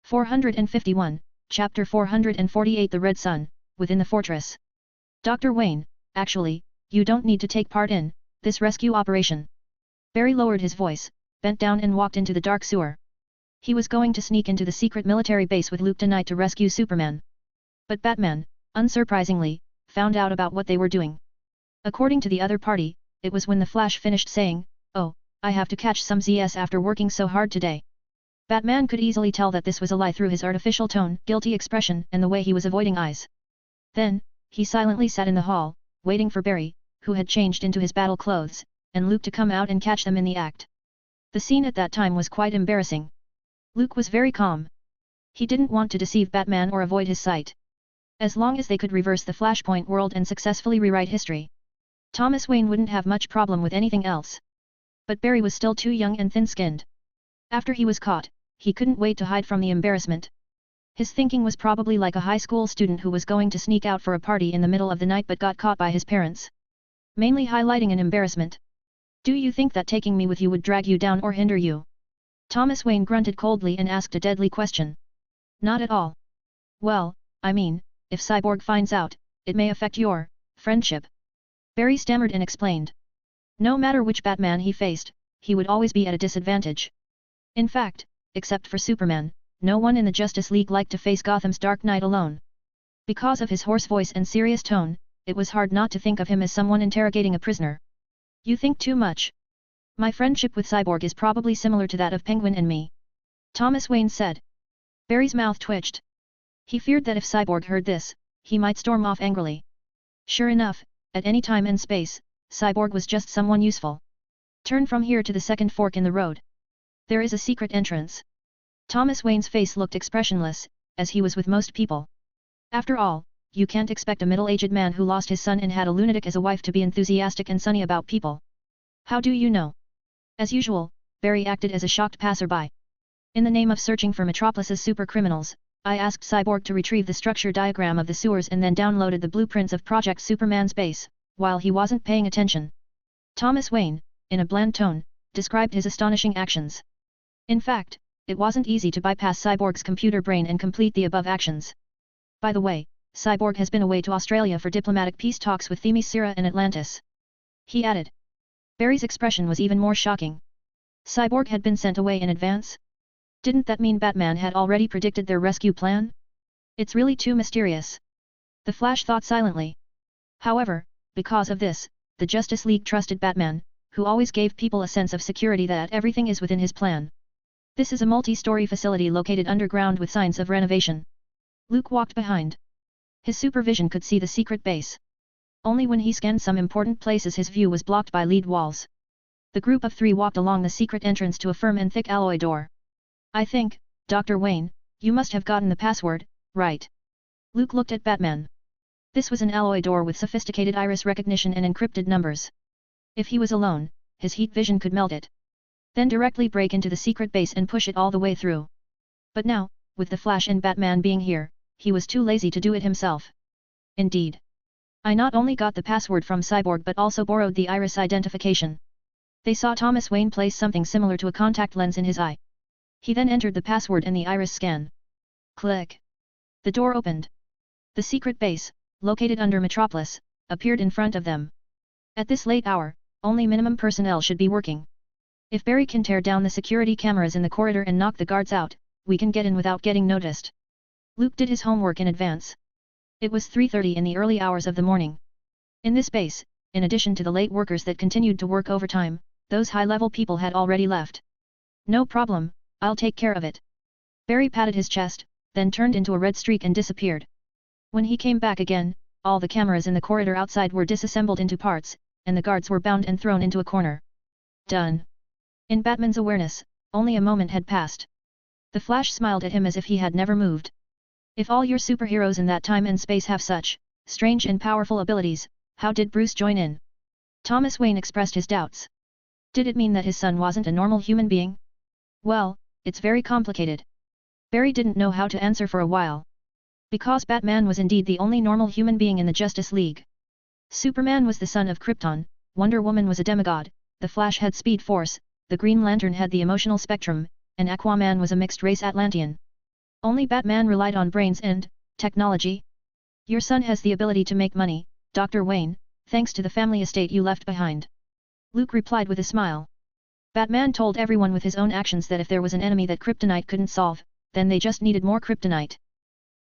451, Chapter 448 The Red Sun, Within the Fortress. Dr. Wayne, actually, you don't need to take part in this rescue operation. Barry lowered his voice, bent down and walked into the dark sewer. He was going to sneak into the secret military base with Luke tonight to rescue Superman. But Batman, unsurprisingly, found out about what they were doing. According to the other party, it was when the Flash finished saying, "Oh, I have to catch some ZS after working so hard today." Batman could easily tell that this was a lie through his artificial tone, guilty expression and the way he was avoiding eyes. Then, he silently sat in the hall, waiting for Barry, who had changed into his battle clothes, and Luke to come out and catch them in the act. The scene at that time was quite embarrassing. Luke was very calm. He didn't want to deceive Batman or avoid his sight. As long as they could reverse the Flashpoint world and successfully rewrite history, Thomas Wayne wouldn't have much problem with anything else. But Barry was still too young and thin-skinned. After he was caught, he couldn't wait to hide from the embarrassment. His thinking was probably like a high school student who was going to sneak out for a party in the middle of the night but got caught by his parents. Mainly highlighting an embarrassment. "Do you think that taking me with you would drag you down or hinder you?" Thomas Wayne grunted coldly and asked a deadly question. "Not at all. Well, I mean, if Cyborg finds out, it may affect your friendship." Barry stammered and explained. No matter which Batman he faced, he would always be at a disadvantage. In fact, except for Superman, no one in the Justice League liked to face Gotham's Dark Knight alone. Because of his hoarse voice and serious tone, it was hard not to think of him as someone interrogating a prisoner. "You think too much. My friendship with Cyborg is probably similar to that of Penguin and me," Thomas Wayne said. Barry's mouth twitched. He feared that if Cyborg heard this, he might storm off angrily. Sure enough, at any time and space, Cyborg was just someone useful. "Turn from here to the second fork in the road. There is a secret entrance." Thomas Wayne's face looked expressionless, as he was with most people. After all, you can't expect a middle-aged man who lost his son and had a lunatic as a wife to be enthusiastic and sunny about people. "How do you know?" As usual, Barry acted as a shocked passerby. "In the name of searching for Metropolis's supercriminals, I asked Cyborg to retrieve the structure diagram of the sewers and then downloaded the blueprints of Project Superman's base, while he wasn't paying attention." Thomas Wayne, in a bland tone, described his astonishing actions. In fact, it wasn't easy to bypass Cyborg's computer brain and complete the above actions. "By the way, Cyborg has been away to Australia for diplomatic peace talks with Themyscira and Atlantis," he added. Barry's expression was even more shocking. Cyborg had been sent away in advance? Didn't that mean Batman had already predicted their rescue plan? It's really too mysterious. The Flash thought silently. However, because of this, the Justice League trusted Batman, who always gave people a sense of security that everything is within his plan. This is a multi-story facility located underground with signs of renovation. Luke walked behind. His supervision could see the secret base. Only when he scanned some important places his view was blocked by lead walls. The group of three walked along the secret entrance to a firm and thick alloy door. "I think, Dr. Wayne, you must have gotten the password, right?" Luke looked at Batman. This was an alloy door with sophisticated iris recognition and encrypted numbers. If he was alone, his heat vision could melt it. Then directly break into the secret base and push it all the way through. But now, with the Flash and Batman being here, he was too lazy to do it himself. "Indeed. I not only got the password from Cyborg but also borrowed the iris identification." They saw Thomas Wayne place something similar to a contact lens in his eye. He then entered the password and the iris scan. Click. The door opened. The secret base, located under Metropolis, appeared in front of them. At this late hour, only minimum personnel should be working. "If Barry can tear down the security cameras in the corridor and knock the guards out, we can get in without getting noticed." Luke did his homework in advance. It was 3:30 in the early hours of the morning. In this base, in addition to the late workers that continued to work overtime, those high-level people had already left. "No problem, I'll take care of it." Barry patted his chest, then turned into a red streak and disappeared. When he came back again, all the cameras in the corridor outside were disassembled into parts, and the guards were bound and thrown into a corner. Done. In Batman's awareness, only a moment had passed. The Flash smiled at him as if he had never moved. "If all your superheroes in that time and space have such strange and powerful abilities, how did Bruce join in?" Thomas Wayne expressed his doubts. Did it mean that his son wasn't a normal human being? "Well, it's very complicated." Barry didn't know how to answer for a while. Because Batman was indeed the only normal human being in the Justice League. Superman was the son of Krypton, Wonder Woman was a demigod, the Flash had Speed Force, the Green Lantern had the emotional spectrum, and Aquaman was a mixed-race Atlantean. Only Batman relied on brains and technology. Your son has the ability to make money, Dr. Wayne, thanks to the family estate you left behind. Luke replied with a smile. Batman told everyone with his own actions that if there was an enemy that Kryptonite couldn't solve, then they just needed more Kryptonite.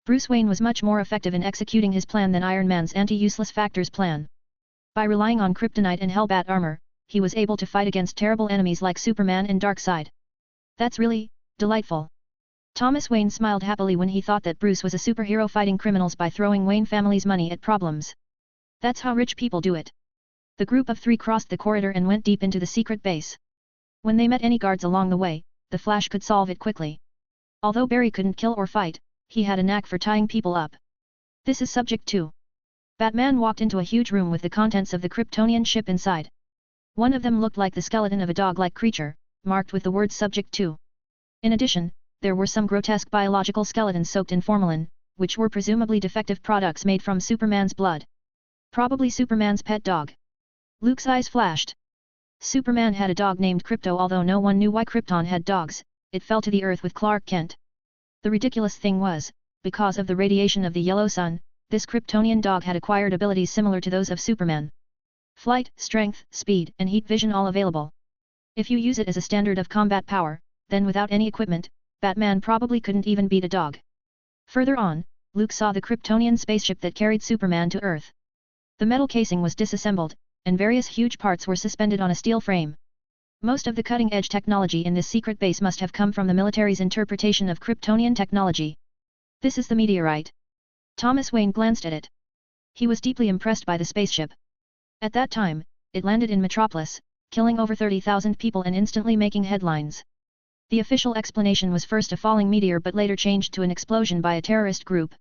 Bruce Wayne was much more effective in executing his plan than Iron Man's anti-useless factors plan. By relying on Kryptonite and Hellbat armor, he was able to fight against terrible enemies like Superman and Darkseid. That's really delightful. Thomas Wayne smiled happily when he thought that Bruce was a superhero fighting criminals by throwing Wayne family's money at problems. That's how rich people do it. The group of three crossed the corridor and went deep into the secret base. When they met any guards along the way, the Flash could solve it quickly. Although Barry couldn't kill or fight, he had a knack for tying people up. This is Subject 2. Batman walked into a huge room with the contents of the Kryptonian ship inside. One of them looked like the skeleton of a dog-like creature, marked with the word Subject 2. In addition, there were some grotesque biological skeletons soaked in formalin, which were presumably defective products made from Superman's blood. Probably Superman's pet dog. Luke's eyes flashed. Superman had a dog named Krypto. Although no one knew why Krypton had dogs, it fell to the earth with Clark Kent. The ridiculous thing was, because of the radiation of the yellow sun, this Kryptonian dog had acquired abilities similar to those of Superman. Flight, strength, speed, and heat vision all available. If you use it as a standard of combat power, then without any equipment, Batman probably couldn't even beat a dog. Further on, Luke saw the Kryptonian spaceship that carried Superman to Earth. The metal casing was disassembled, and various huge parts were suspended on a steel frame. Most of the cutting-edge technology in this secret base must have come from the military's interpretation of Kryptonian technology. This is the meteorite. Thomas Wayne glanced at it. He was deeply impressed by the spaceship. At that time, it landed in Metropolis, killing over 30,000 people and instantly making headlines. The official explanation was first a falling meteor but later changed to an explosion by a terrorist group.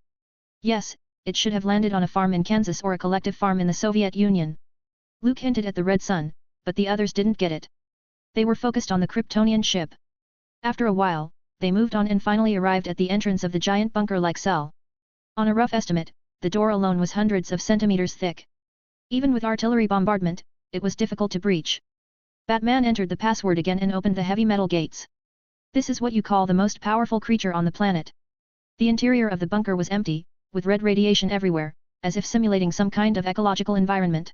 Yes, it should have landed on a farm in Kansas or a collective farm in the Soviet Union. Luke hinted at the Red Sun, but the others didn't get it. They were focused on the Kryptonian ship. After a while, they moved on and finally arrived at the entrance of the giant bunker-like cell. On a rough estimate, the door alone was hundreds of centimeters thick. Even with artillery bombardment, it was difficult to breach. Batman entered the password again and opened the heavy metal gates. This is what you call the most powerful creature on the planet. The interior of the bunker was empty, with red radiation everywhere, as if simulating some kind of ecological environment.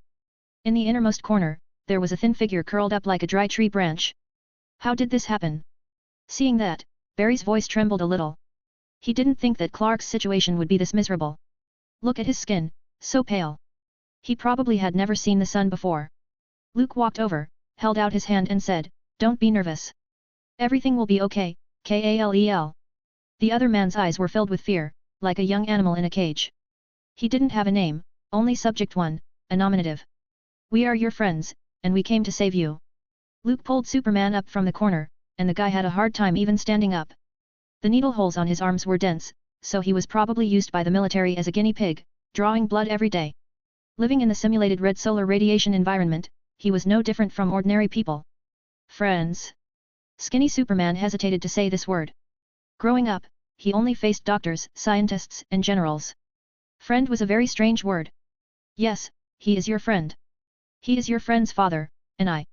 In the innermost corner, there was a thin figure curled up like a dry tree branch. How did this happen? Seeing that, Barry's voice trembled a little. He didn't think that Clark's situation would be this miserable. Look at his skin, so pale. He probably had never seen the sun before. Luke walked over, held out his hand and said, "Don't be nervous. Everything will be okay, Kal. The other man's eyes were filled with fear, like a young animal in a cage. He didn't have a name, only Subject 1, a nominative. We are your friends, and we came to save you. Luke pulled Superman up from the corner, and the guy had a hard time even standing up. The needle holes on his arms were dense, so he was probably used by the military as a guinea pig, drawing blood every day. Living in the simulated red solar radiation environment, he was no different from ordinary people. Friends. Skinny Superman hesitated to say this word. Growing up, he only faced doctors, scientists, and generals. Friend was a very strange word. Yes, he is your friend. He is your friend's father, and I.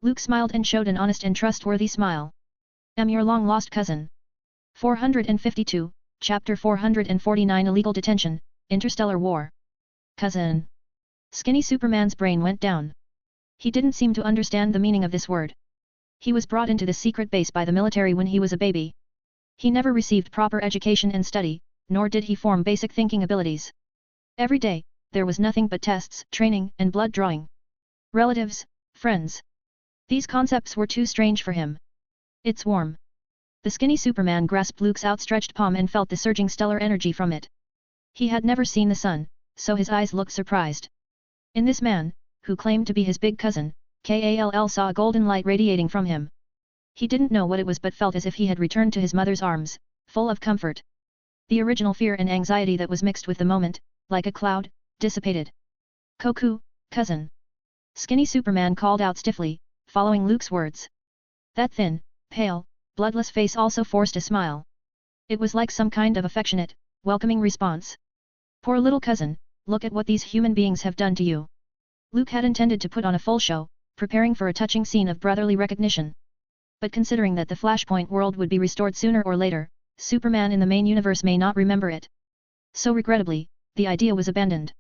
Luke smiled and showed an honest and trustworthy smile. Am your long-lost cousin. 452, Chapter 449 Illegal Detention, Interstellar War. Cousin. Skinny Superman's brain went down. He didn't seem to understand the meaning of this word. He was brought into the secret base by the military when he was a baby. He never received proper education and study, nor did he form basic thinking abilities. Every day, there was nothing but tests, training, and blood drawing. Relatives, friends. These concepts were too strange for him. It's warm. The skinny Superman grasped Luke's outstretched palm and felt the surging stellar energy from it. He had never seen the sun, so his eyes looked surprised. In this man, who claimed to be his big cousin, Kal saw a golden light radiating from him. He didn't know what it was but felt as if he had returned to his mother's arms, full of comfort. The original fear and anxiety that was mixed with the moment, like a cloud, dissipated. Koku, cousin. Skinny Superman called out stiffly, following Luke's words. That thin, pale, bloodless face also forced a smile. It was like some kind of affectionate, welcoming response. Poor little cousin, look at what these human beings have done to you. Luke had intended to put on a full show, preparing for a touching scene of brotherly recognition. But considering that the Flashpoint world would be restored sooner or later, Superman in the main universe may not remember it. So regrettably, the idea was abandoned.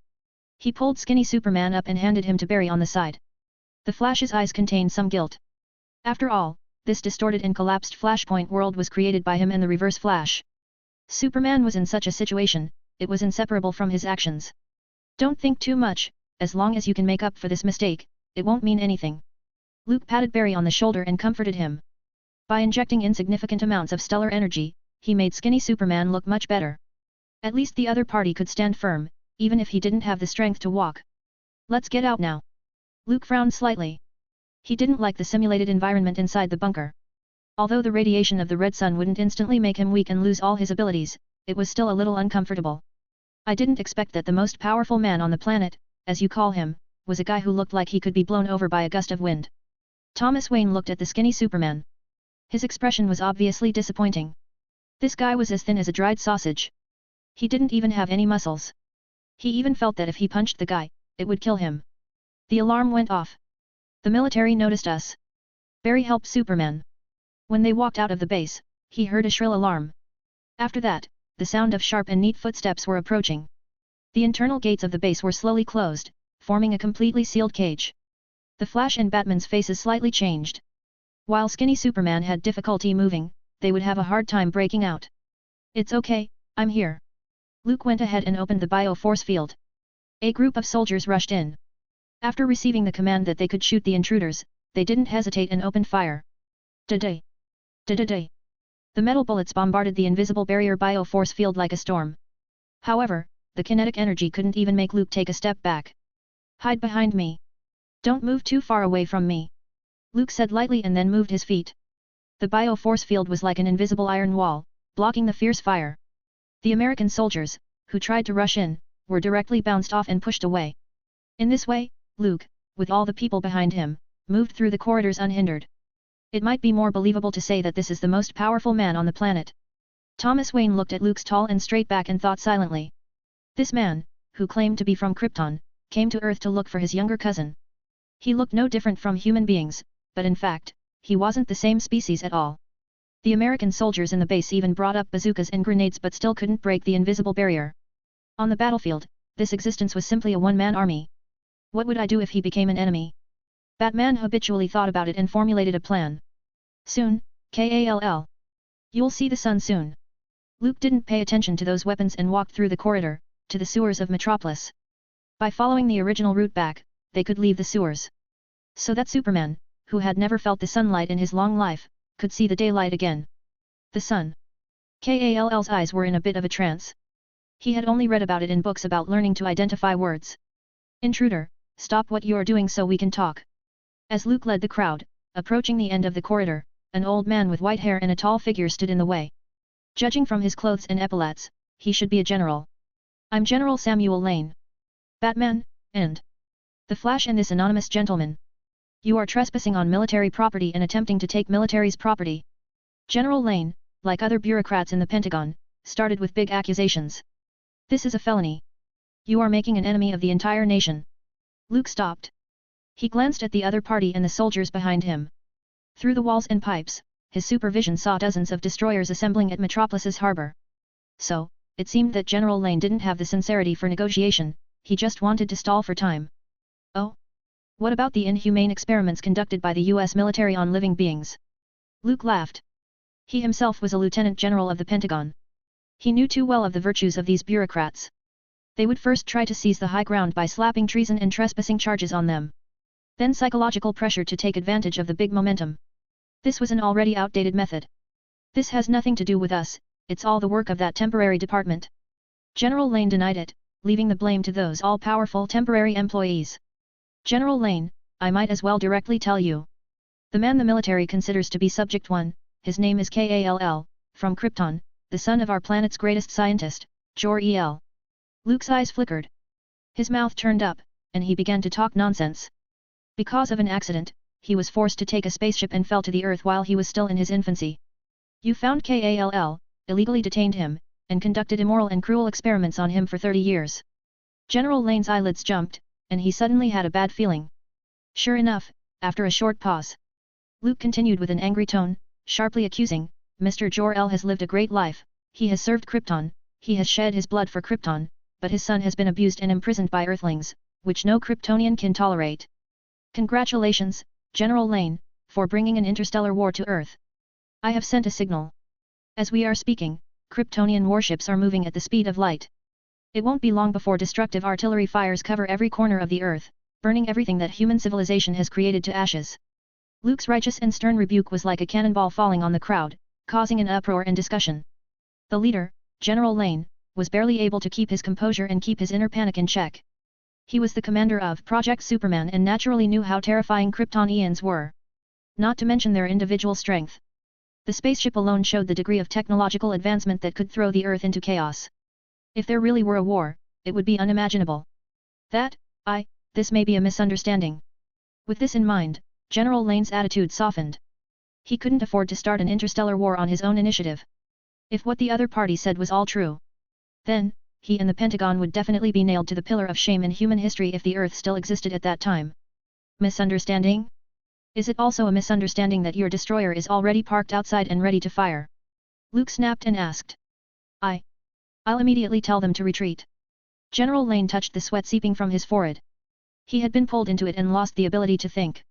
He pulled skinny Superman up and handed him to Barry on the side. The Flash's eyes contained some guilt. After all, this distorted and collapsed Flashpoint world was created by him and the Reverse Flash. Superman was in such a situation, it was inseparable from his actions. Don't think too much, as long as you can make up for this mistake, it won't mean anything. Luke patted Barry on the shoulder and comforted him. By injecting insignificant amounts of stellar energy, he made skinny Superman look much better. At least the other party could stand firm, even if he didn't have the strength to walk. Let's get out now. Luke frowned slightly. He didn't like the simulated environment inside the bunker. Although the radiation of the red sun wouldn't instantly make him weak and lose all his abilities, it was still a little uncomfortable. I didn't expect that the most powerful man on the planet, as you call him, was a guy who looked like he could be blown over by a gust of wind. Thomas Wayne looked at the skinny Superman. His expression was obviously disappointing. This guy was as thin as a dried sausage. He didn't even have any muscles. He even felt that if he punched the guy, it would kill him. The alarm went off. The military noticed us. Barry helped Superman. When they walked out of the base, he heard a shrill alarm. After that, the sound of sharp and neat footsteps were approaching. The internal gates of the base were slowly closed, forming a completely sealed cage. The Flash and Batman's faces slightly changed. While skinny Superman had difficulty moving, they would have a hard time breaking out. It's okay, I'm here. Luke went ahead and opened the bio-force field. A group of soldiers rushed in. After receiving the command that they could shoot the intruders, they didn't hesitate and opened fire. Da-day! Da-da-day! The metal bullets bombarded the invisible barrier bio-force field like a storm. However, the kinetic energy couldn't even make Luke take a step back. Hide behind me. Don't move too far away from me. Luke said lightly and then moved his feet. The bio-force field was like an invisible iron wall, blocking the fierce fire. The American soldiers, who tried to rush in, were directly bounced off and pushed away. In this way, Luke, with all the people behind him, moved through the corridors unhindered. It might be more believable to say that this is the most powerful man on the planet. Thomas Wayne looked at Luke's tall and straight back and thought silently. This man, who claimed to be from Krypton, came to Earth to look for his younger cousin. He looked no different from human beings, but in fact, he wasn't the same species at all. The American soldiers in the base even brought up bazookas and grenades but still couldn't break the invisible barrier. On the battlefield, this existence was simply a one-man army. What would I do if he became an enemy? Batman habitually thought about it and formulated a plan. Soon, KALL. You'll see the sun soon. Luke didn't pay attention to those weapons and walked through the corridor, to the sewers of Metropolis. By following the original route back, they could leave the sewers. So that Superman, who had never felt the sunlight in his long life, could see the daylight again. The sun. KALL's eyes were in a bit of a trance. He had only read about it in books about learning to identify words. Intruder, stop what you are doing so we can talk. As Luke led the crowd, approaching the end of the corridor, an old man with white hair and a tall figure stood in the way. Judging from his clothes and epaulets, he should be a general. I'm General Samuel Lane. Batman, and the Flash and this anonymous gentleman. You are trespassing on military property and attempting to take military's property. General Lane, like other bureaucrats in the Pentagon, started with big accusations. This is a felony. You are making an enemy of the entire nation. Luke stopped. He glanced at the other party and the soldiers behind him. Through the walls and pipes, his supervision saw dozens of destroyers assembling at Metropolis's harbor. So, it seemed that General Lane didn't have the sincerity for negotiation, he just wanted to stall for time. Oh? What about the inhumane experiments conducted by the US military on living beings? Luke laughed. He himself was a lieutenant general of the Pentagon. He knew too well of the virtues of these bureaucrats. They would first try to seize the high ground by slapping treason and trespassing charges on them. Then psychological pressure to take advantage of the big momentum. This was an already outdated method. This has nothing to do with us, it's all the work of that temporary department. General Lane denied it, leaving the blame to those all-powerful temporary employees. General Lane, I might as well directly tell you. The man the military considers to be Subject 1, his name is KALL, from Krypton, the son of our planet's greatest scientist, Jor-El. Luke's eyes flickered. His mouth turned up, and he began to talk nonsense. Because of an accident, he was forced to take a spaceship and fell to the Earth while he was still in his infancy. You found KALL, illegally detained him, and conducted immoral and cruel experiments on him for 30 years. General Lane's eyelids jumped, and he suddenly had a bad feeling. Sure enough, after a short pause, Luke continued with an angry tone, sharply accusing, Mr. Jor-El has lived a great life, he has served Krypton, he has shed his blood for Krypton, but his son has been abused and imprisoned by Earthlings, which no Kryptonian can tolerate. Congratulations, General Lane, for bringing an interstellar war to Earth. I have sent a signal. As we are speaking, Kryptonian warships are moving at the speed of light. It won't be long before destructive artillery fires cover every corner of the Earth, burning everything that human civilization has created to ashes. Luke's righteous and stern rebuke was like a cannonball falling on the crowd, causing an uproar and discussion. The leader, General Lane, was barely able to keep his composure and keep his inner panic in check. He was the commander of Project Superman and naturally knew how terrifying Kryptonians were. Not to mention their individual strength. The spaceship alone showed the degree of technological advancement that could throw the Earth into chaos. If there really were a war, it would be unimaginable. This may be a misunderstanding. With this in mind, General Lane's attitude softened. He couldn't afford to start an interstellar war on his own initiative. If what the other party said was all true, then, he and the Pentagon would definitely be nailed to the pillar of shame in human history if the Earth still existed at that time. Misunderstanding? Is it also a misunderstanding that your destroyer is already parked outside and ready to fire? Luke snapped and asked. I'll immediately tell them to retreat. General Lane touched the sweat seeping from his forehead. He had been pulled into it and lost the ability to think.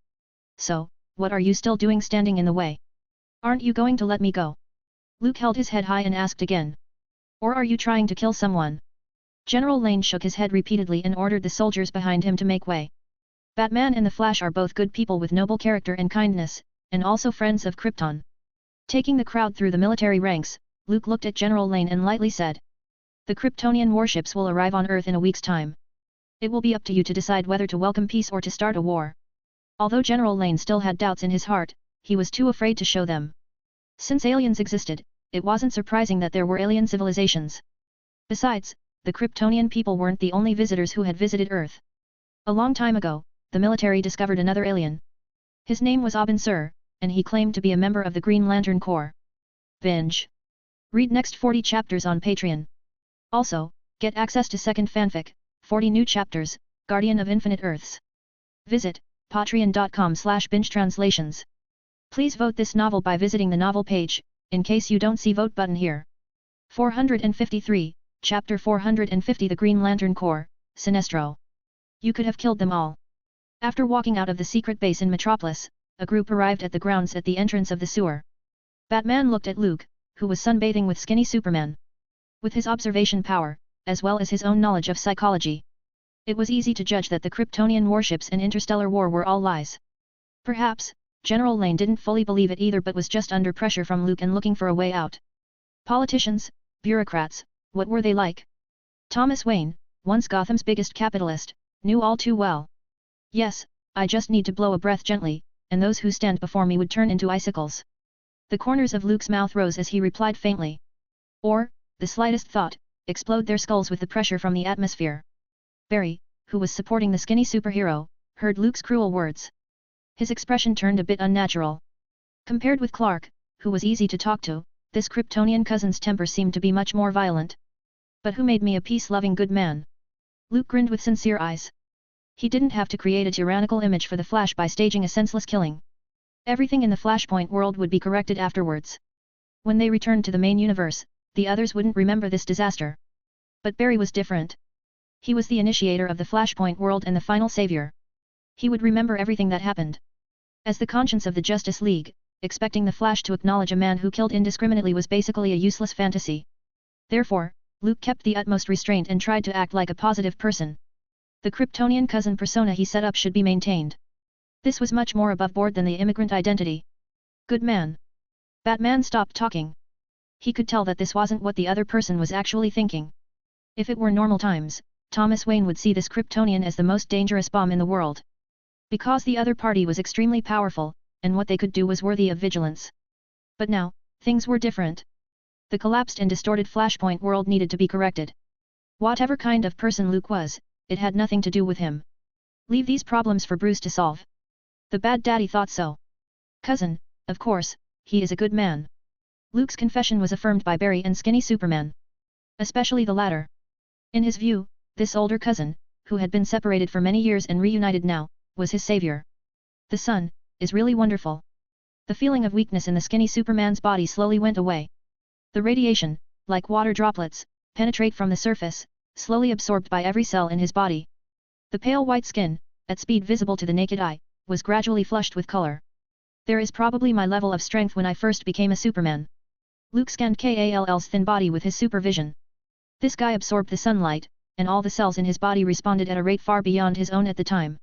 So, what are you still doing standing in the way? Aren't you going to let me go? Luke held his head high and asked again. Or are you trying to kill someone? General Lane shook his head repeatedly and ordered the soldiers behind him to make way. Batman and the Flash are both good people with noble character and kindness, and also friends of Krypton. Taking the crowd through the military ranks, Luke looked at General Lane and lightly said. The Kryptonian warships will arrive on Earth in a week's time. It will be up to you to decide whether to welcome peace or to start a war. Although General Lane still had doubts in his heart, he was too afraid to show them. Since aliens existed, it wasn't surprising that there were alien civilizations. Besides, the Kryptonian people weren't the only visitors who had visited Earth. A long time ago, the military discovered another alien. His name was Abin Sur, and he claimed to be a member of the Green Lantern Corps. Binge. Read next 40 chapters on Patreon. Also, get access to second fanfic, 40 new chapters, Guardian of Infinite Earths. Visit patreon.com/bingetranslations. Please vote this novel by visiting the novel page, in case you don't see vote button here. 453, Chapter 450 The Green Lantern Corps, Sinestro. You could have killed them all. After walking out of the secret base in Metropolis, a group arrived at the grounds at the entrance of the sewer. Batman looked at Luke, who was sunbathing with skinny Superman. With his observation power, as well as his own knowledge of psychology, it was easy to judge that the Kryptonian warships and interstellar war were all lies. Perhaps, General Lane didn't fully believe it either but was just under pressure from Luke and looking for a way out. Politicians, bureaucrats, what were they like? Thomas Wayne, once Gotham's biggest capitalist, knew all too well. Yes, I just need to blow a breath gently, and those who stand before me would turn into icicles. The corners of Luke's mouth rose as he replied faintly. Or, the slightest thought, explode their skulls with the pressure from the atmosphere. Barry, who was supporting the skinny superhero, heard Luke's cruel words. His expression turned a bit unnatural. Compared with Clark, who was easy to talk to, this Kryptonian cousin's temper seemed to be much more violent. But who made me a peace-loving good man? Luke grinned with sincere eyes. He didn't have to create a tyrannical image for the Flash by staging a senseless killing. Everything in the Flashpoint world would be corrected afterwards. When they returned to the main universe, the others wouldn't remember this disaster. But Barry was different. He was the initiator of the Flashpoint world and the final savior. He would remember everything that happened. As the conscience of the Justice League, expecting the Flash to acknowledge a man who killed indiscriminately was basically a useless fantasy. Therefore, Luke kept the utmost restraint and tried to act like a positive person. The Kryptonian cousin persona he set up should be maintained. This was much more above board than the immigrant identity. Good man. Batman stopped talking. He could tell that this wasn't what the other person was actually thinking. If it were normal times, Thomas Wayne would see this Kryptonian as the most dangerous bomb in the world. Because the other party was extremely powerful, and what they could do was worthy of vigilance. But now, things were different. The collapsed and distorted Flashpoint world needed to be corrected. Whatever kind of person Luke was, it had nothing to do with him. Leave these problems for Bruce to solve. The bad daddy thought so. Cousin, of course, he is a good man. Luke's confession was affirmed by Barry and skinny Superman. Especially the latter. In his view, this older cousin, who had been separated for many years and reunited now, was his savior. The son, is really wonderful. The feeling of weakness in the skinny Superman's body slowly went away. The radiation, like water droplets, penetrate from the surface, slowly absorbed by every cell in his body. The pale white skin, at speed visible to the naked eye, was gradually flushed with color. There is probably my level of strength when I first became a Superman. Luke scanned Kall's thin body with his supervision. This guy absorbed the sunlight, and all the cells in his body responded at a rate far beyond his own at the time.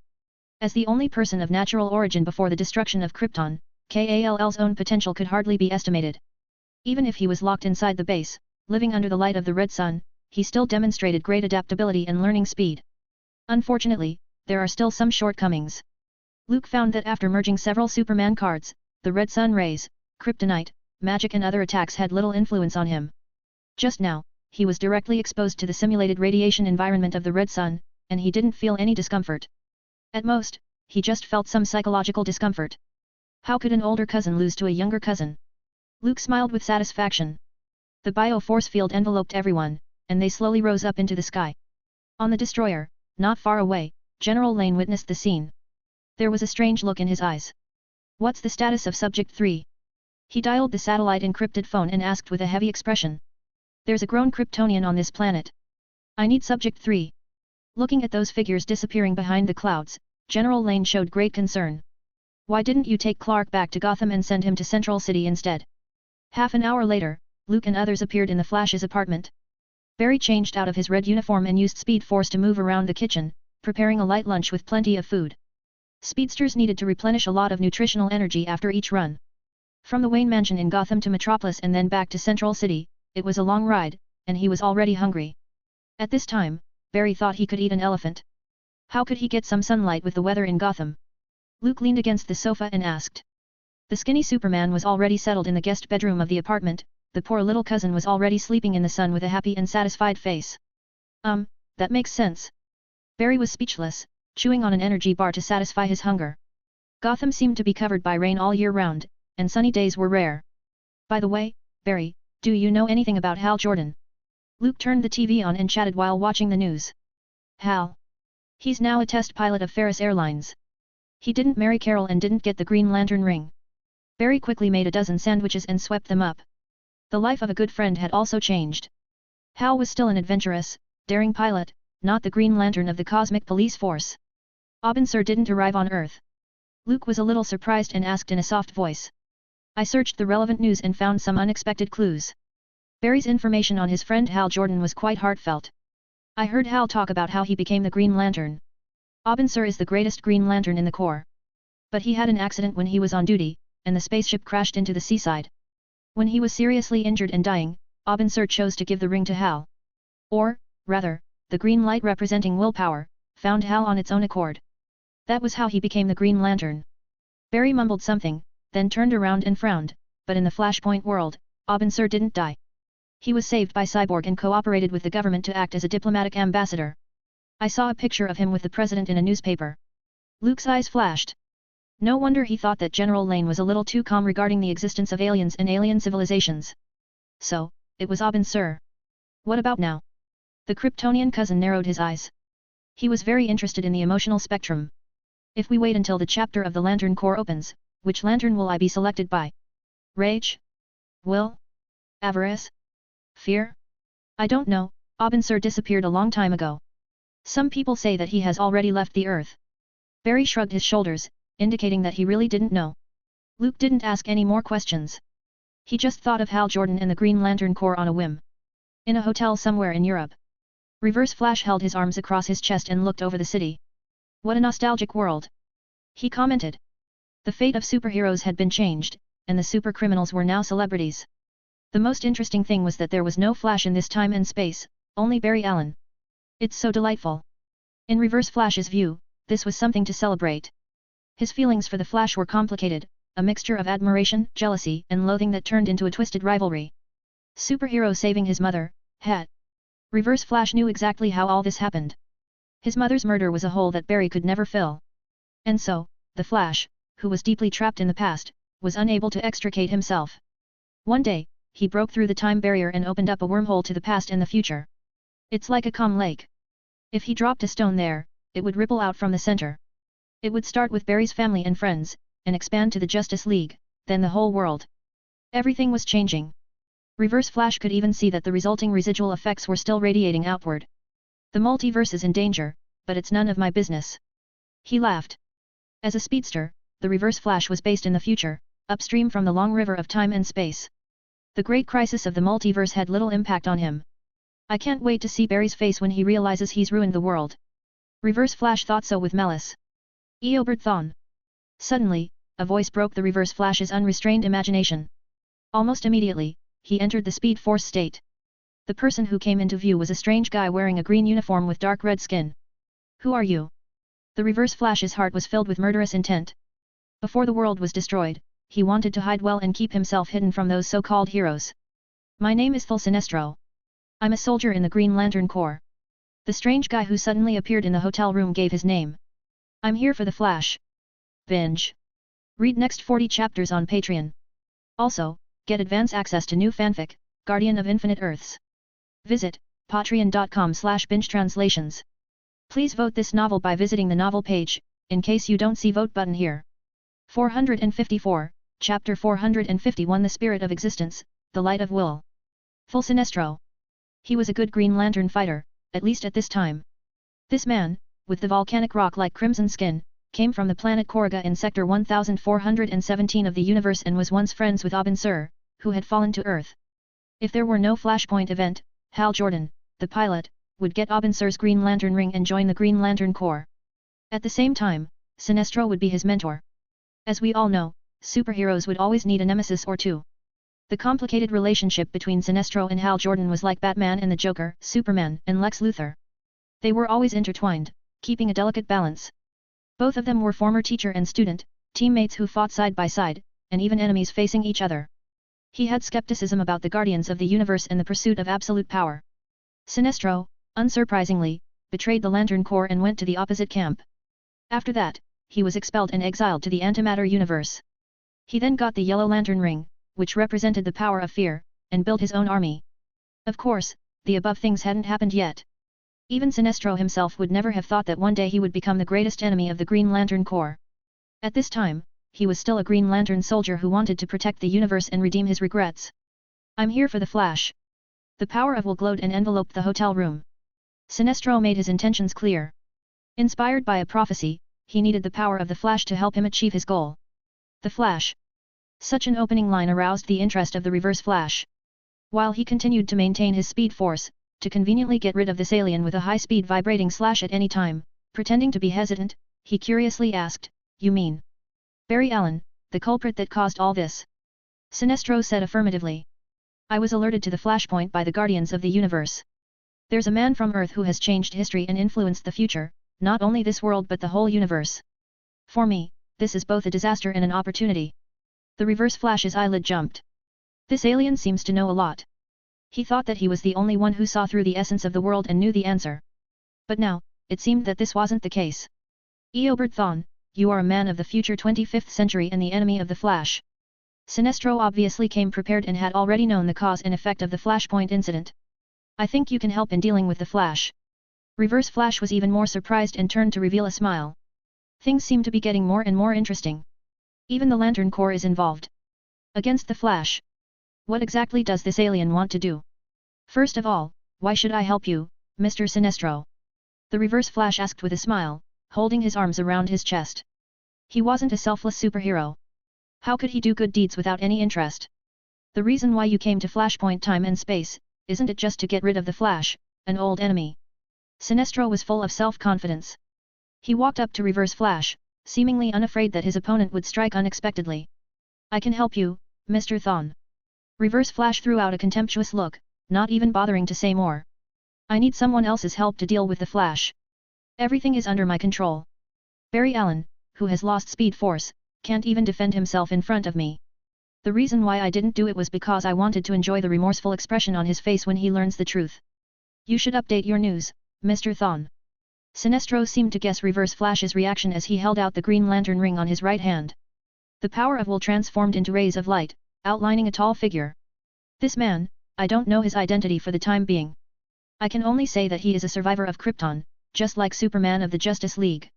As the only person of natural origin before the destruction of Krypton, Kall's own potential could hardly be estimated. Even if he was locked inside the base, living under the light of the red sun, he still demonstrated great adaptability and learning speed. Unfortunately, there are still some shortcomings. Luke found that after merging several Superman cards, the red sun rays, kryptonite, magic and other attacks had little influence on him. Just now, he was directly exposed to the simulated radiation environment of the red sun, and he didn't feel any discomfort. At most, he just felt some psychological discomfort. How could an older cousin lose to a younger cousin? Luke smiled with satisfaction. The bio-force field enveloped everyone, and they slowly rose up into the sky. On the destroyer, not far away, General Lane witnessed the scene. There was a strange look in his eyes. What's the status of Subject 3? He dialed the satellite encrypted phone and asked with a heavy expression. There's a grown Kryptonian on this planet. I need Subject 3. Looking at those figures disappearing behind the clouds, General Lane showed great concern. Why didn't you take Clark back to Gotham and send him to Central City instead? Half an hour later, Luke and others appeared in the Flash's apartment. Barry changed out of his red uniform and used Speed Force to move around the kitchen, preparing a light lunch with plenty of food. Speedsters needed to replenish a lot of nutritional energy after each run. From the Wayne mansion in Gotham to Metropolis and then back to Central City, it was a long ride, and he was already hungry. At this time, Barry thought he could eat an elephant. How could he get some sunlight with the weather in Gotham? Luke leaned against the sofa and asked. The skinny Superman was already settled in the guest bedroom of the apartment, the poor little cousin was already sleeping in the sun with a happy and satisfied face. That makes sense. Barry was speechless, chewing on an energy bar to satisfy his hunger. Gotham seemed to be covered by rain all year round, and sunny days were rare. By the way, Barry, do you know anything about Hal Jordan? Luke turned the TV on and chatted while watching the news. Hal. He's now a test pilot of Ferris Airlines. He didn't marry Carol and didn't get the Green Lantern ring. Barry quickly made a dozen sandwiches and swept them up. The life of a good friend had also changed. Hal was still an adventurous, daring pilot, not the Green Lantern of the Cosmic Police Force. Abin Sur didn't arrive on Earth. Luke was a little surprised and asked in a soft voice. I searched the relevant news and found some unexpected clues. Barry's information on his friend Hal Jordan was quite heartfelt. I heard Hal talk about how he became the Green Lantern. Abin Sur is the greatest Green Lantern in the Corps. But he had an accident when he was on duty, and the spaceship crashed into the seaside. When he was seriously injured and dying, Abin Sur chose to give the ring to Hal. Or, rather, the green light representing willpower, found Hal on its own accord. That was how he became the Green Lantern. Barry mumbled something, then turned around and frowned, but in the Flashpoint world, Abin Sur didn't die. He was saved by Cyborg and cooperated with the government to act as a diplomatic ambassador. I saw a picture of him with the president in a newspaper. Luke's eyes flashed. No wonder he thought that General Lane was a little too calm regarding the existence of aliens and alien civilizations. So, it was Abin Sur. What about now? The Kryptonian cousin narrowed his eyes. He was very interested in the emotional spectrum. If we wait until the chapter of the Lantern Corps opens, which lantern will I be selected by? Rage? Will? Avarice? Fear? I don't know, Abin Sur disappeared a long time ago. Some people say that he has already left the Earth. Barry shrugged his shoulders, indicating that he really didn't know. Luke didn't ask any more questions. He just thought of Hal Jordan and the Green Lantern Corps on a whim. In a hotel somewhere in Europe. Reverse Flash held his arms across his chest and looked over the city. What a nostalgic world. He commented. The fate of superheroes had been changed, and the supercriminals were now celebrities. The most interesting thing was that there was no Flash in this time and space, only Barry Allen. It's so delightful. In Reverse Flash's view, this was something to celebrate. His feelings for the Flash were complicated, a mixture of admiration, jealousy, and loathing that turned into a twisted rivalry. Superhero saving his mother, hat. Reverse Flash knew exactly how all this happened. His mother's murder was a hole that Barry could never fill. And so, the Flash, who was deeply trapped in the past, was unable to extricate himself. One day, he broke through the time barrier and opened up a wormhole to the past and the future. It's like a calm lake. If he dropped a stone there, it would ripple out from the center. It would start with Barry's family and friends, and expand to the Justice League, then the whole world. Everything was changing. Reverse Flash could even see that the resulting residual effects were still radiating outward. The multiverse is in danger, but it's none of my business. He laughed. As a speedster, the Reverse Flash was based in the future, upstream from the long river of time and space. The great crisis of the multiverse had little impact on him. I can't wait to see Barry's face when he realizes he's ruined the world. Reverse Flash thought so with malice. Eobard Thawne. Suddenly, a voice broke the Reverse Flash's unrestrained imagination. Almost immediately, he entered the Speed Force state. The person who came into view was a strange guy wearing a green uniform with dark red skin. Who are you? The Reverse Flash's heart was filled with murderous intent. Before the world was destroyed, he wanted to hide well and keep himself hidden from those so-called heroes. My name is Thul Sinestro. I'm a soldier in the Green Lantern Corps. The strange guy who suddenly appeared in the hotel room gave his name. I'm here for the Flash. Binge. Read next 40 chapters on Patreon. Also, get advance access to new fanfic, Guardian of Infinite Earths. Visit patreon.com/bingetranslations. Please vote this novel by visiting the novel page, in case you don't see vote button here. 454, Chapter 451 The Spirit of Existence, The Light of Will. Thul Sinestro. He was a good Green Lantern fighter, at least at this time. This man, with the volcanic rock-like crimson skin, came from the planet Korriga in Sector 1417 of the universe and was once friends with Abin Sur, who had fallen to Earth. If there were no Flashpoint event, Hal Jordan, the pilot, would get Abin Sur's Green Lantern ring and join the Green Lantern Corps. At the same time, Sinestro would be his mentor. As we all know, superheroes would always need a nemesis or two. The complicated relationship between Sinestro and Hal Jordan was like Batman and the Joker, Superman and Lex Luthor. They were always intertwined, keeping a delicate balance. Both of them were former teacher and student, teammates who fought side by side, and even enemies facing each other. He had skepticism about the Guardians of the Universe and the pursuit of absolute power. Sinestro, unsurprisingly, betrayed the Lantern Corps and went to the opposite camp. After that, he was expelled and exiled to the Antimatter universe. He then got the Yellow Lantern ring, which represented the power of fear, and built his own army. Of course, the above things hadn't happened yet. Even Sinestro himself would never have thought that one day he would become the greatest enemy of the Green Lantern Corps. At this time, he was still a Green Lantern soldier who wanted to protect the universe and redeem his regrets. I'm here for the Flash. The power of will glowed and enveloped the hotel room. Sinestro made his intentions clear. Inspired by a prophecy, he needed the power of the Flash to help him achieve his goal. The Flash. Such an opening line aroused the interest of the Reverse Flash. While he continued to maintain his Speed Force, to conveniently get rid of this alien with a high-speed vibrating slash at any time, pretending to be hesitant, he curiously asked, "You mean Barry Allen, the culprit that caused all this?" Sinestro said affirmatively. "I was alerted to the Flashpoint by the Guardians of the Universe. There's a man from Earth who has changed history and influenced the future, not only this world but the whole universe. For me, this is both a disaster and an opportunity." The Reverse Flash's eyelid jumped. This alien seems to know a lot. He thought that he was the only one who saw through the essence of the world and knew the answer. But now, it seemed that this wasn't the case. "Eobard Thawne, you are a man of the future 25th century and the enemy of the Flash." Sinestro obviously came prepared and had already known the cause and effect of the Flashpoint incident. "I think you can help in dealing with the Flash." Reverse Flash was even more surprised and turned to reveal a smile. Things seem to be getting more and more interesting. Even the Lantern Corps is involved. Against the Flash. What exactly does this alien want to do? First of all, why should I help you, Mr. Sinestro? The Reverse Flash asked with a smile, holding his arms around his chest. He wasn't a selfless superhero. How could he do good deeds without any interest? The reason why you came to Flashpoint Time and Space, isn't it just to get rid of the Flash, an old enemy? Sinestro was full of self-confidence. He walked up to Reverse Flash, seemingly unafraid that his opponent would strike unexpectedly. "I can help you, Mr. Thawne." Reverse Flash threw out a contemptuous look, not even bothering to say more. "I need someone else's help to deal with the Flash. Everything is under my control. Barry Allen, who has lost Speed Force, can't even defend himself in front of me. The reason why I didn't do it was because I wanted to enjoy the remorseful expression on his face when he learns the truth. You should update your news, Mr. Thawne." Sinestro seemed to guess Reverse Flash's reaction as he held out the Green Lantern ring on his right hand. The power of will transformed into rays of light, outlining a tall figure. "This man, I don't know his identity for the time being. I can only say that he is a survivor of Krypton, just like Superman of the Justice League.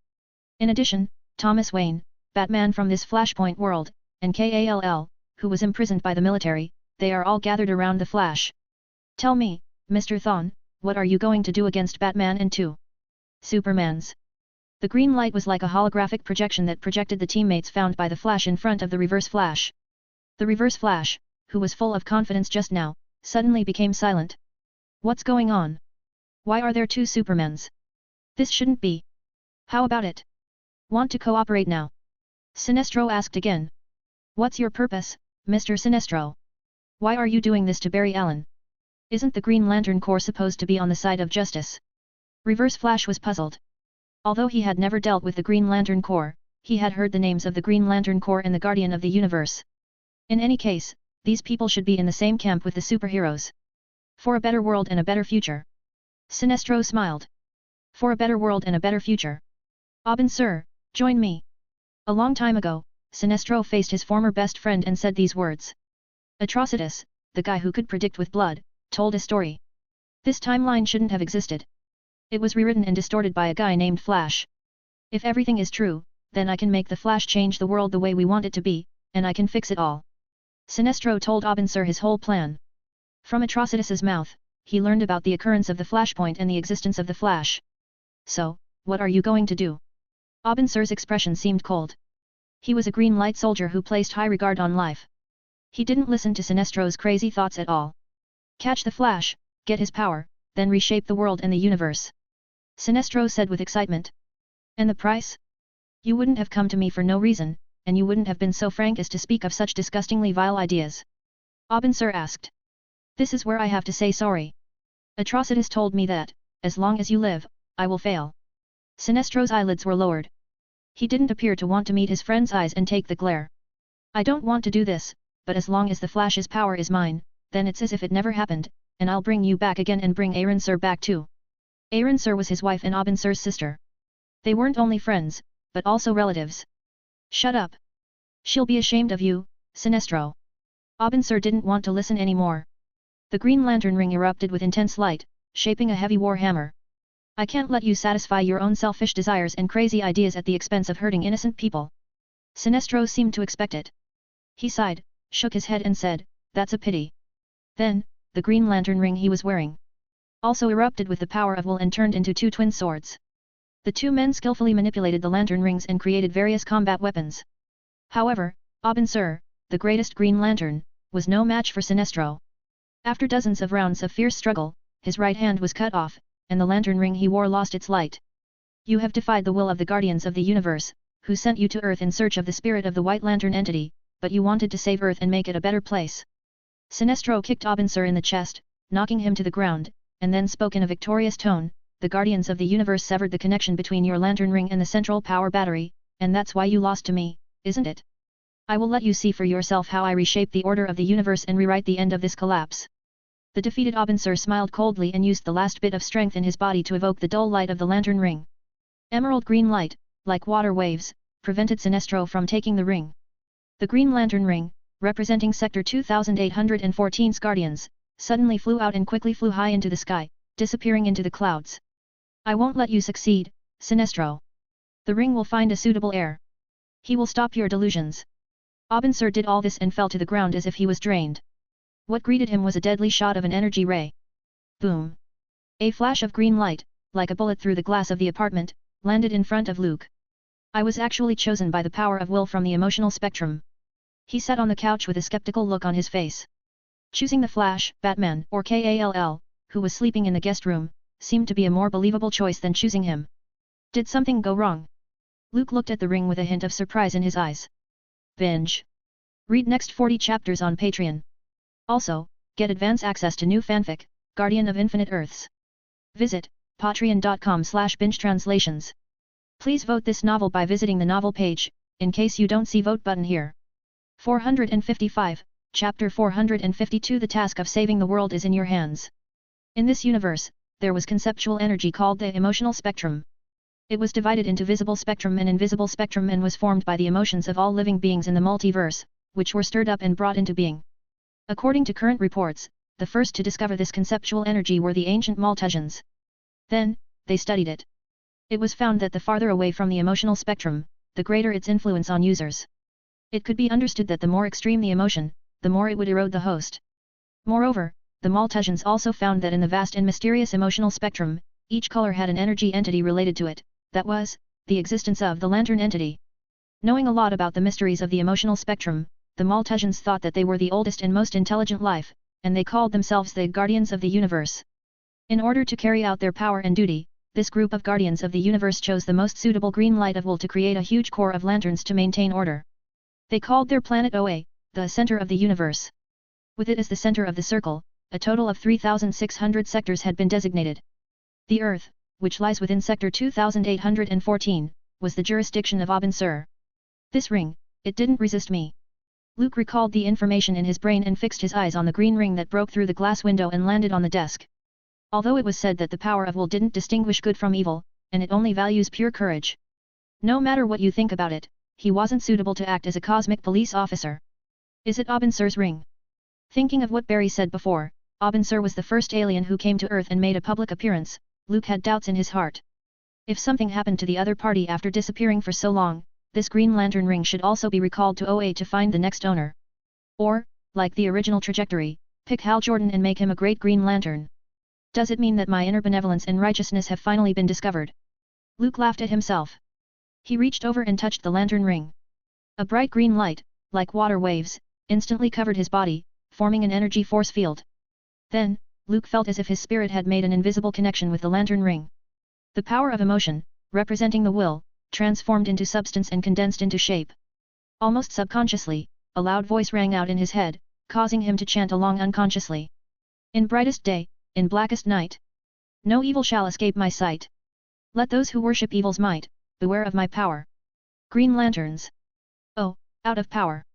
In addition, Thomas Wayne, Batman from this Flashpoint world, and Kall, who was imprisoned by the military, they are all gathered around the Flash. Tell me, Mr. Thawne, what are you going to do against Batman and 2 Supermans? The green light was like a holographic projection that projected the teammates found by the Flash in front of the Reverse Flash. The Reverse Flash, who was full of confidence just now, suddenly became silent. What's going on? Why are there 2 Supermans? This shouldn't be. How about it? Want to cooperate now? Sinestro asked again. What's your purpose, Mr. Sinestro? Why are you doing this to Barry Allen? Isn't the Green Lantern Corps supposed to be on the side of justice? Reverse Flash was puzzled. Although he had never dealt with the Green Lantern Corps, he had heard the names of the Green Lantern Corps and the Guardian of the Universe. In any case, these people should be in the same camp with the superheroes. For a better world and a better future. Sinestro smiled. For a better world and a better future. Aubin sir, join me. A long time ago, Sinestro faced his former best friend and said these words. Atrocitus, the guy who could predict with blood, told a story. This timeline shouldn't have existed. It was rewritten and distorted by a guy named Flash. If everything is true, then I can make the Flash change the world the way we want it to be, and I can fix it all. Sinestro told Aubin sir his whole plan. From Atrocitus's mouth, he learned about the occurrence of the Flashpoint and the existence of the Flash. So, what are you going to do? Aubin sir's expression seemed cold. He was a green light soldier who placed high regard on life. He didn't listen to Sinestro's crazy thoughts at all. Catch the Flash, get his power, then reshape the world and the universe. Sinestro said with excitement. And the price? You wouldn't have come to me for no reason, and you wouldn't have been so frank as to speak of such disgustingly vile ideas. Aubin sir asked. This is where I have to say sorry. Atrocitus told me that, as long as you live, I will fail. Sinestro's eyelids were lowered. He didn't appear to want to meet his friend's eyes and take the glare. I don't want to do this, but as long as the Flash's power is mine, then it's as if it never happened, and I'll bring you back again and bring Aaron sir back too. Aaron sir was his wife and Aubin sir's sister. They weren't only friends, but also relatives. Shut up. She'll be ashamed of you, Sinestro. Aubin sir didn't want to listen anymore. The Green Lantern ring erupted with intense light, shaping a heavy war hammer. I can't let you satisfy your own selfish desires and crazy ideas at the expense of hurting innocent people. Sinestro seemed to expect it. He sighed, shook his head and said, that's a pity. Then, the Green Lantern ring he was wearing also erupted with the power of will and turned into 2 twin swords. The 2 men skillfully manipulated the lantern rings and created various combat weapons. However, Aubin sir, the greatest Green Lantern, was no match for Sinestro. After dozens of rounds of fierce struggle, his right hand was cut off, and the lantern ring he wore lost its light. You have defied the will of the Guardians of the Universe, who sent you to Earth in search of the spirit of the White Lantern entity, but you wanted to save Earth and make it a better place. Sinestro kicked Aubin sir in the chest, knocking him to the ground, and then spoke in a victorious tone, the Guardians of the Universe severed the connection between your lantern ring and the central power battery, and that's why you lost to me, isn't it? I will let you see for yourself how I reshape the order of the universe and rewrite the end of this collapse. The defeated Aubin sir smiled coldly and used the last bit of strength in his body to evoke the dull light of the lantern ring. Emerald green light, like water waves, prevented Sinestro from taking the ring. The Green Lantern ring, representing Sector 2814's Guardians, suddenly flew out and quickly flew high into the sky, disappearing into the clouds. I won't let you succeed, Sinestro. The ring will find a suitable heir. He will stop your delusions. Aubin sir did all this and fell to the ground as if he was drained. What greeted him was a deadly shot of an energy ray. Boom! A flash of green light, like a bullet through the glass of the apartment, landed in front of Luke. I was actually chosen by the power of will from the emotional spectrum. He sat on the couch with a skeptical look on his face. Choosing the Flash, Batman, or Kall, who was sleeping in the guest room, seemed to be a more believable choice than choosing him. Did something go wrong? Luke looked at the ring with a hint of surprise in his eyes. Binge. Read next 40 chapters on Patreon. Also, get advance access to new fanfic, Guardian of Infinite Earths. Visit patreon.com/bingetranslations. Please vote this novel by visiting the novel page, in case you don't see vote button here. 455, Chapter 452. The task of saving the world is in your hands. In this universe, there was conceptual energy called the emotional spectrum. It was divided into visible spectrum and invisible spectrum and was formed by the emotions of all living beings in the multiverse, which were stirred up and brought into being. According to current reports, the first to discover this conceptual energy were the ancient Maltesians. Then, they studied it. It was found that the farther away from the emotional spectrum, the greater its influence on users. It could be understood that the more extreme the emotion, the more it would erode the host. Moreover, the Maltesians also found that in the vast and mysterious emotional spectrum, each color had an energy entity related to it, that was, the existence of the lantern entity. Knowing a lot about the mysteries of the emotional spectrum, the Maltesians thought that they were the oldest and most intelligent life, and they called themselves the Guardians of the Universe. In order to carry out their power and duty, this group of Guardians of the Universe chose the most suitable green light of wool to create a huge core of lanterns to maintain order. They called their planet Oa, the center of the universe. With it as the center of the circle, a total of 3,600 sectors had been designated. The Earth, which lies within Sector 2814, was the jurisdiction of Abin Sur. This ring, it didn't resist me. Luke recalled the information in his brain and fixed his eyes on the green ring that broke through the glass window and landed on the desk. Although it was said that the power of will didn't distinguish good from evil, and it only values pure courage. No matter what you think about it, he wasn't suitable to act as a cosmic police officer. Is it Abin Sur's ring? Thinking of what Barry said before, Abin Sur was the first alien who came to Earth and made a public appearance. Luke had doubts in his heart. If something happened to the other party after disappearing for so long, this Green Lantern ring should also be recalled to OA to find the next owner. Or, like the original trajectory, pick Hal Jordan and make him a great Green Lantern. Does it mean that my inner benevolence and righteousness have finally been discovered? Luke laughed at himself. He reached over and touched the lantern ring. A bright green light, like water waves, instantly covered his body, forming an energy force field. Then, Luke felt as if his spirit had made an invisible connection with the lantern ring. The power of emotion, representing the will, transformed into substance and condensed into shape. Almost subconsciously, a loud voice rang out in his head, causing him to chant along unconsciously. In brightest day, in blackest night. No evil shall escape my sight. Let those who worship evil's might, beware of my power. Green Lanterns. Oh, out of power.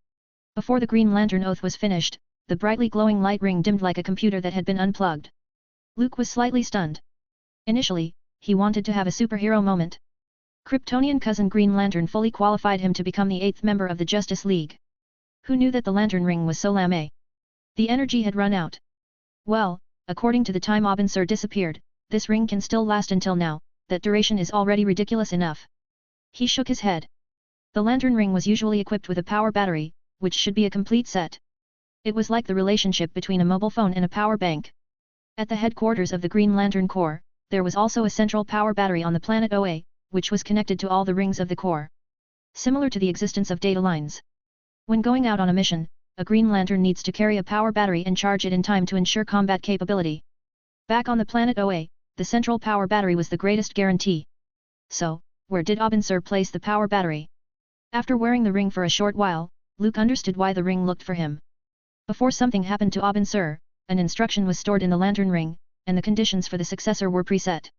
Before the Green Lantern oath was finished, the brightly glowing light ring dimmed like a computer that had been unplugged. Luke was slightly stunned. Initially, he wanted to have a superhero moment. Kryptonian cousin Green Lantern fully qualified him to become the 8th member of the Justice League. Who knew that the lantern ring was so lame? The energy had run out. Well, according to the time Abin Sur disappeared, this ring can still last until now, that duration is already ridiculous enough. He shook his head. The lantern ring was usually equipped with a power battery, which should be a complete set. It was like the relationship between a mobile phone and a power bank. At the headquarters of the Green Lantern Corps, there was also a central power battery on the planet Oa, which was connected to all the rings of the core. Similar to the existence of data lines. When going out on a mission, a Green Lantern needs to carry a power battery and charge it in time to ensure combat capability. Back on the planet Oa, the central power battery was the greatest guarantee. So, where did Abin Sur place the power battery? After wearing the ring for a short while, Luke understood why the ring looked for him. Before something happened to Abin Sur, an instruction was stored in the lantern ring, and the conditions for the successor were preset.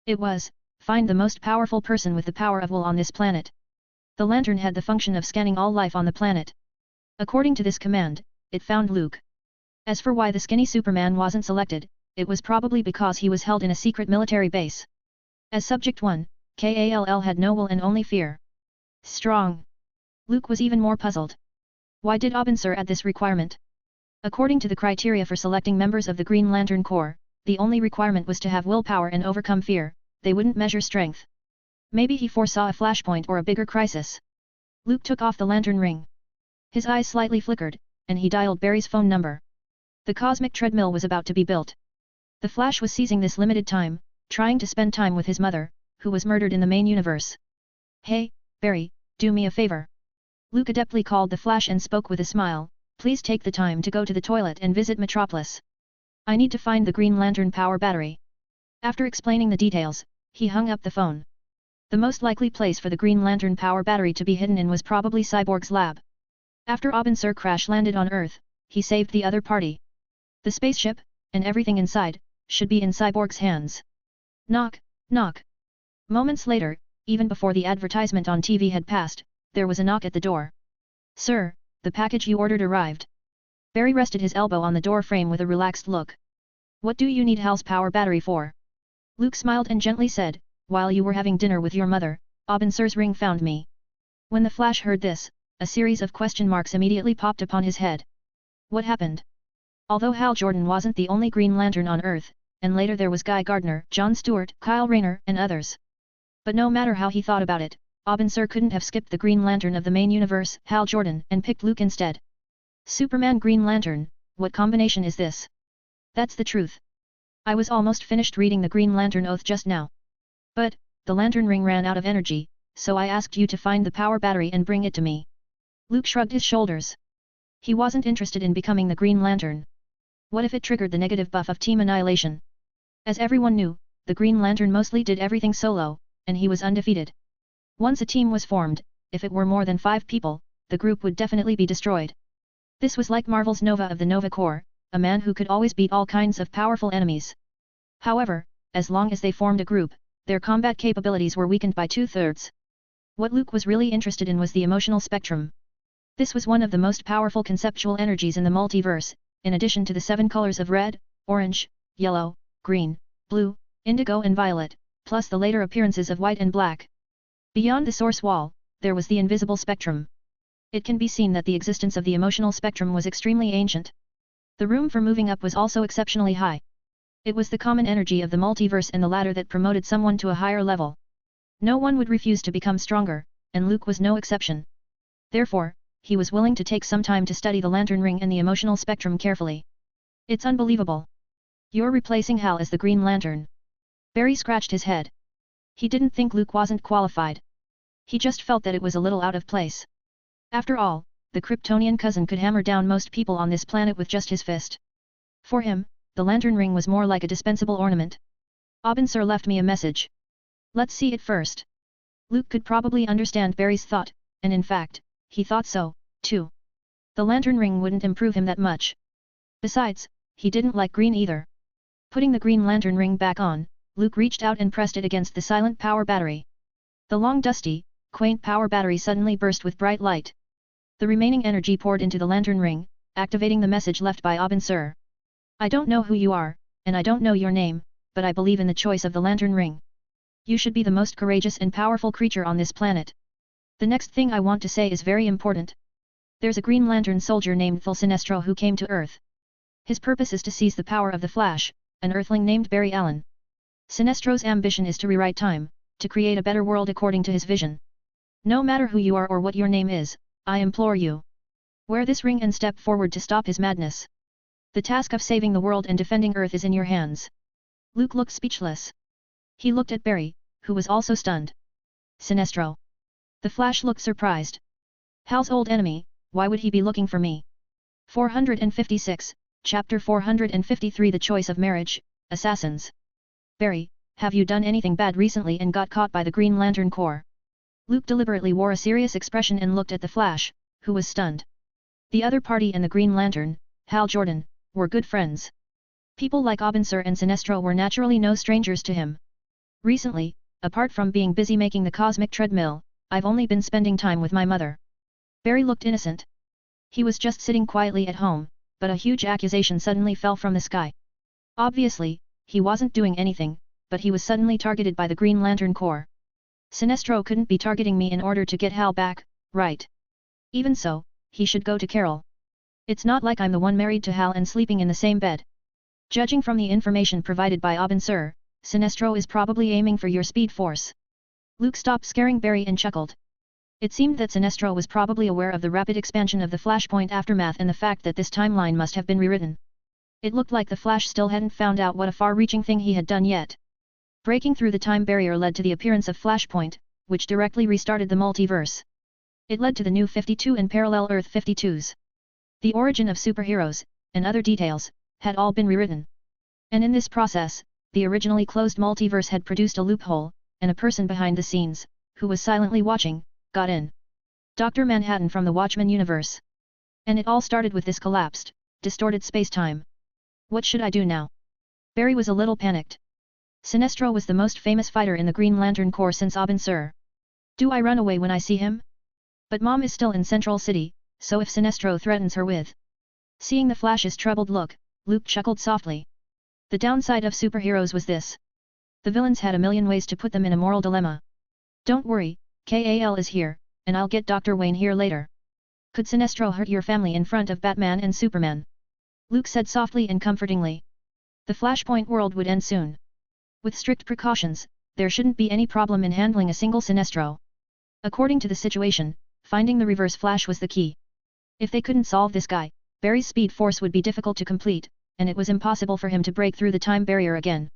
It was, find the most powerful person with the power of will on this planet. The lantern had the function of scanning all life on the planet. According to this command, it found Luke. As for why the skinny Superman wasn't selected, it was probably because he was held in a secret military base. As Subject 1, Kall had no will and only fear. Strong. Luke was even more puzzled. Why did Abin Sur add this requirement? According to the criteria for selecting members of the Green Lantern Corps, the only requirement was to have willpower and overcome fear. They wouldn't measure strength. Maybe he foresaw a flashpoint or a bigger crisis. Luke took off the lantern ring. His eyes slightly flickered, and he dialed Barry's phone number. The cosmic treadmill was about to be built. The Flash was seizing this limited time, trying to spend time with his mother, who was murdered in the main universe. Hey, Barry, do me a favor. Luke adeptly called the Flash and spoke with a smile, please take the time to go to the toilet and visit Metropolis. I need to find the Green Lantern power battery. After explaining the details, he hung up the phone. The most likely place for the Green Lantern power battery to be hidden in was probably Cyborg's lab. After Abin Sur crash landed on Earth, he saved the other party. The spaceship, and everything inside, should be in Cyborg's hands. Knock, knock. Moments later, even before the advertisement on TV had passed, there was a knock at the door. Sir, the package you ordered arrived. Barry rested his elbow on the door frame with a relaxed look. What do you need Hal's power battery for? Luke smiled and gently said, while you were having dinner with your mother, Abin Sur's ring found me. When the Flash heard this, a series of question marks immediately popped upon his head. What happened? Although Hal Jordan wasn't the only Green Lantern on Earth, and later there was Guy Gardner, John Stewart, Kyle Rayner, and others. But no matter how he thought about it, Abin couldn't have skipped the Green Lantern of the main universe, Hal Jordan, and picked Luke instead. Superman Green Lantern, what combination is this? That's the truth. I was almost finished reading the Green Lantern Oath just now. But, the lantern ring ran out of energy, so I asked you to find the power battery and bring it to me. Luke shrugged his shoulders. He wasn't interested in becoming the Green Lantern. What if it triggered the negative buff of Team Annihilation? As everyone knew, the Green Lantern mostly did everything solo, and he was undefeated. Once a team was formed, if it were more than 5 people, the group would definitely be destroyed. This was like Marvel's Nova of the Nova Corps, a man who could always beat all kinds of powerful enemies. However, as long as they formed a group, their combat capabilities were weakened by 2/3. What Luke was really interested in was the emotional spectrum. This was one of the most powerful conceptual energies in the multiverse, in addition to the 7 colors of red, orange, yellow, green, blue, indigo and violet, plus the later appearances of white and black. Beyond the source wall, there was the invisible spectrum. It can be seen that the existence of the emotional spectrum was extremely ancient. The room for moving up was also exceptionally high. It was the common energy of the multiverse and the ladder that promoted someone to a higher level. No one would refuse to become stronger, and Luke was no exception. Therefore, he was willing to take some time to study the lantern ring and the emotional spectrum carefully. It's unbelievable. You're replacing Hal as the Green Lantern. Barry scratched his head. He didn't think Luke wasn't qualified. He just felt that it was a little out of place. After all, the Kryptonian cousin could hammer down most people on this planet with just his fist. For him, the lantern ring was more like a dispensable ornament. Abin left me a message. Let's see it first. Luke could probably understand Barry's thought, and in fact, he thought so, too. The lantern ring wouldn't improve him that much. Besides, he didn't like green either. Putting the Green Lantern ring back on, Luke reached out and pressed it against the silent power battery. The long dusty, quaint power battery suddenly burst with bright light. The remaining energy poured into the lantern ring, activating the message left by Abin. I don't know who you are, and I don't know your name, but I believe in the choice of the lantern ring. You should be the most courageous and powerful creature on this planet. The next thing I want to say is very important. There's a Green Lantern soldier named Thul Sinestro who came to Earth. His purpose is to seize the power of the Flash, an Earthling named Barry Allen. Sinestro's ambition is to rewrite time, to create a better world according to his vision. No matter who you are or what your name is, I implore you. Wear this ring and step forward to stop his madness. The task of saving the world and defending Earth is in your hands. Luke looked speechless. He looked at Barry, who was also stunned. Sinestro. The Flash looked surprised. Hal's old enemy, why would he be looking for me? 456, Chapter 453 The Choice of Marriage, Assassins. Barry, have you done anything bad recently and got caught by the Green Lantern Corps? Luke deliberately wore a serious expression and looked at the Flash, who was stunned. The other party and the Green Lantern, Hal Jordan, were good friends. People like Abin and Sinestro were naturally no strangers to him. Recently, apart from being busy making the cosmic treadmill, I've only been spending time with my mother. Barry looked innocent. He was just sitting quietly at home, but a huge accusation suddenly fell from the sky. Obviously, he wasn't doing anything, but he was suddenly targeted by the Green Lantern Corps. Sinestro couldn't be targeting me in order to get Hal back, right? Even so, he should go to Carol. It's not like I'm the one married to Hal and sleeping in the same bed. Judging from the information provided by Abin, Sinestro is probably aiming for your Speed Force. Luke stopped scaring Barry and chuckled. It seemed that Sinestro was probably aware of the rapid expansion of the Flashpoint aftermath and the fact that this timeline must have been rewritten. It looked like the Flash still hadn't found out what a far-reaching thing he had done yet. Breaking through the time barrier led to the appearance of Flashpoint, which directly restarted the multiverse. It led to the New 52 and Parallel Earth 52s. The origin of superheroes, and other details, had all been rewritten. And in this process, the originally closed multiverse had produced a loophole, and a person behind the scenes, who was silently watching, got in. Dr. Manhattan from the Watchmen universe. And it all started with this collapsed, distorted space-time. What should I do now? Barry was a little panicked. Sinestro was the most famous fighter in the Green Lantern Corps since Abin. Do I run away when I see him? But Mom is still in Central City, so if Sinestro threatens her with... Seeing the Flash's troubled look, Luke chuckled softly. The downside of superheroes was this. The villains had a million ways to put them in a moral dilemma. Don't worry, Kal is here, and I'll get Dr. Wayne here later. Could Sinestro hurt your family in front of Batman and Superman? Luke said softly and comfortingly. The Flashpoint world would end soon. With strict precautions, there shouldn't be any problem in handling a single Sinestro. According to the situation, finding the reverse flash was the key. If they couldn't solve this guy, Barry's speed force would be difficult to complete, and it was impossible for him to break through the time barrier again.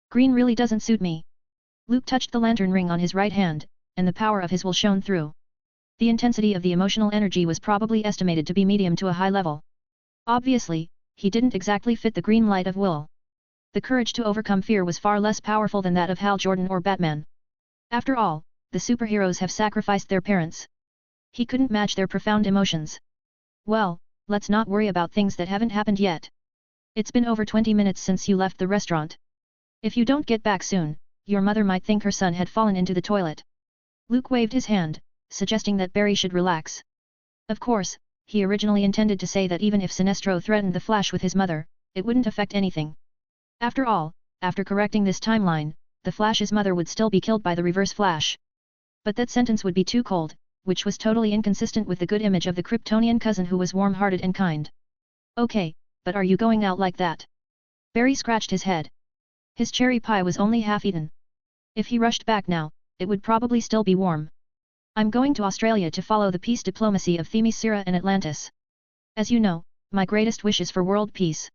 Green really doesn't suit me. Luke touched the lantern ring on his right hand, and the power of his will shone through. The intensity of the emotional energy was probably estimated to be medium to a high level. Obviously, he didn't exactly fit the green light of will. The courage to overcome fear was far less powerful than that of Hal Jordan or Batman. After all, the superheroes have sacrificed their parents. He couldn't match their profound emotions. Well, let's not worry about things that haven't happened yet. It's been over 20 minutes since you left the restaurant. If you don't get back soon, your mother might think her son had fallen into the toilet. Luke waved his hand, suggesting that Barry should relax. Of course, he originally intended to say that even if Sinestro threatened the Flash with his mother, it wouldn't affect anything. After all, after correcting this timeline, the Flash's mother would still be killed by the Reverse Flash. But that sentence would be too cold, which was totally inconsistent with the good image of the Kryptonian cousin who was warm-hearted and kind. Okay, but are you going out like that? Barry scratched his head. His cherry pie was only half eaten. If he rushed back now, it would probably still be warm. I'm going to Australia to follow the peace diplomacy of Themyscira and Atlantis. As you know, my greatest wish is for world peace.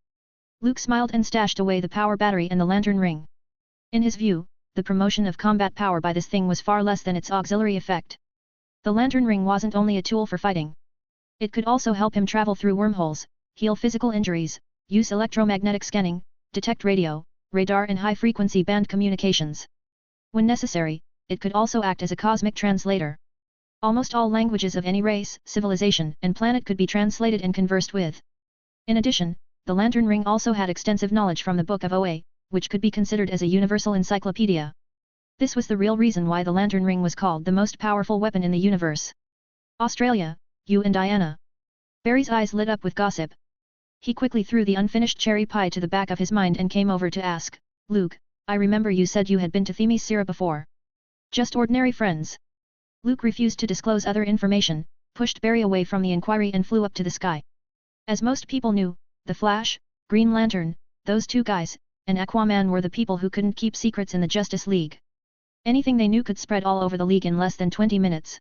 Luke smiled and stashed away the power battery and the lantern ring. In his view, the promotion of combat power by this thing was far less than its auxiliary effect. The lantern ring wasn't only a tool for fighting. It could also help him travel through wormholes, heal physical injuries, use electromagnetic scanning, detect radio, radar and high-frequency band communications. When necessary, it could also act as a cosmic translator. Almost all languages of any race, civilization, and planet could be translated and conversed with. In addition, the lantern ring also had extensive knowledge from the Book of OA, which could be considered as a universal encyclopedia. This was the real reason why the lantern ring was called the most powerful weapon in the universe. Australia, you and Diana. Barry's eyes lit up with gossip. He quickly threw the unfinished cherry pie to the back of his mind and came over to ask, Luke, I remember you said you had been to Themyscira before. Just ordinary friends. Luke refused to disclose other information, pushed Barry away from the inquiry and flew up to the sky. As most people knew, the Flash, Green Lantern, those two guys, and Aquaman were the people who couldn't keep secrets in the Justice League. Anything they knew could spread all over the League in less than 20 minutes.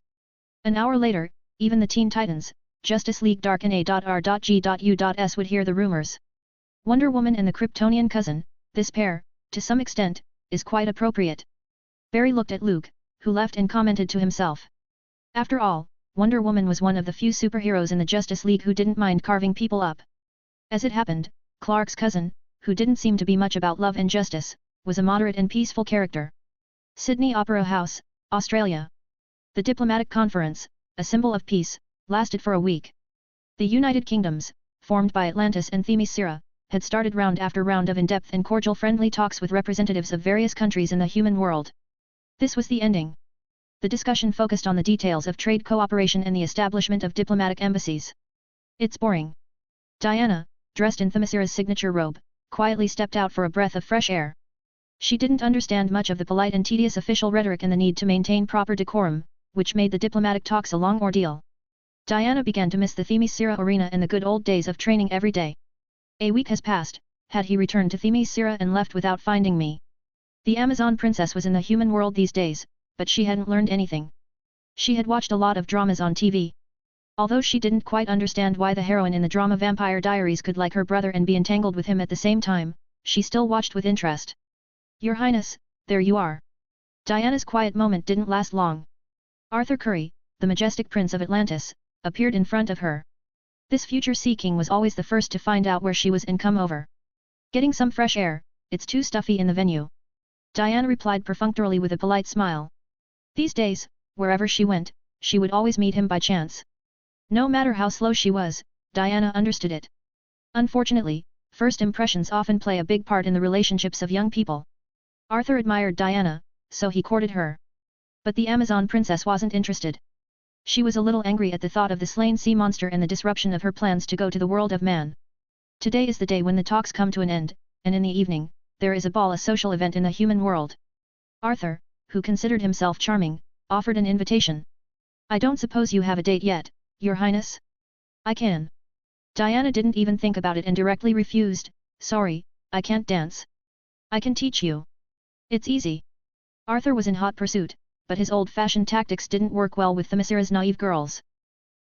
An hour later, even the Teen Titans, Justice League Dark and A.R.G.U.S would hear the rumors. Wonder Woman and the Kryptonian cousin, this pair, to some extent, is quite appropriate. Barry looked at Luke, who laughed and commented to himself. After all, Wonder Woman was one of the few superheroes in the Justice League who didn't mind carving people up. As it happened, Clark's cousin, who didn't seem to be much about love and justice, was a moderate and peaceful character. Sydney Opera House, Australia. The diplomatic conference, a symbol of peace, lasted for a week. The United Kingdoms, formed by Atlantis and Themyscira, had started round after round of in-depth and cordial friendly talks with representatives of various countries in the human world. This was the ending. The discussion focused on the details of trade cooperation and the establishment of diplomatic embassies. It's boring. Diana, dressed in Themyscira's signature robe, quietly stepped out for a breath of fresh air. She didn't understand much of the polite and tedious official rhetoric and the need to maintain proper decorum, which made the diplomatic talks a long ordeal. Diana began to miss the Themyscira arena and the good old days of training every day. A week has passed, had he returned to Themyscira and left without finding me. The Amazon princess was in the human world these days, but she hadn't learned anything. She had watched a lot of dramas on TV. Although she didn't quite understand why the heroine in the drama Vampire Diaries could like her brother and be entangled with him at the same time, she still watched with interest. Your Highness, there you are. Diana's quiet moment didn't last long. Arthur Curry, the majestic prince of Atlantis, appeared in front of her. This future sea king was always the first to find out where she was and come over. Getting some fresh air, it's too stuffy in the venue. Diana replied perfunctorily with a polite smile. These days, wherever she went, she would always meet him by chance. No matter how slow she was, Diana understood it. Unfortunately, first impressions often play a big part in the relationships of young people. Arthur admired Diana, so he courted her. But the Amazon princess wasn't interested. She was a little angry at the thought of the slain sea monster and the disruption of her plans to go to the world of man. Today is the day when the talks come to an end, and in the evening, there is a ball, a social event in the human world. Arthur, who considered himself charming, offered an invitation. I don't suppose you have a date yet, Your Highness? I can. Diana didn't even think about it and directly refused, sorry, I can't dance. I can teach you. It's easy. Arthur was in hot pursuit, but his old-fashioned tactics didn't work well with Themyscira's naive girls.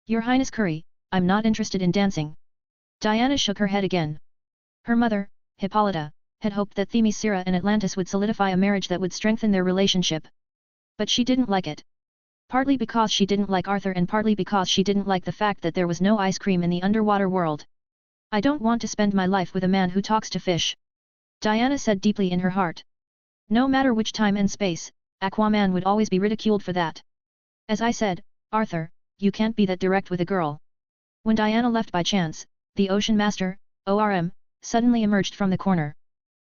Your Highness Curry, I'm not interested in dancing. Diana shook her head again. Her mother, Hippolyta, had hoped that Themyscira and Atlantis would solidify a marriage that would strengthen their relationship. But she didn't like it. Partly because she didn't like Arthur and partly because she didn't like the fact that there was no ice cream in the underwater world. I don't want to spend my life with a man who talks to fish. Diana said deeply in her heart. No matter which time and space, Aquaman would always be ridiculed for that. As I said, Arthur, you can't be that direct with a girl. When Diana left by chance, the Ocean Master, ORM, suddenly emerged from the corner.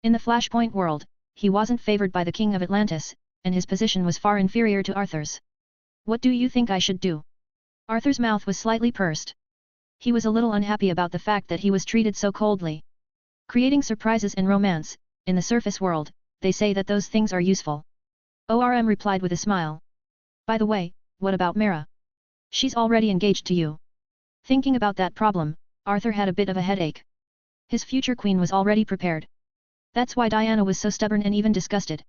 In the Flashpoint world, he wasn't favored by the King of Atlantis, and his position was far inferior to Arthur's. What do you think I should do? Arthur's mouth was slightly pursed. He was a little unhappy about the fact that he was treated so coldly. Creating surprises and romance, in the surface world, they say that those things are useful. ORM replied with a smile. By the way, what about Mara? She's already engaged to you. Thinking about that problem, Arthur had a bit of a headache. His future queen was already prepared. That's why Diana was so stubborn and even disgusted.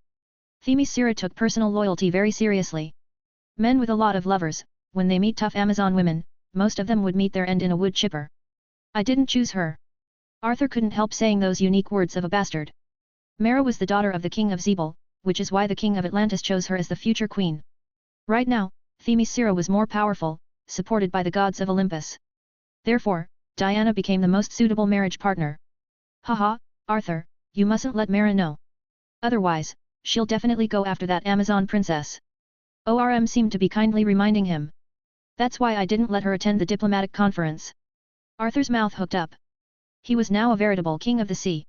Themyscira took personal loyalty very seriously. Men with a lot of lovers, when they meet tough Amazon women, most of them would meet their end in a wood chipper. I didn't choose her. Arthur couldn't help saying those unique words of a bastard. Mara was the daughter of the King of Zebel, which is why the King of Atlantis chose her as the future queen. Right now, Themyscira was more powerful, supported by the gods of Olympus. Therefore, Diana became the most suitable marriage partner. Haha, Arthur, you mustn't let Mara know. Otherwise, she'll definitely go after that Amazon princess. ORM seemed to be kindly reminding him. That's why I didn't let her attend the diplomatic conference. Arthur's mouth hooked up. He was now a veritable king of the sea.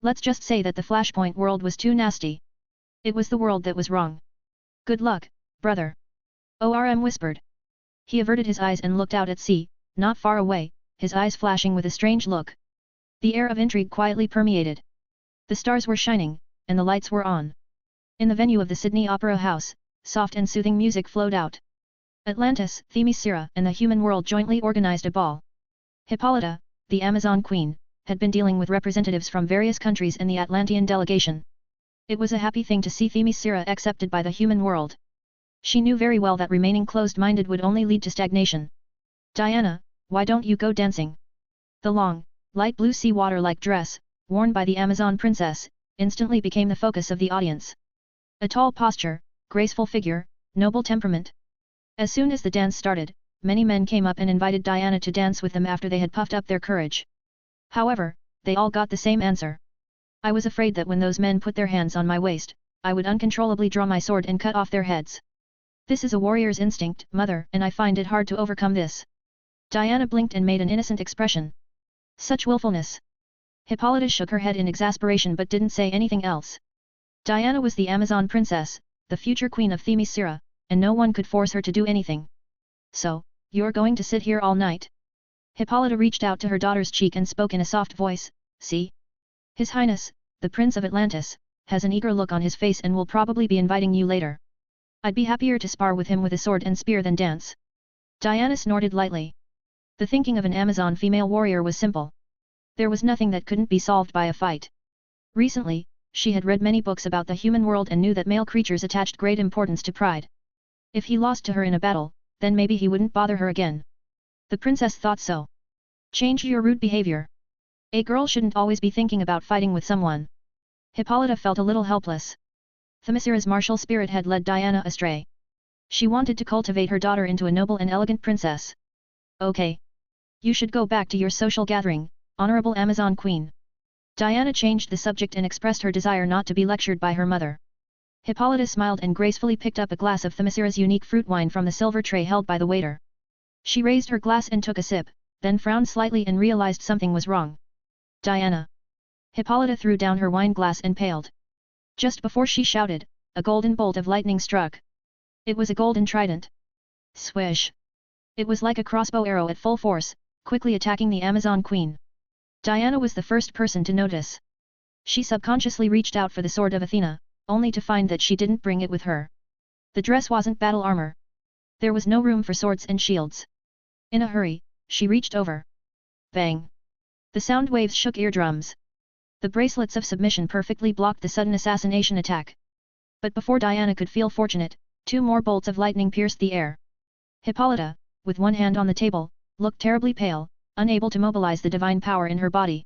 Let's just say that the Flashpoint world was too nasty. It was the world that was wrong. Good luck, brother. ORM whispered. He averted his eyes and looked out at sea, not far away, his eyes flashing with a strange look. The air of intrigue quietly permeated. The stars were shining, and the lights were on. In the venue of the Sydney Opera House, soft and soothing music flowed out. Atlantis, Themyscira and the human world jointly organized a ball. Hippolyta, the Amazon queen, had been dealing with representatives from various countries in the Atlantean delegation. It was a happy thing to see Themyscira accepted by the human world. She knew very well that remaining closed-minded would only lead to stagnation. Diana, why don't you go dancing? The long, light blue sea water-like dress, worn by the Amazon princess, instantly became the focus of the audience. A tall posture, graceful figure, noble temperament. As soon as the dance started, many men came up and invited Diana to dance with them after they had puffed up their courage. However, they all got the same answer. I was afraid that when those men put their hands on my waist, I would uncontrollably draw my sword and cut off their heads. This is a warrior's instinct, mother, and I find it hard to overcome this. Diana blinked and made an innocent expression. Such willfulness. Hippolyta shook her head in exasperation but didn't say anything else. Diana was the Amazon princess, the future queen of Themyscira, and no one could force her to do anything. So, you're going to sit here all night? Hippolyta reached out to her daughter's cheek and spoke in a soft voice, see? His Highness, the Prince of Atlantis, has an eager look on his face and will probably be inviting you later. I'd be happier to spar with him with a sword and spear than dance. Diana snorted lightly. The thinking of an Amazon female warrior was simple. There was nothing that couldn't be solved by a fight. Recently, she had read many books about the human world and knew that male creatures attached great importance to pride. If he lost to her in a battle, then maybe he wouldn't bother her again. The princess thought so. Change your rude behavior. A girl shouldn't always be thinking about fighting with someone. Hippolyta felt a little helpless. Themyscira's martial spirit had led Diana astray. She wanted to cultivate her daughter into a noble and elegant princess. Okay. You should go back to your social gathering, Honorable Amazon Queen. Diana changed the subject and expressed her desire not to be lectured by her mother. Hippolyta smiled and gracefully picked up a glass of Themyscira's unique fruit wine from the silver tray held by the waiter. She raised her glass and took a sip, then frowned slightly and realized something was wrong. Diana. Hippolyta threw down her wine glass and paled. Just before she shouted, a golden bolt of lightning struck. It was a golden trident. Swish! It was like a crossbow arrow at full force, quickly attacking the Amazon Queen. Diana was the first person to notice. She subconsciously reached out for the sword of Athena, only to find that she didn't bring it with her. The dress wasn't battle armor. There was no room for swords and shields. In a hurry, she reached over. Bang! The sound waves shook eardrums. The bracelets of submission perfectly blocked the sudden assassination attack. But before Diana could feel fortunate, 2 more bolts of lightning pierced the air. Hippolyta, with one hand on the table, looked terribly pale, unable to mobilize the divine power in her body.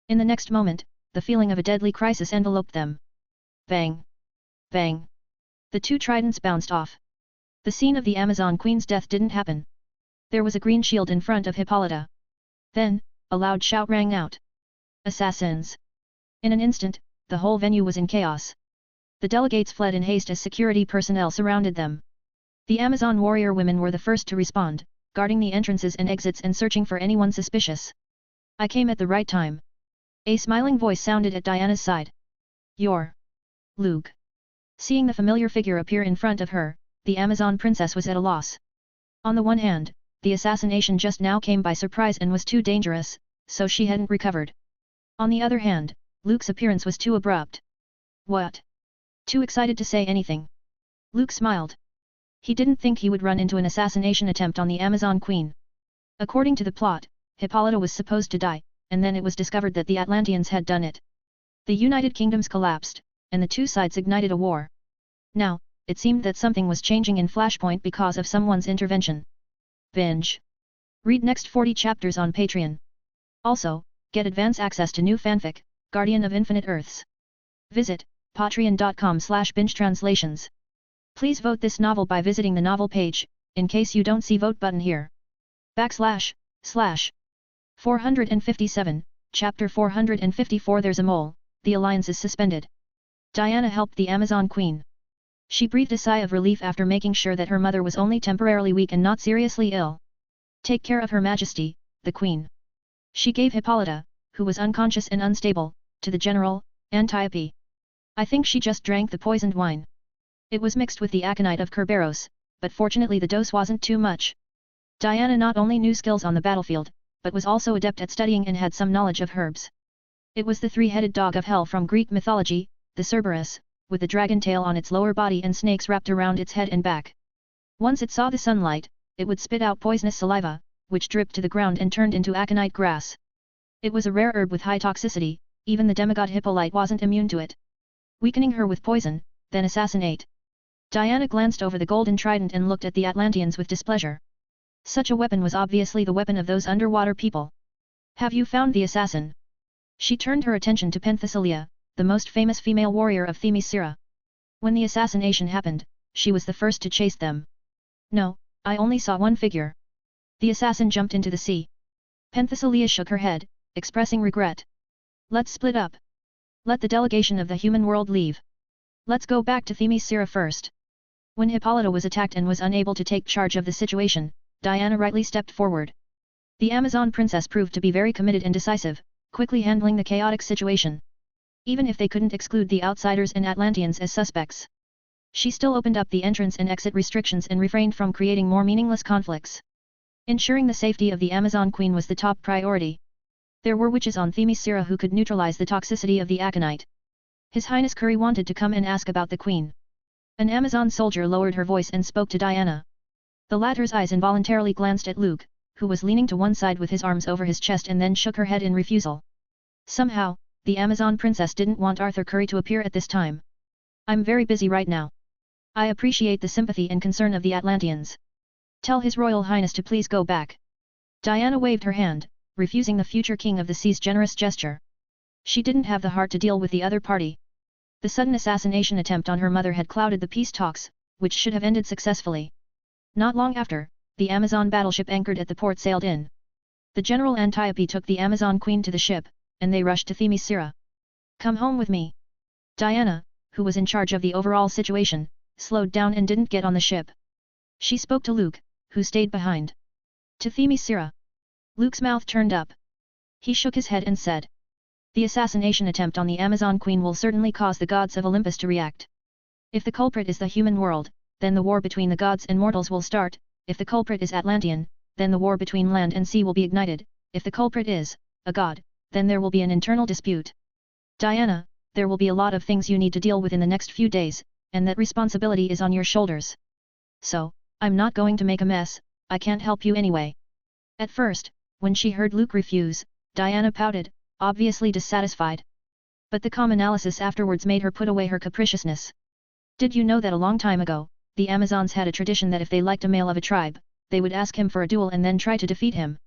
In the next moment, the feeling of a deadly crisis enveloped them. Bang! Bang! The 2 tridents bounced off. The scene of the Amazon Queen's death didn't happen. There was a green shield in front of Hippolyta. Then, a loud shout rang out. Assassins! In an instant, the whole venue was in chaos. The delegates fled in haste as security personnel surrounded them. The Amazon warrior women were the first to respond, guarding the entrances and exits and searching for anyone suspicious. I came at the right time. A smiling voice sounded at Diana's side. You're Luke. Seeing the familiar figure appear in front of her, the Amazon princess was at a loss. On the one hand, the assassination just now came by surprise and was too dangerous, so she hadn't recovered. On the other hand, Luke's appearance was too abrupt. What? Too excited to say anything. Luke smiled. He didn't think he would run into an assassination attempt on the Amazon Queen. According to the plot, Hippolyta was supposed to die, and then it was discovered that the Atlanteans had done it. The United Kingdoms collapsed, and the 2 sides ignited a war. Now, it seemed that something was changing in Flashpoint because of someone's intervention. Binge. Read next 40 chapters on Patreon. Also, get advance access to new fanfic, Guardian of Infinite Earths. Visit patreon.com/bingetranslations. Please vote this novel by visiting the novel page, in case you don't see vote button here. // 457, Chapter 454 There's a mole, the alliance is suspended. Diana helped the Amazon Queen. She breathed a sigh of relief after making sure that her mother was only temporarily weak and not seriously ill. Take care of Her Majesty, the Queen. She gave Hippolyta, who was unconscious and unstable, to the General, Antiope. I think she just drank the poisoned wine. It was mixed with the aconite of Kerberos, but fortunately the dose wasn't too much. Diana not only knew skills on the battlefield, but was also adept at studying and had some knowledge of herbs. It was the 3-headed dog of hell from Greek mythology, the Cerberus, with the dragon tail on its lower body and snakes wrapped around its head and back. Once it saw the sunlight, it would spit out poisonous saliva, which dripped to the ground and turned into aconite grass. It was a rare herb with high toxicity, even the demigod Hippolyte wasn't immune to it. Weakening her with poison, then assassinate. Diana glanced over the golden trident and looked at the Atlanteans with displeasure. Such a weapon was obviously the weapon of those underwater people. Have you found the assassin? She turned her attention to Penthesilea, the most famous female warrior of Themyscira. When the assassination happened, she was the first to chase them. No, I only saw one figure. The assassin jumped into the sea. Penthesilea shook her head, expressing regret. Let's split up. Let the delegation of the human world leave. Let's go back to Themyscira first. When Hippolyta was attacked and was unable to take charge of the situation, Diana rightly stepped forward. The Amazon princess proved to be very committed and decisive, quickly handling the chaotic situation. Even if they couldn't exclude the outsiders and Atlanteans as suspects, she still opened up the entrance and exit restrictions and refrained from creating more meaningless conflicts. Ensuring the safety of the Amazon Queen was the top priority. There were witches on Themyscira who could neutralize the toxicity of the aconite. His Highness Curry wanted to come and ask about the Queen. An Amazon soldier lowered her voice and spoke to Diana. The latter's eyes involuntarily glanced at Luke, who was leaning to one side with his arms over his chest and then shook her head in refusal. Somehow, the Amazon princess didn't want Arthur Curry to appear at this time. I'm very busy right now. I appreciate the sympathy and concern of the Atlanteans. Tell His Royal Highness to please go back. Diana waved her hand, refusing the future king of the sea's generous gesture. She didn't have the heart to deal with the other party. The sudden assassination attempt on her mother had clouded the peace talks, which should have ended successfully. Not long after, the Amazon battleship anchored at the port sailed in. The General Antiope took the Amazon Queen to the ship, and they rushed to Themyscira. Come home with me. Diana, who was in charge of the overall situation, slowed down and didn't get on the ship. She spoke to Luke, who stayed behind. To Themyscira. Luke's mouth turned up. He shook his head and said, the assassination attempt on the Amazon Queen will certainly cause the gods of Olympus to react. If the culprit is the human world, then the war between the gods and mortals will start. If the culprit is Atlantean, then the war between land and sea will be ignited. If the culprit is a god, then there will be an internal dispute. Diana, there will be a lot of things you need to deal with in the next few days, and that responsibility is on your shoulders. So, I'm not going to make a mess, I can't help you anyway. At first, when she heard Luke refuse, Diana pouted, obviously dissatisfied. But the calm analysis afterwards made her put away her capriciousness. Did you know that a long time ago, the Amazons had a tradition that if they liked a male of a tribe, they would ask him for a duel and then try to defeat him.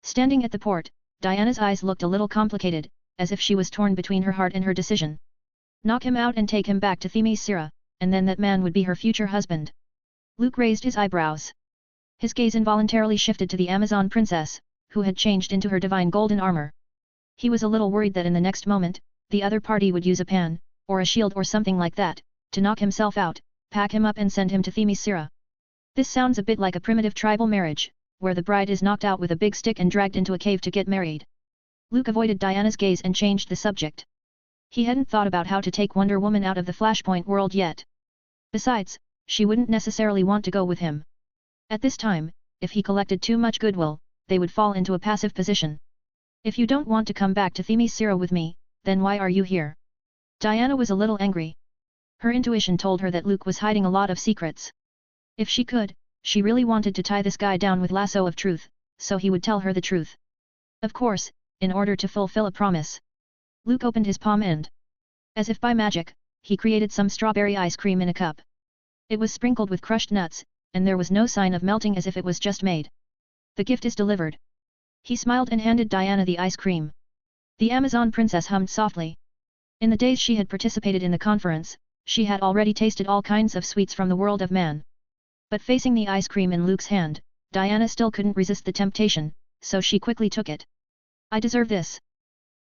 Standing at the port, Diana's eyes looked a little complicated, as if she was torn between her heart and her decision. Knock him out and take him back to Themyscira, and then that man would be her future husband. Luke raised his eyebrows. His gaze involuntarily shifted to the Amazon princess, who had changed into her divine golden armor. He was a little worried that in the next moment, the other party would use a pan, or a shield or something like that, to knock himself out, pack him up and send him to Themyscira. This sounds a bit like a primitive tribal marriage, where the bride is knocked out with a big stick and dragged into a cave to get married. Luke avoided Diana's gaze and changed the subject. He hadn't thought about how to take Wonder Woman out of the Flashpoint world yet. Besides, she wouldn't necessarily want to go with him. At this time, if he collected too much goodwill, they would fall into a passive position. If you don't want to come back to Themyscira with me, then why are you here? Diana was a little angry. Her intuition told her that Luke was hiding a lot of secrets. If she could, she really wanted to tie this guy down with lasso of truth, so he would tell her the truth. Of course, in order to fulfill a promise. Luke opened his palm and, as if by magic, he created some strawberry ice cream in a cup. It was sprinkled with crushed nuts, and there was no sign of melting as if it was just made. The gift is delivered. He smiled and handed Diana the ice cream. The Amazon princess hummed softly. In the days she had participated in the conference, she had already tasted all kinds of sweets from the world of man. But facing the ice cream in Luke's hand, Diana still couldn't resist the temptation, so she quickly took it. I deserve this.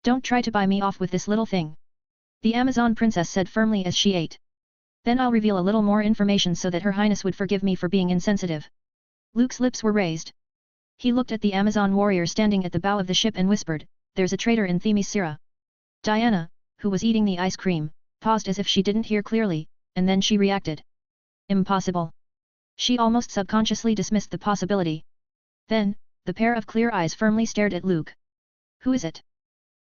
Don't try to buy me off with this little thing. The Amazon princess said firmly as she ate. Then I'll reveal a little more information so that Her Highness would forgive me for being insensitive. Luke's lips were raised. He looked at the Amazon warrior standing at the bow of the ship and whispered, there's a traitor in Themyscira. Diana, who was eating the ice cream, paused as if she didn't hear clearly, and then she reacted. Impossible. She almost subconsciously dismissed the possibility. Then, the pair of clear eyes firmly stared at Luke. Who is it?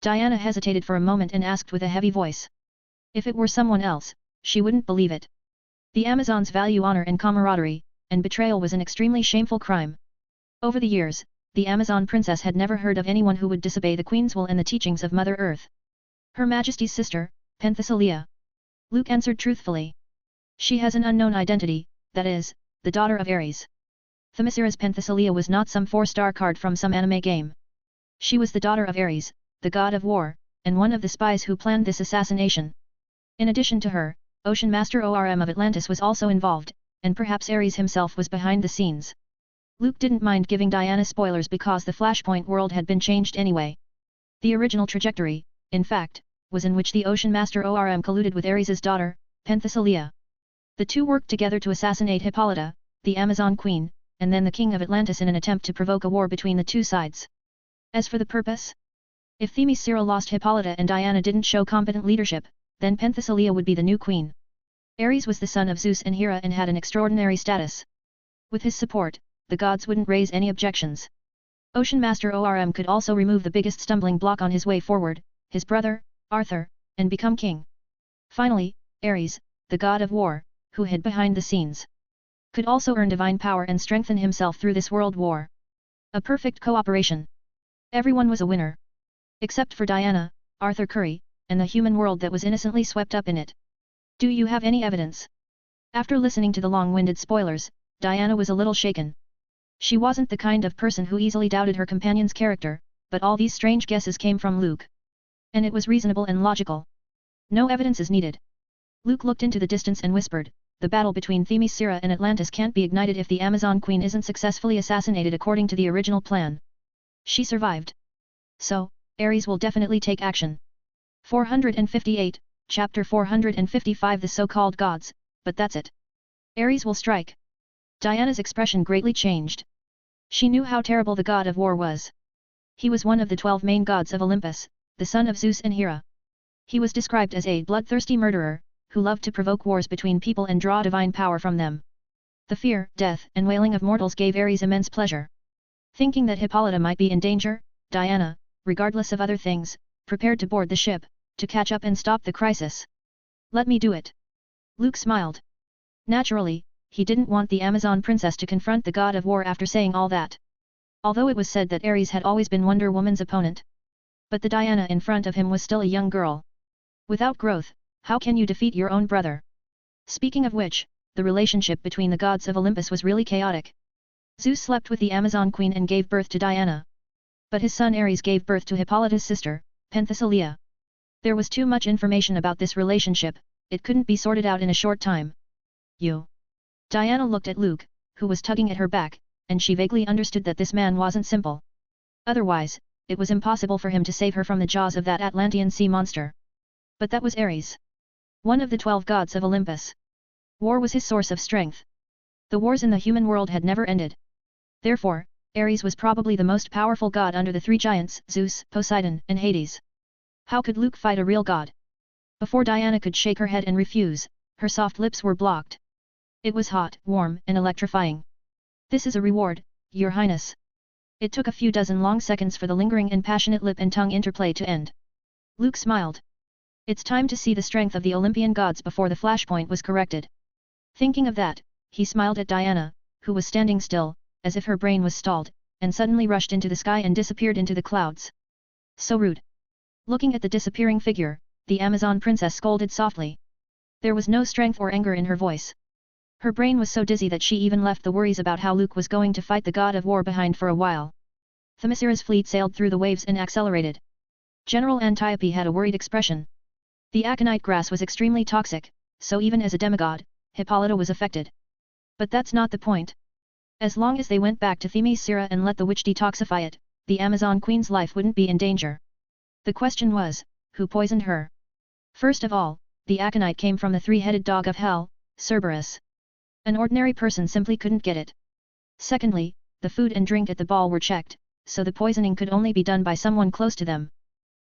Diana hesitated for a moment and asked with a heavy voice. If it were someone else, she wouldn't believe it. The Amazons value honor and camaraderie, and betrayal was an extremely shameful crime. Over the years, the Amazon princess had never heard of anyone who would disobey the Queen's will and the teachings of Mother Earth. Her Majesty's sister, Penthesilea. Luke answered truthfully. She has an unknown identity, that is, the daughter of Ares. Themyscira's Penthesilea was not some 4-star card from some anime game. She was the daughter of Ares, the god of war, and one of the spies who planned this assassination. In addition to her, Ocean Master ORM of Atlantis was also involved, and perhaps Ares himself was behind the scenes. Luke didn't mind giving Diana spoilers because the Flashpoint world had been changed anyway. The original trajectory, in fact, was in which the Ocean Master ORM colluded with Ares's daughter, Penthesilea. The two worked together to assassinate Hippolyta, the Amazon queen, and then the king of Atlantis in an attempt to provoke a war between the two sides. As for the purpose? If Themyscira lost Hippolyta and Diana didn't show competent leadership, then Penthesilea would be the new queen. Ares was the son of Zeus and Hera and had an extraordinary status. With his support, the gods wouldn't raise any objections. Ocean Master ORM could also remove the biggest stumbling block on his way forward, his brother, Arthur, and become king. Finally, Ares, the god of war, who hid behind the scenes, could also earn divine power and strengthen himself through this world war. A perfect cooperation. Everyone was a winner. Except for Diana, Arthur Curry, and the human world that was innocently swept up in it. Do you have any evidence? After listening to the long-winded spoilers, Diana was a little shaken. She wasn't the kind of person who easily doubted her companion's character, but all these strange guesses came from Luke. And it was reasonable and logical. No evidence is needed. Luke looked into the distance and whispered, the battle between Themyscira and Atlantis can't be ignited if the Amazon Queen isn't successfully assassinated according to the original plan. She survived. So, Ares will definitely take action. 458, Chapter 455 The so-called gods, but that's it. Ares will strike. Diana's expression greatly changed. She knew how terrible the god of war was. He was one of the 12 main gods of Olympus, the son of Zeus and Hera. He was described as a bloodthirsty murderer, who loved to provoke wars between people and draw divine power from them. The fear, death, and wailing of mortals gave Ares immense pleasure. Thinking that Hippolyta might be in danger, Diana, regardless of other things, prepared to board the ship, to catch up and stop the crisis. Let me do it. Luke smiled. Naturally, he didn't want the Amazon princess to confront the god of war after saying all that. Although it was said that Ares had always been Wonder Woman's opponent. But the Diana in front of him was still a young girl. Without growth, how can you defeat your own brother? Speaking of which, the relationship between the gods of Olympus was really chaotic. Zeus slept with the Amazon queen and gave birth to Diana. But his son Ares gave birth to Hippolyta's sister, Penthesilea. There was too much information about this relationship, it couldn't be sorted out in a short time. You. Diana looked at Luke, who was tugging at her back, and she vaguely understood that this man wasn't simple. Otherwise, it was impossible for him to save her from the jaws of that Atlantean sea monster. But that was Ares. One of the 12 gods of Olympus. War was his source of strength. The wars in the human world had never ended. Therefore, Ares was probably the most powerful god under the three giants, Zeus, Poseidon, and Hades. How could Luke fight a real god? Before Diana could shake her head and refuse, her soft lips were blocked. It was hot, warm, and electrifying. This is a reward, Your Highness. It took a few dozen long seconds for the lingering and passionate lip and tongue interplay to end. Luke smiled. It's time to see the strength of the Olympian gods before the flashpoint was corrected. Thinking of that, he smiled at Diana, who was standing still, as if her brain was stalled, and suddenly rushed into the sky and disappeared into the clouds. So rude. Looking at the disappearing figure, the Amazon princess scolded softly. There was no strength or anger in her voice. Her brain was so dizzy that she even left the worries about how Luke was going to fight the god of war behind for a while. Themyscira's fleet sailed through the waves and accelerated. General Antiope had a worried expression. The aconite grass was extremely toxic, so even as a demigod, Hippolyta was affected. But that's not the point. As long as they went back to Themyscira and let the witch detoxify it, the Amazon queen's life wouldn't be in danger. The question was, who poisoned her? First of all, the aconite came from the three-headed dog of hell, Cerberus. An ordinary person simply couldn't get it. Secondly, the food and drink at the ball were checked, so the poisoning could only be done by someone close to them.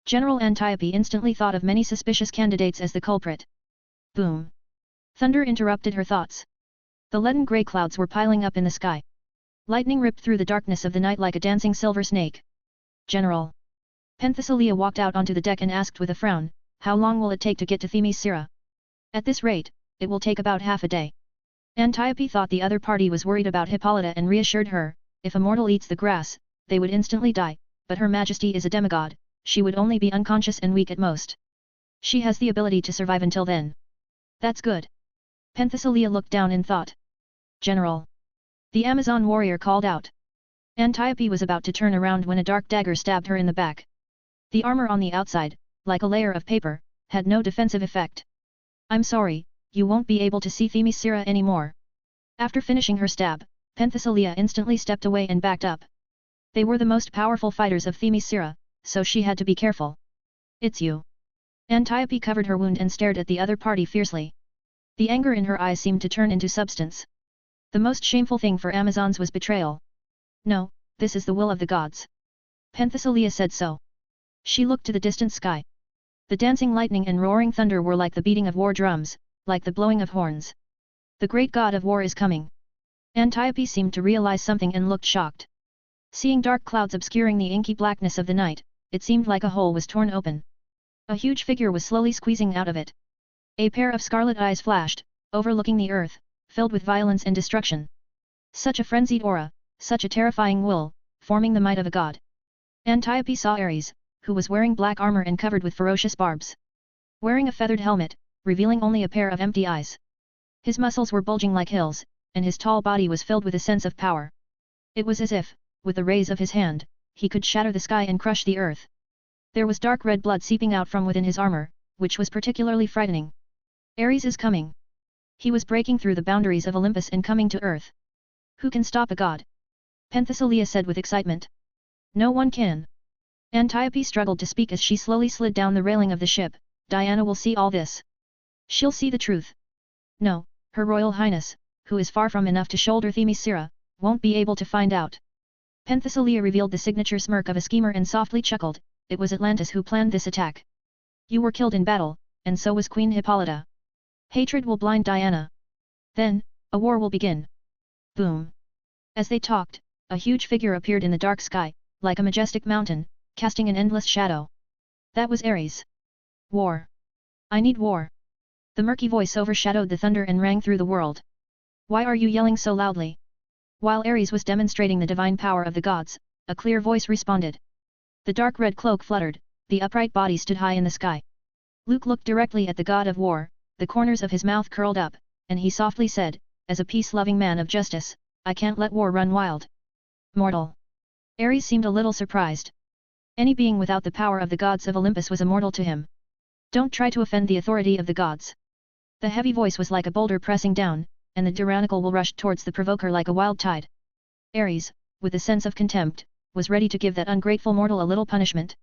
General Antiope instantly thought of many suspicious candidates as the culprit. Boom! Thunder interrupted her thoughts. The leaden grey clouds were piling up in the sky. Lightning ripped through the darkness of the night like a dancing silver snake. General! Penthesilea walked out onto the deck and asked with a frown, how long will it take to get to Themyscira? At this rate, it will take about half a day. Antiope thought the other party was worried about Hippolyta and reassured her, if a mortal eats the grass, they would instantly die, but Her Majesty is a demigod, she would only be unconscious and weak at most. She has the ability to survive until then. That's good. Penthesilea looked down in thought. General! The Amazon warrior called out. Antiope was about to turn around when a dark dagger stabbed her in the back. The armor on the outside, like a layer of paper, had no defensive effect. I'm sorry, you won't be able to see Themyscira anymore. After finishing her stab, Penthesilea instantly stepped away and backed up. They were the most powerful fighters of Themyscira, so she had to be careful. It's you. Antiope covered her wound and stared at the other party fiercely. The anger in her eyes seemed to turn into substance. The most shameful thing for Amazons was betrayal. No, this is the will of the gods. Penthesilea said so. She looked to the distant sky. The dancing lightning and roaring thunder were like the beating of war drums, like the blowing of horns. The great god of war is coming. Antiope seemed to realize something and looked shocked. Seeing dark clouds obscuring the inky blackness of the night, it seemed like a hole was torn open. A huge figure was slowly squeezing out of it. A pair of scarlet eyes flashed, overlooking the earth, filled with violence and destruction. Such a frenzied aura, such a terrifying will, forming the might of a god. Antiope saw Ares, who was wearing black armor and covered with ferocious barbs. Wearing a feathered helmet, revealing only a pair of empty eyes. His muscles were bulging like hills, and his tall body was filled with a sense of power. It was as if, with the raise of his hand, he could shatter the sky and crush the earth. There was dark red blood seeping out from within his armor, which was particularly frightening. Ares is coming. He was breaking through the boundaries of Olympus and coming to Earth. Who can stop a god? Penthesilea said with excitement. No one can. Antiope struggled to speak as she slowly slid down the railing of the ship. Diana will see all this. She'll see the truth. No, Her Royal Highness, who is far from enough to shoulder Themyscira, won't be able to find out. Penthesilea revealed the signature smirk of a schemer and softly chuckled, it was Atlantis who planned this attack. You were killed in battle, and so was Queen Hippolyta. Hatred will blind Diana. Then, a war will begin. Boom. As they talked, a huge figure appeared in the dark sky, like a majestic mountain, casting an endless shadow. That was Ares. War. I need war. The murky voice overshadowed the thunder and rang through the world. Why are you yelling so loudly? While Ares was demonstrating the divine power of the gods, a clear voice responded. The dark red cloak fluttered, the upright body stood high in the sky. Luke looked directly at the god of war, the corners of his mouth curled up, and he softly said, as a peace-loving man of justice, I can't let war run wild. Mortal. Ares seemed a little surprised. Any being without the power of the gods of Olympus was immortal to him. Don't try to offend the authority of the gods. The heavy voice was like a boulder pressing down, and the tyrannical will rushed towards the provoker like a wild tide. Ares, with a sense of contempt, was ready to give that ungrateful mortal a little punishment.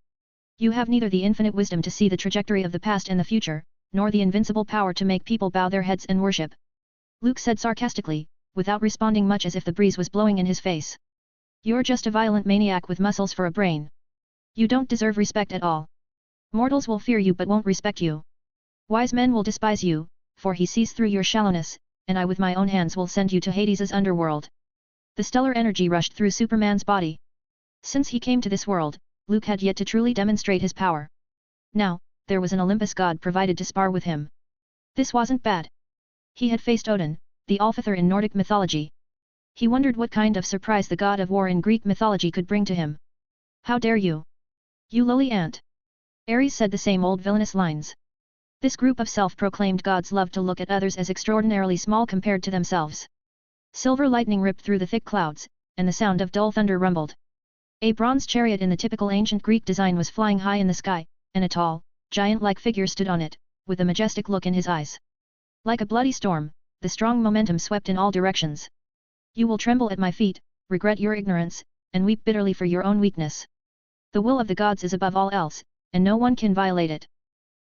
You have neither the infinite wisdom to see the trajectory of the past and the future, nor the invincible power to make people bow their heads and worship. Luke said sarcastically, without responding much as if the breeze was blowing in his face. You're just a violent maniac with muscles for a brain. You don't deserve respect at all. Mortals will fear you but won't respect you. Wise men will despise you, for he sees through your shallowness, and I with my own hands will send you to Hades's underworld. The stellar energy rushed through Superman's body. Since he came to this world, Luke had yet to truly demonstrate his power. Now, there was an Olympus god provided to spar with him. This wasn't bad. He had faced Odin, the Allfather in Nordic mythology. He wondered what kind of surprise the god of war in Greek mythology could bring to him. How dare you? You lowly ant! Ares said the same old villainous lines. This group of self-proclaimed gods loved to look at others as extraordinarily small compared to themselves. Silver lightning ripped through the thick clouds, and the sound of dull thunder rumbled. A bronze chariot in the typical ancient Greek design was flying high in the sky, and a tall, giant-like figure stood on it, with a majestic look in his eyes. Like a bloody storm, the strong momentum swept in all directions. You will tremble at my feet, regret your ignorance, and weep bitterly for your own weakness. The will of the gods is above all else, and no one can violate it.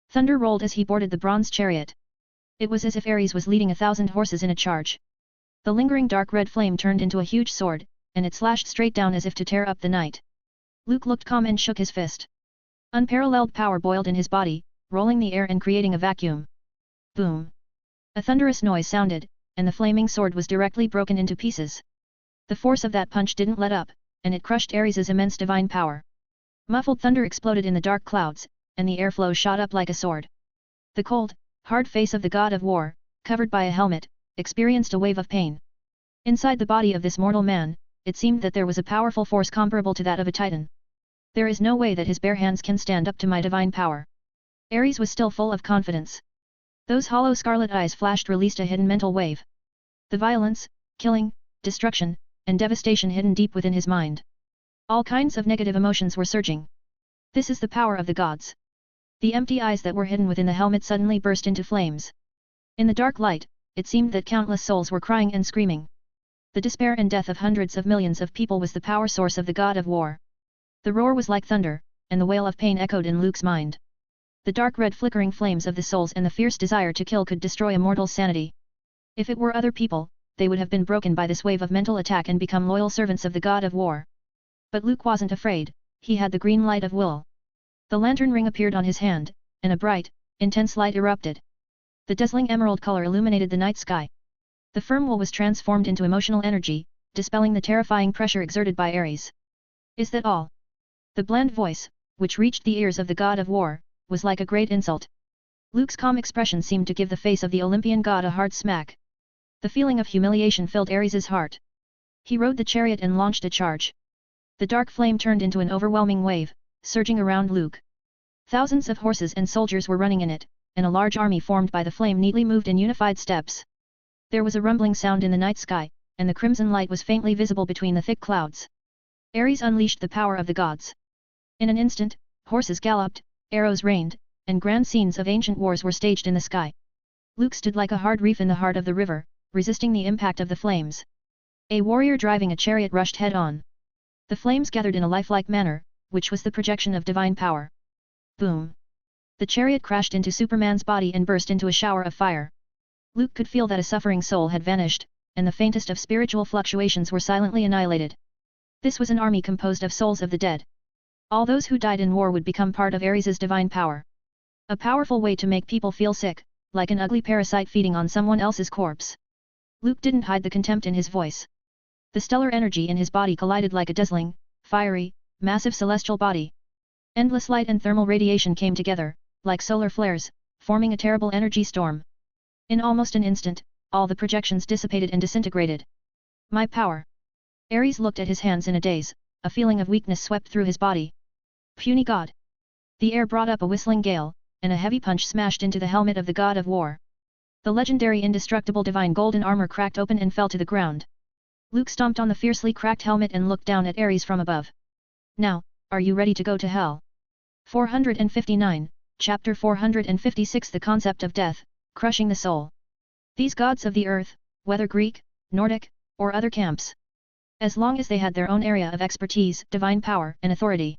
Thunder rolled as he boarded the bronze chariot. It was as if Ares was leading 1,000 horses in a charge. The lingering dark red flame turned into a huge sword, and it slashed straight down as if to tear up the night. Luke looked calm and shook his fist. Unparalleled power boiled in his body, rolling the air and creating a vacuum. Boom! A thunderous noise sounded, and the flaming sword was directly broken into pieces. The force of that punch didn't let up, and it crushed Ares's immense divine power. Muffled thunder exploded in the dark clouds, and the airflow shot up like a sword. The cold, hard face of the god of war, covered by a helmet, experienced a wave of pain. Inside the body of this mortal man, it seemed that there was a powerful force comparable to that of a titan. There is no way that his bare hands can stand up to my divine power. Ares was still full of confidence. Those hollow scarlet eyes flashed released a hidden mental wave. The violence, killing, destruction, and devastation hidden deep within his mind. All kinds of negative emotions were surging. This is the power of the gods. The empty eyes that were hidden within the helmet suddenly burst into flames. In the dark light, it seemed that countless souls were crying and screaming. The despair and death of hundreds of millions of people was the power source of the god of war. The roar was like thunder, and the wail of pain echoed in Luke's mind. The dark red flickering flames of the souls and the fierce desire to kill could destroy a mortal's sanity. If it were other people, they would have been broken by this wave of mental attack and become loyal servants of the god of war. But Luke wasn't afraid, he had the green light of will. The lantern ring appeared on his hand, and a bright, intense light erupted. The dazzling emerald color illuminated the night sky. The firm will was transformed into emotional energy, dispelling the terrifying pressure exerted by Ares. Is that all? The bland voice, which reached the ears of the god of war, was like a great insult. Luke's calm expression seemed to give the face of the Olympian god a hard smack. The feeling of humiliation filled Ares's heart. He rode the chariot and launched a charge. The dark flame turned into an overwhelming wave, surging around Luke. Thousands of horses and soldiers were running in it, and a large army formed by the flame neatly moved in unified steps. There was a rumbling sound in the night sky, and the crimson light was faintly visible between the thick clouds. Ares unleashed the power of the gods. In an instant, horses galloped, arrows rained, and grand scenes of ancient wars were staged in the sky. Luke stood like a hard reef in the heart of the river, resisting the impact of the flames. A warrior driving a chariot rushed head-on. The flames gathered in a lifelike manner, which was the projection of divine power. Boom! The chariot crashed into Superman's body and burst into a shower of fire. Luke could feel that a suffering soul had vanished, and the faintest of spiritual fluctuations were silently annihilated. This was an army composed of souls of the dead. All those who died in war would become part of Ares's divine power. A powerful way to make people feel sick, like an ugly parasite feeding on someone else's corpse. Luke didn't hide the contempt in his voice. The stellar energy in his body collided like a dazzling, fiery, massive celestial body. Endless light and thermal radiation came together, like solar flares, forming a terrible energy storm. In almost an instant, all the projections dissipated and disintegrated. My power! Ares looked at his hands in a daze, a feeling of weakness swept through his body. Puny god! The air brought up a whistling gale, and a heavy punch smashed into the helmet of the god of war. The legendary indestructible divine golden armor cracked open and fell to the ground. Luke stomped on the fiercely cracked helmet and looked down at Ares from above. Now, are you ready to go to hell? 459, Chapter 456 The concept of death, crushing the soul. These gods of the earth, whether Greek, Nordic, or other camps, as long as they had their own area of expertise, divine power and authority.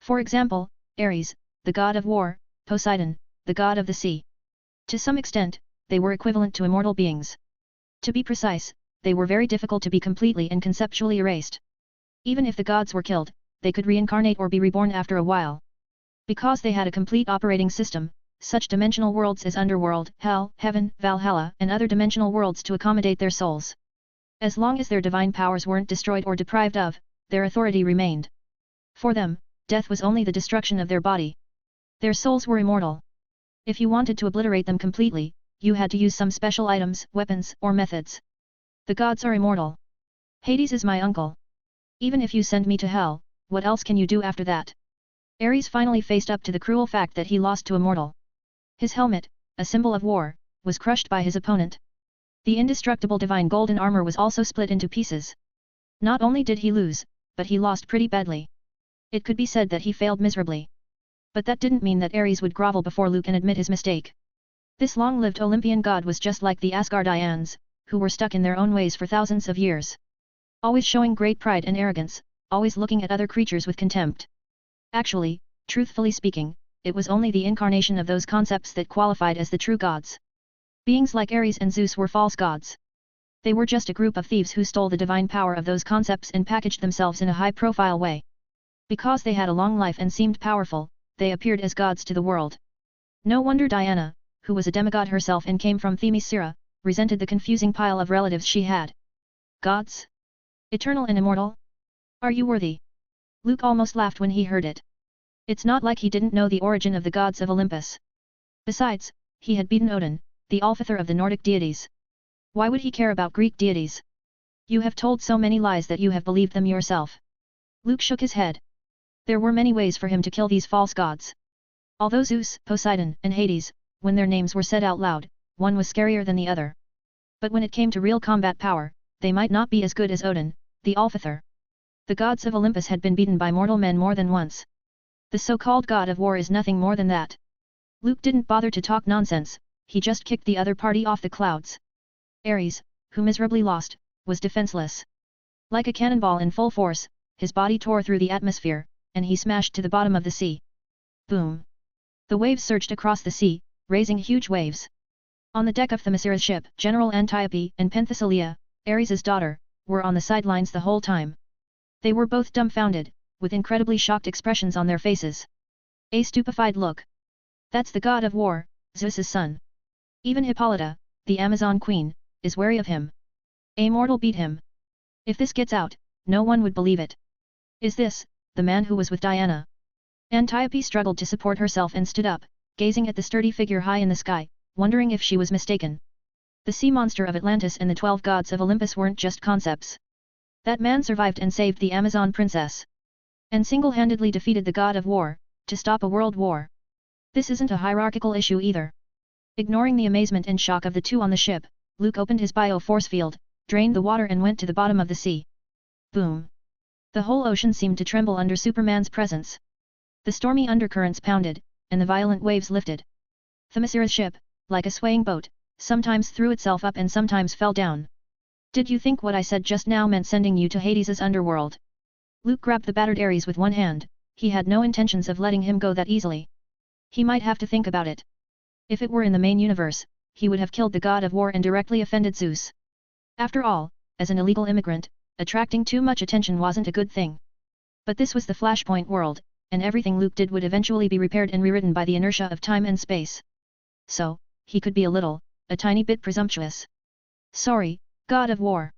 For example, Ares, the god of war, Poseidon, the god of the sea. To some extent, they were equivalent to immortal beings. To be precise, they were very difficult to be completely and conceptually erased. Even if the gods were killed, they could reincarnate or be reborn after a while. Because they had a complete operating system, such dimensional worlds as Underworld, Hell, Heaven, Valhalla, and other dimensional worlds to accommodate their souls. As long as their divine powers weren't destroyed or deprived of, their authority remained. For them, death was only the destruction of their body. Their souls were immortal. If you wanted to obliterate them completely, you had to use some special items, weapons, or methods. The gods are immortal. Hades is my uncle. Even if you send me to hell, what else can you do after that? Ares finally faced up to the cruel fact that he lost to a mortal. His helmet, a symbol of war, was crushed by his opponent. The indestructible divine golden armor was also split into pieces. Not only did he lose, but he lost pretty badly. It could be said that he failed miserably. But that didn't mean that Ares would grovel before Luke and admit his mistake. This long-lived Olympian god was just like the Asgardians, who were stuck in their own ways for thousands of years. Always showing great pride and arrogance, always looking at other creatures with contempt. Actually, truthfully speaking, it was only the incarnation of those concepts that qualified as the true gods. Beings like Ares and Zeus were false gods. They were just a group of thieves who stole the divine power of those concepts and packaged themselves in a high-profile way. Because they had a long life and seemed powerful, they appeared as gods to the world. No wonder Diana, who was a demigod herself and came from Themyscira, resented the confusing pile of relatives she had. Gods? Eternal and immortal? Are you worthy? Luke almost laughed when he heard it. It's not like he didn't know the origin of the gods of Olympus. Besides, he had beaten Odin, the allfather of the Nordic deities. Why would he care about Greek deities? You have told so many lies that you have believed them yourself. Luke shook his head. There were many ways for him to kill these false gods. Although Zeus, Poseidon, and Hades, when their names were said out loud, one was scarier than the other. But when it came to real combat power, they might not be as good as Odin, the allfather. The gods of Olympus had been beaten by mortal men more than once. The so-called god of war is nothing more than that. Luke didn't bother to talk nonsense, he just kicked the other party off the clouds. Ares, who miserably lost, was defenseless. Like a cannonball in full force, his body tore through the atmosphere, and he smashed to the bottom of the sea. Boom! The waves surged across the sea, raising huge waves. On the deck of Themyscira's ship, General Antiope and Penthesilea, Ares's daughter, were on the sidelines the whole time. They were both dumbfounded, with incredibly shocked expressions on their faces. A stupefied look. That's the god of war, Zeus's son. Even Hippolyta, the Amazon queen, is wary of him. A mortal beat him. If this gets out, no one would believe it. Is this the man who was with Diana? Antiope struggled to support herself and stood up, gazing at the sturdy figure high in the sky, wondering if she was mistaken. The sea monster of Atlantis and the 12 gods of Olympus weren't just concepts. That man survived and saved the Amazon princess. And single-handedly defeated the god of war, to stop a world war. This isn't a hierarchical issue either. Ignoring the amazement and shock of the two on the ship, Luke opened his bio-force field, drained the water and went to the bottom of the sea. Boom! The whole ocean seemed to tremble under Superman's presence. The stormy undercurrents pounded, and the violent waves lifted. Themyscira's ship, like a swaying boat, sometimes threw itself up and sometimes fell down. Did you think what I said just now meant sending you to Hades's underworld? Luke grabbed the battered Ares with one hand, he had no intentions of letting him go that easily. He might have to think about it. If it were in the main universe, he would have killed the god of war and directly offended Zeus. After all, as an illegal immigrant, attracting too much attention wasn't a good thing. But this was the Flashpoint world, and everything Luke did would eventually be repaired and rewritten by the inertia of time and space. So, he could be a tiny bit presumptuous. Sorry, god of war.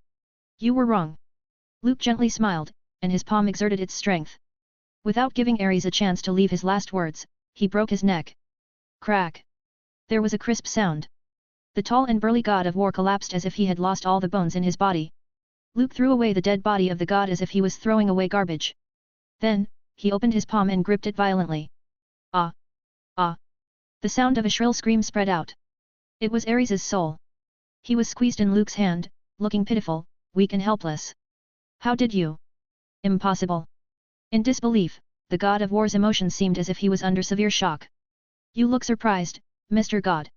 You were wrong. Luke gently smiled, and his palm exerted its strength. Without giving Ares a chance to leave his last words, he broke his neck. Crack! There was a crisp sound. The tall and burly god of war collapsed as if he had lost all the bones in his body. Luke threw away the dead body of the god as if he was throwing away garbage. Then, he opened his palm and gripped it violently. Ah! Ah! The sound of a shrill scream spread out. It was Ares' soul. He was squeezed in Luke's hand, looking pitiful, weak and helpless. How did you? Impossible. In disbelief, the god of war's emotions seemed as if he was under severe shock. You look surprised, Mr. God.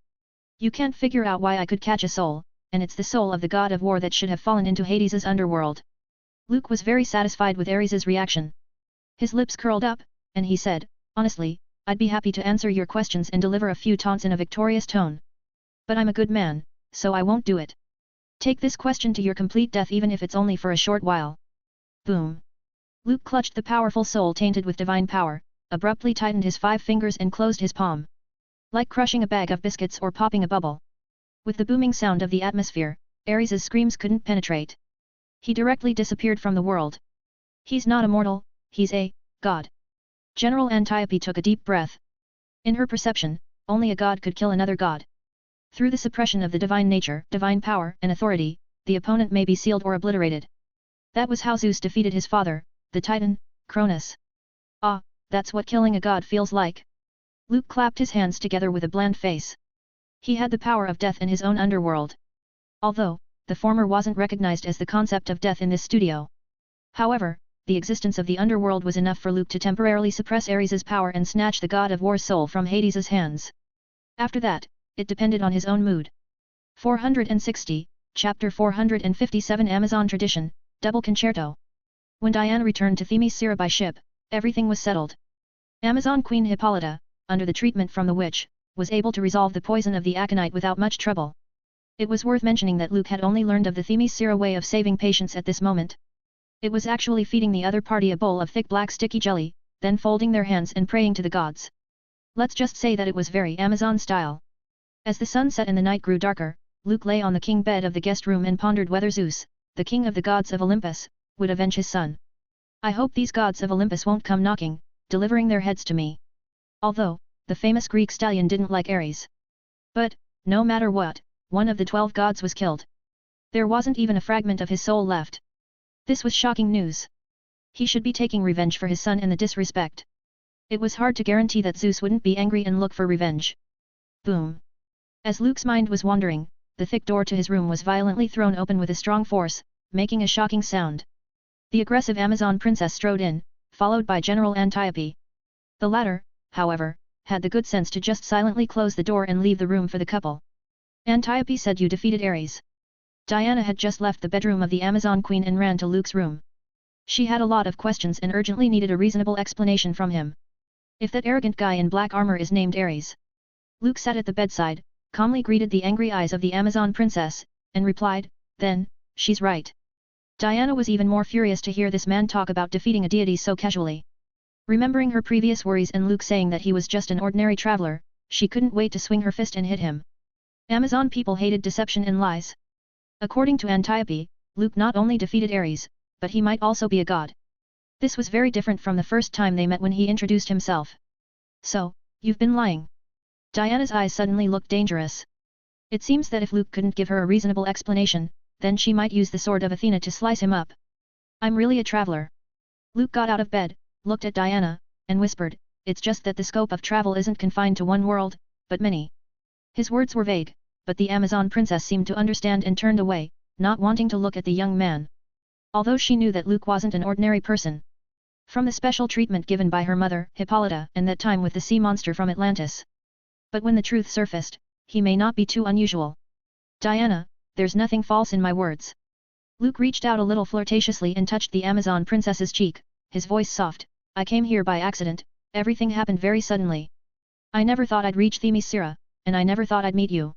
You can't figure out why I could catch a soul, and it's the soul of the god of war that should have fallen into Hades's underworld. Luke was very satisfied with Ares' reaction. His lips curled up, and he said, honestly, I'd be happy to answer your questions and deliver a few taunts in a victorious tone. But I'm a good man, so I won't do it. Take this question to your complete death even if it's only for a short while. Boom. Luke clutched the powerful soul tainted with divine power, abruptly tightened his 5 fingers and closed his palm. Like crushing a bag of biscuits or popping a bubble. With the booming sound of the atmosphere, Ares' screams couldn't penetrate. He directly disappeared from the world. He's not immortal, he's a god. General Antiope took a deep breath. In her perception, only a god could kill another god. Through the suppression of the divine nature, divine power and authority, the opponent may be sealed or obliterated. That was how Zeus defeated his father, the Titan, Cronus. Ah, that's what killing a god feels like. Luke clapped his hands together with a bland face. He had the power of death in his own underworld. Although, the former wasn't recognized as the concept of death in this studio. However, the existence of the underworld was enough for Luke to temporarily suppress Ares' power and snatch the god of war's soul from Hades' hands. After that, it depended on his own mood. 460, Chapter 457 Amazon Tradition, Double Concerto. When Diana returned to Themyscira by ship, everything was settled. Amazon Queen Hippolyta, under the treatment from the witch, was able to resolve the poison of the aconite without much trouble. It was worth mentioning that Luke had only learned of the Themyscira way of saving patients at this moment. It was actually feeding the other party a bowl of thick black sticky jelly, then folding their hands and praying to the gods. Let's just say that it was very Amazon style. As the sun set and the night grew darker, Luke lay on the king bed of the guest room and pondered whether Zeus, the king of the gods of Olympus, would avenge his son. I hope these gods of Olympus won't come knocking, delivering their heads to me. Although, the famous Greek stallion didn't like Ares. But, no matter what, one of the 12 gods was killed. There wasn't even a fragment of his soul left. This was shocking news. He should be taking revenge for his son and the disrespect. It was hard to guarantee that Zeus wouldn't be angry and look for revenge. Boom. As Luke's mind was wandering, the thick door to his room was violently thrown open with a strong force, making a shocking sound. The aggressive Amazon princess strode in, followed by General Antiope. The latter, however, had the good sense to just silently close the door and leave the room for the couple. Antiope said you defeated Ares. Diana had just left the bedroom of the Amazon Queen and ran to Luke's room. She had a lot of questions and urgently needed a reasonable explanation from him. If that arrogant guy in black armor is named Ares. Luke sat at the bedside, calmly greeted the angry eyes of the Amazon princess, and replied, then, she's right. Diana was even more furious to hear this man talk about defeating a deity so casually. Remembering her previous worries and Luke saying that he was just an ordinary traveler, she couldn't wait to swing her fist and hit him. Amazon people hated deception and lies. According to Antiope, Luke not only defeated Ares, but he might also be a god. This was very different from the first time they met when he introduced himself. So, you've been lying. Diana's eyes suddenly looked dangerous. It seems that if Luke couldn't give her a reasonable explanation, then she might use the sword of Athena to slice him up. I'm really a traveler. Luke got out of bed, looked at Diana, and whispered, it's just that the scope of travel isn't confined to one world, but many. His words were vague, but the Amazon princess seemed to understand and turned away, not wanting to look at the young man. Although she knew that Luke wasn't an ordinary person. From the special treatment given by her mother, Hippolyta, and that time with the sea monster from Atlantis. But when the truth surfaced, he may not be too unusual. Diana, there's nothing false in my words. Luke reached out a little flirtatiously and touched the Amazon princess's cheek, his voice soft, I came here by accident, everything happened very suddenly. I never thought I'd reach Themyscira, and I never thought I'd meet you.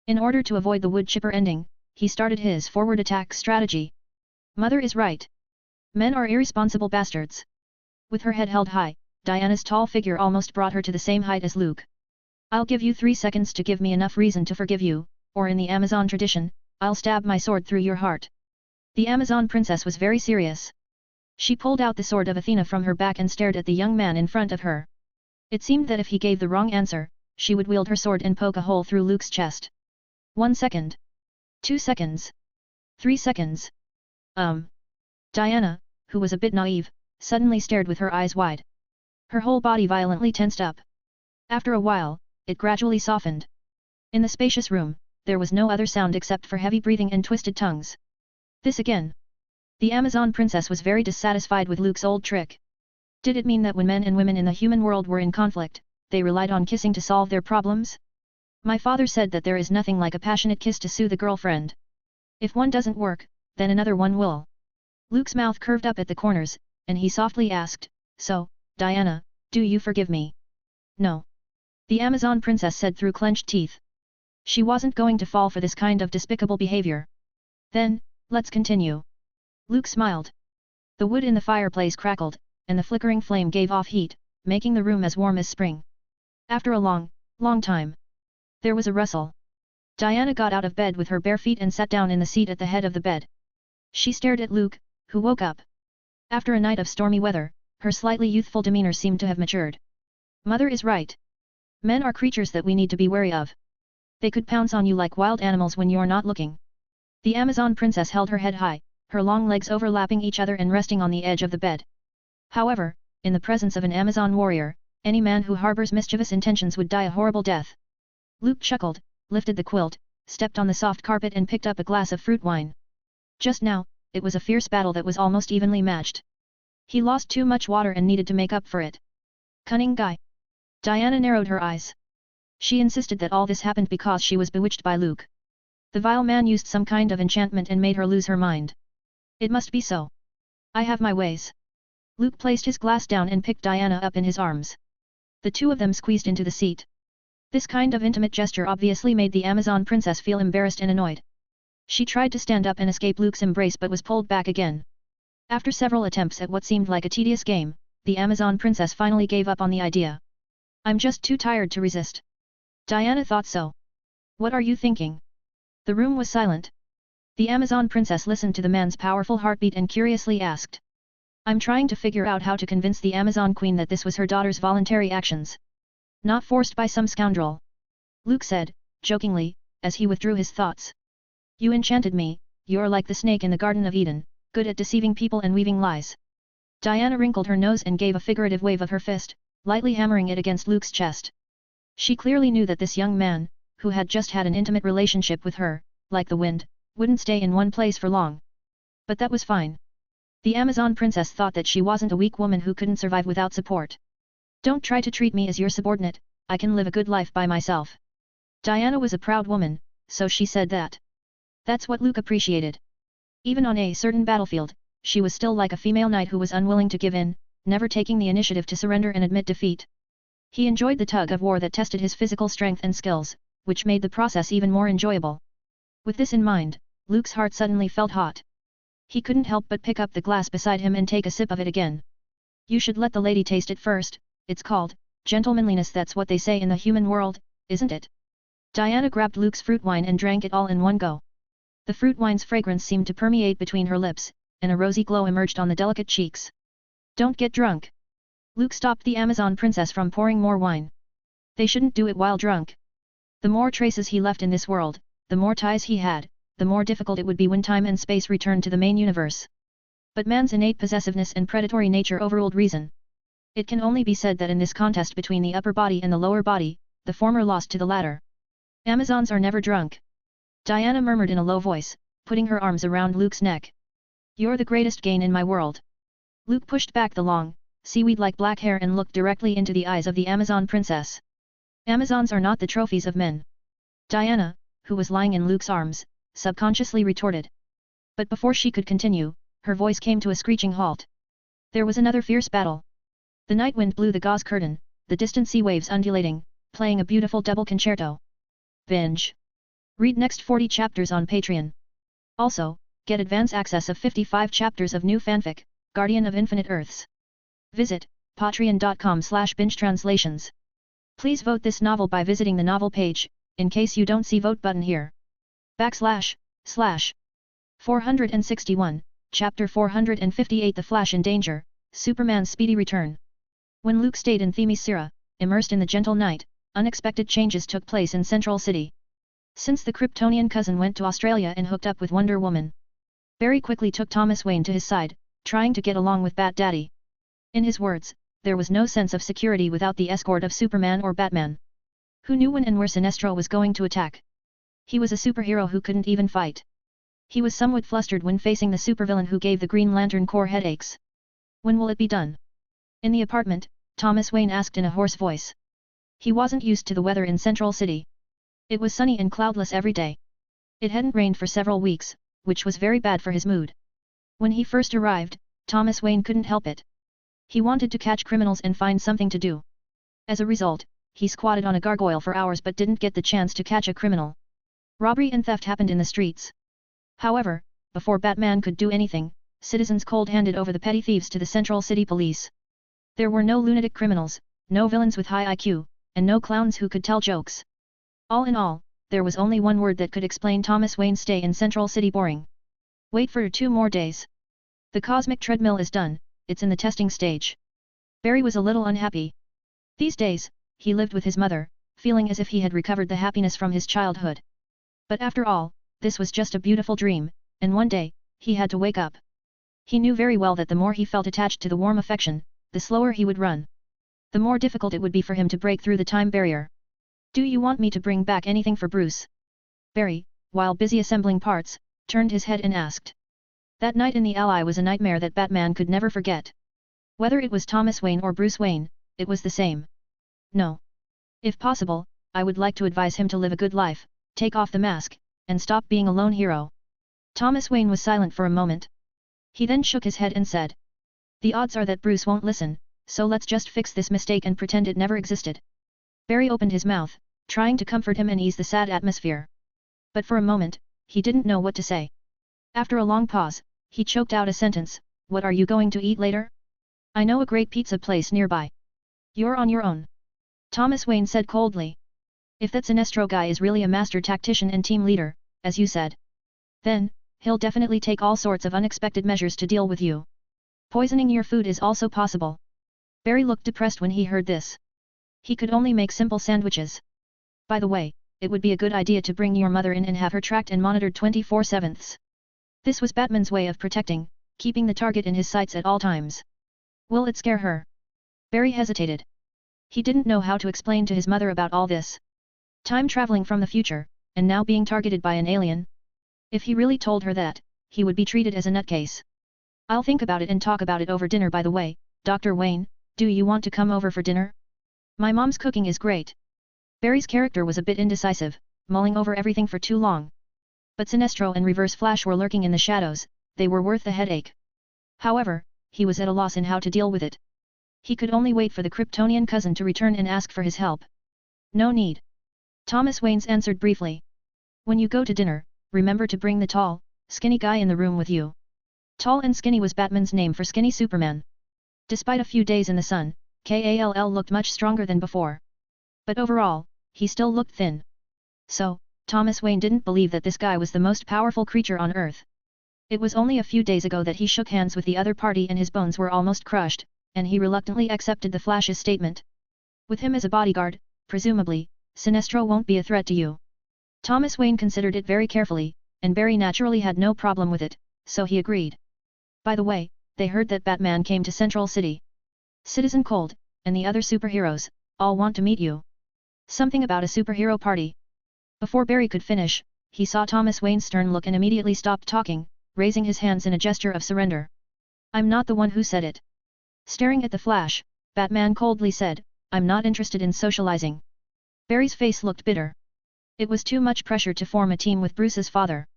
In order to avoid the wood chipper ending, he started his forward attack strategy. Mother is right. Men are irresponsible bastards. With her head held high, Diana's tall figure almost brought her to the same height as Luke. I'll give you 3 seconds to give me enough reason to forgive you, or in the Amazon tradition, I'll stab my sword through your heart. The Amazon princess was very serious. She pulled out the sword of Athena from her back and stared at the young man in front of her. It seemed that if he gave the wrong answer, she would wield her sword and poke a hole through Luke's chest. 1 second. 2 seconds. 3 seconds. Diana, who was a bit naive, suddenly stared with her eyes wide. Her whole body violently tensed up. After a while, it gradually softened. In the spacious room, there was no other sound except for heavy breathing and twisted tongues. This again. The Amazon princess was very dissatisfied with Luke's old trick. Did it mean that when men and women in the human world were in conflict, they relied on kissing to solve their problems? My father said that there is nothing like a passionate kiss to soothe a girlfriend. If one doesn't work, then another one will. Luke's mouth curved up at the corners, and he softly asked, "So, Diana, do you forgive me?" "No." The Amazon princess said through clenched teeth. She wasn't going to fall for this kind of despicable behavior. "Then, let's continue." Luke smiled. The wood in the fireplace crackled, and the flickering flame gave off heat, making the room as warm as spring. After a long time, there was a rustle. Diana got out of bed with her bare feet and sat down in the seat at the head of the bed. She stared at Luke, who woke up. After a night of stormy weather, her slightly youthful demeanor seemed to have matured. Mother is right. Men are creatures that we need to be wary of. They could pounce on you like wild animals when you're not looking. The Amazon princess held her head high, her long legs overlapping each other and resting on the edge of the bed. However, in the presence of an Amazon warrior, any man who harbors mischievous intentions would die a horrible death. Luke chuckled, lifted the quilt, stepped on the soft carpet and picked up a glass of fruit wine. Just now, it was a fierce battle that was almost evenly matched. He lost too much water and needed to make up for it. Cunning guy. Diana narrowed her eyes. She insisted that all this happened because she was bewitched by Luke. The vile man used some kind of enchantment and made her lose her mind. It must be so. I have my ways. Luke placed his glass down and picked Diana up in his arms. The two of them squeezed into the seat. This kind of intimate gesture obviously made the Amazon princess feel embarrassed and annoyed. She tried to stand up and escape Luke's embrace but was pulled back again. After several attempts at what seemed like a tedious game, the Amazon princess finally gave up on the idea. I'm just too tired to resist. Diana thought so. What are you thinking? The room was silent. The Amazon princess listened to the man's powerful heartbeat and curiously asked. I'm trying to figure out how to convince the Amazon queen that this was her daughter's voluntary actions. Not forced by some scoundrel. Luke said, jokingly, as he withdrew his thoughts. You enchanted me, you're like the snake in the Garden of Eden, good at deceiving people and weaving lies. Diana wrinkled her nose and gave a figurative wave of her fist, lightly hammering it against Luke's chest. She clearly knew that this young man, who had just had an intimate relationship with her, like the wind, wouldn't stay in one place for long. But that was fine. The Amazon princess thought that she wasn't a weak woman who couldn't survive without support. Don't try to treat me as your subordinate, I can live a good life by myself. Diana was a proud woman, so she said that. That's what Luke appreciated. Even on a certain battlefield, she was still like a female knight who was unwilling to give in, never taking the initiative to surrender and admit defeat. He enjoyed the tug of war that tested his physical strength and skills, which made the process even more enjoyable. With this in mind, Luke's heart suddenly felt hot. He couldn't help but pick up the glass beside him and take a sip of it again. You should let the lady taste it first, it's called gentlemanliness, that's what they say in the human world, isn't it? Diana grabbed Luke's fruit wine and drank it all in one go. The fruit wine's fragrance seemed to permeate between her lips, and a rosy glow emerged on the delicate cheeks. Don't get drunk. Luke stopped the Amazon princess from pouring more wine. They shouldn't do it while drunk. The more traces he left in this world, the more ties he had, the more difficult it would be when time and space returned to the main universe. But man's innate possessiveness and predatory nature overruled reason. It can only be said that in this contest between the upper body and the lower body, the former lost to the latter. Amazons are never drunk. Diana murmured in a low voice, putting her arms around Luke's neck. You're the greatest gain in my world. Luke pushed back the long, seaweed-like black hair and looked directly into the eyes of the Amazon princess. Amazons are not the trophies of men. Diana, who was lying in Luke's arms, subconsciously retorted. But before she could continue, her voice came to a screeching halt. There was another fierce battle. The night wind blew the gauze curtain, the distant sea waves undulating, playing a beautiful double concerto. Binge. Read next 40 chapters on Patreon. Also, get advance access of 55 chapters of new fanfic, Guardian of Infinite Earths. Visit patreon.com/bingetranslations. Please vote this novel by visiting the novel page, in case you don't see vote button here. / 461, Chapter 458 The Flash in Danger, Superman's Speedy Return. When Luke stayed in Themyscira, immersed in the gentle night, unexpected changes took place in Central City. Since the Kryptonian cousin went to Australia and hooked up with Wonder Woman, Barry quickly took Thomas Wayne to his side, trying to get along with Bat Daddy. In his words, there was no sense of security without the escort of Superman or Batman. Who knew when and where Sinestro was going to attack? He was a superhero who couldn't even fight. He was somewhat flustered when facing the supervillain who gave the Green Lantern Corps headaches. When will it be done? In the apartment, Thomas Wayne asked in a hoarse voice. He wasn't used to the weather in Central City. It was sunny and cloudless every day. It hadn't rained for several weeks, which was very bad for his mood. When he first arrived, Thomas Wayne couldn't help it. He wanted to catch criminals and find something to do. As a result, he squatted on a gargoyle for hours but didn't get the chance to catch a criminal. Robbery and theft happened in the streets. However, before Batman could do anything, citizens cold-handed over the petty thieves to the Central City Police. There were no lunatic criminals, no villains with high IQ, and no clowns who could tell jokes. All in all, there was only one word that could explain Thomas Wayne's stay in Central City: boring. Wait for 2 more days. The cosmic treadmill is done, it's in the testing stage. Barry was a little unhappy. These days, he lived with his mother, feeling as if he had recovered the happiness from his childhood. But after all, this was just a beautiful dream, and one day, he had to wake up. He knew very well that the more he felt attached to the warm affection, the slower he would run. The more difficult it would be for him to break through the time barrier. Do you want me to bring back anything for Bruce? Barry, while busy assembling parts, turned his head and asked. That night in the Alley was a nightmare that Batman could never forget. Whether it was Thomas Wayne or Bruce Wayne, it was the same. No. If possible, I would like to advise him to live a good life, take off the mask, and stop being a lone hero. Thomas Wayne was silent for a moment. He then shook his head and said. The odds are that Bruce won't listen, so let's just fix this mistake and pretend it never existed. Barry opened his mouth, trying to comfort him and ease the sad atmosphere. But for a moment, he didn't know what to say. After a long pause, he choked out a sentence, what are you going to eat later? I know a great pizza place nearby. You're on your own. Thomas Wayne said coldly. If that Sinestro guy is really a master tactician and team leader, as you said, then, he'll definitely take all sorts of unexpected measures to deal with you. Poisoning your food is also possible. Barry looked depressed when he heard this. He could only make simple sandwiches. By the way, it would be a good idea to bring your mother in and have her tracked and monitored 24/7. This was Batman's way of protecting, keeping the target in his sights at all times. Will it scare her? Barry hesitated. He didn't know how to explain to his mother about all this. Time traveling from the future, and now being targeted by an alien? If he really told her that, he would be treated as a nutcase. I'll think about it and talk about it over dinner. By the way, Dr. Wayne, do you want to come over for dinner? My mom's cooking is great. Barry's character was a bit indecisive, mulling over everything for too long. But Sinestro and Reverse Flash were lurking in the shadows, they were worth the headache. However, he was at a loss in how to deal with it. He could only wait for the Kryptonian cousin to return and ask for his help. No need. Thomas Wayne answered briefly. When you go to dinner, remember to bring the tall, skinny guy in the room with you. Tall and Skinny was Batman's name for skinny Superman. Despite a few days in the sun, Kall looked much stronger than before. But overall, he still looked thin. So, Thomas Wayne didn't believe that this guy was the most powerful creature on Earth. It was only a few days ago that he shook hands with the other party and his bones were almost crushed, and he reluctantly accepted the Flash's statement. With him as a bodyguard, presumably, Sinestro won't be a threat to you. Thomas Wayne considered it very carefully, and Barry naturally had no problem with it, so he agreed. By the way, they heard that Batman came to Central City. Citizen Cold, and the other superheroes, all want to meet you. Something about a superhero party. Before Barry could finish, he saw Thomas Wayne's stern look and immediately stopped talking, raising his hands in a gesture of surrender. I'm not the one who said it. Staring at the Flash, Batman coldly said, I'm not interested in socializing. Barry's face looked bitter. It was too much pressure to form a team with Bruce's father.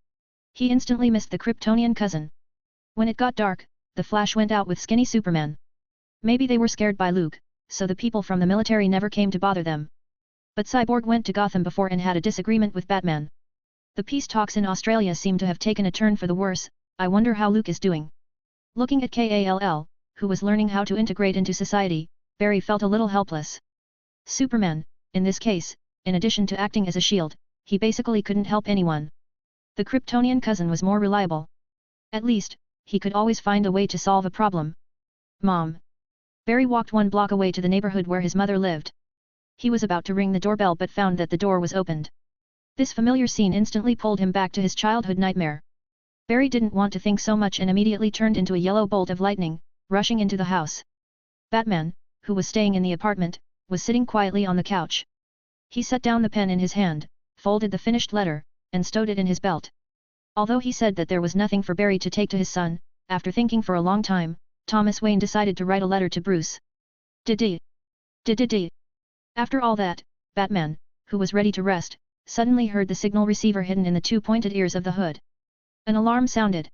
He instantly missed the Kryptonian cousin. When it got dark, the Flash went out with Skinny Superman. Maybe they were scared by Luke, so the people from the military never came to bother them. But Cyborg went to Gotham before and had a disagreement with Batman. The peace talks in Australia seem to have taken a turn for the worse. I wonder how Luke is doing. Looking at Kall, who was learning how to integrate into society, Barry felt a little helpless. Superman, in this case, in addition to acting as a shield, he basically couldn't help anyone. The Kryptonian cousin was more reliable. At least, he could always find a way to solve a problem. Mom. Barry walked 1 block away to the neighborhood where his mother lived. He was about to ring the doorbell but found that the door was opened. This familiar scene instantly pulled him back to his childhood nightmare. Barry didn't want to think so much and immediately turned into a yellow bolt of lightning, rushing into the house. Batman, who was staying in the apartment, was sitting quietly on the couch. He set down the pen in his hand, folded the finished letter, and stowed it in his belt. Although he said that there was nothing for Barry to take to his son, after thinking for a long time, Thomas Wayne decided to write a letter to Bruce. Did. After all that, Batman, who was ready to rest, suddenly heard the signal receiver hidden in the two pointed ears of the hood. An alarm sounded.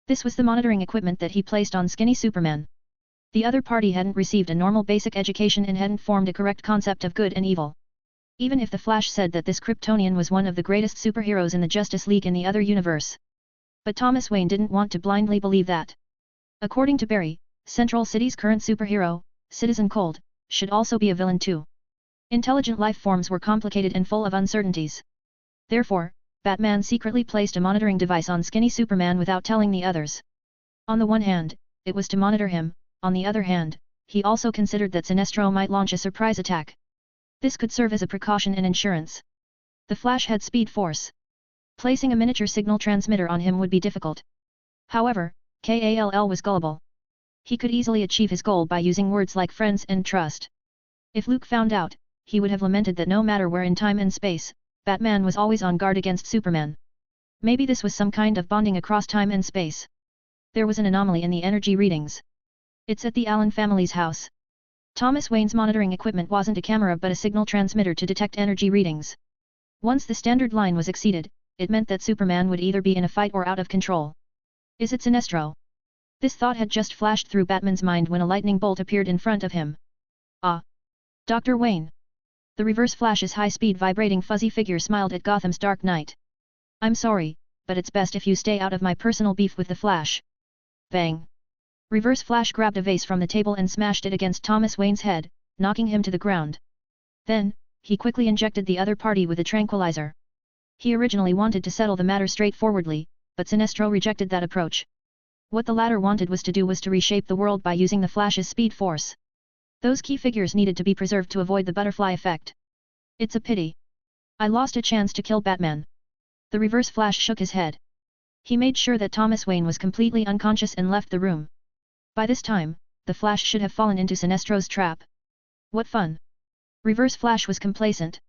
This was the monitoring equipment that he placed on Skinny Superman. The other party hadn't received a normal basic education and hadn't formed a correct concept of good and evil. Even if the Flash said that this Kryptonian was one of the greatest superheroes in the Justice League in the other universe. But Thomas Wayne didn't want to blindly believe that. According to Barry, Central City's current superhero, Citizen Cold, should also be a villain too. Intelligent life forms were complicated and full of uncertainties. Therefore, Batman secretly placed a monitoring device on Skinny Superman without telling the others. On the one hand, it was to monitor him, on the other hand, he also considered that Sinestro might launch a surprise attack. This could serve as a precaution and insurance. The Flash had Speed Force. Placing a miniature signal transmitter on him would be difficult. However, Kall was gullible. He could easily achieve his goal by using words like friends and trust. If Luke found out, he would have lamented that no matter where in time and space, Batman was always on guard against Superman. Maybe this was some kind of bonding across time and space. There was an anomaly in the energy readings. It's at the Allen family's house. Thomas Wayne's monitoring equipment wasn't a camera but a signal transmitter to detect energy readings. Once the standard line was exceeded, it meant that Superman would either be in a fight or out of control. Is it Sinestro? This thought had just flashed through Batman's mind when a lightning bolt appeared in front of him. Ah! Dr. Wayne! The Reverse Flash's high-speed vibrating fuzzy figure smiled at Gotham's Dark Knight. I'm sorry, but it's best if you stay out of my personal beef with the Flash. Bang! Reverse Flash grabbed a vase from the table and smashed it against Thomas Wayne's head, knocking him to the ground. Then, he quickly injected the other party with a tranquilizer. He originally wanted to settle the matter straightforwardly, but Sinestro rejected that approach. What the latter wanted was to reshape the world by using the Flash's Speed Force. Those key figures needed to be preserved to avoid the butterfly effect. It's a pity. I lost a chance to kill Batman. The Reverse Flash shook his head. He made sure that Thomas Wayne was completely unconscious and left the room. By this time, the Flash should have fallen into Sinestro's trap. What fun! Reverse Flash was complacent.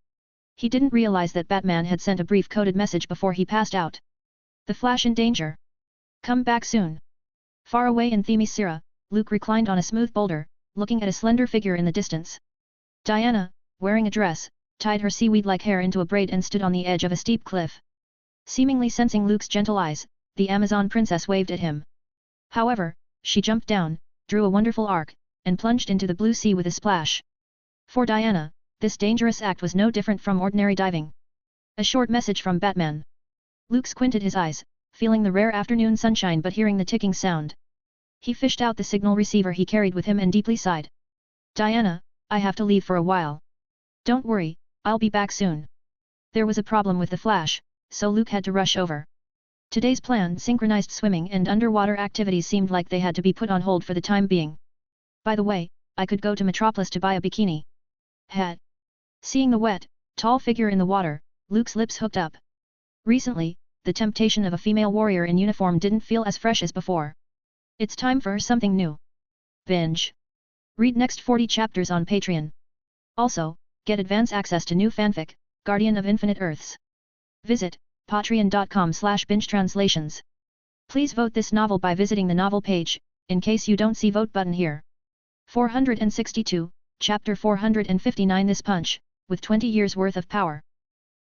He didn't realize that Batman had sent a brief coded message before he passed out. The Flash in danger. Come back soon. Far away in Themyscira, Luke reclined on a smooth boulder, looking at a slender figure in the distance. Diana, wearing a dress, tied her seaweed-like hair into a braid and stood on the edge of a steep cliff. Seemingly sensing Luke's gentle eyes, the Amazon princess waved at him. However, she jumped down, drew a wonderful arc, and plunged into the blue sea with a splash. For Diana, this dangerous act was no different from ordinary diving. A short message from Batman. Luke squinted his eyes, feeling the rare afternoon sunshine but hearing the ticking sound. He fished out the signal receiver he carried with him and deeply sighed. Diana, I have to leave for a while. Don't worry, I'll be back soon. There was a problem with the Flash, so Luke had to rush over. Today's planned synchronized swimming and underwater activities seemed like they had to be put on hold for the time being. By the way, I could go to Metropolis to buy a bikini. Had. Seeing the wet, tall figure in the water, Luke's lips hooked up. Recently, the temptation of a female warrior in uniform didn't feel as fresh as before. It's time for something new. Binge. Read next 40 chapters on Patreon. Also, get advance access to new fanfic, Guardian of Infinite Earths. Visit patreon.com/bingetranslations. Please vote this novel by visiting the novel page, in case you don't see vote button here. 462, Chapter 459. This punch, with 20 years worth of power.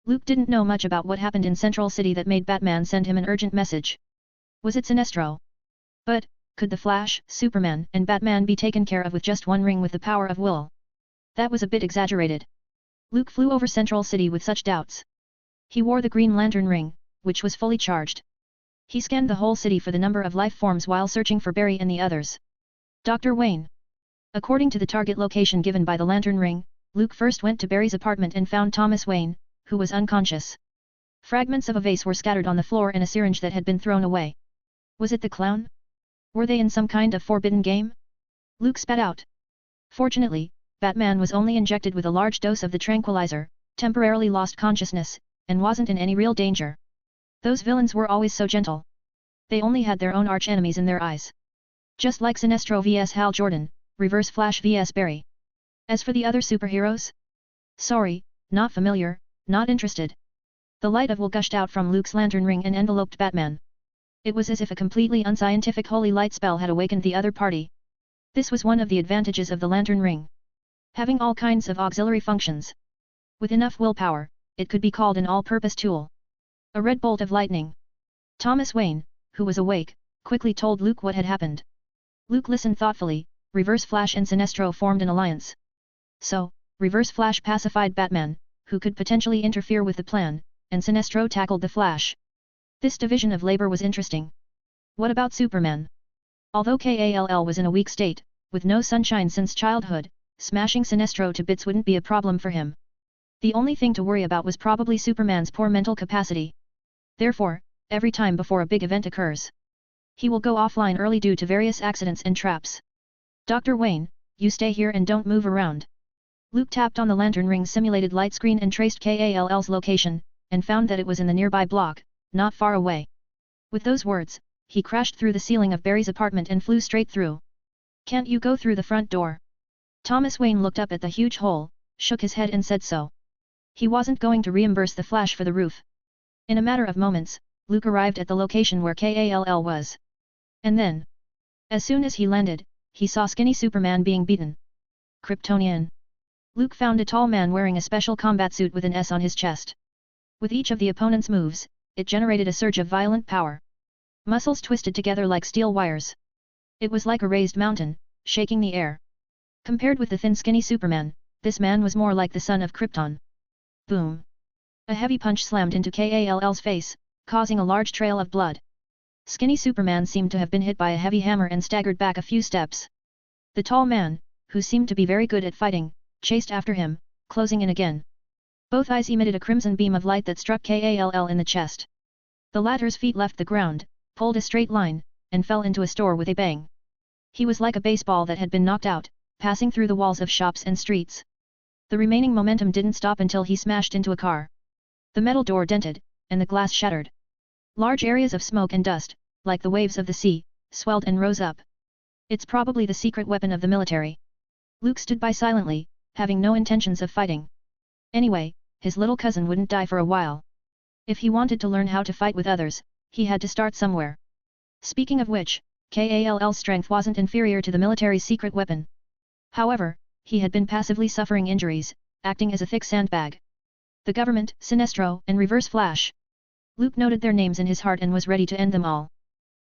Luke didn't know much about what happened in Central City that made Batman send him an urgent message. Was it Sinestro? But, could the Flash, Superman, and Batman be taken care of with just one ring with the power of will? That was a bit exaggerated. Luke flew over Central City with such doubts. He wore the Green Lantern ring, which was fully charged. He scanned the whole city for the number of life forms while searching for Barry and the others. Dr. Wayne. According to the target location given by the lantern ring, Luke first went to Barry's apartment and found Thomas Wayne, who was unconscious. Fragments of a vase were scattered on the floor and a syringe that had been thrown away. Was it the clown? Were they in some kind of forbidden game? Luke spat out. Fortunately, Batman was only injected with a large dose of the tranquilizer, temporarily lost consciousness, and wasn't in any real danger. Those villains were always so gentle. They only had their own arch-enemies in their eyes. Just like Sinestro vs Hal Jordan, Reverse Flash vs Barry. As for the other superheroes? Sorry, not familiar, not interested. The light of will gushed out from Luke's lantern ring and enveloped Batman. It was as if a completely unscientific holy light spell had awakened the other party. This was one of the advantages of the lantern ring. Having all kinds of auxiliary functions. With enough willpower, it could be called an all-purpose tool. A red bolt of lightning. Thomas Wayne, who was awake, quickly told Luke what had happened. Luke listened thoughtfully. Reverse Flash and Sinestro formed an alliance. So, Reverse Flash pacified Batman, who could potentially interfere with the plan, and Sinestro tackled the Flash. This division of labor was interesting. What about Superman? Although Kall was in a weak state, with no sunshine since childhood, smashing Sinestro to bits wouldn't be a problem for him. The only thing to worry about was probably Superman's poor mental capacity. Therefore, every time before a big event occurs, he will go offline early due to various accidents and traps. Dr. Wayne, you stay here and don't move around. Luke tapped on the lantern ring's simulated light screen and traced Kall's location, and found that it was in the nearby block, not far away. With those words, he crashed through the ceiling of Barry's apartment and flew straight through. Can't you go through the front door? Thomas Wayne looked up at the huge hole, shook his head and said so. He wasn't going to reimburse the Flash for the roof. In a matter of moments, Luke arrived at the location where Kall was. And then, as soon as he landed, he saw skinny Superman being beaten. Kryptonian. Luke found a tall man wearing a special combat suit with an S on his chest. With each of the opponent's moves, it generated a surge of violent power. Muscles twisted together like steel wires. It was like a raised mountain, shaking the air. Compared with the thin skinny Superman, this man was more like the son of Krypton. Boom! A heavy punch slammed into Kall's face, causing a large trail of blood. Skinny Superman seemed to have been hit by a heavy hammer and staggered back a few steps. The tall man, who seemed to be very good at fighting, chased after him, closing in again. Both eyes emitted a crimson beam of light that struck Kall in the chest. The latter's feet left the ground, pulled a straight line, and fell into a store with a bang. He was like a baseball that had been knocked out, passing through the walls of shops and streets. The remaining momentum didn't stop until he smashed into a car. The metal door dented, and the glass shattered. Large areas of smoke and dust, like the waves of the sea, swelled and rose up. It's probably the secret weapon of the military. Luke stood by silently, having no intentions of fighting. Anyway, his little cousin wouldn't die for a while. If he wanted to learn how to fight with others, he had to start somewhere. Speaking of which, Kall's strength wasn't inferior to the military's secret weapon. However, he had been passively suffering injuries, acting as a thick sandbag. The government, Sinestro, and Reverse Flash. Luke noted their names in his heart and was ready to end them all.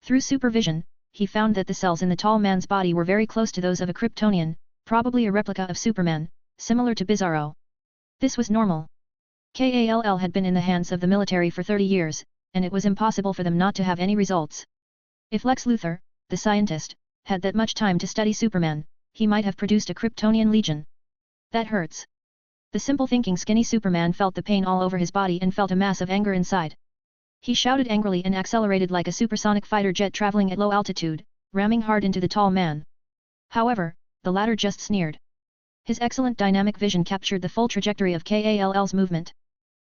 Through supervision, he found that the cells in the tall man's body were very close to those of a Kryptonian, probably a replica of Superman, similar to Bizarro. This was normal. Kall had been in the hands of the military for 30 years, and it was impossible for them not to have any results. If Lex Luthor, the scientist, had that much time to study Superman, he might have produced a Kryptonian legion. That hurts. The simple thinking skinny Superman felt the pain all over his body and felt a mass of anger inside. He shouted angrily and accelerated like a supersonic fighter jet traveling at low altitude, ramming hard into the tall man. However, the latter just sneered. His excellent dynamic vision captured the full trajectory of Kall's movement.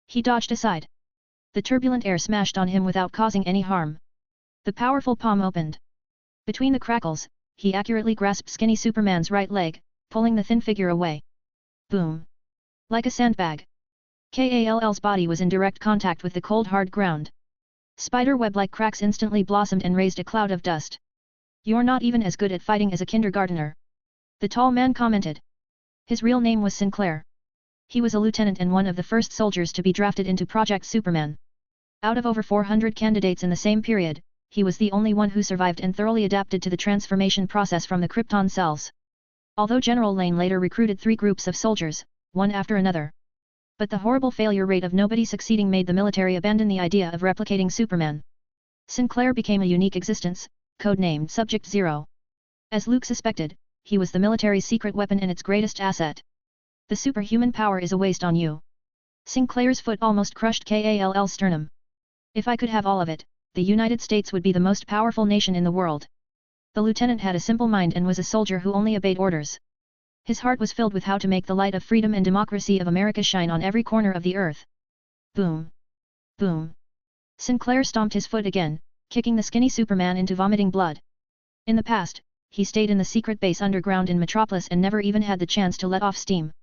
He dodged aside. The turbulent air smashed on him without causing any harm. The powerful palm opened. Between the crackles, he accurately grasped skinny Superman's right leg, pulling the thin figure away. Boom! Like a sandbag. Kall's body was in direct contact with the cold hard ground. Spider-web-like cracks instantly blossomed and raised a cloud of dust. You're not even as good at fighting as a kindergartner. The tall man commented. His real name was Sinclair. He was a lieutenant and one of the first soldiers to be drafted into Project Superman. Out of over 400 candidates in the same period, he was the only one who survived and thoroughly adapted to the transformation process from the Krypton cells. Although General Lane later recruited 3 groups of soldiers, one after another. But the horrible failure rate of nobody succeeding made the military abandon the idea of replicating Superman. Sinclair became a unique existence, codenamed Subject Zero. As Luke suspected, he was the military's secret weapon and its greatest asset. The superhuman power is a waste on you. Sinclair's foot almost crushed Kall's sternum. If I could have all of it, the United States would be the most powerful nation in the world. The lieutenant had a simple mind and was a soldier who only obeyed orders. His heart was filled with how to make the light of freedom and democracy of America shine on every corner of the earth. Boom! Boom! Sinclair stomped his foot again, kicking the skinny Superman into vomiting blood. In the past, he stayed in the secret base underground in Metropolis and never even had the chance to let off steam.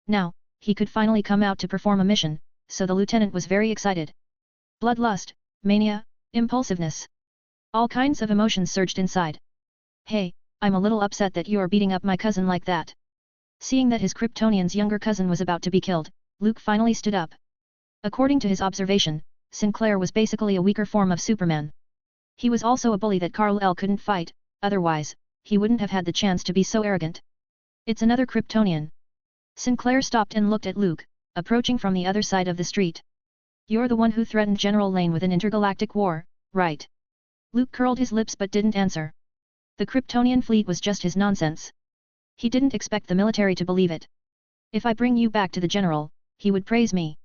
Now, he could finally come out to perform a mission, so the lieutenant was very excited. Bloodlust, mania, impulsiveness. All kinds of emotions surged inside. Hey, I'm a little upset that you are beating up my cousin like that. Seeing that his Kryptonian's younger cousin was about to be killed, Luke finally stood up. According to his observation, Sinclair was basically a weaker form of Superman. He was also a bully that Kal-El couldn't fight, otherwise, he wouldn't have had the chance to be so arrogant. It's another Kryptonian. Sinclair stopped and looked at Luke, approaching from the other side of the street. You're the one who threatened General Lane with an intergalactic war, right? Luke curled his lips but didn't answer. The Kryptonian fleet was just his nonsense. He didn't expect the military to believe it. If I bring you back to the general, he would praise me.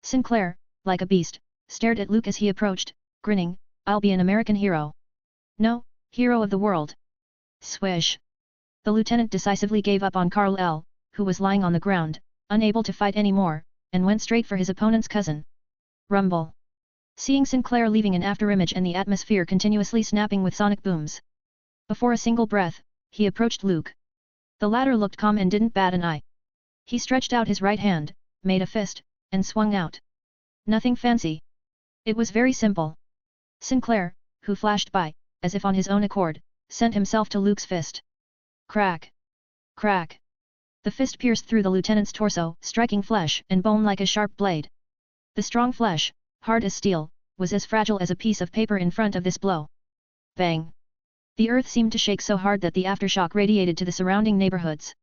Sinclair, like a beast, stared at Luke as he approached, grinning, I'll be an American hero. No, hero of the world. Swish. The lieutenant decisively gave up on Kal-El, who was lying on the ground, unable to fight anymore, and went straight for his opponent's cousin. Rumble. Seeing Sinclair leaving an afterimage and the atmosphere continuously snapping with sonic booms. Before a single breath, he approached Luke. The latter looked calm and didn't bat an eye. He stretched out his right hand, made a fist, and swung out. Nothing fancy. It was very simple. Sinclair, who flashed by, as if on his own accord, sent himself to Luke's fist. Crack! Crack! The fist pierced through the lieutenant's torso, striking flesh and bone like a sharp blade. The strong flesh, hard as steel, was as fragile as a piece of paper in front of this blow. Bang! The earth seemed to shake so hard that the aftershock radiated to the surrounding neighborhoods.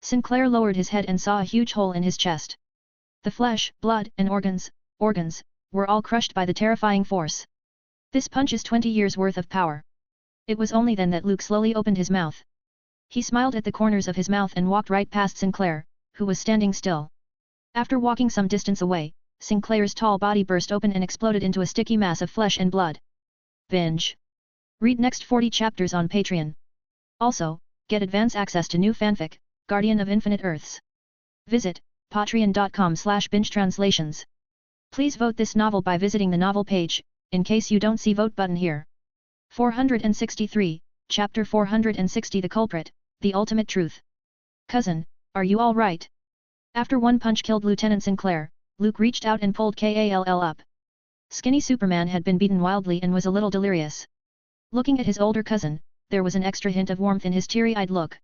Sinclair lowered his head and saw a huge hole in his chest. The flesh, blood, and organs, were all crushed by the terrifying force. This punch is 20 years' worth of power. It was only then that Luke slowly opened his mouth. He smiled at the corners of his mouth and walked right past Sinclair, who was standing still. After walking some distance away, Sinclair's tall body burst open and exploded into a sticky mass of flesh and blood. Binge. Read next 40 chapters on Patreon. Also, get advance access to new fanfic, Guardian of Infinite Earths. Visit patreon.com/bingetranslations. Please vote this novel by visiting the novel page, in case you don't see vote button here. 463, Chapter 460 The Culprit, The Ultimate Truth. Cousin, are you all right? After one punch killed Lieutenant Sinclair, Luke reached out and pulled Kal-El up. Skinny Superman had been beaten wildly and was a little delirious. Looking at his older cousin, there was an extra hint of warmth in his teary-eyed look.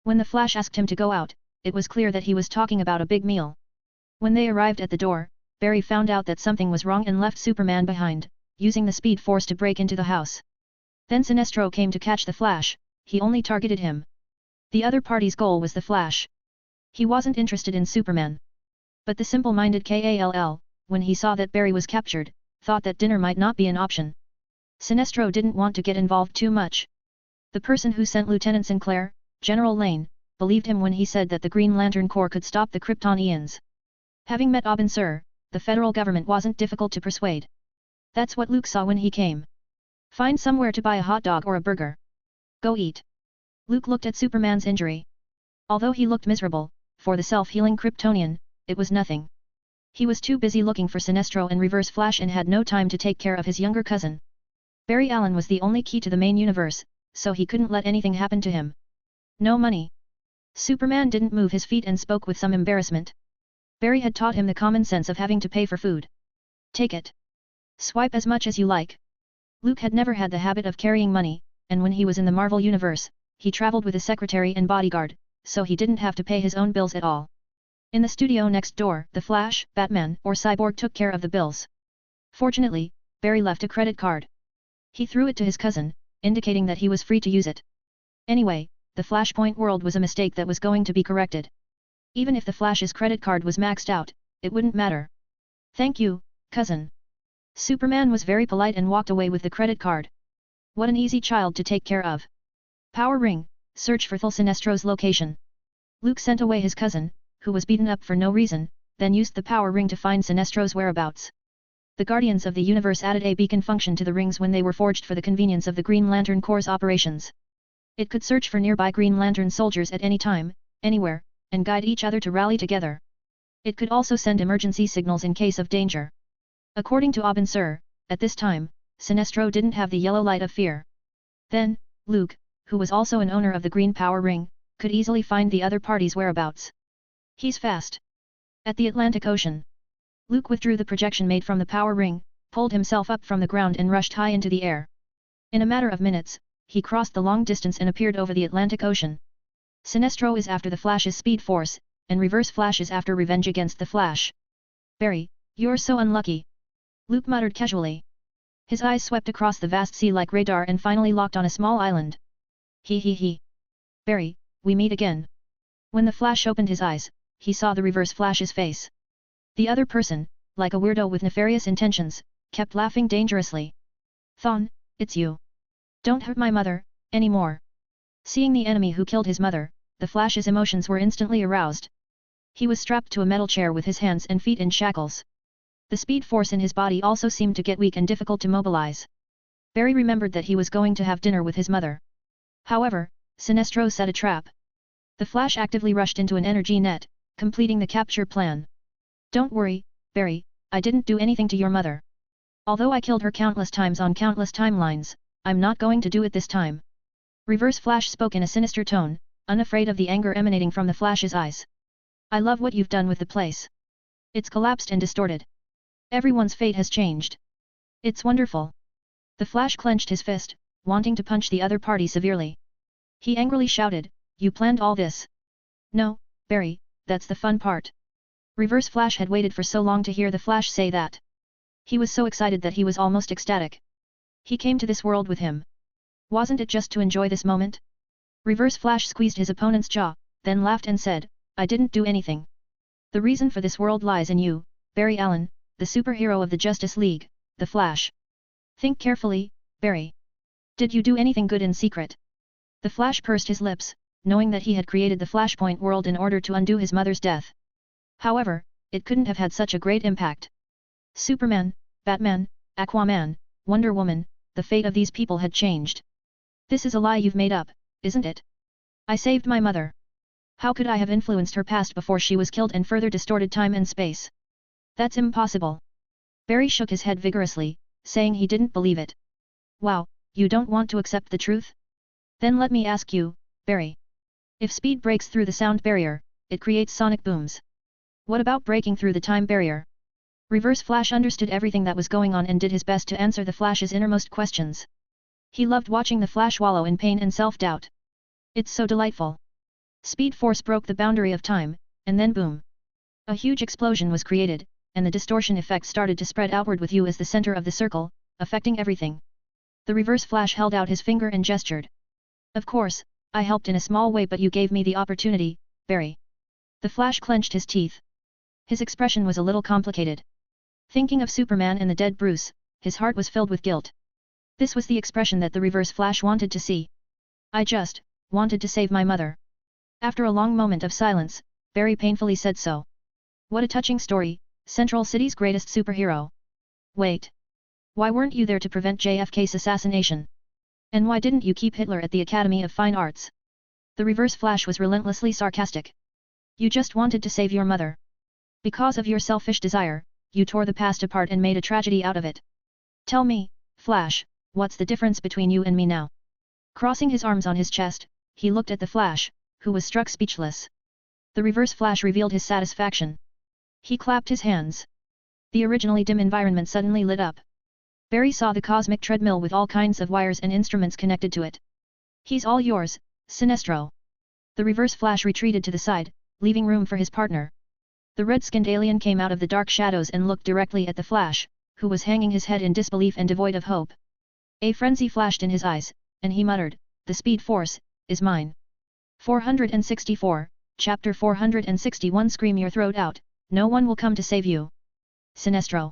When the Flash asked him to go out, it was clear that he was talking about a big meal. When they arrived at the door, Barry found out that something was wrong and left Superman behind, using the Speed Force to break into the house. Then Sinestro came to catch the Flash, he only targeted him. The other party's goal was the Flash. He wasn't interested in Superman. But the simple-minded Kal-El, when he saw that Barry was captured, thought that dinner might not be an option. Sinestro didn't want to get involved too much. The person who sent Lieutenant Sinclair, General Lane, believed him when he said that the Green Lantern Corps could stop the Kryptonians. Having met Abin Sur, the federal government wasn't difficult to persuade. That's what Luke saw when he came. Find somewhere to buy a hot dog or a burger. Go eat. Luke looked at Superman's injury. Although he looked miserable, for the self-healing Kryptonian, it was nothing. He was too busy looking for Sinestro and Reverse Flash and had no time to take care of his younger cousin. Barry Allen was the only key to the main universe, so he couldn't let anything happen to him. No money. Superman didn't move his feet and spoke with some embarrassment. Barry had taught him the common sense of having to pay for food. Take it. Swipe as much as you like. Luke had never had the habit of carrying money, and when he was in the Marvel Universe, he traveled with a secretary and bodyguard, so he didn't have to pay his own bills at all. In the studio next door, the Flash, Batman, or Cyborg took care of the bills. Fortunately, Barry left a credit card. He threw it to his cousin, indicating that he was free to use it. Anyway, the Flashpoint world was a mistake that was going to be corrected. Even if the Flash's credit card was maxed out, it wouldn't matter. Thank you, cousin. Superman was very polite and walked away with the credit card. What an easy child to take care of. Power Ring, search for Sinestro's location. Luke sent away his cousin, who was beaten up for no reason, then used the Power Ring to find Sinestro's whereabouts. The Guardians of the Universe added a beacon function to the rings when they were forged for the convenience of the Green Lantern Corps' operations. It could search for nearby Green Lantern soldiers at any time, anywhere, and guide each other to rally together. It could also send emergency signals in case of danger. According to Abin Sur, at this time, Sinestro didn't have the yellow light of fear. Then, Luke, who was also an owner of the Green Power Ring, could easily find the other party's whereabouts. He's fast. At the Atlantic Ocean. Luke withdrew the projection made from the power ring, pulled himself up from the ground and rushed high into the air. In a matter of minutes, he crossed the long distance and appeared over the Atlantic Ocean. Sinestro is after the Flash's speed force, and Reverse Flash is after revenge against the Flash. Barry, you're so unlucky. Luke muttered casually. His eyes swept across the vast sea like radar and finally locked on a small island. He. Barry, we meet again. When the Flash opened his eyes, he saw the Reverse Flash's face. The other person, like a weirdo with nefarious intentions, kept laughing dangerously. Thawne, it's you. Don't hurt my mother, anymore. Seeing the enemy who killed his mother, the Flash's emotions were instantly aroused. He was strapped to a metal chair with his hands and feet in shackles. The speed force in his body also seemed to get weak and difficult to mobilize. Barry remembered that he was going to have dinner with his mother. However, Sinestro set a trap. The Flash actively rushed into an energy net, completing the capture plan. Don't worry, Barry, I didn't do anything to your mother. Although I killed her countless times on countless timelines, I'm not going to do it this time. Reverse Flash spoke in a sinister tone, unafraid of the anger emanating from the Flash's eyes. I love what you've done with the place. It's collapsed and distorted. Everyone's fate has changed. It's wonderful. The Flash clenched his fist, wanting to punch the other party severely. He angrily shouted, You planned all this? No, Barry, that's the fun part. Reverse Flash had waited for so long to hear the Flash say that. He was so excited that he was almost ecstatic. He came to this world with him. Wasn't it just to enjoy this moment? Reverse Flash squeezed his opponent's jaw, then laughed and said, I didn't do anything. The reason for this world lies in you, Barry Allen, the superhero of the Justice League, the Flash. Think carefully, Barry. Did you do anything good in secret? The Flash pursed his lips, knowing that he had created the Flashpoint world in order to undo his mother's death. However, it couldn't have had such a great impact. Superman, Batman, Aquaman, Wonder Woman, the fate of these people had changed. This is a lie you've made up, isn't it? I saved my mother. How could I have influenced her past before she was killed and further distorted time and space? That's impossible. Barry shook his head vigorously, saying he didn't believe it. Wow, you don't want to accept the truth? Then let me ask you, Barry. If speed breaks through the sound barrier, it creates sonic booms. What about breaking through the time barrier? Reverse Flash understood everything that was going on and did his best to answer the Flash's innermost questions. He loved watching the Flash wallow in pain and self-doubt. It's so delightful. Speed force broke the boundary of time, and then boom. A huge explosion was created, and the distortion effect started to spread outward with you as the center of the circle, affecting everything. The Reverse Flash held out his finger and gestured. Of course, I helped in a small way, but you gave me the opportunity, Barry. The Flash clenched his teeth. His expression was a little complicated. Thinking of Superman and the dead Bruce, his heart was filled with guilt. This was the expression that the Reverse Flash wanted to see. I just wanted to save my mother. After a long moment of silence, Barry painfully said so. What a touching story, Central City's greatest superhero. Wait. Why weren't you there to prevent JFK's assassination? And why didn't you keep Hitler at the Academy of Fine Arts? The Reverse Flash was relentlessly sarcastic. You just wanted to save your mother. Because of your selfish desire, you tore the past apart and made a tragedy out of it. Tell me, Flash, what's the difference between you and me now? Crossing his arms on his chest, he looked at the Flash, who was struck speechless. The Reverse Flash revealed his satisfaction. He clapped his hands. The originally dim environment suddenly lit up. Barry saw the cosmic treadmill with all kinds of wires and instruments connected to it. He's all yours, Sinestro. The Reverse Flash retreated to the side, leaving room for his partner. The red-skinned alien came out of the dark shadows and looked directly at the Flash, who was hanging his head in disbelief and devoid of hope. A frenzy flashed in his eyes, and he muttered, The Speed Force is mine. 464, Chapter 461 Scream your throat out, no one will come to save you. Sinestro.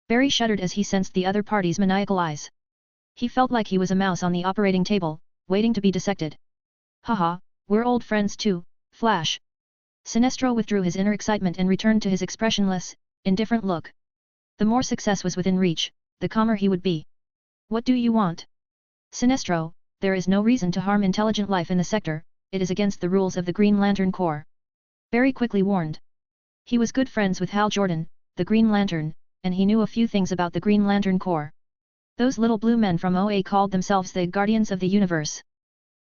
Barry shuddered as he sensed the other party's maniacal eyes. He felt like he was a mouse on the operating table, waiting to be dissected. Haha, we're old friends too, Flash. Sinestro withdrew his inner excitement and returned to his expressionless, indifferent look. The more success was within reach, the calmer he would be. What do you want? Sinestro, there is no reason to harm intelligent life in the sector, it is against the rules of the Green Lantern Corps. Barry quickly warned. He was good friends with Hal Jordan, the Green Lantern, and he knew a few things about the Green Lantern Corps. Those little blue men from OA called themselves the Guardians of the Universe.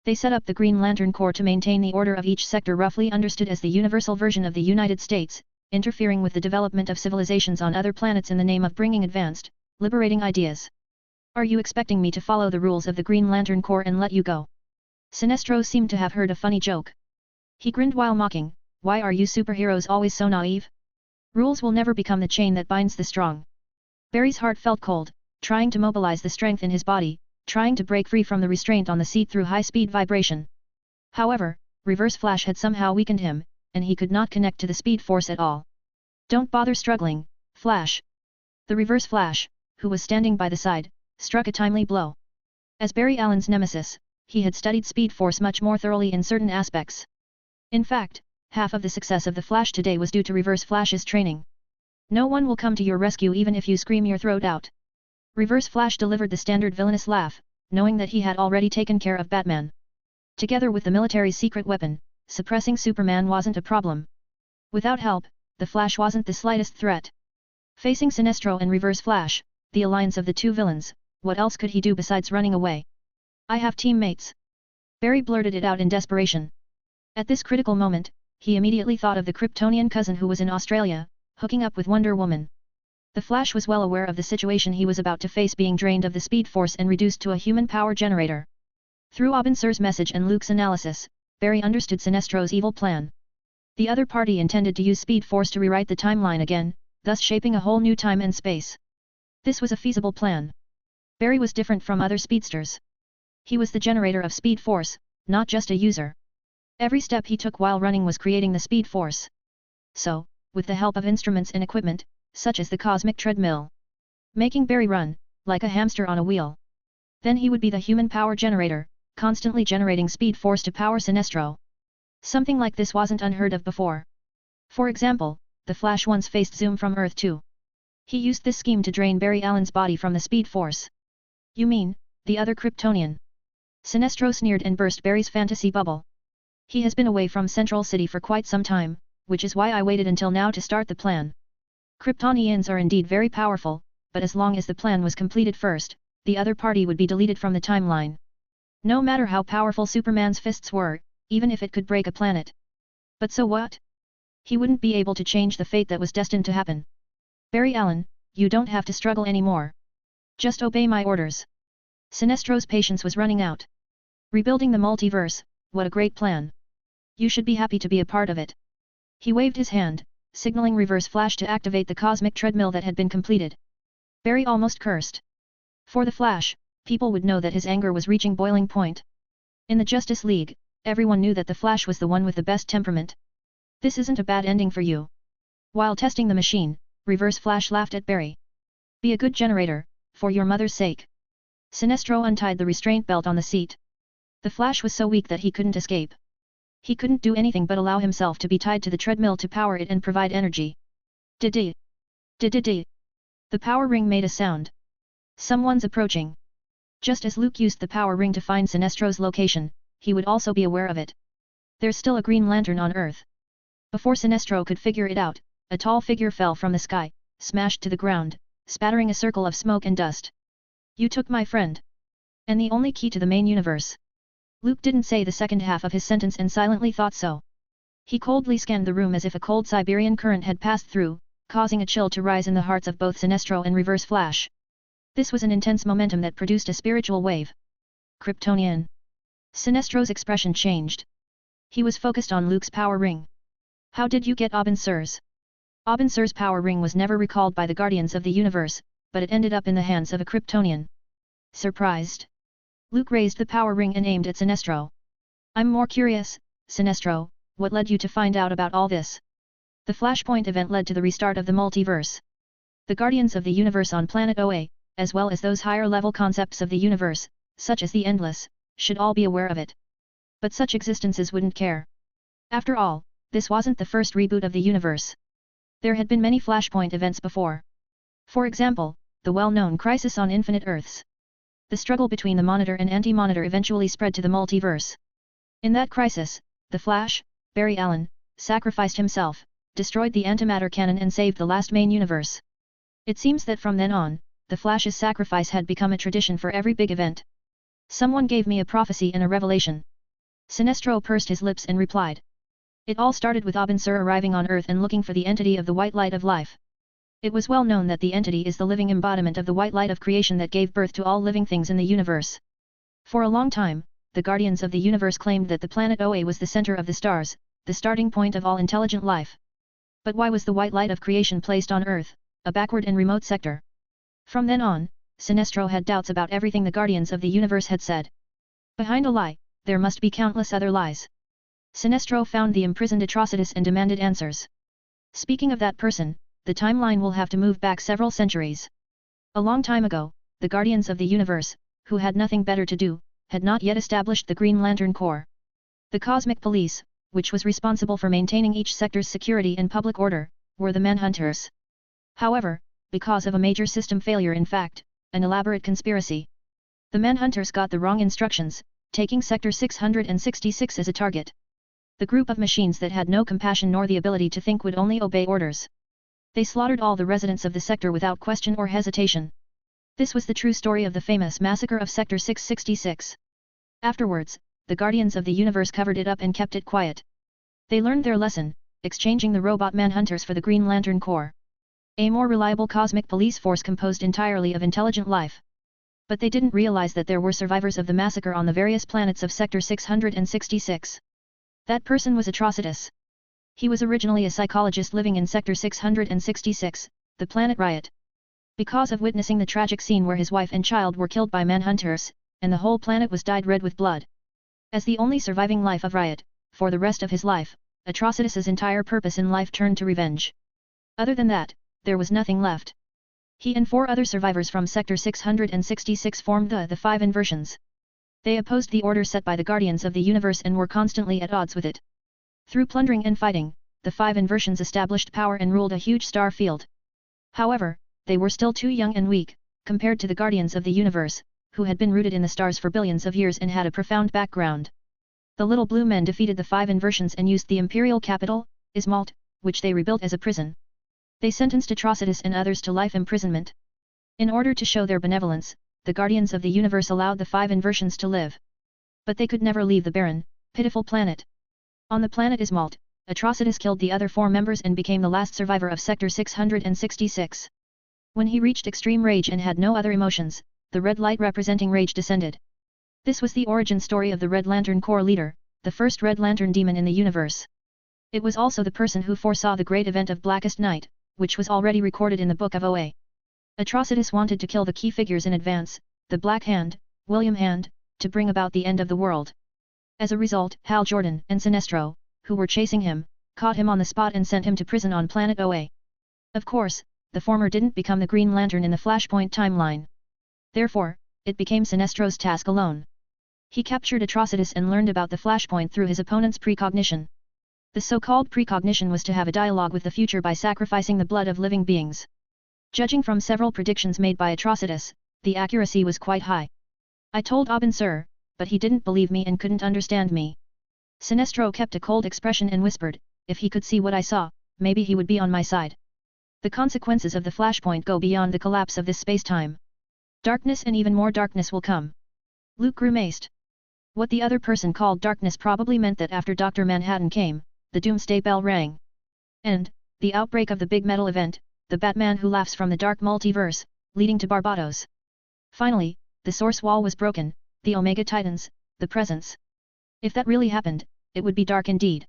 They set up the Green Lantern Corps to maintain the order of each sector, roughly understood as the universal version of the United States, interfering with the development of civilizations on other planets in the name of bringing advanced, liberating ideas. Are you expecting me to follow the rules of the Green Lantern Corps and let you go? Sinestro seemed to have heard a funny joke. He grinned while mocking, why are you superheroes always so naive? Rules will never become the chain that binds the strong. Barry's heart felt cold, trying to mobilize the strength in his body, trying to break free from the restraint on the seat through high-speed vibration. However, Reverse Flash had somehow weakened him, and he could not connect to the Speed Force at all. Don't bother struggling, Flash. The Reverse Flash, who was standing by the side, struck a timely blow. As Barry Allen's nemesis, he had studied Speed Force much more thoroughly in certain aspects. In fact, half of the success of the Flash today was due to Reverse Flash's training. No one will come to your rescue even if you scream your throat out. Reverse Flash delivered the standard villainous laugh, knowing that he had already taken care of Batman. Together with the military's secret weapon, suppressing Superman wasn't a problem. Without help, the Flash wasn't the slightest threat. Facing Sinestro and Reverse Flash, the alliance of the two villains, what else could he do besides running away? I have teammates. Barry blurted it out in desperation. At this critical moment, he immediately thought of the Kryptonian cousin who was in Australia, hooking up with Wonder Woman. The Flash was well aware of the situation he was about to face, being drained of the Speed Force and reduced to a human power generator. Through Abinsur's message and Luke's analysis, Barry understood Sinestro's evil plan. The other party intended to use Speed Force to rewrite the timeline again, thus shaping a whole new time and space. This was a feasible plan. Barry was different from other speedsters. He was the generator of Speed Force, not just a user. Every step he took while running was creating the Speed Force. So, with the help of instruments and equipment, such as the cosmic treadmill, making Barry run, like a hamster on a wheel. Then he would be the human power generator, constantly generating Speed Force to power Sinestro. Something like this wasn't unheard of before. For example, the Flash once faced Zoom from Earth 2. He used this scheme to drain Barry Allen's body from the Speed Force. You mean, the other Kryptonian? Sinestro sneered and burst Barry's fantasy bubble. He has been away from Central City for quite some time, which is why I waited until now to start the plan. Kryptonians are indeed very powerful, but as long as the plan was completed first, the other party would be deleted from the timeline. No matter how powerful Superman's fists were, even if it could break a planet. But so what? He wouldn't be able to change the fate that was destined to happen. Barry Allen, you don't have to struggle anymore. Just obey my orders. Sinestro's patience was running out. Rebuilding the multiverse, what a great plan. You should be happy to be a part of it. He waved his hand, signaling Reverse Flash to activate the cosmic treadmill that had been completed. Barry almost cursed. For the Flash, people would know that his anger was reaching boiling point. In the Justice League, everyone knew that the Flash was the one with the best temperament. This isn't a bad ending for you. While testing the machine, Reverse Flash laughed at Barry. Be a good generator, for your mother's sake. Sinestro untied the restraint belt on the seat. The Flash was so weak that he couldn't escape. He couldn't do anything but allow himself to be tied to the treadmill to power it and provide energy. Did-did. Did-did-did. The power ring made a sound. Someone's approaching. Just as Luke used the power ring to find Sinestro's location, he would also be aware of it. There's still a Green Lantern on Earth. Before Sinestro could figure it out, a tall figure fell from the sky, smashed to the ground, spattering a circle of smoke and dust. You took my friend. And the only key to the main universe. Luke didn't say the second half of his sentence and silently thought so. He coldly scanned the room as if a cold Siberian current had passed through, causing a chill to rise in the hearts of both Sinestro and Reverse Flash. This was an intense momentum that produced a spiritual wave. Kryptonian. Sinestro's expression changed. He was focused on Luke's power ring. How did you get Abinsur's? Abinsur's power ring was never recalled by the Guardians of the Universe, but it ended up in the hands of a Kryptonian. Surprised? Luke raised the power ring and aimed at Sinestro. I'm more curious, Sinestro, what led you to find out about all this? The Flashpoint event led to the restart of the multiverse. The Guardians of the Universe on Planet OA, as well as those higher-level concepts of the universe, such as the Endless, should all be aware of it. But such existences wouldn't care. After all, this wasn't the first reboot of the universe. There had been many Flashpoint events before. For example, the well-known Crisis on Infinite Earths. The struggle between the Monitor and Anti-Monitor eventually spread to the multiverse. In that crisis, the Flash, Barry Allen, sacrificed himself, destroyed the antimatter cannon and saved the last main universe. It seems that from then on, the Flash's sacrifice had become a tradition for every big event. Someone gave me a prophecy and a revelation. Sinestro pursed his lips and replied. It all started with Abin Sur arriving on Earth and looking for the entity of the white light of life. It was well known that the entity is the living embodiment of the white light of creation that gave birth to all living things in the universe. For a long time, the guardians of the universe claimed that the planet Oa was the center of the stars, the starting point of all intelligent life. But why was the white light of creation placed on Earth, a backward and remote sector? From then on, Sinestro had doubts about everything the guardians of the universe had said. Behind a lie, there must be countless other lies. Sinestro found the imprisoned Atrocitus and demanded answers. Speaking of that person, the timeline will have to move back several centuries. A long time ago, the guardians of the universe, who had nothing better to do, had not yet established the Green Lantern Corps. The Cosmic Police, which was responsible for maintaining each sector's security and public order, were the Manhunters. However, because of a major system failure, in fact, an elaborate conspiracy, the Manhunters got the wrong instructions, taking Sector 666 as a target. The group of machines that had no compassion nor the ability to think would only obey orders. They slaughtered all the residents of the sector without question or hesitation. This was the true story of the famous massacre of Sector 666. Afterwards, the Guardians of the Universe covered it up and kept it quiet. They learned their lesson, exchanging the robot Manhunters for the Green Lantern Corps. A more reliable cosmic police force composed entirely of intelligent life. But they didn't realize that there were survivors of the massacre on the various planets of Sector 666. That person was Atrocitus. He was originally a psychologist living in Sector 666, the planet Riot. Because of witnessing the tragic scene where his wife and child were killed by Manhunters, and the whole planet was dyed red with blood. As the only surviving life of Riot, for the rest of his life, Atrocitus's entire purpose in life turned to revenge. Other than that, there was nothing left. He and 4 other survivors from Sector 666 formed the Five Inversions. They opposed the order set by the Guardians of the Universe and were constantly at odds with it. Through plundering and fighting, the Five Inversions established power and ruled a huge star field. However, they were still too young and weak, compared to the Guardians of the Universe, who had been rooted in the stars for billions of years and had a profound background. The Little Blue Men defeated the Five Inversions and used the imperial capital, Ismalt, which they rebuilt as a prison. They sentenced Atrocitus and others to life imprisonment. In order to show their benevolence, the Guardians of the Universe allowed the Five Inversions to live. But they could never leave the barren, pitiful planet. On the planet Ismalt, Atrocitus killed the other 4 members and became the last survivor of Sector 666. When he reached extreme rage and had no other emotions, the red light representing rage descended. This was the origin story of the Red Lantern Corps leader, the first Red Lantern demon in the universe. It was also the person who foresaw the great event of Blackest Night, which was already recorded in the Book of Oa. Atrocitus wanted to kill the key figures in advance, the Black Hand, William Hand, to bring about the end of the world. As a result, Hal Jordan and Sinestro, who were chasing him, caught him on the spot and sent him to prison on planet Oa. Of course, the former didn't become the Green Lantern in the Flashpoint timeline. Therefore, it became Sinestro's task alone. He captured Atrocitus and learned about the Flashpoint through his opponent's precognition. The so-called precognition was to have a dialogue with the future by sacrificing the blood of living beings. Judging from several predictions made by Atrocitus, the accuracy was quite high. I told Abin Sur, but he didn't believe me and couldn't understand me. Sinestro kept a cold expression and whispered, if he could see what I saw, maybe he would be on my side. The consequences of the Flashpoint go beyond the collapse of this space-time. Darkness and even more darkness will come. Luke grimaced. What the other person called darkness probably meant that after Dr. Manhattan came, the doomsday bell rang. And, the outbreak of the big metal event, the Batman who laughs from the dark multiverse, leading to Barbados. Finally, the source wall was broken, the Omega Titans, the presence. If that really happened, it would be dark indeed.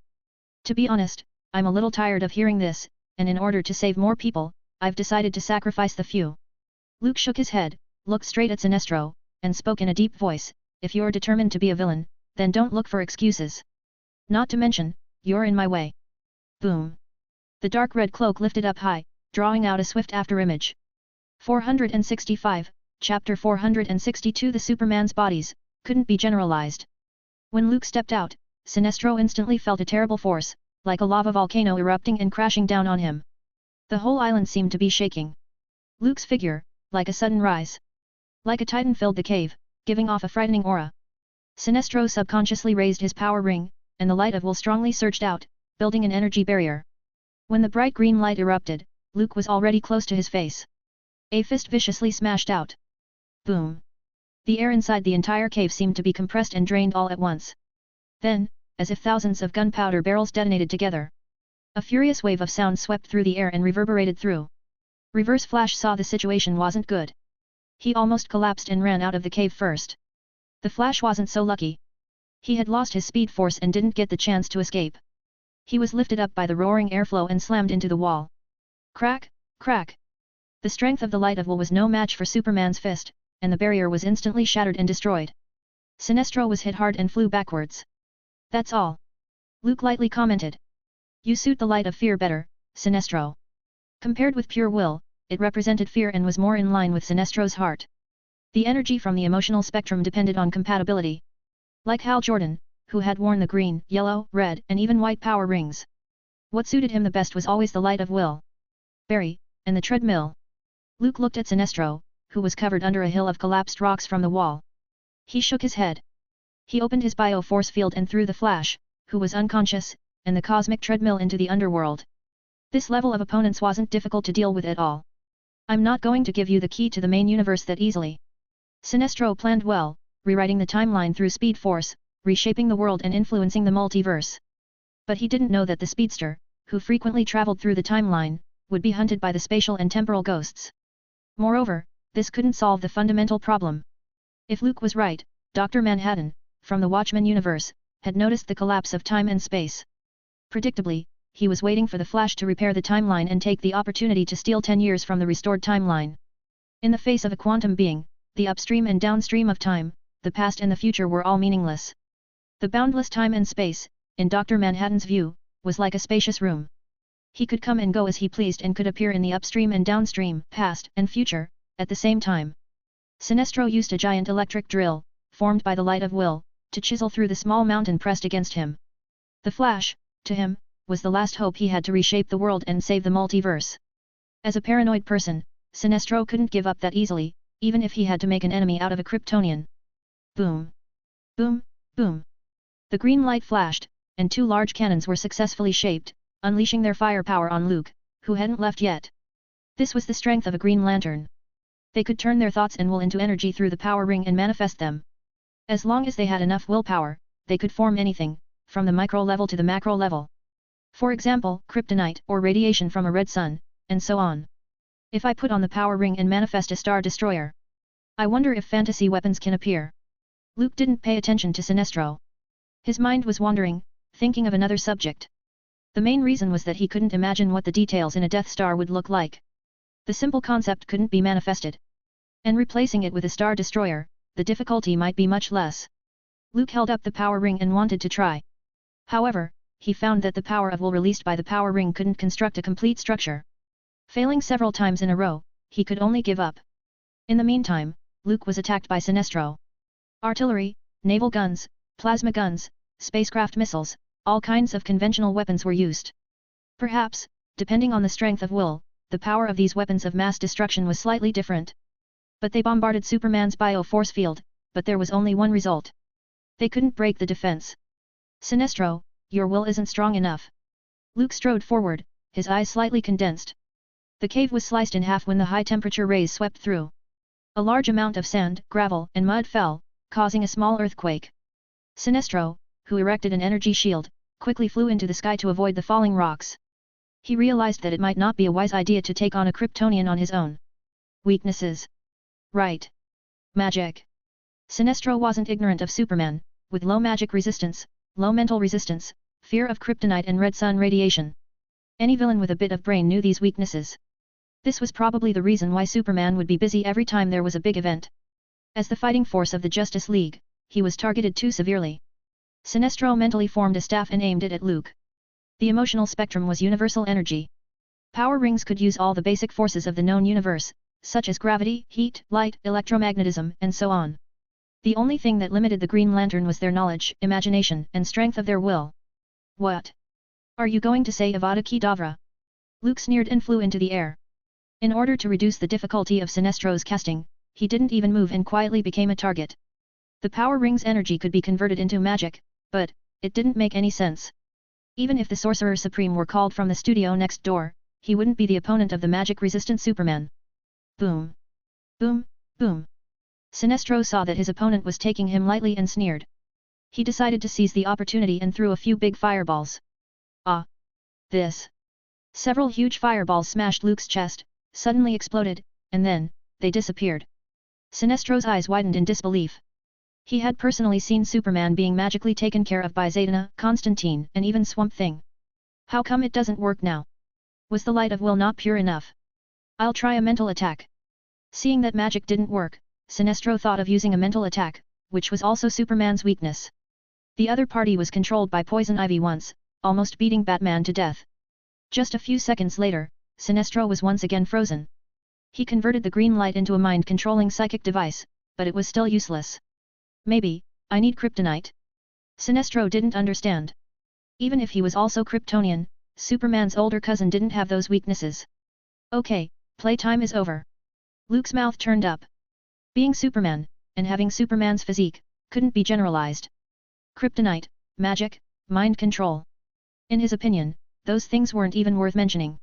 To be honest, I'm a little tired of hearing this, and in order to save more people, I've decided to sacrifice the few. Luke shook his head, looked straight at Sinestro, and spoke in a deep voice, if you're determined to be a villain, then don't look for excuses. Not to mention, you're in my way. Boom. The dark red cloak lifted up high, drawing out a swift afterimage. 465, Chapter 462 The Superman's bodies, couldn't be generalized. When Luke stepped out, Sinestro instantly felt a terrible force, like a lava volcano erupting and crashing down on him. The whole island seemed to be shaking. Luke's figure, like a sudden rise. Like a titan filled the cave, giving off a frightening aura. Sinestro subconsciously raised his power ring, and the light of will strongly surged out, building an energy barrier. When the bright green light erupted, Luke was already close to his face. A fist viciously smashed out. Boom. The air inside the entire cave seemed to be compressed and drained all at once. Then, as if thousands of gunpowder barrels detonated together, a furious wave of sound swept through the air and reverberated through. Reverse Flash saw the situation wasn't good. He almost collapsed and ran out of the cave first. The Flash wasn't so lucky. He had lost his speed force and didn't get the chance to escape. He was lifted up by the roaring airflow and slammed into the wall. Crack, crack. The strength of the Light of Will was no match for Superman's fist, and the barrier was instantly shattered and destroyed. Sinestro was hit hard and flew backwards. That's all. Luke lightly commented. You suit the light of fear better, Sinestro. Compared with pure will, it represented fear and was more in line with Sinestro's heart. The energy from the emotional spectrum depended on compatibility. Like Hal Jordan, who had worn the green, yellow, red, and even white power rings. What suited him the best was always the light of will. Barry, and the treadmill. Luke looked at Sinestro, who was covered under a hill of collapsed rocks from the wall. He shook his head. He opened his bio-force field and threw the Flash, who was unconscious, and the cosmic treadmill into the underworld. This level of opponents wasn't difficult to deal with at all. I'm not going to give you the key to the main universe that easily. Sinestro planned well, rewriting the timeline through Speed Force, reshaping the world and influencing the multiverse. But he didn't know that the speedster, who frequently traveled through the timeline, would be hunted by the spatial and temporal ghosts. Moreover, this couldn't solve the fundamental problem. If Luke was right, Dr. Manhattan, from the Watchmen universe, had noticed the collapse of time and space. Predictably, he was waiting for the Flash to repair the timeline and take the opportunity to steal 10 years from the restored timeline. In the face of a quantum being, the upstream and downstream of time, the past and the future were all meaningless. The boundless time and space, in Dr. Manhattan's view, was like a spacious room. He could come and go as he pleased and could appear in the upstream and downstream, past and future, at the same time. Sinestro used a giant electric drill, formed by the light of will, to chisel through the small mountain pressed against him. The Flash, to him, was the last hope he had to reshape the world and save the multiverse. As a paranoid person, Sinestro couldn't give up that easily, even if he had to make an enemy out of a Kryptonian. Boom! Boom! Boom! The green light flashed, and 2 large cannons were successfully shaped, unleashing their firepower on Luke, who hadn't left yet. This was the strength of a Green Lantern. They could turn their thoughts and will into energy through the power ring and manifest them. As long as they had enough willpower, they could form anything, from the micro level to the macro level. For example, kryptonite or radiation from a red sun, and so on. If I put on the power ring and manifest a star destroyer, I wonder if fantasy weapons can appear. Luke didn't pay attention to Sinestro. His mind was wandering, thinking of another subject. The main reason was that he couldn't imagine what the details in a Death Star would look like. The simple concept couldn't be manifested. And replacing it with a star destroyer, the difficulty might be much less. Luke held up the power ring and wanted to try. However, he found that the power of will released by the power ring couldn't construct a complete structure. Failing several times in a row, he could only give up. In the meantime, Luke was attacked by Sinestro. Artillery, naval guns, plasma guns, spacecraft missiles, all kinds of conventional weapons were used. Perhaps, depending on the strength of will, the power of these weapons of mass destruction was slightly different. But they bombarded Superman's bio-force field, but there was only one result. They couldn't break the defense. Sinestro, your will isn't strong enough. Luke strode forward, his eyes slightly condensed. The cave was sliced in half when the high-temperature rays swept through. A large amount of sand, gravel, and mud fell, causing a small earthquake. Sinestro, who erected an energy shield, quickly flew into the sky to avoid the falling rocks. He realized that it might not be a wise idea to take on a Kryptonian on his own. Weaknesses. Right. Magic. Sinestro wasn't ignorant of Superman, with low magic resistance, low mental resistance, fear of kryptonite and red sun radiation. Any villain with a bit of brain knew these weaknesses. This was probably the reason why Superman would be busy every time there was a big event. As the fighting force of the Justice League, he was targeted too severely. Sinestro mentally formed a staff and aimed it at Luke. The emotional spectrum was universal energy. Power rings could use all the basic forces of the known universe, such as gravity, heat, light, electromagnetism, and so on. The only thing that limited the Green Lantern was their knowledge, imagination, and strength of their will. What? Are you going to say Avada Kedavra? Luke sneered and flew into the air. In order to reduce the difficulty of Sinestro's casting, he didn't even move and quietly became a target. The power ring's energy could be converted into magic, but it didn't make any sense. Even if the Sorcerer Supreme were called from the studio next door, he wouldn't be the opponent of the magic-resistant Superman. Boom! Boom! Boom! Sinestro saw that his opponent was taking him lightly and sneered. He decided to seize the opportunity and threw a few big fireballs. Ah! This! Several huge fireballs smashed Luke's chest, suddenly exploded, and then, they disappeared. Sinestro's eyes widened in disbelief. He had personally seen Superman being magically taken care of by Zatanna, Constantine, and even Swamp Thing. How come it doesn't work now? Was the light of will not pure enough? I'll try a mental attack. Seeing that magic didn't work, Sinestro thought of using a mental attack, which was also Superman's weakness. The other party was controlled by Poison Ivy once, almost beating Batman to death. Just a few seconds later, Sinestro was once again frozen. He converted the green light into a mind-controlling psychic device, but it was still useless. Maybe, I need kryptonite? Sinestro didn't understand. Even if he was also Kryptonian, Superman's older cousin didn't have those weaknesses. Okay, playtime is over. Luke's mouth turned up. Being Superman, and having Superman's physique, couldn't be generalized. Kryptonite, magic, mind control. In his opinion, those things weren't even worth mentioning.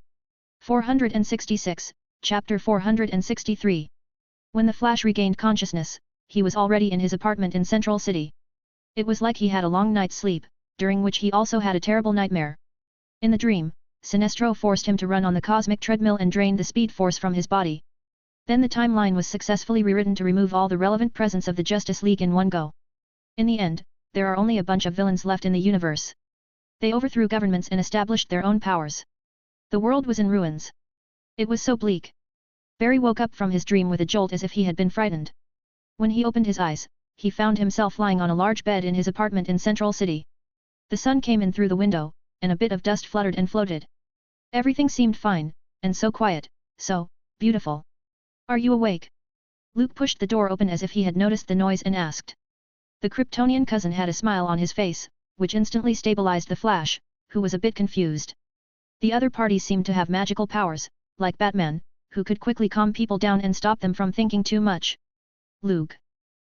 466, Chapter 463. When the Flash regained consciousness, he was already in his apartment in Central City. It was like he had a long night's sleep, during which he also had a terrible nightmare. In the dream, Sinestro forced him to run on the cosmic treadmill and drained the speed force from his body. Then the timeline was successfully rewritten to remove all the relevant presence of the Justice League in one go. In the end, there are only a bunch of villains left in the universe. They overthrew governments and established their own powers. The world was in ruins. It was so bleak. Barry woke up from his dream with a jolt as if he had been frightened. When he opened his eyes, he found himself lying on a large bed in his apartment in Central City. The sun came in through the window, and a bit of dust fluttered and floated. Everything seemed fine, and so quiet, so beautiful. Are you awake? Luke pushed the door open as if he had noticed the noise and asked. The Kryptonian cousin had a smile on his face, which instantly stabilized the Flash, who was a bit confused. The other parties seemed to have magical powers, like Batman, who could quickly calm people down and stop them from thinking too much. Luke.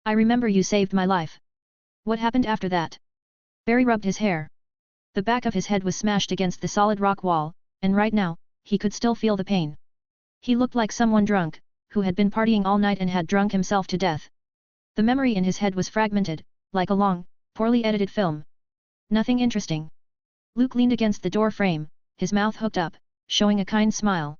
I remember you saved my life. What happened after that? Barry rubbed his hair. The back of his head was smashed against the solid rock wall, and right now, he could still feel the pain. He looked like someone drunk, who had been partying all night and had drunk himself to death. The memory in his head was fragmented, like a long, poorly edited film. Nothing interesting. Luke leaned against the door frame, his mouth hooked up, showing a kind smile.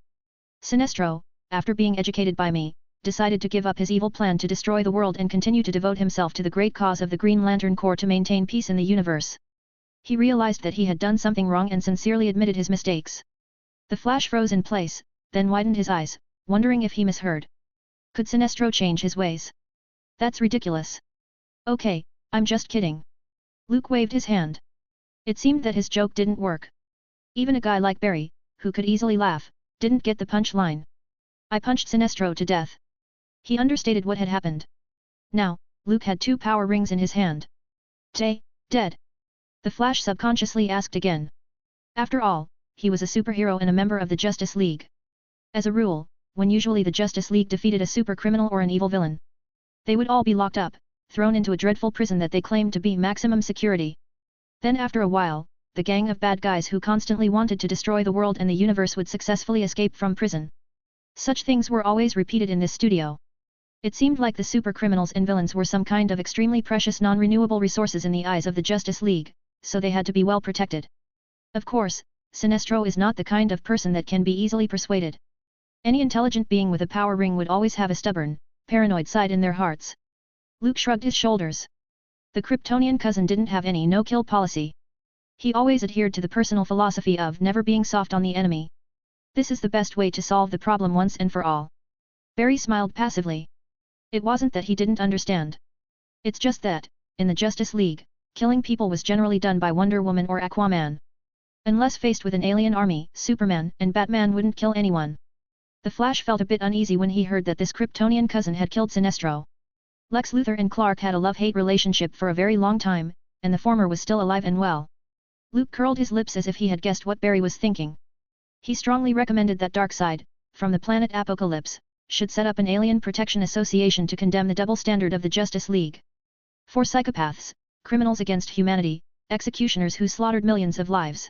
Sinestro, after being educated by me, decided to give up his evil plan to destroy the world and continue to devote himself to the great cause of the Green Lantern Corps to maintain peace in the universe. He realized that he had done something wrong and sincerely admitted his mistakes. The Flash froze in place, then widened his eyes, wondering if he misheard. Could Sinestro change his ways? That's ridiculous. Okay, I'm just kidding. Luke waved his hand. It seemed that his joke didn't work. Even a guy like Barry, who could easily laugh, didn't get the punchline. I punched Sinestro to death. He understated what had happened. Now, Luke had 2 power rings in his hand. Dead? The Flash subconsciously asked again. After all, he was a superhero and a member of the Justice League. As a rule, when usually the Justice League defeated a supercriminal or an evil villain, they would all be locked up, thrown into a dreadful prison that they claimed to be maximum security. Then after a while, the gang of bad guys who constantly wanted to destroy the world and the universe would successfully escape from prison. Such things were always repeated in this studio. It seemed like the supercriminals and villains were some kind of extremely precious non-renewable resources in the eyes of the Justice League, so they had to be well protected. Of course, Sinestro is not the kind of person that can be easily persuaded. Any intelligent being with a power ring would always have a stubborn, paranoid side in their hearts. Luke shrugged his shoulders. The Kryptonian cousin didn't have any no-kill policy. He always adhered to the personal philosophy of never being soft on the enemy. This is the best way to solve the problem once and for all. Barry smiled passively. It wasn't that he didn't understand. It's just that, in the Justice League, killing people was generally done by Wonder Woman or Aquaman. Unless faced with an alien army, Superman and Batman wouldn't kill anyone. The Flash felt a bit uneasy when he heard that this Kryptonian cousin had killed Sinestro. Lex Luthor and Clark had a love-hate relationship for a very long time, and the former was still alive and well. Luke curled his lips as if he had guessed what Barry was thinking. He strongly recommended that Darkseid, from the planet Apocalypse, should set up an alien protection association to condemn the double standard of the Justice League. For psychopaths, criminals against humanity, executioners who slaughtered millions of lives.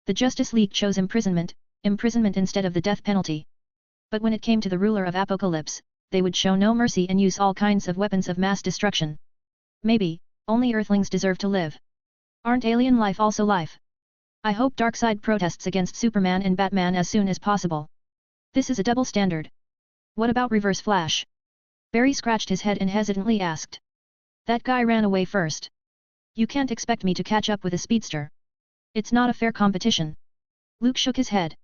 The Justice League chose imprisonment instead of the death penalty. But when it came to the ruler of Apocalypse, they would show no mercy and use all kinds of weapons of mass destruction. Maybe, Only Earthlings deserve to live. Aren't alien life also life? I hope Darkseid protests against Superman and Batman as soon as possible. This is a double standard. What about Reverse Flash? Barry scratched his head and hesitantly asked. That guy ran away first. You can't expect me to catch up with a speedster. It's not a fair competition. Luke shook his head.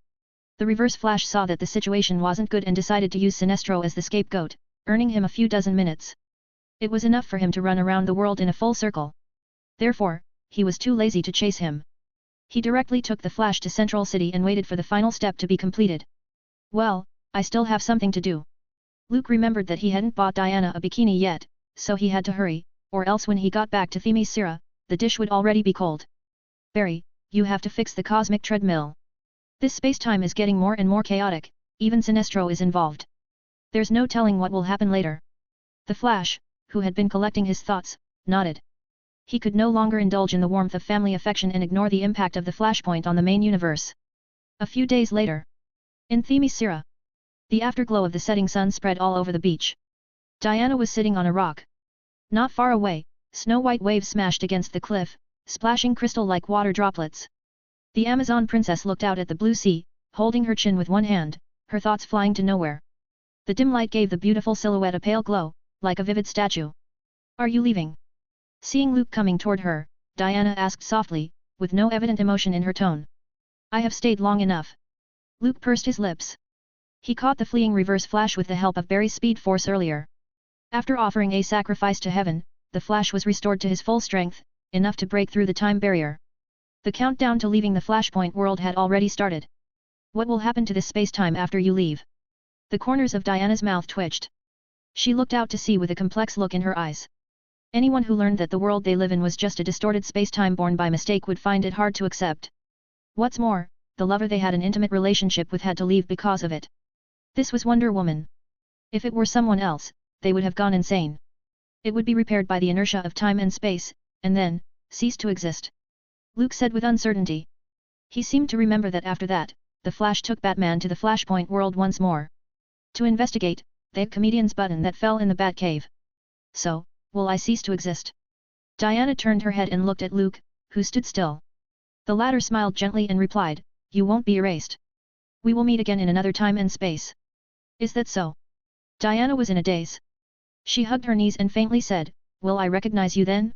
The Reverse Flash saw that the situation wasn't good and decided to use Sinestro as the scapegoat, earning him a few dozen minutes. It was enough for him to run around the world in a full circle. Therefore, he was too lazy to chase him. He directly took the Flash to Central City and waited for the final step to be completed. Well, I still have something to do. Luke remembered that he hadn't bought Diana a bikini yet, so he had to hurry, or else when he got back to Themyscira, the dish would already be cold. Barry, you have to fix the cosmic treadmill. This space-time is getting more and more chaotic, even Sinestro is involved. There's no telling what will happen later. The Flash, who had been collecting his thoughts, nodded. He could no longer indulge in the warmth of family affection and ignore the impact of the Flashpoint on the main universe. A few days later. In Themyscira. The afterglow of the setting sun spread all over the beach. Diana was sitting on a rock. Not far away, snow-white waves smashed against the cliff, splashing crystal-like water droplets. The Amazon princess looked out at the blue sea, holding her chin with one hand, her thoughts flying to nowhere. The dim light gave the beautiful silhouette a pale glow, like a vivid statue. Are you leaving? Seeing Luke coming toward her, Diana asked softly, with no evident emotion in her tone. I have stayed long enough. Luke pursed his lips. He caught the fleeing Reverse Flash with the help of Barry's Speed Force earlier. After offering a sacrifice to heaven, the Flash was restored to his full strength, enough to break through the time barrier. The countdown to leaving the Flashpoint world had already started. What will happen to this space-time after you leave? The corners of Diana's mouth twitched. She looked out to sea with a complex look in her eyes. Anyone who learned that the world they live in was just a distorted space-time born by mistake would find it hard to accept. What's more, the lover they had an intimate relationship with had to leave because of it. This was Wonder Woman. If it were someone else, they would have gone insane. It would be repaired by the inertia of time and space, and then, cease to exist. Luke said with uncertainty. He seemed to remember that after that, the Flash took Batman to the Flashpoint world once more. To investigate, the comedian's button that fell in the Batcave. So, will I cease to exist? Diana turned her head and looked at Luke, who stood still. The latter smiled gently and replied, You won't be erased. We will meet again in another time and space. Is that so? Diana was in a daze. She hugged her knees and faintly said, Will I recognize you then?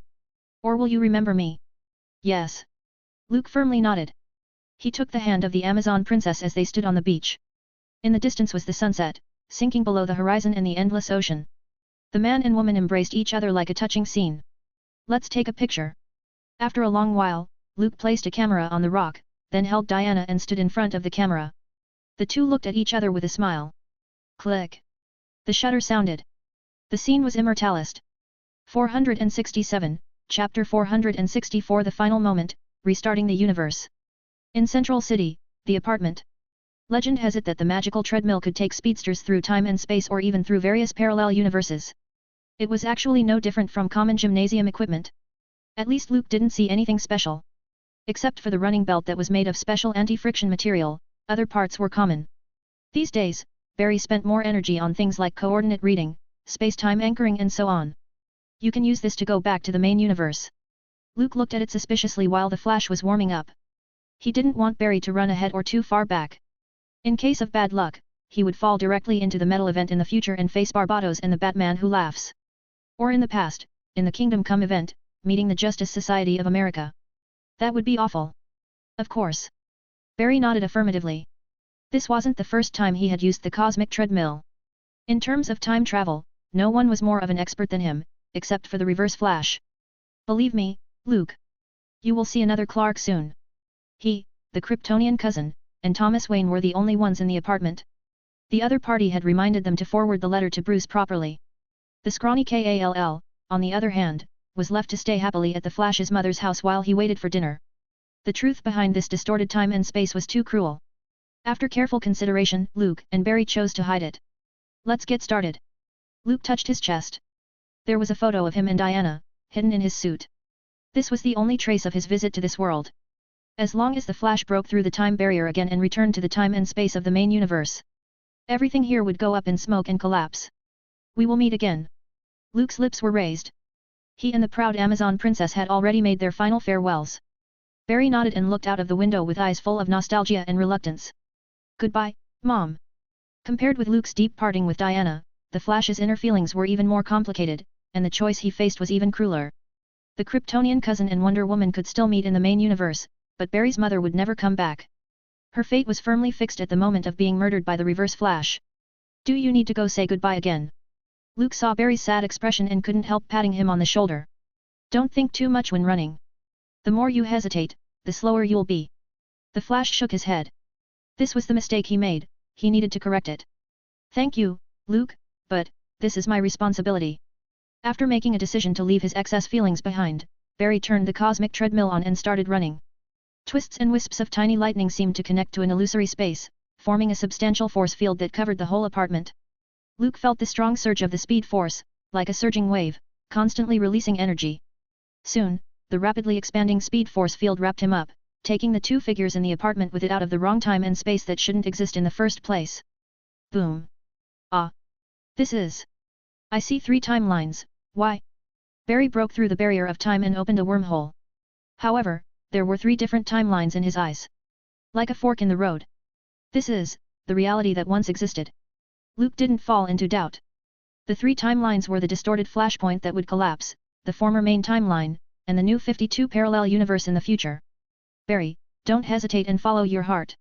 Or will you remember me? Yes. Luke firmly nodded. He took the hand of the Amazon princess as they stood on the beach. In the distance was the sunset, sinking below the horizon and the endless ocean. The man and woman embraced each other like a touching scene. Let's take a picture. After a long while, Luke placed a camera on the rock, then held Diana and stood in front of the camera. The two looked at each other with a smile. Click. The shutter sounded. The scene was immortalized. 467, Chapter 464 The Final Moment, Restarting the Universe. In Central City, the apartment. Legend has it that the magical treadmill could take speedsters through time and space or even through various parallel universes. It was actually no different from common gymnasium equipment. At least Luke didn't see anything special. Except for the running belt that was made of special anti-friction material, other parts were common. These days, Barry spent more energy on things like coordinate reading, space-time anchoring and so on. You can use this to go back to the main universe. Luke looked at it suspiciously while the Flash was warming up. He didn't want Barry to run ahead or too far back. In case of bad luck, he would fall directly into the metal event in the future and face Barbados and the Batman Who Laughs. Or in the past, in the Kingdom Come event, meeting the Justice Society of America. That would be awful. Of course. Barry nodded affirmatively. This wasn't the first time he had used the cosmic treadmill. In terms of time travel, no one was more of an expert than him, except for the Reverse Flash. Believe me, Luke. You will see another Clark soon. He, the Kryptonian cousin, and Thomas Wayne were the only ones in the apartment. The other party had reminded them to forward the letter to Bruce properly. The scrawny Kall, on the other hand, was left to stay happily at the Flash's mother's house while he waited for dinner. The truth behind this distorted time and space was too cruel. After careful consideration, Luke and Barry chose to hide it. Let's get started. Luke touched his chest. There was a photo of him and Diana, hidden in his suit. This was the only trace of his visit to this world. As long as the Flash broke through the time barrier again and returned to the time and space of the main universe, everything here would go up in smoke and collapse. We will meet again. Luke's lips were raised. He and the proud Amazon princess had already made their final farewells. Barry nodded and looked out of the window with eyes full of nostalgia and reluctance. Goodbye, Mom. Compared with Luke's deep parting with Diana, the Flash's inner feelings were even more complicated, and the choice he faced was even crueler. The Kryptonian cousin and Wonder Woman could still meet in the main universe, but Barry's mother would never come back. Her fate was firmly fixed at the moment of being murdered by the Reverse Flash. Do you need to go say goodbye again? Luke saw Barry's sad expression and couldn't help patting him on the shoulder. Don't think too much when running. The more you hesitate, the slower you'll be. The Flash shook his head. This was the mistake he made, he needed to correct it. Thank you, Luke, but this is my responsibility. After making a decision to leave his excess feelings behind, Barry turned the cosmic treadmill on and started running. Twists and wisps of tiny lightning seemed to connect to an illusory space, forming a substantial force field that covered the whole apartment. Luke felt the strong surge of the speed force, like a surging wave, constantly releasing energy. Soon, the rapidly expanding speed force field wrapped him up, taking the two figures in the apartment with it out of the wrong time and space that shouldn't exist in the first place. Boom. Ah. This is. I see 3 timelines, why? Barry broke through the barrier of time and opened a wormhole. However, there were 3 different timelines in his eyes. Like a fork in the road. This is, the reality that once existed. Luke didn't fall into doubt. The 3 timelines were the distorted flashpoint that would collapse, the former main timeline, and the new 52 parallel universe in the future. Barry, don't hesitate and follow your heart.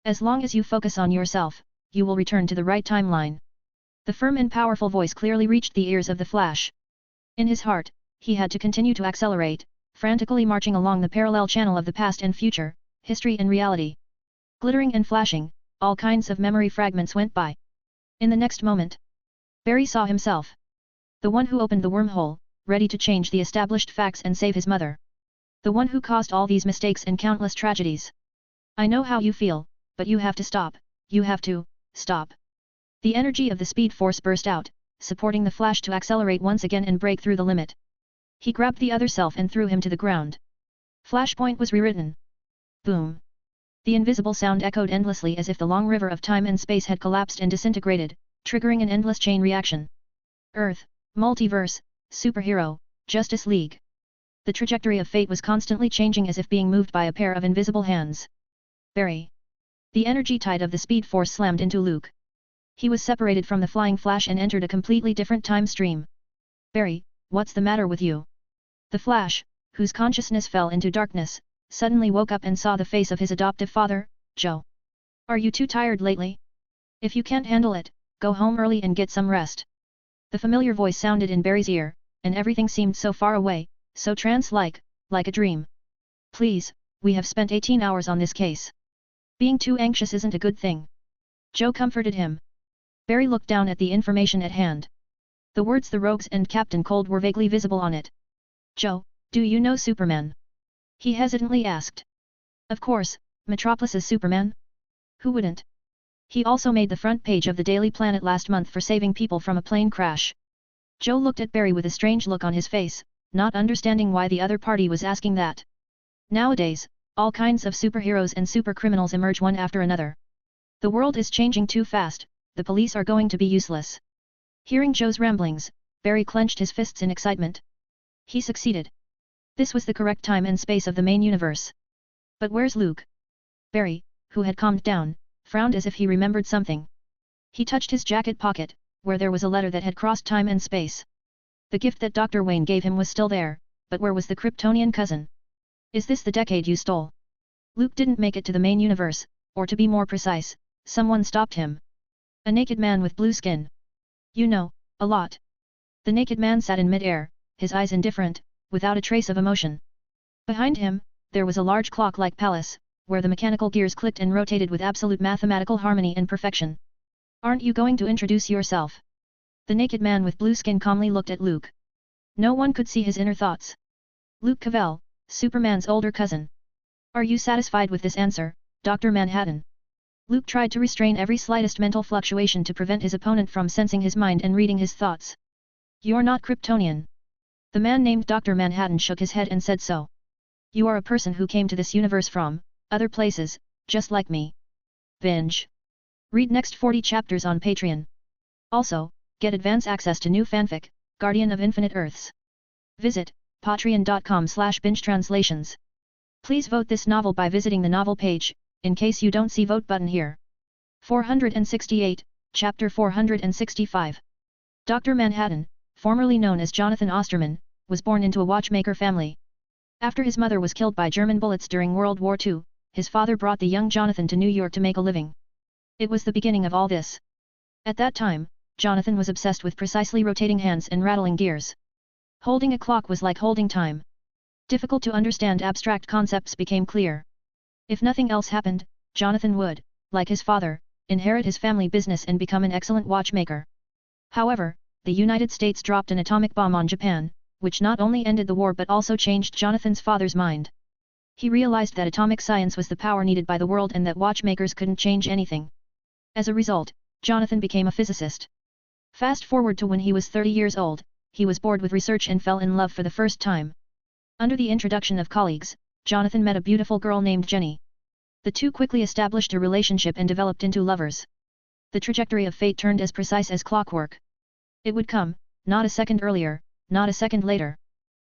As long as you focus on yourself, you will return to the right timeline. The firm and powerful voice clearly reached the ears of the Flash. In his heart, he had to continue to accelerate, frantically marching along the parallel channel of the past and future, history and reality. Glittering and flashing, all kinds of memory fragments went by. In the next moment, Barry saw himself. The one who opened the wormhole, ready to change the established facts and save his mother. The one who caused all these mistakes and countless tragedies. I know how you feel, but you have to stop, you have to, stop. The energy of the speed force burst out, supporting the Flash to accelerate once again and break through the limit. He grabbed the other self and threw him to the ground. Flashpoint was rewritten. Boom. The invisible sound echoed endlessly as if the long river of time and space had collapsed and disintegrated, triggering an endless chain reaction. Earth, multiverse, superhero, Justice League. The trajectory of fate was constantly changing as if being moved by a pair of invisible hands. Barry. The energy tide of the speed force slammed into Luke. He was separated from the flying Flash and entered a completely different time stream. Barry, what's the matter with you? The Flash, whose consciousness fell into darkness, suddenly woke up and saw the face of his adoptive father, Joe. Are you too tired lately? If you can't handle it, go home early and get some rest. The familiar voice sounded in Barry's ear, and everything seemed so far away, so trance-like, like a dream. Please, we have spent 18 hours on this case. Being too anxious isn't a good thing. Joe comforted him. Barry looked down at the information at hand. The words "the Rogues" and "Captain Cold" were vaguely visible on it. Joe, do you know Superman? He hesitantly asked. Of course, Metropolis's Superman. Who wouldn't? He also made the front page of the Daily Planet last month for saving people from a plane crash. Joe looked at Barry with a strange look on his face, not understanding why the other party was asking that. Nowadays, all kinds of superheroes and supercriminals emerge one after another. The world is changing too fast, the police are going to be useless. Hearing Joe's ramblings, Barry clenched his fists in excitement. He succeeded. This was the correct time and space of the main universe. But where's Luke? Barry, who had calmed down, frowned as if he remembered something. He touched his jacket pocket, where there was a letter that had crossed time and space. The gift that Dr. Wayne gave him was still there, but where was the Kryptonian cousin? Is this the decade you stole? Luke didn't make it to the main universe, or to be more precise, someone stopped him. A naked man with blue skin. You know, a lot. The naked man sat in mid-air, his eyes indifferent, without a trace of emotion. Behind him, there was a large clock-like palace, where the mechanical gears clicked and rotated with absolute mathematical harmony and perfection. Aren't you going to introduce yourself? The naked man with blue skin calmly looked at Luke. No one could see his inner thoughts. Luke Cavell, Superman's older cousin. Are you satisfied with this answer, Dr. Manhattan? Luke tried to restrain every slightest mental fluctuation to prevent his opponent from sensing his mind and reading his thoughts. You're not Kryptonian. The man named Dr. Manhattan shook his head and said so. You are a person who came to this universe from other places, just like me. Binge. Read next 40 chapters on Patreon. Also, get advance access to new fanfic, Guardian of Infinite Earths. Visit patreon.com/binge-translations. Please vote this novel by visiting the novel page, in case you don't see vote button here. 468, Chapter 465. Dr. Manhattan, formerly known as Jonathan Osterman, was born into a watchmaker family. After his mother was killed by German bullets during World War II, his father brought the young Jonathan to New York to make a living. It was the beginning of all this. At that time, Jonathan was obsessed with precisely rotating hands and rattling gears. Holding a clock was like holding time. Difficult to understand abstract concepts became clear. If nothing else happened, Jonathan would, like his father, inherit his family business and become an excellent watchmaker. However, the United States dropped an atomic bomb on Japan, which not only ended the war but also changed Jonathan's father's mind. He realized that atomic science was the power needed by the world and that watchmakers couldn't change anything. As a result, Jonathan became a physicist. Fast forward to when he was 30 years old, he was bored with research and fell in love for the first time. Under the introduction of colleagues, Jonathan met a beautiful girl named Jenny. The two quickly established a relationship and developed into lovers. The trajectory of fate turned as precise as clockwork. It would come, not a second earlier, not a second later.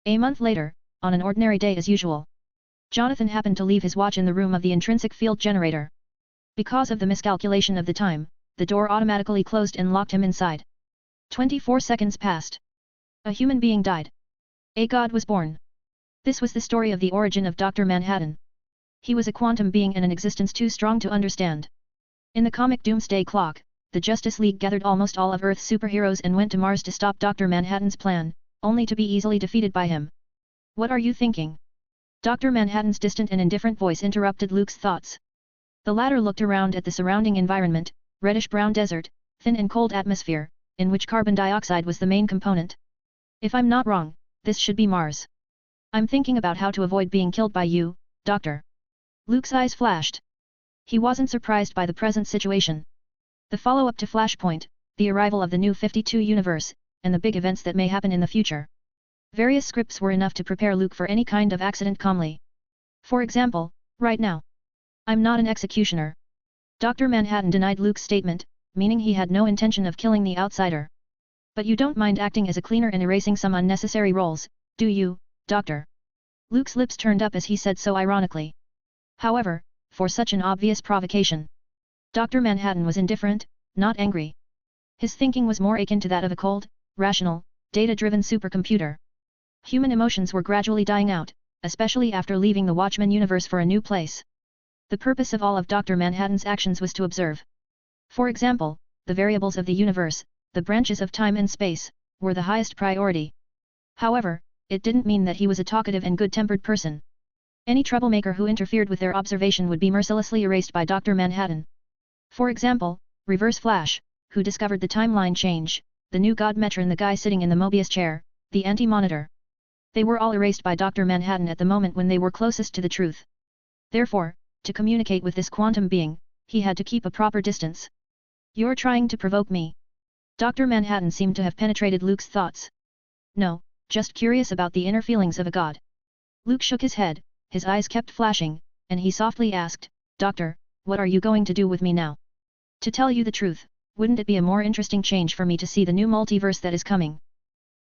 A month later, on an ordinary day as usual, Jonathan happened to leave his watch in the room of the intrinsic field generator. Because of the miscalculation of the time, the door automatically closed and locked him inside. 24 seconds passed. A human being died. A god was born. This was the story of the origin of Dr. Manhattan. He was a quantum being and an existence too strong to understand. In the comic Doomsday Clock, the Justice League gathered almost all of Earth's superheroes and went to Mars to stop Dr. Manhattan's plan, only to be easily defeated by him. What are you thinking? Dr. Manhattan's distant and indifferent voice interrupted Luke's thoughts. The latter looked around at the surrounding environment, reddish-brown desert, thin and cold atmosphere, in which carbon dioxide was the main component. If I'm not wrong, this should be Mars. I'm thinking about how to avoid being killed by you, Doctor. Luke's eyes flashed. He wasn't surprised by the present situation. The follow-up to Flashpoint, the arrival of the New 52 universe, and the big events that may happen in the future. Various scripts were enough to prepare Luke for any kind of accident calmly. For example, right now. I'm not an executioner. Dr. Manhattan denied Luke's statement, meaning he had no intention of killing the outsider. But you don't mind acting as a cleaner and erasing some unnecessary roles, do you, Doctor? Luke's lips turned up as he said so ironically. However, for such an obvious provocation, Dr. Manhattan was indifferent, not angry. His thinking was more akin to that of a cold, rational, data-driven supercomputer. Human emotions were gradually dying out, especially after leaving the Watchmen universe for a new place. The purpose of all of Dr. Manhattan's actions was to observe. For example, the variables of the universe, the branches of time and space, were the highest priority. However, it didn't mean that he was a talkative and good-tempered person. Any troublemaker who interfered with their observation would be mercilessly erased by Dr. Manhattan. For example, Reverse Flash, who discovered the timeline change, the new God Metron, the guy sitting in the Mobius chair, the Anti-Monitor. They were all erased by Dr. Manhattan at the moment when they were closest to the truth. Therefore, to communicate with this quantum being, he had to keep a proper distance. You're trying to provoke me. Dr. Manhattan seemed to have penetrated Luke's thoughts. No, just curious about the inner feelings of a god. Luke shook his head, his eyes kept flashing, and he softly asked, Doctor, what are you going to do with me now? To tell you the truth, wouldn't it be a more interesting change for me to see the new multiverse that is coming?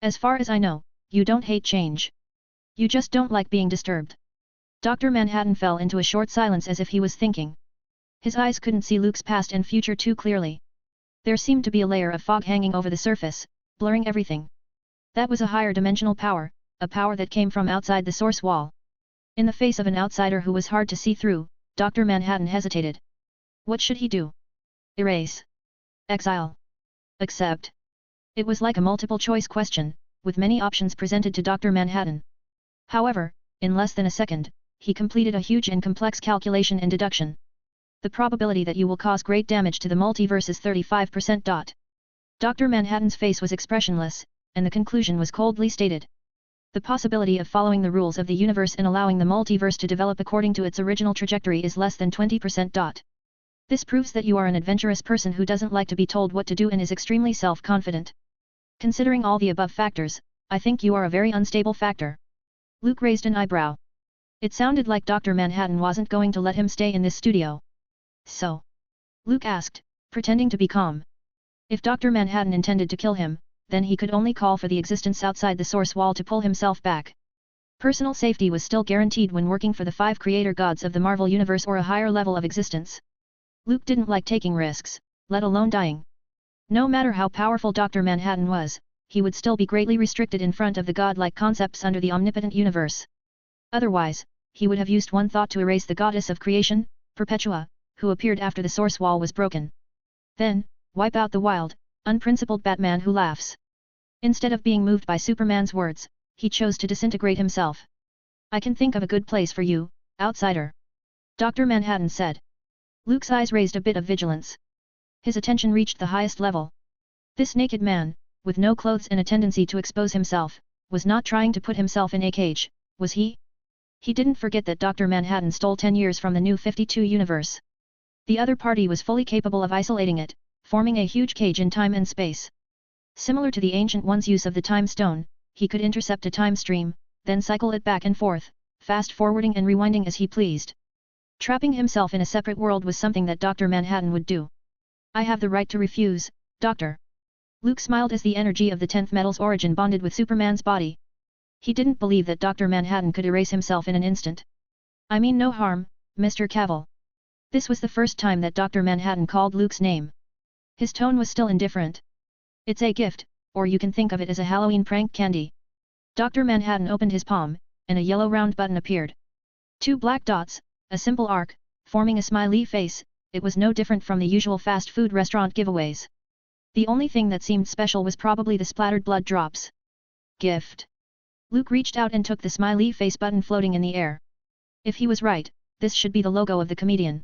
As far as I know, you don't hate change. You just don't like being disturbed. Dr. Manhattan fell into a short silence as if he was thinking. His eyes couldn't see Luke's past and future too clearly. There seemed to be a layer of fog hanging over the surface, blurring everything. That was a higher dimensional power, a power that came from outside the source wall. In the face of an outsider who was hard to see through, Dr. Manhattan hesitated. What should he do? Erase. Exile. Accept. It was like a multiple-choice question, with many options presented to Dr. Manhattan. However, in less than a second, he completed a huge and complex calculation and deduction. The probability that you will cause great damage to the multiverse is 35%. Dr. Manhattan's face was expressionless, and the conclusion was coldly stated. The possibility of following the rules of the universe and allowing the multiverse to develop according to its original trajectory is less than 20%. This proves that you are an adventurous person who doesn't like to be told what to do and is extremely self-confident. Considering all the above factors, I think you are a very unstable factor. Luke raised an eyebrow. It sounded like Dr. Manhattan wasn't going to let him stay in this studio. So? Luke asked, pretending to be calm. If Dr. Manhattan intended to kill him, then he could only call for the existence outside the source wall to pull himself back. Personal safety was still guaranteed when working for the 5 creator gods of the Marvel Universe or a higher level of existence. Luke didn't like taking risks, let alone dying. No matter how powerful Dr. Manhattan was, he would still be greatly restricted in front of the godlike concepts under the omnipotent universe. Otherwise, he would have used one thought to erase the goddess of creation, Perpetua, who appeared after the source wall was broken. Then, wipe out the wild, unprincipled Batman who laughs. Instead of being moved by Superman's words, he chose to disintegrate himself. I can think of a good place for you, outsider. Dr. Manhattan said. Luke's eyes raised a bit of vigilance. His attention reached the highest level. This naked man, with no clothes and a tendency to expose himself, was not trying to put himself in a cage, was he? He didn't forget that Dr. Manhattan stole 10 years from the New 52 universe. The other party was fully capable of isolating it, forming a huge cage in time and space. Similar to the Ancient One's use of the Time Stone, he could intercept a time stream, then cycle it back and forth, fast-forwarding and rewinding as he pleased. Trapping himself in a separate world was something that Dr. Manhattan would do. I have the right to refuse, Doctor. Luke smiled as the energy of the 10th metal's origin bonded with Superman's body. He didn't believe that Dr. Manhattan could erase himself in an instant. I mean no harm, Mr. Cavill. This was the first time that Dr. Manhattan called Luke's name. His tone was still indifferent. It's a gift, or you can think of it as a Halloween prank candy. Dr. Manhattan opened his palm, and a yellow round button appeared. 2 black dots, a simple arc, forming a smiley face. It was no different from the usual fast food restaurant giveaways. The only thing that seemed special was probably the splattered blood drops. Gift. Luke reached out and took the smiley face button floating in the air. If he was right, this should be the logo of the comedian.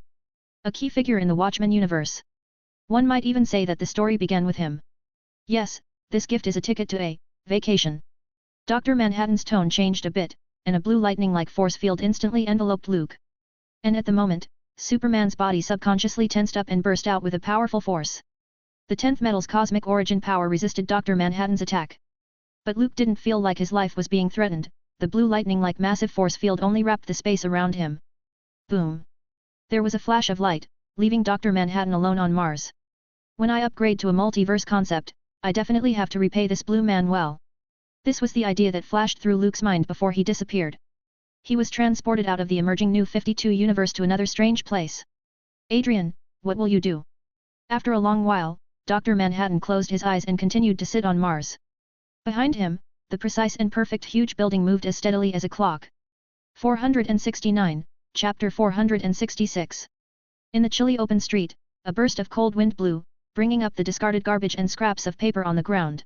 A key figure in the Watchmen universe. One might even say that the story began with him. Yes, this gift is a ticket to a vacation. Dr. Manhattan's tone changed a bit, and a blue lightning-like force field instantly enveloped Luke. And at the moment, Superman's body subconsciously tensed up and burst out with a powerful force. The 10th metal's cosmic origin power resisted Dr. Manhattan's attack. But Luke didn't feel like his life was being threatened. The blue lightning-like massive force field only wrapped the space around him. Boom! There was a flash of light, leaving Dr. Manhattan alone on Mars. When I upgrade to a multiverse concept, I definitely have to repay this blue man well. This was the idea that flashed through Luke's mind before he disappeared. He was transported out of the emerging New 52 universe to another strange place. Adrian, what will you do? After a long while, Dr. Manhattan closed his eyes and continued to sit on Mars. Behind him, the precise and perfect huge building moved as steadily as a clock. 469, Chapter 466. In the chilly open street, a burst of cold wind blew, bringing up the discarded garbage and scraps of paper on the ground.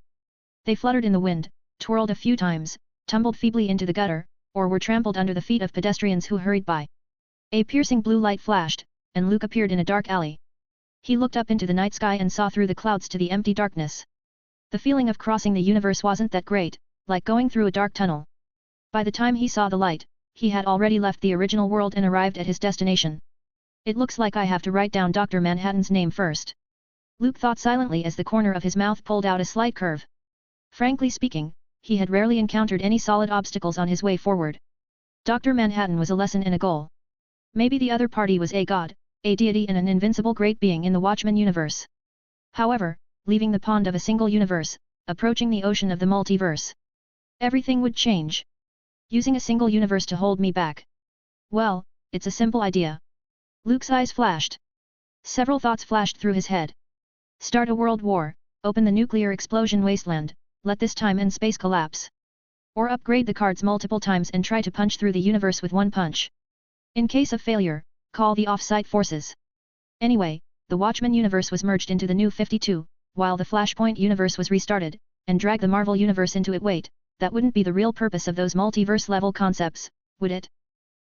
They fluttered in the wind, twirled a few times, tumbled feebly into the gutter, or were trampled under the feet of pedestrians who hurried by. A piercing blue light flashed, and Luke appeared in a dark alley. He looked up into the night sky and saw through the clouds to the empty darkness. The feeling of crossing the universe wasn't that great, like going through a dark tunnel. By the time he saw the light, he had already left the original world and arrived at his destination. It looks like I have to write down Dr. Manhattan's name first. Luke thought silently as the corner of his mouth pulled out a slight curve. Frankly speaking, he had rarely encountered any solid obstacles on his way forward. Dr. Manhattan was a lesson and a goal. Maybe the other party was a god, a deity and an invincible great being in the Watchmen universe. However, leaving the pond of a single universe, approaching the ocean of the multiverse. Everything would change. Using a single universe to hold me back. Well, it's a simple idea. Luke's eyes flashed. Several thoughts flashed through his head. Start a world war, open the nuclear explosion wasteland, let this time and space collapse. Or upgrade the cards multiple times and try to punch through the universe with one punch. In case of failure, call the off-site forces. Anyway, the Watchmen universe was merged into the New 52, while the Flashpoint universe was restarted, and dragged the Marvel universe into it. Wait, that wouldn't be the real purpose of those multiverse-level concepts, would it?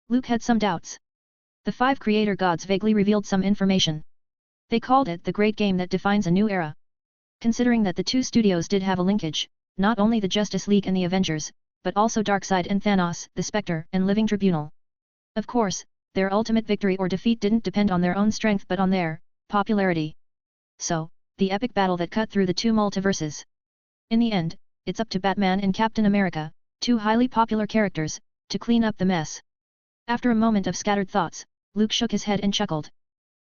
Luke had some doubts. The 5 creator gods vaguely revealed some information. They called it the great game that defines a new era. Considering that the 2 studios did have a linkage, not only the Justice League and the Avengers, but also Darkseid and Thanos, the Spectre and Living Tribunal. Of course, their ultimate victory or defeat didn't depend on their own strength but on their popularity. So, the epic battle that cut through the 2 multiverses. In the end, it's up to Batman and Captain America, 2 highly popular characters, to clean up the mess. After a moment of scattered thoughts, Luke shook his head and chuckled.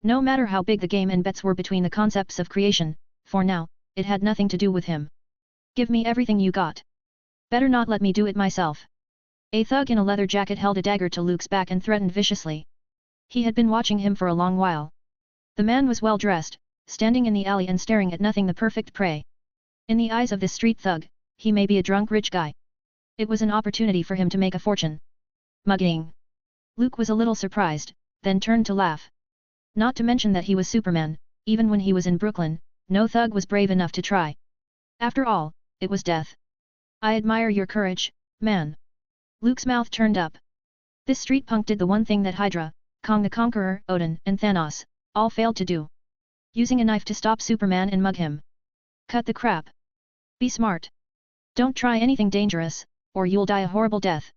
No matter how big the game and bets were between the concepts of creation, for now, it had nothing to do with him. Give me everything you got. Better not let me do it myself. A thug in a leather jacket held a dagger to Luke's back and threatened viciously. He had been watching him for a long while. The man was well dressed, standing in the alley and staring at nothing, the perfect prey. In the eyes of this street thug, he may be a drunk rich guy. It was an opportunity for him to make a fortune. Mugging. Luke was a little surprised, then turned to laugh. Not to mention that he was Superman, even when he was in Brooklyn, no thug was brave enough to try. After all, it was death. I admire your courage, man. Luke's mouth turned up. This street punk did the one thing that Hydra, Kong the Conqueror, Odin, and Thanos, all failed to do. Using a knife to stop Superman and mug him. Cut the crap. Be smart. Don't try anything dangerous, or you'll die a horrible death.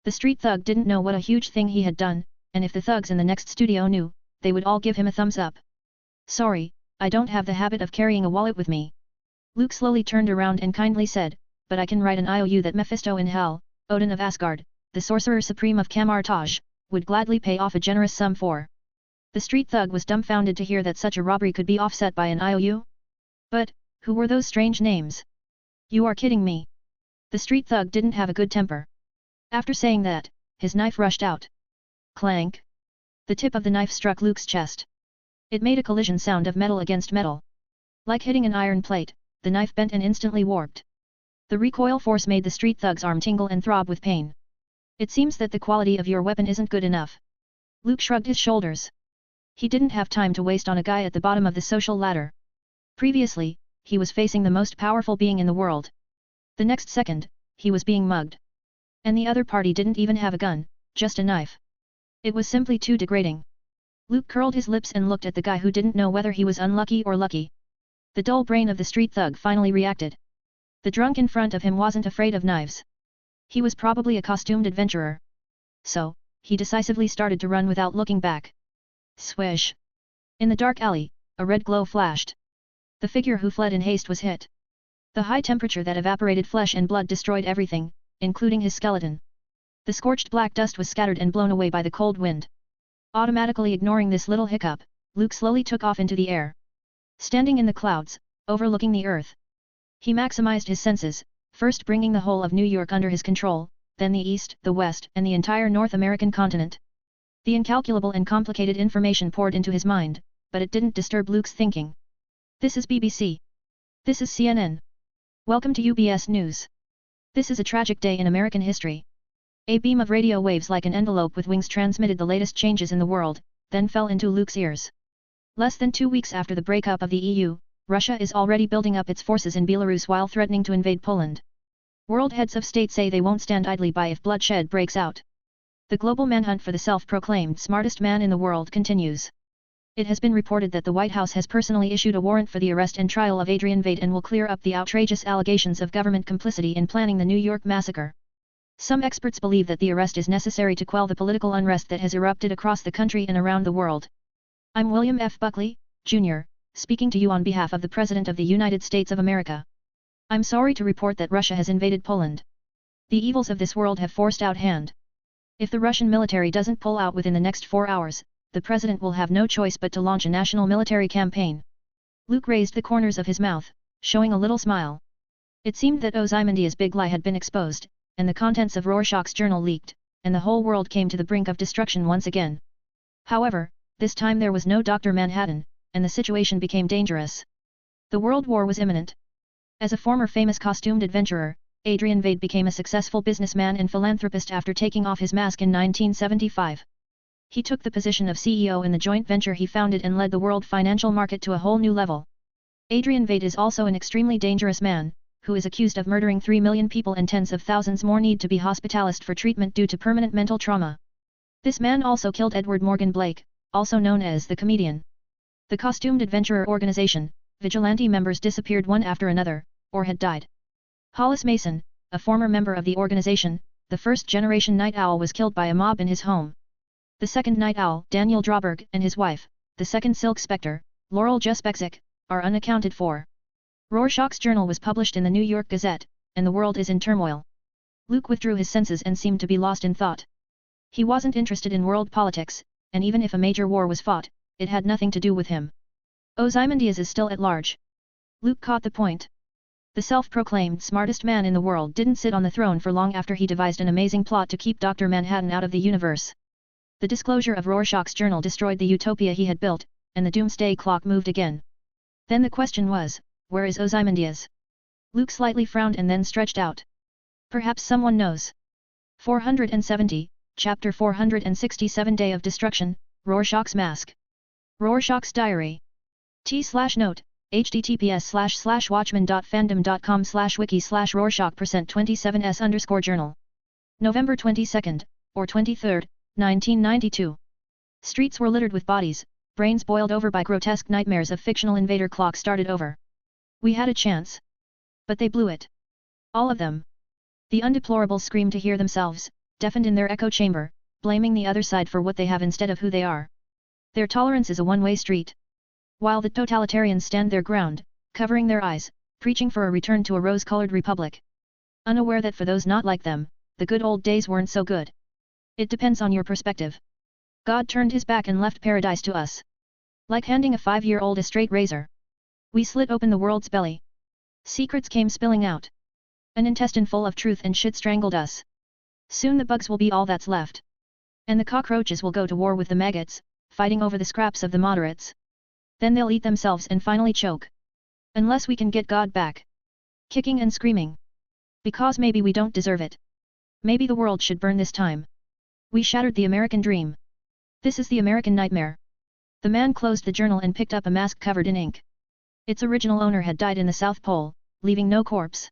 The street thug didn't know what a huge thing he had done, and if the thugs in the next studio knew, they would all give him a thumbs up. Sorry, I don't have the habit of carrying a wallet with me. Luke slowly turned around and kindly said, but I can write an IOU that Mephisto in Hell, Odin of Asgard, the Sorcerer Supreme of Kamar-Taj, would gladly pay off a generous sum for. The street thug was dumbfounded to hear that such a robbery could be offset by an IOU. But, who were those strange names? You are kidding me. The street thug didn't have a good temper. After saying that, his knife rushed out. Clank. The tip of the knife struck Luke's chest. It made a collision sound of metal against metal. Like hitting an iron plate, the knife bent and instantly warped. The recoil force made the street thug's arm tingle and throb with pain. It seems that the quality of your weapon isn't good enough. Luke shrugged his shoulders. He didn't have time to waste on a guy at the bottom of the social ladder. Previously, he was facing the most powerful being in the world. The next second, he was being mugged. And the other party didn't even have a gun, just a knife. It was simply too degrading. Luke curled his lips and looked at the guy who didn't know whether he was unlucky or lucky. The dull brain of the street thug finally reacted. The drunk in front of him wasn't afraid of knives. He was probably a costumed adventurer. So, he decisively started to run without looking back. Swish! In the dark alley, a red glow flashed. The figure who fled in haste was hit. The high temperature that evaporated flesh and blood destroyed everything, including his skeleton. The scorched black dust was scattered and blown away by the cold wind. Automatically ignoring this little hiccup, Luke slowly took off into the air. Standing in the clouds, overlooking the earth. He maximized his senses, first bringing the whole of New York under his control, then the east, the west, and the entire North American continent. The incalculable and complicated information poured into his mind, but it didn't disturb Luke's thinking. This is BBC. This is CNN. Welcome to UBS News. This is a tragic day in American history. A beam of radio waves like an envelope with wings transmitted the latest changes in the world, then fell into Luke's ears. Less than 2 weeks after the breakup of the EU, Russia is already building up its forces in Belarus while threatening to invade Poland. World heads of state say they won't stand idly by if bloodshed breaks out. The global manhunt for the self-proclaimed smartest man in the world continues. It has been reported that the White House has personally issued a warrant for the arrest and trial of Adrian Veidt and will clear up the outrageous allegations of government complicity in planning the New York massacre. Some experts believe that the arrest is necessary to quell the political unrest that has erupted across the country and around the world. I'm William F. Buckley, Jr., speaking to you on behalf of the President of the United States of America. I'm sorry to report that Russia has invaded Poland. The evils of this world have forced out hand. If the Russian military doesn't pull out within the next 4 hours, the President will have no choice but to launch a national military campaign. Luke raised the corners of his mouth, showing a little smile. It seemed that Ozymandias' big lie had been exposed, and the contents of Rorschach's journal leaked, and the whole world came to the brink of destruction once again. However, this time there was no Dr. Manhattan, and the situation became dangerous. The World War was imminent. As a former famous costumed adventurer, Adrian Veidt became a successful businessman and philanthropist after taking off his mask in 1975. He took the position of CEO in the joint venture he founded and led the world financial market to a whole new level. Adrian Veidt is also an extremely dangerous man, who is accused of murdering 3 million people and tens of thousands more need to be hospitalized for treatment due to permanent mental trauma. This man also killed Edward Morgan Blake, also known as the Comedian. The costumed adventurer organization, vigilante members disappeared one after another, or had died. Hollis Mason, a former member of the organization, the first-generation Night Owl, was killed by a mob in his home. The second Night Owl, Daniel Drawberg, and his wife, the second Silk Spectre, Laurel Juspexik, are unaccounted for. Rorschach's journal was published in the New York Gazette, and the world is in turmoil. Luke withdrew his senses and seemed to be lost in thought. He wasn't interested in world politics, and even if a major war was fought, it had nothing to do with him. Ozymandias is still at large. Luke caught the point. The self-proclaimed smartest man in the world didn't sit on the throne for long after he devised an amazing plot to keep Dr. Manhattan out of the universe. The disclosure of Rorschach's journal destroyed the utopia he had built, and the doomsday clock moved again. Then the question was, where is Ozymandias? Luke slightly frowned and then stretched out. Perhaps someone knows. 470, Chapter 467 Day of Destruction, Rorschach's Mask. Rorschach's Diary. T/note, https://watchmen.fandom.com/wiki/Rorschach%27s_journal. November 22nd, or 23rd, 1992. Streets were littered with bodies, brains boiled over by grotesque nightmares of fictional invader clock started over. We had a chance. But they blew it. All of them. The undeplorables screamed to hear themselves, deafened in their echo chamber, blaming the other side for what they have instead of who they are. Their tolerance is a one-way street. While the totalitarians stand their ground, covering their eyes, preaching for a return to a rose-colored republic. Unaware that for those not like them, the good old days weren't so good. It depends on your perspective. God turned his back and left paradise to us. Like handing a 5-year-old a straight razor. We slit open the world's belly. Secrets came spilling out. An intestine full of truth and shit strangled us. Soon the bugs will be all that's left. And the cockroaches will go to war with the maggots, fighting over the scraps of the moderates. Then they'll eat themselves and finally choke. Unless we can get God back. Kicking and screaming. Because maybe we don't deserve it. Maybe the world should burn this time. We shattered the American dream. This is the American nightmare. The man closed the journal and picked up a mask covered in ink. Its original owner had died in the South Pole, leaving no corpse.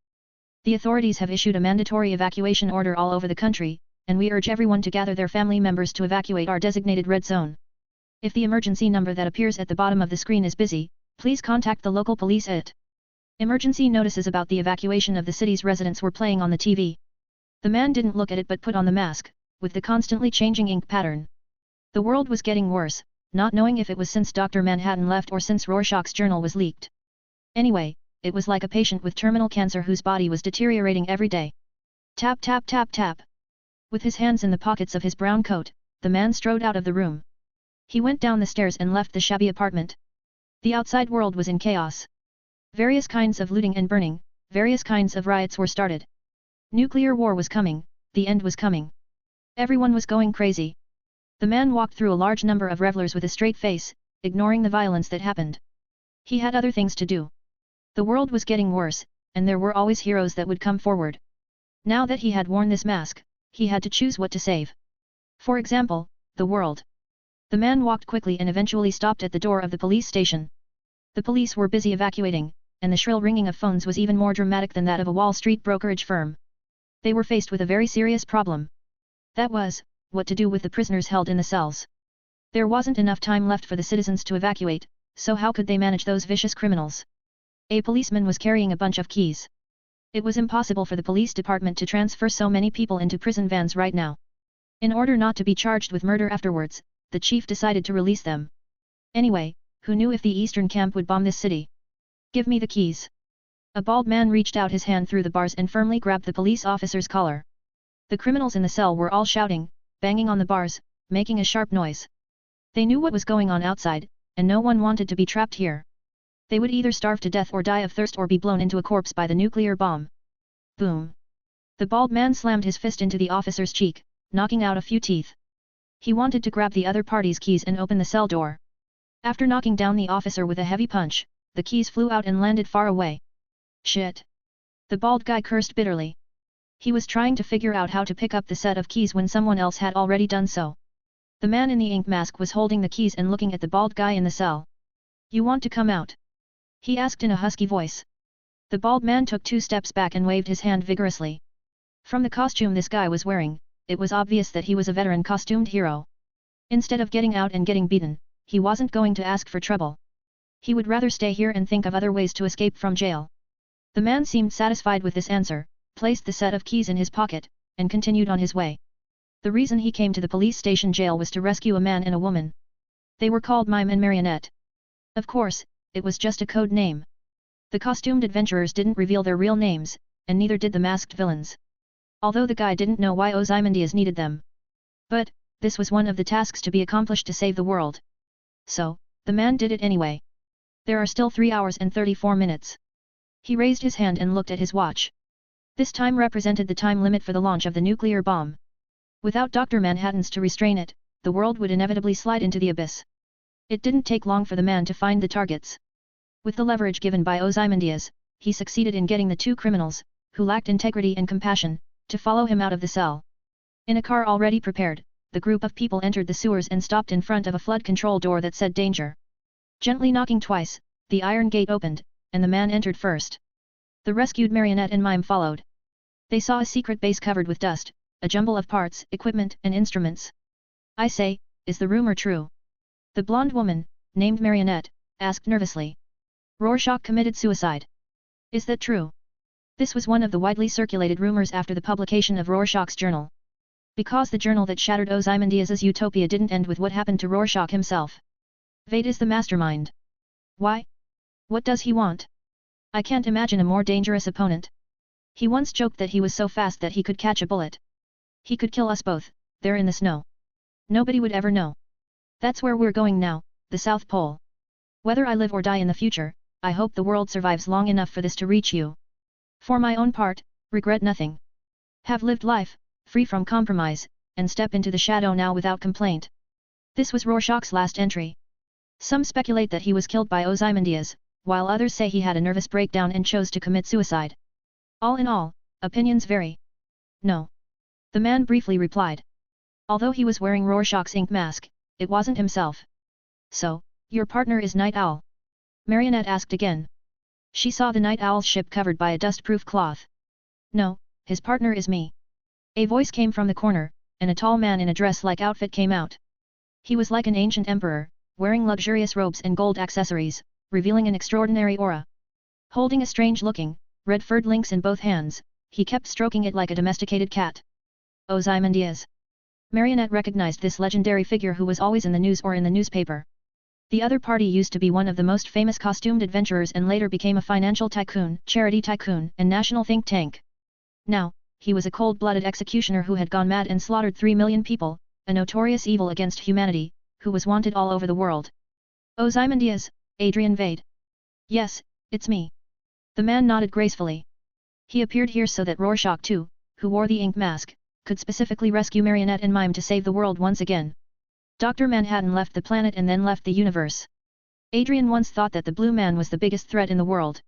The authorities have issued a mandatory evacuation order all over the country, and we urge everyone to gather their family members to evacuate our designated red zone. If the emergency number that appears at the bottom of the screen is busy, please contact the local police at. Emergency notices about the evacuation of the city's residents were playing on the TV. The man didn't look at it but put on the mask, with the constantly changing ink pattern. The world was getting worse, not knowing if it was since Dr. Manhattan left or since Rorschach's journal was leaked. Anyway, it was like a patient with terminal cancer whose body was deteriorating every day. Tap tap tap tap. With his hands in the pockets of his brown coat, the man strode out of the room. He went down the stairs and left the shabby apartment. The outside world was in chaos. Various kinds of looting and burning, various kinds of riots were started. Nuclear war was coming, the end was coming. Everyone was going crazy. The man walked through a large number of revelers with a straight face, ignoring the violence that happened. He had other things to do. The world was getting worse, and there were always heroes that would come forward. Now that he had worn this mask, he had to choose what to save. For example, the world. The man walked quickly and eventually stopped at the door of the police station. The police were busy evacuating, and the shrill ringing of phones was even more dramatic than that of a Wall Street brokerage firm. They were faced with a very serious problem. That was, what to do with the prisoners held in the cells. There wasn't enough time left for the citizens to evacuate, so how could they manage those vicious criminals? A policeman was carrying a bunch of keys. It was impossible for the police department to transfer so many people into prison vans right now. In order not to be charged with murder afterwards, the chief decided to release them. Anyway, who knew if the Eastern Camp would bomb this city? Give me the keys. A bald man reached out his hand through the bars and firmly grabbed the police officer's collar. The criminals in the cell were all shouting, banging on the bars, making a sharp noise. They knew what was going on outside, and no one wanted to be trapped here. They would either starve to death or die of thirst or be blown into a corpse by the nuclear bomb. Boom. The bald man slammed his fist into the officer's cheek, knocking out a few teeth. He wanted to grab the other party's keys and open the cell door. After knocking down the officer with a heavy punch, the keys flew out and landed far away. Shit. The bald guy cursed bitterly. He was trying to figure out how to pick up the set of keys when someone else had already done so. The man in the ink mask was holding the keys and looking at the bald guy in the cell. You want to come out? He asked in a husky voice. The bald man took 2 steps back and waved his hand vigorously. From the costume this guy was wearing, it was obvious that he was a veteran costumed hero. Instead of getting out and getting beaten, he wasn't going to ask for trouble. He would rather stay here and think of other ways to escape from jail. The man seemed satisfied with this answer, placed the set of keys in his pocket, and continued on his way. The reason he came to the police station jail was to rescue a man and a woman. They were called Mime and Marionette. Of course, it was just a code name. The costumed adventurers didn't reveal their real names, and neither did the masked villains. Although the guy didn't know why Ozymandias needed them. But, this was one of the tasks to be accomplished to save the world. So, the man did it anyway. There are still 3 hours and 34 minutes. He raised his hand and looked at his watch. This time represented the time limit for the launch of the nuclear bomb. Without Dr. Manhattan's to restrain it, the world would inevitably slide into the abyss. It didn't take long for the man to find the targets. With the leverage given by Ozymandias, he succeeded in getting the two criminals, who lacked integrity and compassion, to follow him out of the cell. In a car already prepared, the group of people entered the sewers and stopped in front of a flood control door that said danger. Gently knocking twice, the iron gate opened, and the man entered first. The rescued Marionette and Mime followed. They saw a secret base covered with dust, a jumble of parts, equipment, and instruments. I say, is the rumor true? The blonde woman, named Marionette, asked nervously. Rorschach committed suicide. Is that true? This was one of the widely circulated rumors after the publication of Rorschach's journal. Because the journal that shattered Ozymandias' utopia didn't end with what happened to Rorschach himself. Vade is the mastermind. Why? What does he want? I can't imagine a more dangerous opponent. He once joked that he was so fast that he could catch a bullet. He could kill us both, there in the snow. Nobody would ever know. That's where we're going now, the South Pole. Whether I live or die in the future, I hope the world survives long enough for this to reach you. For my own part, regret nothing. Have lived life, free from compromise, and step into the shadow now without complaint. This was Rorschach's last entry. Some speculate that he was killed by Ozymandias, while others say he had a nervous breakdown and chose to commit suicide. All in all, opinions vary. No. The man briefly replied. Although he was wearing Rorschach's ink mask, it wasn't himself. So, your partner is Night Owl? Marionette asked again. She saw the Night Owl's ship covered by a dust-proof cloth. No, his partner is me. A voice came from the corner, and a tall man in a dress-like outfit came out. He was like an ancient emperor, wearing luxurious robes and gold accessories, revealing an extraordinary aura. Holding a strange-looking, red-furred lynx in both hands, he kept stroking it like a domesticated cat. Ozymandias. Marionette recognized this legendary figure who was always in the news or in the newspaper. The other party used to be one of the most famous costumed adventurers and later became a financial tycoon, charity tycoon, and national think tank. Now, he was a cold-blooded executioner who had gone mad and slaughtered 3 million people, a notorious evil against humanity, who was wanted all over the world. Ozymandias, Adrian Vade. Yes, it's me. The man nodded gracefully. He appeared here so that Rorschach too, who wore the ink mask, could specifically rescue Marionette and Mime to save the world once again. Dr. Manhattan left the planet and then left the universe. Adrian once thought that the Blue Man was the biggest threat in the world.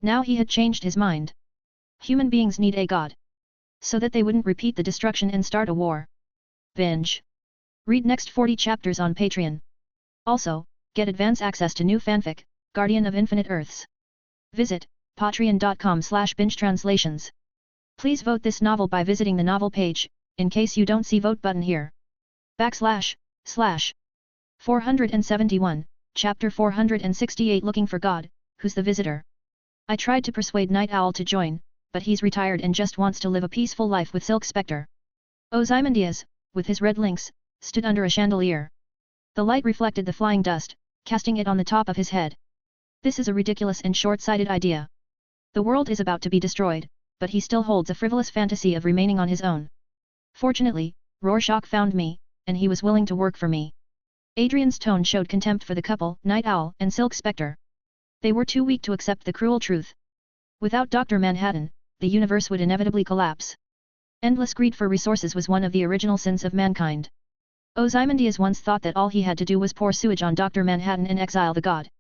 Now he had changed his mind. Human beings need a god. So that they wouldn't repeat the destruction and start a war. Binge. Read next 40 chapters on Patreon. Also, get advance access to new fanfic, Guardian of Infinite Earths. Visit patreon.com/bingetranslations. Please vote this novel by visiting the novel page, in case you don't see vote button here. / 471, Chapter 468 Looking for God, Who's the Visitor? I tried to persuade Night Owl to join, but he's retired and just wants to live a peaceful life with Silk Spectre. Ozymandias, with his red lynx, stood under a chandelier. The light reflected the flying dust, casting it on the top of his head. This is a ridiculous and short-sighted idea. The world is about to be destroyed, but he still holds a frivolous fantasy of remaining on his own. Fortunately, Rorschach found me, and he was willing to work for me. Adrian's tone showed contempt for the couple, Night Owl and Silk Spectre. They were too weak to accept the cruel truth. Without Dr. Manhattan, the universe would inevitably collapse. Endless greed for resources was one of the original sins of mankind. Ozymandias once thought that all he had to do was pour sewage on Dr. Manhattan and exile the god.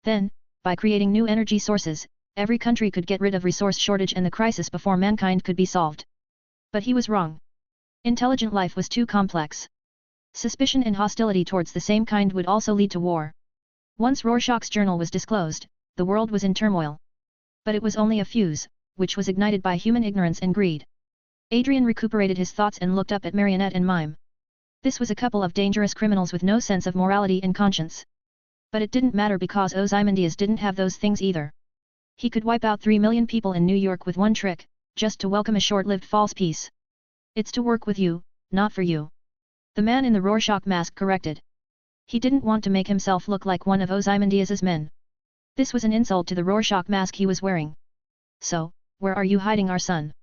Then, by creating new energy sources, every country could get rid of resource shortage and the crisis before mankind could be solved. But he was wrong. Intelligent life was too complex. Suspicion and hostility towards the same kind would also lead to war. Once Rorschach's journal was disclosed, the world was in turmoil. But it was only a fuse, which was ignited by human ignorance and greed. Adrian recuperated his thoughts and looked up at Marionette and Mime. This was a couple of dangerous criminals with no sense of morality and conscience. But it didn't matter because Ozymandias didn't have those things either. He could wipe out 3 million people in New York with one trick, just to welcome a short-lived false peace. It's to work with you, not for you. The man in the Rorschach mask corrected. He didn't want to make himself look like one of Ozymandias' men. This was an insult to the Rorschach mask he was wearing. So, where are you hiding our son?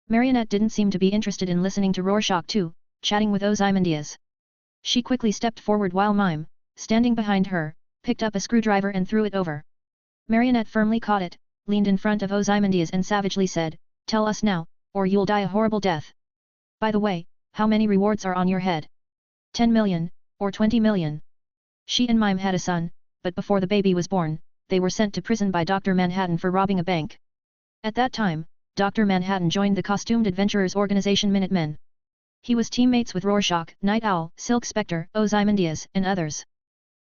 Marionette didn't seem to be interested in listening to Rorschach too, chatting with Ozymandias. She quickly stepped forward while Mime, standing behind her, picked up a screwdriver and threw it over. Marionette firmly caught it, leaned in front of Ozymandias and savagely said, "Tell us now, or you'll die a horrible death. By the way, how many rewards are on your head? 10 million, or 20 million? She and Mime had a son, but before the baby was born, they were sent to prison by Dr. Manhattan for robbing a bank. At that time, Dr. Manhattan joined the costumed adventurers organization Minutemen. He was teammates with Rorschach, Night Owl, Silk Spectre, Ozymandias, and others.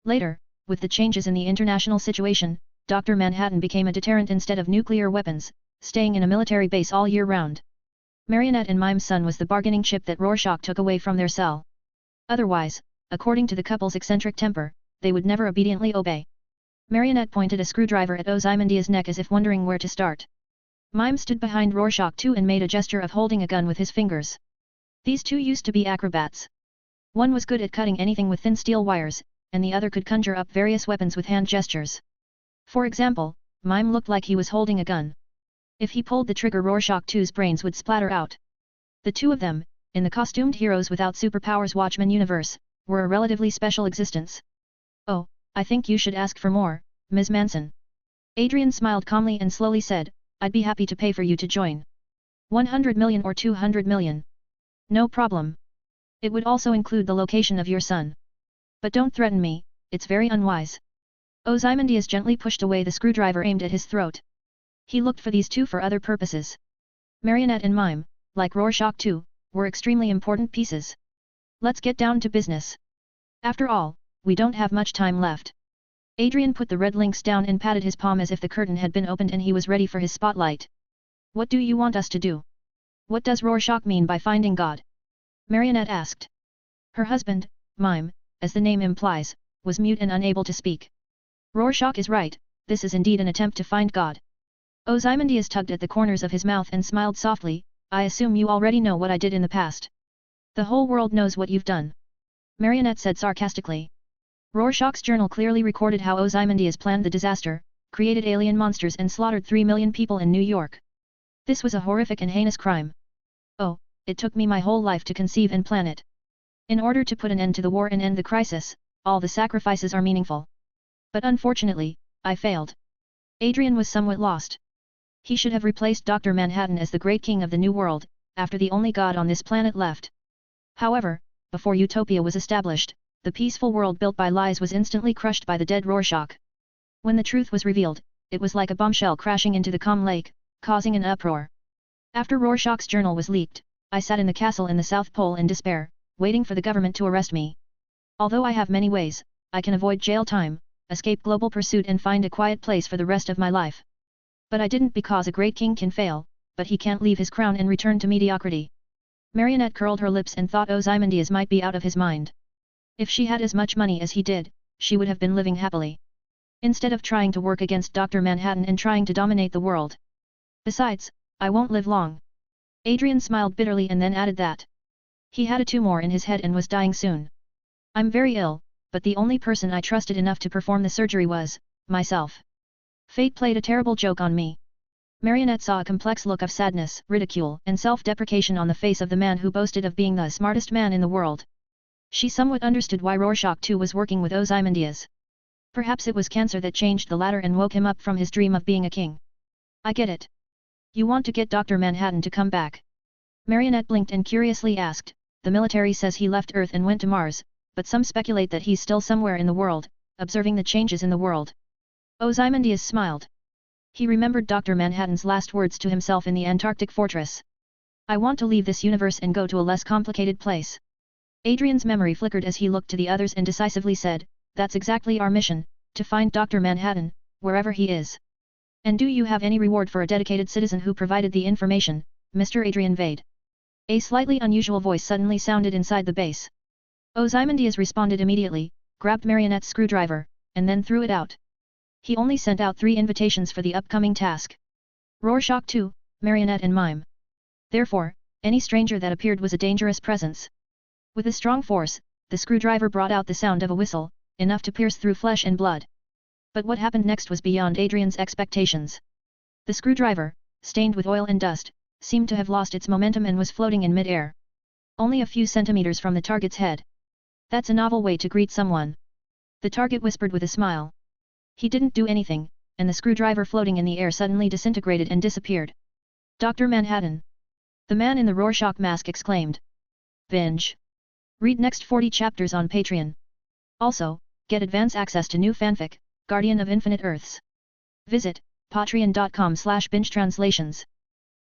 Later, with the changes in the international situation, Dr. Manhattan became a deterrent instead of nuclear weapons, staying in a military base all year round. Marionette and Mime's son was the bargaining chip that Rorschach took away from their cell. Otherwise, according to the couple's eccentric temper, they would never obediently obey. Marionette pointed a screwdriver at Ozymandias' neck as if wondering where to start. Mime stood behind Rorschach too and made a gesture of holding a gun with his fingers. These two used to be acrobats. One was good at cutting anything with thin steel wires, and the other could conjure up various weapons with hand gestures. For example, Mime looked like he was holding a gun. If he pulled the trigger, Rorschach 2's brains would splatter out. The two of them, in the costumed heroes without superpowers Watchmen universe, were a relatively special existence. "Oh, I think you should ask for more, Ms. Manson." Adrian smiled calmly and slowly said, "I'd be happy to pay for you to join. 100 million or 200 million. No problem. It would also include the location of your son. But don't threaten me, it's very unwise." Ozymandias gently pushed away the screwdriver aimed at his throat. He looked for these two for other purposes. Marionette and Mime, like Rorschach too, were extremely important pieces. Let's get down to business. After all, we don't have much time left. Adrian put the red links down and patted his palm as if the curtain had been opened and he was ready for his spotlight. "What do you want us to do? What does Rorschach mean by finding God?" Marionette asked. Her husband, Mime, as the name implies, was mute and unable to speak. "Rorschach is right, this is indeed an attempt to find God." Ozymandias tugged at the corners of his mouth and smiled softly, "I assume you already know what I did in the past." "The whole world knows what you've done," Marionette said sarcastically. Rorschach's journal clearly recorded how Ozymandias planned the disaster, created alien monsters and slaughtered 3 million people in New York. This was a horrific and heinous crime. Oh, it took me my whole life to conceive and plan it. In order to put an end to the war and end the crisis, all the sacrifices are meaningful. But unfortunately, I failed. Adrian was somewhat lost. He should have replaced Dr. Manhattan as the great king of the New World, after the only god on this planet left. However, before Utopia was established, the peaceful world built by lies was instantly crushed by the dead Rorschach. When the truth was revealed, it was like a bombshell crashing into the calm lake, causing an uproar. After Rorschach's journal was leaked, I sat in the castle in the South Pole in despair, waiting for the government to arrest me. Although I have many ways, I can avoid jail time, escape global pursuit and find a quiet place for the rest of my life. But I didn't, because a great king can fail, but he can't leave his crown and return to mediocrity. Marionette curled her lips and thought Ozymandias might be out of his mind. If she had as much money as he did, she would have been living happily. Instead of trying to work against Dr. Manhattan and trying to dominate the world. Besides, I won't live long. Adrian smiled bitterly and then added that he had a tumor in his head and was dying soon. I'm very ill, but the only person I trusted enough to perform the surgery was myself. Fate played a terrible joke on me. Marionette saw a complex look of sadness, ridicule, and self-deprecation on the face of the man who boasted of being the smartest man in the world. She somewhat understood why Rorschach too was working with Ozymandias. Perhaps it was cancer that changed the latter and woke him up from his dream of being a king. I get it. You want to get Dr. Manhattan to come back? Marionette blinked and curiously asked. The military says he left Earth and went to Mars, but some speculate that he's still somewhere in the world, observing the changes in the world. Ozymandias smiled. He remembered Dr. Manhattan's last words to himself in the Antarctic fortress. I want to leave this universe and go to a less complicated place. Adrian's memory flickered as he looked to the others and decisively said, that's exactly our mission, to find Dr. Manhattan, wherever he is. And do you have any reward for a dedicated citizen who provided the information, Mr. Adrian Vade? A slightly unusual voice suddenly sounded inside the base. Ozymandias responded immediately, grabbed Marionette's screwdriver, and then threw it out. He only sent out 3 invitations for the upcoming task. Rorschach 2, Marionette and Mime. Therefore, any stranger that appeared was a dangerous presence. With a strong force, the screwdriver brought out the sound of a whistle, enough to pierce through flesh and blood. But what happened next was beyond Adrian's expectations. The screwdriver, stained with oil and dust, seemed to have lost its momentum and was floating in mid-air. Only a few centimeters from the target's head. That's a novel way to greet someone. The target whispered with a smile. He didn't do anything, and the screwdriver floating in the air suddenly disintegrated and disappeared. Dr. Manhattan! The man in the Rorschach mask exclaimed. Binge. Read next 40 chapters on Patreon. Also, get advance access to new fanfic, Guardian of Infinite Earths. Visit patreon.com/bingetranslations.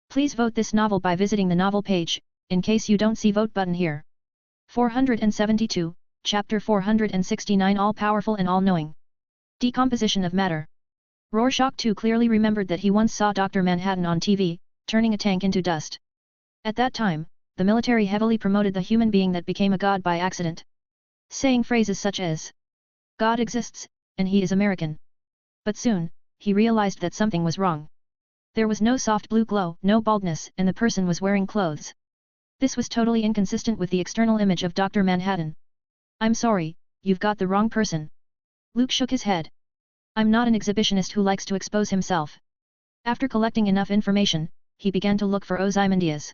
Please vote this novel by visiting the novel page, in case you don't see vote button here. 472, Chapter 469 All-Powerful and All-Knowing. Decomposition of Matter. Rorschach too clearly remembered that he once saw Dr. Manhattan on TV, turning a tank into dust. At that time, the military heavily promoted the human being that became a god by accident, saying phrases such as, "God exists, and he is American." But soon, he realized that something was wrong. There was no soft blue glow, no baldness, and the person was wearing clothes. This was totally inconsistent with the external image of Dr. Manhattan. "I'm sorry, you've got the wrong person." Luke shook his head. "I'm not an exhibitionist who likes to expose himself." After collecting enough information, he began to look for Ozymandias.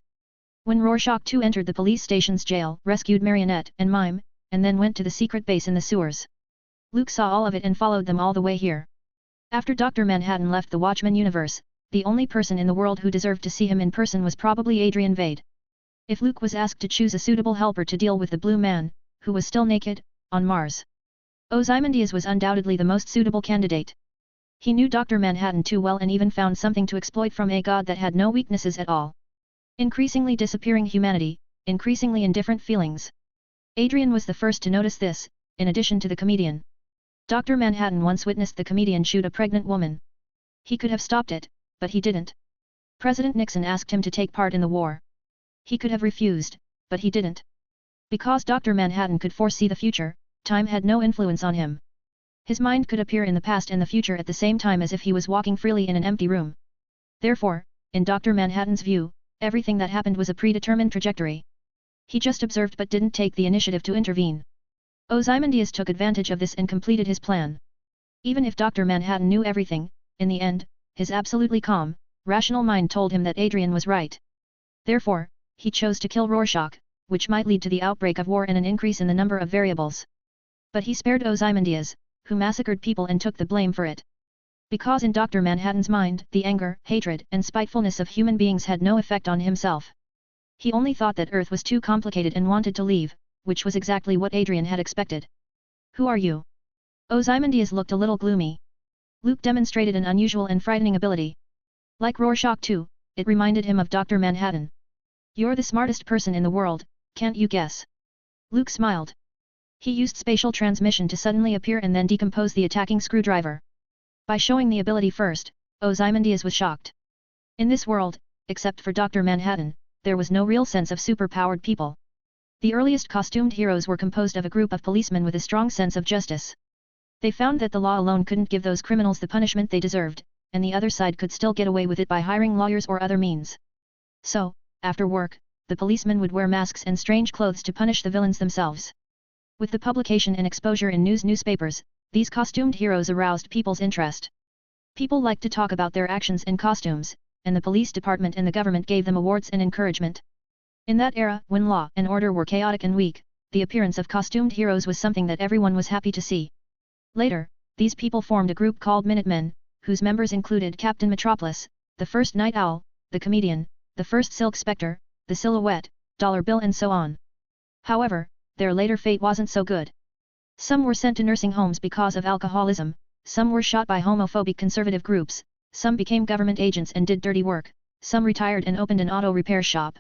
When Rorschach 2 entered the police station's jail, rescued Marionette and Mime, and then went to the secret base in the sewers. Luke saw all of it and followed them all the way here. After Dr. Manhattan left the Watchmen universe, the only person in the world who deserved to see him in person was probably Adrian Vade. If Luke was asked to choose a suitable helper to deal with the Blue Man, who was still naked, on Mars, Ozymandias was undoubtedly the most suitable candidate. He knew Dr. Manhattan too well and even found something to exploit from a god that had no weaknesses at all. Increasingly disappearing humanity, increasingly indifferent feelings. Adrian was the first to notice this, in addition to the comedian. Dr. Manhattan once witnessed the comedian shoot a pregnant woman. He could have stopped it, but he didn't. President Nixon asked him to take part in the war. He could have refused, but he didn't. Because Dr. Manhattan could foresee the future, time had no influence on him. His mind could appear in the past and the future at the same time as if he was walking freely in an empty room. Therefore, in Dr. Manhattan's view, everything that happened was a predetermined trajectory. He just observed but didn't take the initiative to intervene. Ozymandias took advantage of this and completed his plan. Even if Dr. Manhattan knew everything, in the end, his absolutely calm, rational mind told him that Adrian was right. Therefore, he chose to kill Rorschach, which might lead to the outbreak of war and an increase in the number of variables. But he spared Ozymandias, who massacred people and took the blame for it. Because in Dr. Manhattan's mind, the anger, hatred, and spitefulness of human beings had no effect on himself. He only thought that Earth was too complicated and wanted to leave, which was exactly what Adrian had expected. "Who are you?" Ozymandias looked a little gloomy. Luke demonstrated an unusual and frightening ability. Like Rorschach too, it reminded him of Dr. Manhattan. "You're the smartest person in the world, can't you guess?" Luke smiled. He used spatial transmission to suddenly appear and then decompose the attacking screwdriver. By showing the ability first, Ozymandias was shocked. In this world, except for Dr. Manhattan, there was no real sense of superpowered people. The earliest costumed heroes were composed of a group of policemen with a strong sense of justice. They found that the law alone couldn't give those criminals the punishment they deserved, and the other side could still get away with it by hiring lawyers or other means. So, after work, the policemen would wear masks and strange clothes to punish the villains themselves. With the publication and exposure in newspapers, these costumed heroes aroused people's interest. People liked to talk about their actions and costumes, and the police department and the government gave them awards and encouragement. In that era, when law and order were chaotic and weak, the appearance of costumed heroes was something that everyone was happy to see. Later, these people formed a group called Minutemen, whose members included Captain Metropolis, the first Night Owl, the Comedian, the first Silk Spectre, the Silhouette, Dollar Bill and so on. However, their later fate wasn't so good. Some were sent to nursing homes because of alcoholism, some were shot by homophobic conservative groups, some became government agents and did dirty work, some retired and opened an auto repair shop.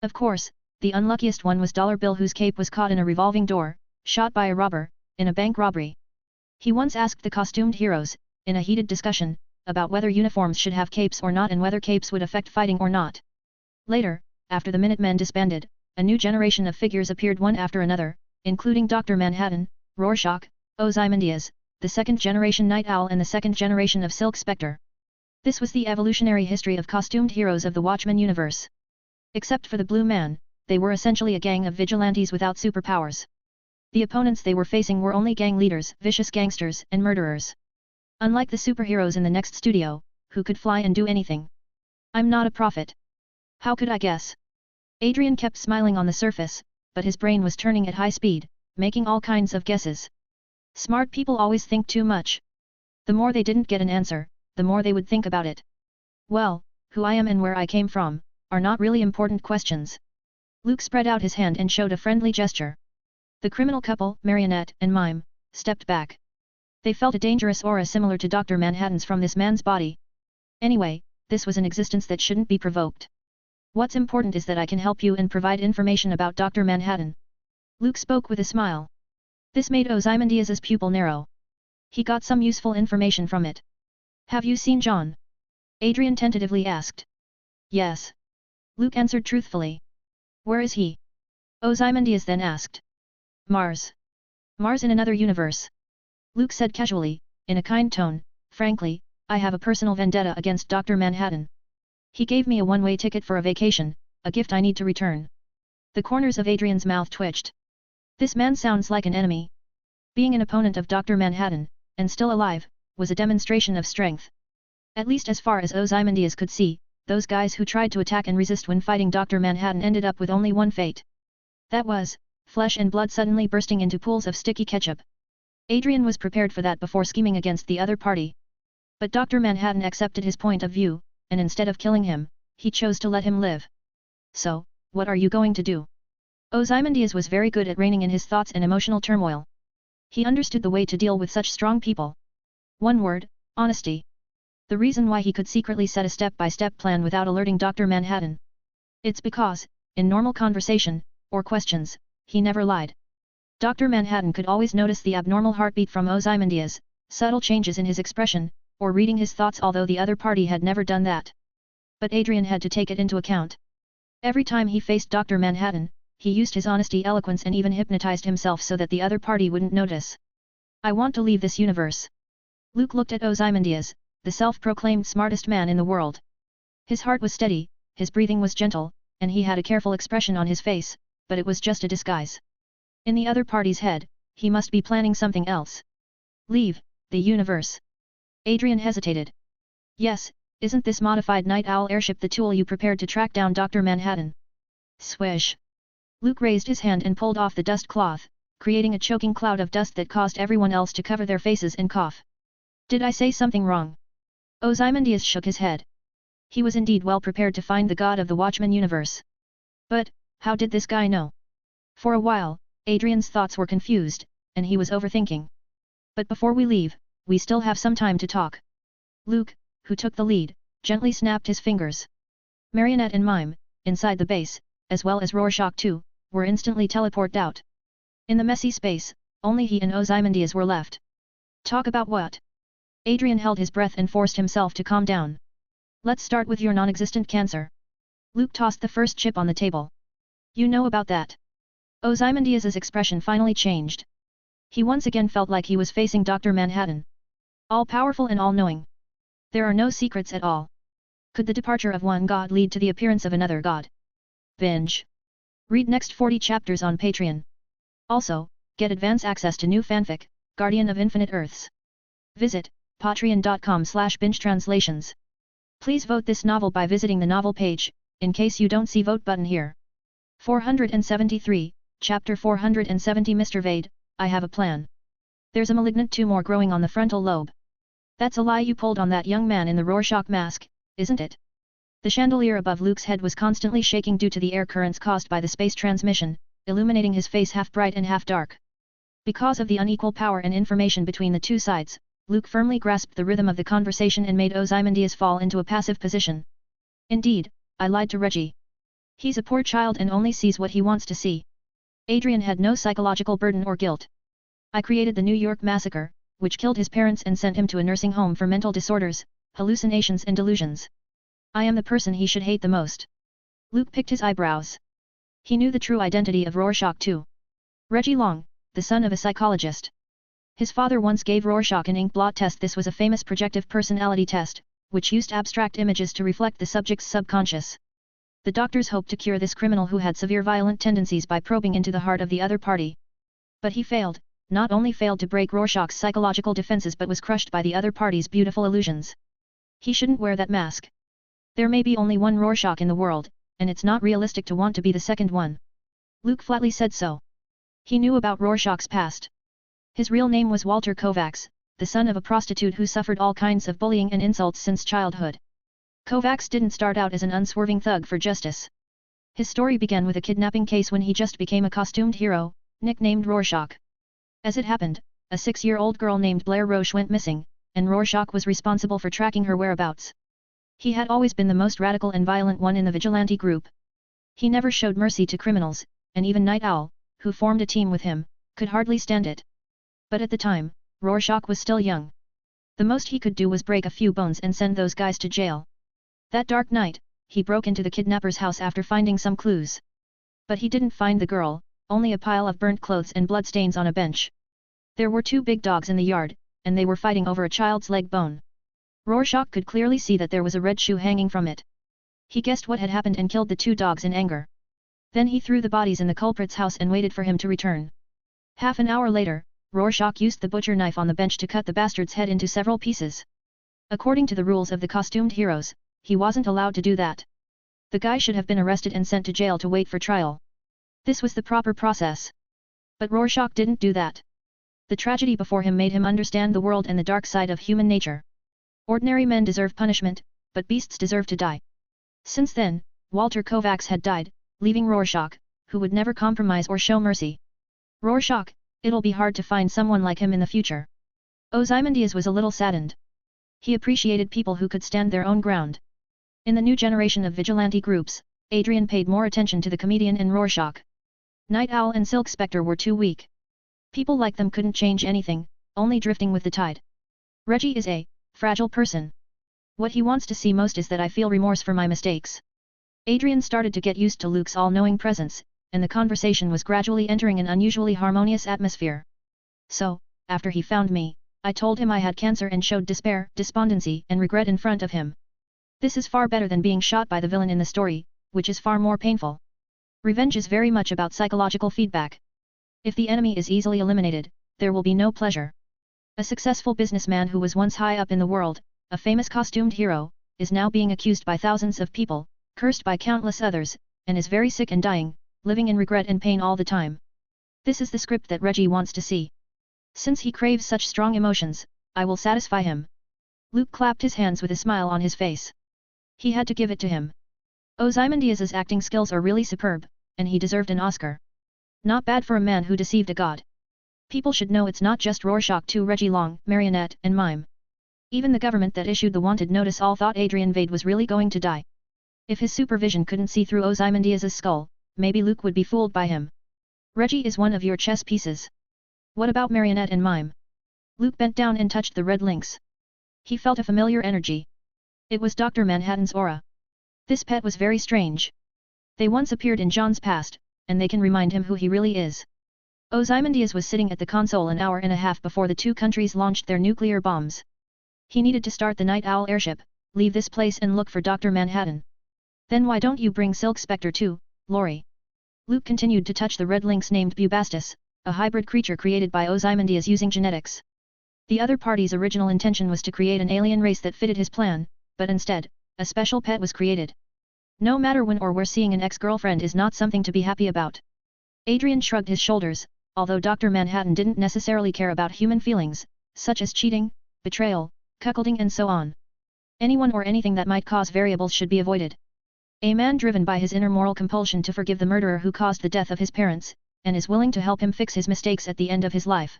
Of course, the unluckiest one was Dollar Bill, whose cape was caught in a revolving door, shot by a robber, in a bank robbery. He once asked the costumed heroes, in a heated discussion, about whether uniforms should have capes or not and whether capes would affect fighting or not. Later, after the Minutemen disbanded, a new generation of figures appeared one after another, including Dr. Manhattan, Rorschach, Ozymandias, the second generation Night Owl and the second generation of Silk Spectre. This was the evolutionary history of costumed heroes of the Watchmen universe. Except for the Blue Man, they were essentially a gang of vigilantes without superpowers. The opponents they were facing were only gang leaders, vicious gangsters, and murderers. Unlike the superheroes in the next studio, who could fly and do anything. "I'm not a prophet. How could I guess?" Adrian kept smiling on the surface, but his brain was turning at high speed, making all kinds of guesses. Smart people always think too much. The more they didn't get an answer, the more they would think about it. Well, who I am and where I came from, are not really important questions. Luke spread out his hand and showed a friendly gesture. The criminal couple, Marionette and Mime, stepped back. They felt a dangerous aura similar to Dr. Manhattan's from this man's body. Anyway, this was an existence that shouldn't be provoked. What's important is that I can help you and provide information about Dr. Manhattan. Luke spoke with a smile. This made Ozymandias's pupil narrow. He got some useful information from it. Have you seen John? Adrian tentatively asked. Yes. Luke answered truthfully. Where is he? Ozymandias then asked. Mars. Mars in another universe. Luke said casually, in a kind tone, frankly, I have a personal vendetta against Dr. Manhattan. He gave me a one-way ticket for a vacation, a gift I need to return. The corners of Adrian's mouth twitched. This man sounds like an enemy. Being an opponent of Dr. Manhattan, and still alive, was a demonstration of strength. At least as far as Ozymandias could see, those guys who tried to attack and resist when fighting Dr. Manhattan ended up with only one fate. That was, flesh and blood suddenly bursting into pools of sticky ketchup. Adrian was prepared for that before scheming against the other party. But Dr. Manhattan accepted his point of view, and instead of killing him, he chose to let him live. So, what are you going to do? Ozymandias was very good at reining in his thoughts and emotional turmoil. He understood the way to deal with such strong people. One word, honesty. The reason why he could secretly set a step-by-step plan without alerting Dr. Manhattan. It's because, in normal conversation, or questions, he never lied. Dr. Manhattan could always notice the abnormal heartbeat from Ozymandias, subtle changes in his expression, or reading his thoughts, although the other party had never done that. But Adrian had to take it into account. Every time he faced Dr. Manhattan, he used his honesty, eloquence and even hypnotized himself so that the other party wouldn't notice. I want to leave this universe. Luke looked at Ozymandias, the self-proclaimed smartest man in the world. His heart was steady, his breathing was gentle, and he had a careful expression on his face, but it was just a disguise. In the other party's head, he must be planning something else. Leave the universe. Adrian hesitated. Yes, isn't this modified Night Owl airship the tool you prepared to track down Dr. Manhattan? Swish. Luke raised his hand and pulled off the dust cloth, creating a choking cloud of dust that caused everyone else to cover their faces and cough. Did I say something wrong? Ozymandias shook his head. He was indeed well prepared to find the god of the Watchman universe. But, how did this guy know? For a while, Adrian's thoughts were confused, and he was overthinking. But before we leave, we still have some time to talk. Luke, who took the lead, gently snapped his fingers. Marionette and Mime, inside the base, as well as Rorschach too, were instantly teleported out. In the messy space, only he and Ozymandias were left. Talk about what? Adrian held his breath and forced himself to calm down. Let's start with your non-existent cancer. Luke tossed the first chip on the table. You know about that. Ozymandias's expression finally changed. He once again felt like he was facing Dr. Manhattan. All-powerful and all-knowing. There are no secrets at all. Could the departure of one god lead to the appearance of another god? Binge. Read next 40 chapters on Patreon. Also, get advance access to new fanfic, Guardian of Infinite Earths. Visit patreon.com/bingetranslations. Please vote this novel by visiting the novel page, in case you don't see vote button here. 473, Chapter 470 Mr. Vade, I have a plan. There's a malignant tumor growing on the frontal lobe. That's a lie you pulled on that young man in the Rorschach mask, isn't it? The chandelier above Luke's head was constantly shaking due to the air currents caused by the space transmission, illuminating his face half bright and half dark. Because of the unequal power and information between the two sides, Luke firmly grasped the rhythm of the conversation and made Ozymandias fall into a passive position. Indeed, I lied to Reggie. He's a poor child and only sees what he wants to see. Adrian had no psychological burden or guilt. I created the New York massacre, which killed his parents and sent him to a nursing home for mental disorders, hallucinations and delusions. I am the person he should hate the most. Luke picked his eyebrows. He knew the true identity of Rorschach too. Reggie Long, the son of a psychologist. His father once gave Rorschach an ink blot test. This was a famous projective personality test, which used abstract images to reflect the subject's subconscious. The doctors hoped to cure this criminal who had severe violent tendencies by probing into the heart of the other party. But he failed, not only failed to break Rorschach's psychological defenses but was crushed by the other party's beautiful illusions. He shouldn't wear that mask. There may be only one Rorschach in the world, and it's not realistic to want to be the second one. Luke flatly said so. He knew about Rorschach's past. His real name was Walter Kovacs, the son of a prostitute who suffered all kinds of bullying and insults since childhood. Kovacs didn't start out as an unswerving thug for justice. His story began with a kidnapping case when he just became a costumed hero, nicknamed Rorschach. As it happened, a 6-year-old girl named Blair Roche went missing, and Rorschach was responsible for tracking her whereabouts. He had always been the most radical and violent one in the vigilante group. He never showed mercy to criminals, and even Night Owl, who formed a team with him, could hardly stand it. But at the time, Rorschach was still young. The most he could do was break a few bones and send those guys to jail. That dark night, he broke into the kidnapper's house after finding some clues. But he didn't find the girl, only a pile of burnt clothes and bloodstains on a bench. There were 2 big dogs in the yard, and they were fighting over a child's leg bone. Rorschach could clearly see that there was a red shoe hanging from it. He guessed what had happened and killed the 2 dogs in anger. Then he threw the bodies in the culprit's house and waited for him to return. Half an hour later, Rorschach used the butcher knife on the bench to cut the bastard's head into several pieces. According to the rules of the costumed heroes, he wasn't allowed to do that. The guy should have been arrested and sent to jail to wait for trial. This was the proper process. But Rorschach didn't do that. The tragedy before him made him understand the world and the dark side of human nature. Ordinary men deserve punishment, but beasts deserve to die. Since then, Walter Kovacs had died, leaving Rorschach, who would never compromise or show mercy. Rorschach, it'll be hard to find someone like him in the future. Ozymandias was a little saddened. He appreciated people who could stand their own ground. In the new generation of vigilante groups, Adrian paid more attention to the comedian and Rorschach. Night Owl and Silk Spectre were too weak. People like them couldn't change anything, only drifting with the tide. Reggie is a fragile person. What he wants to see most is that I feel remorse for my mistakes. Adrian started to get used to Luke's all-knowing presence, and the conversation was gradually entering an unusually harmonious atmosphere. So, after he found me, I told him I had cancer and showed despair, despondency and regret in front of him. This is far better than being shot by the villain in the story, which is far more painful. Revenge is very much about psychological feedback. If the enemy is easily eliminated, there will be no pleasure. A successful businessman who was once high up in the world, a famous costumed hero, is now being accused by thousands of people, cursed by countless others, and is very sick and dying, living in regret and pain all the time. This is the script that Reggie wants to see. Since he craves such strong emotions, I will satisfy him. Luke clapped his hands with a smile on his face. He had to give it to him. Ozymandias's acting skills are really superb, and he deserved an Oscar. Not bad for a man who deceived a god. People should know it's not just Rorschach to Reggie Long, Marionette, and Mime. Even the government that issued the wanted notice all thought Adrian Vade was really going to die. If his supervision couldn't see through Ozymandias's skull, maybe Luke would be fooled by him. Reggie is one of your chess pieces. What about Marionette and Mime? Luke bent down and touched the red links. He felt a familiar energy. It was Dr. Manhattan's aura. This pet was very strange. They once appeared in John's past, and they can remind him who he really is. Ozymandias was sitting at the console an hour and a half before the 2 countries launched their nuclear bombs. He needed to start the Night Owl airship, leave this place and look for Dr. Manhattan. Then why don't you bring Silk Spectre too, Lori? Luke continued to touch the red lynx named Bubastis, a hybrid creature created by Ozymandias using genetics. The other party's original intention was to create an alien race that fitted his plan, but instead, a special pet was created. No matter when or where, seeing an ex-girlfriend is not something to be happy about. Adrian shrugged his shoulders, although Dr. Manhattan didn't necessarily care about human feelings, such as cheating, betrayal, cuckolding and so on. Anyone or anything that might cause variables should be avoided. A man driven by his inner moral compulsion to forgive the murderer who caused the death of his parents, and is willing to help him fix his mistakes at the end of his life.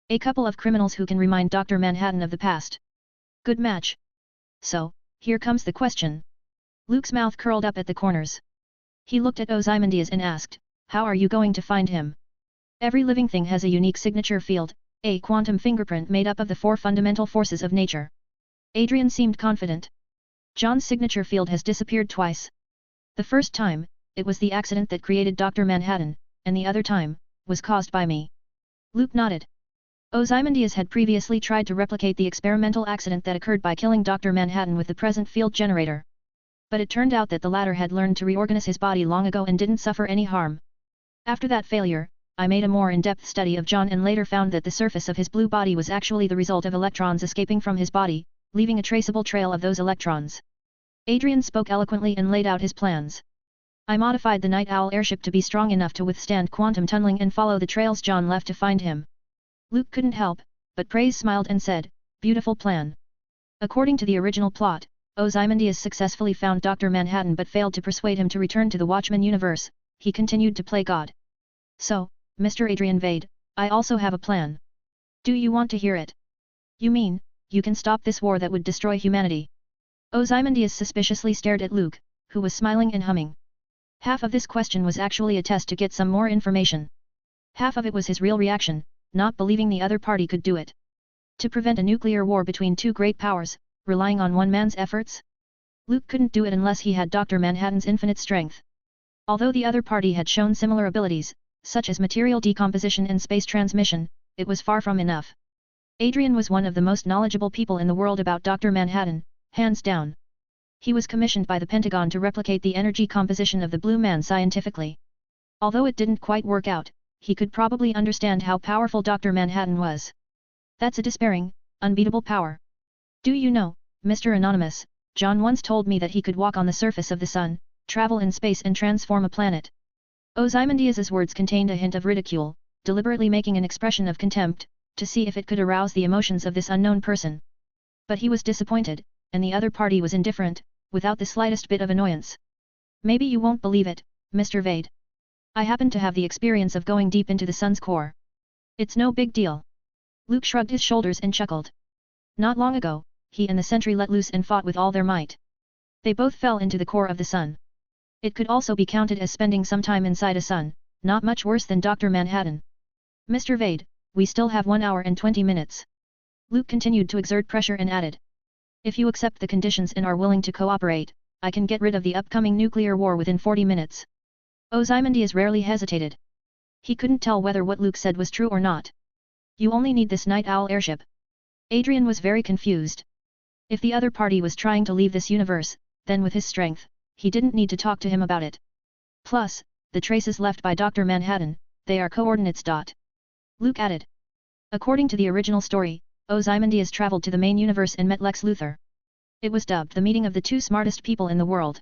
A couple of criminals who can remind Dr. Manhattan of the past. Good match. So, here comes the question. Luke's mouth curled up at the corners. He looked at Ozymandias and asked, how are you going to find him? Every living thing has a unique signature field, a quantum fingerprint made up of the 4 fundamental forces of nature. Adrian seemed confident. John's signature field has disappeared twice. The first time, it was the accident that created Dr. Manhattan, and the other time, was caused by me. Luke nodded. Ozymandias had previously tried to replicate the experimental accident that occurred by killing Dr. Manhattan with the present field generator. But it turned out that the latter had learned to reorganize his body long ago and didn't suffer any harm. After that failure, I made a more in-depth study of John and later found that the surface of his blue body was actually the result of electrons escaping from his body, leaving a traceable trail of those electrons. Adrian spoke eloquently and laid out his plans. I modified the Night Owl airship to be strong enough to withstand quantum tunneling and follow the trails John left to find him. Luke couldn't help but Praise smiled and said, "Beautiful plan." According to the original plot, Ozymandias successfully found Dr. Manhattan but failed to persuade him to return to the Watchman universe. He continued to play God. "So, Mr. Adrian Vade, I also have a plan. Do you want to hear it?" "You mean, you can stop this war that would destroy humanity?" Ozymandias suspiciously stared at Luke, who was smiling and humming. Half of this question was actually a test to get some more information. Half of it was his real reaction, not believing the other party could do it. To prevent a nuclear war between two great powers, relying on one man's efforts? Luke couldn't do it unless he had Dr. Manhattan's infinite strength. Although the other party had shown similar abilities, such as material decomposition and space transmission, it was far from enough. Adrian was one of the most knowledgeable people in the world about Dr. Manhattan, hands down. He was commissioned by the Pentagon to replicate the energy composition of the Blue Man scientifically. Although it didn't quite work out, he could probably understand how powerful Dr. Manhattan was. That's a despairing, unbeatable power. "Do you know, Mr. Anonymous, John once told me that he could walk on the surface of the sun, travel in space and transform a planet." Ozymandias's words contained a hint of ridicule, deliberately making an expression of contempt, to see if it could arouse the emotions of this unknown person. But he was disappointed, and the other party was indifferent, without the slightest bit of annoyance. "Maybe you won't believe it, Mr. Vade. I happen to have the experience of going deep into the sun's core. It's no big deal." Luke shrugged his shoulders and chuckled. Not long ago, he and the Sentry let loose and fought with all their might. They both fell into the core of the sun. It could also be counted as spending some time inside a sun, not much worse than Dr. Manhattan. "Mr. Vade, we still have 1 hour and 20 minutes. Luke continued to exert pressure and added. "If you accept the conditions and are willing to cooperate, I can get rid of the upcoming nuclear war within 40 minutes. Ozymandias rarely hesitated. He couldn't tell whether what Luke said was true or not. "You only need this Night Owl airship." Adrian was very confused. If the other party was trying to leave this universe, then with his strength, he didn't need to talk to him about it. Plus, the traces left by Dr. Manhattan, they are coordinates. Luke added. According to the original story, Ozymandias traveled to the main universe and met Lex Luthor. It was dubbed the meeting of the two smartest people in the world.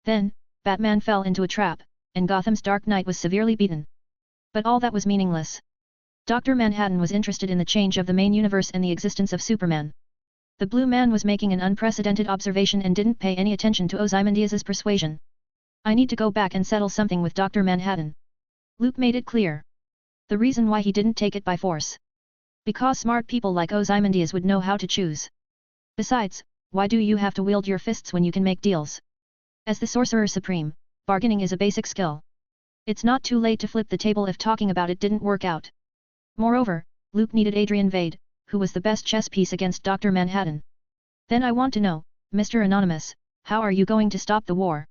Then, Batman fell into a trap, and Gotham's Dark Knight was severely beaten. But all that was meaningless. Dr. Manhattan was interested in the change of the main universe and the existence of Superman. The Blue Man was making an unprecedented observation and didn't pay any attention to Ozymandias's persuasion. "I need to go back and settle something with Dr. Manhattan." Luke made it clear. The reason why he didn't take it by force. Because smart people like Ozymandias would know how to choose. Besides, why do you have to wield your fists when you can make deals? As the Sorcerer Supreme, bargaining is a basic skill. It's not too late to flip the table if talking about it didn't work out. Moreover, Luke needed Adrian Vade, who was the best chess piece against Dr. Manhattan. "Then I want to know, Mr. Anonymous, how are you going to stop the war?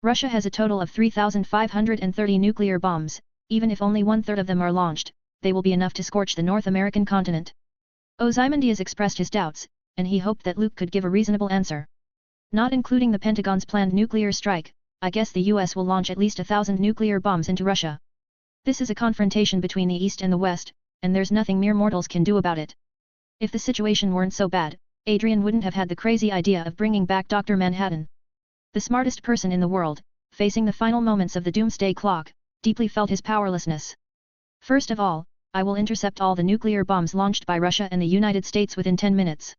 Russia has a total of 3,530 nuclear bombs, even if only 1/3 of them are launched, they will be enough to scorch the North American continent." Ozymandias expressed his doubts, and he hoped that Luke could give a reasonable answer. "Not including the Pentagon's planned nuclear strike, I guess the US will launch at least 1,000 nuclear bombs into Russia. This is a confrontation between the East and the West, and there's nothing mere mortals can do about it." If the situation weren't so bad, Adrian wouldn't have had the crazy idea of bringing back Dr. Manhattan. The smartest person in the world, facing the final moments of the doomsday clock, deeply felt his powerlessness. "First of all, I will intercept all the nuclear bombs launched by Russia and the United States within 10 minutes.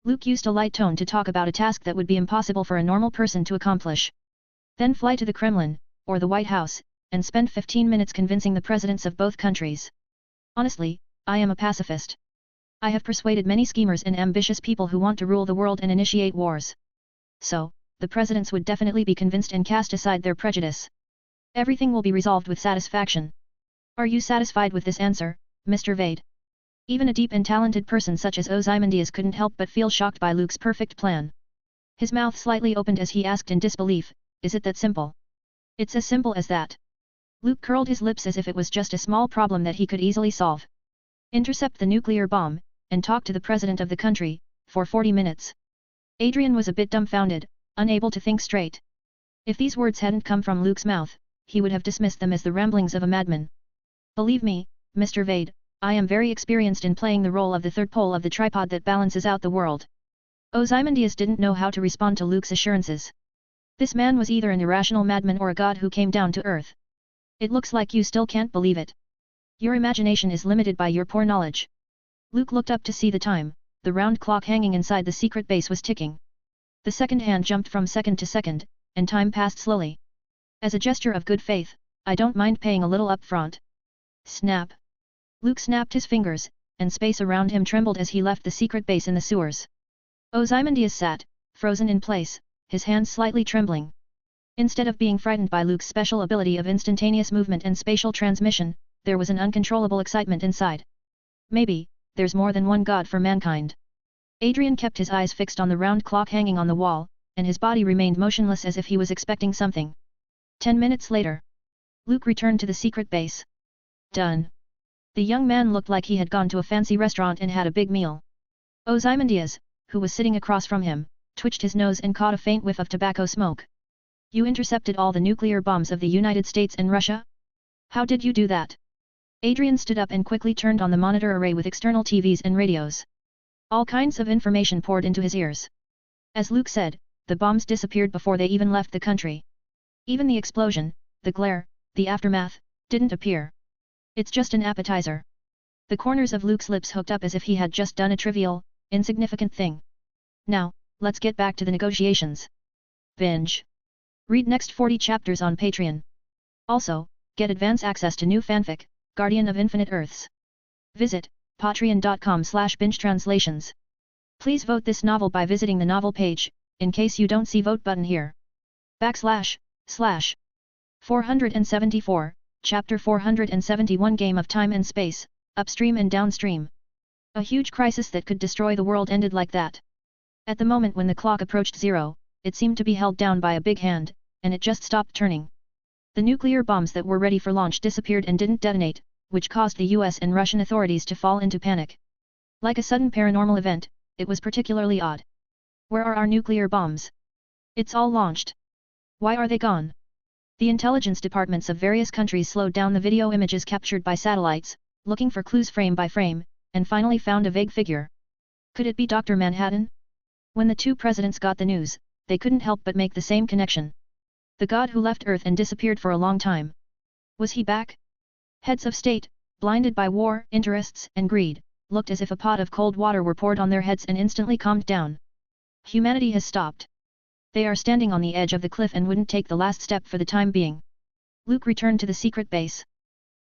Luke used a light tone to talk about a task that would be impossible for a normal person to accomplish. "Then fly to the Kremlin, or the White House, and spend 15 minutes convincing the presidents of both countries. Honestly, I am a pacifist. I have persuaded many schemers and ambitious people who want to rule the world and initiate wars. So, the presidents would definitely be convinced and cast aside their prejudice. Everything will be resolved with satisfaction. Are you satisfied with this answer, Mr. Vade?" Even a deep and talented person such as Ozymandias couldn't help but feel shocked by Luke's perfect plan. His mouth slightly opened as he asked in disbelief, "Is it that simple?" "It's as simple as that." Luke curled his lips as if it was just a small problem that he could easily solve. "Intercept the nuclear bomb, and talk to the president of the country, for 40 minutes. Adrian was a bit dumbfounded, unable to think straight. If these words hadn't come from Luke's mouth, he would have dismissed them as the ramblings of a madman. "Believe me, Mr. Vade, I am very experienced in playing the role of the third pole of the tripod that balances out the world." Ozymandias didn't know how to respond to Luke's assurances. This man was either an irrational madman or a god who came down to earth. "It looks like you still can't believe it. Your imagination is limited by your poor knowledge." Luke looked up to see the time. The round clock hanging inside the secret base was ticking. The second hand jumped from second to second, and time passed slowly. As a gesture of good faith, I don't mind paying a little up front. Snap. Luke snapped his fingers, and space around him trembled as he left the secret base in the sewers. Ozymandias sat, frozen in place, his hands slightly trembling. Instead of being frightened by Luke's special ability of instantaneous movement and spatial transmission, there was an uncontrollable excitement inside. Maybe, there's more than one god for mankind. Adrian kept his eyes fixed on the round clock hanging on the wall, and his body remained motionless as if he was expecting something. 10 minutes later, Luke returned to the secret base. Done. The young man looked like he had gone to a fancy restaurant and had a big meal. Ozymandias, who was sitting across from him, twitched his nose and caught a faint whiff of tobacco smoke. You intercepted all the nuclear bombs of the United States and Russia? How did you do that? Adrian stood up and quickly turned on the monitor array with external TVs and radios. All kinds of information poured into his ears. As Luke said, the bombs disappeared before they even left the country. Even the explosion, the glare, the aftermath, didn't appear. It's just an appetizer. The corners of Luke's lips hooked up as if he had just done a trivial, insignificant thing. Now, let's get back to the negotiations. Binge. Read next 40 chapters on Patreon. Also, get advance access to new fanfic, Guardian of Infinite Earths. Visit patreon.com/bingetranslations. Please vote this novel by visiting the novel page, in case you don't see vote button here. / 474, Chapter 471 Game of Time and Space, Upstream and Downstream. A huge crisis that could destroy the world ended like that. At the moment when the clock approached zero, it seemed to be held down by a big hand, and it just stopped turning. The nuclear bombs that were ready for launch disappeared and didn't detonate, which caused the US and Russian authorities to fall into panic. Like a sudden paranormal event, it was particularly odd. Where are our nuclear bombs? It's all launched. Why are they gone? The intelligence departments of various countries slowed down the video images captured by satellites, looking for clues frame by frame, and finally found a vague figure. Could it be Dr. Manhattan? When the two presidents got the news, they couldn't help but make the same connection. The god who left Earth and disappeared for a long time. Was he back? Heads of state, blinded by war, interests, and greed, looked as if a pot of cold water were poured on their heads and instantly calmed down. Humanity has stopped. They are standing on the edge of the cliff and wouldn't take the last step for the time being. Luke returned to the secret base.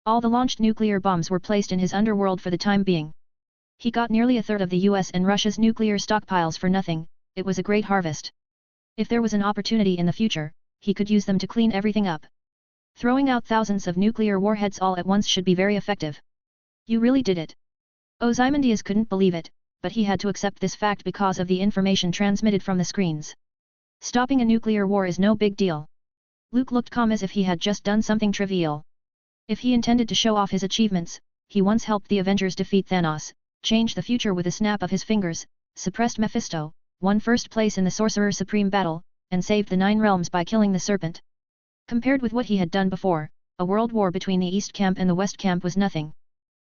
All the launched nuclear bombs were placed in his underworld for the time being. He got nearly a third of the US and Russia's nuclear stockpiles for nothing. It was a great harvest. If there was an opportunity in the future, he could use them to clean everything up. Throwing out thousands of nuclear warheads all at once should be very effective. You really did it. Ozymandias couldn't believe it, but he had to accept this fact because of the information transmitted from the screens. Stopping a nuclear war is no big deal. Luke looked calm as if he had just done something trivial. If he intended to show off his achievements, he once helped the Avengers defeat Thanos, changed the future with a snap of his fingers, suppressed Mephisto, won first place in the Sorcerer Supreme battle, and saved the Nine Realms by killing the Serpent. Compared with what he had done before, a world war between the East Camp and the West Camp was nothing.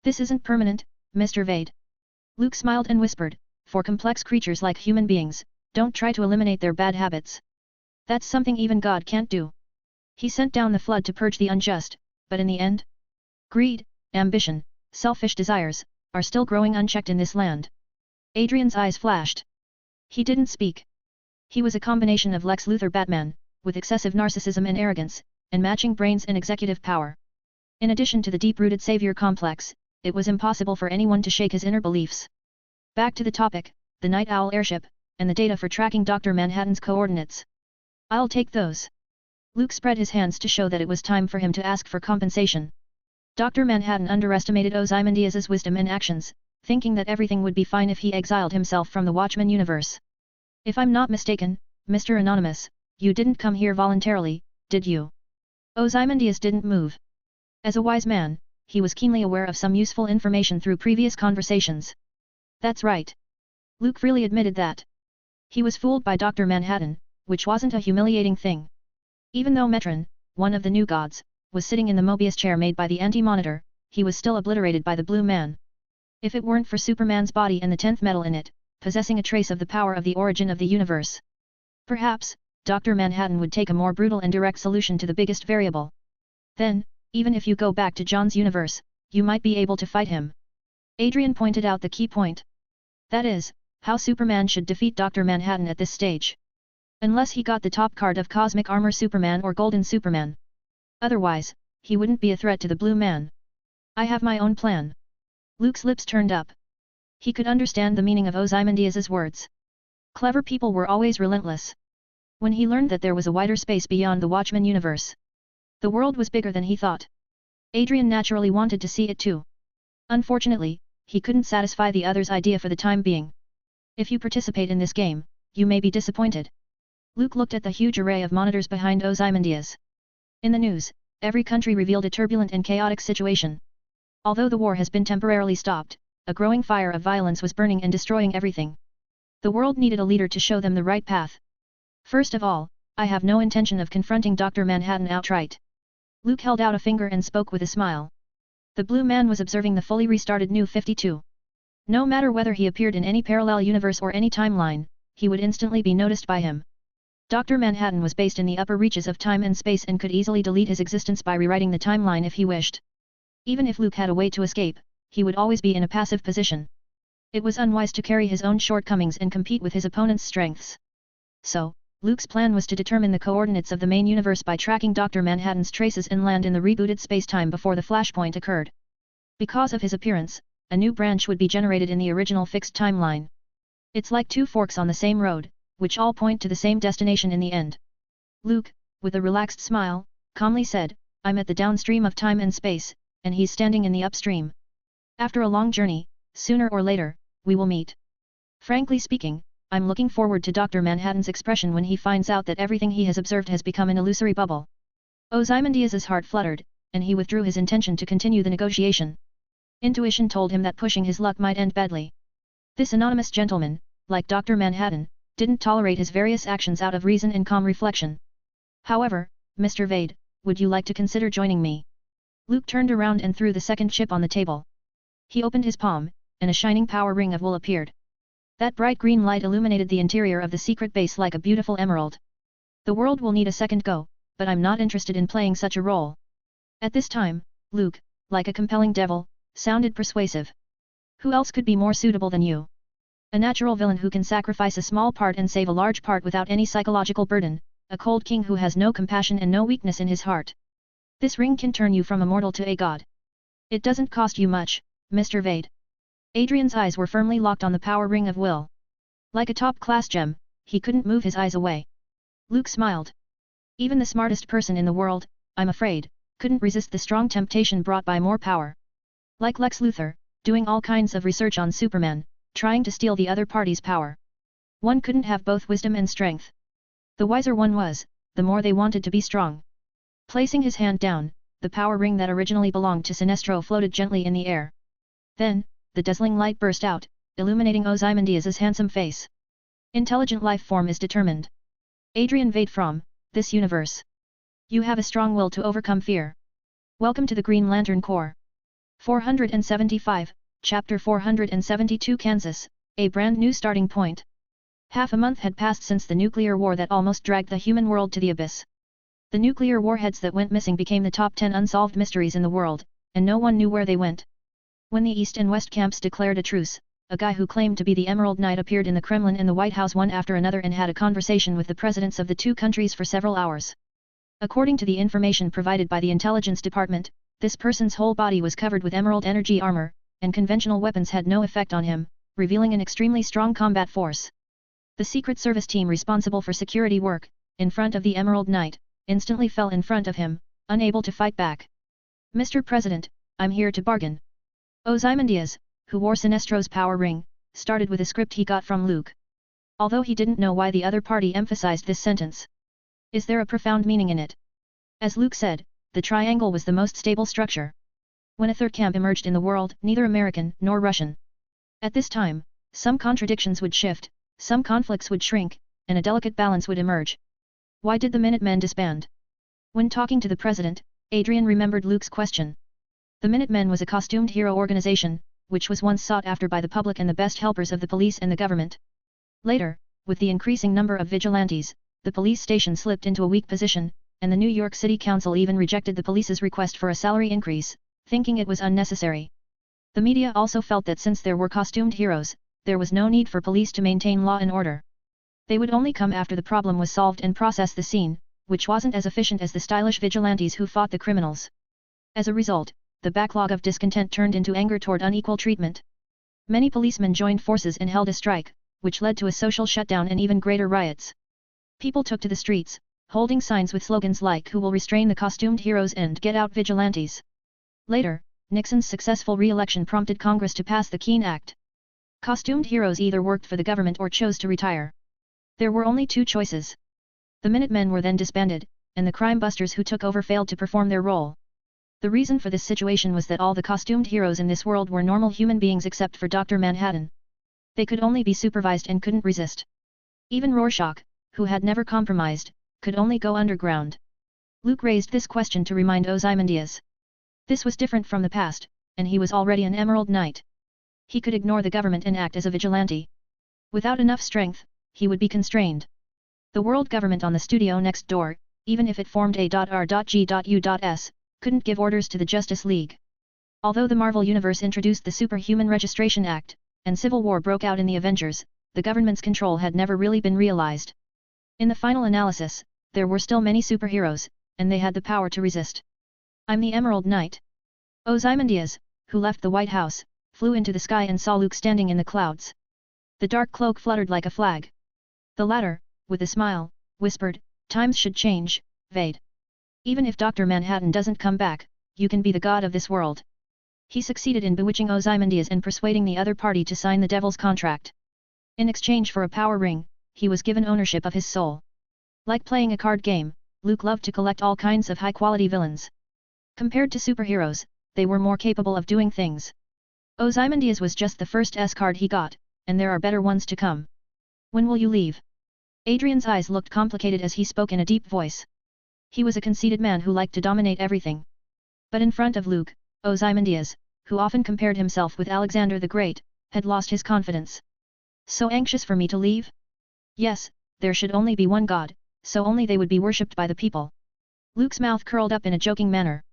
This isn't permanent, Mr. Vade. Luke smiled and whispered, for complex creatures like human beings, don't try to eliminate their bad habits. That's something even God can't do. He sent down the flood to purge the unjust, but in the end? Greed, ambition, selfish desires, are still growing unchecked in this land. Adrian's eyes flashed. He didn't speak. He was a combination of Lex Luthor Batman, with excessive narcissism and arrogance, and matching brains and executive power. In addition to the deep-rooted savior complex, it was impossible for anyone to shake his inner beliefs. Back to the topic, the Night Owl airship, and the data for tracking Dr. Manhattan's coordinates. I'll take those. Luke spread his hands to show that it was time for him to ask for compensation. Dr. Manhattan underestimated Ozymandias' wisdom and actions, thinking that everything would be fine if he exiled himself from the Watchmen universe. If I'm not mistaken, Mr. Anonymous, you didn't come here voluntarily, did you? Ozymandias didn't move. As a wise man, he was keenly aware of some useful information through previous conversations. That's right. Luke freely admitted that. He was fooled by Dr. Manhattan, which wasn't a humiliating thing. Even though Metron, one of the new gods, was sitting in the Mobius chair made by the Anti-Monitor, he was still obliterated by the Blue Man. If it weren't for Superman's body and the 10th metal in it, possessing a trace of the power of the origin of the universe. Perhaps, Dr. Manhattan would take a more brutal and direct solution to the biggest variable. Then, even if you go back to John's universe, you might be able to fight him. Adrian pointed out the key point. That is, how Superman should defeat Dr. Manhattan at this stage. Unless he got the top card of Cosmic Armor Superman or Golden Superman. Otherwise, he wouldn't be a threat to the Blue Man. I have my own plan. Luke's lips turned up. He could understand the meaning of Ozymandias's words. Clever people were always relentless. When he learned that there was a wider space beyond the Watchmen universe, the world was bigger than he thought. Adrian naturally wanted to see it too. Unfortunately, he couldn't satisfy the other's idea for the time being. If you participate in this game, you may be disappointed. Luke looked at the huge array of monitors behind Ozymandias. In the news, every country revealed a turbulent and chaotic situation. Although the war has been temporarily stopped, a growing fire of violence was burning and destroying everything. The world needed a leader to show them the right path. First of all, I have no intention of confronting Dr. Manhattan outright. Luke held out a finger and spoke with a smile. The Blue Man was observing the fully restarted New 52. No matter whether he appeared in any parallel universe or any timeline, he would instantly be noticed by him. Dr. Manhattan was based in the upper reaches of time and space and could easily delete his existence by rewriting the timeline if he wished. Even if Luke had a way to escape, he would always be in a passive position. It was unwise to carry his own shortcomings and compete with his opponent's strengths. So, Luke's plan was to determine the coordinates of the main universe by tracking Dr. Manhattan's traces and land in the rebooted spacetime before the flashpoint occurred. Because of his appearance, a new branch would be generated in the original fixed timeline. It's like two forks on the same road, which all point to the same destination in the end. Luke, with a relaxed smile, calmly said, I'm at the downstream of time and space, and he's standing in the upstream. After a long journey, sooner or later, we will meet. Frankly speaking, I'm looking forward to Dr. Manhattan's expression when he finds out that everything he has observed has become an illusory bubble. Ozymandias's heart fluttered, and he withdrew his intention to continue the negotiation. Intuition told him that pushing his luck might end badly. This anonymous gentleman, like Dr. Manhattan, didn't tolerate his various actions out of reason and calm reflection. However, Mr. Vade, would you like to consider joining me? Luke turned around and threw the second chip on the table. He opened his palm, and a shining power ring of wool appeared. That bright green light illuminated the interior of the secret base like a beautiful emerald. The world will need a second go, but I'm not interested in playing such a role. At this time, Luke, like a compelling devil, sounded persuasive. Who else could be more suitable than you? A natural villain who can sacrifice a small part and save a large part without any psychological burden, a cold king who has no compassion and no weakness in his heart. This ring can turn you from a mortal to a god. It doesn't cost you much, Mr. Vade. Adrian's eyes were firmly locked on the power ring of will. Like a top-class gem, he couldn't move his eyes away. Luke smiled. Even the smartest person in the world, I'm afraid, couldn't resist the strong temptation brought by more power. Like Lex Luthor, doing all kinds of research on Superman, trying to steal the other party's power. One couldn't have both wisdom and strength. The wiser one was, the more they wanted to be strong. Placing his hand down, the power ring that originally belonged to Sinestro floated gently in the air. Then, the dazzling light burst out, illuminating Ozymandias's handsome face. Intelligent life form is determined. Adrian Vade from this universe. You have a strong will to overcome fear. Welcome to the Green Lantern Corps. 475, Chapter 472 Kansas, a brand new starting point. Half a month had passed since the nuclear war that almost dragged the human world to the abyss. The nuclear warheads that went missing became the top 10 unsolved mysteries in the world, and no one knew where they went. When the East and West camps declared a truce, a guy who claimed to be the Emerald Knight appeared in the Kremlin and the White House one after another and had a conversation with the presidents of the two countries for several hours. According to the information provided by the intelligence department, this person's whole body was covered with emerald energy armor, and conventional weapons had no effect on him, revealing an extremely strong combat force. The Secret Service team responsible for security work, in front of the Emerald Knight, instantly fell in front of him, unable to fight back. Mr. President, I'm here to bargain. Ozymandias, who wore Sinestro's power ring, started with a script he got from Luke. Although he didn't know why the other party emphasized this sentence. Is there a profound meaning in it? As Luke said, the triangle was the most stable structure. When a third camp emerged in the world, neither American nor Russian. At this time, some contradictions would shift, some conflicts would shrink, and a delicate balance would emerge. Why did the Minutemen disband? When talking to the president, Adrian remembered Luke's question. The Minutemen was a costumed hero organization, which was once sought after by the public and the best helpers of the police and the government. Later, with the increasing number of vigilantes, the police station slipped into a weak position, and the New York City Council even rejected the police's request for a salary increase, thinking it was unnecessary. The media also felt that since there were costumed heroes, there was no need for police to maintain law and order. They would only come after the problem was solved and process the scene, which wasn't as efficient as the stylish vigilantes who fought the criminals. As a result, the backlog of discontent turned into anger toward unequal treatment. Many policemen joined forces and held a strike, which led to a social shutdown and even greater riots. People took to the streets, holding signs with slogans like "Who will restrain the costumed heroes" and "Get out vigilantes." Later, Nixon's successful re-election prompted Congress to pass the Keene Act. Costumed heroes either worked for the government or chose to retire. There were only two choices. The Minutemen were then disbanded, and the crime busters who took over failed to perform their role. The reason for this situation was that all the costumed heroes in this world were normal human beings except for Dr. Manhattan. They could only be supervised and couldn't resist. Even Rorschach, who had never compromised, could only go underground. Luke raised this question to remind Ozymandias. This was different from the past, and he was already an Emerald Knight. He could ignore the government and act as a vigilante. Without enough strength, he would be constrained. The world government on the studio next door, even if it formed A.R.G.U.S., couldn't give orders to the Justice League. Although the Marvel Universe introduced the Superhuman Registration Act, and civil war broke out in the Avengers, the government's control had never really been realized. In the final analysis, there were still many superheroes, and they had the power to resist. "I'm the Emerald Knight." Ozymandias, who left the White House, flew into the sky and saw Luke standing in the clouds. The dark cloak fluttered like a flag. The latter, with a smile, whispered, "Times should change, Vade. Even if Dr. Manhattan doesn't come back, you can be the god of this world." He succeeded in bewitching Ozymandias and persuading the other party to sign the Devil's contract. In exchange for a power ring, he was given ownership of his soul. Like playing a card game, Luke loved to collect all kinds of high-quality villains. Compared to superheroes, they were more capable of doing things. Ozymandias was just the first S-card he got, and there are better ones to come. "When will you leave?" Adrian's eyes looked complicated as he spoke in a deep voice. He was a conceited man who liked to dominate everything. But in front of Luke, Ozymandias, who often compared himself with Alexander the Great, had lost his confidence. "So anxious for me to leave?" "Yes, there should only be one god, so only they would be worshipped by the people." Luke's mouth curled up in a joking manner.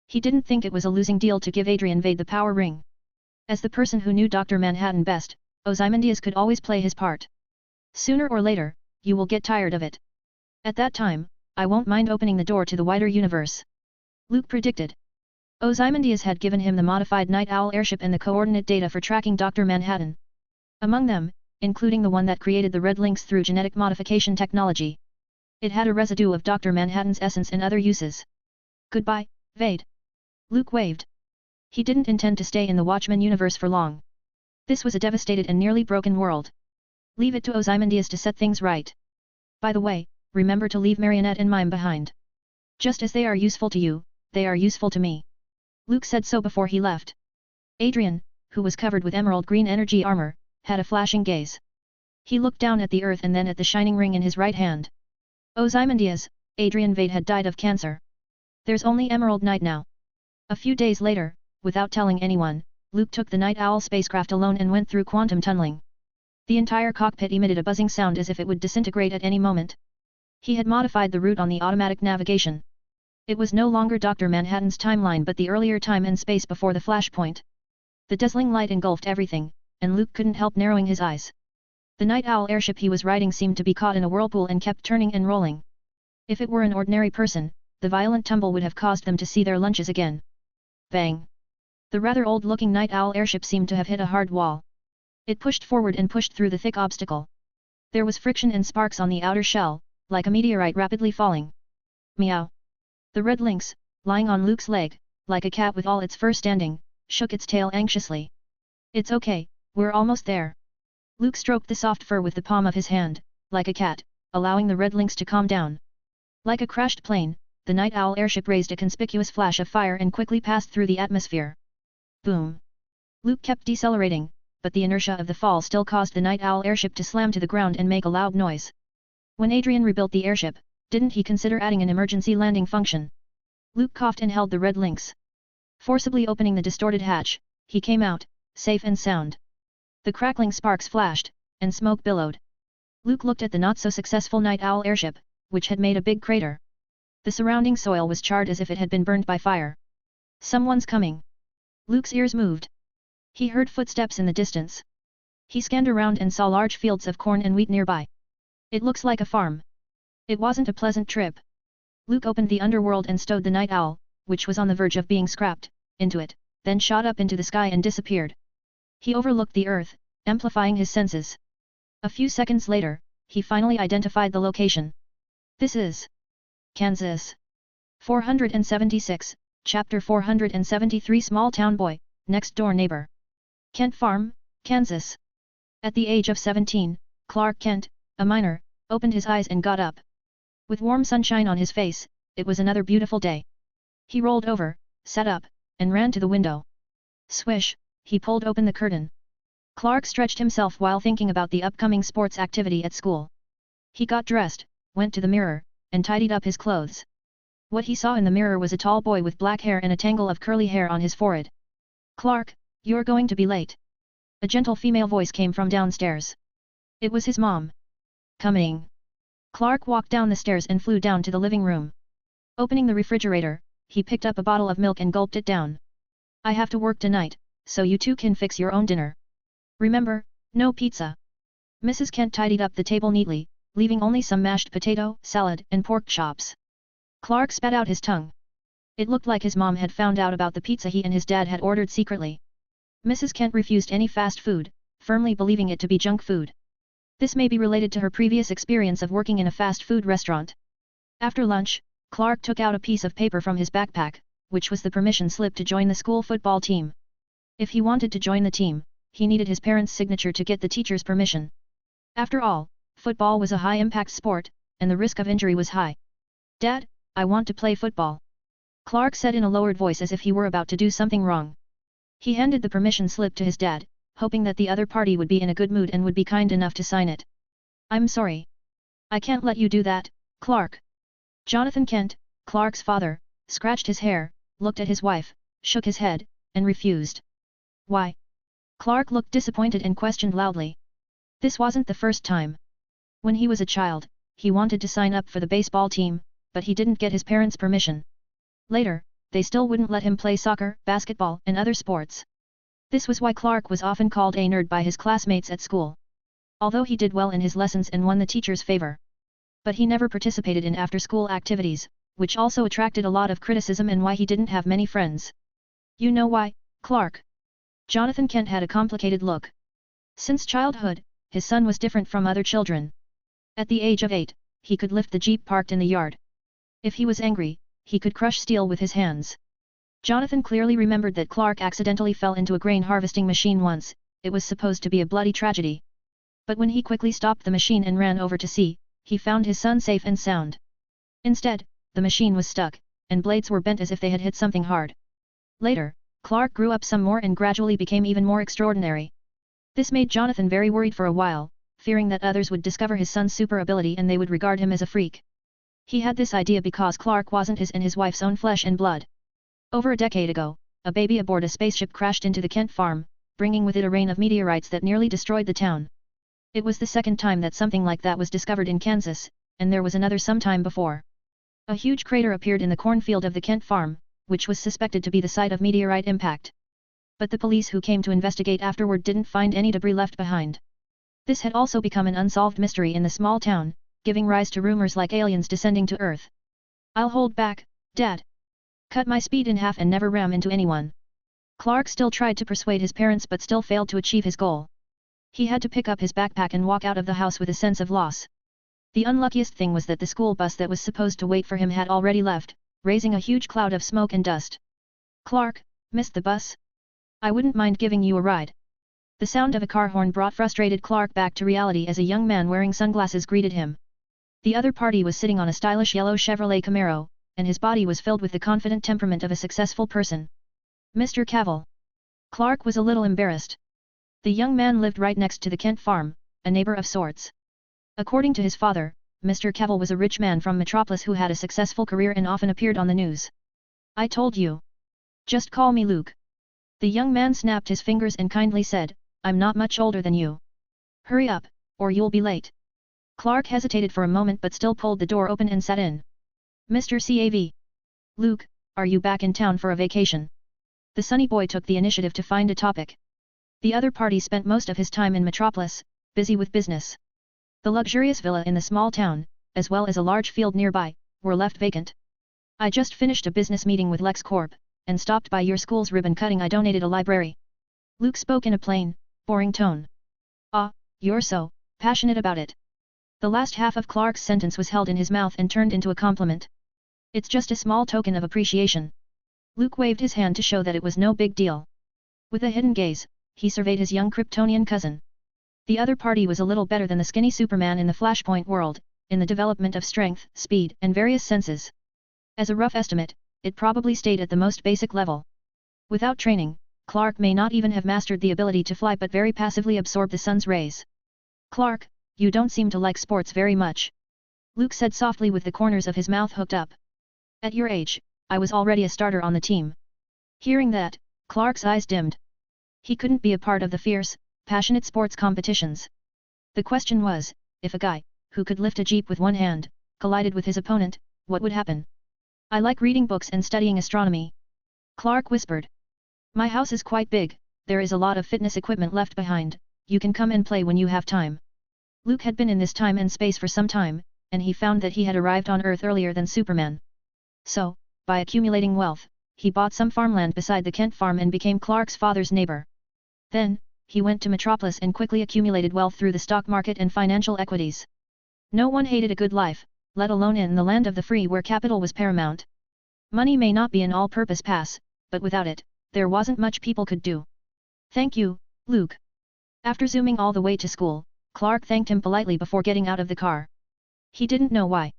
He didn't think it was a losing deal to give Adrian Vade the power ring. As the person who knew Dr. Manhattan best, Ozymandias could always play his part. "Sooner or later, you will get tired of it. At that time, I won't mind opening the door to the wider universe," Luke predicted. Ozymandias had given him the modified Night Owl airship and the coordinate data for tracking Dr. Manhattan. Among them, including the one that created the Red Lynx through genetic modification technology. It had a residue of Dr. Manhattan's essence and other uses. "Goodbye, Vade." Luke waved. He didn't intend to stay in the Watchmen universe for long. This was a devastated and nearly broken world. Leave it to Ozymandias to set things right. "By the way, remember to leave Marionette and Mime behind. Just as they are useful to you, they are useful to me." Luke said so before he left. Adrian, who was covered with emerald green energy armor, had a flashing gaze. He looked down at the earth and then at the shining ring in his right hand. Ozymandias, Adrian Vade had died of cancer. There's only Emerald Knight now. A few days later, without telling anyone, Luke took the Night Owl spacecraft alone and went through quantum tunneling. The entire cockpit emitted a buzzing sound as if it would disintegrate at any moment. He had modified the route on the automatic navigation. It was no longer Dr. Manhattan's timeline but the earlier time and space before the flashpoint. The dazzling light engulfed everything, and Luke couldn't help narrowing his eyes. The Night Owl airship he was riding seemed to be caught in a whirlpool and kept turning and rolling. If it were an ordinary person, the violent tumble would have caused them to see their lunches again. Bang! The rather old-looking Night Owl airship seemed to have hit a hard wall. It pushed forward and pushed through the thick obstacle. There was friction and sparks on the outer shell, like a meteorite rapidly falling. Meow! The Red Lynx, lying on Luke's leg, like a cat with all its fur standing, shook its tail anxiously. "It's okay, we're almost there." Luke stroked the soft fur with the palm of his hand, like a cat, allowing the Red Lynx to calm down. Like a crashed plane, the Night Owl airship raised a conspicuous flash of fire and quickly passed through the atmosphere. Boom! Luke kept decelerating, but the inertia of the fall still caused the Night Owl airship to slam to the ground and make a loud noise. When Adrian rebuilt the airship, didn't he consider adding an emergency landing function? Luke coughed and held the Red Lynx. Forcibly opening the distorted hatch, he came out, safe and sound. The crackling sparks flashed, and smoke billowed. Luke looked at the not-so-successful Night Owl airship, which had made a big crater. The surrounding soil was charred as if it had been burned by fire. "Someone's coming." Luke's ears moved. He heard footsteps in the distance. He scanned around and saw large fields of corn and wheat nearby. It looks like a farm. It wasn't a pleasant trip. Luke opened the underworld and stowed the night owl, which was on the verge of being scrapped, into it, then shot up into the sky and disappeared. He overlooked the earth, amplifying his senses. A few seconds later, he finally identified the location. This is Kansas. 476, Chapter 473 Small Town Boy, Next Door Neighbor. Kent Farm, Kansas. At the age of 17, Clark Kent, a minor, opened his eyes and got up. With warm sunshine on his face, it was another beautiful day. He rolled over, sat up, and ran to the window. Swish, he pulled open the curtain. Clark stretched himself while thinking about the upcoming sports activity at school. He got dressed, went to the mirror, and tidied up his clothes. What he saw in the mirror was a tall boy with black hair and a tangle of curly hair on his forehead. Clark, you're going to be late. A gentle female voice came from downstairs. It was his mom. Coming. Clark walked down the stairs and flew down to the living room. Opening the refrigerator, he picked up a bottle of milk and gulped it down. I have to work tonight, so you two can fix your own dinner. Remember, no pizza. Mrs. Kent tidied up the table neatly, leaving only some mashed potato, salad, and pork chops. Clark spat out his tongue. It looked like his mom had found out about the pizza he and his dad had ordered secretly. Mrs. Kent refused any fast food, firmly believing it to be junk food. This may be related to her previous experience of working in a fast food restaurant. After lunch, Clark took out a piece of paper from his backpack, which was the permission slip to join the school football team. If he wanted to join the team, he needed his parents' signature to get the teacher's permission. After all, football was a high-impact sport, and the risk of injury was high. Dad, I want to play football. Clark said in a lowered voice as if he were about to do something wrong. He handed the permission slip to his dad, hoping that the other party would be in a good mood and would be kind enough to sign it. I'm sorry. I can't let you do that, Clark. Jonathan Kent, Clark's father, scratched his hair, looked at his wife, shook his head, and refused. Why? Clark looked disappointed and questioned loudly. This wasn't the first time. When he was a child, he wanted to sign up for the baseball team, but he didn't get his parents' permission. Later, they still wouldn't let him play soccer, basketball, and other sports. This was why Clark was often called a nerd by his classmates at school. Although he did well in his lessons and won the teacher's favor. But he never participated in after-school activities, which also attracted a lot of criticism and why he didn't have many friends. You know why, Clark? Jonathan Kent had a complicated look. Since childhood, his son was different from other children. At the age of 8, he could lift the jeep parked in the yard. If he was angry, he could crush steel with his hands. Jonathan clearly remembered that Clark accidentally fell into a grain harvesting machine once. It was supposed to be a bloody tragedy. But when he quickly stopped the machine and ran over to see, he found his son safe and sound. Instead, the machine was stuck, and blades were bent as if they had hit something hard. Later, Clark grew up some more and gradually became even more extraordinary. This made Jonathan very worried for a while, fearing that others would discover his son's super ability and they would regard him as a freak. He had this idea because Clark wasn't his and his wife's own flesh and blood. Over a decade ago, a baby aboard a spaceship crashed into the Kent farm, bringing with it a rain of meteorites that nearly destroyed the town. It was the second time that something like that was discovered in Kansas, and there was another sometime before. A huge crater appeared in the cornfield of the Kent farm, which was suspected to be the site of meteorite impact. But the police who came to investigate afterward didn't find any debris left behind. This had also become an unsolved mystery in the small town, giving rise to rumors like aliens descending to Earth. I'll hold back, Dad. Cut my speed in half and never ram into anyone. Clark still tried to persuade his parents but still failed to achieve his goal. He had to pick up his backpack and walk out of the house with a sense of loss. The unluckiest thing was that the school bus that was supposed to wait for him had already left, raising a huge cloud of smoke and dust. Clark, missed the bus? I wouldn't mind giving you a ride. The sound of a car horn brought frustrated Clark back to reality as a young man wearing sunglasses greeted him. The other party was sitting on a stylish yellow Chevrolet Camaro, and his body was filled with the confident temperament of a successful person. Mr. Cavill. Clark was a little embarrassed. The young man lived right next to the Kent farm, a neighbor of sorts. According to his father, Mr. Cavill was a rich man from Metropolis who had a successful career and often appeared on the news. I told you. Just call me Luke. The young man snapped his fingers and kindly said, I'm not much older than you. Hurry up, or you'll be late. Clark hesitated for a moment but still pulled the door open and sat in. Mr. Cav. Luke, are you back in town for a vacation? The sunny boy took the initiative to find a topic. The other party spent most of his time in Metropolis, busy with business. The luxurious villa in the small town, as well as a large field nearby, were left vacant. I just finished a business meeting with LexCorp, and stopped by your school's ribbon cutting. I donated a library. Luke spoke in a plain, boring tone. Ah, you're so passionate about it. The last half of Clark's sentence was held in his mouth and turned into a compliment. It's just a small token of appreciation. Luke waved his hand to show that it was no big deal. With a hidden gaze, he surveyed his young Kryptonian cousin. The other party was a little better than the skinny Superman in the Flashpoint world, in the development of strength, speed, and various senses. As a rough estimate, it probably stayed at the most basic level. Without training, Clark may not even have mastered the ability to fly but very passively absorb the sun's rays. Clark, you don't seem to like sports very much. Luke said softly with the corners of his mouth hooked up. At your age, I was already a starter on the team. Hearing that, Clark's eyes dimmed. He couldn't be a part of the fierce, passionate sports competitions. The question was, if a guy, who could lift a jeep with one hand, collided with his opponent, what would happen? I like reading books and studying astronomy. Clark whispered. My house is quite big, there is a lot of fitness equipment left behind, you can come and play when you have time. Luke had been in this time and space for some time, and he found that he had arrived on Earth earlier than Superman. So, by accumulating wealth, he bought some farmland beside the Kent farm and became Clark's father's neighbor. Then, he went to Metropolis and quickly accumulated wealth through the stock market and financial equities. No one hated a good life, let alone in the land of the free where capital was paramount. Money may not be an all-purpose pass, but without it, there wasn't much people could do. Thank you, Luke. After zooming all the way to school, Clark thanked him politely before getting out of the car. He didn't know why.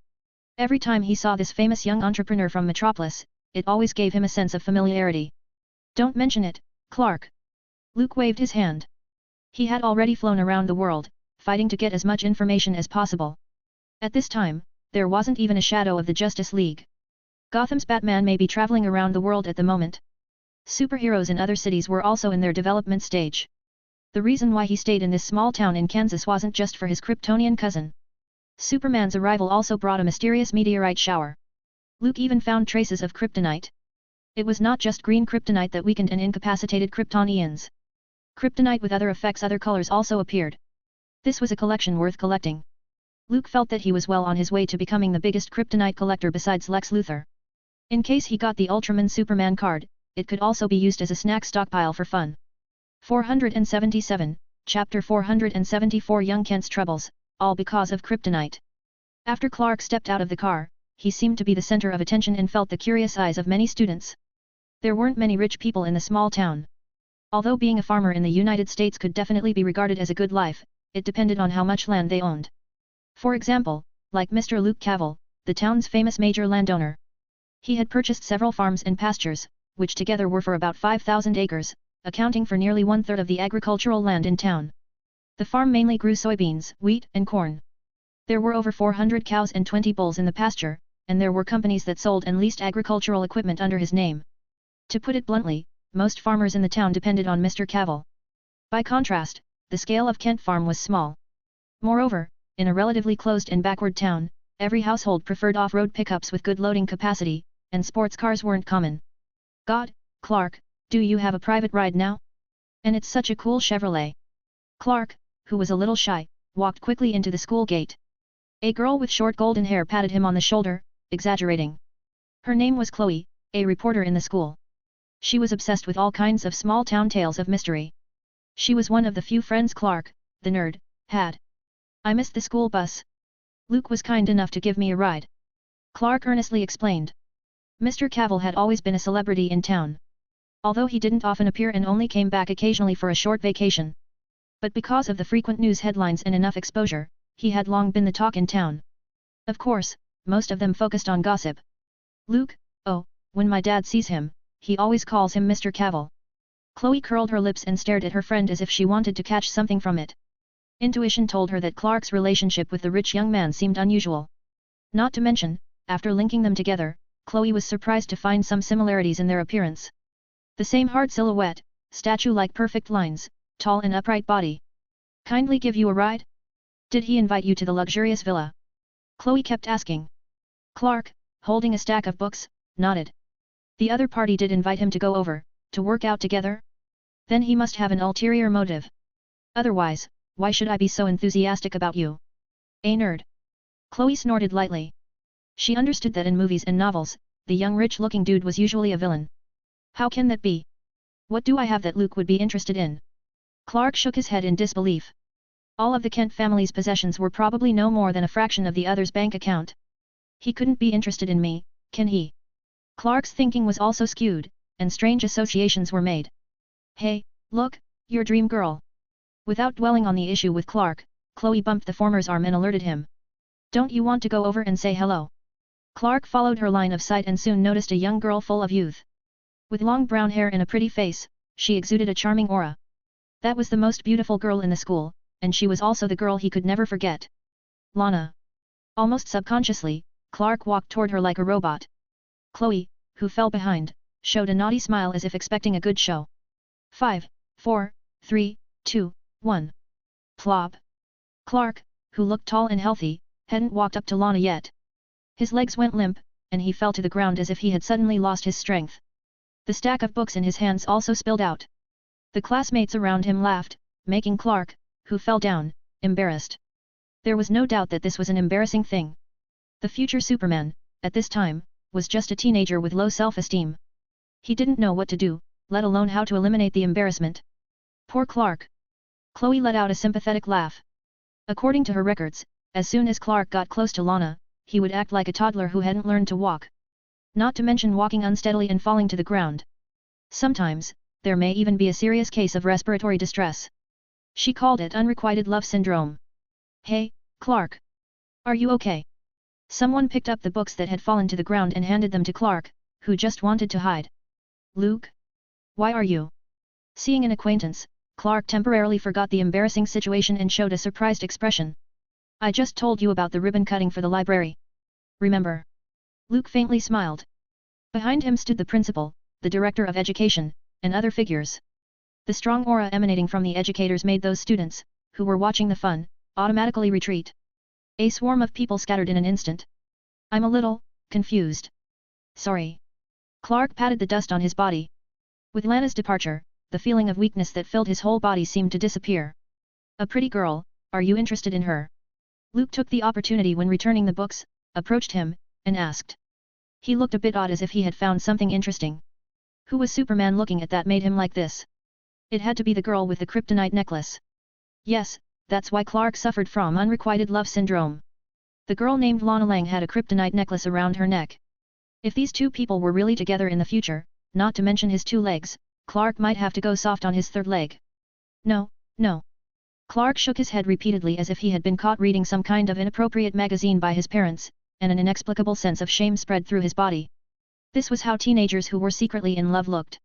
Every time he saw this famous young entrepreneur from Metropolis, it always gave him a sense of familiarity. Don't mention it, Clark. Luke waved his hand. He had already flown around the world, fighting to get as much information as possible. At this time, there wasn't even a shadow of the Justice League. Gotham's Batman may be traveling around the world at the moment. Superheroes in other cities were also in their development stage. The reason why he stayed in this small town in Kansas wasn't just for his Kryptonian cousin. Superman's arrival also brought a mysterious meteorite shower. Luke even found traces of kryptonite. It was not just green kryptonite that weakened and incapacitated Kryptonians. Kryptonite with other effects, other colors also appeared. This was a collection worth collecting. Luke felt that he was well on his way to becoming the biggest kryptonite collector besides Lex Luthor. In case he got the Ultraman Superman card, it could also be used as a snack stockpile for fun. 477, Chapter 474 Young Kent's Troubles, all because of kryptonite. After Clark stepped out of the car, he seemed to be the center of attention and felt the curious eyes of many students. There weren't many rich people in the small town. Although being a farmer in the United States could definitely be regarded as a good life, it depended on how much land they owned. For example, like Mr. Luke Cavell, the town's famous major landowner. He had purchased several farms and pastures, which together were for about 5,000 acres, accounting for nearly one-third of the agricultural land in town. The farm mainly grew soybeans, wheat, and corn. There were over 400 cows and 20 bulls in the pasture, and there were companies that sold and leased agricultural equipment under his name. To put it bluntly, most farmers in the town depended on Mr. Cavell. By contrast, the scale of Kent Farm was small. Moreover, in a relatively closed and backward town, every household preferred off-road pickups with good loading capacity, and sports cars weren't common. God, Clark, do you have a private ride now? And it's such a cool Chevrolet. Clark, who was a little shy, walked quickly into the school gate. A girl with short golden hair patted him on the shoulder, exaggerating. Her name was Chloe, a reporter in the school. She was obsessed with all kinds of small-town tales of mystery. She was one of the few friends Clark, the nerd, had. I missed the school bus. Luke was kind enough to give me a ride. Clark earnestly explained. Mr. Cavell had always been a celebrity in town. Although he didn't often appear and only came back occasionally for a short vacation. But because of the frequent news headlines and enough exposure, he had long been the talk in town. Of course, most of them focused on gossip. Luke, oh, when my dad sees him, he always calls him Mr. Cavell. Chloe curled her lips and stared at her friend as if she wanted to catch something from it. Intuition told her that Clark's relationship with the rich young man seemed unusual. Not to mention, after linking them together, Chloe was surprised to find some similarities in their appearance. The same hard silhouette, statue-like perfect lines, tall and upright body. Kindly give you a ride? Did he invite you to the luxurious villa? Chloe kept asking. Clark, holding a stack of books, nodded. The other party did invite him to go over, to work out together? Then he must have an ulterior motive. Otherwise, why should I be so enthusiastic about you? A nerd. Chloe snorted lightly. She understood that in movies and novels, the young rich-looking dude was usually a villain. How can that be? What do I have that Luke would be interested in? Clark shook his head in disbelief. All of the Kent family's possessions were probably no more than a fraction of the other's bank account. He couldn't be interested in me, can he? Clark's thinking was also skewed, and strange associations were made. Hey, look, your dream girl. Without dwelling on the issue with Clark, Chloe bumped the former's arm and alerted him. Don't you want to go over and say hello? Clark followed her line of sight and soon noticed a young girl full of youth. With long brown hair and a pretty face, she exuded a charming aura. That was the most beautiful girl in the school, and she was also the girl he could never forget. Lana. Almost subconsciously, Clark walked toward her like a robot. Chloe, who fell behind, showed a naughty smile as if expecting a good show. 5, 4, 3, 2, 1. Plop. Clark, who looked tall and healthy, hadn't walked up to Lana yet. His legs went limp, and he fell to the ground as if he had suddenly lost his strength. The stack of books in his hands also spilled out. The classmates around him laughed, making Clark, who fell down, embarrassed. There was no doubt that this was an embarrassing thing. The future Superman, at this time, was just a teenager with low self-esteem. He didn't know what to do, let alone how to eliminate the embarrassment. Poor Clark. Chloe let out a sympathetic laugh. According to her records, as soon as Clark got close to Lana, he would act like a toddler who hadn't learned to walk. Not to mention walking unsteadily and falling to the ground. Sometimes, there may even be a serious case of respiratory distress. She called it unrequited love syndrome. Hey, Clark. Are you okay? Someone picked up the books that had fallen to the ground and handed them to Clark, who just wanted to hide. Luke? Why are you? Seeing an acquaintance, Clark temporarily forgot the embarrassing situation and showed a surprised expression. I just told you about the ribbon cutting for the library. Remember? Luke faintly smiled. Behind him stood the principal, the director of education, and other figures. The strong aura emanating from the educators made those students, who were watching the fun, automatically retreat. A swarm of people scattered in an instant. I'm a little confused. Sorry. Clark patted the dust on his body. With Lana's departure, the feeling of weakness that filled his whole body seemed to disappear. A pretty girl, are you interested in her? Luke took the opportunity when returning the books, approached him, and asked. He looked a bit odd as if he had found something interesting. Who was Superman looking at that made him like this? It had to be the girl with the kryptonite necklace. Yes, that's why Clark suffered from unrequited love syndrome. The girl named Lana Lang had a kryptonite necklace around her neck. If these two people were really together in the future, not to mention his two legs, Clark might have to go soft on his third leg. No, no. Clark shook his head repeatedly as if he had been caught reading some kind of inappropriate magazine by his parents, and an inexplicable sense of shame spread through his body. This was how teenagers who were secretly in love looked.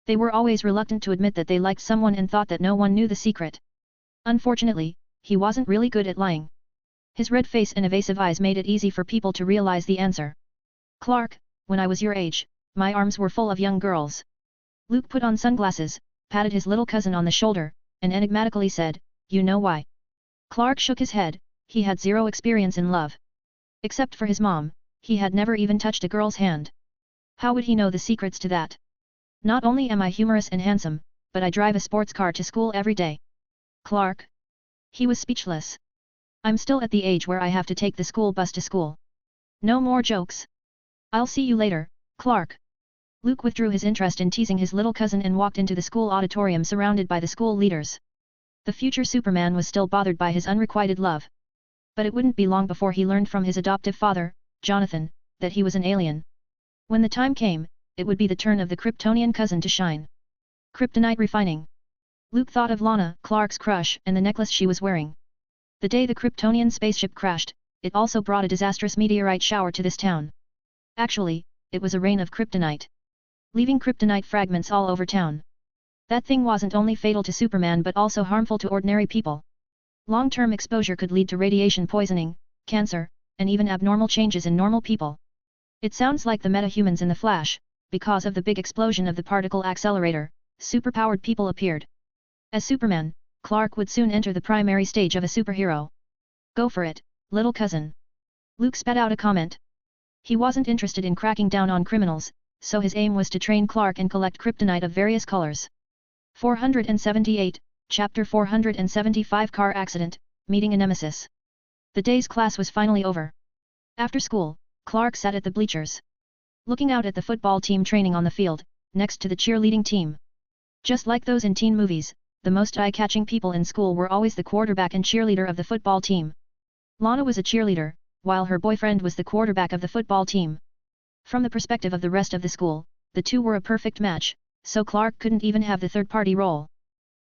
They were always reluctant to admit that they liked someone and thought that no one knew the secret. Unfortunately, he wasn't really good at lying. His red face and evasive eyes made it easy for people to realize the answer. Clark, when I was your age, my arms were full of young girls. Luke put on sunglasses, patted his little cousin on the shoulder, and enigmatically said, you know why? Clark shook his head, he had zero experience in love. Except for his mom, he had never even touched a girl's hand. How would he know the secrets to that? Not only am I humorous and handsome, but I drive a sports car to school every day. Clark? He was speechless. I'm still at the age where I have to take the school bus to school. No more jokes. I'll see you later, Clark. Luke withdrew his interest in teasing his little cousin and walked into the school auditorium surrounded by the school leaders. The future Superman was still bothered by his unrequited love. But it wouldn't be long before he learned from his adoptive father, Jonathan, that he was an alien. When the time came, it would be the turn of the Kryptonian cousin to shine. Kryptonite refining. Luke thought of Lana, Clark's crush, and the necklace she was wearing. The day the Kryptonian spaceship crashed, it also brought a disastrous meteorite shower to this town. Actually, it was a rain of kryptonite. Leaving kryptonite fragments all over town. That thing wasn't only fatal to Superman but also harmful to ordinary people. Long-term exposure could lead to radiation poisoning, cancer, and even abnormal changes in normal people. It sounds like the metahumans in The Flash. Because of the big explosion of the particle accelerator, superpowered people appeared. As Superman, Clark would soon enter the primary stage of a superhero. Go for it, little cousin. Luke spat out a comment. He wasn't interested in cracking down on criminals, so his aim was to train Clark and collect kryptonite of various colors. 478, Chapter 475 Car Accident, Meeting a Nemesis. The day's class was finally over. After school, Clark sat at the bleachers, looking out at the football team training on the field, next to the cheerleading team. Just like those in teen movies, the most eye-catching people in school were always the quarterback and cheerleader of the football team. Lana was a cheerleader, while her boyfriend was the quarterback of the football team. From the perspective of the rest of the school, the two were a perfect match, so Clark couldn't even have the third-party role.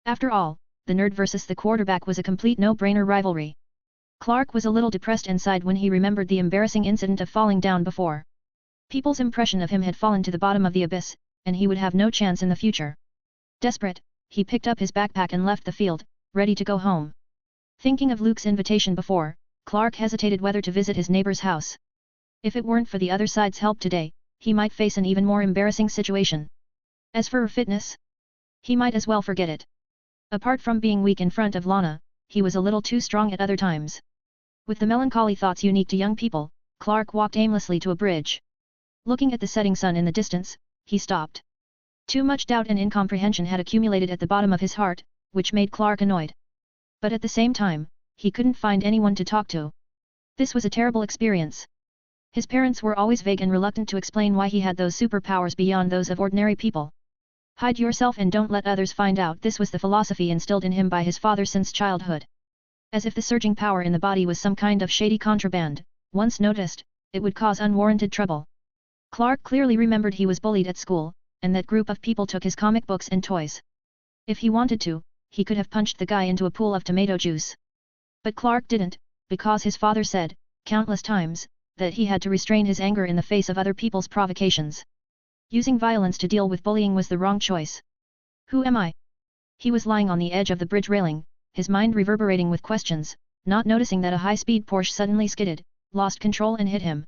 After all, the nerd versus the quarterback was a complete no-brainer rivalry. Clark was a little depressed inside when he remembered the embarrassing incident of falling down before. People's impression of him had fallen to the bottom of the abyss, and he would have no chance in the future. Desperate, he picked up his backpack and left the field, ready to go home. Thinking of Luke's invitation before, Clark hesitated whether to visit his neighbor's house. If it weren't for the other side's help today, he might face an even more embarrassing situation. As for her fitness, he might as well forget it. Apart from being weak in front of Lana, he was a little too strong at other times. With the melancholy thoughts unique to young people, Clark walked aimlessly to a bridge. Looking at the setting sun in the distance, he stopped. Too much doubt and incomprehension had accumulated at the bottom of his heart, which made Clark annoyed. But at the same time, he couldn't find anyone to talk to. This was a terrible experience. His parents were always vague and reluctant to explain why he had those superpowers beyond those of ordinary people. Hide yourself and don't let others find out. This was the philosophy instilled in him by his father since childhood. As if the surging power in the body was some kind of shady contraband, once noticed, it would cause unwarranted trouble. Clark clearly remembered he was bullied at school, and that group of people took his comic books and toys. If he wanted to, he could have punched the guy into a pool of tomato juice. But Clark didn't, because his father said, countless times, that he had to restrain his anger in the face of other people's provocations. Using violence to deal with bullying was the wrong choice. Who am I? He was lying on the edge of the bridge railing, his mind reverberating with questions, not noticing that a high-speed Porsche suddenly skidded, lost control and hit him.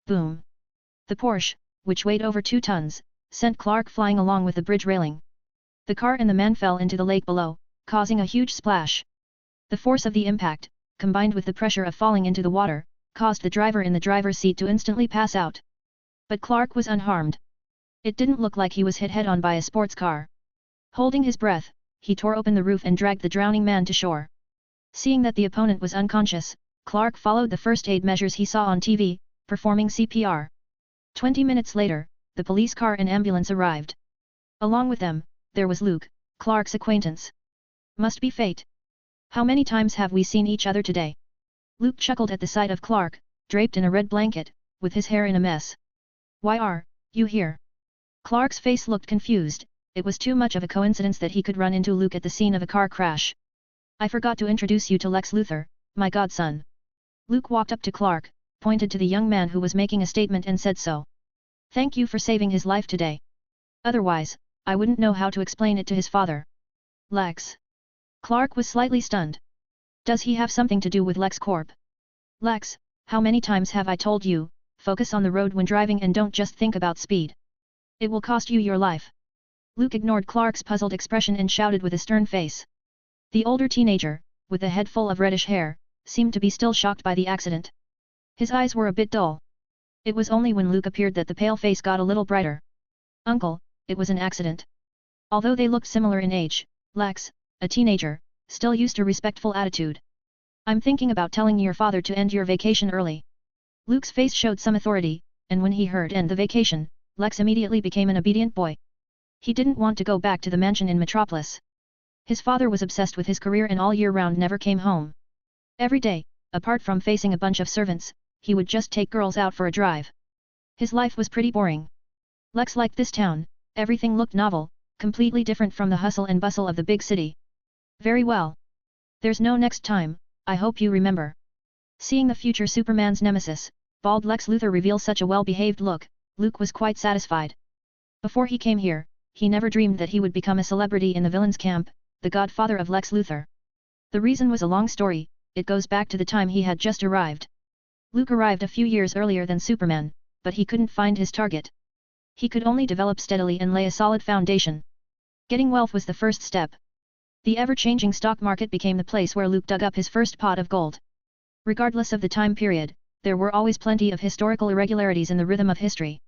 Boom! The Porsche, which weighed over 2 tons, sent Clark flying along with the bridge railing. The car and the man fell into the lake below, causing a huge splash. The force of the impact, combined with the pressure of falling into the water, caused the driver in the driver's seat to instantly pass out. But Clark was unharmed. It didn't look like he was hit head-on by a sports car. Holding his breath, he tore open the roof and dragged the drowning man to shore. Seeing that the opponent was unconscious, Clark followed the first aid measures he saw on TV, performing CPR. 20 minutes later, the police car and ambulance arrived. Along with them, there was Luke, Clark's acquaintance. Must be fate. How many times have we seen each other today? Luke chuckled at the sight of Clark, draped in a red blanket, with his hair in a mess. Why are you here? Clark's face looked confused. It was too much of a coincidence that he could run into Luke at the scene of a car crash. I forgot to introduce you to Lex Luthor, my godson. Luke walked up to Clark, pointed to the young man who was making a statement and said so. Thank you for saving his life today. Otherwise, I wouldn't know how to explain it to his father. Lex. Clark was slightly stunned. Does he have something to do with LexCorp? Lex, how many times have I told you, focus on the road when driving and don't just think about speed. It will cost you your life. Luke ignored Clark's puzzled expression and shouted with a stern face. The older teenager, with a head full of reddish hair, seemed to be still shocked by the accident. His eyes were a bit dull. It was only when Luke appeared that the pale face got a little brighter. Uncle, it was an accident. Although they looked similar in age, Lex, a teenager, still used a respectful attitude. I'm thinking about telling your father to end your vacation early. Luke's face showed some authority, and when he heard end the vacation, Lex immediately became an obedient boy. He didn't want to go back to the mansion in Metropolis. His father was obsessed with his career and all year round never came home. Every day, apart from facing a bunch of servants, he would just take girls out for a drive. His life was pretty boring. Lex liked this town, everything looked novel, completely different from the hustle and bustle of the big city. Very well. There's no next time, I hope you remember. Seeing the future Superman's nemesis, bald Lex Luthor reveal such a well-behaved look, Luke was quite satisfied. Before he came here, he never dreamed that he would become a celebrity in the villains' camp, the godfather of Lex Luthor. The reason was a long story, it goes back to the time he had just arrived. Luke arrived a few years earlier than Superman, but he couldn't find his target. He could only develop steadily and lay a solid foundation. Getting wealth was the first step. The ever-changing stock market became the place where Luke dug up his first pot of gold. Regardless of the time period, there were always plenty of historical irregularities in the rhythm of history.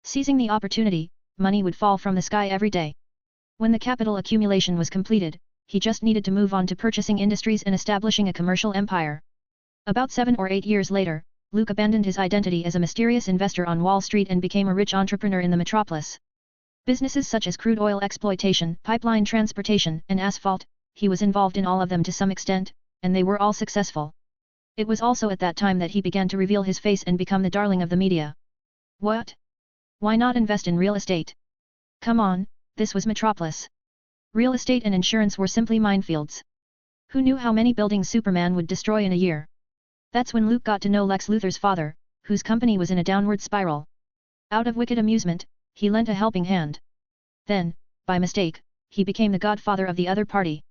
Seizing the opportunity, money would fall from the sky every day. When the capital accumulation was completed, he just needed to move on to purchasing industries and establishing a commercial empire. About 7 or 8 years later, Luke abandoned his identity as a mysterious investor on Wall Street and became a rich entrepreneur in the metropolis. Businesses such as crude oil exploitation, pipeline transportation, and asphalt, he was involved in all of them to some extent, and they were all successful. It was also at that time that he began to reveal his face and become the darling of the media. What? Why not invest in real estate? Come on, this was metropolis. Real estate and insurance were simply minefields. Who knew how many buildings Superman would destroy in a year? That's when Luke got to know Lex Luthor's father, whose company was in a downward spiral. Out of wicked amusement, he lent a helping hand. Then, by mistake, he became the godfather of the other party.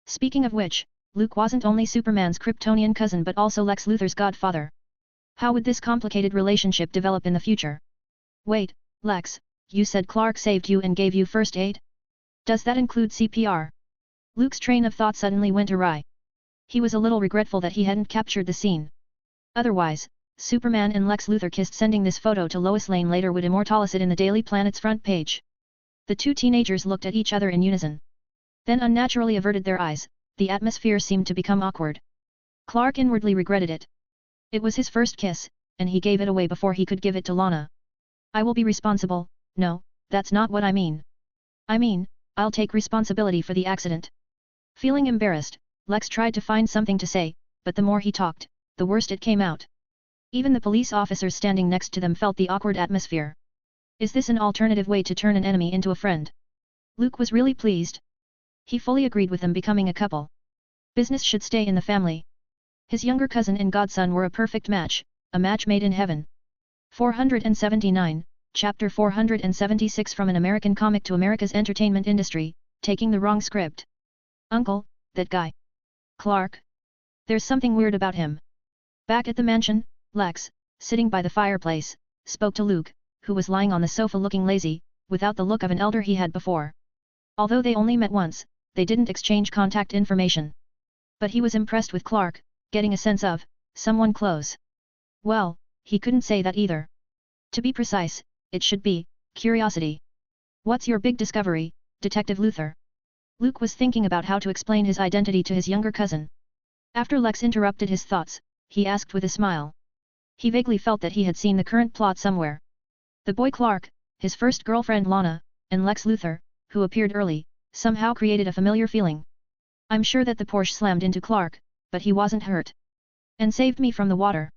Speaking of which, Luke wasn't only Superman's Kryptonian cousin but also Lex Luthor's godfather. How would this complicated relationship develop in the future? Wait, Lex, you said Clark saved you and gave you first aid? Does that include CPR? Luke's train of thought suddenly went awry. He was a little regretful that he hadn't captured the scene. Otherwise, Superman and Lex Luthor kissed. Sending this photo to Lois Lane later would immortalize it in the Daily Planet's front page. The two teenagers looked at each other in unison. Then unnaturally averted their eyes. The atmosphere seemed to become awkward. Clark inwardly regretted it. It was his first kiss, and he gave it away before he could give it to Lana. I will be responsible. No, that's not what I mean. I mean, I'll take responsibility for the accident. Feeling embarrassed, Lex tried to find something to say, but the more he talked, the worse it came out. Even the police officers standing next to them felt the awkward atmosphere. Is this an alternative way to turn an enemy into a friend? Luke was really pleased. He fully agreed with them becoming a couple. Business should stay in the family. His younger cousin and godson were a perfect match, a match made in heaven. 479, Chapter 476. From an American comic to America's entertainment industry, taking the wrong script. Uncle, that guy. Clark? There's something weird about him. Back at the mansion, Lex, sitting by the fireplace, spoke to Luke, who was lying on the sofa looking lazy, without the look of an elder he had before. Although they only met once, they didn't exchange contact information. But he was impressed with Clark, getting a sense of someone close. Well, he couldn't say that either. To be precise, it should be curiosity. What's your big discovery, Detective Luthor? Luke was thinking about how to explain his identity to his younger cousin. After Lex interrupted his thoughts, he asked with a smile. He vaguely felt that he had seen the current plot somewhere. The boy Clark, his first girlfriend Lana, and Lex Luthor, who appeared early, somehow created a familiar feeling. I'm sure that the Porsche slammed into Clark, but he wasn't hurt. And saved me from the water.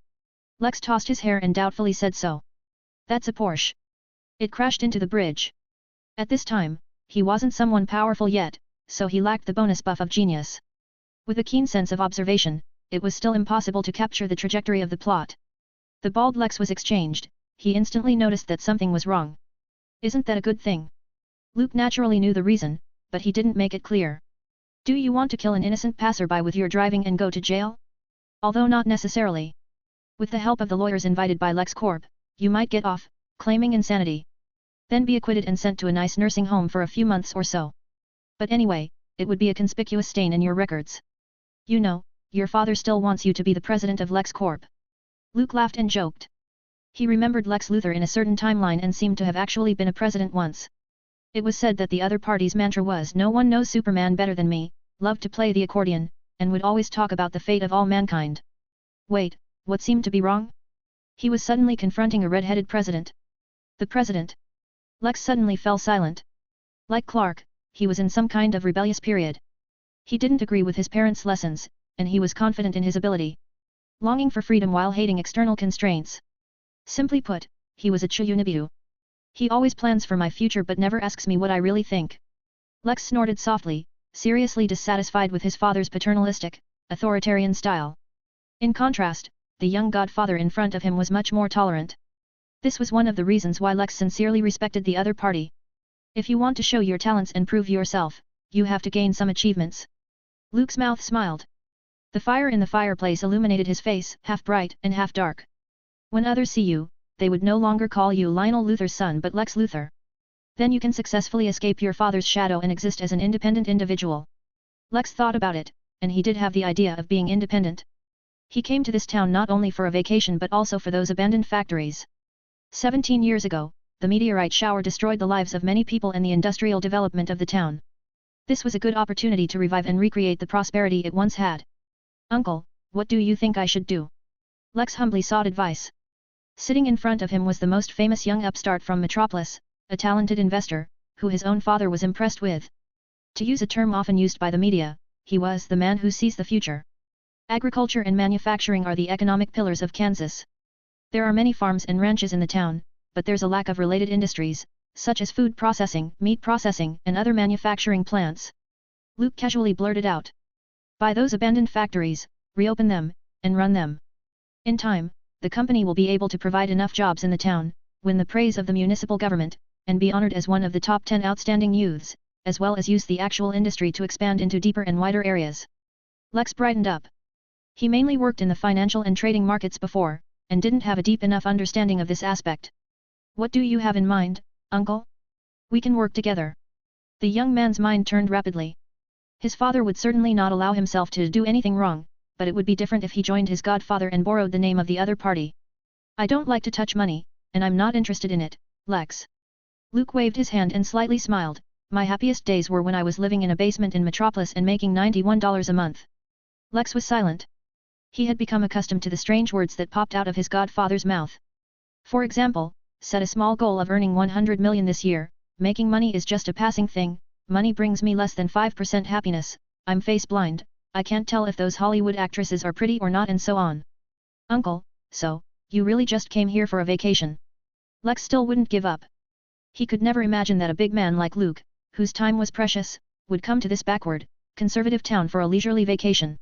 Lex tossed his hair and doubtfully said so. That's a Porsche. It crashed into the bridge. At this time, he wasn't someone powerful yet, so he lacked the bonus buff of genius. With a keen sense of observation, it was still impossible to capture the trajectory of the plot. The bald Lex was exchanged, he instantly noticed that something was wrong. Isn't that a good thing? Luke naturally knew the reason, but he didn't make it clear. Do you want to kill an innocent passerby with your driving and go to jail? Although not necessarily. With the help of the lawyers invited by LexCorp, you might get off, claiming insanity. Then be acquitted and sent to a nice nursing home for a few months or so. But anyway, it would be a conspicuous stain in your records. You know, your father still wants you to be the president of LexCorp. Luke laughed and joked. He remembered Lex Luthor in a certain timeline and seemed to have actually been a president once. It was said that the other party's mantra was "No one knows Superman better than me," loved to play the accordion, and would always talk about the fate of all mankind. Wait, what seemed to be wrong? He was suddenly confronting a red-headed president. The president? Lex suddenly fell silent. Like Clark, he was in some kind of rebellious period. He didn't agree with his parents' lessons, and he was confident in his ability. Longing for freedom while hating external constraints. Simply put, he was a Chiyunibiu. He always plans for my future but never asks me what I really think. Lex snorted softly, seriously dissatisfied with his father's paternalistic, authoritarian style. In contrast, the young godfather in front of him was much more tolerant. This was one of the reasons why Lex sincerely respected the other party. If you want to show your talents and prove yourself, you have to gain some achievements. Luke's mouth smiled. The fire in the fireplace illuminated his face, half bright and half dark. When others see you, they would no longer call you Lionel Luthor's son but Lex Luthor. Then you can successfully escape your father's shadow and exist as an independent individual. Lex thought about it, and he did have the idea of being independent. He came to this town not only for a vacation but also for those abandoned factories. 17 years ago, the meteorite shower destroyed the lives of many people and the industrial development of the town. This was a good opportunity to revive and recreate the prosperity it once had. Uncle, what do you think I should do? Lex humbly sought advice. Sitting in front of him was the most famous young upstart from Metropolis, a talented investor, who his own father was impressed with. To use a term often used by the media, he was the man who sees the future. Agriculture and manufacturing are the economic pillars of Kansas. There are many farms and ranches in the town, but there's a lack of related industries, such as food processing, meat processing, and other manufacturing plants. Luke casually blurted out. Buy those abandoned factories, reopen them, and run them. In time, the company will be able to provide enough jobs in the town, win the praise of the municipal government, and be honored as one of the top 10 outstanding youths, as well as use the actual industry to expand into deeper and wider areas. Lex brightened up. He mainly worked in the financial and trading markets before, and didn't have a deep enough understanding of this aspect. What do you have in mind, uncle? We can work together. The young man's mind turned rapidly. His father would certainly not allow himself to do anything wrong, but it would be different if he joined his godfather and borrowed the name of the other party. I don't like to touch money, and I'm not interested in it, Lex. Luke waved his hand and slightly smiled. My happiest days were when I was living in a basement in Metropolis and making $91 a month. Lex was silent. He had become accustomed to the strange words that popped out of his godfather's mouth. For example, set a small goal of earning 100 million this year, making money is just a passing thing, money brings me less than 5% happiness, I'm face blind, I can't tell if those Hollywood actresses are pretty or not and so on. Uncle, so, you really just came here for a vacation? Lex still wouldn't give up. He could never imagine that a big man like Luke, whose time was precious, would come to this backward, conservative town for a leisurely vacation.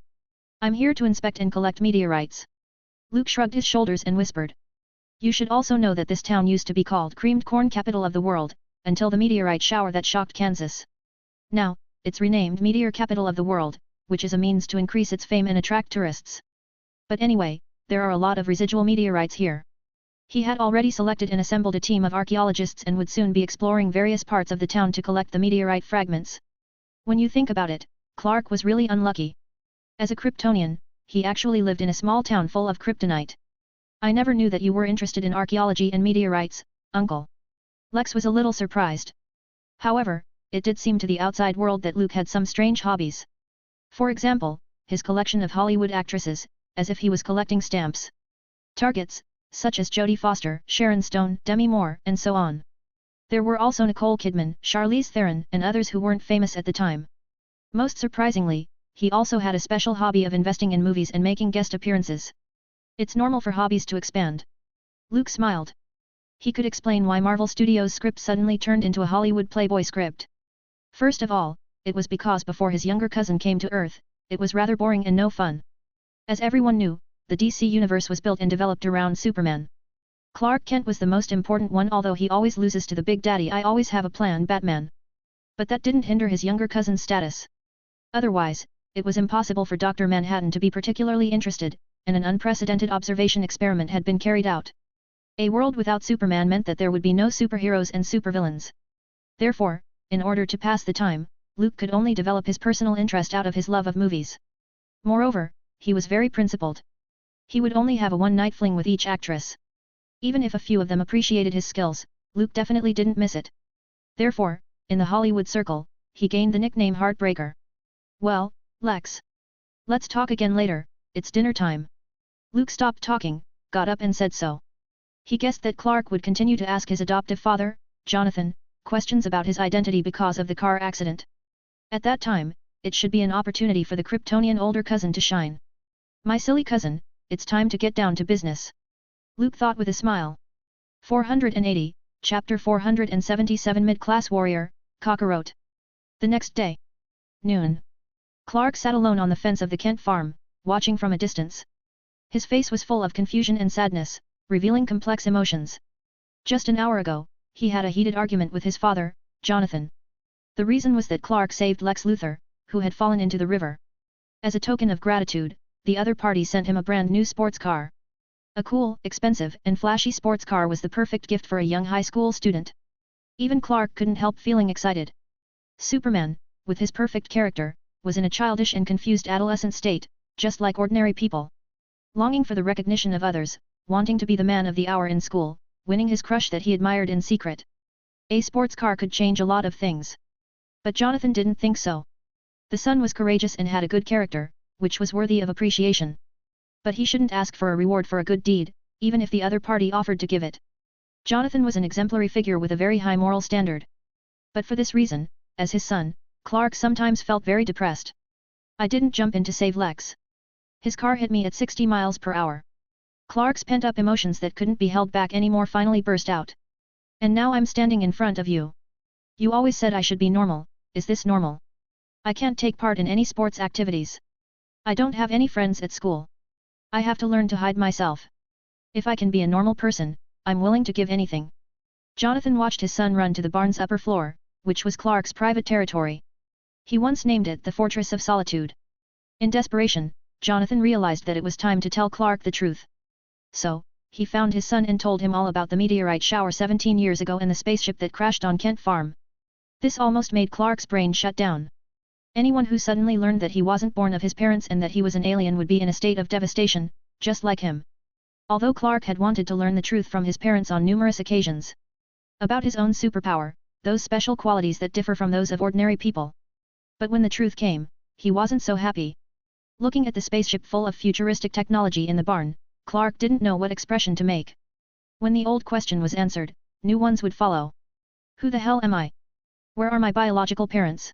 I'm here to inspect and collect meteorites. Luke shrugged his shoulders and whispered. You should also know that this town used to be called Creamed Corn Capital of the World, until the meteorite shower that shocked Kansas. Now, it's renamed Meteor Capital of the World, which is a means to increase its fame and attract tourists. But anyway, there are a lot of residual meteorites here. He had already selected and assembled a team of archaeologists and would soon be exploring various parts of the town to collect the meteorite fragments. When you think about it, Clark was really unlucky. As a Kryptonian, he actually lived in a small town full of kryptonite. I never knew that you were interested in archaeology and meteorites, uncle. Lex was a little surprised. However, it did seem to the outside world that Luke had some strange hobbies. For example, his collection of Hollywood actresses, as if he was collecting stamps. Targets, such as Jodie Foster, Sharon Stone, Demi Moore, and so on. There were also Nicole Kidman, Charlize Theron, and others who weren't famous at the time. Most surprisingly, he also had a special hobby of investing in movies and making guest appearances. It's normal for hobbies to expand. Luke smiled. He could explain why Marvel Studios' script suddenly turned into a Hollywood Playboy script. First of all, it was because before his younger cousin came to Earth, it was rather boring and no fun. As everyone knew, the DC universe was built and developed around Superman. Clark Kent was the most important one, although he always loses to the big daddy I always have a plan Batman. But that didn't hinder his younger cousin's status. Otherwise, it was impossible for Dr. Manhattan to be particularly interested, and an unprecedented observation experiment had been carried out. A world without Superman meant that there would be no superheroes and supervillains. Therefore, in order to pass the time, Luke could only develop his personal interest out of his love of movies. Moreover, he was very principled. He would only have a one-night fling with each actress. Even if a few of them appreciated his skills, Luke definitely didn't miss it. Therefore, in the Hollywood circle, he gained the nickname Heartbreaker. Well, Lex. Let's talk again later, it's dinner time. Luke stopped talking, got up and said so. He guessed that Clark would continue to ask his adoptive father, Jonathan, questions about his identity because of the car accident. At that time, it should be an opportunity for the Kryptonian older cousin to shine. My silly cousin, it's time to get down to business. Luke thought with a smile. 480, Chapter 477 Mid-Class Warrior, Kakarot. The next day. Noon. Clark sat alone on the fence of the Kent farm, watching from a distance. His face was full of confusion and sadness, revealing complex emotions. Just an hour ago, he had a heated argument with his father, Jonathan. The reason was that Clark saved Lex Luthor, who had fallen into the river. As a token of gratitude, the other party sent him a brand new sports car. A cool, expensive, and flashy sports car was the perfect gift for a young high school student. Even Clark couldn't help feeling excited. Superman, with his perfect character, was in a childish and confused adolescent state, just like ordinary people. Longing for the recognition of others, wanting to be the man of the hour in school, winning his crush that he admired in secret. A sports car could change a lot of things. But Jonathan didn't think so. The son was courageous and had a good character, which was worthy of appreciation. But he shouldn't ask for a reward for a good deed, even if the other party offered to give it. Jonathan was an exemplary figure with a very high moral standard. But for this reason, as his son, Clark sometimes felt very depressed. I didn't jump in to save Lex. His car hit me at 60 miles per hour. Clark's pent-up emotions that couldn't be held back anymore finally burst out. And now I'm standing in front of you. You always said I should be normal, is this normal? I can't take part in any sports activities. I don't have any friends at school. I have to learn to hide myself. If I can be a normal person, I'm willing to give anything. Jonathan watched his son run to the barn's upper floor, which was Clark's private territory. He once named it the Fortress of Solitude. In desperation, Jonathan realized that it was time to tell Clark the truth. So, he found his son and told him all about the meteorite shower 17 years ago and the spaceship that crashed on Kent Farm. This almost made Clark's brain shut down. Anyone who suddenly learned that he wasn't born of his parents and that he was an alien would be in a state of devastation, just like him. Although Clark had wanted to learn the truth from his parents on numerous occasions. About his own superpower, those special qualities that differ from those of ordinary people. But when the truth came, he wasn't so happy. Looking at the spaceship full of futuristic technology in the barn, Clark didn't know what expression to make. When the old question was answered, new ones would follow. Who the hell am I? Where are my biological parents?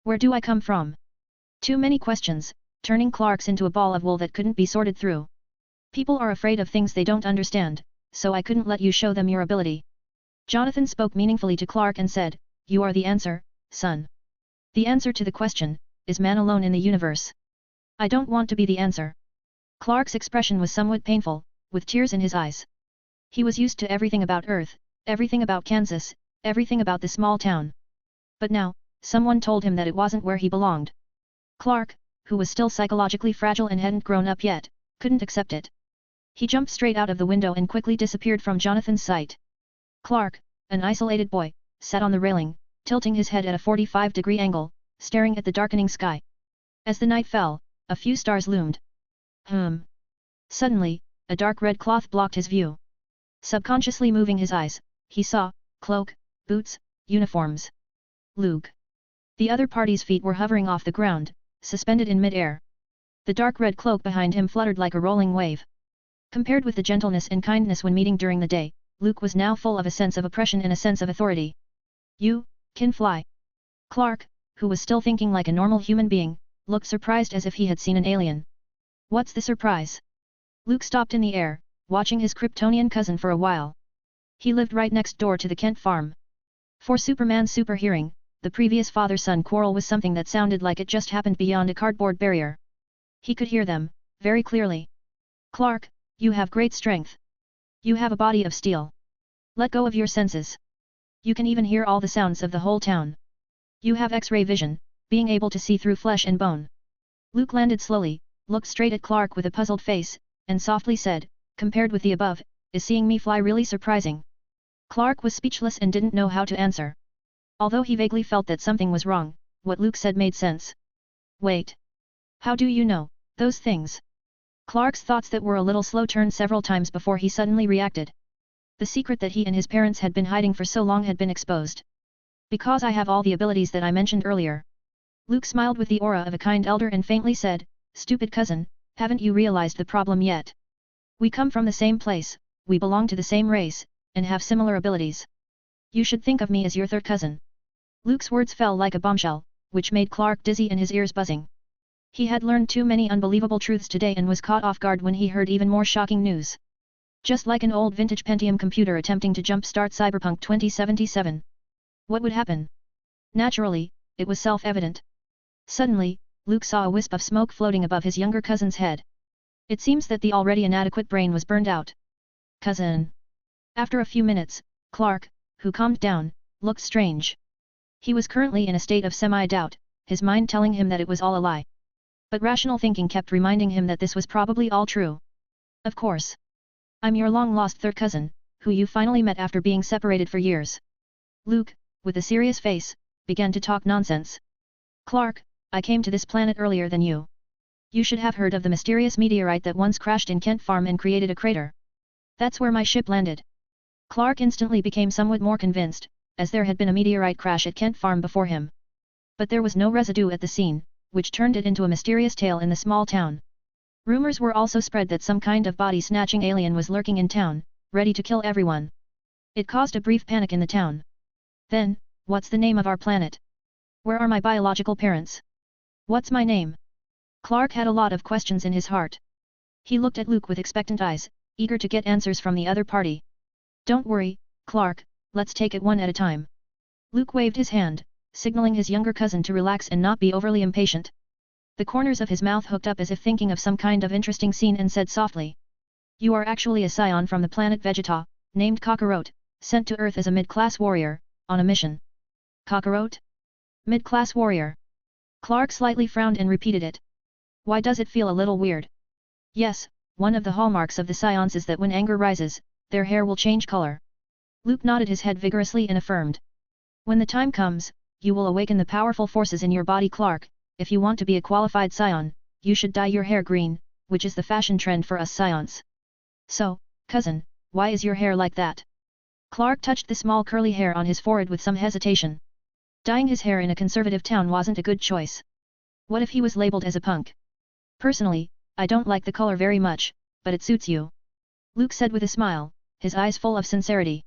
Where do I come from? Too many questions, turning Clark's into a ball of wool that couldn't be sorted through. People are afraid of things they don't understand, so I couldn't let you show them your ability. Jonathan spoke meaningfully to Clark and said, "You are the answer, son. The answer to the question, is man alone in the universe? I don't want to be the answer." Clark's expression was somewhat painful, with tears in his eyes. He was used to everything about Earth, everything about Kansas, everything about the small town. But now, someone told him that it wasn't where he belonged. Clark, who was still psychologically fragile and hadn't grown up yet, couldn't accept it. He jumped straight out of the window and quickly disappeared from Jonathan's sight. Clark, an isolated boy, sat on the railing, tilting his head at a 45-degree angle, staring at the darkening sky. As the night fell, a few stars loomed. Suddenly, a dark red cloth blocked his view. Subconsciously moving his eyes, he saw cloak, boots, uniforms. Luke. The other party's feet were hovering off the ground, suspended in mid-air. The dark red cloak behind him fluttered like a rolling wave. Compared with the gentleness and kindness when meeting during the day, Luke was now full of a sense of oppression and a sense of authority. "You can fly." Clark, who was still thinking like a normal human being, looked surprised as if he had seen an alien. "What's the surprise?" Luke stopped in the air, watching his Kryptonian cousin for a while. He lived right next door to the Kent farm. For Superman's super hearing, the previous father-son quarrel was something that sounded like it just happened beyond a cardboard barrier. He could hear them, very clearly. "Clark, you have great strength. You have a body of steel. Let go of your senses. You can even hear all the sounds of the whole town. You have X-ray vision, being able to see through flesh and bone." Luke landed slowly, looked straight at Clark with a puzzled face, and softly said, "Compared with the above, is seeing me fly really surprising?" Clark was speechless and didn't know how to answer. Although he vaguely felt that something was wrong, what Luke said made sense. "Wait. How do you know those things?" Clark's thoughts that were a little slow turned several times before he suddenly reacted. The secret that he and his parents had been hiding for so long had been exposed. "Because I have all the abilities that I mentioned earlier." Luke smiled with the aura of a kind elder and faintly said, "Stupid cousin, haven't you realized the problem yet? We come from the same place, we belong to the same race, and have similar abilities. You should think of me as your third cousin." Luke's words fell like a bombshell, which made Clark dizzy and his ears buzzing. He had learned too many unbelievable truths today and was caught off guard when he heard even more shocking news. Just like an old vintage Pentium computer attempting to jump-start Cyberpunk 2077. What would happen? Naturally, it was self-evident. Suddenly, Luke saw a wisp of smoke floating above his younger cousin's head. It seems that the already inadequate brain was burned out. "Cousin." After a few minutes, Clark, who calmed down, looked strange. He was currently in a state of semi-doubt, his mind telling him that it was all a lie. But rational thinking kept reminding him that this was probably all true. "Of course. I'm your long-lost third cousin, who you finally met after being separated for years." Luke, with a serious face, began to talk nonsense. "Clark, I came to this planet earlier than you. You should have heard of the mysterious meteorite that once crashed in Kent Farm and created a crater. That's where my ship landed. Clark instantly became somewhat more convinced, as there had been a meteorite crash at Kent Farm before him. But there was no residue at the scene, which turned it into a mysterious tale in the small town. Rumors were also spread that some kind of body-snatching alien was lurking in town, ready to kill everyone. It caused a brief panic in the town. Then, what's the name of our planet? Where are my biological parents? What's my name? Clark had a lot of questions in his heart. He looked at Luke with expectant eyes, eager to get answers from the other party. Don't worry, Clark, let's take it one at a time. Luke waved his hand, signaling his younger cousin to relax and not be overly impatient. The corners of his mouth hooked up as if thinking of some kind of interesting scene and said softly. You are actually a scion from the planet Vegeta, named Kakarot, sent to Earth as a mid-class warrior, on a mission. Kakarot? Mid-class warrior. Clark slightly frowned and repeated it. Why does it feel a little weird? Yes, one of the hallmarks of the scions is that when anger rises, their hair will change color. Luke nodded his head vigorously and affirmed. When the time comes, you will awaken the powerful forces in your body, Clark. If you want to be a qualified scion, you should dye your hair green, which is the fashion trend for us scions. So, cousin, why is your hair like that? Clark touched the small curly hair on his forehead with some hesitation. Dyeing his hair in a conservative town wasn't a good choice. What if he was labeled as a punk? Personally, I don't like the color very much, but it suits you. Luke said with a smile, his eyes full of sincerity.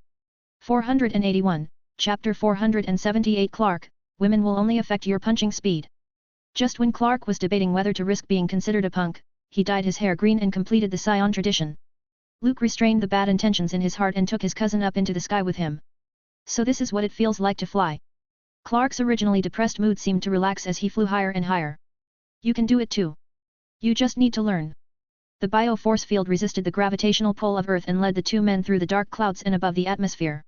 481, Chapter 478 Clark, women will only affect your punching speed. Just when Clark was debating whether to risk being considered a punk, he dyed his hair green and completed the scion tradition. Luke restrained the bad intentions in his heart and took his cousin up into the sky with him. So this is what it feels like to fly. Clark's originally depressed mood seemed to relax as he flew higher and higher. You can do it too. You just need to learn. The bio-force field resisted the gravitational pull of Earth and led the two men through the dark clouds and above the atmosphere.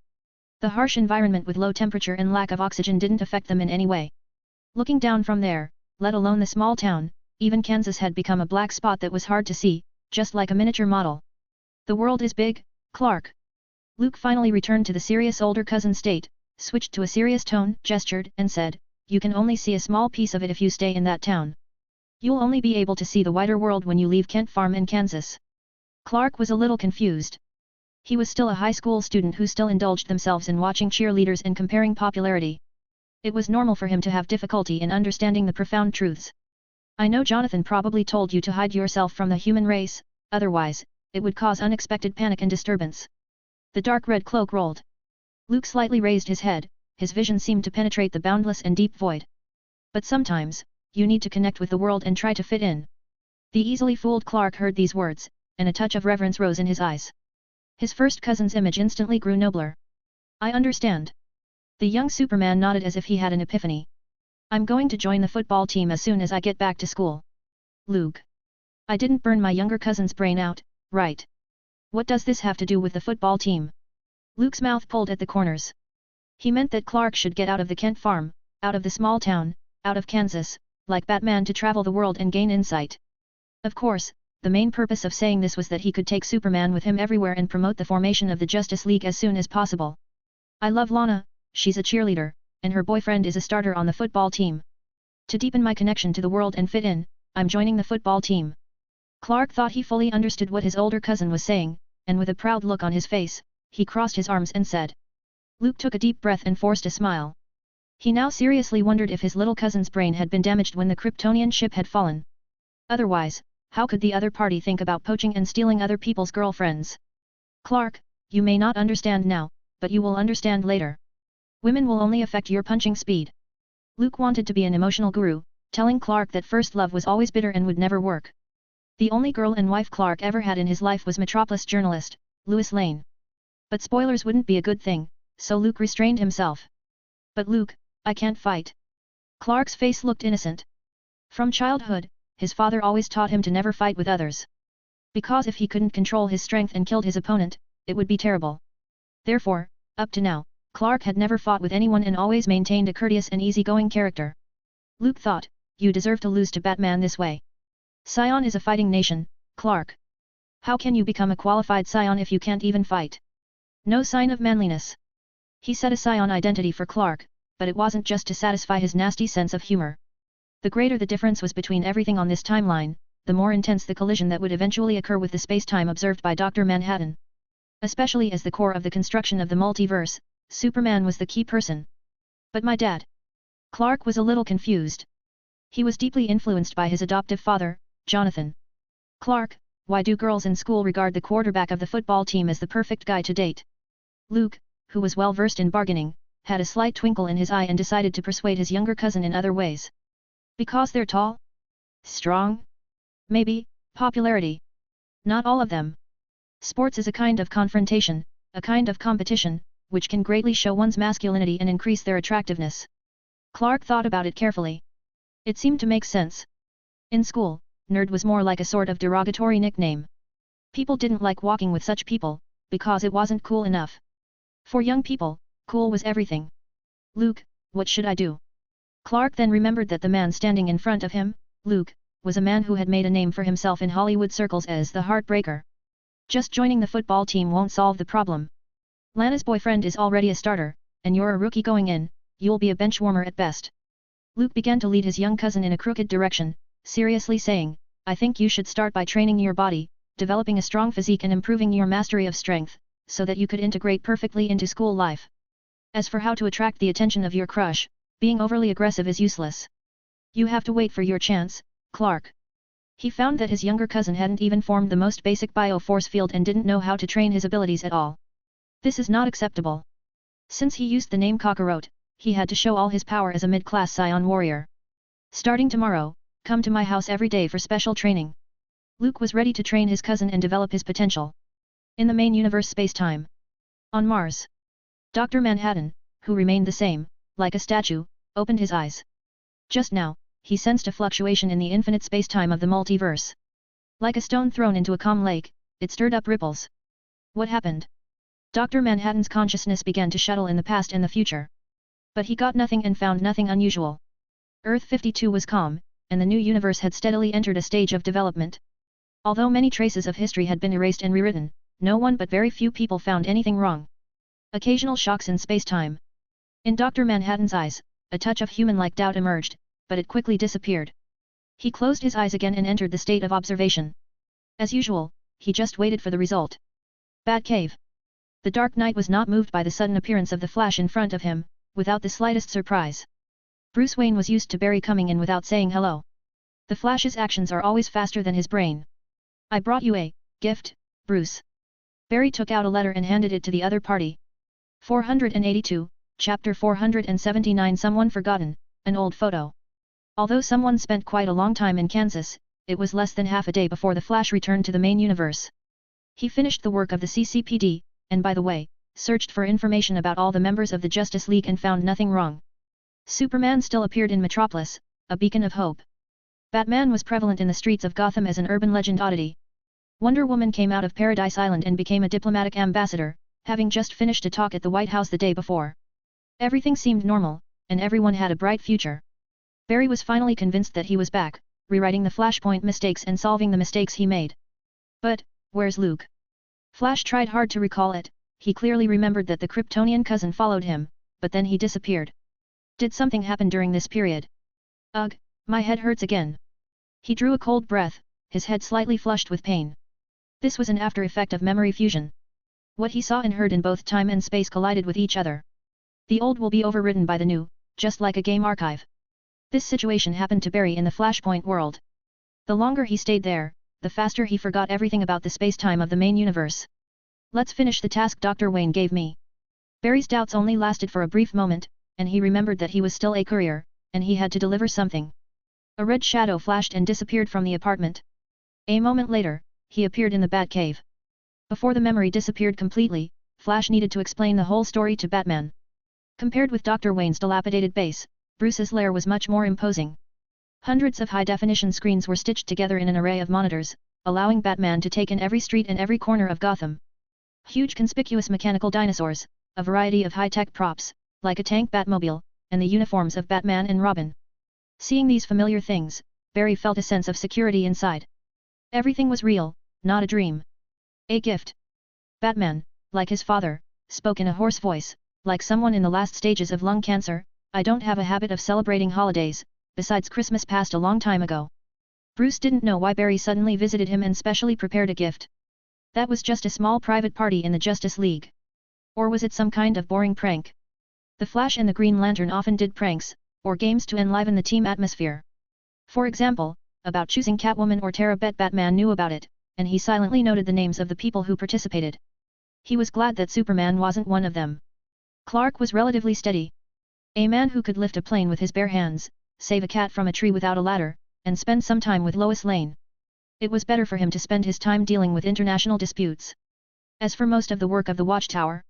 The harsh environment with low temperature and lack of oxygen didn't affect them in any way. Looking down from there, let alone the small town, even Kansas had become a black spot that was hard to see, just like a miniature model. The world is big, Clark. Luke finally returned to the serious older cousin state, switched to a serious tone, gestured, and said, you can only see a small piece of it if you stay in that town. You'll only be able to see the wider world when you leave Kent Farm in Kansas. Clark was a little confused. He was still a high school student who still indulged themselves in watching cheerleaders and comparing popularity. It was normal for him to have difficulty in understanding the profound truths. I know Jonathan probably told you to hide yourself from the human race, otherwise, it would cause unexpected panic and disturbance. The dark red cloak rolled. Luke slightly raised his head, his vision seemed to penetrate the boundless and deep void. But sometimes, you need to connect with the world and try to fit in. The easily fooled Clark heard these words, and a touch of reverence rose in his eyes. His first cousin's image instantly grew nobler. I understand. The young Superman nodded as if he had an epiphany. I'm going to join the football team as soon as I get back to school. Luke. I didn't burn my younger cousin's brain out, right? What does this have to do with the football team? Luke's mouth pulled at the corners. He meant that Clark should get out of the Kent Farm, out of the small town, out of Kansas, like Batman to travel the world and gain insight. Of course, the main purpose of saying this was that he could take Superman with him everywhere and promote the formation of the Justice League as soon as possible. I love Lana, she's a cheerleader, and her boyfriend is a starter on the football team. To deepen my connection to the world and fit in, I'm joining the football team. Clark thought he fully understood what his older cousin was saying, and with a proud look on his face, he crossed his arms and said. Luke took a deep breath and forced a smile. He now seriously wondered if his little cousin's brain had been damaged when the Kryptonian ship had fallen. Otherwise, how could the other party think about poaching and stealing other people's girlfriends? Clark, you may not understand now, but you will understand later. Women will only affect your punching speed. Luke wanted to be an emotional guru, telling Clark that first love was always bitter and would never work. The only girl and wife Clark ever had in his life was Metropolis journalist, Lois Lane. But spoilers wouldn't be a good thing, so Luke restrained himself. But Luke, I can't fight. Clark's face looked innocent. From childhood, his father always taught him to never fight with others. Because if he couldn't control his strength and killed his opponent, it would be terrible. Therefore, up to now, Clark had never fought with anyone and always maintained a courteous and easygoing character. Luke thought, you deserve to lose to Batman this way. Scion is a fighting nation, Clark. How can you become a qualified scion if you can't even fight? No sign of manliness. He set a scion identity for Clark, but it wasn't just to satisfy his nasty sense of humor. The greater the difference was between everything on this timeline, the more intense the collision that would eventually occur with the space-time observed by Dr. Manhattan. Especially as the core of the construction of the multiverse, Superman was the key person. But my dad? Clark was a little confused. He was deeply influenced by his adoptive father, Jonathan. Clark, why do girls in school regard the quarterback of the football team as the perfect guy to date? Luke, who was well versed in bargaining, had a slight twinkle in his eye and decided to persuade his younger cousin in other ways. Because they're tall? Strong? Maybe, popularity. Not all of them. Sports is a kind of confrontation, a kind of competition, which can greatly show one's masculinity and increase their attractiveness. Clark thought about it carefully. It seemed to make sense. In school, nerd was more like a sort of derogatory nickname. People didn't like walking with such people, because it wasn't cool enough. For young people, cool was everything. Luke, what should I do? Clark then remembered that the man standing in front of him, Luke, was a man who had made a name for himself in Hollywood circles as the Heartbreaker. Just joining the football team won't solve the problem. Lana's boyfriend is already a starter, and you're a rookie going in, you'll be a bench warmer at best. Luke began to lead his young cousin in a crooked direction, seriously saying, I think you should start by training your body, developing a strong physique and improving your mastery of strength, so that you could integrate perfectly into school life. As for how to attract the attention of your crush, being overly aggressive is useless. You have to wait for your chance, Clark. He found that his younger cousin hadn't even formed the most basic bio-force field and didn't know how to train his abilities at all. This is not acceptable. Since he used the name Kakarot, he had to show all his power as a mid-class Scion warrior. Starting tomorrow, come to my house every day for special training. Luke was ready to train his cousin and develop his potential. In the main universe space-time. On Mars. Dr. Manhattan, who remained the same, like a statue, opened his eyes. Just now, he sensed a fluctuation in the infinite space-time of the multiverse. Like a stone thrown into a calm lake, it stirred up ripples. What happened? Dr. Manhattan's consciousness began to shuttle in the past and the future. But he got nothing and found nothing unusual. Earth 52 was calm, and the new universe had steadily entered a stage of development. Although many traces of history had been erased and rewritten, no one but very few people found anything wrong. Occasional shocks in space-time. In Dr. Manhattan's eyes, a touch of human-like doubt emerged, but it quickly disappeared. He closed his eyes again and entered the state of observation. As usual, he just waited for the result. Batcave. The Dark Knight was not moved by the sudden appearance of the Flash in front of him, without the slightest surprise. Bruce Wayne was used to Barry coming in without saying hello. The Flash's actions are always faster than his brain. I brought you a gift, Bruce. Barry took out a letter and handed it to the other party. 482, Chapter 479 Someone Forgotten, an old photo. Although someone spent quite a long time in Kansas, it was less than half a day before the Flash returned to the main universe. He finished the work of the CCPD, and by the way, searched for information about all the members of the Justice League and found nothing wrong. Superman still appeared in Metropolis, a beacon of hope. Batman was prevalent in the streets of Gotham as an urban legend oddity. Wonder Woman came out of Paradise Island and became a diplomatic ambassador, having just finished a talk at the White House the day before. Everything seemed normal, and everyone had a bright future. Barry was finally convinced that he was back, rewriting the Flashpoint mistakes and solving the mistakes he made. But, where's Luke? Flash tried hard to recall it. He clearly remembered that the Kryptonian cousin followed him, but then he disappeared. Did something happen during this period? Ugh, my head hurts again. He drew a cold breath, his head slightly flushed with pain. This was an after effect of memory fusion. What he saw and heard in both time and space collided with each other. The old will be overridden by the new, just like a game archive. This situation happened to Barry in the Flashpoint world. The longer he stayed there, the faster he forgot everything about the space-time of the main universe. Let's finish the task Dr. Wayne gave me. Barry's doubts only lasted for a brief moment, and he remembered that he was still a courier, and he had to deliver something. A red shadow flashed and disappeared from the apartment. A moment later, he appeared in the Batcave. Before the memory disappeared completely, Flash needed to explain the whole story to Batman. Compared with Dr. Wayne's dilapidated base, Bruce's lair was much more imposing. Hundreds of high-definition screens were stitched together in an array of monitors, allowing Batman to take in every street and every corner of Gotham. Huge conspicuous mechanical dinosaurs, a variety of high-tech props, like a tank Batmobile, and the uniforms of Batman and Robin. Seeing these familiar things, Barry felt a sense of security inside. Everything was real, not a dream. A gift. Batman, like his father, spoke in a hoarse voice, like someone in the last stages of lung cancer. I don't have a habit of celebrating holidays, besides Christmas passed a long time ago. Bruce didn't know why Barry suddenly visited him and specially prepared a gift. That was just a small private party in the Justice League. Or was it some kind of boring prank? The Flash and the Green Lantern often did pranks, or games to enliven the team atmosphere. For example, about choosing Catwoman or Terra, Batman knew about it, and he silently noted the names of the people who participated. He was glad that Superman wasn't one of them. Clark was relatively steady. A man who could lift a plane with his bare hands, save a cat from a tree without a ladder, and spend some time with Lois Lane. It was better for him to spend his time dealing with international disputes. As for most of the work of the Watchtower,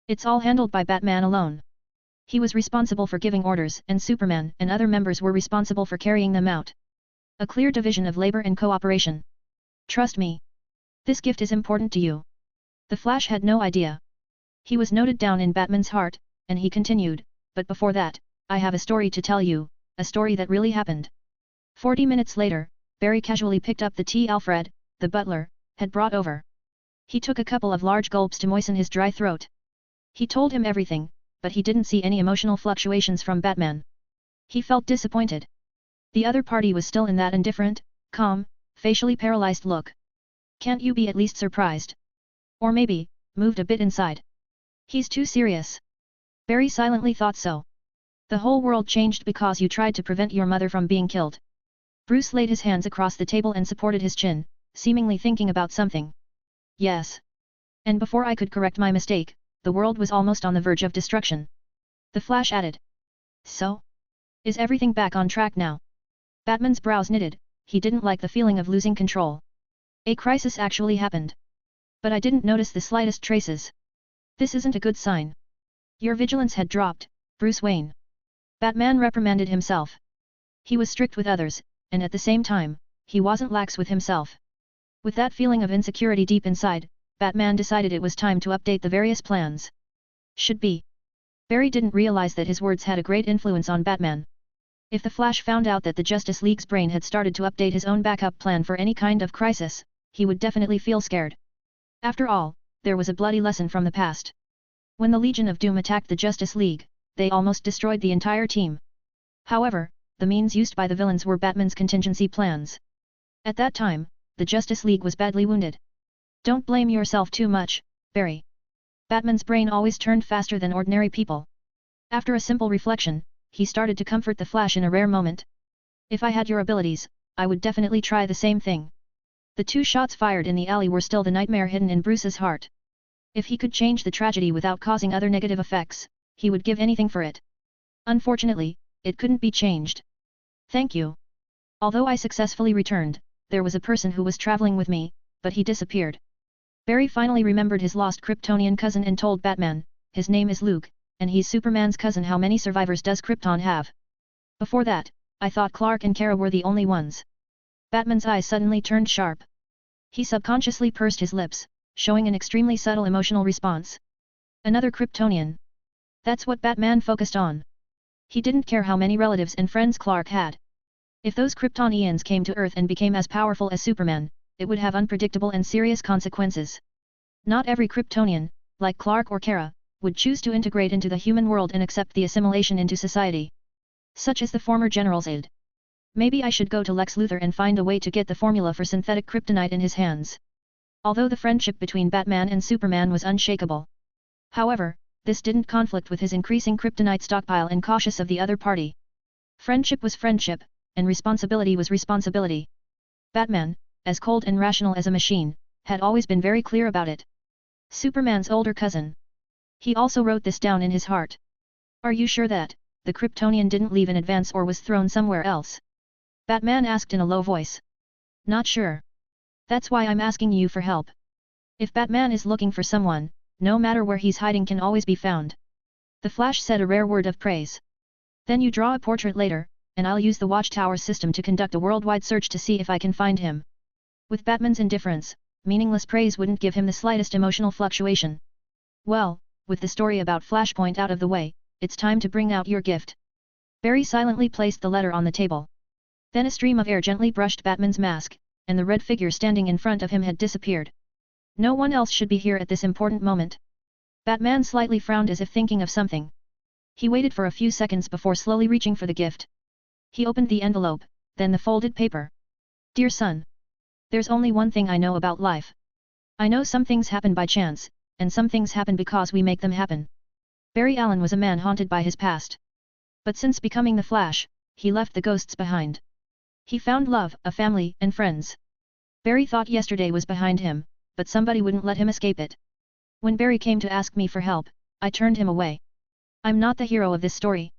it's all handled by Batman alone. He was responsible for giving orders, and Superman and other members were responsible for carrying them out. A clear division of labor and cooperation. Trust me. This gift is important to you. The Flash had no idea. He was noted down in Batman's heart, and he continued, but before that, I have a story to tell you, a story that really happened. 40 minutes later, Barry casually picked up the tea Alfred, the butler, had brought over. He took a couple of large gulps to moisten his dry throat. He told him everything, but he didn't see any emotional fluctuations from Batman. He felt disappointed. The other party was still in that indifferent, calm, facially paralyzed look. Can't you be at least surprised? Or maybe, moved a bit inside? He's too serious. Barry silently thought so. The whole world changed because you tried to prevent your mother from being killed. Bruce laid his hands across the table and supported his chin, seemingly thinking about something. Yes. And before I could correct my mistake, the world was almost on the verge of destruction. The Flash added. So? Is everything back on track now? Batman's brows knitted, he didn't like the feeling of losing control. A crisis actually happened. But I didn't notice the slightest traces. This isn't a good sign. Your vigilance had dropped, Bruce Wayne. Batman reprimanded himself. He was strict with others, and at the same time, he wasn't lax with himself. With that feeling of insecurity deep inside, Batman decided it was time to update the various plans. Should be. Barry didn't realize that his words had a great influence on Batman. If the Flash found out that the Justice League's brain had started to update his own backup plan for any kind of crisis, he would definitely feel scared. After all, there was a bloody lesson from the past. When the Legion of Doom attacked the Justice League, they almost destroyed the entire team. However, the means used by the villains were Batman's contingency plans. At that time, the Justice League was badly wounded. Don't blame yourself too much, Barry. Batman's brain always turned faster than ordinary people. After a simple reflection, he started to comfort the Flash in a rare moment. If I had your abilities, I would definitely try the same thing. The two shots fired in the alley were still the nightmare hidden in Bruce's heart. If he could change the tragedy without causing other negative effects, he would give anything for it. Unfortunately, it couldn't be changed. Thank you. Although I successfully returned, there was a person who was traveling with me, but he disappeared. Barry finally remembered his lost Kryptonian cousin and told Batman, his name is Luke, and he's Superman's cousin. How many survivors does Krypton have? Before that, I thought Clark and Kara were the only ones. Batman's eyes suddenly turned sharp. He subconsciously pursed his lips, showing an extremely subtle emotional response. Another Kryptonian. That's what Batman focused on. He didn't care how many relatives and friends Clark had. If those Kryptonians came to Earth and became as powerful as Superman, it would have unpredictable and serious consequences. Not every Kryptonian, like Clark or Kara, would choose to integrate into the human world and accept the assimilation into society. Such as the former General Zod. Maybe I should go to Lex Luthor and find a way to get the formula for synthetic kryptonite in his hands. Although the friendship between Batman and Superman was unshakable. However, this didn't conflict with his increasing kryptonite stockpile and cautious of the other party. Friendship was friendship, and responsibility was responsibility. Batman, as cold and rational as a machine, had always been very clear about it. Superman's older cousin. He also wrote this down in his heart. Are you sure that the Kryptonian didn't leave in advance or was thrown somewhere else? Batman asked in a low voice. Not sure. That's why I'm asking you for help. If Batman is looking for someone, no matter where he's hiding can always be found. The Flash said a rare word of praise. Then you draw a portrait later, and I'll use the Watchtower system to conduct a worldwide search to see if I can find him. With Batman's indifference, meaningless praise wouldn't give him the slightest emotional fluctuation. Well, with the story about Flashpoint out of the way, it's time to bring out your gift. Barry silently placed the letter on the table. Then a stream of air gently brushed Batman's mask, and the red figure standing in front of him had disappeared. No one else should be here at this important moment. Batman slightly frowned as if thinking of something. He waited for a few seconds before slowly reaching for the gift. He opened the envelope, then the folded paper. Dear son. There's only one thing I know about life. I know some things happen by chance, and some things happen because we make them happen. Barry Allen was a man haunted by his past. But since becoming the Flash, he left the ghosts behind. He found love, a family, and friends. Barry thought yesterday was behind him, but somebody wouldn't let him escape it. When Barry came to ask me for help, I turned him away. I'm not the hero of this story.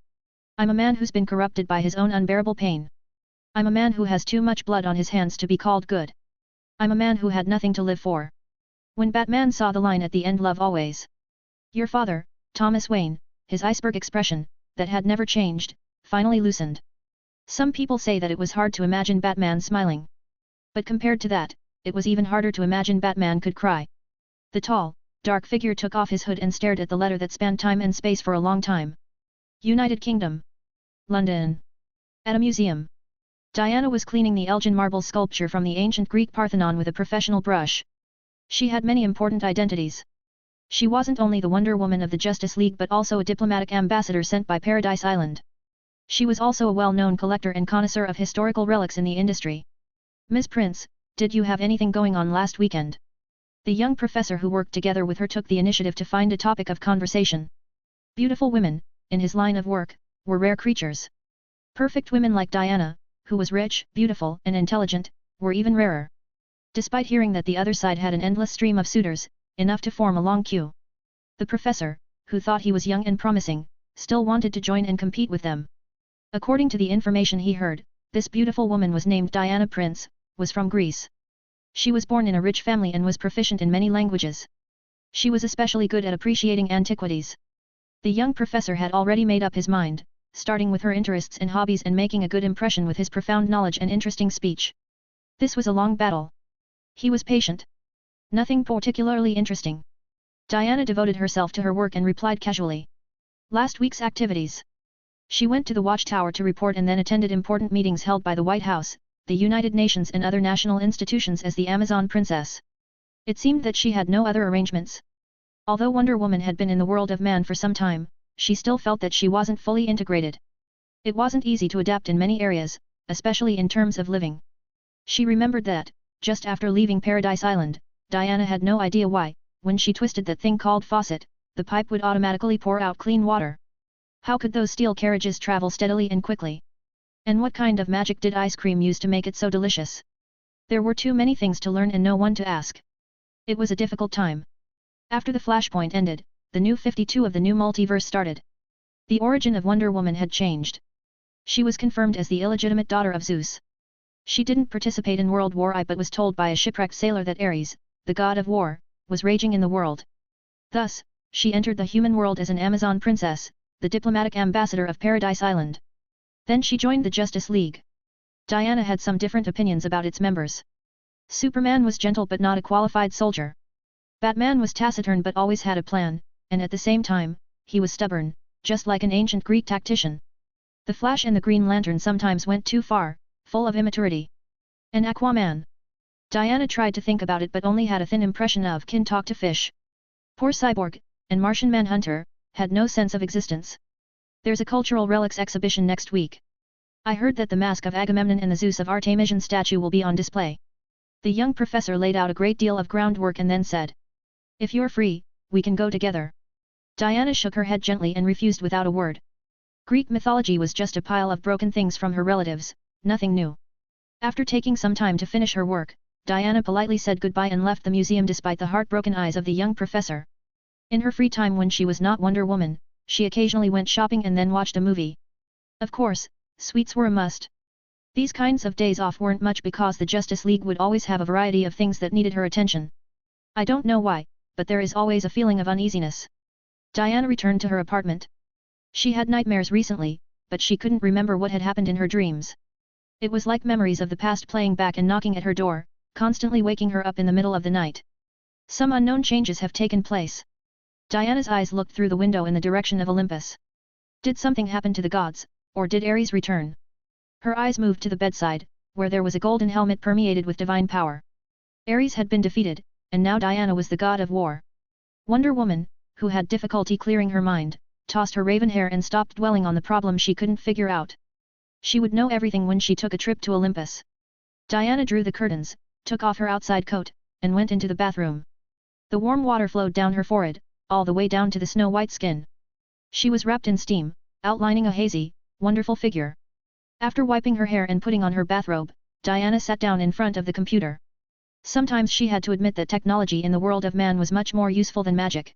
I'm a man who's been corrupted by his own unbearable pain. I'm a man who has too much blood on his hands to be called good. I'm a man who had nothing to live for. When Batman saw the line at the end, love always. Your father, Thomas Wayne, his iceberg expression, that had never changed, finally loosened. Some people say that it was hard to imagine Batman smiling. But compared to that, it was even harder to imagine Batman could cry. The tall, dark figure took off his hood and stared at the letter that spanned time and space for a long time. United Kingdom. London. At a museum. Diana was cleaning the Elgin marble sculpture from the ancient Greek Parthenon with a professional brush. She had many important identities. She wasn't only the Wonder Woman of the Justice League but also a diplomatic ambassador sent by Paradise Island. She was also a well-known collector and connoisseur of historical relics in the industry. Ms. Prince, did you have anything going on last weekend? The young professor who worked together with her took the initiative to find a topic of conversation. Beautiful women, in his line of work, were rare creatures. Perfect women like Diana, who was rich, beautiful, and intelligent, were even rarer. Despite hearing that the other side had an endless stream of suitors, enough to form a long queue. The professor, who thought he was young and promising, still wanted to join and compete with them. According to the information he heard, this beautiful woman was named Diana Prince, was from Greece. She was born in a rich family and was proficient in many languages. She was especially good at appreciating antiquities. The young professor had already made up his mind, starting with her interests and hobbies and making a good impression with his profound knowledge and interesting speech. This was a long battle. He was patient. Nothing particularly interesting. Diana devoted herself to her work and replied casually. Last week's activities. She went to the Watchtower to report and then attended important meetings held by the White House, the United Nations and other national institutions as the Amazon Princess. It seemed that she had no other arrangements. Although Wonder Woman had been in the world of man for some time, she still felt that she wasn't fully integrated. It wasn't easy to adapt in many areas, especially in terms of living. She remembered that, just after leaving Paradise Island, Diana had no idea why, when she twisted that thing called faucet, the pipe would automatically pour out clean water. How could those steel carriages travel steadily and quickly? And what kind of magic did ice cream use to make it so delicious? There were too many things to learn and no one to ask. It was a difficult time. After the Flashpoint ended, the new 52 of the new multiverse started. The origin of Wonder Woman had changed. She was confirmed as the illegitimate daughter of Zeus. She didn't participate in World War I but was told by a shipwrecked sailor that Ares, the god of war, was raging in the world. Thus, she entered the human world as an Amazon princess, the diplomatic ambassador of Paradise Island. Then she joined the Justice League. Diana had some different opinions about its members. Superman was gentle but not a qualified soldier. Batman was taciturn but always had a plan, and at the same time, he was stubborn, just like an ancient Greek tactician. The Flash and the Green Lantern sometimes went too far, full of immaturity. And Aquaman. Diana tried to think about it but only had a thin impression of Can Talk to Fish. Poor Cyborg, and Martian Manhunter, had no sense of existence. There's a cultural relics exhibition next week. I heard that the mask of Agamemnon and the Zeus of Artemision statue will be on display. The young professor laid out a great deal of groundwork and then said. If you're free, we can go together. Diana shook her head gently and refused without a word. Greek mythology was just a pile of broken things from her relatives, nothing new. After taking some time to finish her work, Diana politely said goodbye and left the museum despite the heartbroken eyes of the young professor. In her free time when she was not Wonder Woman, she occasionally went shopping and then watched a movie. Of course, sweets were a must. These kinds of days off weren't much because the Justice League would always have a variety of things that needed her attention. I don't know why, but there is always a feeling of uneasiness. Diana returned to her apartment. She had nightmares recently, but she couldn't remember what had happened in her dreams. It was like memories of the past playing back and knocking at her door, constantly waking her up in the middle of the night. Some unknown changes have taken place. Diana's eyes looked through the window in the direction of Olympus. Did something happen to the gods, or did Ares return? Her eyes moved to the bedside, where there was a golden helmet permeated with divine power. Ares had been defeated, and now Diana was the god of war. Wonder Woman, who had difficulty clearing her mind, tossed her raven hair and stopped dwelling on the problem she couldn't figure out. She would know everything when she took a trip to Olympus. Diana drew the curtains, took off her outside coat, and went into the bathroom. The warm water flowed down her forehead, all the way down to the snow-white skin. She was wrapped in steam, outlining a hazy, wonderful figure. After wiping her hair and putting on her bathrobe, Diana sat down in front of the computer. Sometimes she had to admit that technology in the world of man was much more useful than magic.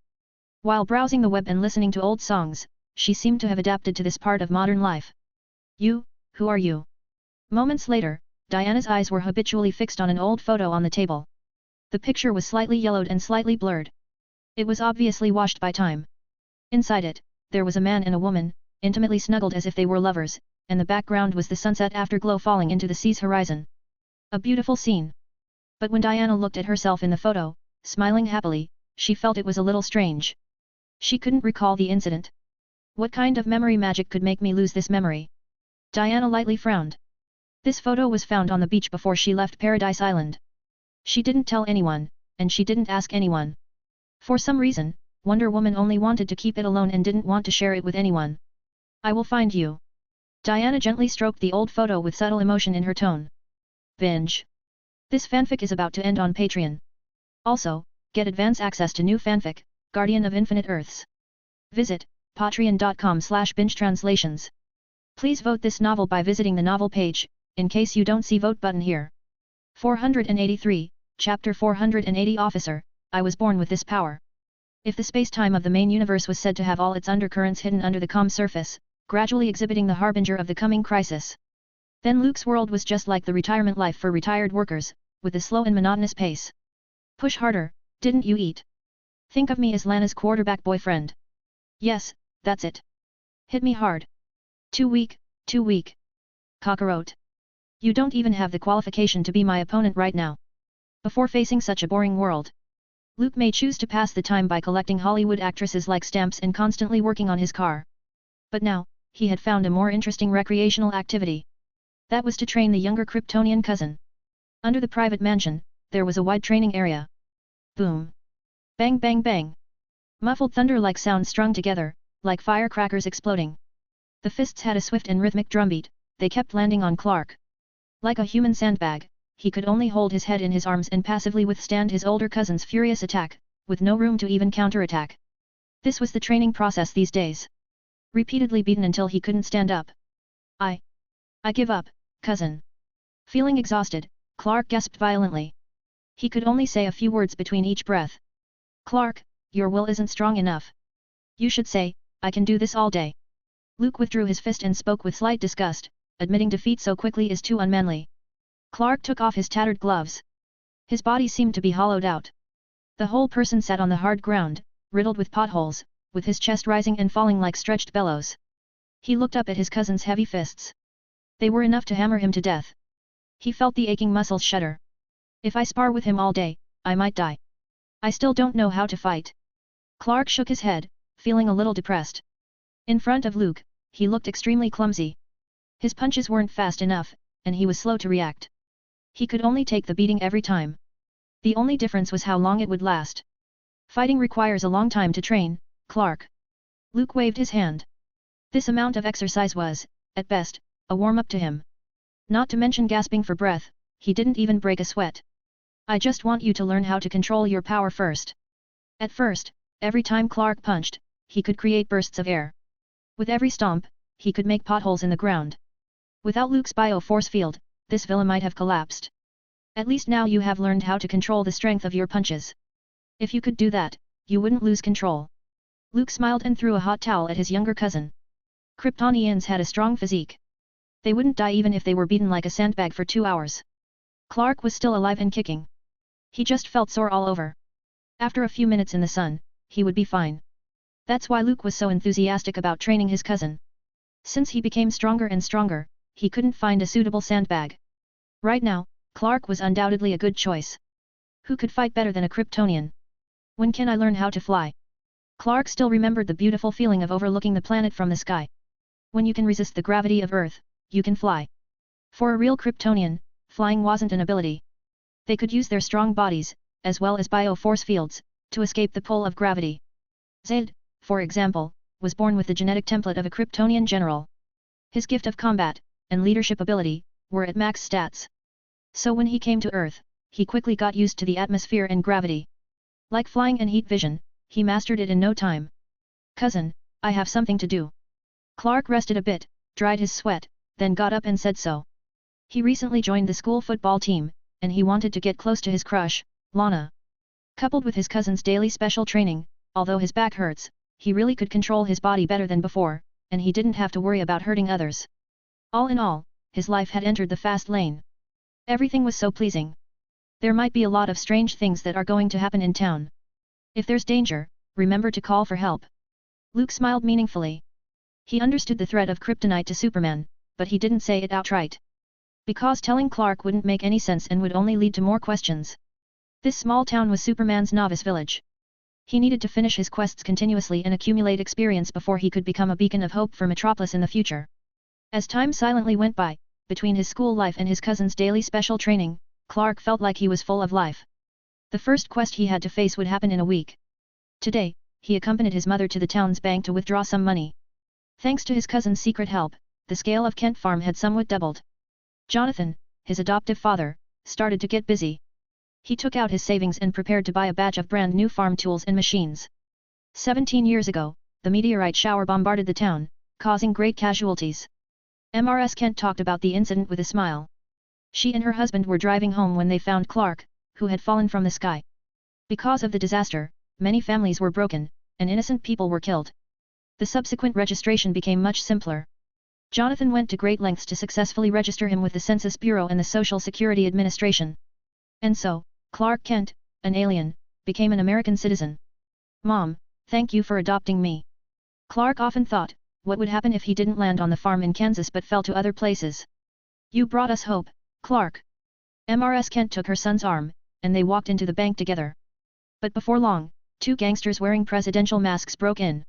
While browsing the web and listening to old songs, she seemed to have adapted to this part of modern life. You, who are you? Moments later, Diana's eyes were habitually fixed on an old photo on the table. The picture was slightly yellowed and slightly blurred. It was obviously washed by time. Inside it, there was a man and a woman, intimately snuggled as if they were lovers, and the background was the sunset afterglow falling into the sea's horizon. A beautiful scene. But when Diana looked at herself in the photo, smiling happily, she felt it was a little strange. She couldn't recall the incident. What kind of memory magic could make me lose this memory? Diana lightly frowned. This photo was found on the beach before she left Paradise Island. She didn't tell anyone, and she didn't ask anyone. For some reason, Wonder Woman only wanted to keep it alone and didn't want to share it with anyone. I will find you. Diana gently stroked the old photo with subtle emotion in her tone. Binge. This fanfic is about to end on Patreon. Also, get advance access to new fanfic, Guardian of Infinite Earths. Visit patreon.com/bingetranslations. Please vote this novel by visiting the novel page, in case you don't see vote button here. 483, Chapter 480 Officer, I was born with this power. If the space-time of the main universe was said to have all its undercurrents hidden under the calm surface, gradually exhibiting the harbinger of the coming crisis, then Luke's world was just like the retirement life for retired workers, with a slow and monotonous pace. Push harder, didn't you eat? Think of me as Lana's quarterback boyfriend. Yes, that's it. Hit me hard. Too weak, too weak. Cockroach. You don't even have the qualification to be my opponent right now. Before facing such a boring world, Luke may choose to pass the time by collecting Hollywood actresses like stamps and constantly working on his car. But now, he had found a more interesting recreational activity. That was to train the younger Kryptonian cousin. Under the private mansion, there was a wide training area. Boom. Bang bang bang. Muffled thunder-like sounds strung together, like firecrackers exploding. The fists had a swift and rhythmic drumbeat, they kept landing on Clark. Like a human sandbag, he could only hold his head in his arms and passively withstand his older cousin's furious attack, with no room to even counterattack. This was the training process these days. Repeatedly beaten until he couldn't stand up. I give up, cousin. Feeling exhausted, Clark gasped violently. He could only say a few words between each breath. Clark, your will isn't strong enough. You should say, I can do this all day. Luke withdrew his fist and spoke with slight disgust, admitting defeat so quickly is too unmanly. Clark took off his tattered gloves. His body seemed to be hollowed out. The whole person sat on the hard ground, riddled with potholes, with his chest rising and falling like stretched bellows. He looked up at his cousin's heavy fists. They were enough to hammer him to death. He felt the aching muscles shudder. If I spar with him all day, I might die. I still don't know how to fight. Clark shook his head, feeling a little depressed. In front of Luke, he looked extremely clumsy. His punches weren't fast enough, and he was slow to react. He could only take the beating every time. The only difference was how long it would last. Fighting requires a long time to train, Clark. Luke waved his hand. This amount of exercise was, at best, a warm-up to him. Not to mention gasping for breath, he didn't even break a sweat. I just want you to learn how to control your power first. At first, every time Clark punched, he could create bursts of air. With every stomp, he could make potholes in the ground. Without Luke's bio-force field, this villa might have collapsed. At least now you have learned how to control the strength of your punches. If you could do that, you wouldn't lose control. Luke smiled and threw a hot towel at his younger cousin. Kryptonians had a strong physique. They wouldn't die even if they were beaten like a sandbag for 2 hours. Clark was still alive and kicking. He just felt sore all over. After a few minutes in the sun, he would be fine. That's why Luke was so enthusiastic about training his cousin. Since he became stronger and stronger, he couldn't find a suitable sandbag. Right now, Clark was undoubtedly a good choice. Who could fight better than a Kryptonian? When can I learn how to fly? Clark still remembered the beautiful feeling of overlooking the planet from the sky. When you can resist the gravity of Earth, you can fly. For a real Kryptonian, flying wasn't an ability. They could use their strong bodies, as well as bio-force fields, to escape the pull of gravity. Zed, for example, was born with the genetic template of a Kryptonian general. His gift of combat, and leadership ability, were at max stats. So when he came to Earth, he quickly got used to the atmosphere and gravity. Like flying and heat vision, he mastered it in no time. Cousin, I have something to do. Clark rested a bit, dried his sweat, then got up and said so. He recently joined the school football team, and he wanted to get close to his crush, Lana. Coupled with his cousin's daily special training, although his back hurts, he really could control his body better than before, and he didn't have to worry about hurting others. All in all, his life had entered the fast lane. Everything was so pleasing. There might be a lot of strange things that are going to happen in town. If there's danger, remember to call for help. Luke smiled meaningfully. He understood the threat of kryptonite to Superman, but he didn't say it outright. Because telling Clark wouldn't make any sense and would only lead to more questions. This small town was Superman's novice village. He needed to finish his quests continuously and accumulate experience before he could become a beacon of hope for Metropolis in the future. As time silently went by, between his school life and his cousin's daily special training, Clark felt like he was full of life. The first quest he had to face would happen in a week. Today, he accompanied his mother to the town's bank to withdraw some money. Thanks to his cousin's secret help, the scale of Kent Farm had somewhat doubled. Jonathan, his adoptive father, started to get busy. He took out his savings and prepared to buy a batch of brand new farm tools and machines. 17 years ago, the meteorite shower bombarded the town, causing great casualties. Mrs. Kent talked about the incident with a smile. She and her husband were driving home when they found Clark, who had fallen from the sky. Because of the disaster, many families were broken, and innocent people were killed. The subsequent registration became much simpler. Jonathan went to great lengths to successfully register him with the Census Bureau and the Social Security Administration. And so, Clark Kent, an alien, became an American citizen. Mom, thank you for adopting me. Clark often thought, what would happen if he didn't land on the farm in Kansas but fell to other places? You brought us hope, Clark. Mrs. Kent took her son's arm, and they walked into the bank together. But before long, two gangsters wearing presidential masks broke in.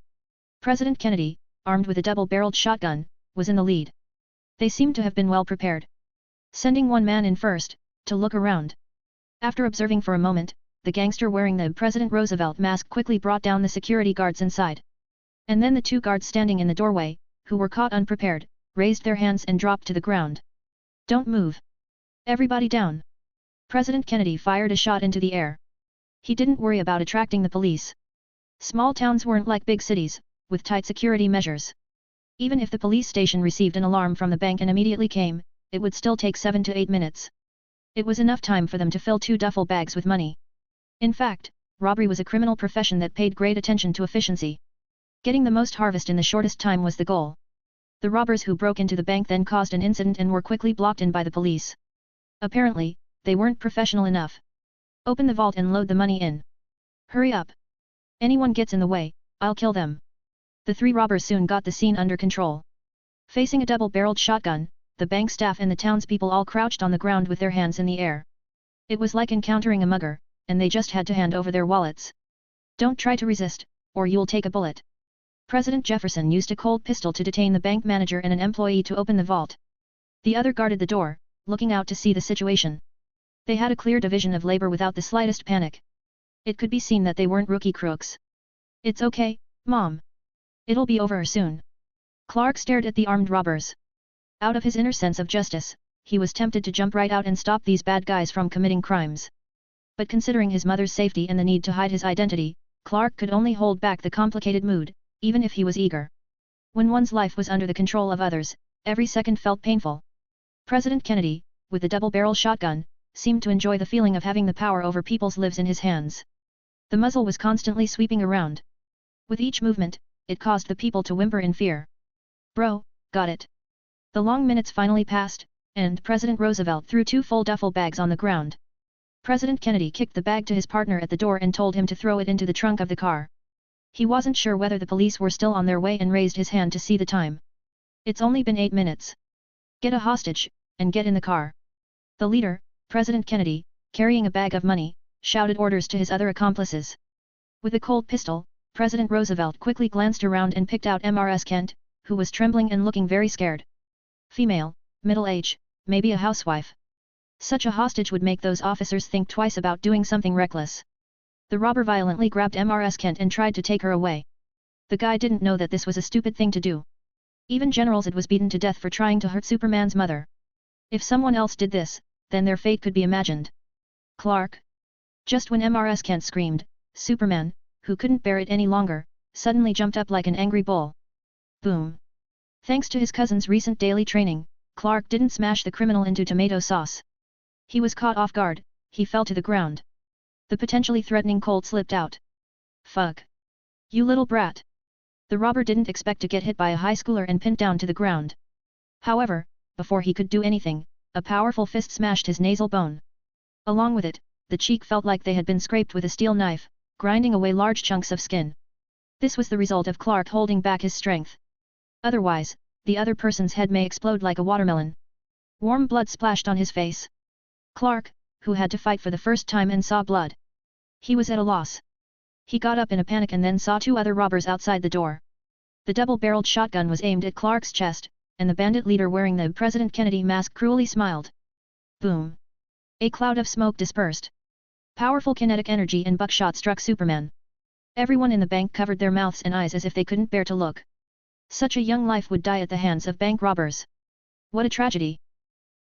President Kennedy, armed with a double-barreled shotgun, was in the lead. They seemed to have been well prepared. Sending one man in first, to look around. After observing for a moment, the gangster wearing the President Roosevelt mask quickly brought down the security guards inside. And then the two guards standing in the doorway, who were caught unprepared, raised their hands and dropped to the ground. Don't move. Everybody down. President Kennedy fired a shot into the air. He didn't worry about attracting the police. Small towns weren't like big cities, with tight security measures. Even if the police station received an alarm from the bank and immediately came, it would still take 7 to 8 minutes. It was enough time for them to fill 2 duffel bags with money. In fact, robbery was a criminal profession that paid great attention to efficiency. Getting the most harvest in the shortest time was the goal. The robbers who broke into the bank then caused an incident and were quickly blocked in by the police. Apparently, they weren't professional enough. Open the vault and load the money in. Hurry up. Anyone gets in the way, I'll kill them. The 3 robbers soon got the scene under control. Facing a double-barreled shotgun, the bank staff and the townspeople all crouched on the ground with their hands in the air. It was like encountering a mugger, and they just had to hand over their wallets. Don't try to resist, or you'll take a bullet. President Jefferson used a cold pistol to detain the bank manager and an employee to open the vault. The other guarded the door, looking out to see the situation. They had a clear division of labor without the slightest panic. It could be seen that they weren't rookie crooks. It's okay, Mom. It'll be over soon. Clark stared at the armed robbers. Out of his inner sense of justice, he was tempted to jump right out and stop these bad guys from committing crimes. But considering his mother's safety and the need to hide his identity, Clark could only hold back the complicated mood, even if he was eager. When one's life was under the control of others, every second felt painful. President Kennedy, with the double-barrel shotgun, seemed to enjoy the feeling of having the power over people's lives in his hands. The muzzle was constantly sweeping around. With each movement, it caused the people to whimper in fear. Bro, got it. The long minutes finally passed, and President Roosevelt threw 2 full duffel bags on the ground. President Kennedy kicked the bag to his partner at the door and told him to throw it into the trunk of the car. He wasn't sure whether the police were still on their way and raised his hand to see the time. It's only been 8 minutes. Get a hostage, and get in the car. The leader, President Kennedy, carrying a bag of money, shouted orders to his other accomplices. With a cold pistol, President Roosevelt quickly glanced around and picked out Mrs. Kent, who was trembling and looking very scared. Female, middle age, maybe a housewife. Such a hostage would make those officers think twice about doing something reckless. The robber violently grabbed Mrs. Kent and tried to take her away. The guy didn't know that this was a stupid thing to do. Even General Zod was beaten to death for trying to hurt Superman's mother. If someone else did this, then their fate could be imagined. Clark? Just when MRS Kent screamed, Superman, who couldn't bear it any longer, suddenly jumped up like an angry bull. Boom! Thanks to his cousin's recent daily training, Clark didn't smash the criminal into tomato sauce. He was caught off guard, he fell to the ground. The potentially threatening Colt slipped out. Fuck! You little brat! The robber didn't expect to get hit by a high schooler and pinned down to the ground. However, before he could do anything, a powerful fist smashed his nasal bone. Along with it, the cheek felt like they had been scraped with a steel knife, grinding away large chunks of skin. This was the result of Clark holding back his strength. Otherwise, the other person's head may explode like a watermelon. Warm blood splashed on his face. Clark, who had to fight for the first time and saw blood. He was at a loss. He got up in a panic and then saw two other robbers outside the door. The double-barreled shotgun was aimed at Clark's chest, and the bandit leader wearing the President Kennedy mask cruelly smiled. Boom! A cloud of smoke dispersed. Powerful kinetic energy and buckshot struck Superman. Everyone in the bank covered their mouths and eyes as if they couldn't bear to look. Such a young life would die at the hands of bank robbers. What a tragedy!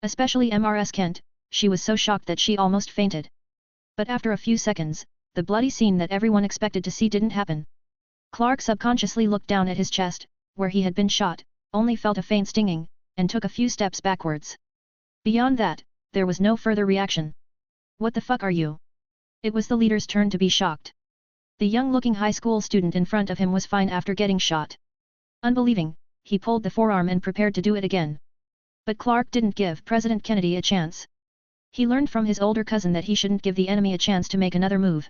Especially MRS Kent, she was so shocked that she almost fainted. But after a few seconds, the bloody scene that everyone expected to see didn't happen. Clark subconsciously looked down at his chest, where he had been shot, only felt a faint stinging, and took a few steps backwards. Beyond that, there was no further reaction. What the fuck are you? It was the leader's turn to be shocked. The young-looking high school student in front of him was fine after getting shot. Unbelieving, he pulled the forearm and prepared to do it again. But Clark didn't give President Kennedy a chance. He learned from his older cousin that he shouldn't give the enemy a chance to make another move.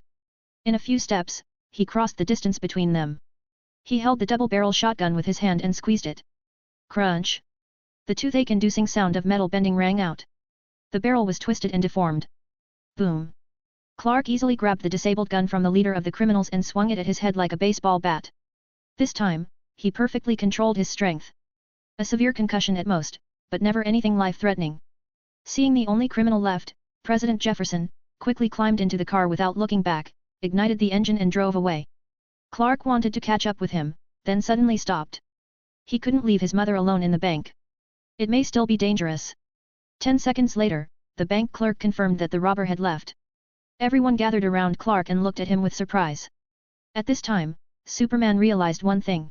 In a few steps, he crossed the distance between them. He held the double-barrel shotgun with his hand and squeezed it. Crunch! The toothache-inducing sound of metal bending rang out. The barrel was twisted and deformed. Boom! Clark easily grabbed the disabled gun from the leader of the criminals and swung it at his head like a baseball bat. This time, he perfectly controlled his strength. A severe concussion at most, but never anything life-threatening. Seeing the only criminal left, President Jefferson, quickly climbed into the car without looking back, ignited the engine and drove away. Clark wanted to catch up with him, then suddenly stopped. He couldn't leave his mother alone in the bank. It may still be dangerous. 10 seconds later, the bank clerk confirmed that the robber had left. Everyone gathered around Clark and looked at him with surprise. At this time, Superman realized one thing.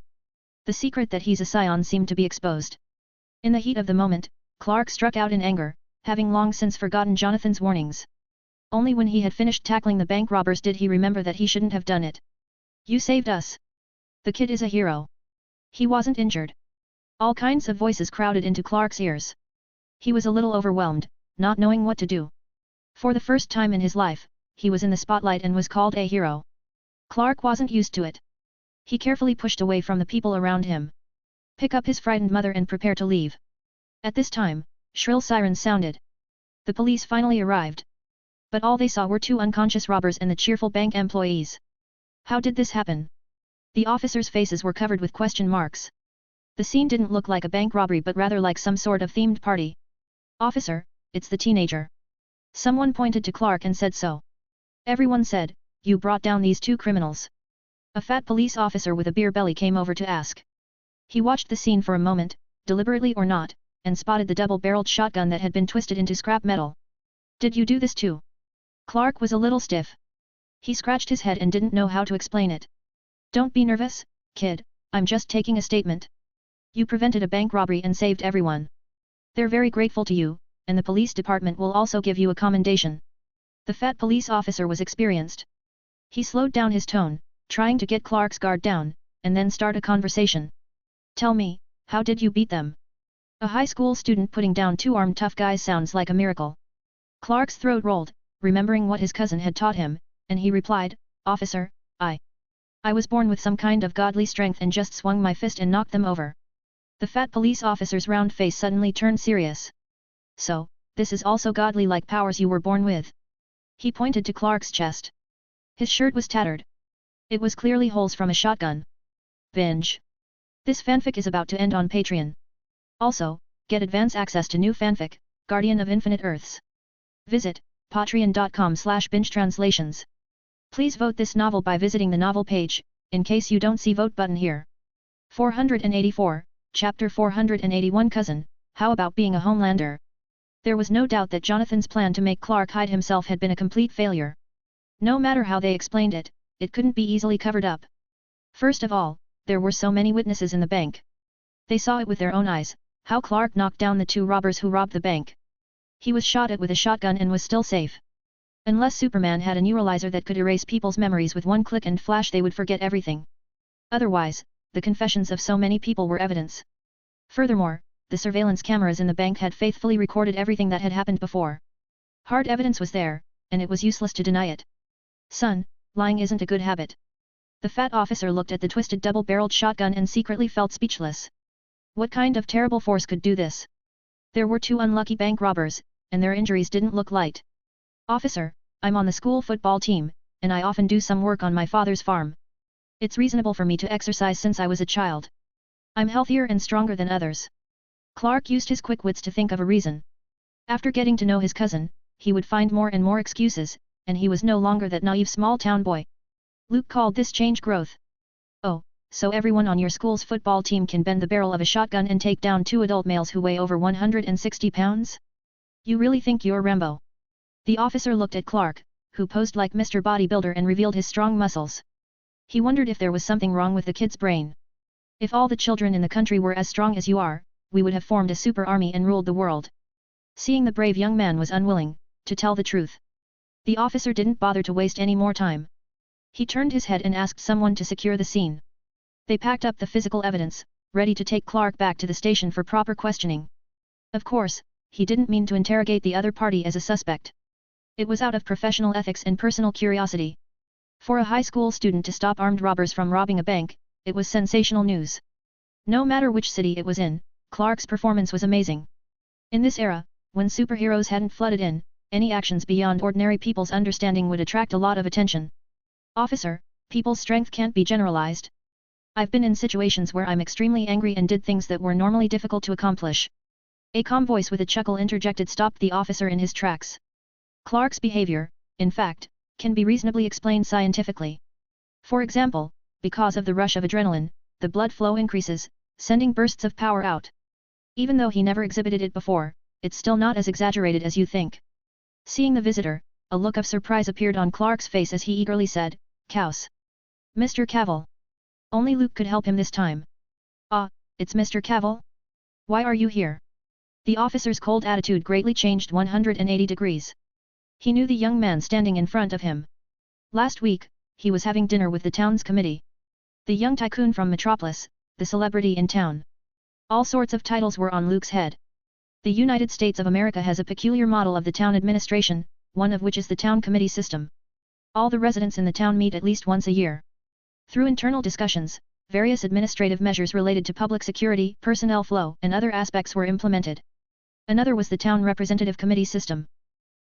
The secret that he's a scion seemed to be exposed. In the heat of the moment, Clark struck out in anger, having long since forgotten Jonathan's warnings. Only when he had finished tackling the bank robbers did he remember that he shouldn't have done it. You saved us. The kid is a hero. He wasn't injured. All kinds of voices crowded into Clark's ears. He was a little overwhelmed, not knowing what to do. For the first time in his life, he was in the spotlight and was called a hero. Clark wasn't used to it. He carefully pushed away from the people around him. Pick up his frightened mother and prepare to leave. At this time, shrill sirens sounded. The police finally arrived. But all they saw were two unconscious robbers and the cheerful bank employees. How did this happen? The officers' faces were covered with question marks. The scene didn't look like a bank robbery but rather like some sort of themed party. Officer, it's the teenager. Someone pointed to Clark and said so. Everyone said, you brought down these two criminals. A fat police officer with a beer belly came over to ask. He watched the scene for a moment, deliberately or not, and spotted the double-barreled shotgun that had been twisted into scrap metal. Did you do this too? Clark was a little stiff. He scratched his head and didn't know how to explain it. Don't be nervous, kid, I'm just taking a statement. You prevented a bank robbery and saved everyone. They're very grateful to you, and the police department will also give you a commendation. The fat police officer was experienced. He slowed down his tone, trying to get Clark's guard down, and then start a conversation. Tell me, how did you beat them? A high school student putting down two armed tough guys sounds like a miracle. Clark's throat rolled, remembering what his cousin had taught him, and he replied, Officer, I was born with some kind of godly strength and just swung my fist and knocked them over. The fat police officer's round face suddenly turned serious. So, this is also godly-like powers you were born with. He pointed to Clark's chest. His shirt was tattered. It was clearly holes from a shotgun. Binge. This fanfic is about to end on Patreon. Also, get advance access to new fanfic, Guardian of Infinite Earths. Visit patreon.com/bingetranslations. Please vote this novel by visiting the novel page, in case you don't see vote button here. 484, Chapter 481 Cousin, how about being a Homelander? There was no doubt that Jonathan's plan to make Clark hide himself had been a complete failure. No matter how they explained it, it couldn't be easily covered up. First of all, there were so many witnesses in the bank. They saw it with their own eyes, how Clark knocked down the two robbers who robbed the bank. He was shot at with a shotgun and was still safe. Unless Superman had a neuralizer that could erase people's memories with one click and flash, they would forget everything. Otherwise, the confessions of so many people were evidence. Furthermore, the surveillance cameras in the bank had faithfully recorded everything that had happened before. Hard evidence was there, and it was useless to deny it. Son, lying isn't a good habit. The fat officer looked at the twisted double-barreled shotgun and secretly felt speechless. What kind of terrible force could do this? There were two unlucky bank robbers, and their injuries didn't look light. Officer, I'm on the school football team, and I often do some work on my father's farm. It's reasonable for me to exercise since I was a child. I'm healthier and stronger than others. Clark used his quick wits to think of a reason. After getting to know his cousin, he would find more and more excuses, and he was no longer that naive small-town boy. Luke called this change growth. Oh, so everyone on your school's football team can bend the barrel of a shotgun and take down two adult males who weigh over 160 pounds? You really think you're Rambo? The officer looked at Clark, who posed like Mr. Bodybuilder and revealed his strong muscles. He wondered if there was something wrong with the kid's brain. If all the children in the country were as strong as you are, we would have formed a super army and ruled the world. Seeing the brave young man was unwilling, to tell the truth. The officer didn't bother to waste any more time. He turned his head and asked someone to secure the scene. They packed up the physical evidence, ready to take Clark back to the station for proper questioning. Of course, he didn't mean to interrogate the other party as a suspect. It was out of professional ethics and personal curiosity. For a high school student to stop armed robbers from robbing a bank, it was sensational news. No matter which city it was in, Clark's performance was amazing. In this era, when superheroes hadn't flooded in, any actions beyond ordinary people's understanding would attract a lot of attention. Officer, people's strength can't be generalized. I've been in situations where I'm extremely angry and did things that were normally difficult to accomplish. A calm voice with a chuckle interjected stopped the officer in his tracks. Clark's behavior, in fact, can be reasonably explained scientifically. For example, because of the rush of adrenaline, the blood flow increases, sending bursts of power out. Even though he never exhibited it before, it's still not as exaggerated as you think. Seeing the visitor, a look of surprise appeared on Clark's face as he eagerly said, "Caus. Mr. Cavill." Only Luke could help him this time. "Ah, it's Mr. Cavill? Why are you here?" The officer's cold attitude greatly changed 180 degrees. He knew the young man standing in front of him. Last week, he was having dinner with the town's committee. The young tycoon from Metropolis, the celebrity in town. All sorts of titles were on Luke's head. The United States of America has a peculiar model of the town administration, one of which is the town committee system. All the residents in the town meet at least once a year. Through internal discussions, various administrative measures related to public security, personnel flow, and other aspects were implemented. Another was the town representative committee system.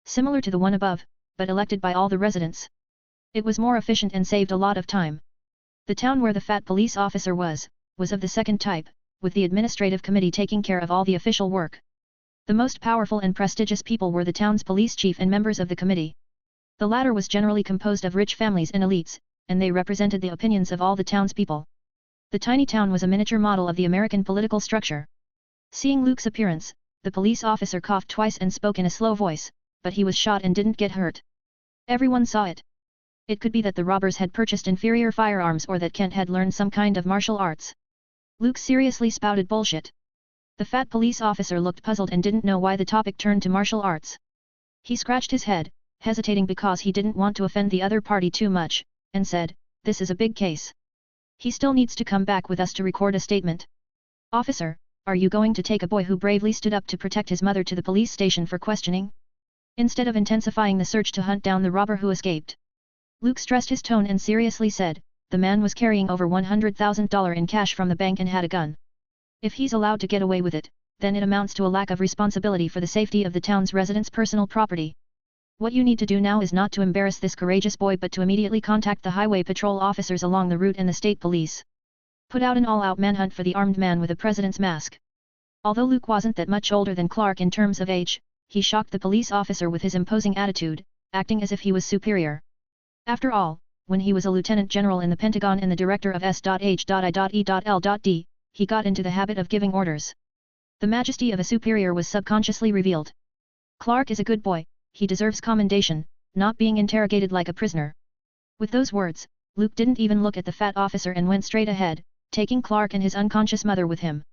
Similar to the one above, but elected by all the residents. It was more efficient and saved a lot of time. The town where the fat police officer was of the second type, with the administrative committee taking care of all the official work. The most powerful and prestigious people were the town's police chief and members of the committee. The latter was generally composed of rich families and elites, and they represented the opinions of all the townspeople. The tiny town was a miniature model of the American political structure. Seeing Luke's appearance, the police officer coughed twice and spoke in a slow voice, but he was shot and didn't get hurt. Everyone saw it. It could be that the robbers had purchased inferior firearms or that Kent had learned some kind of martial arts. Luke seriously spouted bullshit. The fat police officer looked puzzled and didn't know why the topic turned to martial arts. He scratched his head, hesitating because he didn't want to offend the other party too much, and said, "This is a big case. He still needs to come back with us to record a statement." "Officer, are you going to take a boy who bravely stood up to protect his mother to the police station for questioning? Instead of intensifying the search to hunt down the robber who escaped?" Luke stressed his tone and seriously said, "The man was carrying over $100,000 in cash from the bank and had a gun. If he's allowed to get away with it, then it amounts to a lack of responsibility for the safety of the town's residents' personal property. What you need to do now is not to embarrass this courageous boy but to immediately contact the highway patrol officers along the route and the state police. Put out an all-out manhunt for the armed man with a president's mask." Although Luke wasn't that much older than Clark in terms of age, he shocked the police officer with his imposing attitude, acting as if he was superior. After all, when he was a lieutenant general in the Pentagon and the director of S.H.I.E.L.D., he got into the habit of giving orders. The majesty of a superior was subconsciously revealed. Clark is a good boy, he deserves commendation, not being interrogated like a prisoner. With those words, Luke didn't even look at the fat officer and went straight ahead, taking Clark and his unconscious mother with him.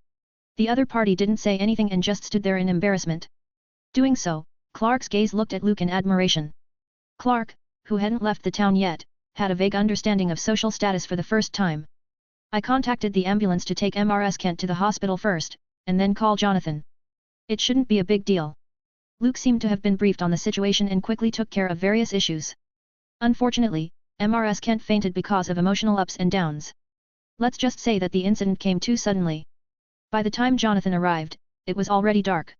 The other party didn't say anything and just stood there in embarrassment. Doing so, Clark's gaze looked at Luke in admiration. Clark, who hadn't left the town yet, had a vague understanding of social status for the first time. I contacted the ambulance to take Mrs. Kent to the hospital first, and then call Jonathan. It shouldn't be a big deal. Luke seemed to have been briefed on the situation and quickly took care of various issues. Unfortunately, Mrs. Kent fainted because of emotional ups and downs. Let's just say that the incident came too suddenly. By the time Jonathan arrived, it was already dark.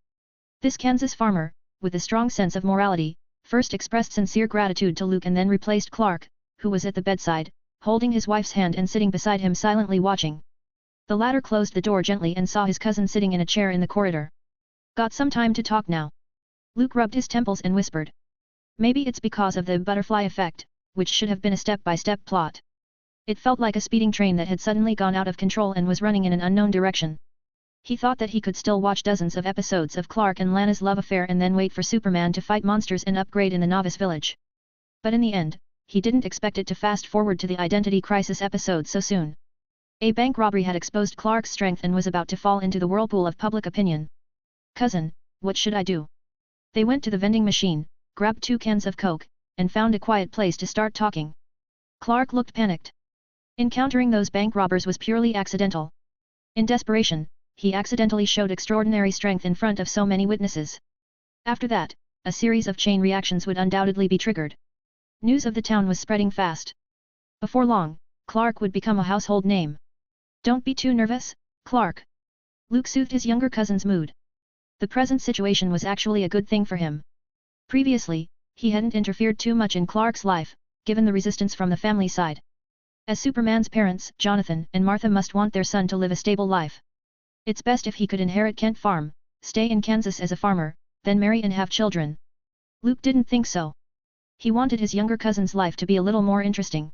This Kansas farmer, with a strong sense of morality, first expressed sincere gratitude to Luke and then replaced Clark, who was at the bedside, holding his wife's hand and sitting beside him silently watching. The latter closed the door gently and saw his cousin sitting in a chair in the corridor. Got some time to talk now. Luke rubbed his temples and whispered. Maybe it's because of the butterfly effect, which should have been a step-by-step plot. It felt like a speeding train that had suddenly gone out of control and was running in an unknown direction. He thought that he could still watch dozens of episodes of Clark and Lana's love affair and then wait for Superman to fight monsters and upgrade in the novice village. But in the end, he didn't expect it to fast forward to the identity crisis episode so soon. A bank robbery had exposed Clark's strength and was about to fall into the whirlpool of public opinion. Cousin, what should I do? They went to the vending machine, grabbed 2 cans of Coke, and found a quiet place to start talking. Clark looked panicked. Encountering those bank robbers was purely accidental. In desperation, he accidentally showed extraordinary strength in front of so many witnesses. After that, a series of chain reactions would undoubtedly be triggered. News of the town was spreading fast. Before long, Clark would become a household name. Don't be too nervous, Clark. Luke soothed his younger cousin's mood. The present situation was actually a good thing for him. Previously, he hadn't interfered too much in Clark's life, given the resistance from the family side. As Superman's parents, Jonathan and Martha must want their son to live a stable life. It's best if he could inherit Kent Farm, stay in Kansas as a farmer, then marry and have children. Luke didn't think so. He wanted his younger cousin's life to be a little more interesting.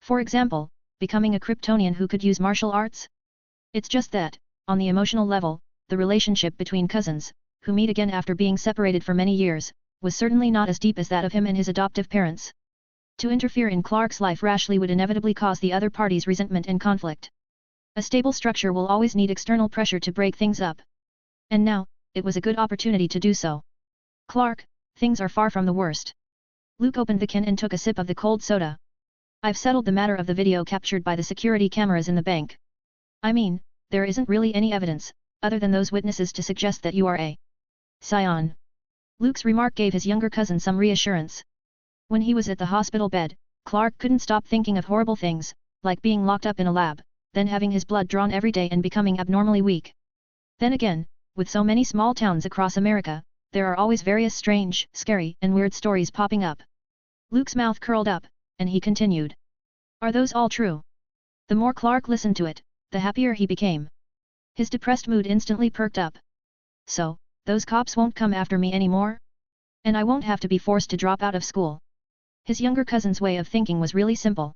For example, becoming a Kryptonian who could use martial arts? It's just that, on the emotional level, the relationship between cousins, who meet again after being separated for many years, was certainly not as deep as that of him and his adoptive parents. To interfere in Clark's life rashly would inevitably cause the other party's resentment and conflict. A stable structure will always need external pressure to break things up. And now, it was a good opportunity to do so. Clark, things are far from the worst. Luke opened the can and took a sip of the cold soda. I've settled the matter of the video captured by the security cameras in the bank. I mean, there isn't really any evidence, other than those witnesses to suggest that you are a scion. Luke's remark gave his younger cousin some reassurance. When he was at the hospital bed, Clark couldn't stop thinking of horrible things, like being locked up in a lab, then having his blood drawn every day and becoming abnormally weak. Then again, with so many small towns across America, there are always various strange, scary, and weird stories popping up. Luke's mouth curled up, and he continued. Are those all true? The more Clark listened to it, the happier he became. His depressed mood instantly perked up. So, those cops won't come after me anymore? And I won't have to be forced to drop out of school. His younger cousin's way of thinking was really simple.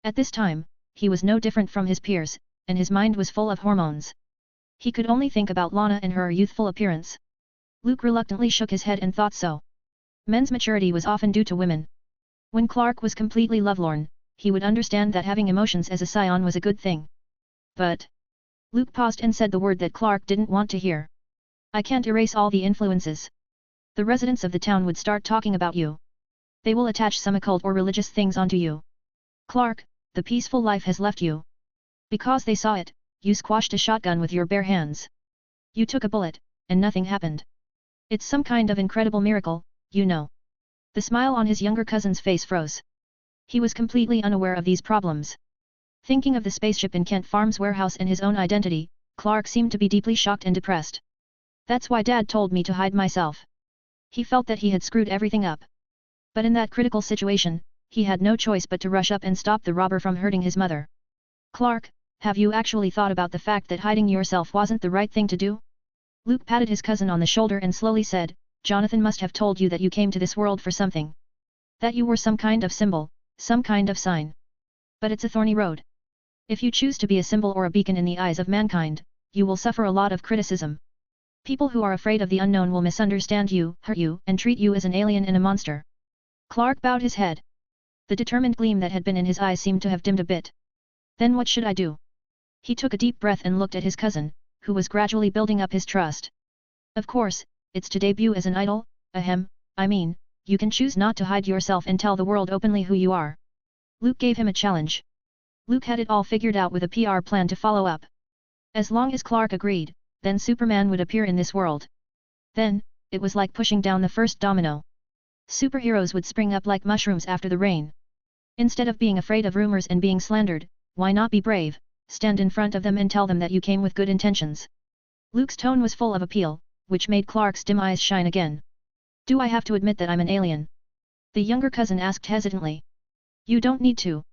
At this time, he was no different from his peers, and his mind was full of hormones. He could only think about Lana and her youthful appearance. Luke reluctantly shook his head and thought so. Men's maturity was often due to women. When Clark was completely lovelorn, he would understand that having emotions as a scion was a good thing. But... Luke paused and said the word that Clark didn't want to hear. I can't erase all the influences. The residents of the town would start talking about you. They will attach some occult or religious things onto you. Clark, the peaceful life has left you. Because they saw it, you squashed a shotgun with your bare hands. You took a bullet, and nothing happened. It's some kind of incredible miracle, you know. The smile on his younger cousin's face froze. He was completely unaware of these problems. Thinking of the spaceship in Kent Farm's warehouse and his own identity, Clark seemed to be deeply shocked and depressed. That's why Dad told me to hide myself. He felt that he had screwed everything up. But in that critical situation, he had no choice but to rush up and stop the robber from hurting his mother. Clark, have you actually thought about the fact that hiding yourself wasn't the right thing to do? Luke patted his cousin on the shoulder and slowly said, Jonathan must have told you that you came to this world for something. That you were some kind of symbol, some kind of sign. But it's a thorny road. If you choose to be a symbol or a beacon in the eyes of mankind, you will suffer a lot of criticism. People who are afraid of the unknown will misunderstand you, hurt you, and treat you as an alien and a monster. Clark bowed his head. The determined gleam that had been in his eyes seemed to have dimmed a bit. Then what should I do? He took a deep breath and looked at his cousin, who was gradually building up his trust. Of course, it's to debut as an idol, ahem, I mean, you can choose not to hide yourself and tell the world openly who you are. Luke gave him a challenge. Luke had it all figured out with a PR plan to follow up. As long as Clark agreed, then Superman would appear in this world. Then, it was like pushing down the first domino. Superheroes would spring up like mushrooms after the rain. Instead of being afraid of rumors and being slandered, why not be brave, stand in front of them and tell them that you came with good intentions. Luke's tone was full of appeal, which made Clark's dim eyes shine again. Do I have to admit that I'm an alien? The younger cousin asked hesitantly. You don't need to.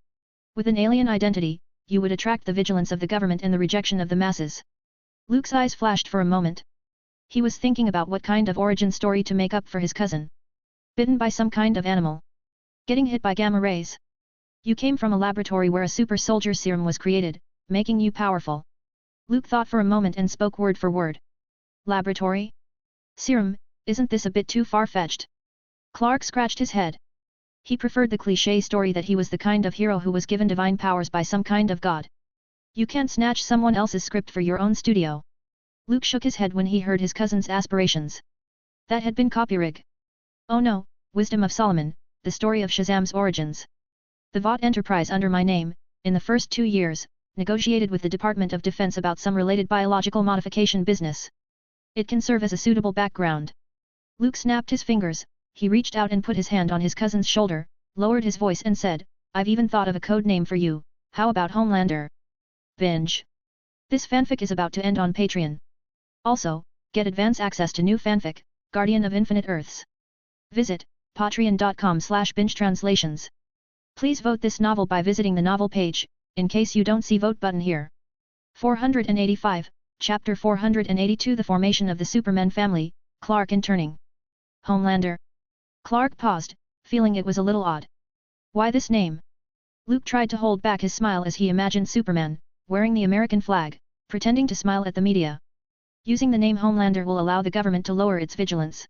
With an alien identity, you would attract the vigilance of the government and the rejection of the masses. Luke's eyes flashed for a moment. He was thinking about what kind of origin story to make up for his cousin. Bitten by some kind of animal. Getting hit by gamma rays. You came from a laboratory where a super soldier serum was created, making you powerful. Luke thought for a moment and spoke word for word. Laboratory? Serum, isn't this a bit too far-fetched? Clark scratched his head. He preferred the cliché story that he was the kind of hero who was given divine powers by some kind of god. You can't snatch someone else's script for your own studio. Luke shook his head when he heard his cousin's aspirations. That had been copyrig. Oh no, Wisdom of Solomon, the story of Shazam's origins. The Vought Enterprise under my name, in the first 2 years, negotiated with the Department of Defense about some related biological modification business. It can serve as a suitable background. Luke snapped his fingers, he reached out and put his hand on his cousin's shoulder, lowered his voice and said, I've even thought of a code name for you, how about Homelander? Binge. This fanfic is about to end on Patreon. Also, get advance access to new fanfic, Guardian of Infinite Earths. Visit patreon.com/bingetranslations. Please vote this novel by visiting the novel page, in case you don't see vote button here. 485, Chapter 482 The Formation of the Superman Family, Clark in Turning. Homelander. Clark paused, feeling it was a little odd. Why this name? Luke tried to hold back his smile as he imagined Superman, wearing the American flag, pretending to smile at the media. Using the name Homelander will allow the government to lower its vigilance.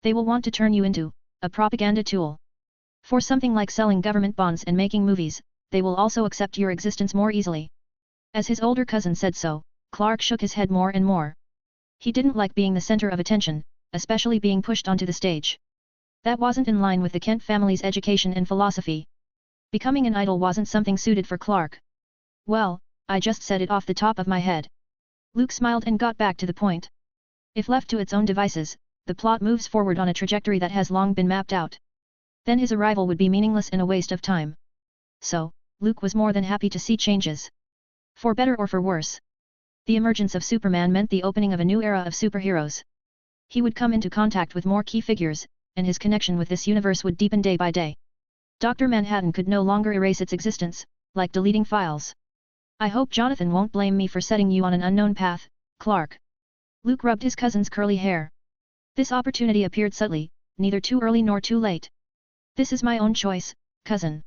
They will want to turn you into a propaganda tool. For something like selling government bonds and making movies, they will also accept your existence more easily. As his older cousin said so, Clark shook his head more and more. He didn't like being the center of attention, especially being pushed onto the stage. That wasn't in line with the Kent family's education and philosophy. Becoming an idol wasn't something suited for Clark. Well, I just said it off the top of my head. Luke smiled and got back to the point. If left to its own devices, the plot moves forward on a trajectory that has long been mapped out. Then his arrival would be meaningless and a waste of time. So, Luke was more than happy to see changes. For better or for worse. The emergence of Superman meant the opening of a new era of superheroes. He would come into contact with more key figures, and his connection with this universe would deepen day by day. Dr. Manhattan could no longer erase its existence, like deleting files. I hope Jonathan won't blame me for setting you on an unknown path, Clark. Luke rubbed his cousin's curly hair. This opportunity appeared subtly, neither too early nor too late. This is my own choice, cousin.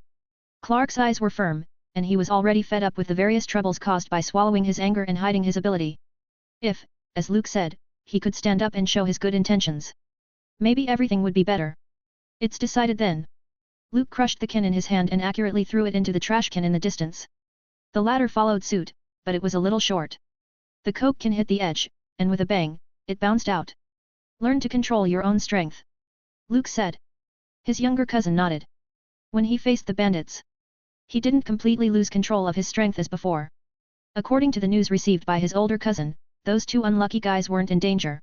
Clark's eyes were firm, and he was already fed up with the various troubles caused by swallowing his anger and hiding his ability. If, as Luke said, he could stand up and show his good intentions, maybe everything would be better. It's decided then. Luke crushed the can in his hand and accurately threw it into the trash can in the distance. The latter followed suit, but it was a little short. The Coke can hit the edge, and with a bang, it bounced out. Learn to control your own strength. Luke said. His younger cousin nodded. When he faced the bandits, he didn't completely lose control of his strength as before. According to the news received by his older cousin, those 2 unlucky guys weren't in danger.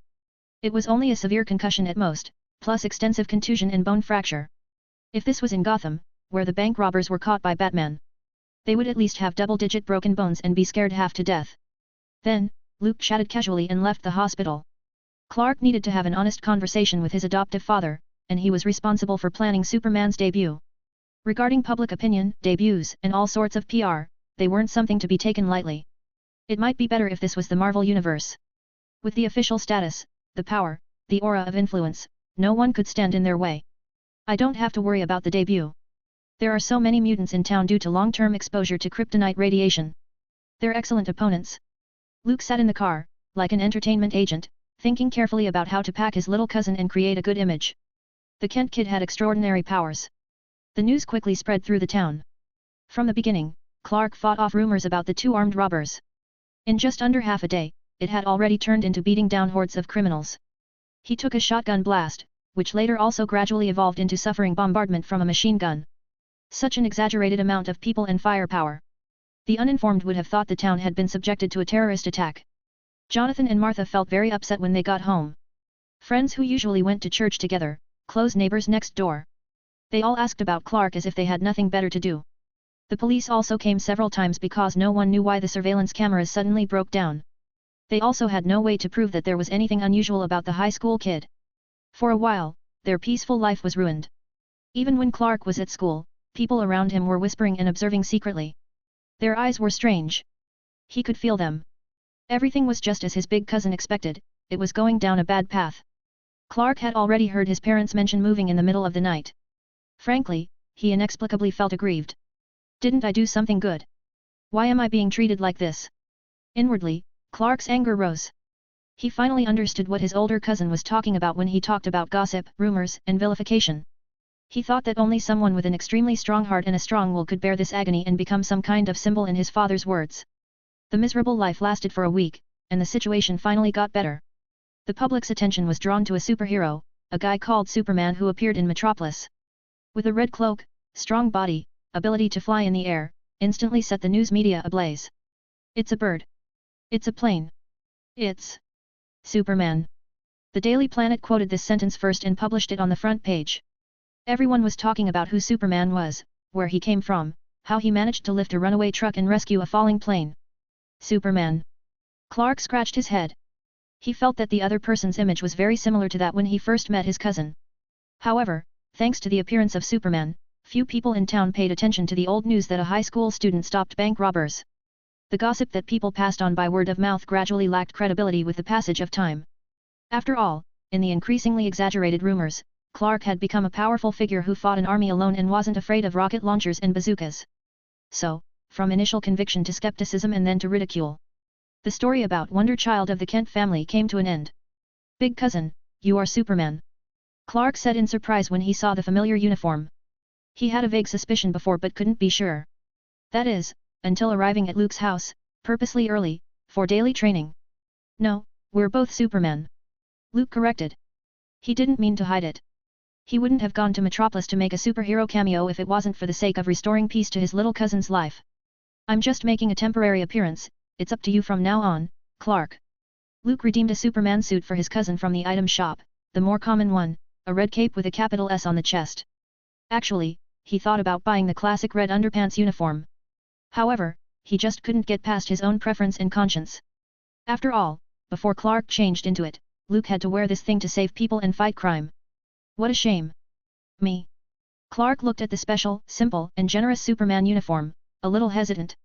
It was only a severe concussion at most, plus extensive contusion and bone fracture. If this was in Gotham, where the bank robbers were caught by Batman, they would at least have double-digit broken bones and be scared half to death. Then, Luke chatted casually and left the hospital. Clark needed to have an honest conversation with his adoptive father, and he was responsible for planning Superman's debut. Regarding public opinion, debuts, and all sorts of PR, they weren't something to be taken lightly. It might be better if this was the Marvel Universe. With the official status, the power, the aura of influence, no one could stand in their way. I don't have to worry about the debut. There are so many mutants in town due to long-term exposure to kryptonite radiation. They're excellent opponents. Luke sat in the car, like an entertainment agent, thinking carefully about how to pack his little cousin and create a good image. The Kent kid had extraordinary powers. The news quickly spread through the town. From the beginning, Clark fought off rumors about the two armed robbers. In just under half a day, it had already turned into beating down hordes of criminals. He took a shotgun blast, which later also gradually evolved into suffering bombardment from a machine gun. Such an exaggerated amount of people and firepower. The uninformed would have thought the town had been subjected to a terrorist attack. Jonathan and Martha felt very upset when they got home. Friends who usually went to church together, close neighbors next door. They all asked about Clark as if they had nothing better to do. The police also came several times because no one knew why the surveillance cameras suddenly broke down. They also had no way to prove that there was anything unusual about the high school kid. For a while, their peaceful life was ruined. Even when Clark was at school, people around him were whispering and observing secretly. Their eyes were strange. He could feel them. Everything was just as his big cousin expected, it was going down a bad path. Clark had already heard his parents mention moving in the middle of the night. Frankly, he inexplicably felt aggrieved. Didn't I do something good? Why am I being treated like this? Inwardly, Clark's anger rose. He finally understood what his older cousin was talking about when he talked about gossip, rumors, and vilification. He thought that only someone with an extremely strong heart and a strong will could bear this agony and become some kind of symbol in his father's words. The miserable life lasted for a week, and the situation finally got better. The public's attention was drawn to a superhero, a guy called Superman who appeared in Metropolis. With a red cloak, strong body, ability to fly in the air, instantly set the news media ablaze. It's a bird. It's a plane. It's Superman. The Daily Planet quoted this sentence first and published it on the front page. Everyone was talking about who Superman was, where he came from, how he managed to lift a runaway truck and rescue a falling plane. Superman. Clark scratched his head. He felt that the other person's image was very similar to that when he first met his cousin. However, thanks to the appearance of Superman, few people in town paid attention to the old news that a high school student stopped bank robbers. The gossip that people passed on by word of mouth gradually lacked credibility with the passage of time. After all, in the increasingly exaggerated rumors, Clark had become a powerful figure who fought an army alone and wasn't afraid of rocket launchers and bazookas. So, from initial conviction to skepticism and then to ridicule, the story about Wonder Child of the Kent family came to an end. Big cousin, you are Superman. Clark said in surprise when he saw the familiar uniform. He had a vague suspicion before but couldn't be sure. That is, until arriving at Luke's house, purposely early, for daily training. No, we're both Superman. Luke corrected. He didn't mean to hide it. He wouldn't have gone to Metropolis to make a superhero cameo if it wasn't for the sake of restoring peace to his little cousin's life. I'm just making a temporary appearance, it's up to you from now on, Clark. Luke redeemed a Superman suit for his cousin from the item shop, the more common one, a red cape with a capital S on the chest. Actually, he thought about buying the classic red underpants uniform. However, he just couldn't get past his own preference and conscience. After all, before Clark changed into it, Luke had to wear this thing to save people and fight crime. What a shame. Me. Clark looked at the special, simple, and generous Superman uniform, a little hesitant.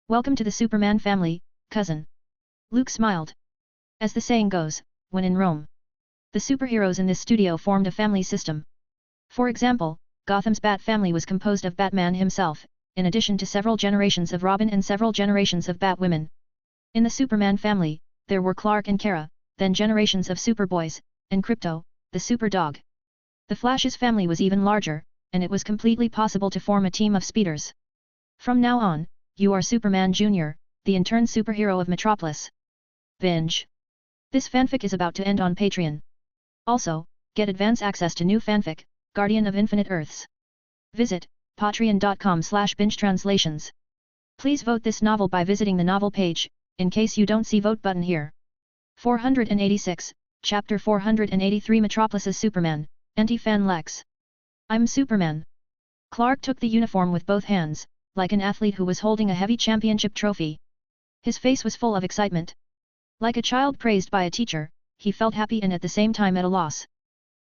Welcome to the Superman family, cousin. Luke smiled. As the saying goes, when in Rome. The superheroes in this studio formed a family system. For example, Gotham's Bat family was composed of Batman himself, in addition to several generations of Robin and several generations of Batwomen. In the Superman family, there were Clark and Kara, then generations of Superboys, and Krypto, the super dog. The Flash's family was even larger, and it was completely possible to form a team of speeders. From now on, you are Superman Jr., the intern superhero of Metropolis. Binge. This fanfic is about to end on Patreon. Also, get advance access to new fanfic, Guardian of Infinite Earths. Visit patreon.com/bingetranslations. Please vote this novel by visiting the novel page, in case you don't see vote button here. 486, Chapter 483 Metropolis's Superman, Anti-Fan Lex. I'm Superman. Clark took the uniform with both hands, like an athlete who was holding a heavy championship trophy. His face was full of excitement. Like a child praised by a teacher, he felt happy and at the same time at a loss.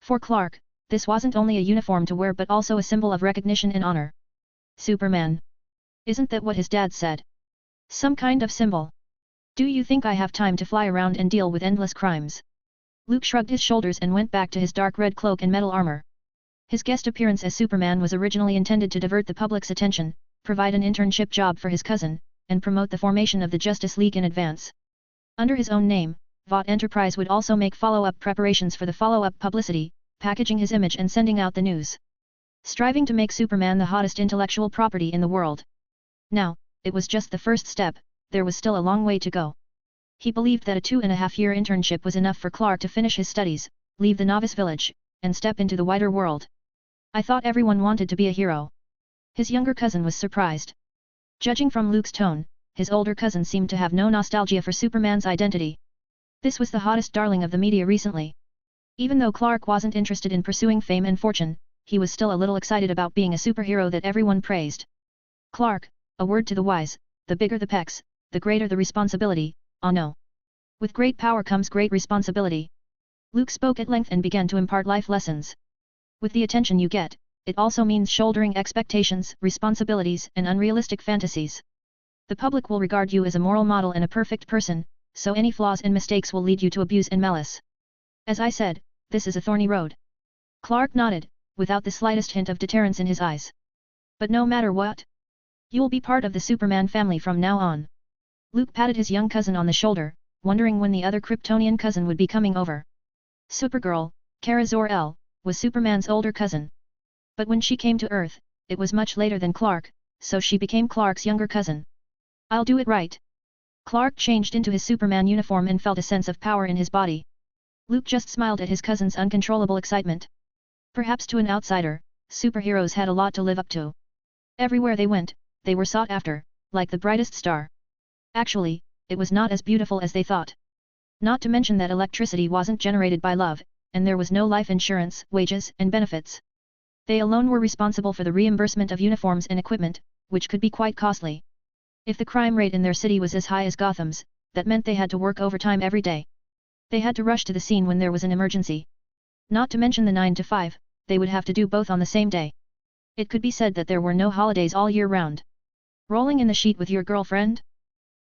For Clark, this wasn't only a uniform to wear but also a symbol of recognition and honor. Superman. Isn't that what his dad said? Some kind of symbol. Do you think I have time to fly around and deal with endless crimes? Luke shrugged his shoulders and went back to his dark red cloak and metal armor. His guest appearance as Superman was originally intended to divert the public's attention, provide an internship job for his cousin, and promote the formation of the Justice League in advance. Under his own name, Vought Enterprise would also make follow-up preparations for the follow-up publicity, packaging his image and sending out the news. Striving to make Superman the hottest intellectual property in the world. Now, it was just the first step, there was still a long way to go. He believed that a 2.5-year internship was enough for Clark to finish his studies, leave the novice village, and step into the wider world. I thought everyone wanted to be a hero. His younger cousin was surprised. Judging from Luke's tone, his older cousin seemed to have no nostalgia for Superman's identity. This was the hottest darling of the media recently. Even though Clark wasn't interested in pursuing fame and fortune, he was still a little excited about being a superhero that everyone praised. Clark, a word to the wise, the bigger the pecs, the greater the responsibility, oh no. With great power comes great responsibility. Luke spoke at length and began to impart life lessons. With the attention you get, it also means shouldering expectations, responsibilities, and unrealistic fantasies. The public will regard you as a moral model and a perfect person, so any flaws and mistakes will lead you to abuse and malice. As I said, this is a thorny road. Clark nodded, without the slightest hint of deterrence in his eyes. But no matter what, you'll be part of the Superman family from now on. Luke patted his young cousin on the shoulder, wondering when the other Kryptonian cousin would be coming over. Supergirl, Kara Zor-El, was Superman's older cousin. But when she came to Earth, it was much later than Clark, so she became Clark's younger cousin. I'll do it right. Clark changed into his Superman uniform and felt a sense of power in his body. Luke just smiled at his cousin's uncontrollable excitement. Perhaps to an outsider, superheroes had a lot to live up to. Everywhere they went, they were sought after, like the brightest star. Actually, it was not as beautiful as they thought. Not to mention that electricity wasn't generated by love, and there was no life insurance, wages, and benefits. They alone were responsible for the reimbursement of uniforms and equipment, which could be quite costly. If the crime rate in their city was as high as Gotham's, that meant they had to work overtime every day. They had to rush to the scene when there was an emergency. Not to mention the 9 to 5, they would have to do both on the same day. It could be said that there were no holidays all year round. Rolling in the sheet with your girlfriend?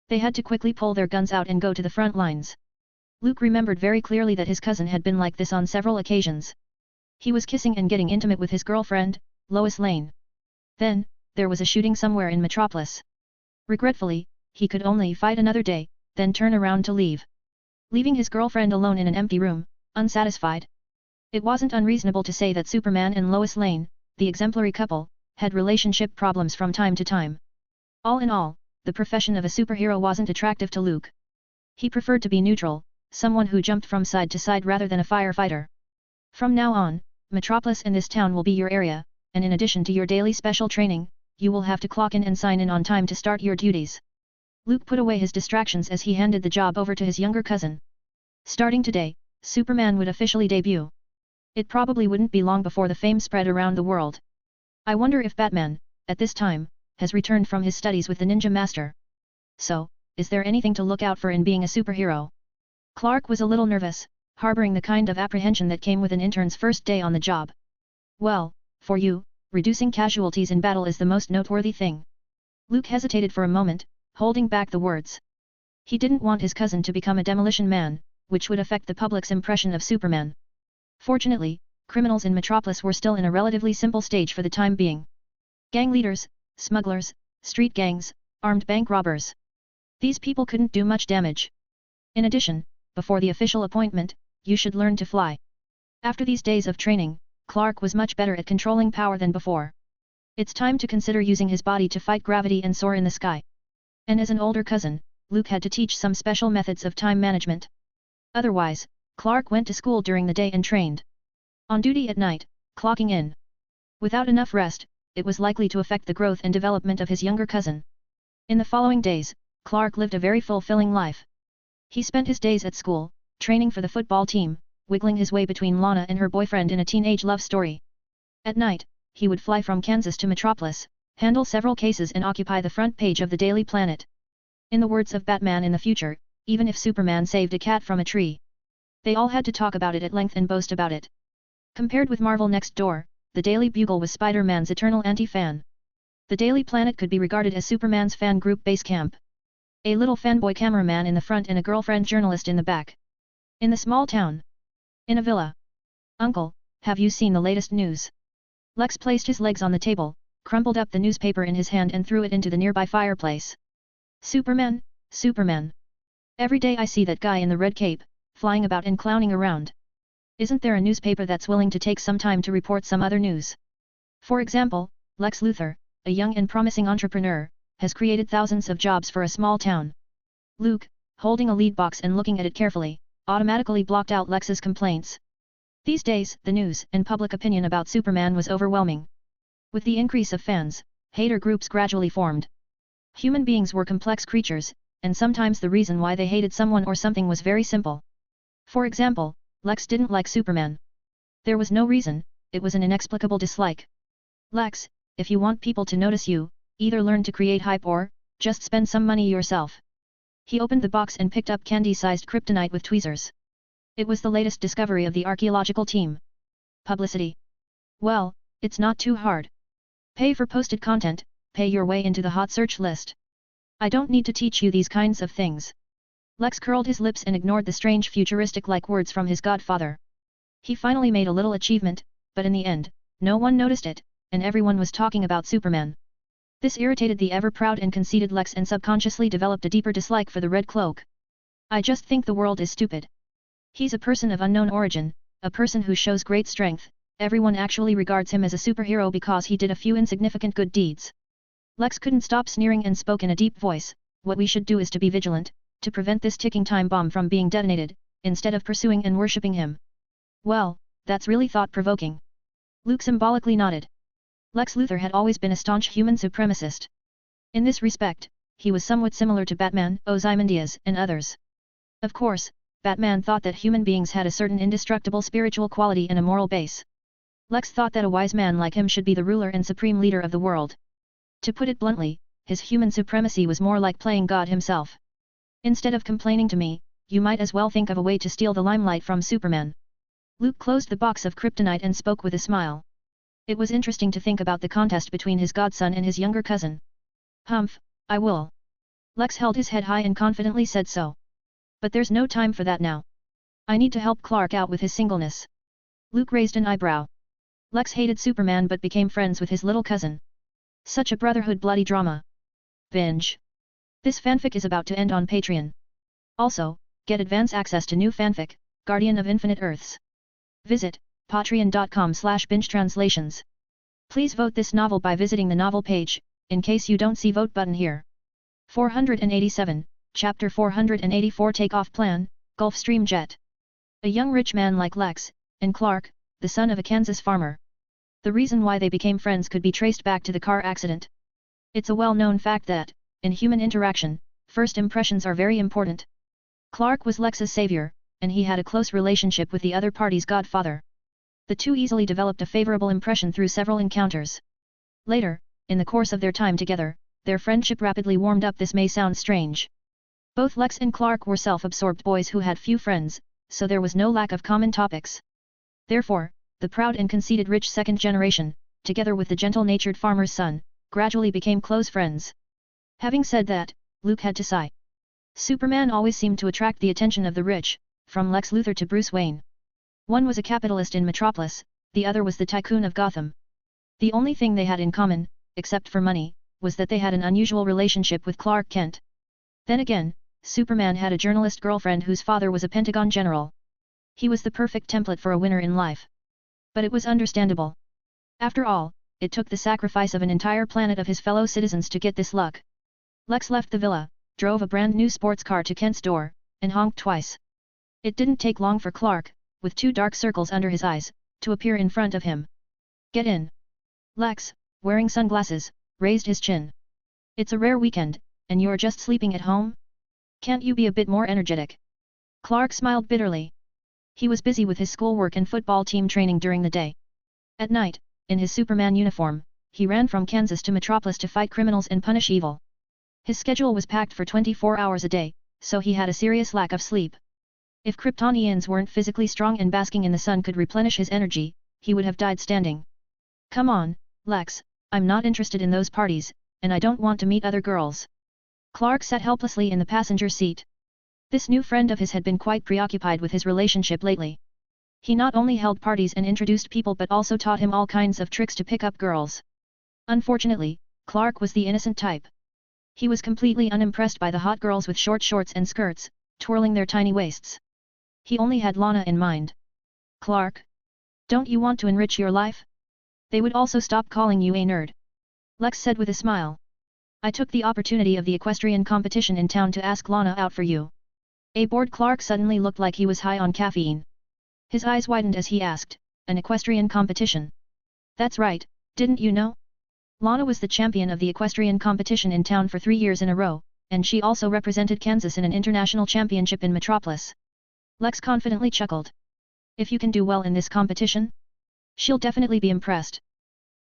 They had to quickly pull their guns out and go to the front lines. Luke remembered very clearly that his cousin had been like this on several occasions. He was kissing and getting intimate with his girlfriend, Lois Lane. Then, there was a shooting somewhere in Metropolis. Regretfully, he could only fight another day, then turn around to leave. Leaving his girlfriend alone in an empty room, unsatisfied. It wasn't unreasonable to say that Superman and Lois Lane, the exemplary couple, had relationship problems from time to time. All in all, the profession of a superhero wasn't attractive to Luke. He preferred to be neutral, someone who jumped from side to side rather than a firefighter. From now on, Metropolis and this town will be your area, and in addition to your daily special training, you will have to clock in and sign in on time to start your duties. Luke put away his distractions as he handed the job over to his younger cousin. Starting today, Superman would officially debut. It probably wouldn't be long before the fame spread around the world. I wonder if Batman, at this time, has returned from his studies with the Ninja Master. So, is there anything to look out for in being a superhero? Clark was a little nervous, harboring the kind of apprehension that came with an intern's first day on the job. Well, for you, reducing casualties in battle is the most noteworthy thing. Luke hesitated for a moment, holding back the words. He didn't want his cousin to become a demolition man, which would affect the public's impression of Superman. Fortunately, criminals in Metropolis were still in a relatively simple stage for the time being. Gang leaders, smugglers, street gangs, armed bank robbers. These people couldn't do much damage. In addition, before the official appointment, you should learn to fly. After these days of training, Clark was much better at controlling power than before. It's time to consider using his body to fight gravity and soar in the sky. And as an older cousin, Luke had to teach some special methods of time management. Otherwise, Clark went to school during the day and trained on duty at night, clocking in. Without enough rest, it was likely to affect the growth and development of his younger cousin. In the following days, Clark lived a very fulfilling life. He spent his days at school, training for the football team, wiggling his way between Lana and her boyfriend in a teenage love story. At night, he would fly from Kansas to Metropolis, handle several cases and occupy the front page of the Daily Planet. In the words of Batman in the future, even if Superman saved a cat from a tree, they all had to talk about it at length and boast about it. Compared with Marvel next door, the Daily Bugle was Spider-Man's eternal anti-fan. The Daily Planet could be regarded as Superman's fan group base camp. A little fanboy cameraman in the front and a girlfriend journalist in the back. In the small town. In a villa. Uncle, have you seen the latest news? Lex placed his legs on the table, crumpled up the newspaper in his hand and threw it into the nearby fireplace. Superman, Superman. Every day I see that guy in the red cape, flying about and clowning around. Isn't there a newspaper that's willing to take some time to report some other news? For example, Lex Luthor, a young and promising entrepreneur, has created thousands of jobs for a small town. Luke, holding a lead box and looking at it carefully, automatically blocked out Lex's complaints. These days, the news and public opinion about Superman was overwhelming. With the increase of fans, hater groups gradually formed. Human beings were complex creatures, and sometimes the reason why they hated someone or something was very simple. For example, Lex didn't like Superman. There was no reason, it was an inexplicable dislike. Lex, if you want people to notice you, either learn to create hype or, just spend some money yourself. He opened the box and picked up candy-sized kryptonite with tweezers. It was the latest discovery of the archaeological team. Publicity. Well, it's not too hard. Pay for posted content, pay your way into the hot search list. I don't need to teach you these kinds of things. Lex curled his lips and ignored the strange futuristic-like words from his godfather. He finally made a little achievement, but in the end, no one noticed it, and everyone was talking about Superman. This irritated the ever-proud and conceited Lex and subconsciously developed a deeper dislike for the Red Cloak. I just think the world is stupid. He's a person of unknown origin, a person who shows great strength, everyone actually regards him as a superhero because he did a few insignificant good deeds. Lex couldn't stop sneering and spoke in a deep voice, what we should do is to be vigilant, to prevent this ticking time bomb from being detonated, instead of pursuing and worshipping him. Well, that's really thought-provoking. Luke symbolically nodded. Lex Luthor had always been a staunch human supremacist. In this respect, he was somewhat similar to Batman, Ozymandias, and others. Of course, Batman thought that human beings had a certain indestructible spiritual quality and a moral base. Lex thought that a wise man like him should be the ruler and supreme leader of the world. To put it bluntly, his human supremacy was more like playing God himself. Instead of complaining to me, you might as well think of a way to steal the limelight from Superman. Luke closed the box of kryptonite and spoke with a smile. It was interesting to think about the contest between his godson and his younger cousin. Humph, I will. Lex held his head high and confidently said so. But there's no time for that now. I need to help Clark out with his singleness. Luke raised an eyebrow. Lex hated Superman but became friends with his little cousin. Such a brotherhood bloody drama. Binge. This fanfic is about to end on Patreon. Also, get advance access to new fanfic, Guardian of Infinite Earths. Visit patreon.com/bingetranslations. Please vote this novel by visiting the novel page, in case you don't see vote button here. 487, Chapter 484 Take-Off Plan, Gulfstream Jet. A young rich man like Lex, and Clark, the son of a Kansas farmer. The reason why they became friends could be traced back to the car accident. It's a well-known fact that, in human interaction, first impressions are very important. Clark was Lex's savior, and he had a close relationship with the other party's godfather. The two easily developed a favorable impression through several encounters. Later, in the course of their time together, their friendship rapidly warmed up. This may sound strange. Both Lex and Clark were self-absorbed boys who had few friends, so there was no lack of common topics. Therefore, the proud and conceited rich second generation, together with the gentle-natured farmer's son, gradually became close friends. Having said that, Luke had to sigh. Superman always seemed to attract the attention of the rich, from Lex Luthor to Bruce Wayne. One was a capitalist in Metropolis, the other was the tycoon of Gotham. The only thing they had in common, except for money, was that they had an unusual relationship with Clark Kent. Then again, Superman had a journalist girlfriend whose father was a Pentagon general. He was the perfect template for a winner in life. But it was understandable. After all, it took the sacrifice of an entire planet of his fellow citizens to get this luck. Lex left the villa, drove a brand new sports car to Kent's door, and honked twice. It didn't take long for Clark, with two dark circles under his eyes, to appear in front of him. Get in. Lex, wearing sunglasses, raised his chin. It's a rare weekend, and you're just sleeping at home? Can't you be a bit more energetic? Clark smiled bitterly. He was busy with his schoolwork and football team training during the day. At night, in his Superman uniform, he ran from Kansas to Metropolis to fight criminals and punish evil. His schedule was packed for 24 hours a day, so he had a serious lack of sleep. If Kryptonians weren't physically strong and basking in the sun could replenish his energy, he would have died standing. Come on, Lex, I'm not interested in those parties, and I don't want to meet other girls. Clark sat helplessly in the passenger seat. This new friend of his had been quite preoccupied with his relationship lately. He not only held parties and introduced people but also taught him all kinds of tricks to pick up girls. Unfortunately, Clark was the innocent type. He was completely unimpressed by the hot girls with short shorts and skirts, twirling their tiny waists. He only had Lana in mind. Clark? Don't you want to enrich your life? They would also stop calling you a nerd. Lex said with a smile. I took the opportunity of the equestrian competition in town to ask Lana out for you. A bored Clark suddenly looked like he was high on caffeine. His eyes widened as he asked, an equestrian competition? That's right, didn't you know? Lana was the champion of the equestrian competition in town for 3 years in a row, and she also represented Kansas in an international championship in Metropolis. Lex confidently chuckled. If you can do well in this competition? She'll definitely be impressed.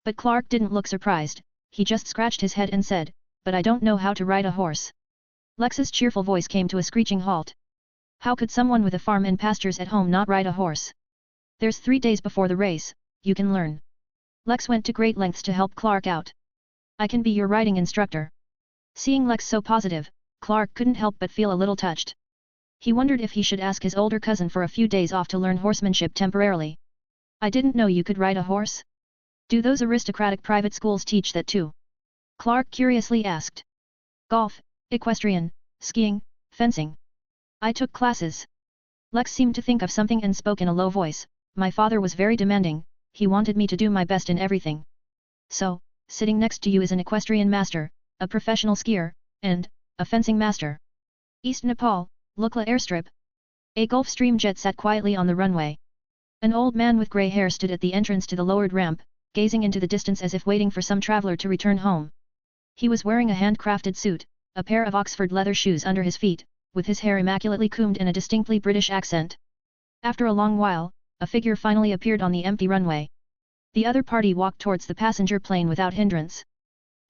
But Clark didn't look surprised, he just scratched his head and said, but I don't know how to ride a horse. Lex's cheerful voice came to a screeching halt. How could someone with a farm and pastures at home not ride a horse? There's 3 days before the race, you can learn. Lex went to great lengths to help Clark out. I can be your riding instructor. Seeing Lex so positive, Clark couldn't help but feel a little touched. He wondered if he should ask his older cousin for a few days off to learn horsemanship temporarily. I didn't know you could ride a horse? Do those aristocratic private schools teach that too? Clark curiously asked. Golf, equestrian, skiing, fencing. I took classes. Lex seemed to think of something and spoke in a low voice. My father was very demanding, he wanted me to do my best in everything. So, sitting next to you is an equestrian master, a professional skier, and a fencing master. East Nepal, Lukla airstrip. A Gulfstream jet sat quietly on the runway. An old man with grey hair stood at the entrance to the lowered ramp, gazing into the distance as if waiting for some traveler to return home. He was wearing a handcrafted suit, a pair of Oxford leather shoes under his feet, with his hair immaculately combed and a distinctly British accent. After a long while, a figure finally appeared on the empty runway. The other party walked towards the passenger plane without hindrance.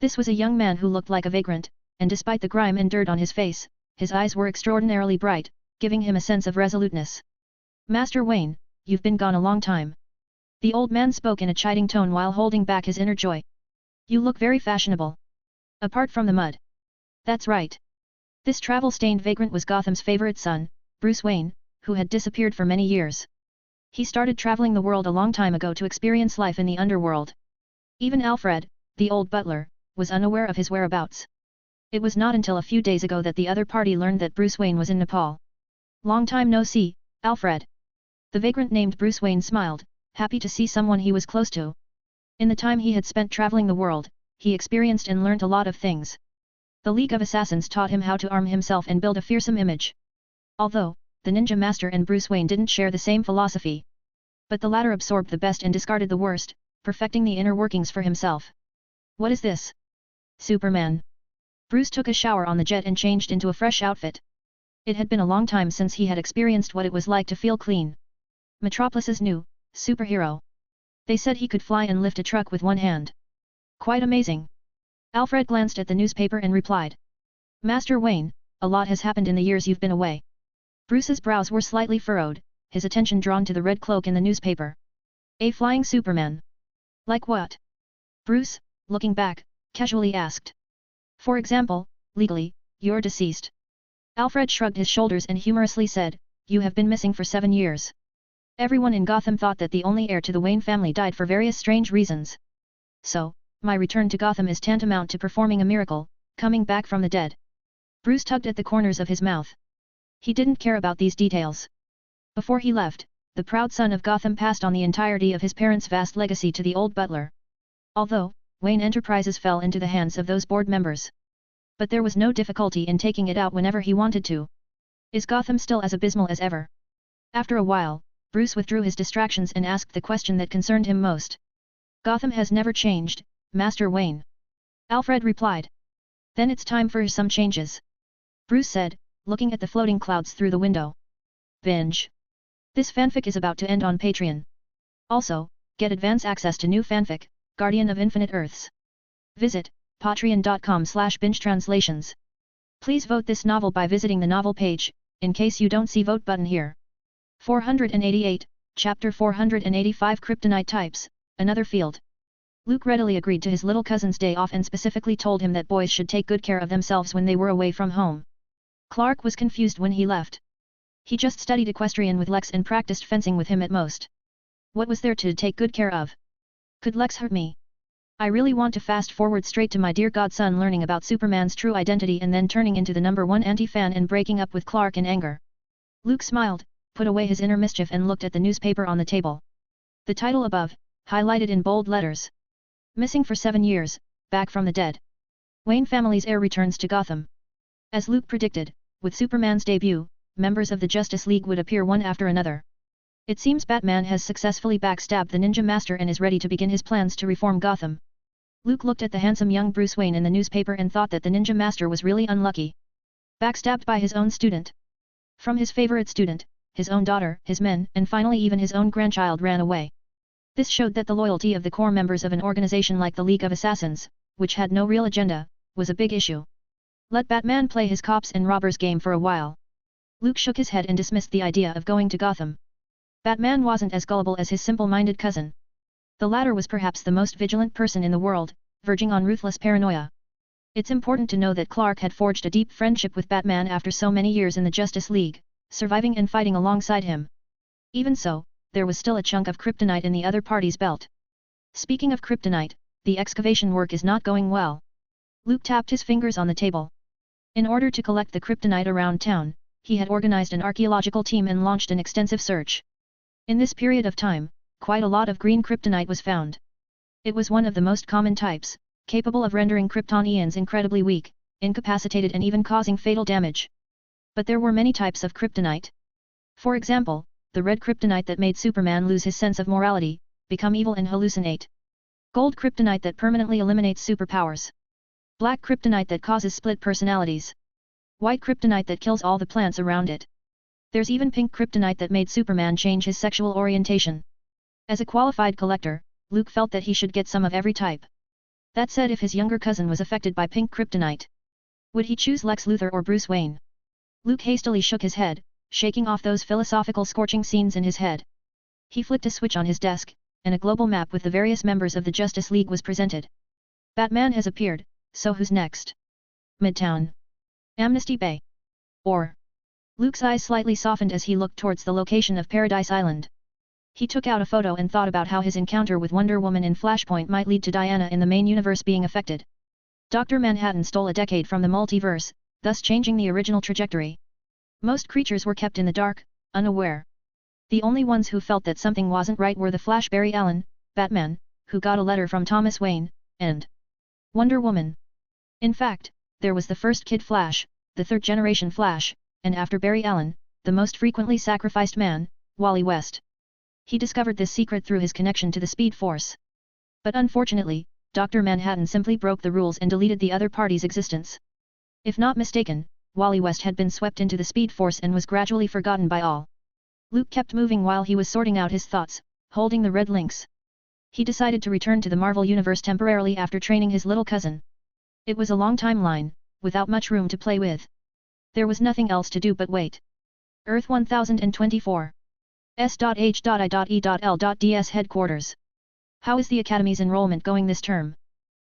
This was a young man who looked like a vagrant, and despite the grime and dirt on his face, his eyes were extraordinarily bright, giving him a sense of resoluteness. Master Wayne, you've been gone a long time. The old man spoke in a chiding tone while holding back his inner joy. You look very fashionable. Apart from the mud. That's right. This travel-stained vagrant was Gotham's favorite son, Bruce Wayne, who had disappeared for many years. He started traveling the world a long time ago to experience life in the underworld. Even Alfred, the old butler, was unaware of his whereabouts. It was not until a few days ago that the other party learned that Bruce Wayne was in Nepal. Long time no see, Alfred. The vagrant named Bruce Wayne smiled, happy to see someone he was close to. In the time he had spent traveling the world, he experienced and learnt a lot of things. The League of Assassins taught him how to arm himself and build a fearsome image. Although, the Ninja Master and Bruce Wayne didn't share the same philosophy. But the latter absorbed the best and discarded the worst, perfecting the inner workings for himself. What is this? Superman. Bruce took a shower on the jet and changed into a fresh outfit. It had been a long time since he had experienced what it was like to feel clean. Metropolis's new superhero. They said he could fly and lift a truck with one hand. Quite amazing. Alfred glanced at the newspaper and replied. Master Wayne, a lot has happened in the years you've been away. Bruce's brows were slightly furrowed, his attention drawn to the red cloak in the newspaper. A flying Superman. Like what? Bruce, looking back, casually asked. For example, legally, you're deceased. Alfred shrugged his shoulders and humorously said, you have been missing for 7 years. Everyone in Gotham thought that the only heir to the Wayne family died for various strange reasons. So, my return to Gotham is tantamount to performing a miracle, coming back from the dead. Bruce tugged at the corners of his mouth. He didn't care about these details. Before he left, the proud son of Gotham passed on the entirety of his parents' vast legacy to the old butler. Although, Wayne Enterprises fell into the hands of those board members. But there was no difficulty in taking it out whenever he wanted to. Is Gotham still as abysmal as ever? After a while, Bruce withdrew his distractions and asked the question that concerned him most. Gotham has never changed, Master Wayne. Alfred replied. Then it's time for some changes. Bruce said, looking at the floating clouds through the window. Binge. This fanfic is about to end on Patreon. Also, get advance access to new fanfic, Guardian of Infinite Earths. Visit patreon.com/bingetranslations. Please vote this novel by visiting the novel page, in case you don't see vote button here. 488, Chapter 485 Kryptonite Types, Another Field. Luke readily agreed to his little cousin's day off and specifically told him that boys should take good care of themselves when they were away from home. Clark was confused when he left. He just studied equestrian with Lex and practiced fencing with him at most. What was there to take good care of? Could Lex hurt me? I really want to fast forward straight to my dear godson learning about Superman's true identity and then turning into the #1 anti-fan and breaking up with Clark in anger. Luke smiled, put away his inner mischief and looked at the newspaper on the table. The title above, highlighted in bold letters. Missing for 7 years, back from the dead. Wayne family's heir returns to Gotham. As Luke predicted, with Superman's debut, members of the Justice League would appear one after another. It seems Batman has successfully backstabbed the Ninja Master and is ready to begin his plans to reform Gotham. Luke looked at the handsome young Bruce Wayne in the newspaper and thought that the Ninja Master was really unlucky. Backstabbed by his own student. From his favorite student, his own daughter, his men, and finally even his own grandchild ran away. This showed that the loyalty of the core members of an organization like the League of Assassins, which had no real agenda, was a big issue. Let Batman play his cops and robbers game for a while. Luke shook his head and dismissed the idea of going to Gotham. Batman wasn't as gullible as his simple-minded cousin. The latter was perhaps the most vigilant person in the world, verging on ruthless paranoia. It's important to know that Clark had forged a deep friendship with Batman after so many years in the Justice League, surviving and fighting alongside him. Even so, there was still a chunk of kryptonite in the other party's belt. Speaking of kryptonite, the excavation work is not going well. Luke tapped his fingers on the table. In order to collect the kryptonite around town, he had organized an archaeological team and launched an extensive search. In this period of time, quite a lot of green kryptonite was found. It was one of the most common types, capable of rendering Kryptonians incredibly weak, incapacitated and even causing fatal damage. But there were many types of kryptonite. For example, the red kryptonite that made Superman lose his sense of morality, become evil and hallucinate. Gold kryptonite that permanently eliminates superpowers. Black kryptonite that causes split personalities. White kryptonite that kills all the plants around it. There's even pink kryptonite that made Superman change his sexual orientation. As a qualified collector, Luke felt that he should get some of every type. That said, if his younger cousin was affected by pink kryptonite, would he choose Lex Luthor or Bruce Wayne? Luke hastily shook his head, shaking off those philosophical scorching scenes in his head. He flicked a switch on his desk, and a global map with the various members of the Justice League was presented. Batman has appeared, so who's next? Midtown. Amnesty Bay. Or? Luke's eyes slightly softened as he looked towards the location of Paradise Island. He took out a photo and thought about how his encounter with Wonder Woman in Flashpoint might lead to Diana in the main universe being affected. Dr. Manhattan stole a decade from the multiverse, thus changing the original trajectory. Most creatures were kept in the dark, unaware. The only ones who felt that something wasn't right were the Flash Barry Allen, Batman, who got a letter from Thomas Wayne, and Wonder Woman. In fact, there was the first Kid Flash, the third-generation Flash, and after Barry Allen, the most frequently sacrificed man, Wally West. He discovered this secret through his connection to the Speed Force. But unfortunately, Dr. Manhattan simply broke the rules and deleted the other party's existence. If not mistaken, Wally West had been swept into the Speed Force and was gradually forgotten by all. Luke kept moving while he was sorting out his thoughts, holding the red links. He decided to return to the Marvel Universe temporarily after training his little cousin. It was a long timeline, without much room to play with. There was nothing else to do but wait. Earth 1024. S.H.I.E.L.DS Headquarters. How is the Academy's enrollment going this term?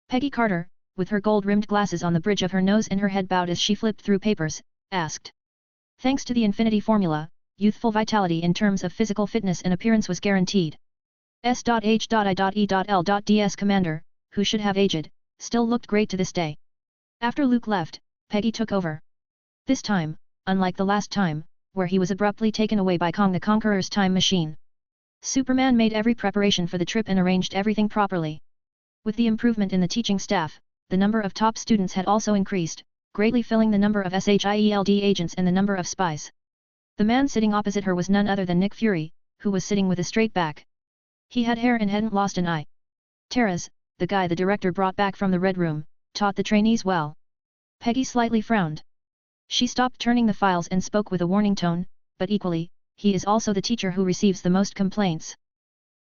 Peggy Carter, with her gold-rimmed glasses on the bridge of her nose and her head bowed as she flipped through papers, asked. Thanks to the Infinity Formula, youthful vitality in terms of physical fitness and appearance was guaranteed. S.H.I.E.L.DS Commander, who should have aged, still looked great to this day. After Luke left, Peggy took over. This time, unlike the last time, where he was abruptly taken away by Kong the Conqueror's time machine, Superman made every preparation for the trip and arranged everything properly. With the improvement in the teaching staff, the number of top students had also increased, greatly filling the number of SHIELD agents and the number of spies. The man sitting opposite her was none other than Nick Fury, who was sitting with a straight back. He had hair and hadn't lost an eye. Terraz, the guy the director brought back from the Red Room, taught the trainees well. Peggy slightly frowned. She stopped turning the files and spoke with a warning tone, but equally, he is also the teacher who receives the most complaints.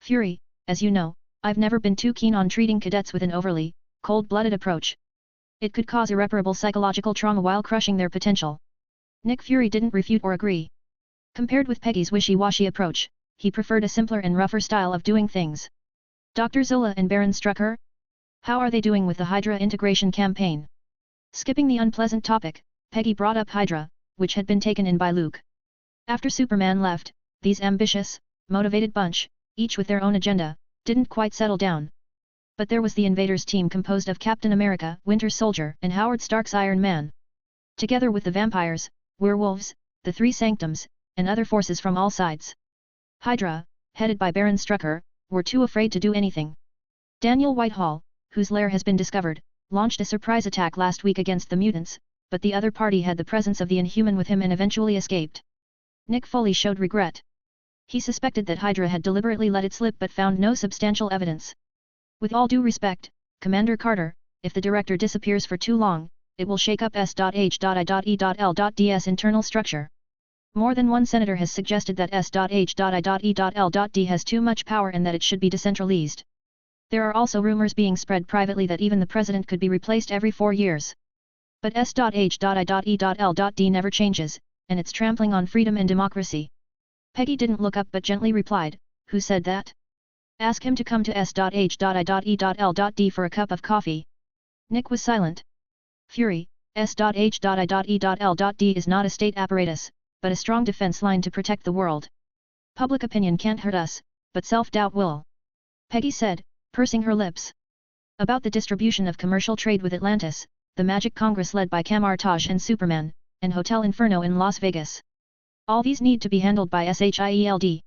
Fury, as you know, I've never been too keen on treating cadets with an overly, cold-blooded approach. It could cause irreparable psychological trauma while crushing their potential. Nick Fury didn't refute or agree. Compared with Peggy's wishy-washy approach, he preferred a simpler and rougher style of doing things. Dr. Zola and Baron Strucker? How are they doing with the Hydra integration campaign? Skipping the unpleasant topic, Peggy brought up Hydra, which had been taken in by Luke. After Superman left, these ambitious, motivated bunch, each with their own agenda, didn't quite settle down. But there was the Invaders team composed of Captain America, Winter Soldier, and Howard Stark's Iron Man. Together with the vampires, werewolves, the Three Sanctums, and other forces from all sides. Hydra, headed by Baron Strucker, were too afraid to do anything. Daniel Whitehall, whose lair has been discovered, launched a surprise attack last week against the mutants, but the other party had the presence of the Inhuman with him and eventually escaped. Nick Foley showed regret. He suspected that Hydra had deliberately let it slip but found no substantial evidence. With all due respect, Commander Carter, if the director disappears for too long, it will shake up S.H.I.E.L.D.'s internal structure. More than one senator has suggested that S.H.I.E.L.D. has too much power and that it should be decentralized. There are also rumors being spread privately that even the president could be replaced every 4 years. But S.H.I.E.L.D. never changes, and it's trampling on freedom and democracy. Peggy didn't look up but gently replied, "Who said that? Ask him to come to S.H.I.E.L.D. for a cup of coffee." Nick was silent. Fury, S.H.I.E.L.D. is not a state apparatus, but a strong defense line to protect the world. Public opinion can't hurt us, but self-doubt will. Peggy said, pursing her lips. About the distribution of commercial trade with Atlantis, the Magic Congress led by Kamar-Taj and Superman, and Hotel Inferno in Las Vegas. All these need to be handled by SHIELD.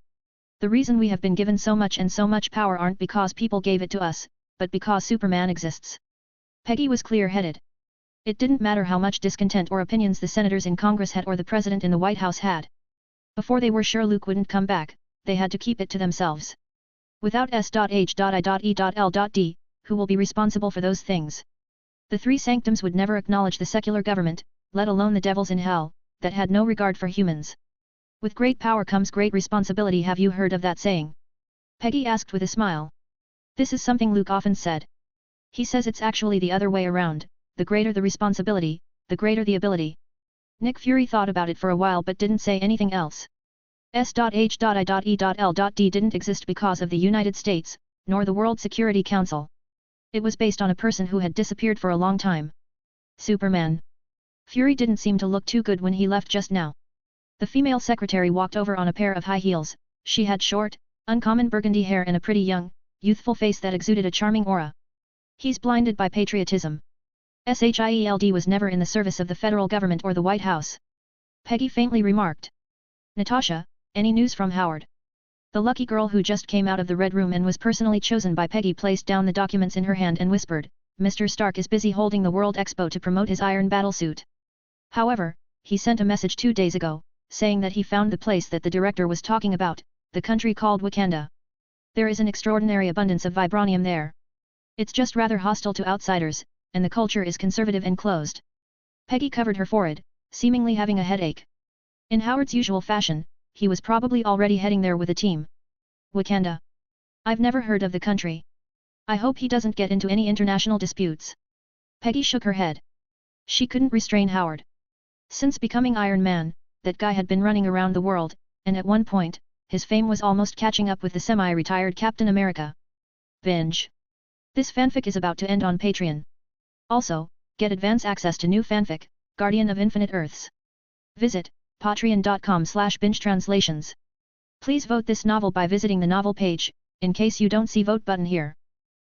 The reason we have been given so much and so much power aren't because people gave it to us, but because Superman exists. Peggy was clear-headed. It didn't matter how much discontent or opinions the senators in Congress had or the president in the White House had. Before they were sure Luke wouldn't come back, they had to keep it to themselves. Without S.H.I.E.L.D., who will be responsible for those things? The three sanctums would never acknowledge the secular government, let alone the devils in hell, that had no regard for humans. With great power comes great responsibility. Have you heard of that saying? Peggy asked with a smile. This is something Luke often said. He says it's actually the other way around, the greater the responsibility, the greater the ability. Nick Fury thought about it for a while but didn't say anything else. S.H.I.E.L.D. didn't exist because of the United States, nor the World Security Council. It was based on a person who had disappeared for a long time. Superman. Fury didn't seem to look too good when he left just now. The female secretary walked over on a pair of high heels. She had short, uncommon burgundy hair and a pretty young, youthful face that exuded a charming aura. He's blinded by patriotism. SHIELD was never in the service of the federal government or the White House. Peggy faintly remarked. Natasha, any news from Howard? The lucky girl who just came out of the Red Room and was personally chosen by Peggy placed down the documents in her hand and whispered, Mr. Stark is busy holding the World Expo to promote his iron battlesuit. However, he sent a message 2 days ago, saying that he found the place that the director was talking about, the country called Wakanda. There is an extraordinary abundance of vibranium there. It's just rather hostile to outsiders, and the culture is conservative and closed. Peggy covered her forehead, seemingly having a headache. In Howard's usual fashion, he was probably already heading there with a team. Wakanda. I've never heard of the country. I hope he doesn't get into any international disputes. Peggy shook her head. She couldn't restrain Howard. Since becoming Iron Man, that guy had been running around the world, and at one point, his fame was almost catching up with the semi-retired Captain America. Binge. This fanfic is about to end on Patreon. Also, get advance access to new fanfic, Guardian of Infinite Earths. Visit patreon.com/bingetranslations. Please vote this novel by visiting the novel page, in case you don't see vote button here.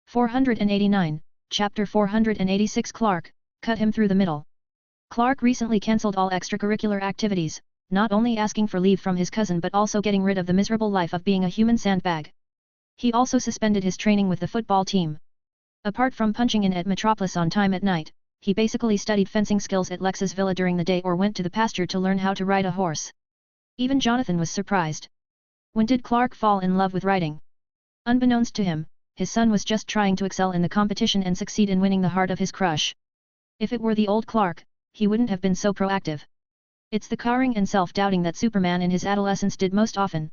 489, Chapter 486. Clark, cut him through the middle. Clark recently cancelled all extracurricular activities, not only asking for leave from his cousin but also getting rid of the miserable life of being a human sandbag. He also suspended his training with the football team. Apart from punching in at Metropolis on time at night, he basically studied fencing skills at Lex's villa during the day or went to the pasture to learn how to ride a horse. Even Jonathan was surprised. When did Clark fall in love with riding? Unbeknownst to him, his son was just trying to excel in the competition and succeed in winning the heart of his crush. If it were the old Clark, he wouldn't have been so proactive. It's the cowering and self-doubting that Superman in his adolescence did most often.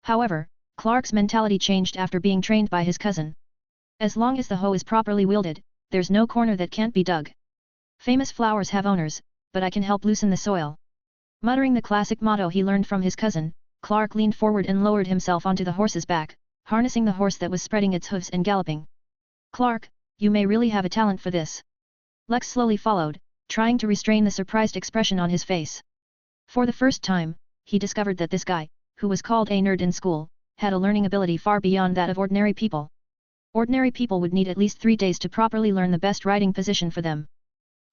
However, Clark's mentality changed after being trained by his cousin. As long as the hoe is properly wielded, there's no corner that can't be dug. Famous flowers have owners, but I can help loosen the soil. Muttering the classic motto he learned from his cousin, Clark leaned forward and lowered himself onto the horse's back, harnessing the horse that was spreading its hooves and galloping. Clark, you may really have a talent for this. Lex slowly followed, trying to restrain the surprised expression on his face. For the first time, he discovered that this guy, who was called a nerd in school, had a learning ability far beyond that of ordinary people. Ordinary people would need at least 3 days to properly learn the best riding position for them.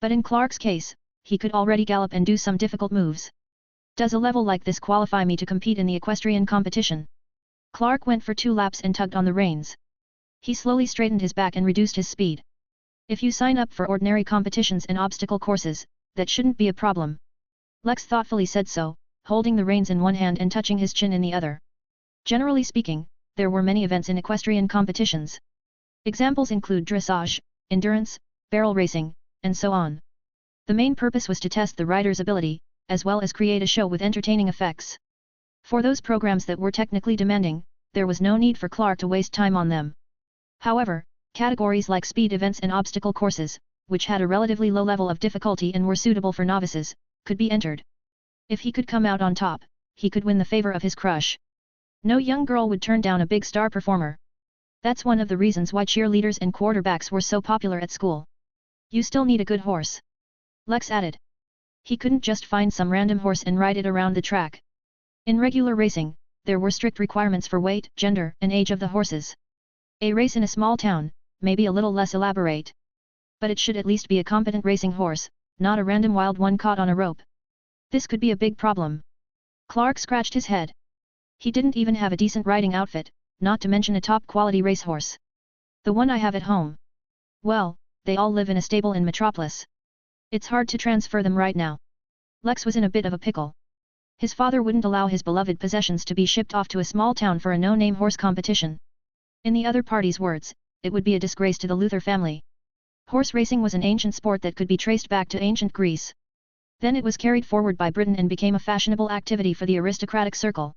But in Clark's case, he could already gallop and do some difficult moves. Does a level like this qualify me to compete in the equestrian competition? Clark went for 2 laps and tugged on the reins. He slowly straightened his back and reduced his speed. If you sign up for ordinary competitions and obstacle courses, that shouldn't be a problem. Lex thoughtfully said so, holding the reins in one hand and touching his chin in the other. Generally speaking, there were many events in equestrian competitions. Examples include dressage, endurance, barrel racing, and so on. The main purpose was to test the rider's ability, as well as create a show with entertaining effects. For those programs that were technically demanding, there was no need for Clark to waste time on them. However, categories like speed events and obstacle courses, which had a relatively low level of difficulty and were suitable for novices, could be entered. If he could come out on top, he could win the favor of his crush. No young girl would turn down a big star performer. That's one of the reasons why cheerleaders and quarterbacks were so popular at school. You still need a good horse. Lex added. He couldn't just find some random horse and ride it around the track. In regular racing, there were strict requirements for weight, gender, and age of the horses. A race in a small town, may be a little less elaborate. But it should at least be a competent racing horse, not a random wild one caught on a rope. This could be a big problem. Clark scratched his head. He didn't even have a decent riding outfit, not to mention a top-quality racehorse. The one I have at home. Well, they all live in a stable in Metropolis. It's hard to transfer them right now. Lex was in a bit of a pickle. His father wouldn't allow his beloved possessions to be shipped off to a small town for a no-name horse competition. In the other party's words, it would be a disgrace to the Luther family. Horse racing was an ancient sport that could be traced back to ancient Greece. Then it was carried forward by Britain and became a fashionable activity for the aristocratic circle.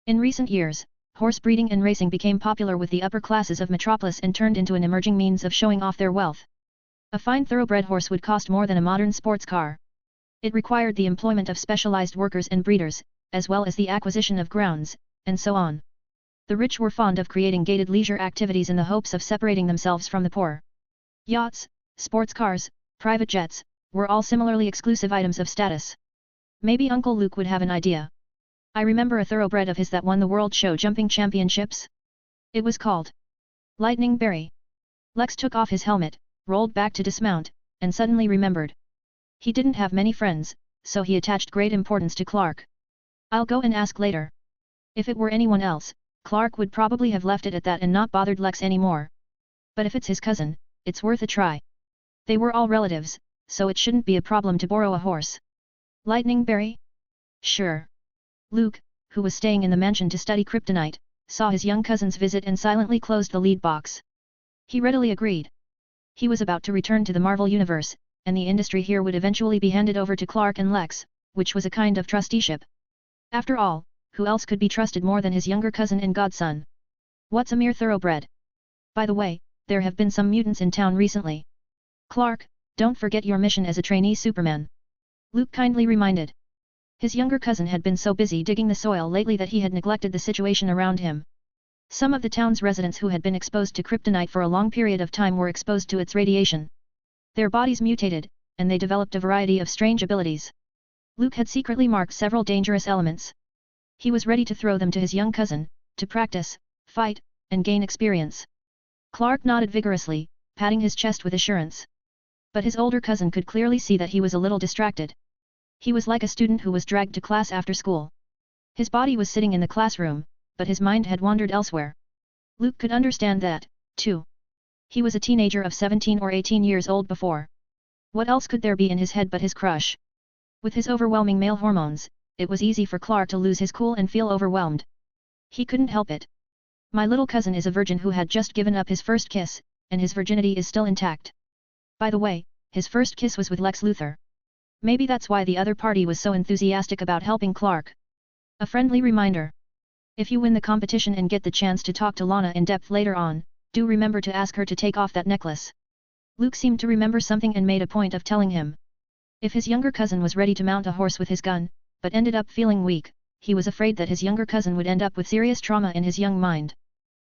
In recent years, horse breeding and racing became popular with the upper classes of Metropolis and turned into an emerging means of showing off their wealth. A fine thoroughbred horse would cost more than a modern sports car. It required the employment of specialized workers and breeders, as well as the acquisition of grounds, and so on. The rich were fond of creating gated leisure activities in the hopes of separating themselves from the poor. Yachts, sports cars, private jets, were all similarly exclusive items of status. Maybe Uncle Luke would have an idea. I remember a thoroughbred of his that won the World Show Jumping Championships. It was called Lightning Berry. Lex took off his helmet, rolled back to dismount, and suddenly remembered. He didn't have many friends, so he attached great importance to Clark. I'll go and ask later. If it were anyone else, Clark would probably have left it at that and not bothered Lex anymore. But if it's his cousin, it's worth a try. They were all relatives, so it shouldn't be a problem to borrow a horse. Lightning Berry? Sure. Luke, who was staying in the mansion to study kryptonite, saw his young cousin's visit and silently closed the lead box. He readily agreed. He was about to return to the Marvel Universe, and the industry here would eventually be handed over to Clark and Lex, which was a kind of trusteeship. After all, who else could be trusted more than his younger cousin and godson? What's a mere thoroughbred? By the way, there have been some mutants in town recently. Clark, don't forget your mission as a trainee Superman. Luke kindly reminded. His younger cousin had been so busy digging the soil lately that he had neglected the situation around him. Some of the town's residents who had been exposed to kryptonite for a long period of time were exposed to its radiation. Their bodies mutated, and they developed a variety of strange abilities. Luke had secretly marked several dangerous elements. He was ready to throw them to his young cousin, to practice, fight, and gain experience. Clark nodded vigorously, patting his chest with assurance. But his older cousin could clearly see that he was a little distracted. He was like a student who was dragged to class after school. His body was sitting in the classroom, but his mind had wandered elsewhere. Luke could understand that, too. He was a teenager of 17 or 18 years old before. What else could there be in his head but his crush? With his overwhelming male hormones, it was easy for Clark to lose his cool and feel overwhelmed. He couldn't help it. My little cousin is a virgin who had just given up his first kiss, and his virginity is still intact. By the way, his first kiss was with Lex Luthor. Maybe that's why the other party was so enthusiastic about helping Clark. A friendly reminder. If you win the competition and get the chance to talk to Lana in depth later on, do remember to ask her to take off that necklace. Luke seemed to remember something and made a point of telling him. If his younger cousin was ready to mount a horse with his gun, but ended up feeling weak, he was afraid that his younger cousin would end up with serious trauma in his young mind.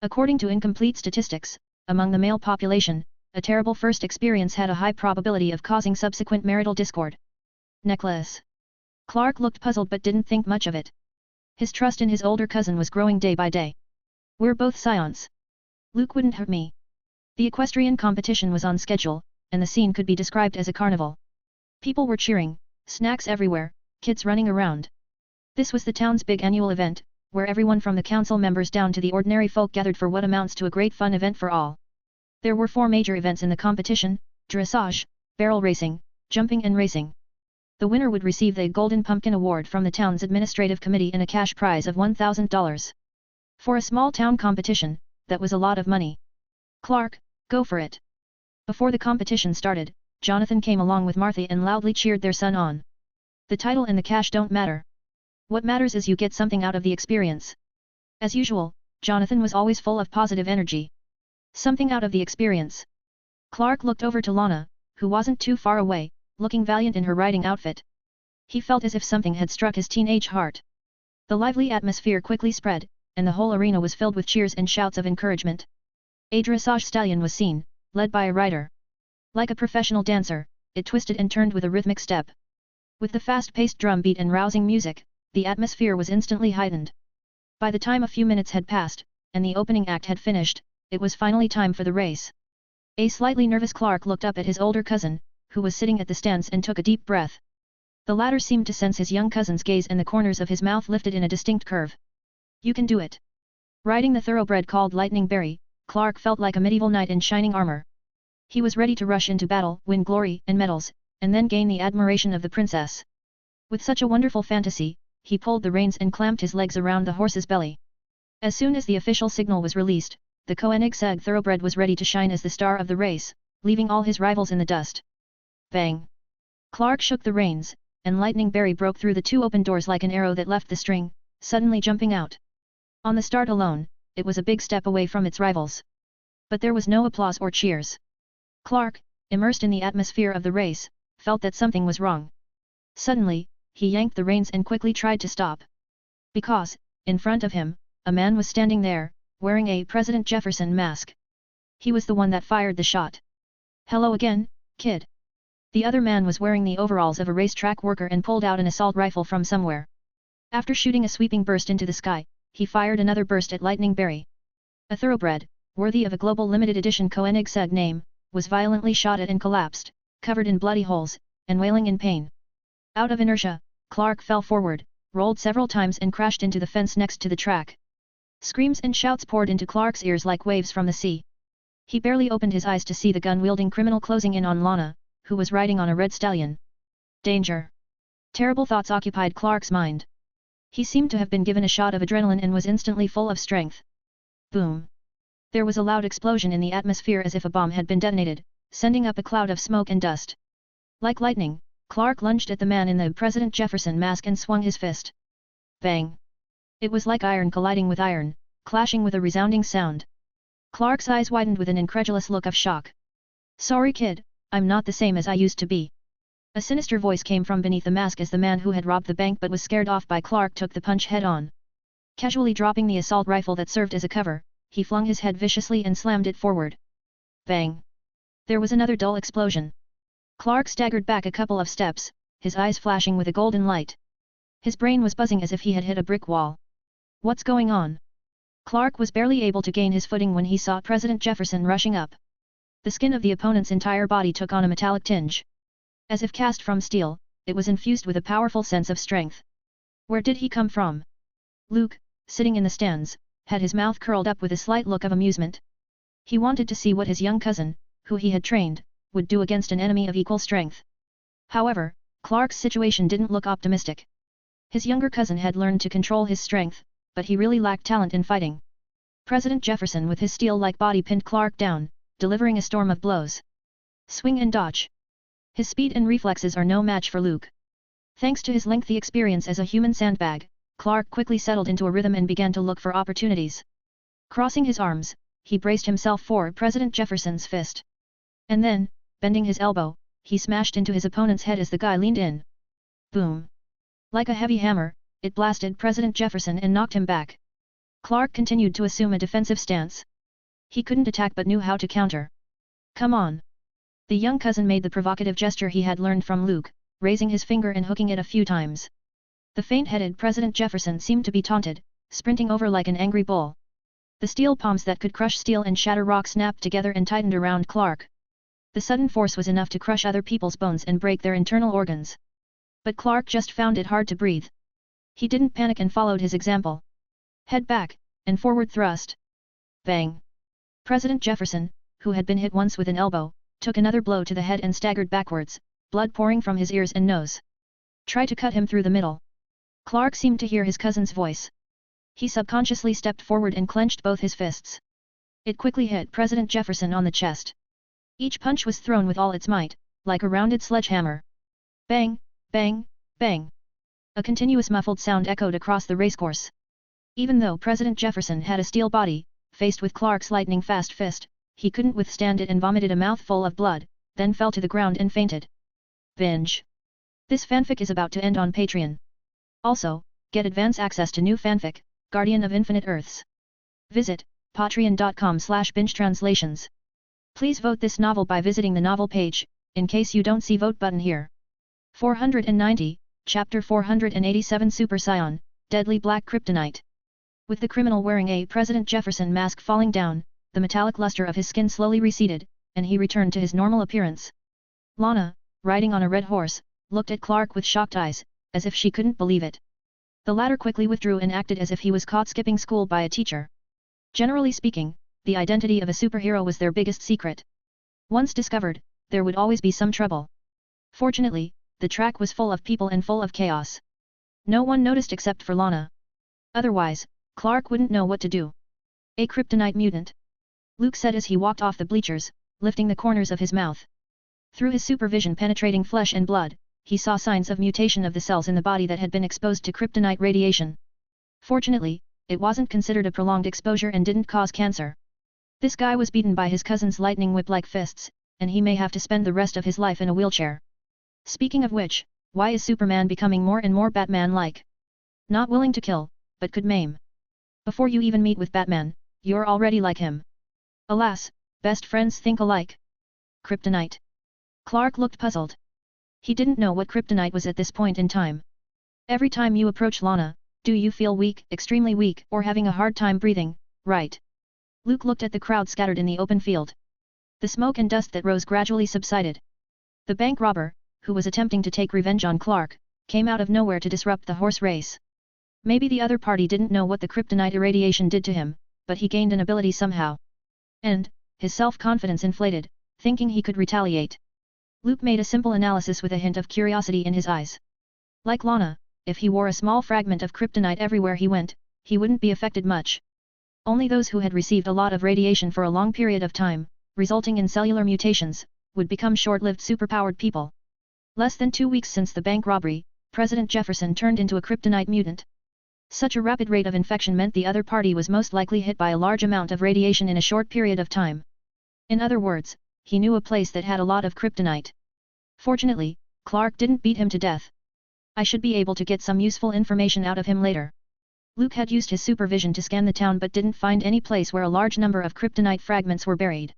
According to incomplete statistics, among the male population, a terrible first experience had a high probability of causing subsequent marital discord. Necklace. Clark looked puzzled but didn't think much of it. His trust in his older cousin was growing day by day. We're both scions. Luke wouldn't hurt me. The equestrian competition was on schedule, and the scene could be described as a carnival. People were cheering, snacks everywhere, kids running around. This was the town's big annual event, where everyone from the council members down to the ordinary folk gathered for what amounts to a great fun event for all. There were 4 major events in the competition: dressage, barrel racing, jumping and racing. The winner would receive the Golden Pumpkin Award from the town's administrative committee and a cash prize of $1,000. For a small town competition, that was a lot of money. Clark, go for it. Before the competition started, Jonathan came along with Martha and loudly cheered their son on. The title and the cash don't matter. What matters is you get something out of the experience. As usual, Jonathan was always full of positive energy. Something out of the experience. Clark looked over to Lana, who wasn't too far away, looking valiant in her riding outfit. He felt as if something had struck his teenage heart. The lively atmosphere quickly spread, and the whole arena was filled with cheers and shouts of encouragement. A dressage stallion was seen, led by a rider. Like a professional dancer, it twisted and turned with a rhythmic step. With the fast-paced drum beat and rousing music, the atmosphere was instantly heightened. By the time a few minutes had passed, and the opening act had finished, it was finally time for the race. A slightly nervous Clark looked up at his older cousin, who was sitting at the stands, and took a deep breath. The latter seemed to sense his young cousin's gaze, and the corners of his mouth lifted in a distinct curve. You can do it. Riding the thoroughbred called Lightning Berry, Clark felt like a medieval knight in shining armor. He was ready to rush into battle, win glory and medals, and then gain the admiration of the princess. With such a wonderful fantasy, he pulled the reins and clamped his legs around the horse's belly. As soon as the official signal was released, the Koenigsegg thoroughbred was ready to shine as the star of the race, leaving all his rivals in the dust. Bang! Clark shook the reins, and Lightning Berry broke through the 2 open doors like an arrow that left the string, suddenly jumping out. On the start alone, it was a big step away from its rivals. But there was no applause or cheers. Clark, immersed in the atmosphere of the race, felt that something was wrong. Suddenly, he yanked the reins and quickly tried to stop. Because, in front of him, a man was standing there, wearing a President Jefferson mask. He was the one that fired the shot. Hello again, kid. The other man was wearing the overalls of a racetrack worker and pulled out an assault rifle from somewhere. After shooting a sweeping burst into the sky, he fired another burst at Lightning Berry. A thoroughbred, worthy of a global limited edition Koenigsegg name, was violently shot at and collapsed, covered in bloody holes, and wailing in pain. Out of inertia, Clark fell forward, rolled several times and crashed into the fence next to the track. Screams and shouts poured into Clark's ears like waves from the sea. He barely opened his eyes to see the gun-wielding criminal closing in on Lana, who was riding on a red stallion. Danger! Terrible thoughts occupied Clark's mind. He seemed to have been given a shot of adrenaline and was instantly full of strength. Boom! There was a loud explosion in the atmosphere as if a bomb had been detonated, sending up a cloud of smoke and dust. Like lightning, Clark lunged at the man in the President Jefferson mask and swung his fist. Bang! It was like iron colliding with iron, clashing with a resounding sound. Clark's eyes widened with an incredulous look of shock. Sorry kid, I'm not the same as I used to be. A sinister voice came from beneath the mask as the man who had robbed the bank but was scared off by Clark took the punch head-on. Casually dropping the assault rifle that served as a cover, he flung his head viciously and slammed it forward. Bang! There was another dull explosion. Clark staggered back a couple of steps, his eyes flashing with a golden light. His brain was buzzing as if he had hit a brick wall. What's going on? Clark was barely able to gain his footing when he saw President Jefferson rushing up. The skin of the opponent's entire body took on a metallic tinge. As if cast from steel, it was infused with a powerful sense of strength. Where did he come from? Luke, sitting in the stands, had his mouth curled up with a slight look of amusement. He wanted to see what his young cousin, who he had trained, would do against an enemy of equal strength. However, Clark's situation didn't look optimistic. His younger cousin had learned to control his strength, but he really lacked talent in fighting. President Jefferson with his steel-like body pinned Clark down, delivering a storm of blows. Swing and dodge. His speed and reflexes are no match for Luke. Thanks to his lengthy experience as a human sandbag, Clark quickly settled into a rhythm and began to look for opportunities. Crossing his arms, he braced himself for President Jefferson's fist. And then, bending his elbow, he smashed into his opponent's head as the guy leaned in. Boom! Like a heavy hammer, it blasted President Jefferson and knocked him back. Clark continued to assume a defensive stance. He couldn't attack but knew how to counter. Come on! The young cousin made the provocative gesture he had learned from Luke, raising his finger and hooking it a few times. The faint-headed President Jefferson seemed to be taunted, sprinting over like an angry bull. The steel palms that could crush steel and shatter rock snapped together and tightened around Clark. The sudden force was enough to crush other people's bones and break their internal organs. But Clark just found it hard to breathe. He didn't panic and followed his example. Head back, and forward thrust. Bang! President Jefferson, who had been hit once with an elbow, took another blow to the head and staggered backwards, blood pouring from his ears and nose. Try to cut him through the middle. Clark seemed to hear his cousin's voice. He subconsciously stepped forward and clenched both his fists. It quickly hit President Jefferson on the chest. Each punch was thrown with all its might, like a rounded sledgehammer. Bang, bang, bang. A continuous muffled sound echoed across the racecourse. Even though President Jefferson had a steel body, faced with Clark's lightning-fast fist, he couldn't withstand it and vomited a mouthful of blood, then fell to the ground and fainted. Binge. This fanfic is about to end on Patreon. Also, get advance access to new fanfic, Guardian of Infinite Earths. Visit patreon.com/bingetranslations. Please vote this novel by visiting the novel page, in case you don't see vote button here. 490, Chapter 487 Super Scion, Deadly Black Kryptonite. With the criminal wearing a President Jefferson mask falling down, the metallic luster of his skin slowly receded, and he returned to his normal appearance. Lana, riding on a red horse, looked at Clark with shocked eyes, as if she couldn't believe it. The latter quickly withdrew and acted as if he was caught skipping school by a teacher. Generally speaking, the identity of a superhero was their biggest secret. Once discovered, there would always be some trouble. Fortunately, the track was full of people and full of chaos. No one noticed except for Lana. Otherwise, Clark wouldn't know what to do. A kryptonite mutant. Luke said as he walked off the bleachers, lifting the corners of his mouth. Through his supervision penetrating flesh and blood, he saw signs of mutation of the cells in the body that had been exposed to kryptonite radiation. Fortunately, it wasn't considered a prolonged exposure and didn't cause cancer. This guy was beaten by his cousin's lightning whip-like fists, and he may have to spend the rest of his life in a wheelchair. Speaking of which, why is Superman becoming more and more Batman-like? Not willing to kill, but could maim. Before you even meet with Batman, you're already like him. Alas, best friends think alike. Kryptonite. Clark looked puzzled. He didn't know what kryptonite was at this point in time. Every time you approach Lana, do you feel weak, extremely weak, or having a hard time breathing, right? Luke looked at the crowd scattered in the open field. The smoke and dust that rose gradually subsided. The bank robber, who was attempting to take revenge on Clark, came out of nowhere to disrupt the horse race. Maybe the other party didn't know what the kryptonite irradiation did to him, but he gained an ability somehow. And, his self-confidence inflated, thinking he could retaliate. Luke made a simple analysis with a hint of curiosity in his eyes. Like Lana, if he wore a small fragment of kryptonite everywhere he went, he wouldn't be affected much. Only those who had received a lot of radiation for a long period of time, resulting in cellular mutations, would become short-lived superpowered people. Less than 2 weeks since the bank robbery, President Jefferson turned into a kryptonite mutant. Such a rapid rate of infection meant the other party was most likely hit by a large amount of radiation in a short period of time. In other words, he knew a place that had a lot of kryptonite. Fortunately, Clark didn't beat him to death. I should be able to get some useful information out of him later. Luke had used his supervision to scan the town but didn't find any place where a large number of kryptonite fragments were buried.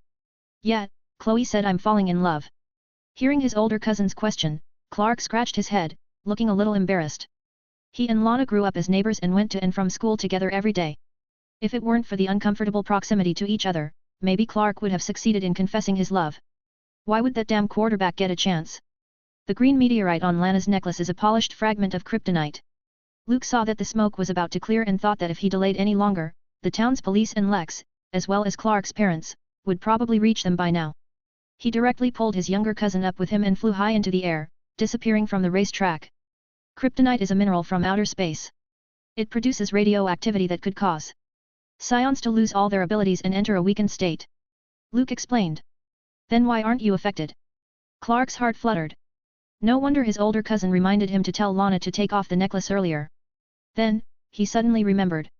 Yet, Chloe said I'm falling in love. Hearing his older cousin's question, Clark scratched his head, looking a little embarrassed. He and Lana grew up as neighbors and went to and from school together every day. If it weren't for the uncomfortable proximity to each other, maybe Clark would have succeeded in confessing his love. Why would that damn quarterback get a chance? The green meteorite on Lana's necklace is a polished fragment of kryptonite. Luke saw that the smoke was about to clear and thought that if he delayed any longer, the town's police and Lex, as well as Clark's parents, would probably reach them by now. He directly pulled his younger cousin up with him and flew high into the air, disappearing from the racetrack. Kryptonite is a mineral from outer space. It produces radioactivity that could cause Scions to lose all their abilities and enter a weakened state. Luke explained. Then why aren't you affected? Clark's heart fluttered. No wonder his older cousin reminded him to tell Lana to take off the necklace earlier. Then, he suddenly remembered.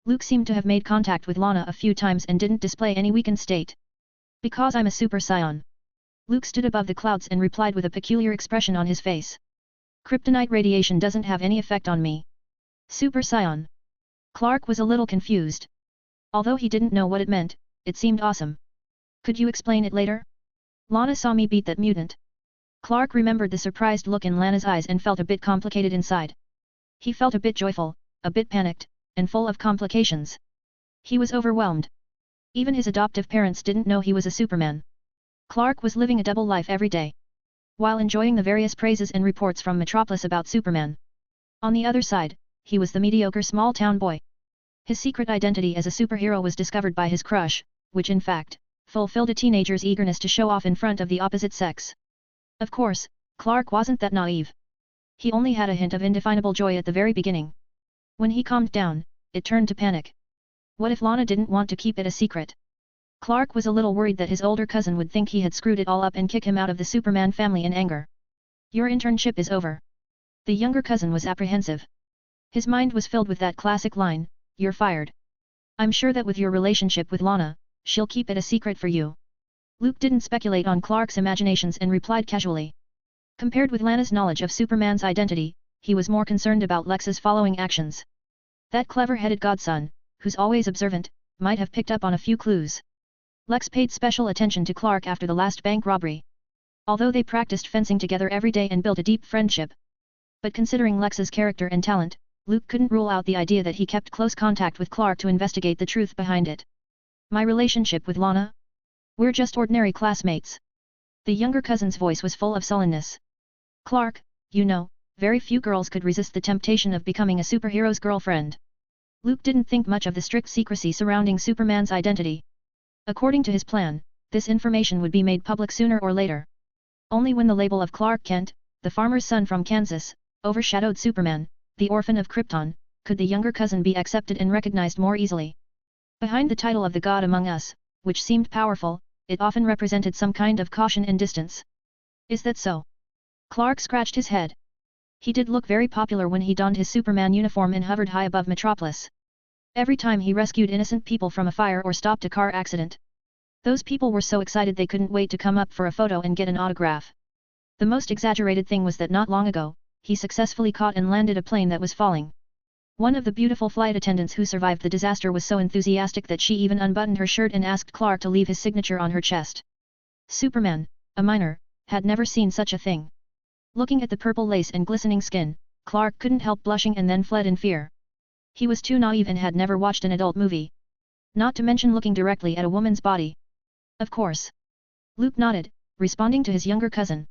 Luke seemed to have made contact with Lana a few times and didn't display any weakened state. Because I'm a super scion. Luke stood above the clouds and replied with a peculiar expression on his face. Kryptonite radiation doesn't have any effect on me. Super scion. Clark was a little confused. Although he didn't know what it meant, it seemed awesome. Could you explain it later? Lana saw me beat that mutant. Clark remembered the surprised look in Lana's eyes and felt a bit complicated inside. He felt a bit joyful, a bit panicked, and full of complications. He was overwhelmed. Even his adoptive parents didn't know he was a Superman. Clark was living a double life every day, while enjoying the various praises and reports from Metropolis about Superman. On the other side, he was the mediocre small-town boy. His secret identity as a superhero was discovered by his crush, which in fact, fulfilled a teenager's eagerness to show off in front of the opposite sex. Of course, Clark wasn't that naive. He only had a hint of indefinable joy at the very beginning. When he calmed down, it turned to panic. What if Lana didn't want to keep it a secret? Clark was a little worried that his older cousin would think he had screwed it all up and kick him out of the Superman family in anger. Your internship is over. The younger cousin was apprehensive. His mind was filled with that classic line, you're fired. I'm sure that with your relationship with Lana, she'll keep it a secret for you. Luke didn't speculate on Clark's imaginations and replied casually. Compared with Lana's knowledge of Superman's identity, he was more concerned about Lex's following actions. That clever-headed godson, who's always observant, might have picked up on a few clues. Lex paid special attention to Clark after the last bank robbery. Although they practiced fencing together every day and built a deep friendship. But considering Lex's character and talent, Luke couldn't rule out the idea that he kept close contact with Clark to investigate the truth behind it. My relationship with Lana? We're just ordinary classmates. The younger cousin's voice was full of sullenness. Clark, you know, very few girls could resist the temptation of becoming a superhero's girlfriend. Luke didn't think much of the strict secrecy surrounding Superman's identity. According to his plan, this information would be made public sooner or later. Only when the label of Clark Kent, the farmer's son from Kansas, overshadowed Superman, the orphan of Krypton, could the younger cousin be accepted and recognized more easily. Behind the title of the God Among Us, which seemed powerful, it often represented some kind of caution and distance. Is that so? Clark scratched his head. He did look very popular when he donned his Superman uniform and hovered high above Metropolis. Every time he rescued innocent people from a fire or stopped a car accident. Those people were so excited they couldn't wait to come up for a photo and get an autograph. The most exaggerated thing was that not long ago, he successfully caught and landed a plane that was falling. One of the beautiful flight attendants who survived the disaster was so enthusiastic that she even unbuttoned her shirt and asked Clark to leave his signature on her chest. Superman, a minor, had never seen such a thing. Looking at the purple lace and glistening skin, Clark couldn't help blushing and then fled in fear. He was too naive and had never watched an adult movie. Not to mention looking directly at a woman's body. Of course. Luke nodded, responding to his younger cousin.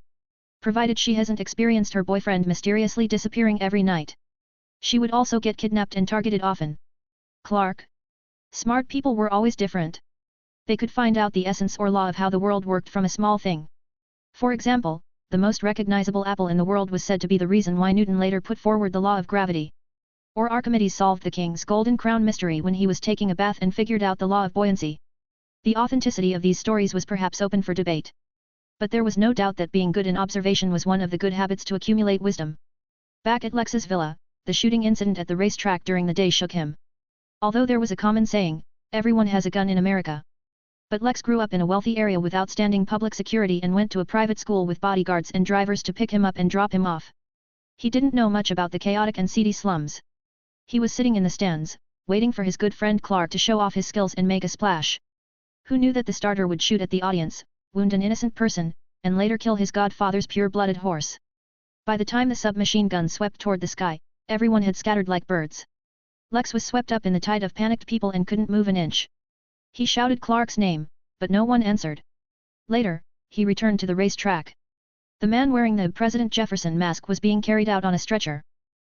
Provided she hasn't experienced her boyfriend mysteriously disappearing every night. She would also get kidnapped and targeted often. Clark? Smart people were always different. They could find out the essence or law of how the world worked from a small thing. For example, the most recognizable apple in the world was said to be the reason why Newton later put forward the law of gravity. Or Archimedes solved the king's golden crown mystery when he was taking a bath and figured out the law of buoyancy. The authenticity of these stories was perhaps open for debate. But there was no doubt that being good in observation was one of the good habits to accumulate wisdom. Back at Lex's villa, the shooting incident at the racetrack during the day shook him. Although there was a common saying, everyone has a gun in America. But Lex grew up in a wealthy area with outstanding public security and went to a private school with bodyguards and drivers to pick him up and drop him off. He didn't know much about the chaotic and seedy slums. He was sitting in the stands, waiting for his good friend Clark to show off his skills and make a splash. Who knew that the starter would shoot at the audience, wound an innocent person, and later kill his godfather's pure-blooded horse? By the time the submachine gun swept toward the sky, everyone had scattered like birds. Lex was swept up in the tide of panicked people and couldn't move an inch. He shouted Clark's name, but no one answered. Later, he returned to the racetrack. The man wearing the President Jefferson mask was being carried out on a stretcher.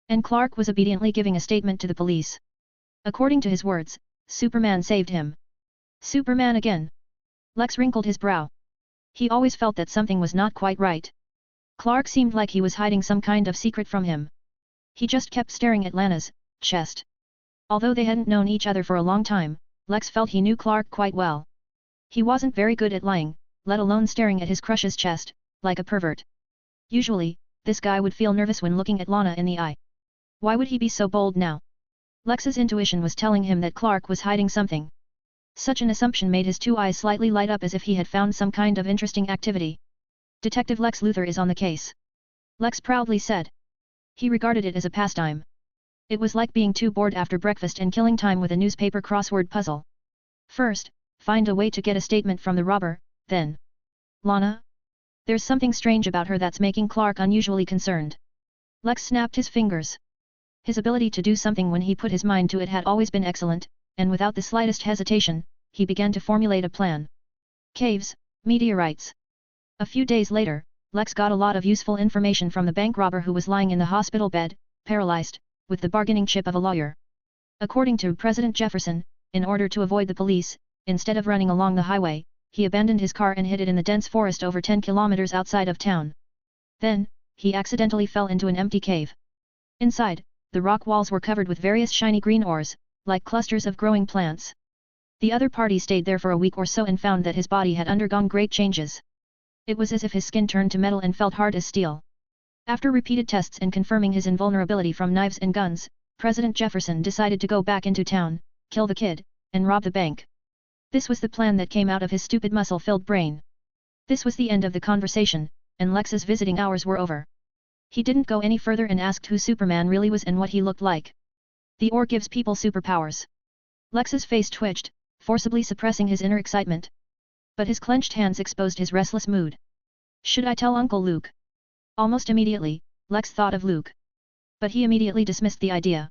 And Clark was obediently giving a statement to the police. According to his words, Superman saved him. Superman again. Lex wrinkled his brow. He always felt that something was not quite right. Clark seemed like he was hiding some kind of secret from him. He just kept staring at Lana's chest. Although they hadn't known each other for a long time, Lex felt he knew Clark quite well. He wasn't very good at lying, let alone staring at his crush's chest, like a pervert. Usually, this guy would feel nervous when looking at Lana in the eye. Why would he be so bold now? Lex's intuition was telling him that Clark was hiding something. Such an assumption made his two eyes slightly light up as if he had found some kind of interesting activity. Detective Lex Luthor is on the case. Lex proudly said. He regarded it as a pastime. It was like being too bored after breakfast and killing time with a newspaper crossword puzzle. First, find a way to get a statement from the robber, then. Lana? There's something strange about her that's making Clark unusually concerned. Lex snapped his fingers. His ability to do something when he put his mind to it had always been excellent, and without the slightest hesitation, he began to formulate a plan. Caves, meteorites. A few days later, Lex got a lot of useful information from the bank robber who was lying in the hospital bed, paralyzed, with the bargaining chip of a lawyer. According to President Jefferson, in order to avoid the police, instead of running along the highway, he abandoned his car and hid it in the dense forest over 10 kilometers outside of town. Then, he accidentally fell into an empty cave. Inside, the rock walls were covered with various shiny green ores, like clusters of growing plants. The other party stayed there for a week or so and found that his body had undergone great changes. It was as if his skin turned to metal and felt hard as steel. After repeated tests and confirming his invulnerability from knives and guns, President Jefferson decided to go back into town, kill the kid, and rob the bank. This was the plan that came out of his stupid muscle-filled brain. This was the end of the conversation, and Lex's visiting hours were over. He didn't go any further and asked who Superman really was and what he looked like. The ore gives people superpowers. Lex's face twitched, forcibly suppressing his inner excitement. But his clenched hands exposed his restless mood. Should I tell Uncle Luke? Almost immediately, Lex thought of Luke. But he immediately dismissed the idea.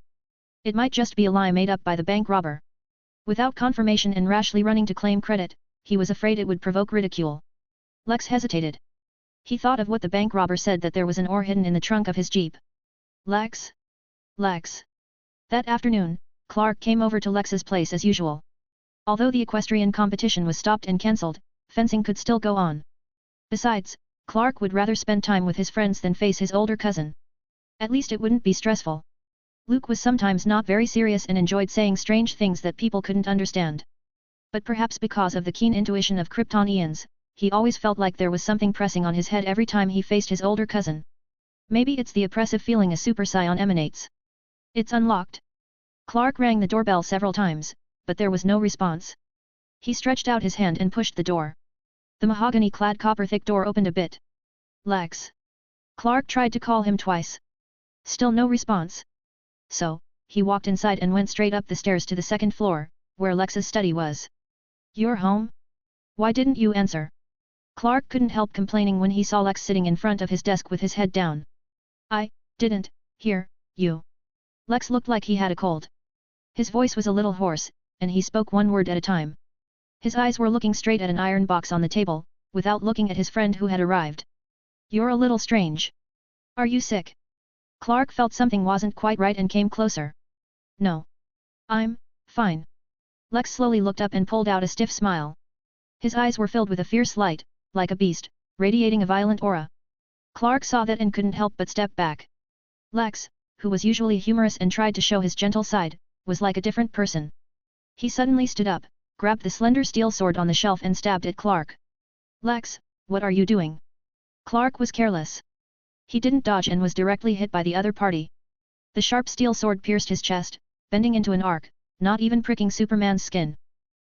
It might just be a lie made up by the bank robber. Without confirmation and rashly running to claim credit, he was afraid it would provoke ridicule. Lex hesitated. He thought of what the bank robber said, that there was an ore hidden in the trunk of his jeep. Lex? Lex. That afternoon, Clark came over to Lex's place as usual. Although the equestrian competition was stopped and cancelled, fencing could still go on. Besides, Clark would rather spend time with his friends than face his older cousin. At least it wouldn't be stressful. Luke was sometimes not very serious and enjoyed saying strange things that people couldn't understand. But perhaps because of the keen intuition of Kryptonians, he always felt like there was something pressing on his head every time he faced his older cousin. Maybe it's the oppressive feeling a Super Saiyan emanates. It's unlocked. Clark rang the doorbell several times, but there was no response. He stretched out his hand and pushed the door. The mahogany-clad copper-thick door opened a bit. Lex. Clark tried to call him twice. Still no response. So, he walked inside and went straight up the stairs to the second floor, where Lex's study was. You're home? Why didn't you answer? Clark couldn't help complaining when he saw Lex sitting in front of his desk with his head down. I didn't hear you. Lex looked like he had a cold. His voice was a little hoarse, and he spoke one word at a time. His eyes were looking straight at an iron box on the table, without looking at his friend who had arrived. You're a little strange. Are you sick? Clark felt something wasn't quite right and came closer. No. I'm fine. Lex slowly looked up and pulled out a stiff smile. His eyes were filled with a fierce light, like a beast, radiating a violent aura. Clark saw that and couldn't help but step back. Lex, who was usually humorous and tried to show his gentle side, was like a different person. He suddenly stood up, grabbed the slender steel sword on the shelf and stabbed at Clark. Lex, what are you doing? Clark was careless. He didn't dodge and was directly hit by the other party. The sharp steel sword pierced his chest, bending into an arc, not even pricking Superman's skin.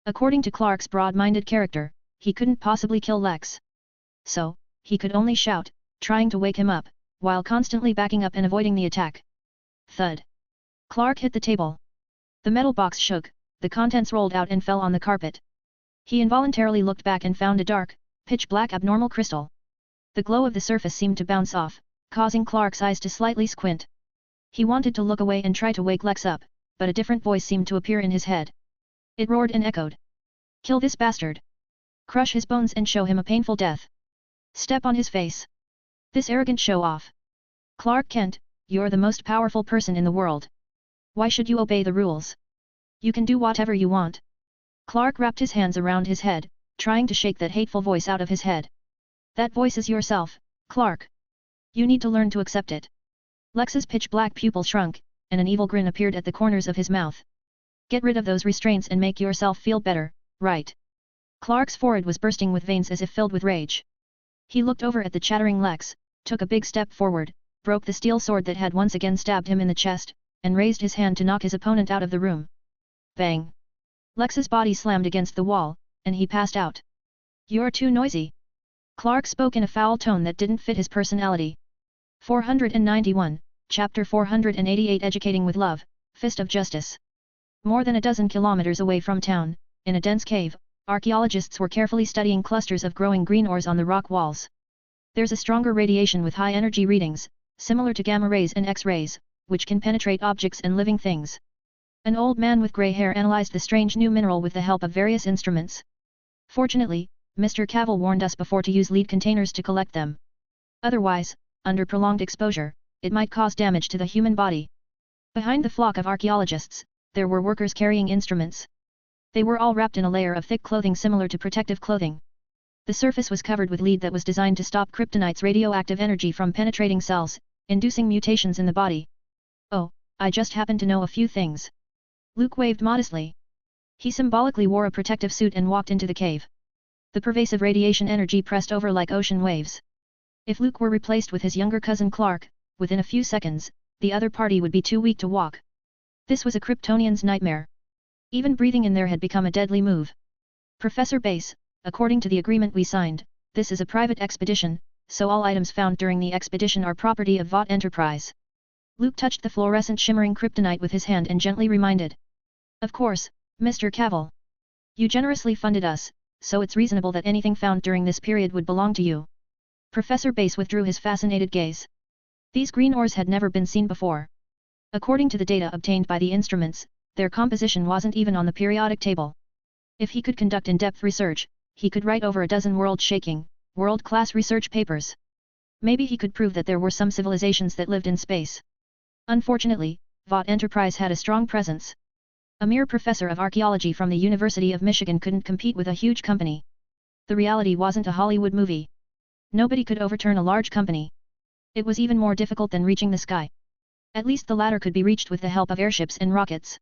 According to Clark's broad-minded character, he couldn't possibly kill Lex. So, he could only shout, trying to wake him up, while constantly backing up and avoiding the attack. Thud. Clark hit the table. The metal box shook, the contents rolled out and fell on the carpet. He involuntarily looked back and found a dark, pitch-black abnormal crystal. The glow of the surface seemed to bounce off, causing Clark's eyes to slightly squint. He wanted to look away and try to wake Lex up, but a different voice seemed to appear in his head. It roared and echoed. Kill this bastard. Crush his bones and show him a painful death. Step on his face. This arrogant show-off. Clark Kent, you're the most powerful person in the world. Why should you obey the rules? You can do whatever you want. Clark wrapped his hands around his head, trying to shake that hateful voice out of his head. That voice is yourself, Clark. You need to learn to accept it. Lex's pitch-black pupil shrunk, and an evil grin appeared at the corners of his mouth. Get rid of those restraints and make yourself feel better, right? Clark's forehead was bursting with veins as if filled with rage. He looked over at the chattering Lex, took a big step forward, broke the steel sword that had once again stabbed him in the chest, and raised his hand to knock his opponent out of the room. Bang! Lex's body slammed against the wall, and he passed out. You're too noisy. Clark spoke in a foul tone that didn't fit his personality. 491, Chapter 488 Educating with Love, Fist of Justice. More than a dozen kilometers away from town, in a dense cave, archaeologists were carefully studying clusters of growing green ores on the rock walls. There's a stronger radiation with high energy readings, similar to gamma rays and X-rays, which can penetrate objects and living things. An old man with grey hair analyzed the strange new mineral with the help of various instruments. Fortunately, Mr. Cavill warned us before to use lead containers to collect them. Otherwise, under prolonged exposure, it might cause damage to the human body. Behind the flock of archaeologists, there were workers carrying instruments. They were all wrapped in a layer of thick clothing similar to protective clothing. The surface was covered with lead that was designed to stop kryptonite's radioactive energy from penetrating cells, inducing mutations in the body. Oh, I just happen to know a few things. Luke waved modestly. He symbolically wore a protective suit and walked into the cave. The pervasive radiation energy pressed over like ocean waves. If Luke were replaced with his younger cousin Clark, within a few seconds, the other party would be too weak to walk. This was a Kryptonian's nightmare. Even breathing in there had become a deadly move. Professor Base, according to the agreement we signed, this is a private expedition, so all items found during the expedition are property of Vought Enterprise. Luke touched the fluorescent shimmering kryptonite with his hand and gently reminded. Of course, Mr. Cavill. You generously funded us, so it's reasonable that anything found during this period would belong to you. Professor Base withdrew his fascinated gaze. These green ores had never been seen before. According to the data obtained by the instruments, their composition wasn't even on the periodic table. If he could conduct in-depth research, he could write over a dozen world-shaking, world-class research papers. Maybe he could prove that there were some civilizations that lived in space. Unfortunately, Vought Enterprise had a strong presence. A mere professor of archaeology from the University of Michigan couldn't compete with a huge company. The reality wasn't a Hollywood movie. Nobody could overturn a large company. It was even more difficult than reaching the sky. At least the latter could be reached with the help of airships and rockets.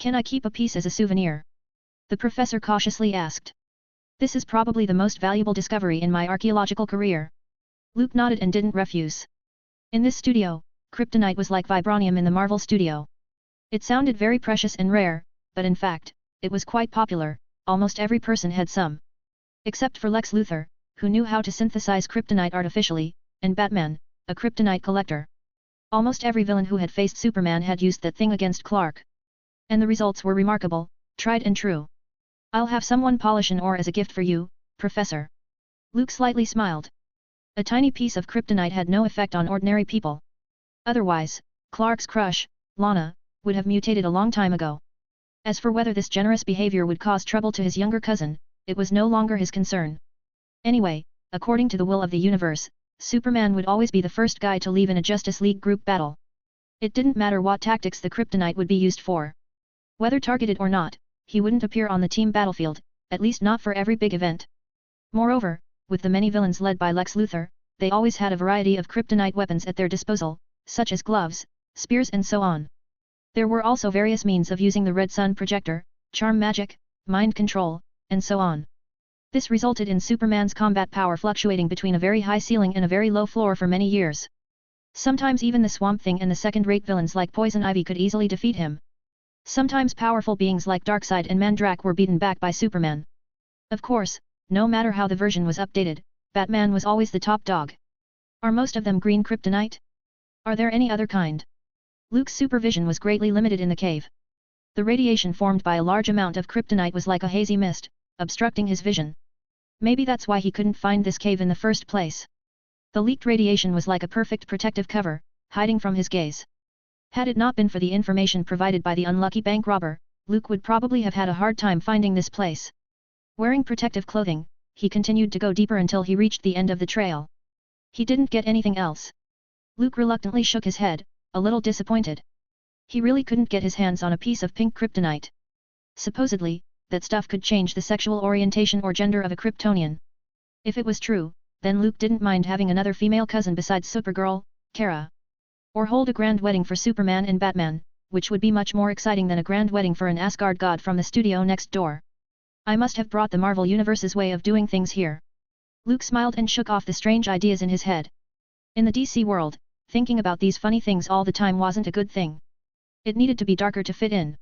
Can I keep a piece as a souvenir? The professor cautiously asked. This is probably the most valuable discovery in my archaeological career. Luke nodded and didn't refuse. In this studio, kryptonite was like vibranium in the Marvel studio. It sounded very precious and rare, but in fact, it was quite popular, almost every person had some. Except for Lex Luthor, who knew how to synthesize kryptonite artificially, and Batman, a kryptonite collector. Almost every villain who had faced Superman had used that thing against Clark. And the results were remarkable, tried and true. I'll have someone polish an ore as a gift for you, Professor. Luke slightly smiled. A tiny piece of kryptonite had no effect on ordinary people. Otherwise, Clark's crush, Lana, would have mutated a long time ago. As for whether this generous behavior would cause trouble to his younger cousin, it was no longer his concern. Anyway, according to the will of the universe, Superman would always be the first guy to leave in a Justice League group battle. It didn't matter what tactics the kryptonite would be used for. Whether targeted or not, he wouldn't appear on the team battlefield, at least not for every big event. Moreover, with the many villains led by Lex Luthor, they always had a variety of kryptonite weapons at their disposal, such as gloves, spears and so on. There were also various means of using the Red Sun projector, charm magic, mind control, and so on. This resulted in Superman's combat power fluctuating between a very high ceiling and a very low floor for many years. Sometimes even the Swamp Thing and the second-rate villains like Poison Ivy could easily defeat him. Sometimes powerful beings like Darkseid and Mandrake were beaten back by Superman. Of course, no matter how the version was updated, Batman was always the top dog. Are most of them green kryptonite? Are there any other kind? Luke's supervision was greatly limited in the cave. The radiation formed by a large amount of kryptonite was like a hazy mist, obstructing his vision. Maybe that's why he couldn't find this cave in the first place. The leaked radiation was like a perfect protective cover, hiding from his gaze. Had it not been for the information provided by the unlucky bank robber, Luke would probably have had a hard time finding this place. Wearing protective clothing, he continued to go deeper until he reached the end of the trail. He didn't get anything else. Luke reluctantly shook his head, a little disappointed. He really couldn't get his hands on a piece of pink kryptonite. Supposedly, that stuff could change the sexual orientation or gender of a Kryptonian. If it was true, then Luke didn't mind having another female cousin besides Supergirl, Kara. Or hold a grand wedding for Superman and Batman, which would be much more exciting than a grand wedding for an Asgard god from the studio next door. I must have brought the Marvel Universe's way of doing things here. Luke smiled and shook off the strange ideas in his head. In the DC world, thinking about these funny things all the time wasn't a good thing. It needed to be darker to fit in.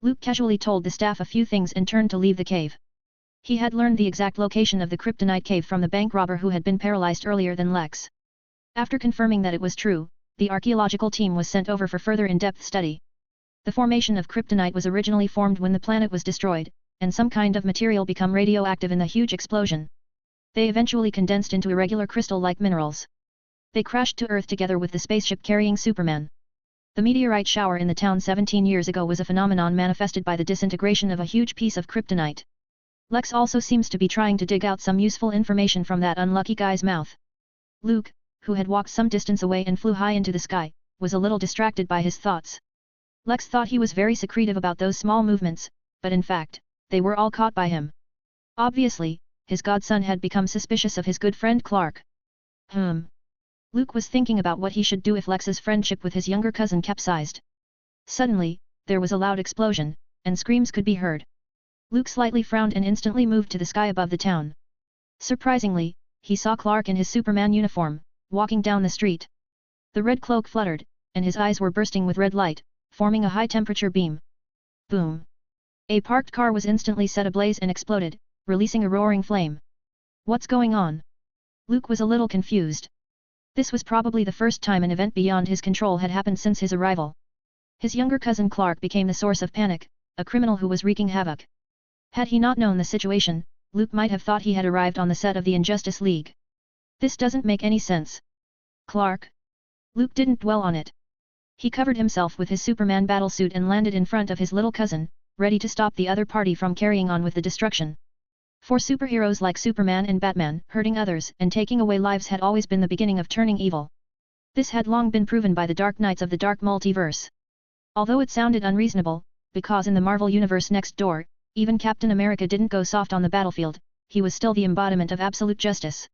Luke casually told the staff a few things and turned to leave the cave. He had learned the exact location of the kryptonite cave from the bank robber who had been paralyzed earlier than Lex. After confirming that it was true, the archaeological team was sent over for further in-depth study. The formation of kryptonite was originally formed when the planet was destroyed, and some kind of material became radioactive in the huge explosion. They eventually condensed into irregular crystal-like minerals. They crashed to Earth together with the spaceship carrying Superman. The meteorite shower in the town 17 years ago was a phenomenon manifested by the disintegration of a huge piece of kryptonite. Lex also seems to be trying to dig out some useful information from that unlucky guy's mouth. Luke, who had walked some distance away and flew high into the sky, was a little distracted by his thoughts. Lex thought he was very secretive about those small movements, but in fact, they were all caught by him. Obviously, his godson had become suspicious of his good friend Clark. Luke was thinking about what he should do if Lex's friendship with his younger cousin capsized. Suddenly, there was a loud explosion, and screams could be heard. Luke slightly frowned and instantly moved to the sky above the town. Surprisingly, he saw Clark in his Superman uniform, walking down the street. The red cloak fluttered, and his eyes were bursting with red light, forming a high-temperature beam. Boom! A parked car was instantly set ablaze and exploded, releasing a roaring flame. What's going on? Luke was a little confused. This was probably the first time an event beyond his control had happened since his arrival. His younger cousin Clark became the source of panic, a criminal who was wreaking havoc. Had he not known the situation, Luke might have thought he had arrived on the set of the Injustice League. This doesn't make any sense. Clark? Luke didn't dwell on it. He covered himself with his Superman battlesuit and landed in front of his little cousin, ready to stop the other party from carrying on with the destruction. For superheroes like Superman and Batman, hurting others and taking away lives had always been the beginning of turning evil. This had long been proven by the Dark Knights of the Dark Multiverse. Although it sounded unreasonable, because in the Marvel Universe next door, even Captain America didn't go soft on the battlefield, he was still the embodiment of absolute justice.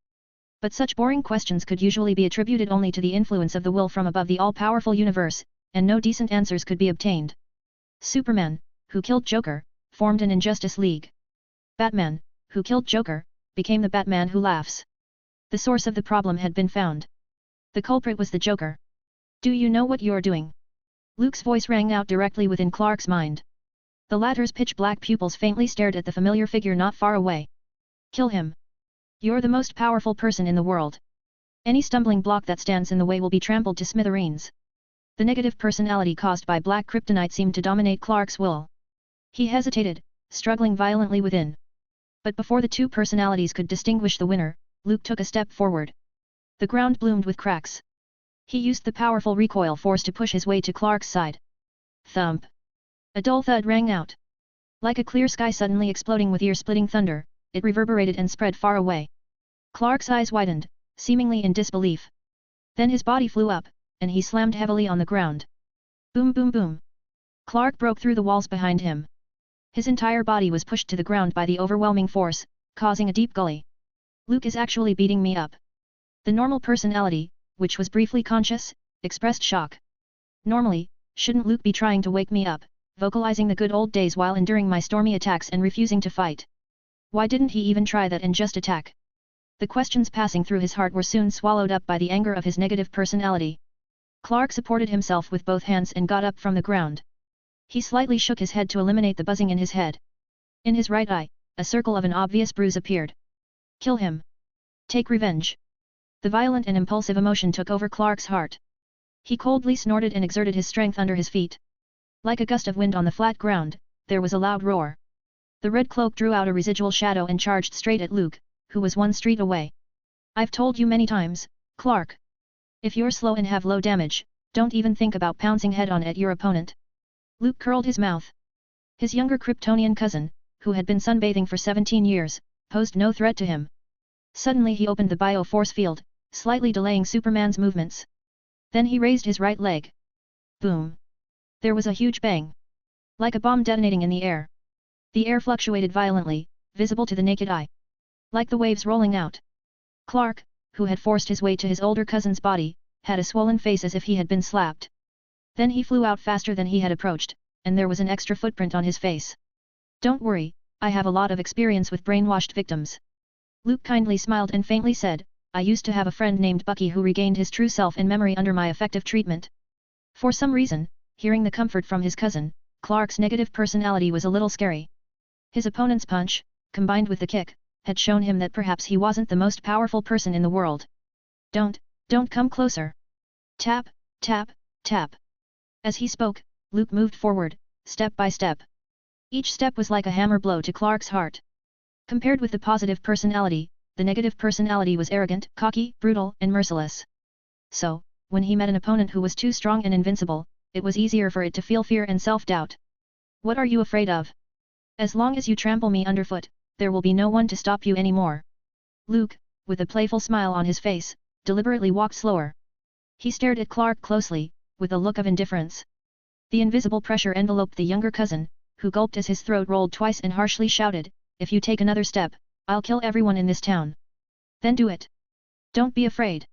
But such boring questions could usually be attributed only to the influence of the will from above the all-powerful universe, and no decent answers could be obtained. Superman, who killed Joker, formed an Injustice League. Batman, who killed Joker, became the Batman who laughs. The source of the problem had been found. The culprit was the Joker. Do you know what you're doing? Luke's voice rang out directly within Clark's mind. The latter's pitch-black pupils faintly stared at the familiar figure not far away. Kill him. You're the most powerful person in the world. Any stumbling block that stands in the way will be trampled to smithereens. The negative personality caused by black kryptonite seemed to dominate Clark's will. He hesitated, struggling violently within. But before the two personalities could distinguish the winner, Luke took a step forward. The ground bloomed with cracks. He used the powerful recoil force to push his way to Clark's side. Thump! A dull thud rang out. Like a clear sky suddenly exploding with ear-splitting thunder, it reverberated and spread far away. Clark's eyes widened, seemingly in disbelief. Then his body flew up, and he slammed heavily on the ground. Boom boom boom! Clark broke through the walls behind him. His entire body was pushed to the ground by the overwhelming force, causing a deep gully. Luke is actually beating me up. The normal personality, which was briefly conscious, expressed shock. Normally, shouldn't Luke be trying to wake me up, vocalizing the good old days while enduring my stormy attacks and refusing to fight? Why didn't he even try that and just attack? The questions passing through his heart were soon swallowed up by the anger of his negative personality. Clark supported himself with both hands and got up from the ground. He slightly shook his head to eliminate the buzzing in his head. In his right eye, a circle of an obvious bruise appeared. Kill him. Take revenge. The violent and impulsive emotion took over Clark's heart. He coldly snorted and exerted his strength under his feet. Like a gust of wind on the flat ground, there was a loud roar. The red cloak drew out a residual shadow and charged straight at Luke, who was one street away. I've told you many times, Clark. If you're slow and have low damage, don't even think about pouncing head-on at your opponent. Luke curled his mouth. His younger Kryptonian cousin, who had been sunbathing for 17 years, posed no threat to him. Suddenly he opened the bio-force field, slightly delaying Superman's movements. Then he raised his right leg. Boom! There was a huge bang. Like a bomb detonating in the air. The air fluctuated violently, visible to the naked eye. Like the waves rolling out. Clark, who had forced his way to his older cousin's body, had a swollen face as if he had been slapped. Then he flew out faster than he had approached, and there was an extra footprint on his face. Don't worry, I have a lot of experience with brainwashed victims. Luke kindly smiled and faintly said, I used to have a friend named Bucky who regained his true self and memory under my effective treatment. For some reason, hearing the comfort from his cousin, Clark's negative personality was a little scary. His opponent's punch, combined with the kick, had shown him that perhaps he wasn't the most powerful person in the world. Don't come closer. Tap, tap, tap. As he spoke, Luke moved forward, step by step. Each step was like a hammer blow to Clark's heart. Compared with the positive personality, the negative personality was arrogant, cocky, brutal, and merciless. So, when he met an opponent who was too strong and invincible, it was easier for it to feel fear and self-doubt. What are you afraid of? As long as you trample me underfoot, there will be no one to stop you anymore. Luke, with a playful smile on his face, deliberately walked slower. He stared at Clark closely, with a look of indifference. The invisible pressure enveloped the younger cousin, who gulped as his throat rolled twice and harshly shouted, "If you take another step, I'll kill everyone in this town." "Then do it. Don't be afraid."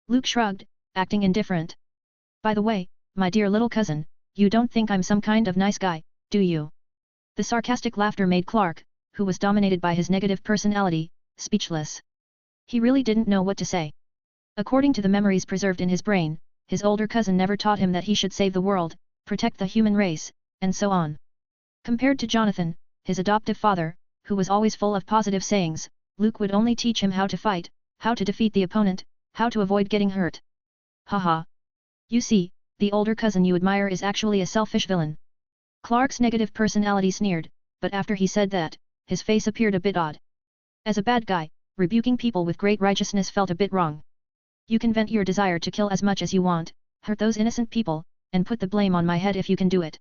Luke shrugged, acting indifferent. "By the way, my dear little cousin, you don't think I'm some kind of nice guy, do you?" The sarcastic laughter made Clark, who was dominated by his negative personality, speechless. He really didn't know what to say. According to the memories preserved in his brain, his older cousin never taught him that he should save the world, protect the human race, and so on. Compared to Jonathan, his adoptive father, who was always full of positive sayings, Luke would only teach him how to fight, how to defeat the opponent, how to avoid getting hurt. Haha. You see, the older cousin you admire is actually a selfish villain. Clark's negative personality sneered, but after he said that, his face appeared a bit odd. As a bad guy, rebuking people with great righteousness felt a bit wrong. You can vent your desire to kill as much as you want, hurt those innocent people, and put the blame on my head if you can do it.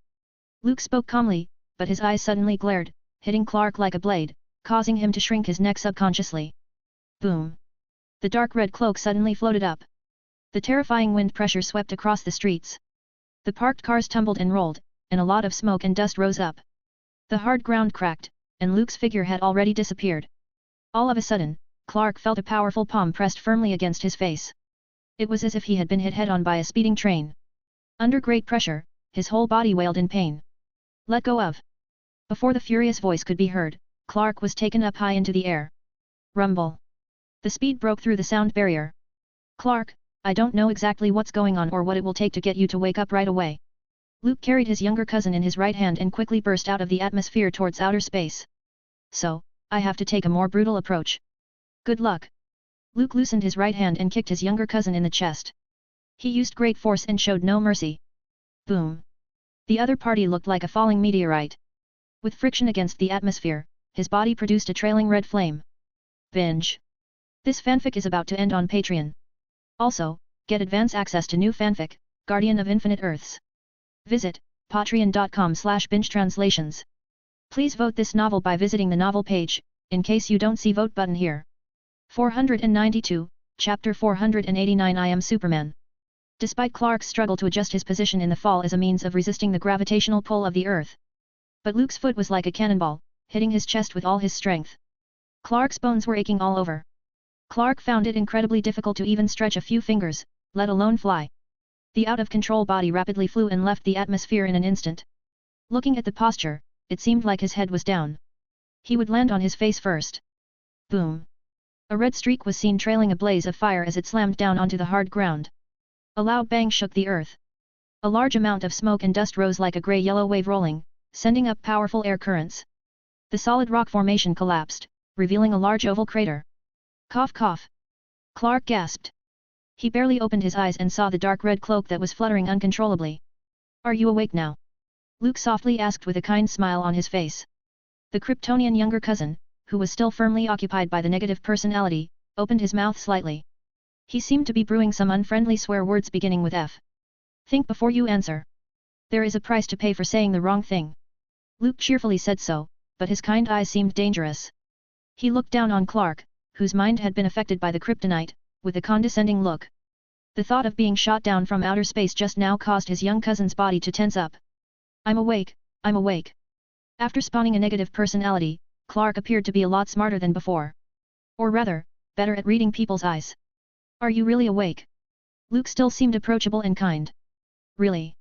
Luke spoke calmly, but his eyes suddenly glared, hitting Clark like a blade, causing him to shrink his neck subconsciously. Boom! The dark red cloak suddenly floated up. The terrifying wind pressure swept across the streets. The parked cars tumbled and rolled, and a lot of smoke and dust rose up. The hard ground cracked, and Luke's figure had already disappeared. All of a sudden, Clark felt a powerful palm pressed firmly against his face. It was as if he had been hit head-on by a speeding train. Under great pressure, his whole body wailed in pain. "Let go of!" Before the furious voice could be heard, Clark was taken up high into the air. Rumble! The speed broke through the sound barrier. "Clark, I don't know exactly what's going on or what it will take to get you to wake up right away." Luke carried his younger cousin in his right hand and quickly burst out of the atmosphere towards outer space. "So, I have to take a more brutal approach. Good luck." Luke loosened his right hand and kicked his younger cousin in the chest. He used great force and showed no mercy. Boom! The other party looked like a falling meteorite. With friction against the atmosphere, his body produced a trailing red flame. Binge. This fanfic is about to end on Patreon. Also, get advance access to new fanfic, Guardian of Infinite Earths. Visit patreon.com/bingetranslations. Please vote this novel by visiting the novel page, in case you don't see vote button here. 492, Chapter 489 I Am Superman. Despite Clark's struggle to adjust his position in the fall as a means of resisting the gravitational pull of the Earth. But Luke's foot was like a cannonball, hitting his chest with all his strength. Clark's bones were aching all over. Clark found it incredibly difficult to even stretch a few fingers, let alone fly. The out-of-control body rapidly flew and left the atmosphere in an instant. Looking at the posture, it seemed like his head was down. He would land on his face first. Boom! A red streak was seen trailing a blaze of fire as it slammed down onto the hard ground. A loud bang shook the earth. A large amount of smoke and dust rose like a grey-yellow wave rolling, sending up powerful air currents. The solid rock formation collapsed, revealing a large oval crater. Cough cough! Clark gasped. He barely opened his eyes and saw the dark red cloak that was fluttering uncontrollably. "Are you awake now?" Luke softly asked with a kind smile on his face. The Kryptonian younger cousin, who was still firmly occupied by the negative personality, opened his mouth slightly. He seemed to be brewing some unfriendly swear words beginning with F. "Think before you answer. There is a price to pay for saying the wrong thing." Luke cheerfully said so, but his kind eyes seemed dangerous. He looked down on Clark, whose mind had been affected by the kryptonite, with a condescending look. The thought of being shot down from outer space just now caused his young cousin's body to tense up. I'm awake, I'm awake." After spawning a negative personality, Clark appeared to be a lot smarter than before. Or rather, better at reading people's eyes. "Are you really awake?" Luke still seemed approachable and kind. "Really?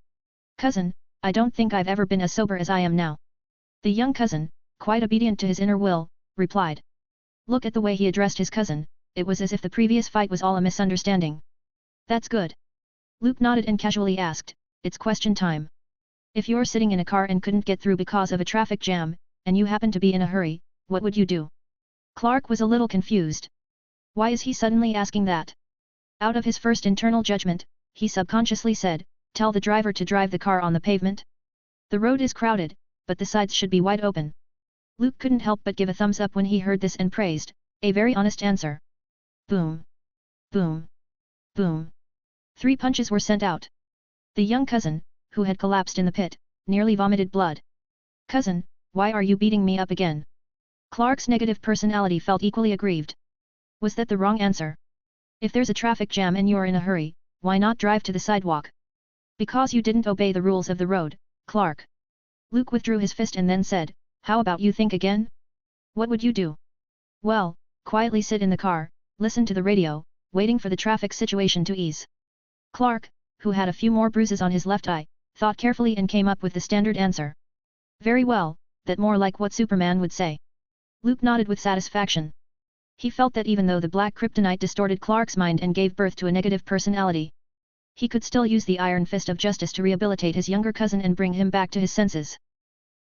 Cousin, I don't think I've ever been as sober as I am now." The young cousin, quite obedient to his inner will, replied. Look at the way he addressed his cousin, it was as if the previous fight was all a misunderstanding. "That's good." Luke nodded and casually asked, "It's question time. If you're sitting in a car and couldn't get through because of a traffic jam, and you happen to be in a hurry, what would you do?" Clark was a little confused. Why is he suddenly asking that? Out of his first internal judgment, he subconsciously said, "Tell the driver to drive the car on the pavement. The road is crowded, but the sides should be wide open." Luke couldn't help but give a thumbs up when he heard this and praised, "A very honest answer." Boom! Boom! Boom! 3 punches were sent out. The young cousin, who had collapsed in the pit, nearly vomited blood. "Cousin, why are you beating me up again?" Clark's negative personality felt equally aggrieved. Was that the wrong answer? If there's a traffic jam and you're in a hurry, why not drive to the sidewalk? Because you didn't obey the rules of the road, Clark. Luke withdrew his fist and then said, how about you think again? What would you do? Well, quietly sit in the car, listen to the radio, waiting for the traffic situation to ease. Clark, who had a few more bruises on his left eye, thought carefully and came up with the standard answer. Very well, that more like what Superman would say. Luke nodded with satisfaction. He felt that even though the black kryptonite distorted Clark's mind and gave birth to a negative personality, he could still use the iron fist of justice to rehabilitate his younger cousin and bring him back to his senses.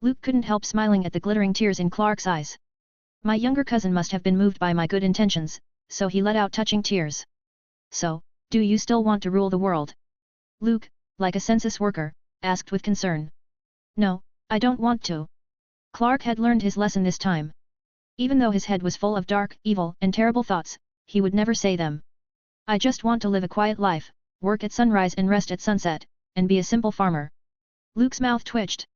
Luke couldn't help smiling at the glittering tears in Clark's eyes. My younger cousin must have been moved by my good intentions, so he let out touching tears. So, do you still want to rule the world? Luke, like a census worker, asked with concern. No, I don't want to. Clark had learned his lesson this time. Even though his head was full of dark, evil, and terrible thoughts, he would never say them. I just want to live a quiet life, work at sunrise and rest at sunset, and be a simple farmer. Luke's mouth twitched.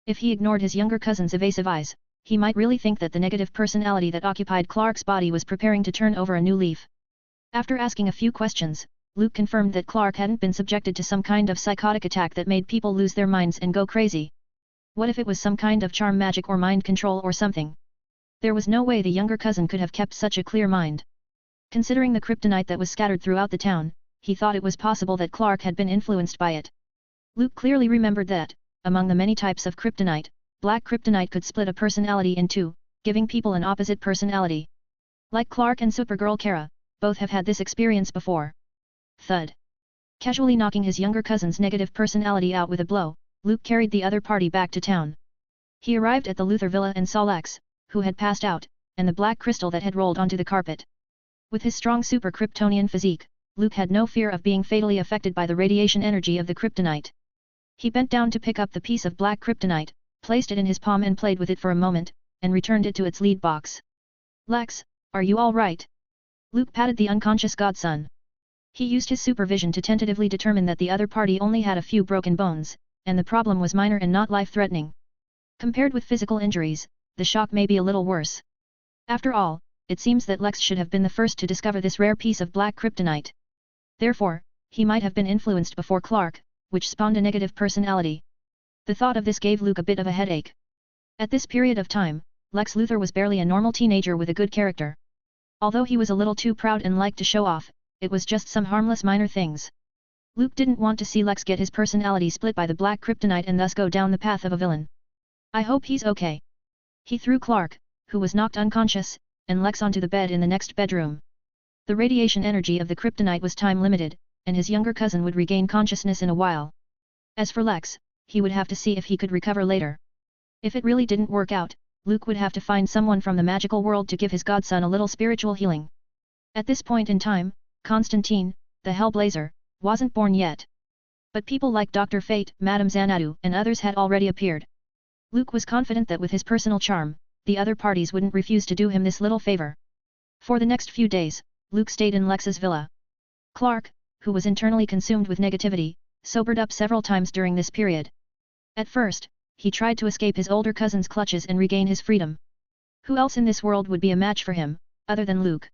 If he ignored his younger cousin's evasive eyes, he might really think that the negative personality that occupied Clark's body was preparing to turn over a new leaf. After asking a few questions, Luke confirmed that Clark hadn't been subjected to some kind of psychotic attack that made people lose their minds and go crazy. What if it was some kind of charm magic or mind control or something? There was no way the younger cousin could have kept such a clear mind. Considering the kryptonite that was scattered throughout the town, he thought it was possible that Clark had been influenced by it. Luke clearly remembered that, among the many types of kryptonite, black kryptonite could split a personality in two, giving people an opposite personality. Like Clark and Supergirl Kara, both have had this experience before. Thud. Casually knocking his younger cousin's negative personality out with a blow, Luke carried the other party back to town. He arrived at the Luthor villa and saw Lex, who had passed out, and the black crystal that had rolled onto the carpet. With his strong super Kryptonian physique, Luke had no fear of being fatally affected by the radiation energy of the kryptonite. He bent down to pick up the piece of black kryptonite, placed it in his palm and played with it for a moment, and returned it to its lead box. Lex, are you all right? Luke patted the unconscious godson. He used his supervision to tentatively determine that the other party only had a few broken bones, and the problem was minor and not life-threatening. Compared with physical injuries, the shock may be a little worse. After all, it seems that Lex should have been the first to discover this rare piece of black kryptonite. Therefore, he might have been influenced before Clark, which spawned a negative personality. The thought of this gave Luke a bit of a headache. At this period of time, Lex Luthor was barely a normal teenager with a good character. Although he was a little too proud and liked to show off, it was just some harmless minor things. Luke didn't want to see Lex get his personality split by the black kryptonite and thus go down the path of a villain. I hope he's okay. He threw Clark, who was knocked unconscious, and Lex onto the bed in the next bedroom. The radiation energy of the kryptonite was time-limited, and his younger cousin would regain consciousness in a while. As for Lex, he would have to see if he could recover later. If it really didn't work out, Luke would have to find someone from the magical world to give his godson a little spiritual healing. At this point in time, Constantine, the Hellblazer, wasn't born yet. But people like Dr. Fate, Madame Xanadu, and others had already appeared. Luke was confident that with his personal charm, the other parties wouldn't refuse to do him this little favor. For the next few days, Luke stayed in Lex's villa. Clark, who was internally consumed with negativity, sobered up several times during this period. At first, he tried to escape his older cousin's clutches and regain his freedom. Who else in this world would be a match for him, other than Luke?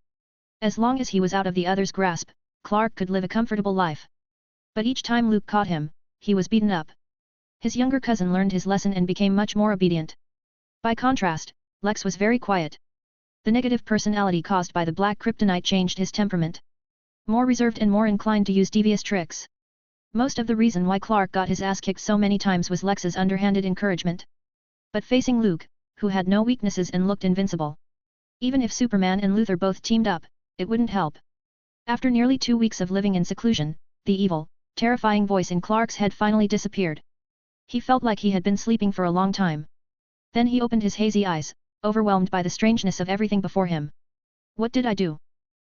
As long as he was out of the other's grasp, Clark could live a comfortable life. But each time Luke caught him, he was beaten up. His younger cousin learned his lesson and became much more obedient. By contrast, Lex was very quiet. The negative personality caused by the black kryptonite changed his temperament. More reserved and more inclined to use devious tricks. Most of the reason why Clark got his ass kicked so many times was Lex's underhanded encouragement. But facing Luke, who had no weaknesses and looked invincible. Even if Superman and Luthor both teamed up, it wouldn't help. After nearly 2 weeks of living in seclusion, the evil, terrifying voice in Clark's head finally disappeared. He felt like he had been sleeping for a long time. Then he opened his hazy eyes, overwhelmed by the strangeness of everything before him. What did I do?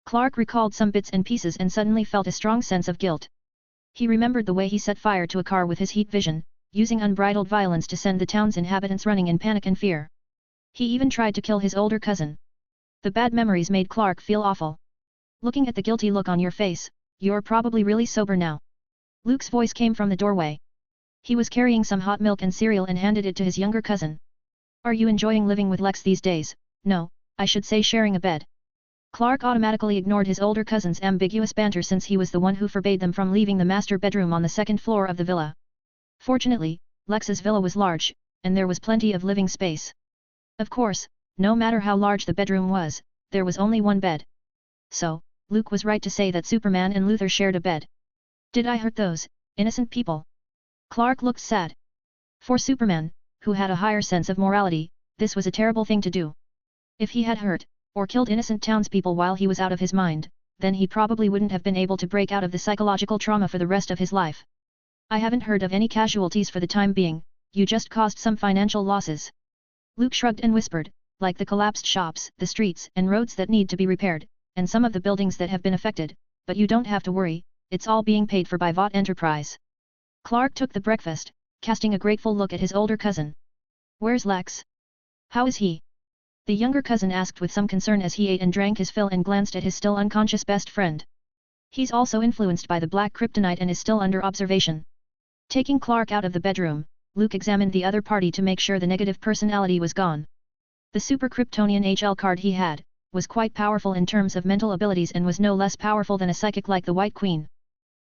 Clark recalled some bits and pieces and suddenly felt a strong sense of guilt. He remembered the way he set fire to a car with his heat vision, using unbridled violence to send the town's inhabitants running in panic and fear. He even tried to kill his older cousin. The bad memories made Clark feel awful. Looking at the guilty look on your face, you're probably really sober now. Luke's voice came from the doorway. He was carrying some hot milk and cereal and handed it to his younger cousin. Are you enjoying living with Lex these days? No, I should say sharing a bed. Clark automatically ignored his older cousin's ambiguous banter since he was the one who forbade them from leaving the master bedroom on the second floor of the villa. Fortunately, Lex's villa was large, and there was plenty of living space. Of course, no matter how large the bedroom was, there was only one bed. So, Luke was right to say that Superman and Luthor shared a bed. Did I hurt those innocent people? Clark looked sad. For Superman, who had a higher sense of morality, this was a terrible thing to do. If he had hurt, or killed innocent townspeople while he was out of his mind, then he probably wouldn't have been able to break out of the psychological trauma for the rest of his life. I haven't heard of any casualties for the time being, you just caused some financial losses. Luke shrugged and whispered, like the collapsed shops, the streets and roads that need to be repaired, and some of the buildings that have been affected, but you don't have to worry, it's all being paid for by Vought Enterprise. Clark took the breakfast, casting a grateful look at his older cousin. Where's Lex? How is he? The younger cousin asked with some concern as he ate and drank his fill and glanced at his still unconscious best friend. He's also influenced by the black kryptonite and is still under observation. Taking Clark out of the bedroom, Luke examined the other party to make sure the negative personality was gone. The super Kryptonian HL card he had, was quite powerful in terms of mental abilities and was no less powerful than a psychic like the White Queen.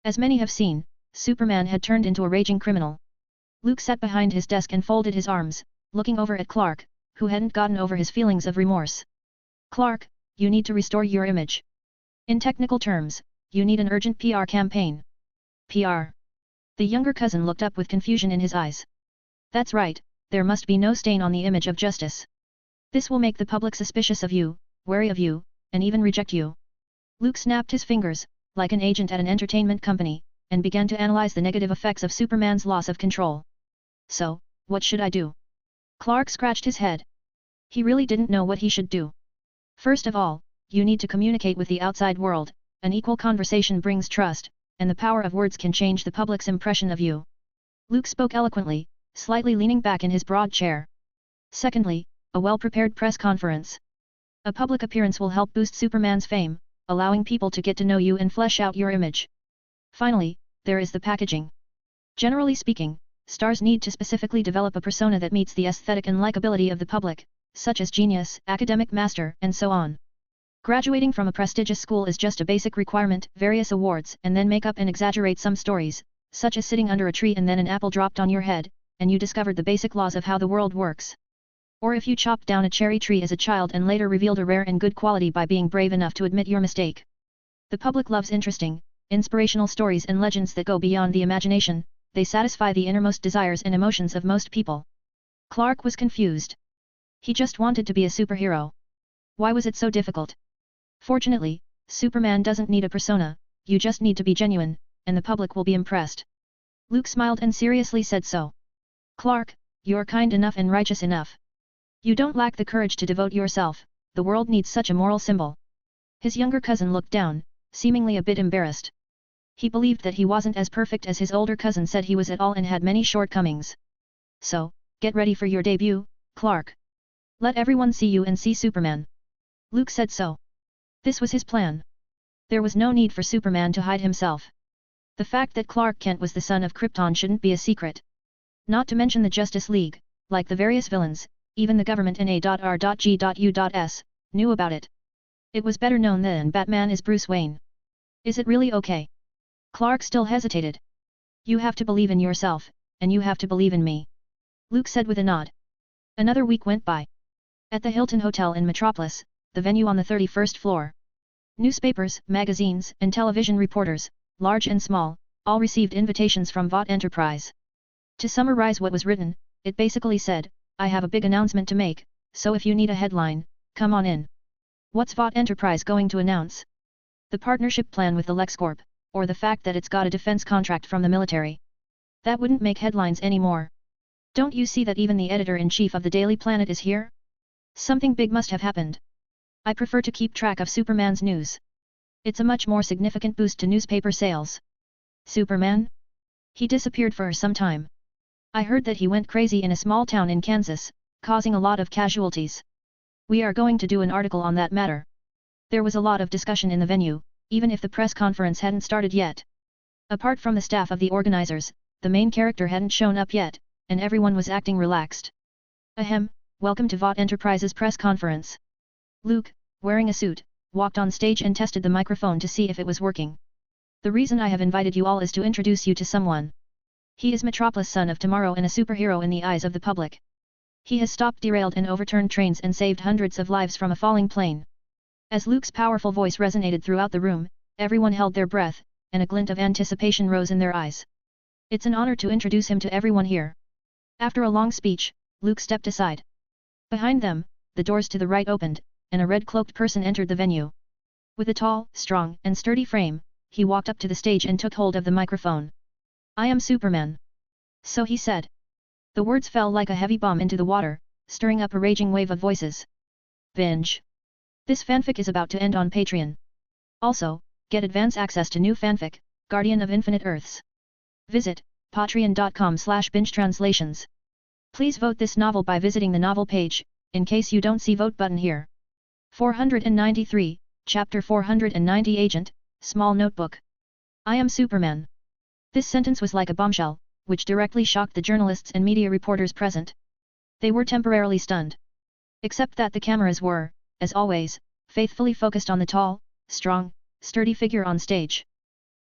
As many have seen, Superman had turned into a raging criminal. Luke sat behind his desk and folded his arms, looking over at Clark, who hadn't gotten over his feelings of remorse. Clark, you need to restore your image. In technical terms, you need an urgent PR campaign. PR. The younger cousin looked up with confusion in his eyes. That's right, there must be no stain on the image of justice. This will make the public suspicious of you, wary of you, and even reject you. Luke snapped his fingers, like an agent at an entertainment company, and began to analyze the negative effects of Superman's loss of control. So, what should I do? Clark scratched his head. He really didn't know what he should do. First of all, you need to communicate with the outside world, an equal conversation brings trust, and the power of words can change the public's impression of you. Luke spoke eloquently, slightly leaning back in his broad chair. Secondly, a well-prepared press conference. A public appearance will help boost Superman's fame, allowing people to get to know you and flesh out your image. Finally, there is the packaging. Generally speaking, stars need to specifically develop a persona that meets the aesthetic and likability of the public, such as genius, academic master, and so on. Graduating from a prestigious school is just a basic requirement, various awards, and then make up and exaggerate some stories, such as sitting under a tree and then an apple dropped on your head, and you discovered the basic laws of how the world works. Or if you chopped down a cherry tree as a child and later revealed a rare and good quality by being brave enough to admit your mistake. The public loves interesting, inspirational stories and legends that go beyond the imagination, they satisfy the innermost desires and emotions of most people. Clark was confused. He just wanted to be a superhero. Why was it so difficult? Fortunately, Superman doesn't need a persona, you just need to be genuine, and the public will be impressed. Luke smiled and seriously said so. Clark, you're kind enough and righteous enough. You don't lack the courage to devote yourself, the world needs such a moral symbol. His younger cousin looked down, seemingly a bit embarrassed. He believed that he wasn't as perfect as his older cousin said he was at all and had many shortcomings. So, get ready for your debut, Clark. Let everyone see you and see Superman. Luke said so. This was his plan. There was no need for Superman to hide himself. The fact that Clark Kent was the son of Krypton shouldn't be a secret. Not to mention the Justice League, like the various villains, even the government and A.R.G.U.S, knew about it. It was better known than Batman is Bruce Wayne. Is it really okay? Clark still hesitated. You have to believe in yourself, and you have to believe in me. Luke said with a nod. Another week went by. At the Hilton Hotel in Metropolis, the venue on the 31st floor. Newspapers, magazines, and television reporters, large and small, all received invitations from Vought Enterprise. To summarize what was written, it basically said, I have a big announcement to make, so if you need a headline, come on in. What's Vought Enterprise going to announce? The partnership plan with the LexCorp, or the fact that it's got a defense contract from the military. That wouldn't make headlines anymore. Don't you see that even the editor-in-chief of the Daily Planet is here? Something big must have happened. I prefer to keep track of Superman's news. It's a much more significant boost to newspaper sales. Superman? He disappeared for some time. I heard that he went crazy in a small town in Kansas, causing a lot of casualties. We are going to do an article on that matter. There was a lot of discussion in the venue, even if the press conference hadn't started yet. Apart from the staff of the organizers, the main character hadn't shown up yet, and everyone was acting relaxed. Ahem, welcome to Vought Enterprises press conference. Luke, wearing a suit, walked on stage and tested the microphone to see if it was working. The reason I have invited you all is to introduce you to someone. He is Metropolis, son of tomorrow and a superhero in the eyes of the public. He has stopped derailed and overturned trains and saved hundreds of lives from a falling plane. As Luke's powerful voice resonated throughout the room, everyone held their breath, and a glint of anticipation rose in their eyes. It's an honor to introduce him to everyone here. After a long speech, Luke stepped aside. Behind them, the doors to the right opened, and a red-cloaked person entered the venue. With a tall, strong, and sturdy frame, he walked up to the stage and took hold of the microphone. I am Superman. So he said. The words fell like a heavy bomb into the water, stirring up a raging wave of voices. Binge. This fanfic is about to end on Patreon. Also, get advance access to new fanfic, Guardian of Infinite Earths. Visit patreon.com/bingetranslations. Please vote this novel by visiting the novel page, in case you don't see vote button here. 493, Chapter 490 Agent, Small Notebook. I am Superman. This sentence was like a bombshell, which directly shocked the journalists and media reporters present. They were temporarily stunned. Except that the cameras were, as always, faithfully focused on the tall, strong, sturdy figure on stage.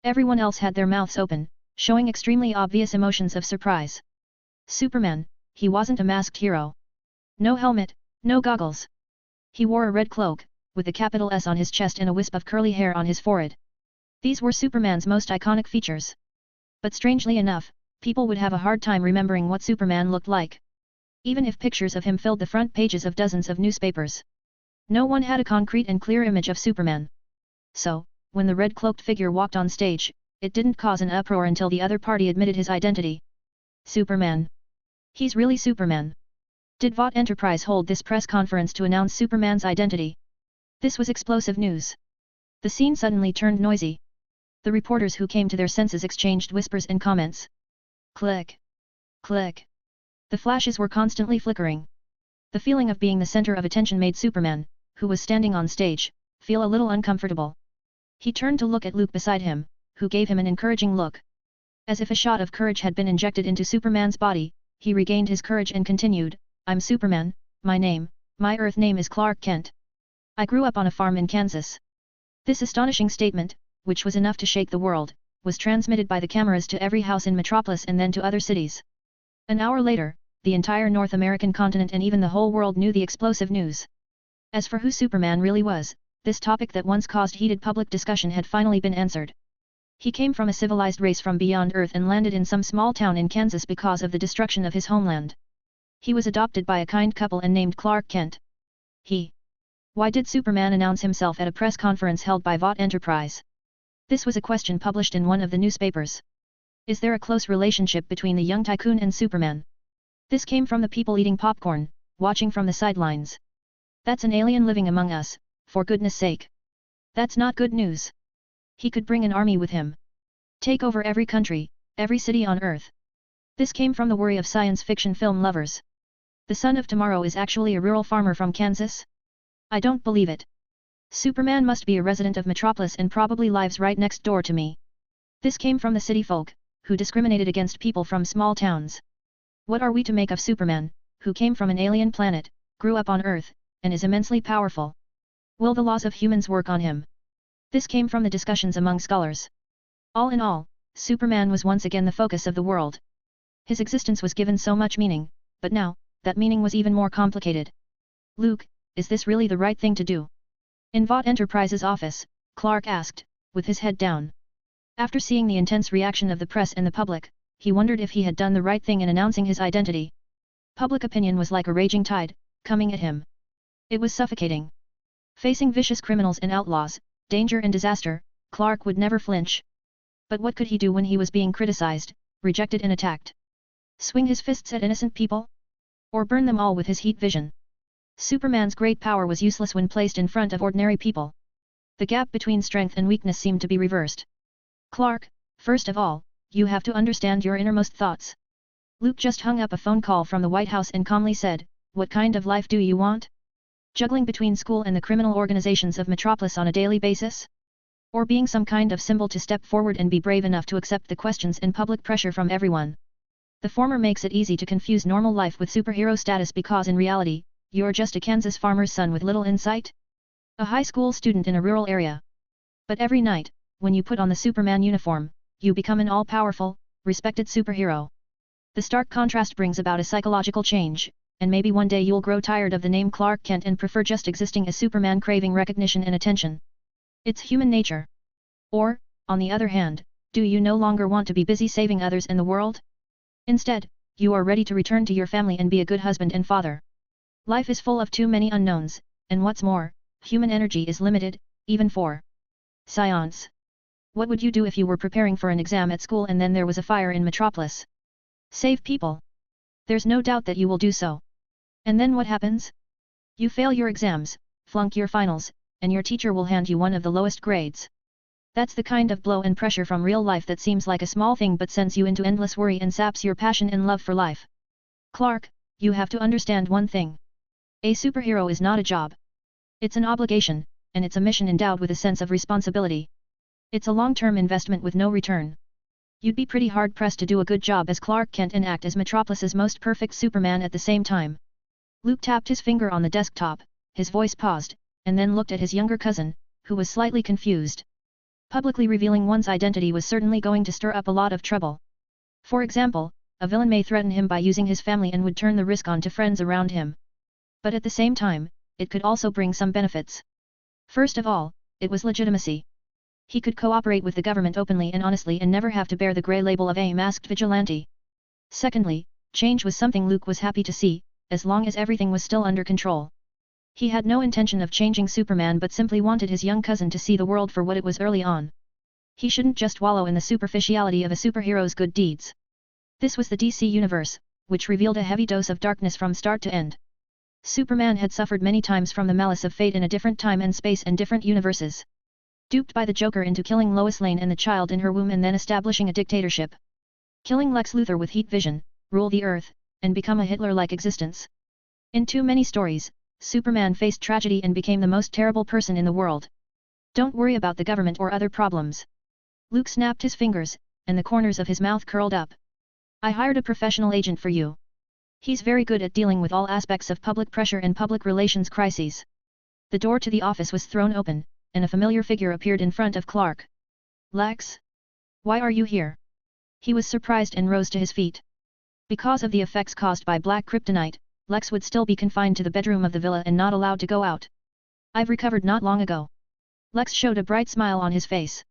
Everyone else had their mouths open, showing extremely obvious emotions of surprise. Superman, he wasn't a masked hero. No helmet, no goggles. He wore a red cloak, with a capital S on his chest and a wisp of curly hair on his forehead. These were Superman's most iconic features. But strangely enough, people would have a hard time remembering what Superman looked like. Even if pictures of him filled the front pages of dozens of newspapers. No one had a concrete and clear image of Superman. So, when the red-cloaked figure walked on stage, it didn't cause an uproar until the other party admitted his identity. Superman. He's really Superman. Did Vought Enterprise hold this press conference to announce Superman's identity? This was explosive news. The scene suddenly turned noisy. The reporters who came to their senses exchanged whispers and comments. Click. Click. The flashes were constantly flickering. The feeling of being the center of attention made Superman, who was standing on stage, feel a little uncomfortable. He turned to look at Luke beside him, who gave him an encouraging look. As if a shot of courage had been injected into Superman's body, he regained his courage and continued, I'm Superman, my Earth name is Clark Kent. I grew up on a farm in Kansas. This astonishing statement, which was enough to shake the world, was transmitted by the cameras to every house in Metropolis and then to other cities. An hour later, the entire North American continent and even the whole world knew the explosive news. As for who Superman really was, this topic that once caused heated public discussion had finally been answered. He came from a civilized race from beyond Earth and landed in some small town in Kansas because of the destruction of his homeland. He was adopted by a kind couple and named Clark Kent. Why did Superman announce himself at a press conference held by Vought Enterprise? This was a question published in one of the newspapers. Is there a close relationship between the young tycoon and Superman? This came from the people eating popcorn, watching from the sidelines. That's an alien living among us, for goodness sake. That's not good news. He could bring an army with him. Take over every country, every city on Earth. This came from the worry of science fiction film lovers. The son of tomorrow is actually a rural farmer from Kansas? I don't believe it. Superman must be a resident of Metropolis and probably lives right next door to me. This came from the city folk, who discriminated against people from small towns. What are we to make of Superman, who came from an alien planet, grew up on Earth, and is immensely powerful? Will the laws of humans work on him? This came from the discussions among scholars. All in all, Superman was once again the focus of the world. His existence was given so much meaning, but now, that meaning was even more complicated. Luke, is this really the right thing to do? In Vought Enterprise's office, Clark asked, with his head down. After seeing the intense reaction of the press and the public, he wondered if he had done the right thing in announcing his identity. Public opinion was like a raging tide, coming at him. It was suffocating. Facing vicious criminals and outlaws, danger and disaster, Clark would never flinch. But what could he do when he was being criticized, rejected and attacked? Swing his fists at innocent people? Or burn them all with his heat vision? Superman's great power was useless when placed in front of ordinary people. The gap between strength and weakness seemed to be reversed. Clark, first of all, you have to understand your innermost thoughts. Luke just hung up a phone call from the White House and calmly said, what kind of life do you want? Juggling between school and the criminal organizations of Metropolis on a daily basis? Or being some kind of symbol to step forward and be brave enough to accept the questions and public pressure from everyone? The former makes it easy to confuse normal life with superhero status because in reality, you're just a Kansas farmer's son with little insight? A high school student in a rural area. But every night, when you put on the Superman uniform, you become an all-powerful, respected superhero. The stark contrast brings about a psychological change, and maybe one day you'll grow tired of the name Clark Kent and prefer just existing as Superman, craving recognition and attention. It's human nature. Or, on the other hand, do you no longer want to be busy saving others in the world? Instead, you are ready to return to your family and be a good husband and father. Life is full of too many unknowns, and what's more, human energy is limited, even for science. What would you do if you were preparing for an exam at school and then there was a fire in Metropolis? Save people. There's no doubt that you will do so. And then what happens? You fail your exams, flunk your finals, and your teacher will hand you one of the lowest grades. That's the kind of blow and pressure from real life that seems like a small thing but sends you into endless worry and saps your passion and love for life. Clark, you have to understand one thing. A superhero is not a job. It's an obligation, and it's a mission endowed with a sense of responsibility. It's a long-term investment with no return. You'd be pretty hard-pressed to do a good job as Clark Kent and act as Metropolis's most perfect Superman at the same time. Luke tapped his finger on the desktop, his voice paused, and then looked at his younger cousin, who was slightly confused. Publicly revealing one's identity was certainly going to stir up a lot of trouble. For example, a villain may threaten him by using his family and would turn the risk on to friends around him. But at the same time, it could also bring some benefits. First of all, it was legitimacy. He could cooperate with the government openly and honestly and never have to bear the grey label of a masked vigilante. Secondly, change was something Luke was happy to see, as long as everything was still under control. He had no intention of changing Superman but simply wanted his young cousin to see the world for what it was early on. He shouldn't just wallow in the superficiality of a superhero's good deeds. This was the DC Universe, which revealed a heavy dose of darkness from start to end. Superman had suffered many times from the malice of fate in a different time and space and different universes. Duped by the Joker into killing Lois Lane and the child in her womb and then establishing a dictatorship. Killing Lex Luthor with heat vision, rule the Earth, and become a Hitler-like existence. In too many stories, Superman faced tragedy and became the most terrible person in the world. Don't worry about the government or other problems. Luke snapped his fingers, and the corners of his mouth curled up. I hired a professional agent for you. He's very good at dealing with all aspects of public pressure and public relations crises. The door to the office was thrown open, and a familiar figure appeared in front of Clark. Lex? Why are you here? He was surprised and rose to his feet. Because of the effects caused by black kryptonite, Lex would still be confined to the bedroom of the villa and not allowed to go out. I've recovered not long ago. Lex showed a bright smile on his face.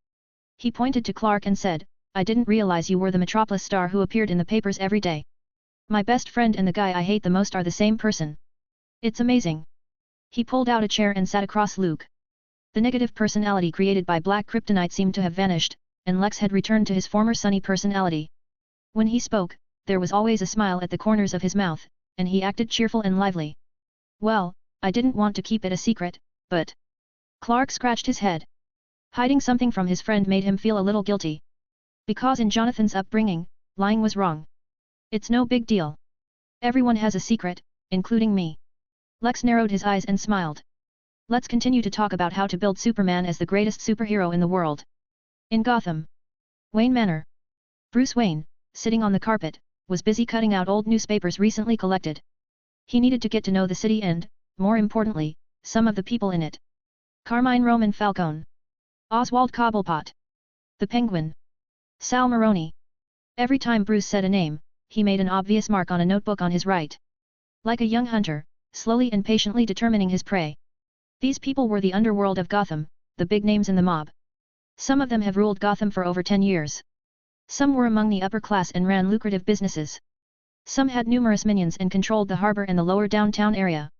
He pointed to Clark and said, I didn't realize you were the Metropolis star who appeared in the papers every day. My best friend and the guy I hate the most are the same person. It's amazing. He pulled out a chair and sat across Luke. The negative personality created by black kryptonite seemed to have vanished, and Lex had returned to his former sunny personality. When he spoke, there was always a smile at the corners of his mouth, and he acted cheerful and lively. Well, I didn't want to keep it a secret, but... Clark scratched his head. Hiding something from his friend made him feel a little guilty. Because in Jonathan's upbringing, lying was wrong. It's no big deal. Everyone has a secret, including me. Lex narrowed his eyes and smiled. Let's continue to talk about how to build Superman as the greatest superhero in the world. In Gotham Wayne Manor. Bruce Wayne, sitting on the carpet, was busy cutting out old newspapers recently collected. He needed to get to know the city and, more importantly, some of the people in it. Carmine Roman Falcone. Oswald Cobblepot. The Penguin. Sal Maroni. Every time Bruce said a name, he made an obvious mark on a notebook on his right. Like a young hunter, slowly and patiently determining his prey. These people were the underworld of Gotham, the big names in the mob. Some of them have ruled Gotham for over 10 years. Some were among the upper class and ran lucrative businesses. Some had numerous minions and controlled the harbor and the lower downtown area.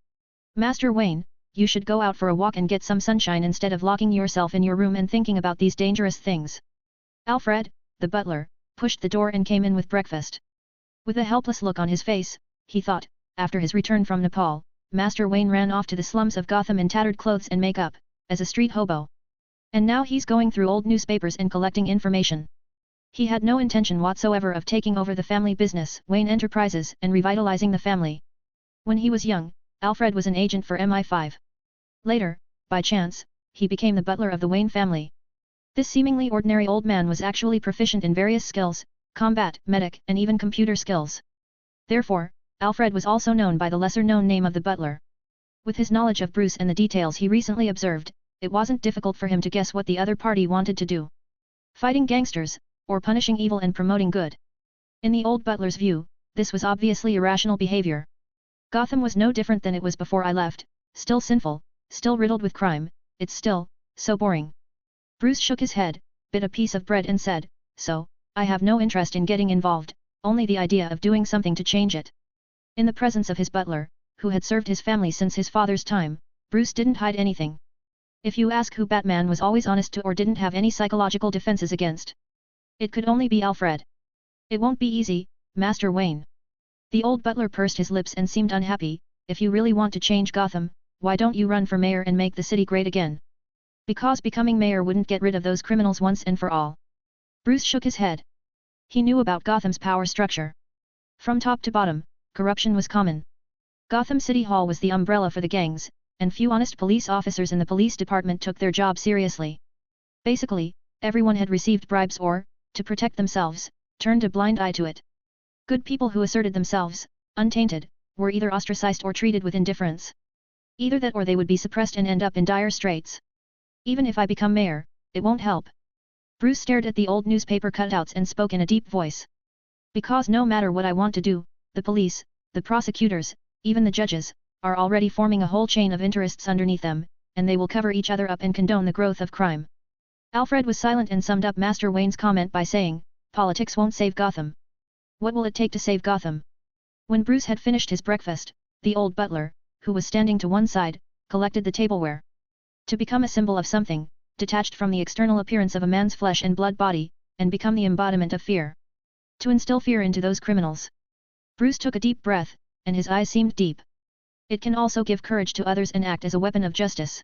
Master Wayne, you should go out for a walk and get some sunshine instead of locking yourself in your room and thinking about these dangerous things. Alfred, the butler, pushed the door and came in with breakfast. With a helpless look on his face, he thought, after his return from Nepal, Master Wayne ran off to the slums of Gotham in tattered clothes and makeup, as a street hobo. And now he's going through old newspapers and collecting information. He had no intention whatsoever of taking over the family business, Wayne Enterprises, and revitalizing the family. When he was young, Alfred was an agent for MI5. Later, by chance, he became the butler of the Wayne family. This seemingly ordinary old man was actually proficient in various skills, combat, medic, and even computer skills. Therefore, Alfred was also known by the lesser-known name of the butler. With his knowledge of Bruce and the details he recently observed, it wasn't difficult for him to guess what the other party wanted to do. Fighting gangsters, or punishing evil and promoting good. In the old butler's view, this was obviously irrational behavior. Gotham was no different than it was before I left, still sinful, still riddled with crime, it's still, so boring. Bruce shook his head, bit a piece of bread and said, so, I have no interest in getting involved, only the idea of doing something to change it. In the presence of his butler, who had served his family since his father's time, Bruce didn't hide anything. If you ask who Batman was always honest to or didn't have any psychological defenses against, it could only be Alfred. It won't be easy, Master Wayne. The old butler pursed his lips and seemed unhappy. If you really want to change Gotham, why don't you run for mayor and make the city great again? Because becoming mayor wouldn't get rid of those criminals once and for all. Bruce shook his head. He knew about Gotham's power structure. From top to bottom, corruption was common. Gotham City Hall was the umbrella for the gangs, and few honest police officers in the police department took their job seriously. Basically, everyone had received bribes or, to protect themselves, turned a blind eye to it. Good people who asserted themselves, untainted, were either ostracized or treated with indifference. Either that or they would be suppressed and end up in dire straits. Even if I become mayor, it won't help. Bruce stared at the old newspaper cutouts and spoke in a deep voice. Because no matter what I want to do, the police, the prosecutors, even the judges, are already forming a whole chain of interests underneath them, and they will cover each other up and condone the growth of crime. Alfred was silent and summed up Master Wayne's comment by saying, politics won't save Gotham. What will it take to save Gotham? When Bruce had finished his breakfast, the old butler, who was standing to one side, collected the tableware. To become a symbol of something, detached from the external appearance of a man's flesh and blood body, and become the embodiment of fear. To instill fear into those criminals. Bruce took a deep breath, and his eyes seemed deep. It can also give courage to others and act as a weapon of justice.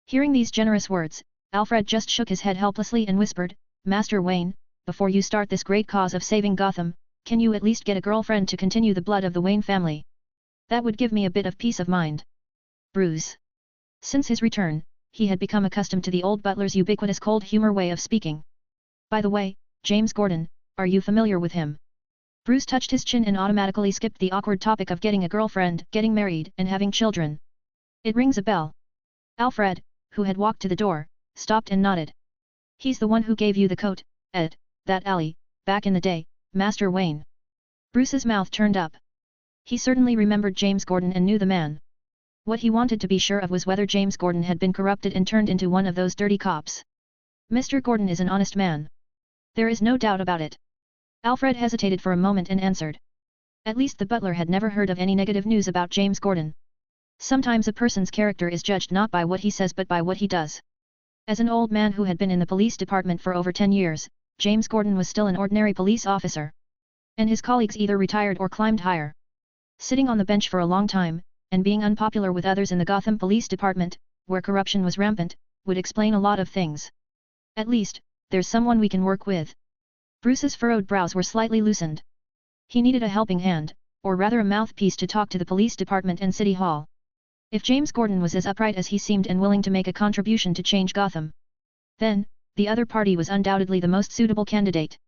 Hearing these generous words, Alfred just shook his head helplessly and whispered, Master Wayne, before you start this great cause of saving Gotham, can you at least get a girlfriend to continue the blood of the Wayne family? That would give me a bit of peace of mind. Bruce. Since his return, he had become accustomed to the old butler's ubiquitous cold humor way of speaking. By the way, James Gordon, are you familiar with him? Bruce touched his chin and automatically skipped the awkward topic of getting a girlfriend, getting married, and having children. It rings a bell. Alfred, who had walked to the door, stopped and nodded. He's the one who gave you the coat, at that alley, back in the day, Master Wayne. Bruce's mouth turned up. He certainly remembered James Gordon and knew the man. What he wanted to be sure of was whether James Gordon had been corrupted and turned into one of those dirty cops. Mr. Gordon is an honest man. There is no doubt about it. Alfred hesitated for a moment and answered. At least the butler had never heard of any negative news about James Gordon. Sometimes a person's character is judged not by what he says but by what he does. As an old man who had been in the police department for over 10 years, James Gordon was still an ordinary police officer. And his colleagues either retired or climbed higher. Sitting on the bench for a long time, and being unpopular with others in the Gotham Police Department, where corruption was rampant, would explain a lot of things. At least, there's someone we can work with. Bruce's furrowed brows were slightly loosened. He needed a helping hand, or rather a mouthpiece to talk to the police department and City Hall. If James Gordon was as upright as he seemed and willing to make a contribution to change Gotham, then, the other party was undoubtedly the most suitable candidate.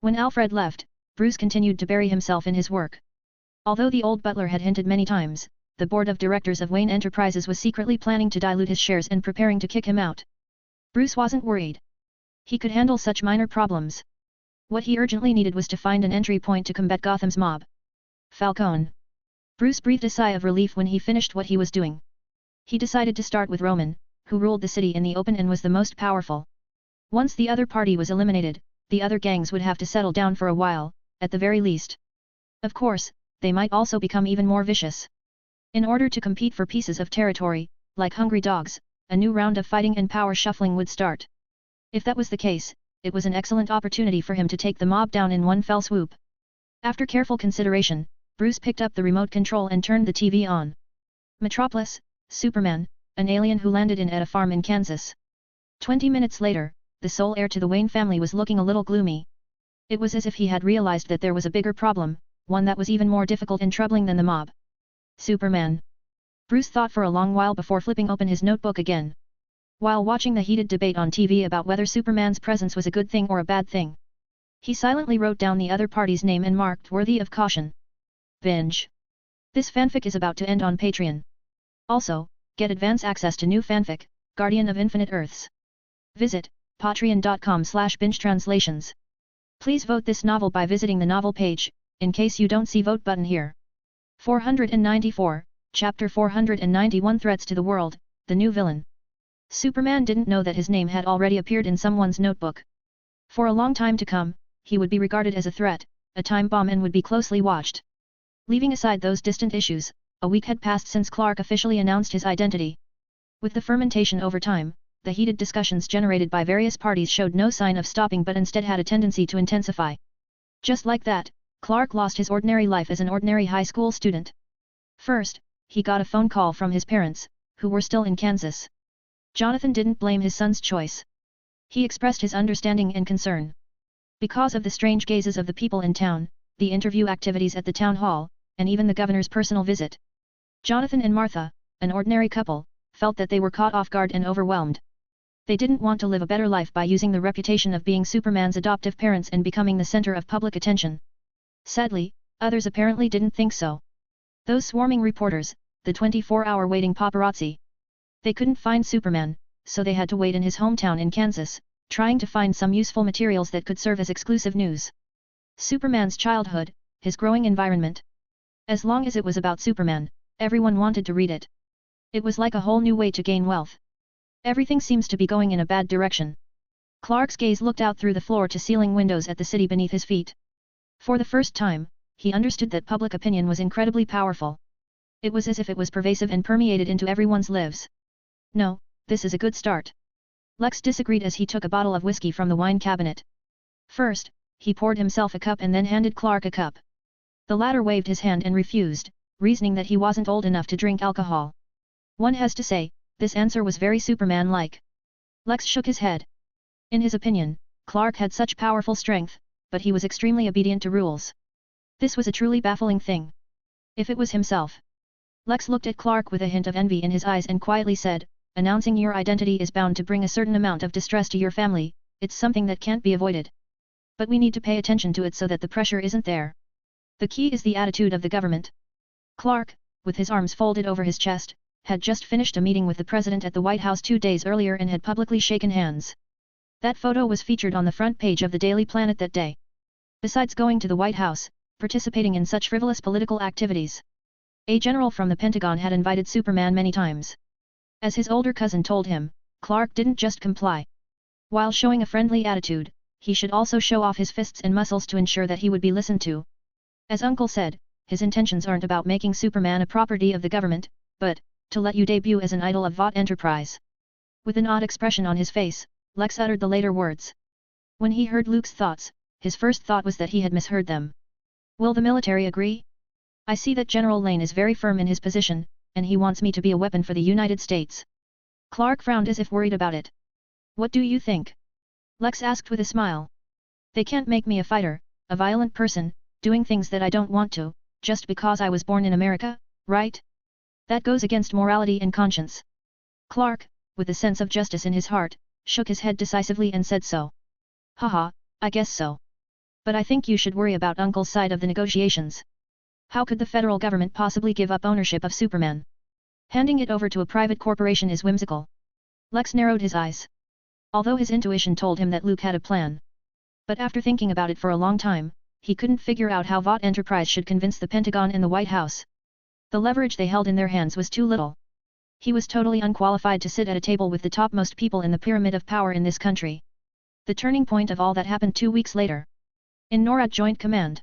When Alfred left, Bruce continued to bury himself in his work. Although the old butler had hinted many times, the board of directors of Wayne Enterprises was secretly planning to dilute his shares and preparing to kick him out. Bruce wasn't worried. He could handle such minor problems. What he urgently needed was to find an entry point to combat Gotham's mob. Falcone. Bruce breathed a sigh of relief when he finished what he was doing. He decided to start with Roman, who ruled the city in the open and was the most powerful. Once the other party was eliminated, the other gangs would have to settle down for a while, at the very least. Of course, they might also become even more vicious. In order to compete for pieces of territory, like hungry dogs, a new round of fighting and power shuffling would start. If that was the case, it was an excellent opportunity for him to take the mob down in one fell swoop. After careful consideration, Bruce picked up the remote control and turned the TV on. Metropolis, Superman, an alien who landed at a farm in Kansas. 20 minutes later, the sole heir to the Wayne family was looking a little gloomy. It was as if he had realized that there was a bigger problem, one that was even more difficult and troubling than the mob. Superman. Bruce thought for a long while before flipping open his notebook again. While watching the heated debate on TV about whether Superman's presence was a good thing or a bad thing, he silently wrote down the other party's name and marked worthy of caution. Binge. This fanfic is about to end on Patreon. Also, get advance access to new fanfic, Guardian of Infinite Earths. Visit patreon.com/bingetranslations. Please vote this novel by visiting the novel page, in case you don't see vote button here. 494, Chapter 491 Threats to the World, The New Villain. Superman didn't know that his name had already appeared in someone's notebook. For a long time to come, he would be regarded as a threat, a time bomb, and would be closely watched. Leaving aside those distant issues, a week had passed since Clark officially announced his identity. With the fermentation over time, the heated discussions generated by various parties showed no sign of stopping but instead had a tendency to intensify. Just like that, Clark lost his ordinary life as an ordinary high school student. First, he got a phone call from his parents, who were still in Kansas. Jonathan didn't blame his son's choice. He expressed his understanding and concern. Because of the strange gazes of the people in town, the interview activities at the town hall, and even the governor's personal visit, Jonathan and Martha, an ordinary couple, felt that they were caught off guard and overwhelmed. They didn't want to live a better life by using the reputation of being Superman's adoptive parents and becoming the center of public attention. Sadly, others apparently didn't think so. Those swarming reporters, the 24-hour waiting paparazzi. They couldn't find Superman, so they had to wait in his hometown in Kansas, trying to find some useful materials that could serve as exclusive news. Superman's childhood, his growing environment. As long as it was about Superman, everyone wanted to read it. It was like a whole new way to gain wealth. Everything seems to be going in a bad direction. Clark's gaze looked out through the floor-to-ceiling windows at the city beneath his feet. For the first time, he understood that public opinion was incredibly powerful. It was as if it was pervasive and permeated into everyone's lives. No, this is a good start. Lex disagreed as he took a bottle of whiskey from the wine cabinet. First, he poured himself a cup and then handed Clark a cup. The latter waved his hand and refused, reasoning that he wasn't old enough to drink alcohol. One has to say, this answer was very Superman-like. Lex shook his head. In his opinion, Clark had such powerful strength, but he was extremely obedient to rules. This was a truly baffling thing. If it was himself. Lex looked at Clark with a hint of envy in his eyes and quietly said, announcing your identity is bound to bring a certain amount of distress to your family, it's something that can't be avoided. But we need to pay attention to it so that the pressure isn't there. The key is the attitude of the government. Clark, with his arms folded over his chest, had just finished a meeting with the president at the White House 2 days earlier and had publicly shaken hands. That photo was featured on the front page of the Daily Planet that day. Besides going to the White House, participating in such frivolous political activities, a general from the Pentagon had invited Superman many times. As his older cousin told him, Clark didn't just comply. While showing a friendly attitude, he should also show off his fists and muscles to ensure that he would be listened to. As Uncle said, his intentions aren't about making Superman a property of the government, but to let you debut as an idol of Vought Enterprise. With an odd expression on his face, Lex uttered the later words. When he heard Luke's thoughts, his first thought was that he had misheard them. Will the military agree? I see that General Lane is very firm in his position, and he wants me to be a weapon for the United States. Clark frowned as if worried about it. What do you think? Lex asked with a smile. They can't make me a fighter, a violent person, doing things that I don't want to, just because I was born in America, right? That goes against morality and conscience. Clark, with a sense of justice in his heart, shook his head decisively and said so. Haha, I guess so. But I think you should worry about Uncle's side of the negotiations. How could the federal government possibly give up ownership of Superman? Handing it over to a private corporation is whimsical. Lex narrowed his eyes. Although his intuition told him that Luke had a plan. But after thinking about it for a long time, he couldn't figure out how Vought Enterprise should convince the Pentagon and the White House. The leverage they held in their hands was too little. He was totally unqualified to sit at a table with the topmost people in the pyramid of power in this country. The turning point of all that happened 2 weeks later. In NORAD Joint Command.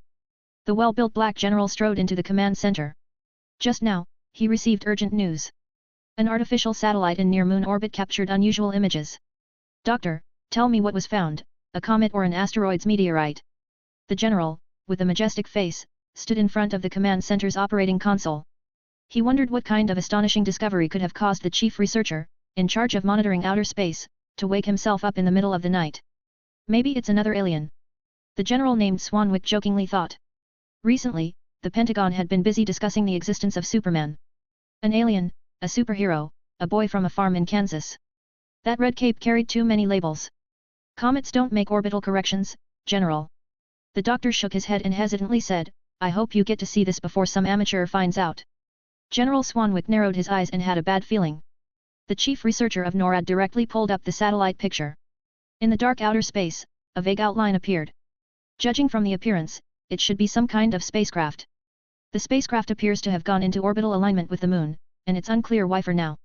The well-built black general strode into the command center. Just now, he received urgent news. An artificial satellite in near-moon orbit captured unusual images. Doctor, tell me what was found, a comet or an asteroid's meteorite? The general, with a majestic face, stood in front of the command center's operating console. He wondered what kind of astonishing discovery could have caused the chief researcher, in charge of monitoring outer space, to wake himself up in the middle of the night. Maybe it's another alien. The general named Swanwick jokingly thought. Recently, the Pentagon had been busy discussing the existence of Superman. An alien, a superhero, a boy from a farm in Kansas. That red cape carried too many labels. Comets don't make orbital corrections, General. The doctor shook his head and hesitantly said, I hope you get to see this before some amateur finds out. General Swanwick narrowed his eyes and had a bad feeling. The chief researcher of NORAD directly pulled up the satellite picture. In the dark outer space, a vague outline appeared. Judging from the appearance, it should be some kind of spacecraft. The spacecraft appears to have gone into orbital alignment with the moon, and it's unclear why for now.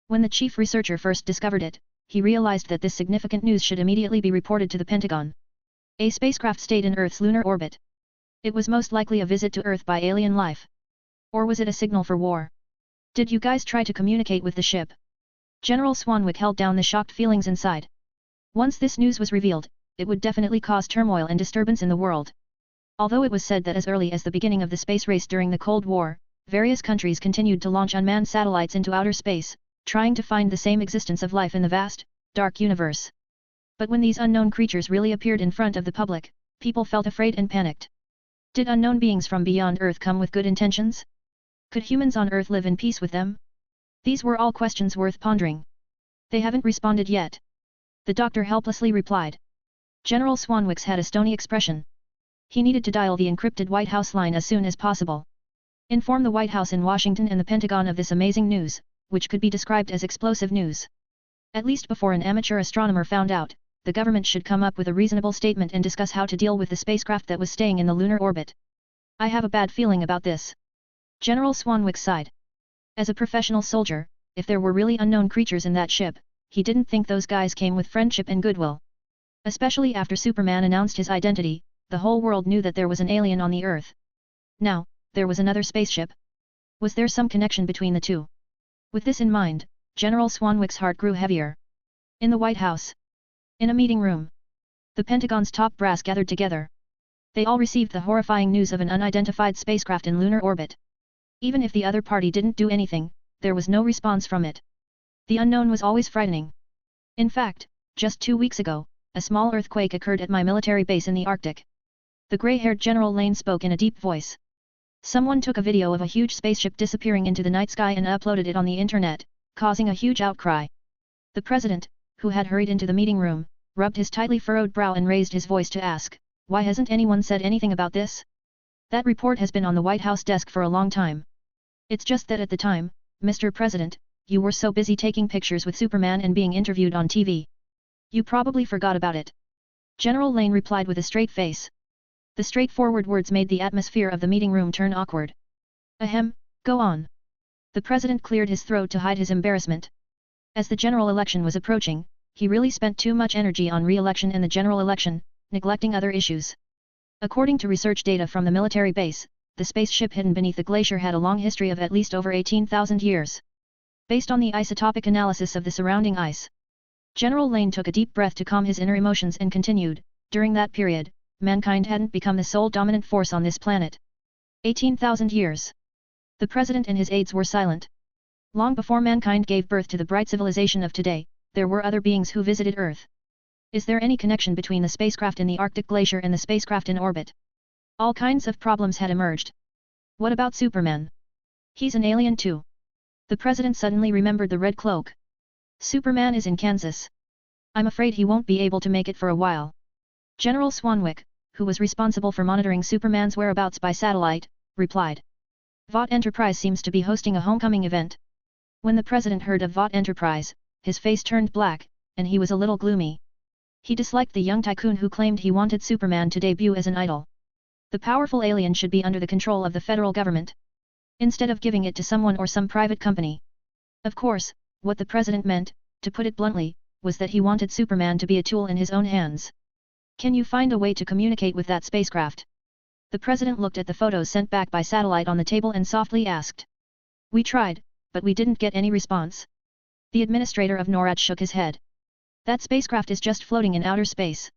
When the chief researcher first discovered it, he realized that this significant news should immediately be reported to the Pentagon. A spacecraft stayed in Earth's lunar orbit. It was most likely a visit to Earth by alien life. Or was it a signal for war? Did you guys try to communicate with the ship? General Swanwick held down the shocked feelings inside. Once this news was revealed, it would definitely cause turmoil and disturbance in the world. Although it was said that as early as the beginning of the space race during the Cold War, various countries continued to launch unmanned satellites into outer space, trying to find the same existence of life in the vast, dark universe. But when these unknown creatures really appeared in front of the public, people felt afraid and panicked. Did unknown beings from beyond Earth come with good intentions? Could humans on Earth live in peace with them? These were all questions worth pondering. They haven't responded yet. The doctor helplessly replied. General Swanwick's had a stony expression. He needed to dial the encrypted White House line as soon as possible. Inform the White House in Washington and the Pentagon of this amazing news, which could be described as explosive news. At least before an amateur astronomer found out, the government should come up with a reasonable statement and discuss how to deal with the spacecraft that was staying in the lunar orbit. I have a bad feeling about this. General Swanwick sighed. As a professional soldier, if there were really unknown creatures in that ship, he didn't think those guys came with friendship and goodwill. Especially after Superman announced his identity, the whole world knew that there was an alien on the Earth. Now, there was another spaceship. Was there some connection between the two? With this in mind, General Swanwick's heart grew heavier. In the White House. In a meeting room. The Pentagon's top brass gathered together. They all received the horrifying news of an unidentified spacecraft in lunar orbit. Even if the other party didn't do anything, there was no response from it. The unknown was always frightening. In fact, just 2 weeks ago, a small earthquake occurred at my military base in the Arctic. The gray-haired General Lane spoke in a deep voice. Someone took a video of a huge spaceship disappearing into the night sky and uploaded it on the internet, causing a huge outcry. The president, who had hurried into the meeting room, rubbed his tightly furrowed brow and raised his voice to ask, "Why hasn't anyone said anything about this? That report has been on the White House desk for a long time. It's just that at the time, Mr. President, you were so busy taking pictures with Superman and being interviewed on TV. You probably forgot about it." General Lane replied with a straight face. The straightforward words made the atmosphere of the meeting room turn awkward. Ahem, go on. The president cleared his throat to hide his embarrassment. As the general election was approaching, he really spent too much energy on re-election and the general election, neglecting other issues. According to research data from the military base, the spaceship hidden beneath the glacier had a long history of at least over 18,000 years. Based on the isotopic analysis of the surrounding ice, General Lane took a deep breath to calm his inner emotions and continued, during that period, mankind hadn't become the sole dominant force on this planet. 18,000 years. The president and his aides were silent. Long before mankind gave birth to the bright civilization of today, there were other beings who visited Earth. Is there any connection between the spacecraft in the Arctic glacier and the spacecraft in orbit? All kinds of problems had emerged. What about Superman? He's an alien too. The president suddenly remembered the red cloak. Superman is in Kansas. I'm afraid he won't be able to make it for a while. General Swanwick, who was responsible for monitoring Superman's whereabouts by satellite, replied. Vought Enterprise seems to be hosting a homecoming event. When the president heard of Vought Enterprise, his face turned black, and he was a little gloomy. He disliked the young tycoon who claimed he wanted Superman to debut as an idol. The powerful alien should be under the control of the federal government, instead of giving it to someone or some private company. Of course, what the president meant, to put it bluntly, was that he wanted Superman to be a tool in his own hands. Can you find a way to communicate with that spacecraft? The president looked at the photos sent back by satellite on the table and softly asked. We tried, but we didn't get any response. The administrator of NORAD shook his head. That spacecraft is just floating in outer space.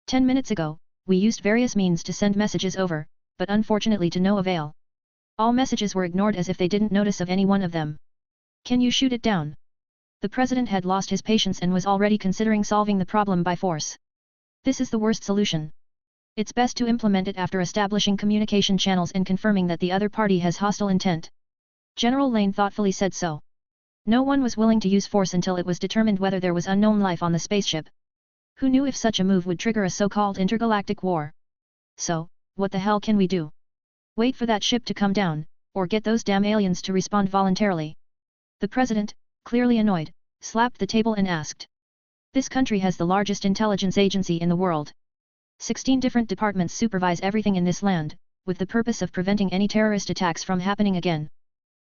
10 minutes ago, we used various means to send messages over, but unfortunately to no avail. All messages were ignored as if they didn't notice of any one of them. Can you shoot it down? The president had lost his patience and was already considering solving the problem by force. This is the worst solution. It's best to implement it after establishing communication channels and confirming that the other party has hostile intent. General Lane thoughtfully said so. No one was willing to use force until it was determined whether there was unknown life on the spaceship. Who knew if such a move would trigger a so-called intergalactic war? So, what the hell can we do? Wait for that ship to come down, or get those damn aliens to respond voluntarily. The president, clearly annoyed, slapped the table and asked. This country has the largest intelligence agency in the world. 16 different departments supervise everything in this land, with the purpose of preventing any terrorist attacks from happening again.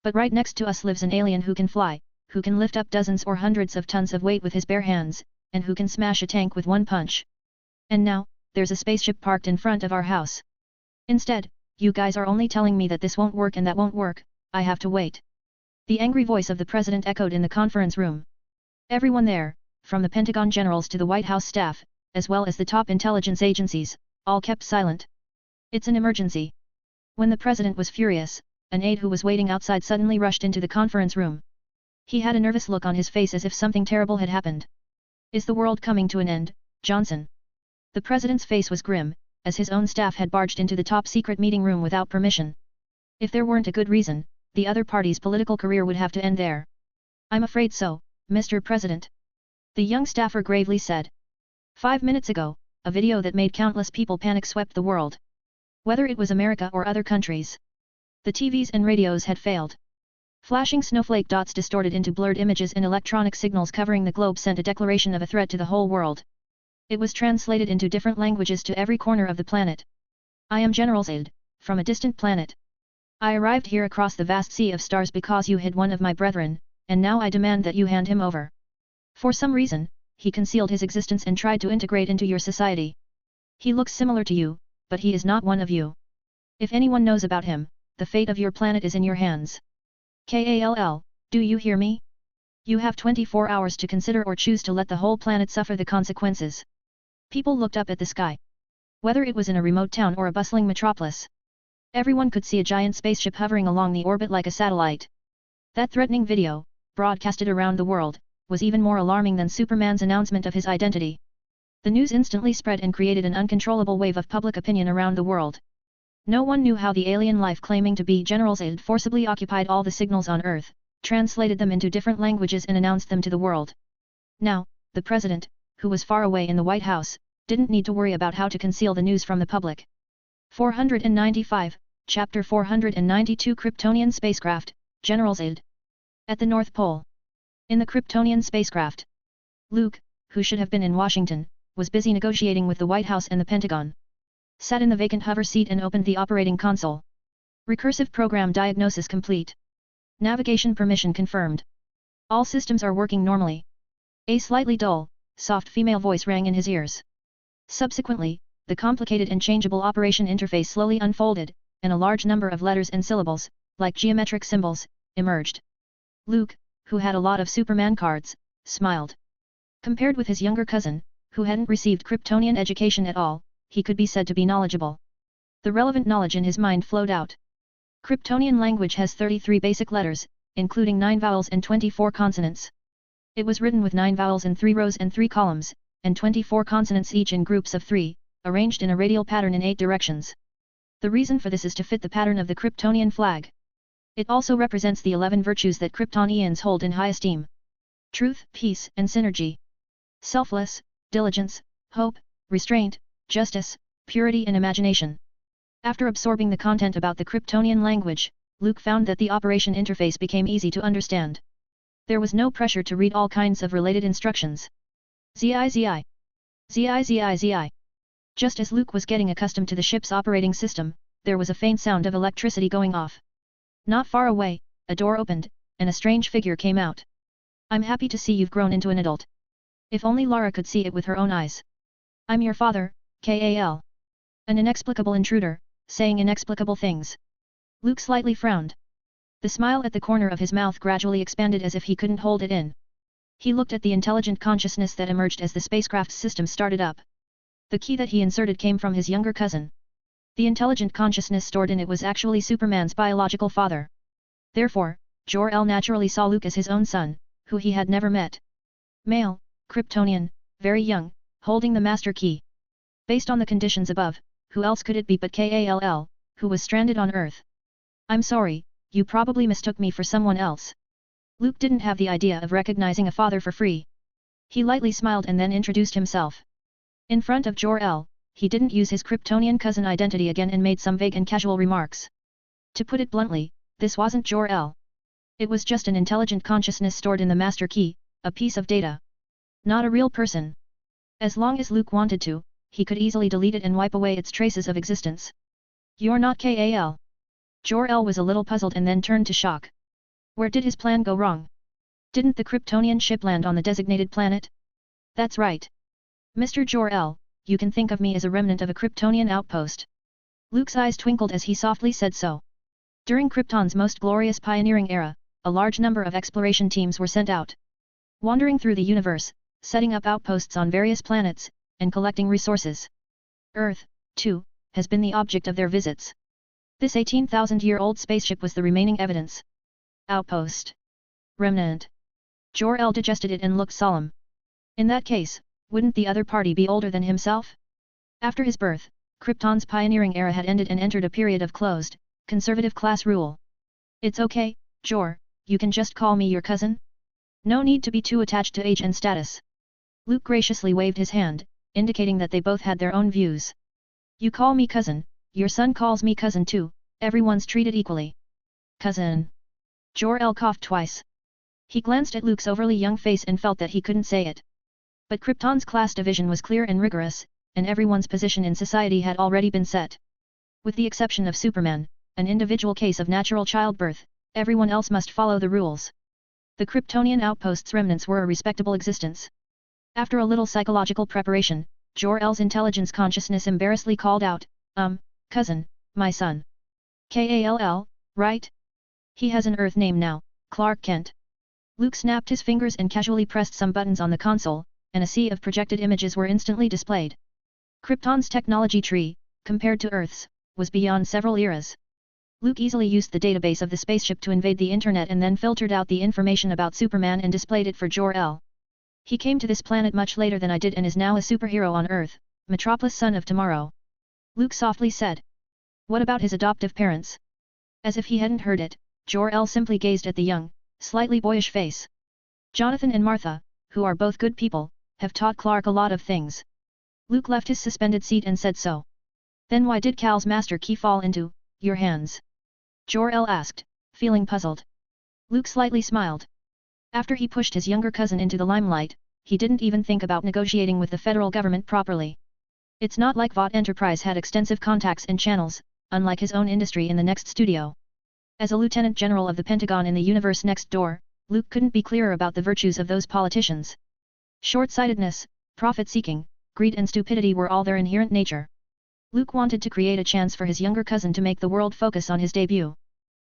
But right next to us lives an alien who can fly, who can lift up dozens or hundreds of tons of weight with his bare hands, and who can smash a tank with one punch. And now, there's a spaceship parked in front of our house. Instead, you guys are only telling me that this won't work and that won't work, I have to wait. The angry voice of the president echoed in the conference room. Everyone there, from the Pentagon generals to the White House staff, as well as the top intelligence agencies, all kept silent. It's an emergency. When the president was furious, an aide who was waiting outside suddenly rushed into the conference room. He had a nervous look on his face as if something terrible had happened. Is the world coming to an end, Johnson? The president's face was grim, as his own staff had barged into the top-secret meeting room without permission. If there weren't a good reason, the other party's political career would have to end there. I'm afraid so, Mr. President. The young staffer gravely said. 5 minutes ago, a video that made countless people panic swept the world. Whether it was America or other countries. The TVs and radios had failed. Flashing snowflake dots distorted into blurred images and electronic signals covering the globe sent a declaration of a threat to the whole world. It was translated into different languages to every corner of the planet. I am General Zed, from a distant planet. I arrived here across the vast sea of stars because you hid one of my brethren, and now I demand that you hand him over. For some reason, he concealed his existence and tried to integrate into your society. He looks similar to you, but he is not one of you. If anyone knows about him, the fate of your planet is in your hands. KALL, do you hear me? You have 24 hours to consider or choose to let the whole planet suffer the consequences. People looked up at the sky. Whether it was in a remote town or a bustling metropolis, everyone could see a giant spaceship hovering along the orbit like a satellite. That threatening video, broadcasted around the world, was even more alarming than Superman's announcement of his identity. The news instantly spread and created an uncontrollable wave of public opinion around the world. No one knew how the alien life claiming to be General Zed forcibly occupied all the signals on Earth, translated them into different languages and announced them to the world. Now, the president, who was far away in the White House, didn't need to worry about how to conceal the news from the public. 495, Chapter 492 Kryptonian Spacecraft, General Zed. At the North Pole. In the Kryptonian spacecraft. Luke, who should have been in Washington, was busy negotiating with the White House and the Pentagon. Sat in the vacant hover seat and opened the operating console. Recursive program diagnosis complete. Navigation permission confirmed. All systems are working normally. A slightly dull, soft female voice rang in his ears. Subsequently, the complicated and changeable operation interface slowly unfolded, and a large number of letters and syllables, like geometric symbols, emerged. Luke, who had a lot of Superman cards, smiled. Compared with his younger cousin, who hadn't received Kryptonian education at all, he could be said to be knowledgeable. The relevant knowledge in his mind flowed out. Kryptonian language has 33 basic letters, including 9 vowels and 24 consonants. It was written with 9 vowels in 3 rows and 3 columns, and 24 consonants each in groups of 3, arranged in a radial pattern in 8 directions. The reason for this is to fit the pattern of the Kryptonian flag. It also represents the 11 virtues that Kryptonians hold in high esteem. Truth, peace, and synergy. Selfless, diligence, hope, restraint, justice, purity and imagination. After absorbing the content about the Kryptonian language, Luke found that the operation interface became easy to understand. There was no pressure to read all kinds of related instructions. ZI. Just as Luke was getting accustomed to the ship's operating system, there was a faint sound of electricity going off. Not far away, a door opened, and a strange figure came out. I'm happy to see you've grown into an adult. If only Lara could see it with her own eyes. I'm your father, Kal. An inexplicable intruder, saying inexplicable things. Luke slightly frowned. The smile at the corner of his mouth gradually expanded as if he couldn't hold it in. He looked at the intelligent consciousness that emerged as the spacecraft's system started up. The key that he inserted came from his younger cousin. The intelligent consciousness stored in it was actually Superman's biological father. Therefore, Jor-El naturally saw Luke as his own son, who he had never met. Male, Kryptonian, very young, holding the master key. Based on the conditions above, who else could it be but Kal, who was stranded on Earth? I'm sorry, you probably mistook me for someone else. Luke didn't have the idea of recognizing a father for free. He lightly smiled and then introduced himself. In front of Jor-El, he didn't use his Kryptonian cousin identity again and made some vague and casual remarks. To put it bluntly, this wasn't Jor-El. It was just an intelligent consciousness stored in the master key, a piece of data. Not a real person. As long as Luke wanted to, he could easily delete it and wipe away its traces of existence. You're not Kal. Jor-El was a little puzzled and then turned to shock. Where did his plan go wrong? Didn't the Kryptonian ship land on the designated planet? That's right. Mr. Jor-El, you can think of me as a remnant of a Kryptonian outpost. Luke's eyes twinkled as he softly said so. During Krypton's most glorious pioneering era, a large number of exploration teams were sent out, wandering through the universe, setting up outposts on various planets, and collecting resources. Earth, too, has been the object of their visits. This 18,000-year-old spaceship was the remaining evidence. Outpost. Remnant. Jor-El digested it and looked solemn. In that case, wouldn't the other party be older than himself? After his birth, Krypton's pioneering era had ended and entered a period of closed, conservative class rule. It's okay, Jor, you can just call me your cousin. No need to be too attached to age and status. Luke graciously waved his hand, indicating that they both had their own views. You call me cousin, your son calls me cousin too, everyone's treated equally. Cousin. Jor-El coughed twice. He glanced at Luke's overly young face and felt that he couldn't say it. But Krypton's class division was clear and rigorous, and everyone's position in society had already been set. With the exception of Superman, an individual case of natural childbirth, everyone else must follow the rules. The Kryptonian outpost's remnants were a respectable existence. After a little psychological preparation, Jor-El's intelligence consciousness embarrassedly called out, cousin, my son. Kal, right? He has an Earth name now, Clark Kent. Luke snapped his fingers and casually pressed some buttons on the console, and a sea of projected images were instantly displayed. Krypton's technology tree, compared to Earth's, was beyond several eras. Luke easily used the database of the spaceship to invade the internet and then filtered out the information about Superman and displayed it for Jor-El. He came to this planet much later than I did and is now a superhero on Earth, Metropolis son of tomorrow. Luke softly said. What about his adoptive parents? As if he hadn't heard it, Jor-El simply gazed at the young, slightly boyish face. Jonathan and Martha, who are both good people, have taught Clark a lot of things. Luke left his suspended seat and said so. Then why did Kal's master key fall into your hands? Jor-El asked, feeling puzzled. Luke slightly smiled. After he pushed his younger cousin into the limelight, he didn't even think about negotiating with the federal government properly. It's not like Vought Enterprise had extensive contacts and channels, unlike his own industry in the next studio. As a lieutenant general of the Pentagon in the universe next door, Luke couldn't be clearer about the virtues of those politicians. Short-sightedness, profit-seeking, greed and stupidity were all their inherent nature. Luke wanted to create a chance for his younger cousin to make the world focus on his debut.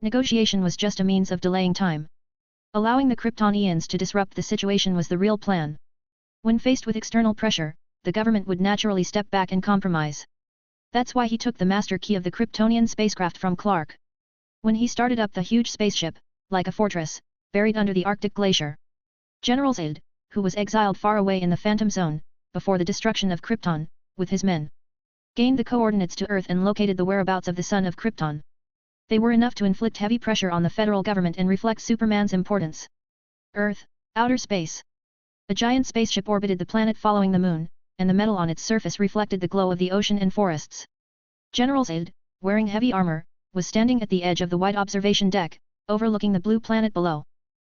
Negotiation was just a means of delaying time. Allowing the Kryptonians to disrupt the situation was the real plan. When faced with external pressure, the government would naturally step back and compromise. That's why he took the master key of the Kryptonian spacecraft from Clark. When he started up the huge spaceship, like a fortress, buried under the Arctic glacier, General Zod, who was exiled far away in the Phantom Zone, before the destruction of Krypton, with his men, gained the coordinates to Earth and located the whereabouts of the son of Krypton. They were enough to inflict heavy pressure on the federal government and reflect Superman's importance. Earth, outer space. A giant spaceship orbited the planet following the moon, and the metal on its surface reflected the glow of the ocean and forests. General Zod, wearing heavy armor, was standing at the edge of the wide observation deck, overlooking the blue planet below.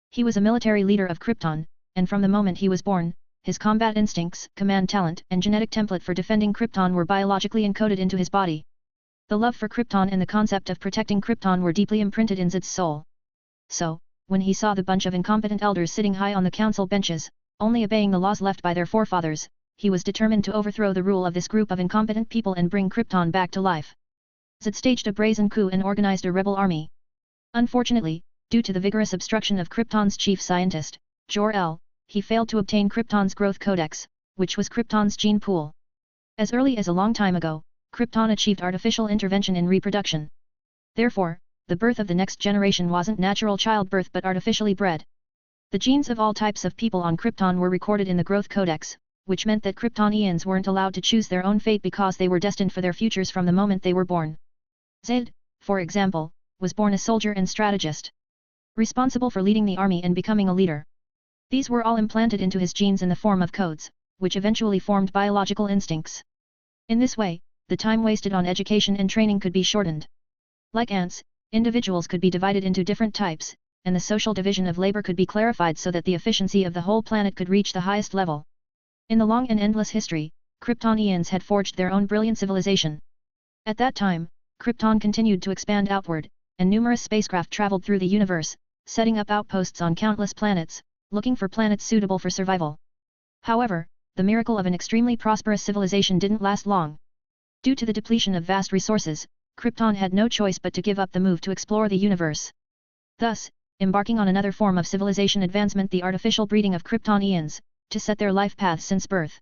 He was a military leader of Krypton, and from the moment he was born, his combat instincts, command talent and genetic template for defending Krypton were biologically encoded into his body. The love for Krypton and the concept of protecting Krypton were deeply imprinted in Zod's soul. So, when he saw the bunch of incompetent elders sitting high on the council benches, only obeying the laws left by their forefathers, he was determined to overthrow the rule of this group of incompetent people and bring Krypton back to life. Zod staged a brazen coup and organized a rebel army. Unfortunately, due to the vigorous obstruction of Krypton's chief scientist, Jor-El, he failed to obtain Krypton's growth codex, which was Krypton's gene pool. As early as a long time ago, Krypton achieved artificial intervention in reproduction. Therefore, the birth of the next generation wasn't natural childbirth but artificially bred. The genes of all types of people on Krypton were recorded in the growth codex, which meant that Kryptonians weren't allowed to choose their own fate because they were destined for their futures from the moment they were born. Zod, for example, was born a soldier and strategist, responsible for leading the army and becoming a leader. These were all implanted into his genes in the form of codes, which eventually formed biological instincts. In this way, the time wasted on education and training could be shortened. Like ants, Individuals could be divided into different types, and the social division of labor could be clarified so that the efficiency of the whole planet could reach the highest level. In the long and endless history, Kryptonians had forged their own brilliant civilization. At that time, Krypton continued to expand outward, and numerous spacecraft traveled through the universe, setting up outposts on countless planets, looking for planets suitable for survival. However, the miracle of an extremely prosperous civilization didn't last long. Due to the depletion of vast resources, Krypton had no choice but to give up the move to explore the universe. Thus, embarking on another form of civilization advancement, the artificial breeding of Kryptonians, to set their life paths since birth.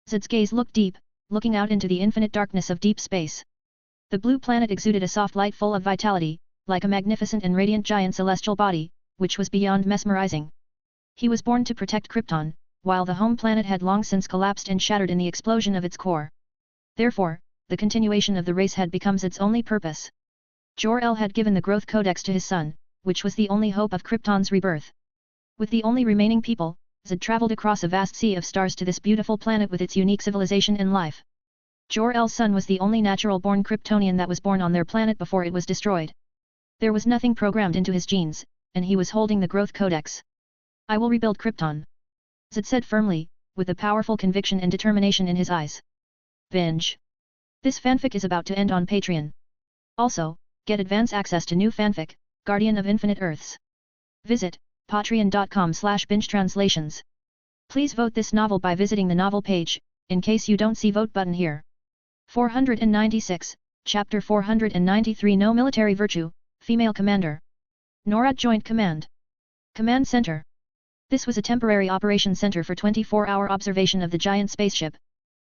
Zed's gaze looked deep, looking out into the infinite darkness of deep space. The blue planet exuded a soft light full of vitality, like a magnificent and radiant giant celestial body, which was beyond mesmerizing. He was born to protect Krypton, while the home planet had long since collapsed and shattered in the explosion of its core. Therefore, the continuation of the race had become Zed's only purpose. Jor-El had given the growth codex to his son, which was the only hope of Krypton's rebirth. With the only remaining people, Zed traveled across a vast sea of stars to this beautiful planet with its unique civilization and life. Jor-El's son was the only natural-born Kryptonian that was born on their planet before it was destroyed. There was nothing programmed into his genes, and he was holding the growth codex. I will rebuild Krypton, Zed said firmly, with a powerful conviction and determination in his eyes. Binge. This fanfic is about to end on Patreon. Also, get advance access to new fanfic, Guardian of Infinite Earths. Visit patreon.com/bingetranslations. Please vote this novel by visiting the novel page, in case you don't see vote button here. 496, Chapter 493 No Military Virtue, Female Commander. NORAD Joint Command. Command Center. This was a temporary operation center for 24-hour observation of the giant spaceship.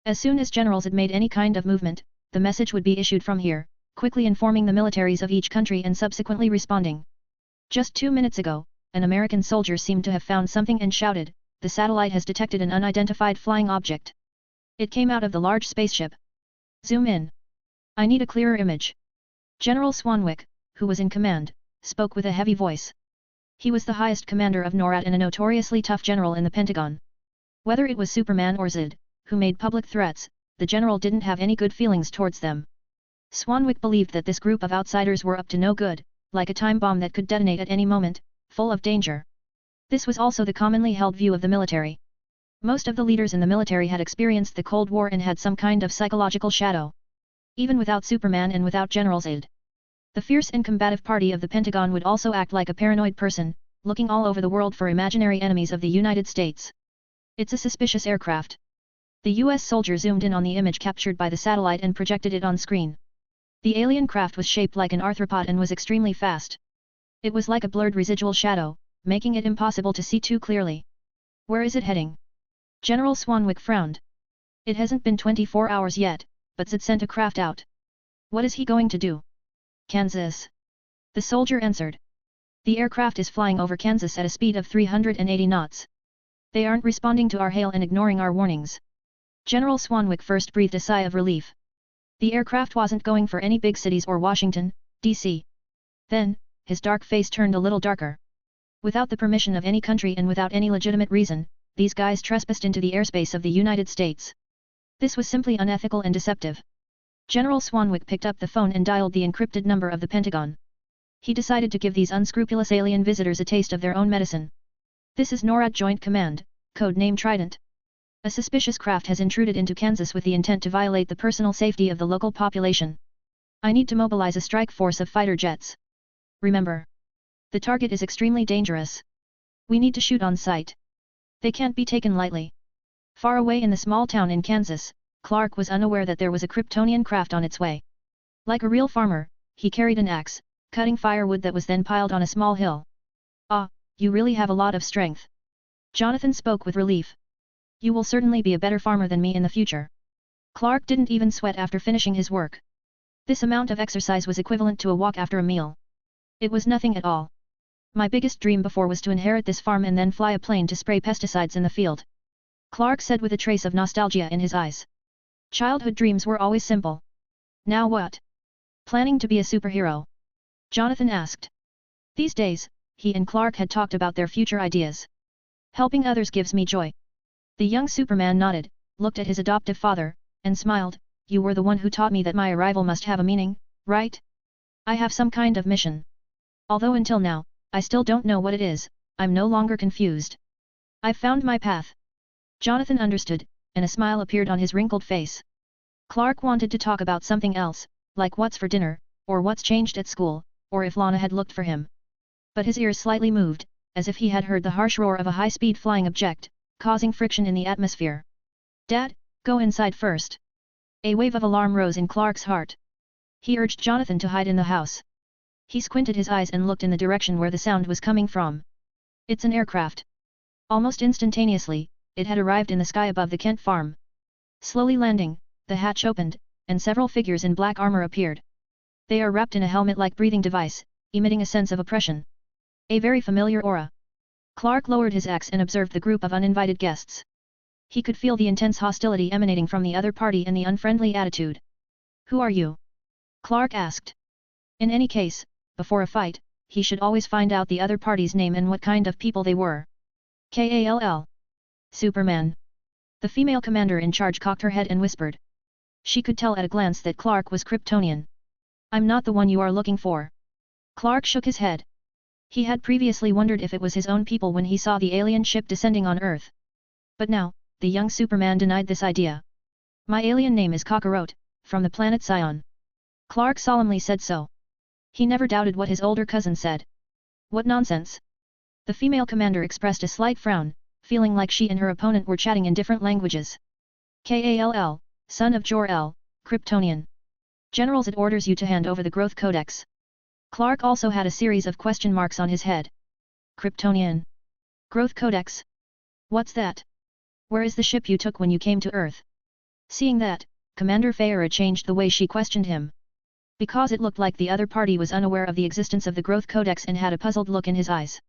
As soon as generals had made any kind of movement, the message would be issued from here, quickly informing the militaries of each country and subsequently responding. Just 2 minutes ago, an American soldier seemed to have found something and shouted, "The satellite has detected an unidentified flying object. It came out of the large spaceship. Zoom in. I need a clearer image." General Swanwick, who was in command, spoke with a heavy voice. He was the highest commander of NORAD and a notoriously tough general in the Pentagon. Whether it was Superman or Zed, who made public threats, the general didn't have any good feelings towards them. Swanwick believed that this group of outsiders were up to no good, like a time bomb that could detonate at any moment, full of danger. This was also the commonly held view of the military. Most of the leaders in the military had experienced the Cold War and had some kind of psychological shadow. Even without Superman and without General Zed, the fierce and combative party of the Pentagon would also act like a paranoid person, looking all over the world for imaginary enemies of the United States. It's a suspicious aircraft. The US soldier zoomed in on the image captured by the satellite and projected it on screen. The alien craft was shaped like an arthropod and was extremely fast. It was like a blurred residual shadow, making it impossible to see too clearly. Where is it heading? General Swanwick frowned. It hasn't been 24 hours yet, but Zed sent a craft out. What is he going to do? Kansas. The soldier answered. The aircraft is flying over Kansas at a speed of 380 knots. They aren't responding to our hail and ignoring our warnings. General Swanwick first breathed a sigh of relief. The aircraft wasn't going for any big cities or Washington, D.C. Then, his dark face turned a little darker. Without the permission of any country and without any legitimate reason, these guys trespassed into the airspace of the United States. This was simply unethical and deceptive. General Swanwick picked up the phone and dialed the encrypted number of the Pentagon. He decided to give these unscrupulous alien visitors a taste of their own medicine. This is NORAD Joint Command, code name Trident. A suspicious craft has intruded into Kansas with the intent to violate the personal safety of the local population. I need to mobilize a strike force of fighter jets. Remember, the target is extremely dangerous. We need to shoot on sight. They can't be taken lightly. Far away in the small town in Kansas, Clark was unaware that there was a Kryptonian craft on its way. Like a real farmer, he carried an axe, cutting firewood that was then piled on a small hill. Ah, you really have a lot of strength. Jonathan spoke with relief. You will certainly be a better farmer than me in the future. Clark didn't even sweat after finishing his work. This amount of exercise was equivalent to a walk after a meal. It was nothing at all. My biggest dream before was to inherit this farm and then fly a plane to spray pesticides in the field. Clark said with a trace of nostalgia in his eyes. Childhood dreams were always simple. Now what? Planning to be a superhero? Jonathan asked. These days, he and Clark had talked about their future ideas. Helping others gives me joy. The young Superman nodded, looked at his adoptive father, and smiled. You were the one who taught me that my arrival must have a meaning, right? I have some kind of mission. Although until now, I still don't know what it is, I'm no longer confused. I've found my path. Jonathan understood, and a smile appeared on his wrinkled face. Clark wanted to talk about something else, like what's for dinner, or what's changed at school, or if Lana had looked for him. But his ears slightly moved, as if he had heard the harsh roar of a high-speed flying object, causing friction in the atmosphere. Dad, go inside first. A wave of alarm rose in Clark's heart. He urged Jonathan to hide in the house. He squinted his eyes and looked in the direction where the sound was coming from. It's an aircraft. Almost instantaneously, it had arrived in the sky above the Kent farm. Slowly landing, the hatch opened, and several figures in black armor appeared. They are wrapped in a helmet-like breathing device, emitting a sense of oppression. A very familiar aura. Clark lowered his axe and observed the group of uninvited guests. He could feel the intense hostility emanating from the other party and the unfriendly attitude. Who are you? Clark asked. In any case, before a fight, he should always find out the other party's name and what kind of people they were. Kall. Superman. The female commander in charge cocked her head and whispered. She could tell at a glance that Clark was Kryptonian. I'm not the one you are looking for. Clark shook his head. He had previously wondered if it was his own people when he saw the alien ship descending on Earth. But now, the young Superman denied this idea. My alien name is Kakarot, from the planet Sion. Clark solemnly said so. He never doubted what his older cousin said. What nonsense! The female commander expressed a slight frown, feeling like she and her opponent were chatting in different languages. Kall, son of Jor-El, Kryptonian. Generals, it orders you to hand over the Growth Codex. Clark also had a series of question marks on his head. Kryptonian. Growth Codex? What's that? Where is the ship you took when you came to Earth? Seeing that, Commander Feyre changed the way she questioned him. Because it looked like the other party was unaware of the existence of the Growth Codex and had a puzzled look in his eyes.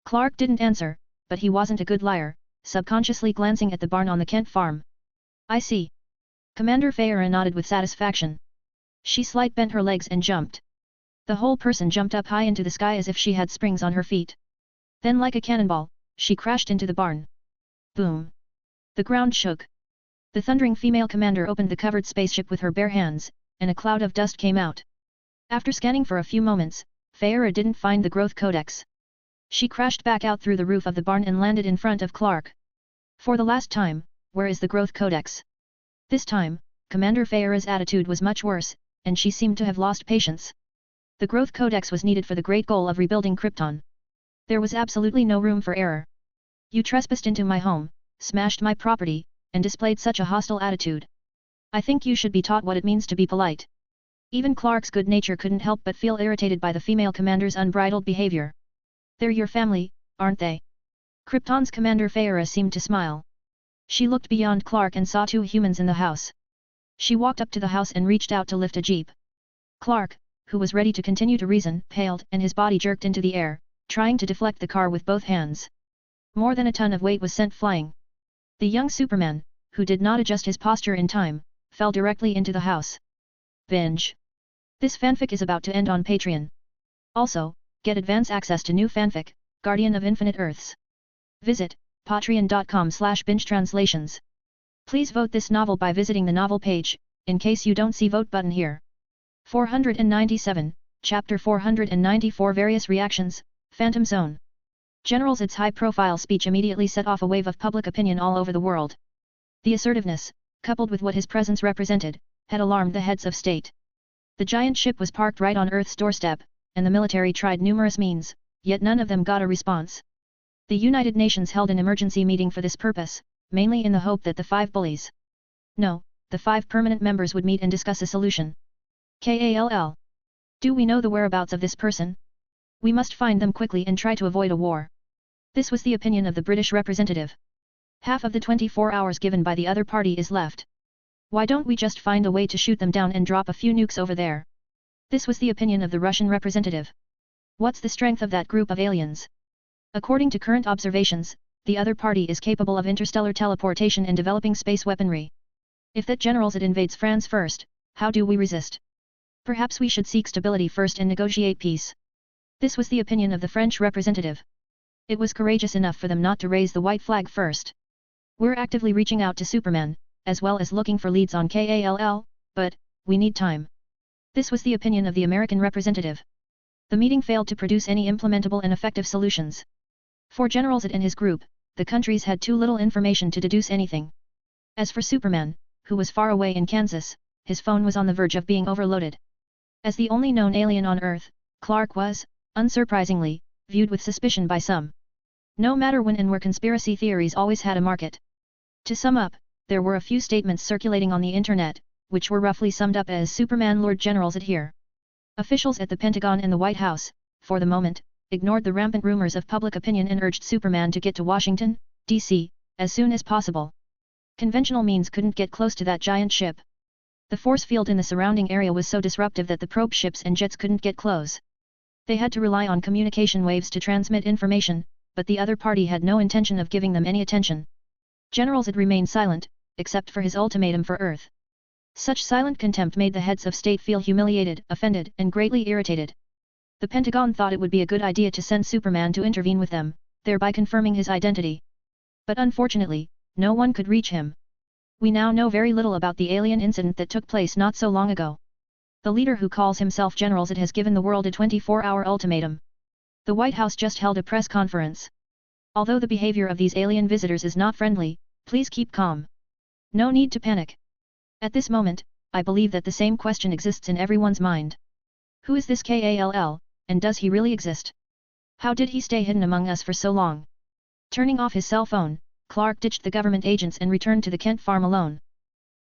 Clark didn't answer, but he wasn't a good liar, subconsciously glancing at the barn on the Kent farm. I see. Commander Feyre nodded with satisfaction. She slight bent her legs and jumped. The whole person jumped up high into the sky as if she had springs on her feet. Then like a cannonball, she crashed into the barn. Boom! The ground shook. The thundering female commander opened the covered spaceship with her bare hands, and a cloud of dust came out. After scanning for a few moments, Feyre didn't find the Growth Codex. She crashed back out through the roof of the barn and landed in front of Clark. For the last time, where is the Growth Codex? This time, Commander Feyre's attitude was much worse, and she seemed to have lost patience. The Growth Codex was needed for the great goal of rebuilding Krypton. There was absolutely no room for error. You trespassed into my home, smashed my property, and displayed such a hostile attitude. I think you should be taught what it means to be polite. Even Clark's good nature couldn't help but feel irritated by the female commander's unbridled behavior. They're your family, aren't they? Krypton's Commander Feyre seemed to smile. She looked beyond Clark and saw two humans in the house. She walked up to the house and reached out to lift a jeep. Clark, who was ready to continue to reason, paled and his body jerked into the air, trying to deflect the car with both hands. More than a ton of weight was sent flying. The young Superman, who did not adjust his posture in time, fell directly into the house. Binge. This fanfic is about to end on Patreon. Also, get advance access to new fanfic, Guardian of Infinite Earths. Visit patreon.com/bingetranslations. Please vote this novel by visiting the novel page, in case you don't see vote button here. 497, Chapter 494 Various Reactions, Phantom Zone. General Zed's high-profile speech immediately set off a wave of public opinion all over the world. The assertiveness, coupled with what his presence represented, had alarmed the heads of state. The giant ship was parked right on Earth's doorstep, and the military tried numerous means, yet none of them got a response. The United Nations held an emergency meeting for this purpose, mainly in the hope that the 5 bullies. No, the 5 permanent members would meet and discuss a solution. Kall. Do we know the whereabouts of this person? We must find them quickly and try to avoid a war. This was the opinion of the British representative. Half of the 24 hours given by the other party is left. Why don't we just find a way to shoot them down and drop a few nukes over there? This was the opinion of the Russian representative. What's the strength of that group of aliens? According to current observations, the other party is capable of interstellar teleportation and developing space weaponry. If that General Zed invades France first, how do we resist? Perhaps we should seek stability first and negotiate peace. This was the opinion of the French representative. It was courageous enough for them not to raise the white flag first. We're actively reaching out to Superman, as well as looking for leads on Kall, but we need time. This was the opinion of the American representative. The meeting failed to produce any implementable and effective solutions. For General Zed and his group, the countries had too little information to deduce anything. As for Superman, who was far away in Kansas, his phone was on the verge of being overloaded. As the only known alien on Earth, Clark was, unsurprisingly, viewed with suspicion by some. No matter when and where, conspiracy theories always had a market. To sum up, there were a few statements circulating on the internet, which were roughly summed up as Superman Lord General Zed here. Officials at the Pentagon and the White House, for the moment, ignored the rampant rumors of public opinion and urged Superman to get to Washington, D.C., as soon as possible. Conventional means couldn't get close to that giant ship. The force field in the surrounding area was so disruptive that the probe ships and jets couldn't get close. They had to rely on communication waves to transmit information, but the other party had no intention of giving them any attention. General Zed remained silent, except for his ultimatum for Earth. Such silent contempt made the heads of state feel humiliated, offended, and greatly irritated. The Pentagon thought it would be a good idea to send Superman to intervene with them, thereby confirming his identity. But unfortunately, no one could reach him. We now know very little about the alien incident that took place not so long ago. The leader who calls himself General Zed has given the world a 24-hour ultimatum. The White House just held a press conference. Although the behavior of these alien visitors is not friendly, please keep calm. No need to panic. At this moment, I believe that the same question exists in everyone's mind. Who is this Kall, and does he really exist? How did he stay hidden among us for so long? Turning off his cell phone, Clark ditched the government agents and returned to the Kent farm alone.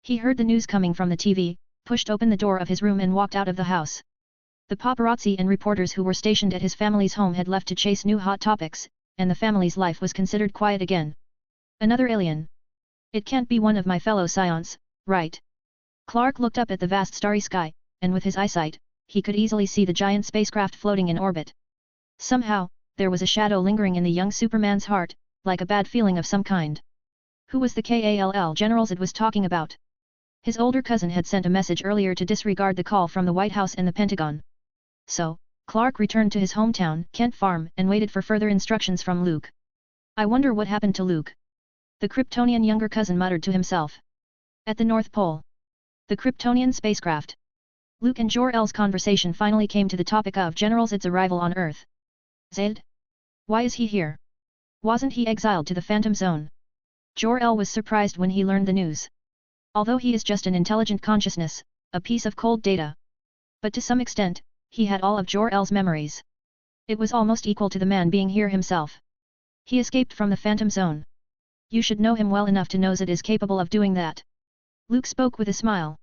He heard the news coming from the TV, pushed open the door of his room and walked out of the house. The paparazzi and reporters who were stationed at his family's home had left to chase new hot topics, and the family's life was considered quiet again. Another alien. It can't be one of my fellow scions, right? Clark looked up at the vast starry sky, and with his eyesight, he could easily see the giant spacecraft floating in orbit. Somehow, there was a shadow lingering in the young Superman's heart, like a bad feeling of some kind. Who was the Kall General Zed was talking about? His older cousin had sent a message earlier to disregard the call from the White House and the Pentagon. So, Clark returned to his hometown, Kent Farm, and waited for further instructions from Luke. I wonder what happened to Luke. The Kryptonian younger cousin muttered to himself. At the North Pole. The Kryptonian spacecraft. Luke and Jor-El's conversation finally came to the topic of General Zed's arrival on Earth. Zed? Why is he here? Wasn't he exiled to the Phantom Zone? Jor-El was surprised when he learned the news. Although he is just an intelligent consciousness, a piece of cold data. But to some extent, he had all of Jor-El's memories. It was almost equal to the man being here himself. He escaped from the Phantom Zone. You should know him well enough to know Zed is capable of doing that. Luke spoke with a smile.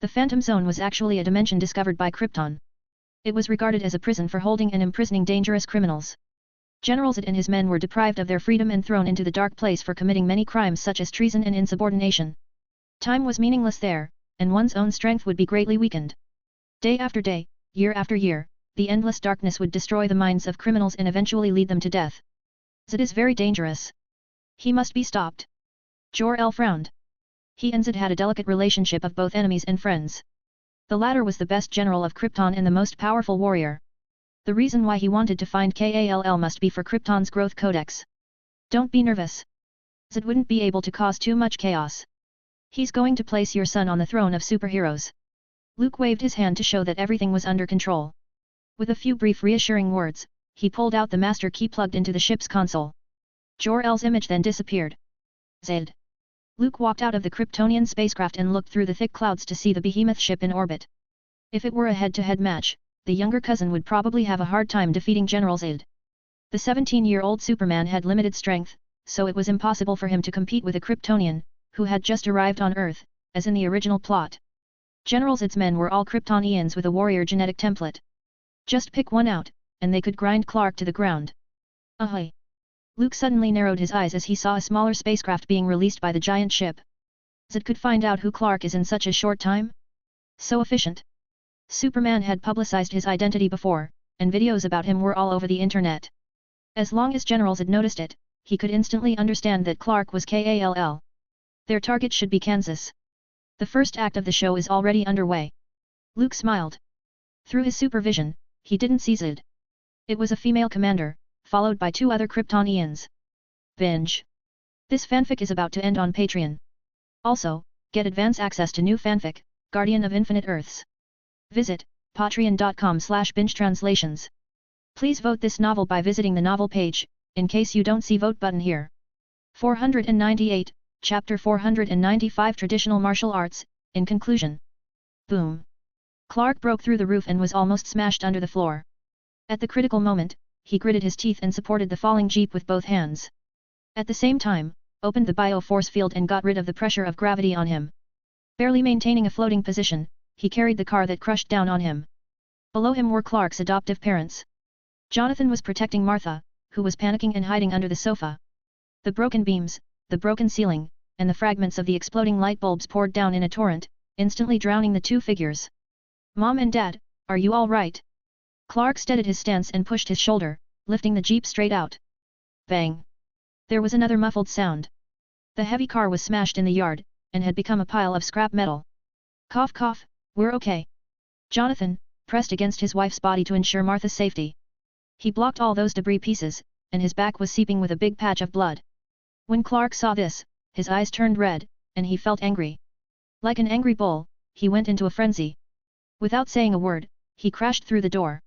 The Phantom Zone was actually a dimension discovered by Krypton. It was regarded as a prison for holding and imprisoning dangerous criminals. General Zed and his men were deprived of their freedom and thrown into the dark place for committing many crimes such as treason and insubordination. Time was meaningless there, and one's own strength would be greatly weakened. Day after day, year after year, the endless darkness would destroy the minds of criminals and eventually lead them to death. Zed is very dangerous. He must be stopped. Jor-El frowned. He and Zed had a delicate relationship of both enemies and friends. The latter was the best general of Krypton and the most powerful warrior. The reason why he wanted to find Kall must be for Krypton's growth codex. Don't be nervous. Zed wouldn't be able to cause too much chaos. He's going to place your son on the throne of superheroes. Luke waved his hand to show that everything was under control. With a few brief reassuring words, he pulled out the master key plugged into the ship's console. Jor-El's image then disappeared. Zed. Luke walked out of the Kryptonian spacecraft and looked through the thick clouds to see the behemoth ship in orbit. If it were a head-to-head match, the younger cousin would probably have a hard time defeating General Zed. The 17-year-old Superman had limited strength, so it was impossible for him to compete with a Kryptonian, who had just arrived on Earth, as in the original plot. General Zed's men were all Kryptonians with a warrior genetic template. Just pick one out, and they could grind Clark to the ground. Ahoy! Luke suddenly narrowed his eyes as he saw a smaller spacecraft being released by the giant ship. Zed could find out who Clark is in such a short time? So efficient. Superman had publicized his identity before, and videos about him were all over the internet. As long as General Zed noticed it, he could instantly understand that Clark was Kall. Their target should be Kansas. The first act of the show is already underway. Luke smiled. Through his supervision, he didn't see Zed. It was a female commander, followed by 2 other Kryptonians. Binge. This fanfic is about to end on Patreon. Also, get advance access to new fanfic, Guardian of Infinite Earths. Visit patreon.com/binge-translations. Please vote this novel by visiting the novel page, in case you don't see vote button here. 498, Chapter 495 Traditional Martial Arts, in conclusion. Boom. Clark broke through the roof and was almost smashed under the floor. At the critical moment, he gritted his teeth and supported the falling jeep with both hands. At the same time, opened the bio-force field and got rid of the pressure of gravity on him. Barely maintaining a floating position, he carried the car that crushed down on him. Below him were Clark's adoptive parents. Jonathan was protecting Martha, who was panicking and hiding under the sofa. The broken beams, the broken ceiling, and the fragments of the exploding light bulbs poured down in a torrent, instantly drowning the two figures. "Mom and Dad, are you all right?" Clark steadied his stance and pushed his shoulder, lifting the jeep straight out. Bang! There was another muffled sound. The heavy car was smashed in the yard, and had become a pile of scrap metal. Cough cough, we're okay. Jonathan pressed against his wife's body to ensure Martha's safety. He blocked all those debris pieces, and his back was seeping with a big patch of blood. When Clark saw this, his eyes turned red, and he felt angry. Like an angry bull, he went into a frenzy. Without saying a word, he crashed through the door.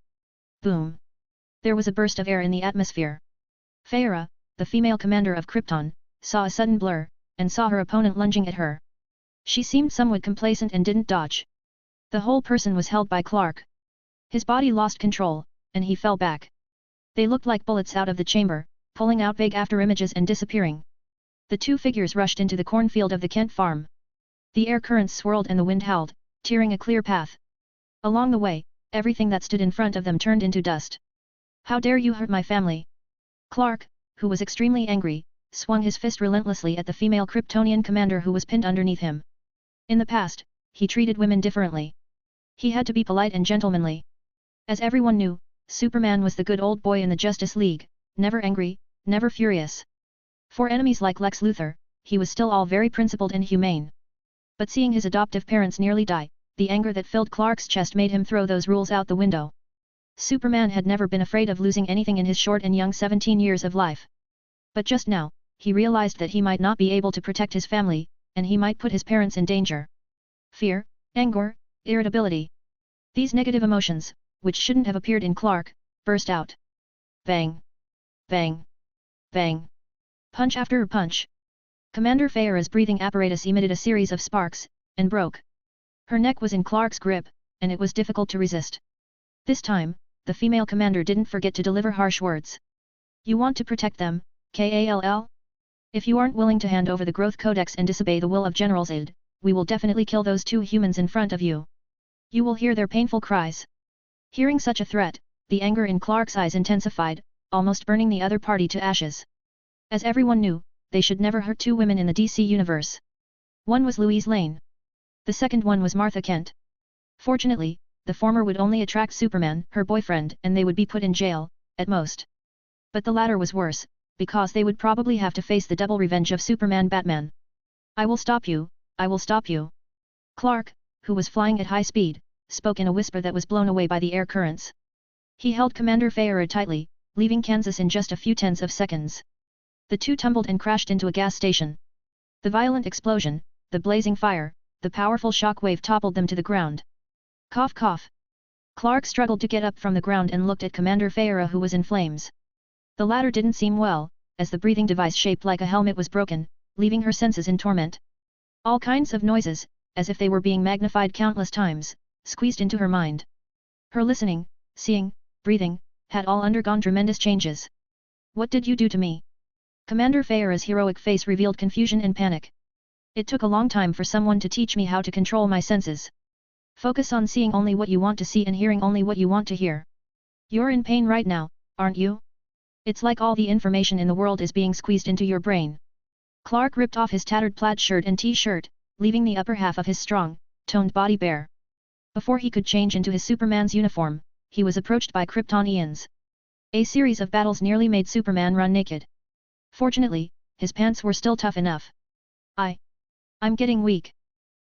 Boom! There was a burst of air in the atmosphere. Feyre, the female commander of Krypton, saw a sudden blur, and saw her opponent lunging at her. She seemed somewhat complacent and didn't dodge. The whole person was held by Clark. His body lost control, and he fell back. They looked like bullets out of the chamber, pulling out vague after-images and disappearing. The two figures rushed into the cornfield of the Kent farm. The air currents swirled and the wind howled, tearing a clear path. Along the way, everything that stood in front of them turned into dust. "How dare you hurt my family?" Clark, who was extremely angry, swung his fist relentlessly at the female Kryptonian commander who was pinned underneath him. In the past, he treated women differently. He had to be polite and gentlemanly. As everyone knew, Superman was the good old boy in the Justice League, never angry, never furious. For enemies like Lex Luthor, he was still all very principled and humane. But seeing his adoptive parents nearly die, the anger that filled Clark's chest made him throw those rules out the window. Superman had never been afraid of losing anything in his short and young 17 years of life. But just now, he realized that he might not be able to protect his family, and he might put his parents in danger. Fear, anger, irritability. These negative emotions, which shouldn't have appeared in Clark, burst out. Bang! Bang! Bang! Punch after punch. Commander Feyre's breathing apparatus emitted a series of sparks, and broke. Her neck was in Clark's grip, and it was difficult to resist. This time, the female commander didn't forget to deliver harsh words. "You want to protect them, Kall? If you aren't willing to hand over the Growth Codex and disobey the will of General Zod, we will definitely kill those two humans in front of you. You will hear their painful cries." Hearing such a threat, the anger in Clark's eyes intensified, almost burning the other party to ashes. As everyone knew, they should never hurt two women in the DC universe. One was Louise Lane. The second one was Martha Kent. Fortunately, the former would only attract Superman, her boyfriend, and they would be put in jail, at most. But the latter was worse, because they would probably have to face the double revenge of Superman-Batman. "I will stop you, I will stop you." Clark, who was flying at high speed, spoke in a whisper that was blown away by the air currents. He held Commander Feyre tightly, leaving Kansas in just a few tenths of seconds. The two tumbled and crashed into a gas station. The violent explosion, the blazing fire, the powerful shock wave toppled them to the ground. Cough cough. Clark struggled to get up from the ground and looked at Commander Feyre who was in flames. The latter didn't seem well, as the breathing device shaped like a helmet was broken, leaving her senses in torment. All kinds of noises, as if they were being magnified countless times, squeezed into her mind. Her listening, seeing, breathing, had all undergone tremendous changes. "What did you do to me?" Commander Feyre's heroic face revealed confusion and panic. "It took a long time for someone to teach me how to control my senses. Focus on seeing only what you want to see and hearing only what you want to hear. You're in pain right now, aren't you? It's like all the information in the world is being squeezed into your brain." Clark ripped off his tattered plaid shirt and t-shirt, leaving the upper half of his strong, toned body bare. Before he could change into his Superman's uniform, he was approached by Kryptonians. A series of battles nearly made Superman run naked. Fortunately, his pants were still tough enough. I'm getting weak."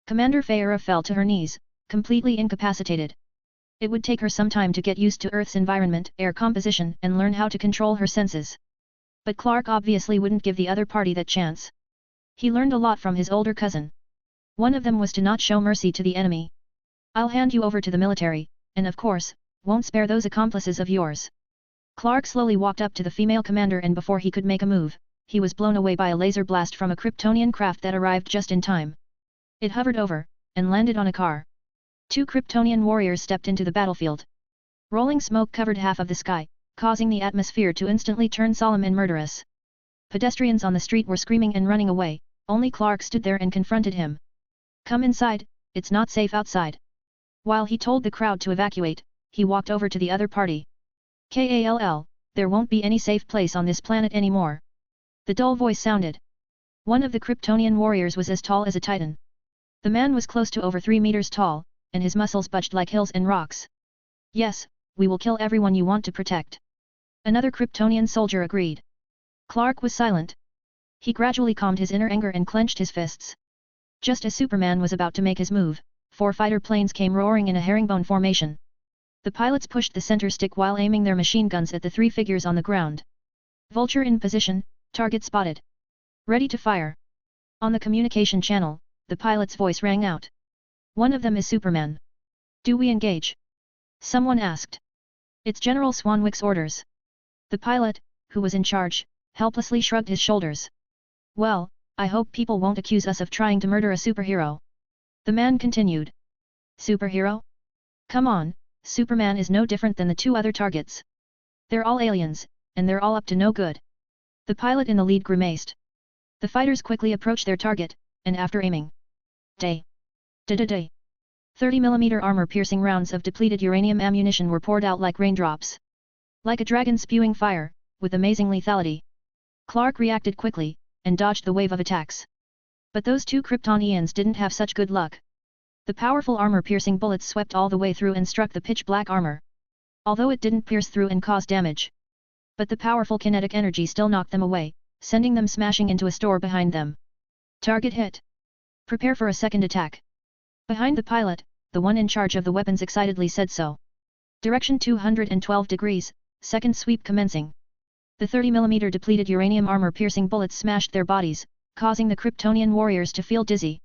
Commander Feyre fell to her knees, completely incapacitated. It would take her some time to get used to Earth's environment, air composition, and learn how to control her senses. But Clark obviously wouldn't give the other party that chance. He learned a lot from his older cousin. One of them was to not show mercy to the enemy. I'll hand you over to the military, and of course, won't spare those accomplices of yours. Clark slowly walked up to the female commander and before he could make a move, he was blown away by a laser blast from a Kryptonian craft that arrived just in time. It hovered over, and landed on a car. 2 Kryptonian warriors stepped into the battlefield. Rolling smoke covered half of the sky, causing the atmosphere to instantly turn solemn and murderous. Pedestrians on the street were screaming and running away, only Clark stood there and confronted him. Come inside, it's not safe outside. While he told the crowd to evacuate, he walked over to the other party. KALL, there won't be any safe place on this planet anymore. The dull voice sounded. One of the Kryptonian warriors was as tall as a titan. The man was close to over 3 meters tall, and his muscles bulged like hills and rocks. Yes, we will kill everyone you want to protect. Another Kryptonian soldier agreed. Clark was silent. He gradually calmed his inner anger and clenched his fists. Just as Superman was about to make his move, 4 fighter planes came roaring in a herringbone formation. The pilots pushed the center stick while aiming their machine guns at the 3 figures on the ground. Vulture in position, target spotted. Ready to fire. On the communication channel, the pilot's voice rang out. One of them is Superman. Do we engage? Someone asked. It's General Swanwick's orders. The pilot, who was in charge, helplessly shrugged his shoulders. Well, I hope people won't accuse us of trying to murder a superhero. The man continued. Superhero? Come on, Superman is no different than the 2 other targets. They're all aliens, and they're all up to no good. The pilot in the lead grimaced. The fighters quickly approached their target, and after aiming. Day. 30mm armor-piercing rounds of depleted uranium ammunition were poured out like raindrops. Like a dragon spewing fire, with amazing lethality. Clark reacted quickly, and dodged the wave of attacks. But those 2 Kryptonians didn't have such good luck. The powerful armor-piercing bullets swept all the way through and struck the pitch-black armor. Although it didn't pierce through and cause damage. But the powerful kinetic energy still knocked them away, sending them smashing into a store behind them. Target hit. Prepare for a second attack. Behind the pilot, the one in charge of the weapons excitedly said so. Direction 212 degrees, second sweep commencing. The 30mm depleted uranium armor-piercing bullets smashed their bodies, causing the Kryptonian warriors to feel dizzy.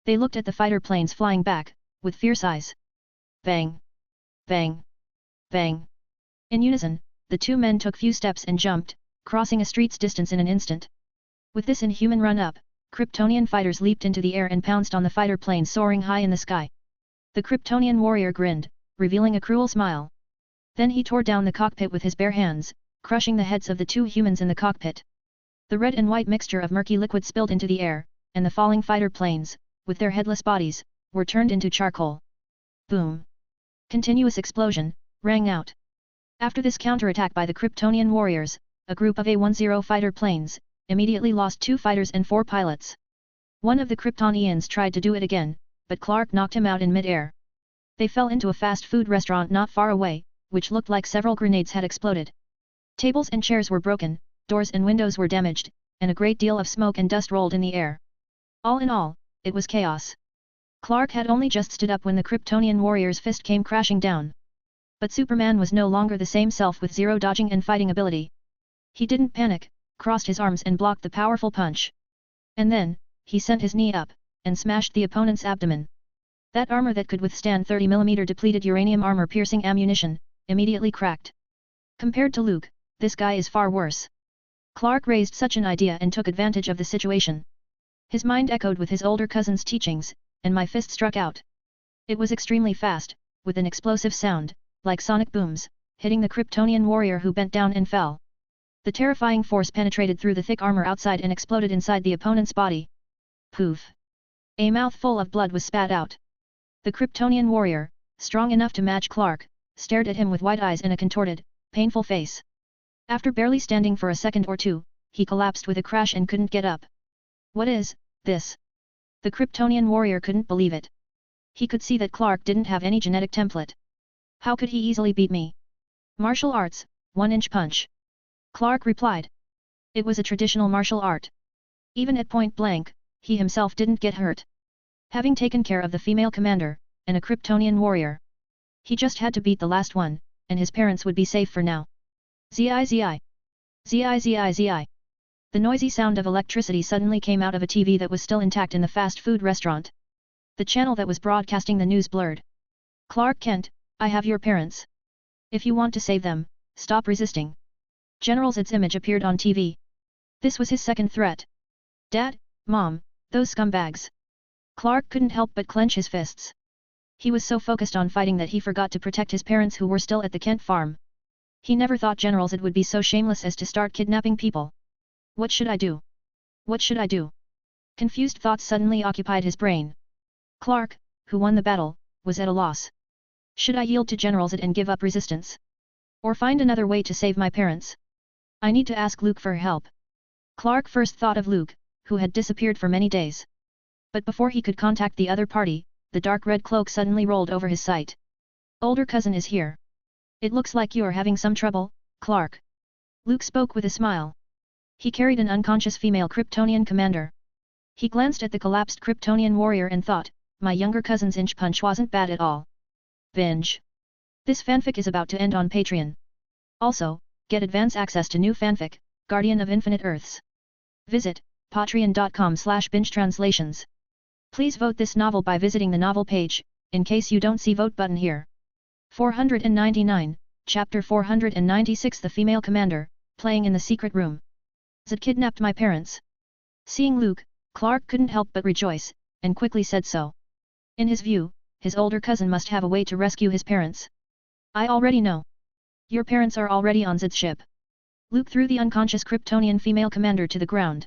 They looked at the fighter planes flying back, with fierce eyes. Bang! Bang! Bang! In unison, the 2 men took few steps and jumped, crossing a street's distance in an instant. With this inhuman run-up, Kryptonian fighters leaped into the air and pounced on the fighter planes soaring high in the sky. The Kryptonian warrior grinned, revealing a cruel smile. Then he tore down the cockpit with his bare hands, crushing the heads of the 2 humans in the cockpit. The red and white mixture of murky liquid spilled into the air, and the falling fighter planes, with their headless bodies, were turned into charcoal. Boom! Continuous explosion, rang out. After this counterattack by the Kryptonian warriors, a group of A-10 fighter planes, immediately lost 2 fighters and 4 pilots. One of the Kryptonians tried to do it again, but Clark knocked him out in mid-air. They fell into a fast food restaurant not far away, which looked like several grenades had exploded. Tables and chairs were broken, doors and windows were damaged, and a great deal of smoke and dust rolled in the air. All in all, it was chaos. Clark had only just stood up when the Kryptonian warrior's fist came crashing down. But Superman was no longer the same self with zero dodging and fighting ability. He didn't panic, crossed his arms and blocked the powerful punch. And then, he sent his knee up, and smashed the opponent's abdomen. That armor that could withstand 30mm depleted uranium armor-piercing ammunition, immediately cracked. Compared to Luke, this guy is far worse. Clark raised such an idea and took advantage of the situation. His mind echoed with his older cousin's teachings, and my fist struck out. It was extremely fast, with an explosive sound, like sonic booms, hitting the Kryptonian warrior who bent down and fell. The terrifying force penetrated through the thick armor outside and exploded inside the opponent's body. Poof! A mouthful of blood was spat out. The Kryptonian warrior, strong enough to match Clark, stared at him with wide eyes and a contorted, painful face. After barely standing for a second or two, he collapsed with a crash and couldn't get up. What is this? The Kryptonian warrior couldn't believe it. He could see that Clark didn't have any genetic template. How could he easily beat me? Martial arts, 1-inch punch. Clark replied. It was a traditional martial art. Even at point blank, he himself didn't get hurt. Having taken care of the female commander, and a Kryptonian warrior. He just had to beat the last one, and his parents would be safe for now. Zi zi. Zi zi zi. The noisy sound of electricity suddenly came out of a TV that was still intact in the fast food restaurant. The channel that was broadcasting the news blurred. Clark Kent, I have your parents. If you want to save them, stop resisting. General Zed's image appeared on TV. This was his second threat. Dad, Mom, those scumbags. Clark couldn't help but clench his fists. He was so focused on fighting that he forgot to protect his parents who were still at the Kent farm. He never thought General Zed would be so shameless as to start kidnapping people. What should I do? What should I do? Confused thoughts suddenly occupied his brain. Clark, who won the battle, was at a loss. Should I yield to General Zed and give up resistance? Or find another way to save my parents? I need to ask Luke for help. Clark first thought of Luke, who had disappeared for many days. But before he could contact the other party, the dark red cloak suddenly rolled over his sight. Older cousin is here. It looks like you are having some trouble, Clark. Luke spoke with a smile. He carried an unconscious female Kryptonian commander. He glanced at the collapsed Kryptonian warrior and thought, my younger cousin's inch punch wasn't bad at all. Binge. This fanfic is about to end on Patreon. Also, get advance access to new fanfic, Guardian of Infinite Earths. Visit patreon.com/bingetranslations. Please vote this novel by visiting the novel page, in case you don't see vote button here. 499, Chapter 496 The Female Commander, playing in the secret room. Zed kidnapped my parents. Seeing Luke, Clark couldn't help but rejoice, and quickly said so. In his view, his older cousin must have a way to rescue his parents. I already know. Your parents are already on Zed's ship. Luke threw the unconscious Kryptonian female commander to the ground.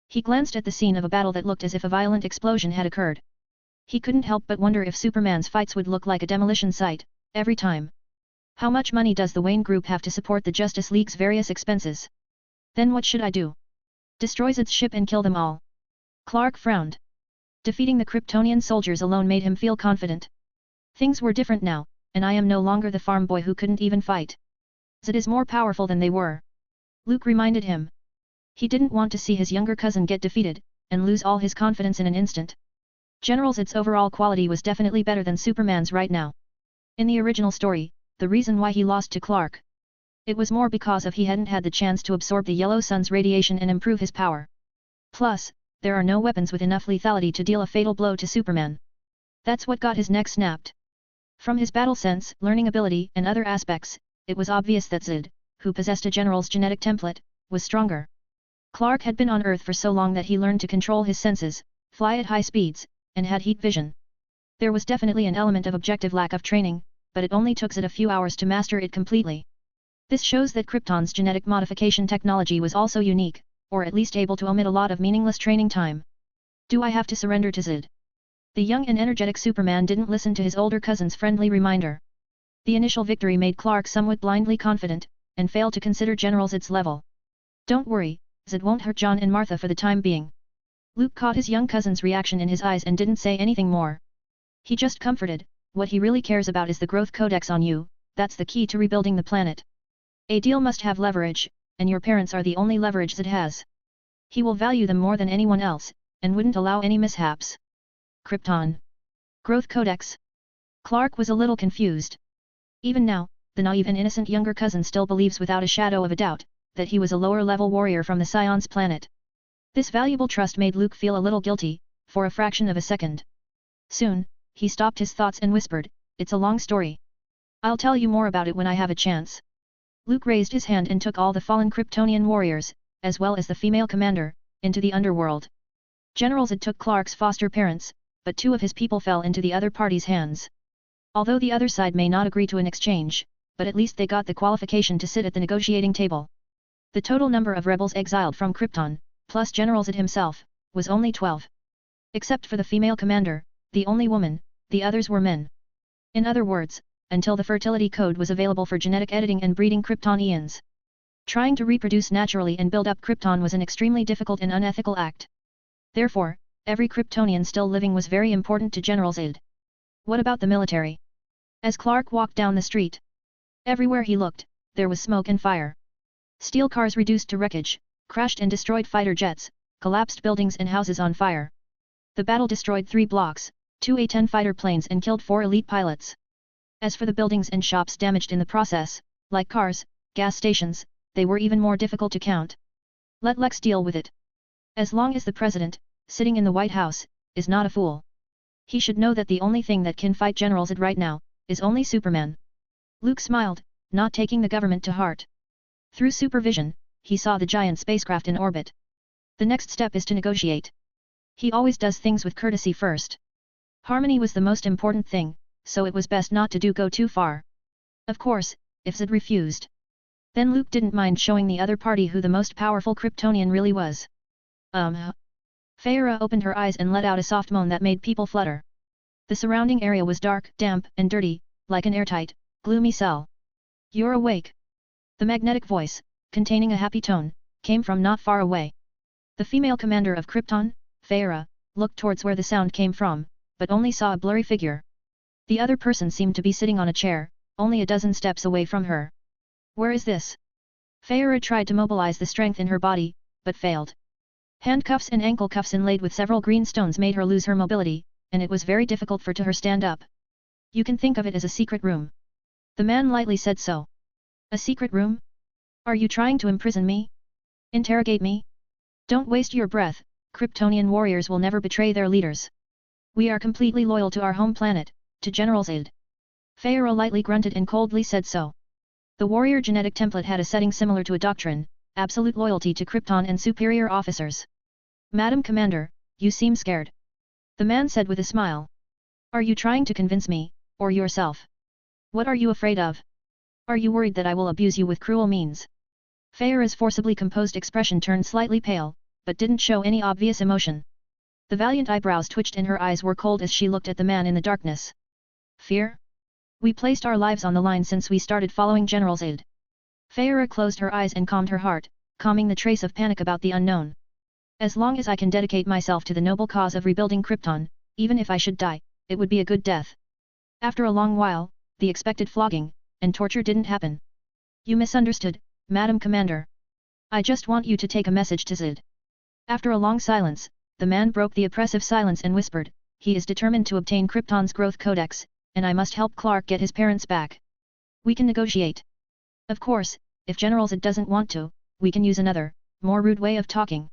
He glanced at the scene of a battle that looked as if a violent explosion had occurred. He couldn't help but wonder if Superman's fights would look like a demolition site, every time. How much money does the Wayne Group have to support the Justice League's various expenses? Then what should I do? Destroy Zed's ship and kill them all. Clark frowned. Defeating the Kryptonian soldiers alone made him feel confident. Things were different now, and I am no longer the farm boy who couldn't even fight. Zed is more powerful than they were. Luke reminded him. He didn't want to see his younger cousin get defeated, and lose all his confidence in an instant. General Zed's overall quality was definitely better than Superman's right now. In the original story, the reason why he lost to Clark. It was more because of he hadn't had the chance to absorb the yellow sun's radiation and improve his power. Plus, there are no weapons with enough lethality to deal a fatal blow to Superman. That's what got his neck snapped. From his battle sense, learning ability, and other aspects, it was obvious that Zed, who possessed a general's genetic template, was stronger. Clark had been on Earth for so long that he learned to control his senses, fly at high speeds, and had heat vision. There was definitely an element of objective lack of training, but it only took Zed a few hours to master it completely. This shows that Krypton's genetic modification technology was also unique, or at least able to omit a lot of meaningless training time. Do I have to surrender to Zed? The young and energetic Superman didn't listen to his older cousin's friendly reminder. The initial victory made Clark somewhat blindly confident, and failed to consider General Zed's level. Don't worry, Zed won't hurt John and Martha for the time being. Luke caught his young cousin's reaction in his eyes and didn't say anything more. He just comforted, what he really cares about is the growth codex on you, that's the key to rebuilding the planet. A deal must have leverage, and your parents are the only leverage Zed has. He will value them more than anyone else, and wouldn't allow any mishaps. Krypton. Growth codex. Clark was a little confused. Even now, the naive and innocent younger cousin still believes without a shadow of a doubt, that he was a lower-level warrior from the Scion's planet. This valuable trust made Luke feel a little guilty, for a fraction of a second. Soon, he stopped his thoughts and whispered, it's a long story. I'll tell you more about it when I have a chance. Luke raised his hand and took all the fallen Kryptonian warriors, as well as the female commander, into the underworld. General Zed took Clark's foster parents, but 2 of his people fell into the other party's hands. Although the other side may not agree to an exchange, but at least they got the qualification to sit at the negotiating table. The total number of rebels exiled from Krypton, plus General Zed himself, was only 12. Except for the female commander, the only woman, the others were men. In other words, until the fertility code was available for genetic editing and breeding Kryptonians. Trying to reproduce naturally and build up Krypton was an extremely difficult and unethical act. Therefore, every Kryptonian still living was very important to General Zed. What about the military? As Clark walked down the street, everywhere he looked, there was smoke and fire. Steel cars reduced to wreckage, crashed and destroyed fighter jets, collapsed buildings and houses on fire. The battle destroyed 3 blocks, 2 A-10 fighter planes and killed 4 elite pilots. As for the buildings and shops damaged in the process, like cars, gas stations, they were even more difficult to count. Let Lex deal with it. As long as the president, sitting in the White House, is not a fool. He should know that the only thing that can fight General Zed right now, is only Superman. Luke smiled, not taking the government to heart. Through supervision, he saw the giant spacecraft in orbit. The next step is to negotiate. He always does things with courtesy first. Harmony was the most important thing, so it was best not to go too far. Of course, if Zed refused. Then Luke didn't mind showing the other party who the most powerful Kryptonian really was. Feyre opened her eyes and let out a soft moan that made people flutter. The surrounding area was dark, damp, and dirty, like an airtight, gloomy cell. You're awake. The magnetic voice, containing a happy tone, came from not far away. The female commander of Krypton, Feyre, looked towards where the sound came from, but only saw a blurry figure. The other person seemed to be sitting on a chair, only a dozen steps away from her. Where is this? Feyre tried to mobilize the strength in her body, but failed. Handcuffs and ankle cuffs inlaid with several green stones made her lose her mobility, and it was very difficult for her to stand up. You can think of it as a secret room. The man lightly said so. A secret room? Are you trying to imprison me? Interrogate me? Don't waste your breath, Kryptonian warriors will never betray their leaders. We are completely loyal to our home planet, to General Zed. Feyre lightly grunted and coldly said so. The warrior genetic template had a setting similar to a doctrine, absolute loyalty to Krypton and superior officers. Madam Commander, you seem scared. The man said with a smile. Are you trying to convince me, or yourself? What are you afraid of? Are you worried that I will abuse you with cruel means? Feyre's forcibly composed expression turned slightly pale, but didn't show any obvious emotion. The valiant eyebrows twitched and her eyes were cold as she looked at the man in the darkness. Fear? We placed our lives on the line since we started following General Zed. Feyre closed her eyes and calmed her heart, calming the trace of panic about the unknown. As long as I can dedicate myself to the noble cause of rebuilding Krypton, even if I should die, it would be a good death. After a long while, the expected flogging and torture didn't happen. You misunderstood, Madam Commander. I just want you to take a message to Zed. After a long silence, the man broke the oppressive silence and whispered, he is determined to obtain Krypton's growth codex, and I must help Clark get his parents back. We can negotiate. Of course, if General Zed doesn't want to, we can use another, more rude way of talking.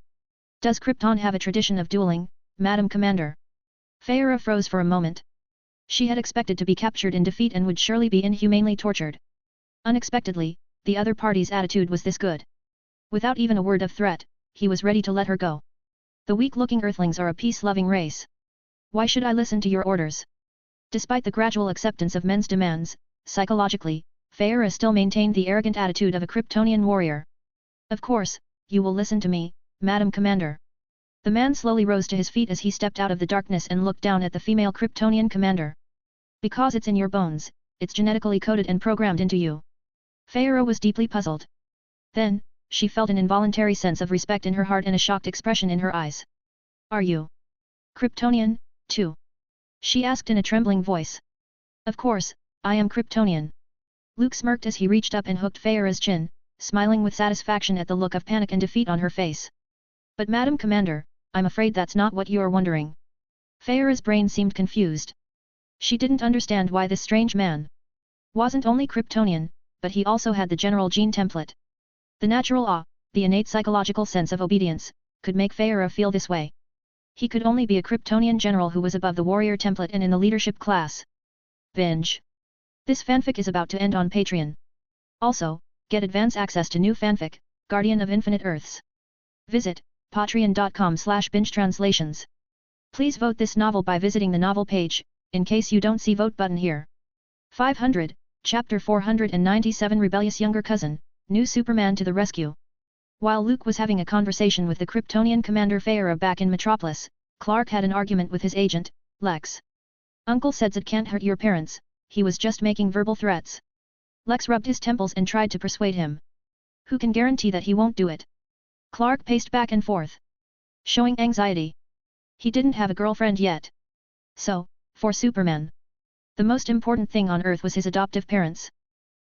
Does Krypton have a tradition of dueling, Madam Commander? Feyre froze for a moment. She had expected to be captured in defeat and would surely be inhumanely tortured. Unexpectedly, the other party's attitude was this good. Without even a word of threat, he was ready to let her go. The weak-looking Earthlings are a peace-loving race. Why should I listen to your orders? Despite the gradual acceptance of men's demands, psychologically, Feyre still maintained the arrogant attitude of a Kryptonian warrior. Of course, you will listen to me, Madam Commander. The man slowly rose to his feet as he stepped out of the darkness and looked down at the female Kryptonian commander. Because it's in your bones, it's genetically coded and programmed into you. Feyre was deeply puzzled. Then, she felt an involuntary sense of respect in her heart and a shocked expression in her eyes. Are you Kryptonian, too? She asked in a trembling voice. Of course, I am Kryptonian. Luke smirked as he reached up and hooked Feyre's chin, smiling with satisfaction at the look of panic and defeat on her face. But Madam Commander, I'm afraid that's not what you're wondering. Feyre's brain seemed confused. She didn't understand why this strange man wasn't only Kryptonian, but he also had the general gene template. The natural awe, the innate psychological sense of obedience, could make Feyre feel this way. He could only be a Kryptonian general who was above the warrior template and in the leadership class. Binge. This fanfic is about to end on Patreon. Also, get advance access to new fanfic, Guardian of Infinite Earths. Visit patreon.com/bingetranslations. Please vote this novel by visiting the novel page, in case you don't see vote button here. 500, Chapter 497 Rebellious Younger Cousin, New Superman to the Rescue. While Luke was having a conversation with the Kryptonian commander Feyre back in Metropolis, Clark had an argument with his agent, Lex. Uncle said Zed can't hurt your parents, he was just making verbal threats. Lex rubbed his temples and tried to persuade him. Who can guarantee that he won't do it? Clark paced back and forth, showing anxiety. He didn't have a girlfriend yet. So, for Superman, the most important thing on Earth was his adoptive parents.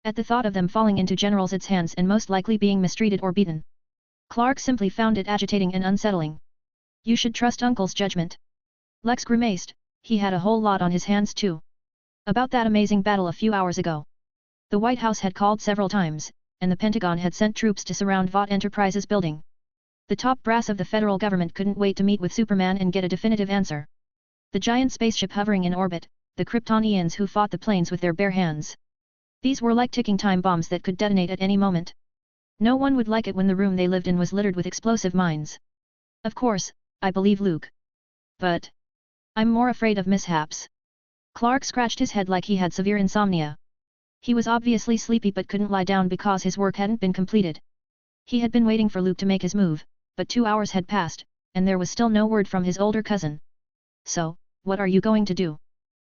At the thought of them falling into General Zed's hands and most likely being mistreated or beaten, Clark simply found it agitating and unsettling. You should trust Uncle's judgment. Lex grimaced, he had a whole lot on his hands too. About that amazing battle a few hours ago. The White House had called several times, and the Pentagon had sent troops to surround Vought Enterprises building. The top brass of the federal government couldn't wait to meet with Superman and get a definitive answer. The giant spaceship hovering in orbit, the Kryptonians who fought the planes with their bare hands. These were like ticking time bombs that could detonate at any moment. No one would like it when the room they lived in was littered with explosive mines. Of course, I believe Luke. But I'm more afraid of mishaps. Clark scratched his head like he had severe insomnia. He was obviously sleepy but couldn't lie down because his work hadn't been completed. He had been waiting for Luke to make his move, but 2 hours had passed, and there was still no word from his older cousin. So, what are you going to do?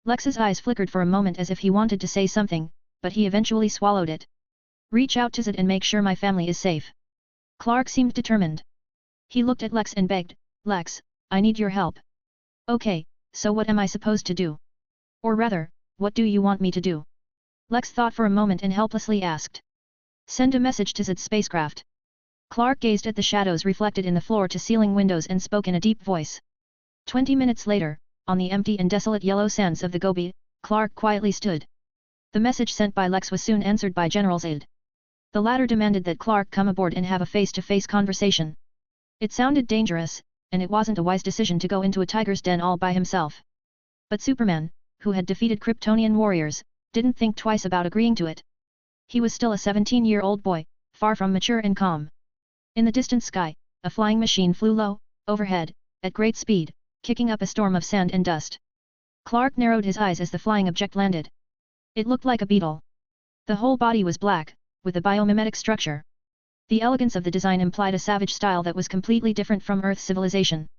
Lex's eyes flickered for a moment as if he wanted to say something, but he eventually swallowed it. Reach out to Zed and make sure my family is safe. Clark seemed determined. He looked at Lex and begged, Lex, I need your help. Okay, so what am I supposed to do? Or rather, what do you want me to do? Lex thought for a moment and helplessly asked. Send a message to Zed's spacecraft. Clark gazed at the shadows reflected in the floor-to-ceiling windows and spoke in a deep voice. 20 minutes later, on the empty and desolate yellow sands of the Gobi, Clark quietly stood. The message sent by Lex was soon answered by General Zed. The latter demanded that Clark come aboard and have a face-to-face conversation. It sounded dangerous, and it wasn't a wise decision to go into a tiger's den all by himself. But Superman, who had defeated Kryptonian warriors, didn't think twice about agreeing to it. He was still a 17-year-old boy, far from mature and calm. In the distant sky, a flying machine flew low, overhead, at great speed, kicking up a storm of sand and dust. Clark narrowed his eyes as the flying object landed. It looked like a beetle. The whole body was black, with a biomimetic structure. The elegance of the design implied a savage style that was completely different from Earth's civilization.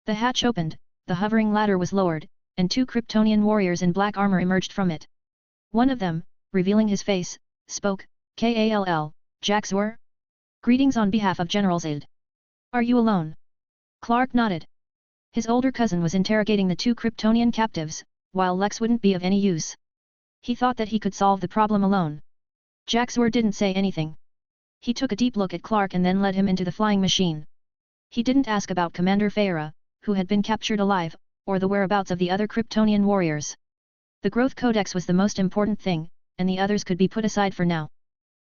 The hatch opened, the hovering ladder was lowered, and 2 Kryptonian warriors in black armor emerged from it. One of them, revealing his face, spoke, Kall, Jaxor? Greetings on behalf of General Zed. Are you alone? Clark nodded. His older cousin was interrogating the 2 Kryptonian captives, while Lex wouldn't be of any use. He thought that he could solve the problem alone. Jaxor didn't say anything. He took a deep look at Clark and then led him into the flying machine. He didn't ask about Commander Feyre, who had been captured alive, or the whereabouts of the other Kryptonian warriors. The Growth Codex was the most important thing, and the others could be put aside for now.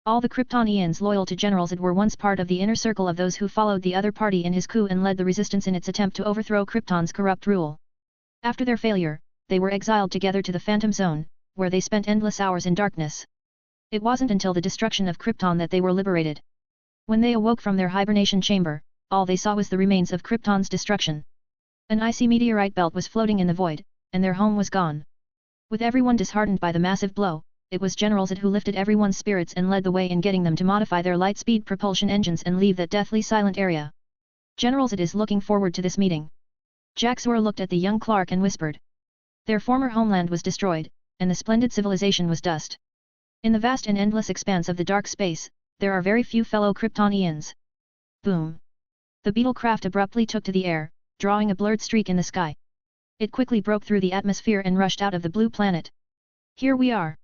All the Kryptonians loyal to General Zed were once part of the inner circle of those who followed the other party in his coup and led the resistance in its attempt to overthrow Krypton's corrupt rule. After their failure, they were exiled together to the Phantom Zone, where they spent endless hours in darkness. It wasn't until the destruction of Krypton that they were liberated. When they awoke from their hibernation chamber, all they saw was the remains of Krypton's destruction. An icy meteorite belt was floating in the void, and their home was gone. With everyone disheartened by the massive blow, it was General Zed who lifted everyone's spirits and led the way in getting them to modify their light-speed propulsion engines and leave that deathly silent area. General Zed is looking forward to this meeting. Jaxor looked at the young Clark and whispered. Their former homeland was destroyed, and the splendid civilization was dust. In the vast and endless expanse of the dark space, there are very few fellow Kryptonians. Boom! The beetle craft abruptly took to the air, drawing a blurred streak in the sky. It quickly broke through the atmosphere and rushed out of the blue planet. Here we are.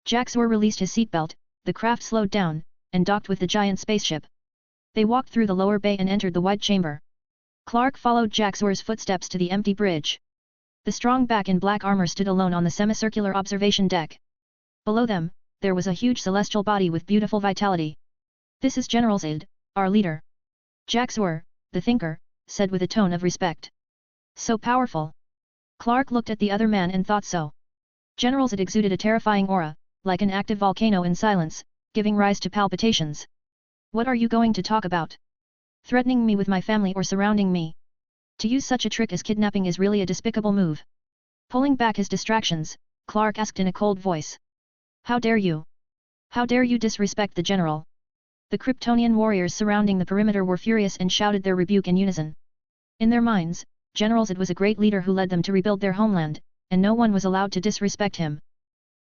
Jaxor released his seatbelt, the craft slowed down, and docked with the giant spaceship. They walked through the lower bay and entered the wide chamber. Clark followed Jaxor's footsteps to the empty bridge. The strong back in black armor stood alone on the semicircular observation deck. Below them, there was a huge celestial body with beautiful vitality. This is General Zed, our leader. Jaxor, the thinker, said with a tone of respect. So powerful. Clark looked at the other man and thought so. General Zed exuded a terrifying aura, like an active volcano in silence, giving rise to palpitations. What are you going to talk about? Threatening me with my family or surrounding me? To use such a trick as kidnapping is really a despicable move. Pulling back his distractions, Clark asked in a cold voice. How dare you? How dare you disrespect the general? The Kryptonian warriors surrounding the perimeter were furious and shouted their rebuke in unison. In their minds, General Zed was a great leader who led them to rebuild their homeland, and no one was allowed to disrespect him.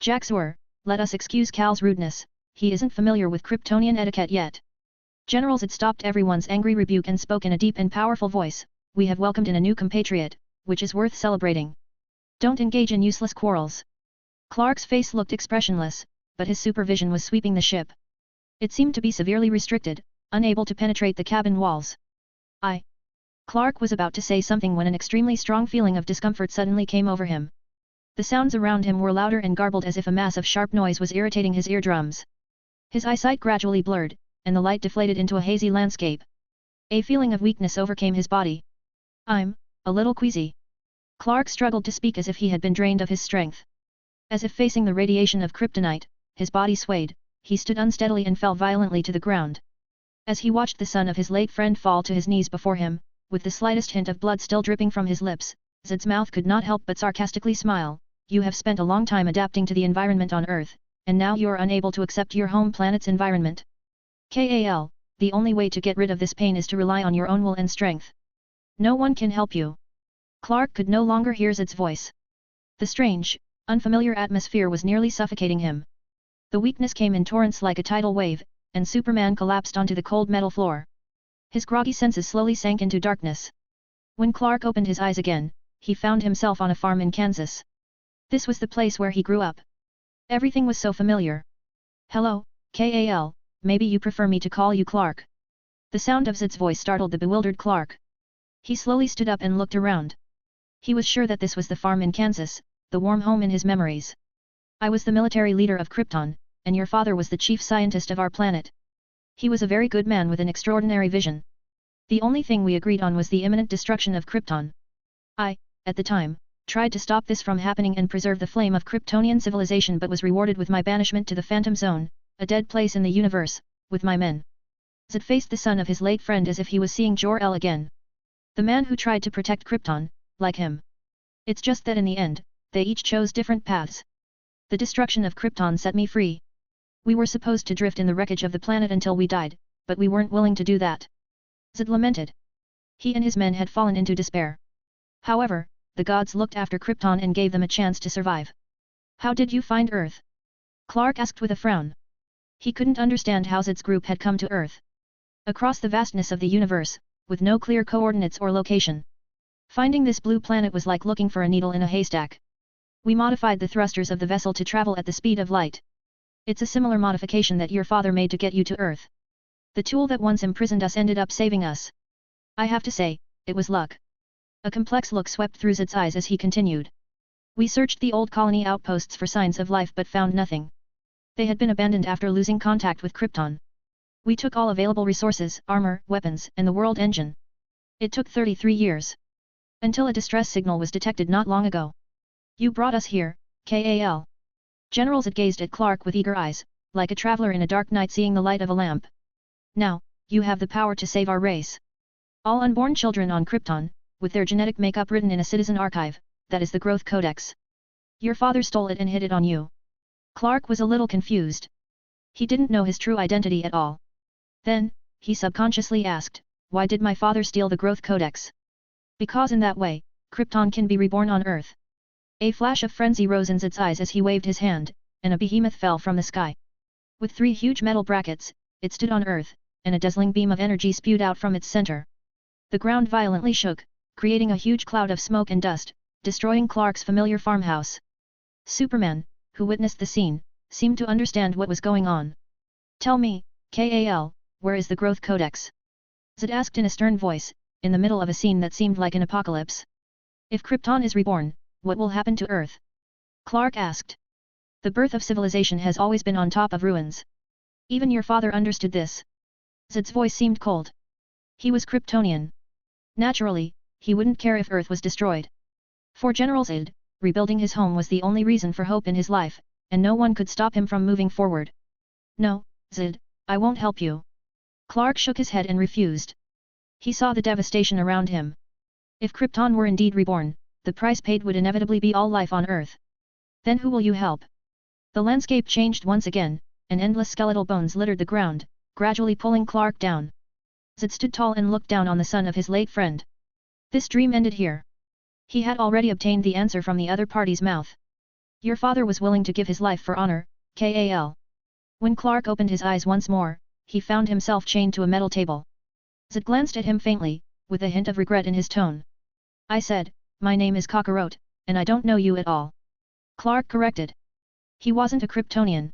Jaxor, let us excuse Cal's rudeness, he isn't familiar with Kryptonian etiquette yet. General Zed stopped everyone's angry rebuke and spoke in a deep and powerful voice, we have welcomed in a new compatriot, which is worth celebrating. Don't engage in useless quarrels. Clark's face looked expressionless, but his supervision was sweeping the ship. It seemed to be severely restricted, unable to penetrate the cabin walls. Clark was about to say something when an extremely strong feeling of discomfort suddenly came over him. The sounds around him were louder and garbled as if a mass of sharp noise was irritating his eardrums. His eyesight gradually blurred, and the light deflated into a hazy landscape. A feeling of weakness overcame his body. I'm a little queasy. Clark struggled to speak as if he had been drained of his strength. As if facing the radiation of kryptonite, his body swayed, he stood unsteadily and fell violently to the ground. As he watched the son of his late friend fall to his knees before him, with the slightest hint of blood still dripping from his lips, Zed's mouth could not help but sarcastically smile. You have spent a long time adapting to the environment on Earth, and now you are unable to accept your home planet's environment. Kal, the only way to get rid of this pain is to rely on your own will and strength. No one can help you. Clark could no longer hear Zed's voice. The strange, unfamiliar atmosphere was nearly suffocating him. The weakness came in torrents like a tidal wave, and Superman collapsed onto the cold metal floor. His groggy senses slowly sank into darkness. When Clark opened his eyes again, he found himself on a farm in Kansas. This was the place where he grew up. Everything was so familiar. Hello, Kal, maybe you prefer me to call you Clark. The sound of Zed's voice startled the bewildered Clark. He slowly stood up and looked around. He was sure that this was the farm in Kansas, the warm home in his memories. I was the military leader of Krypton, and your father was the chief scientist of our planet. He was a very good man with an extraordinary vision. The only thing we agreed on was the imminent destruction of Krypton. I, at the time, tried to stop this from happening and preserve the flame of Kryptonian civilization but was rewarded with my banishment to the Phantom Zone, a dead place in the universe, with my men. Zed faced the son of his late friend as if he was seeing Jor-El again. The man who tried to protect Krypton, like him. It's just that in the end, they each chose different paths. The destruction of Krypton set me free. We were supposed to drift in the wreckage of the planet until we died, but we weren't willing to do that. Zed lamented. He and his men had fallen into despair. However, the gods looked after Krypton and gave them a chance to survive. How did you find Earth? Clark asked with a frown. He couldn't understand how Zed's group had come to Earth. Across the vastness of the universe, with no clear coordinates or location. Finding this blue planet was like looking for a needle in a haystack. We modified the thrusters of the vessel to travel at the speed of light. It's a similar modification that your father made to get you to Earth. The tool that once imprisoned us ended up saving us. I have to say, it was luck. A complex look swept through Zed's eyes as he continued. We searched the old colony outposts for signs of life but found nothing. They had been abandoned after losing contact with Krypton. We took all available resources, armor, weapons, and the world engine. It took 33 years. Until a distress signal was detected not long ago. You brought us here, Kal. General Zed gazed at Clark with eager eyes, like a traveler in a dark night seeing the light of a lamp. Now, you have the power to save our race. All unborn children on Krypton, with their genetic makeup written in a citizen archive, that is the Growth Codex. Your father stole it and hid it on you. Clark was a little confused. He didn't know his true identity at all. Then, he subconsciously asked, why did my father steal the Growth Codex? Because in that way, Krypton can be reborn on Earth. A flash of frenzy rose in Zed's eyes as he waved his hand, and a behemoth fell from the sky. With 3 huge metal brackets, it stood on Earth, and a dazzling beam of energy spewed out from its center. The ground violently shook, creating a huge cloud of smoke and dust, destroying Clark's familiar farmhouse. Superman, who witnessed the scene, seemed to understand what was going on. Tell me, Kal, where is the Growth Codex? Zed asked in a stern voice, in the middle of a scene that seemed like an apocalypse. If Krypton is reborn, what will happen to Earth? Clark asked. The birth of civilization has always been on top of ruins. Even your father understood this. Zed's voice seemed cold. He was Kryptonian. Naturally, he wouldn't care if Earth was destroyed. For General Zed, rebuilding his home was the only reason for hope in his life, and no one could stop him from moving forward. No, Zed, I won't help you. Clark shook his head and refused. He saw the devastation around him. If Krypton were indeed reborn, the price paid would inevitably be all life on Earth. Then who will you help? The landscape changed once again, and endless skeletal bones littered the ground, gradually pulling Clark down. Zed stood tall and looked down on the son of his late friend. This dream ended here. He had already obtained the answer from the other party's mouth. Your father was willing to give his life for honor, Kal. When Clark opened his eyes once more, he found himself chained to a metal table. Zed glanced at him faintly, with a hint of regret in his tone. I said, my name is Kakarot, and I don't know you at all. Clark corrected. He wasn't a Kryptonian.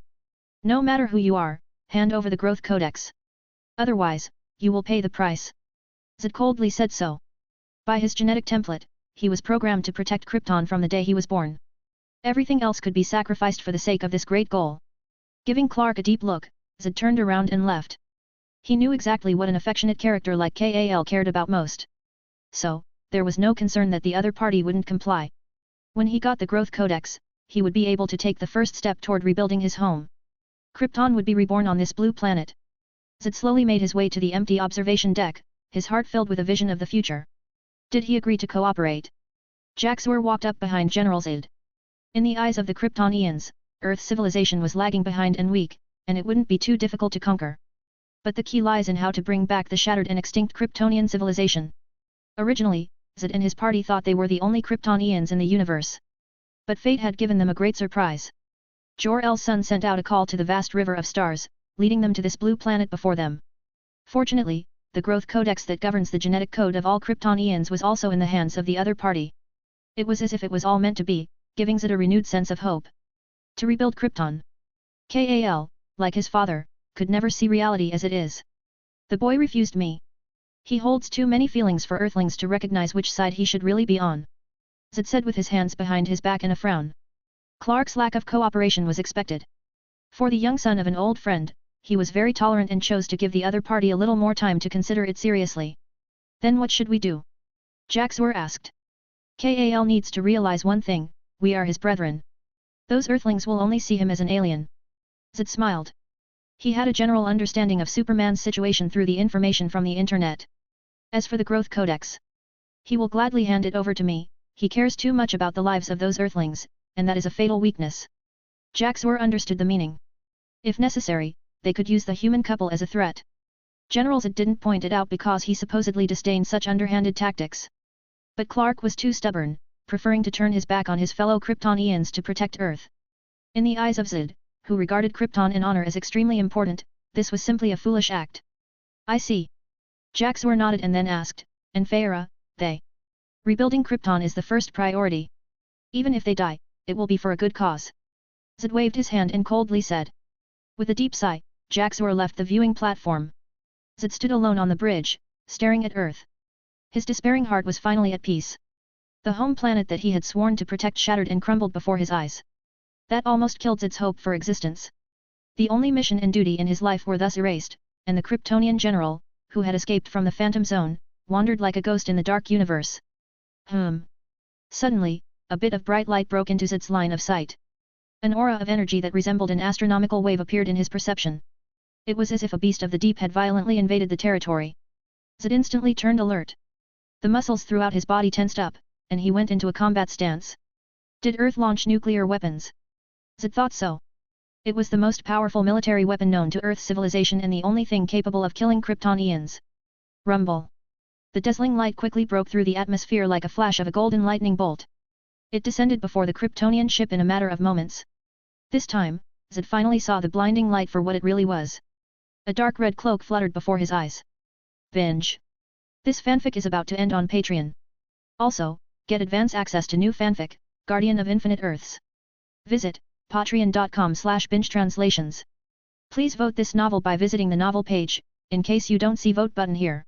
No matter who you are, hand over the Growth Codex. Otherwise, you will pay the price. Zed coldly said so. By his genetic template, he was programmed to protect Krypton from the day he was born. Everything else could be sacrificed for the sake of this great goal. Giving Clark a deep look, Zed turned around and left. He knew exactly what an affectionate character like Kal cared about most. So, there was no concern that the other party wouldn't comply. When he got the Growth Codex, he would be able to take the first step toward rebuilding his home. Krypton would be reborn on this blue planet. Zed slowly made his way to the empty observation deck, his heart filled with a vision of the future. Did he agree to cooperate? Jaxor walked up behind General Zed. In the eyes of the Kryptonians, Earth's civilization was lagging behind and weak, and it wouldn't be too difficult to conquer. But the key lies in how to bring back the shattered and extinct Kryptonian civilization. Originally, Zed and his party thought they were the only Kryptonians in the universe. But fate had given them a great surprise. Jor-El's son sent out a call to the vast river of stars, leading them to this blue planet before them. Fortunately, the Growth Codex that governs the genetic code of all Kryptonians was also in the hands of the other party. It was as if it was all meant to be, giving Zed a renewed sense of hope. To rebuild Krypton. Kal, like his father, could never see reality as it is. The boy refused me. He holds too many feelings for Earthlings to recognize which side he should really be on. Zed said with his hands behind his back and a frown. Clark's lack of cooperation was expected. For the young son of an old friend, he was very tolerant and chose to give the other party a little more time to consider it seriously. Then what should we do? Jaxor asked. Kal needs to realize one thing, we are his brethren. Those Earthlings will only see him as an alien. Zed smiled. He had a general understanding of Superman's situation through the information from the internet. As for the Growth Codex, he will gladly hand it over to me. He cares too much about the lives of those Earthlings, and that is a fatal weakness. Jaxor understood the meaning. If necessary, they could use the human couple as a threat. General Zed didn't point it out because he supposedly disdained such underhanded tactics. But Clark was too stubborn, preferring to turn his back on his fellow Kryptonians to protect Earth. In the eyes of Zed, who regarded Krypton and honor as extremely important, this was simply a foolish act. I see. Jaxor nodded and then asked, and Feyre, they. Rebuilding Krypton is the first priority. Even if they die, it will be for a good cause. Zed waved his hand and coldly said. With a deep sigh, Jaxor left the viewing platform. Zed stood alone on the bridge, staring at Earth. His despairing heart was finally at peace. The home planet that he had sworn to protect shattered and crumbled before his eyes. That almost killed Zed's hope for existence. The only mission and duty in his life were thus erased, and the Kryptonian general, who had escaped from the Phantom Zone, wandered like a ghost in the dark universe. Suddenly, a bit of bright light broke into Zed's line of sight. An aura of energy that resembled an astronomical wave appeared in his perception. It was as if a beast of the deep had violently invaded the territory. Zed instantly turned alert. The muscles throughout his body tensed up, and he went into a combat stance. Did Earth launch nuclear weapons? Zed thought so. It was the most powerful military weapon known to Earth's civilization and the only thing capable of killing Kryptonians. Rumble. The dazzling light quickly broke through the atmosphere like a flash of a golden lightning bolt. It descended before the Kryptonian ship in a matter of moments. This time, Zed finally saw the blinding light for what it really was. A dark red cloak fluttered before his eyes. Binge. This fanfic is about to end on Patreon. Also, get advance access to new fanfic, Guardian of Infinite Earths. Visit patreon.com/bingetranslations. Please vote this novel by visiting the novel page, in case you don't see vote button here.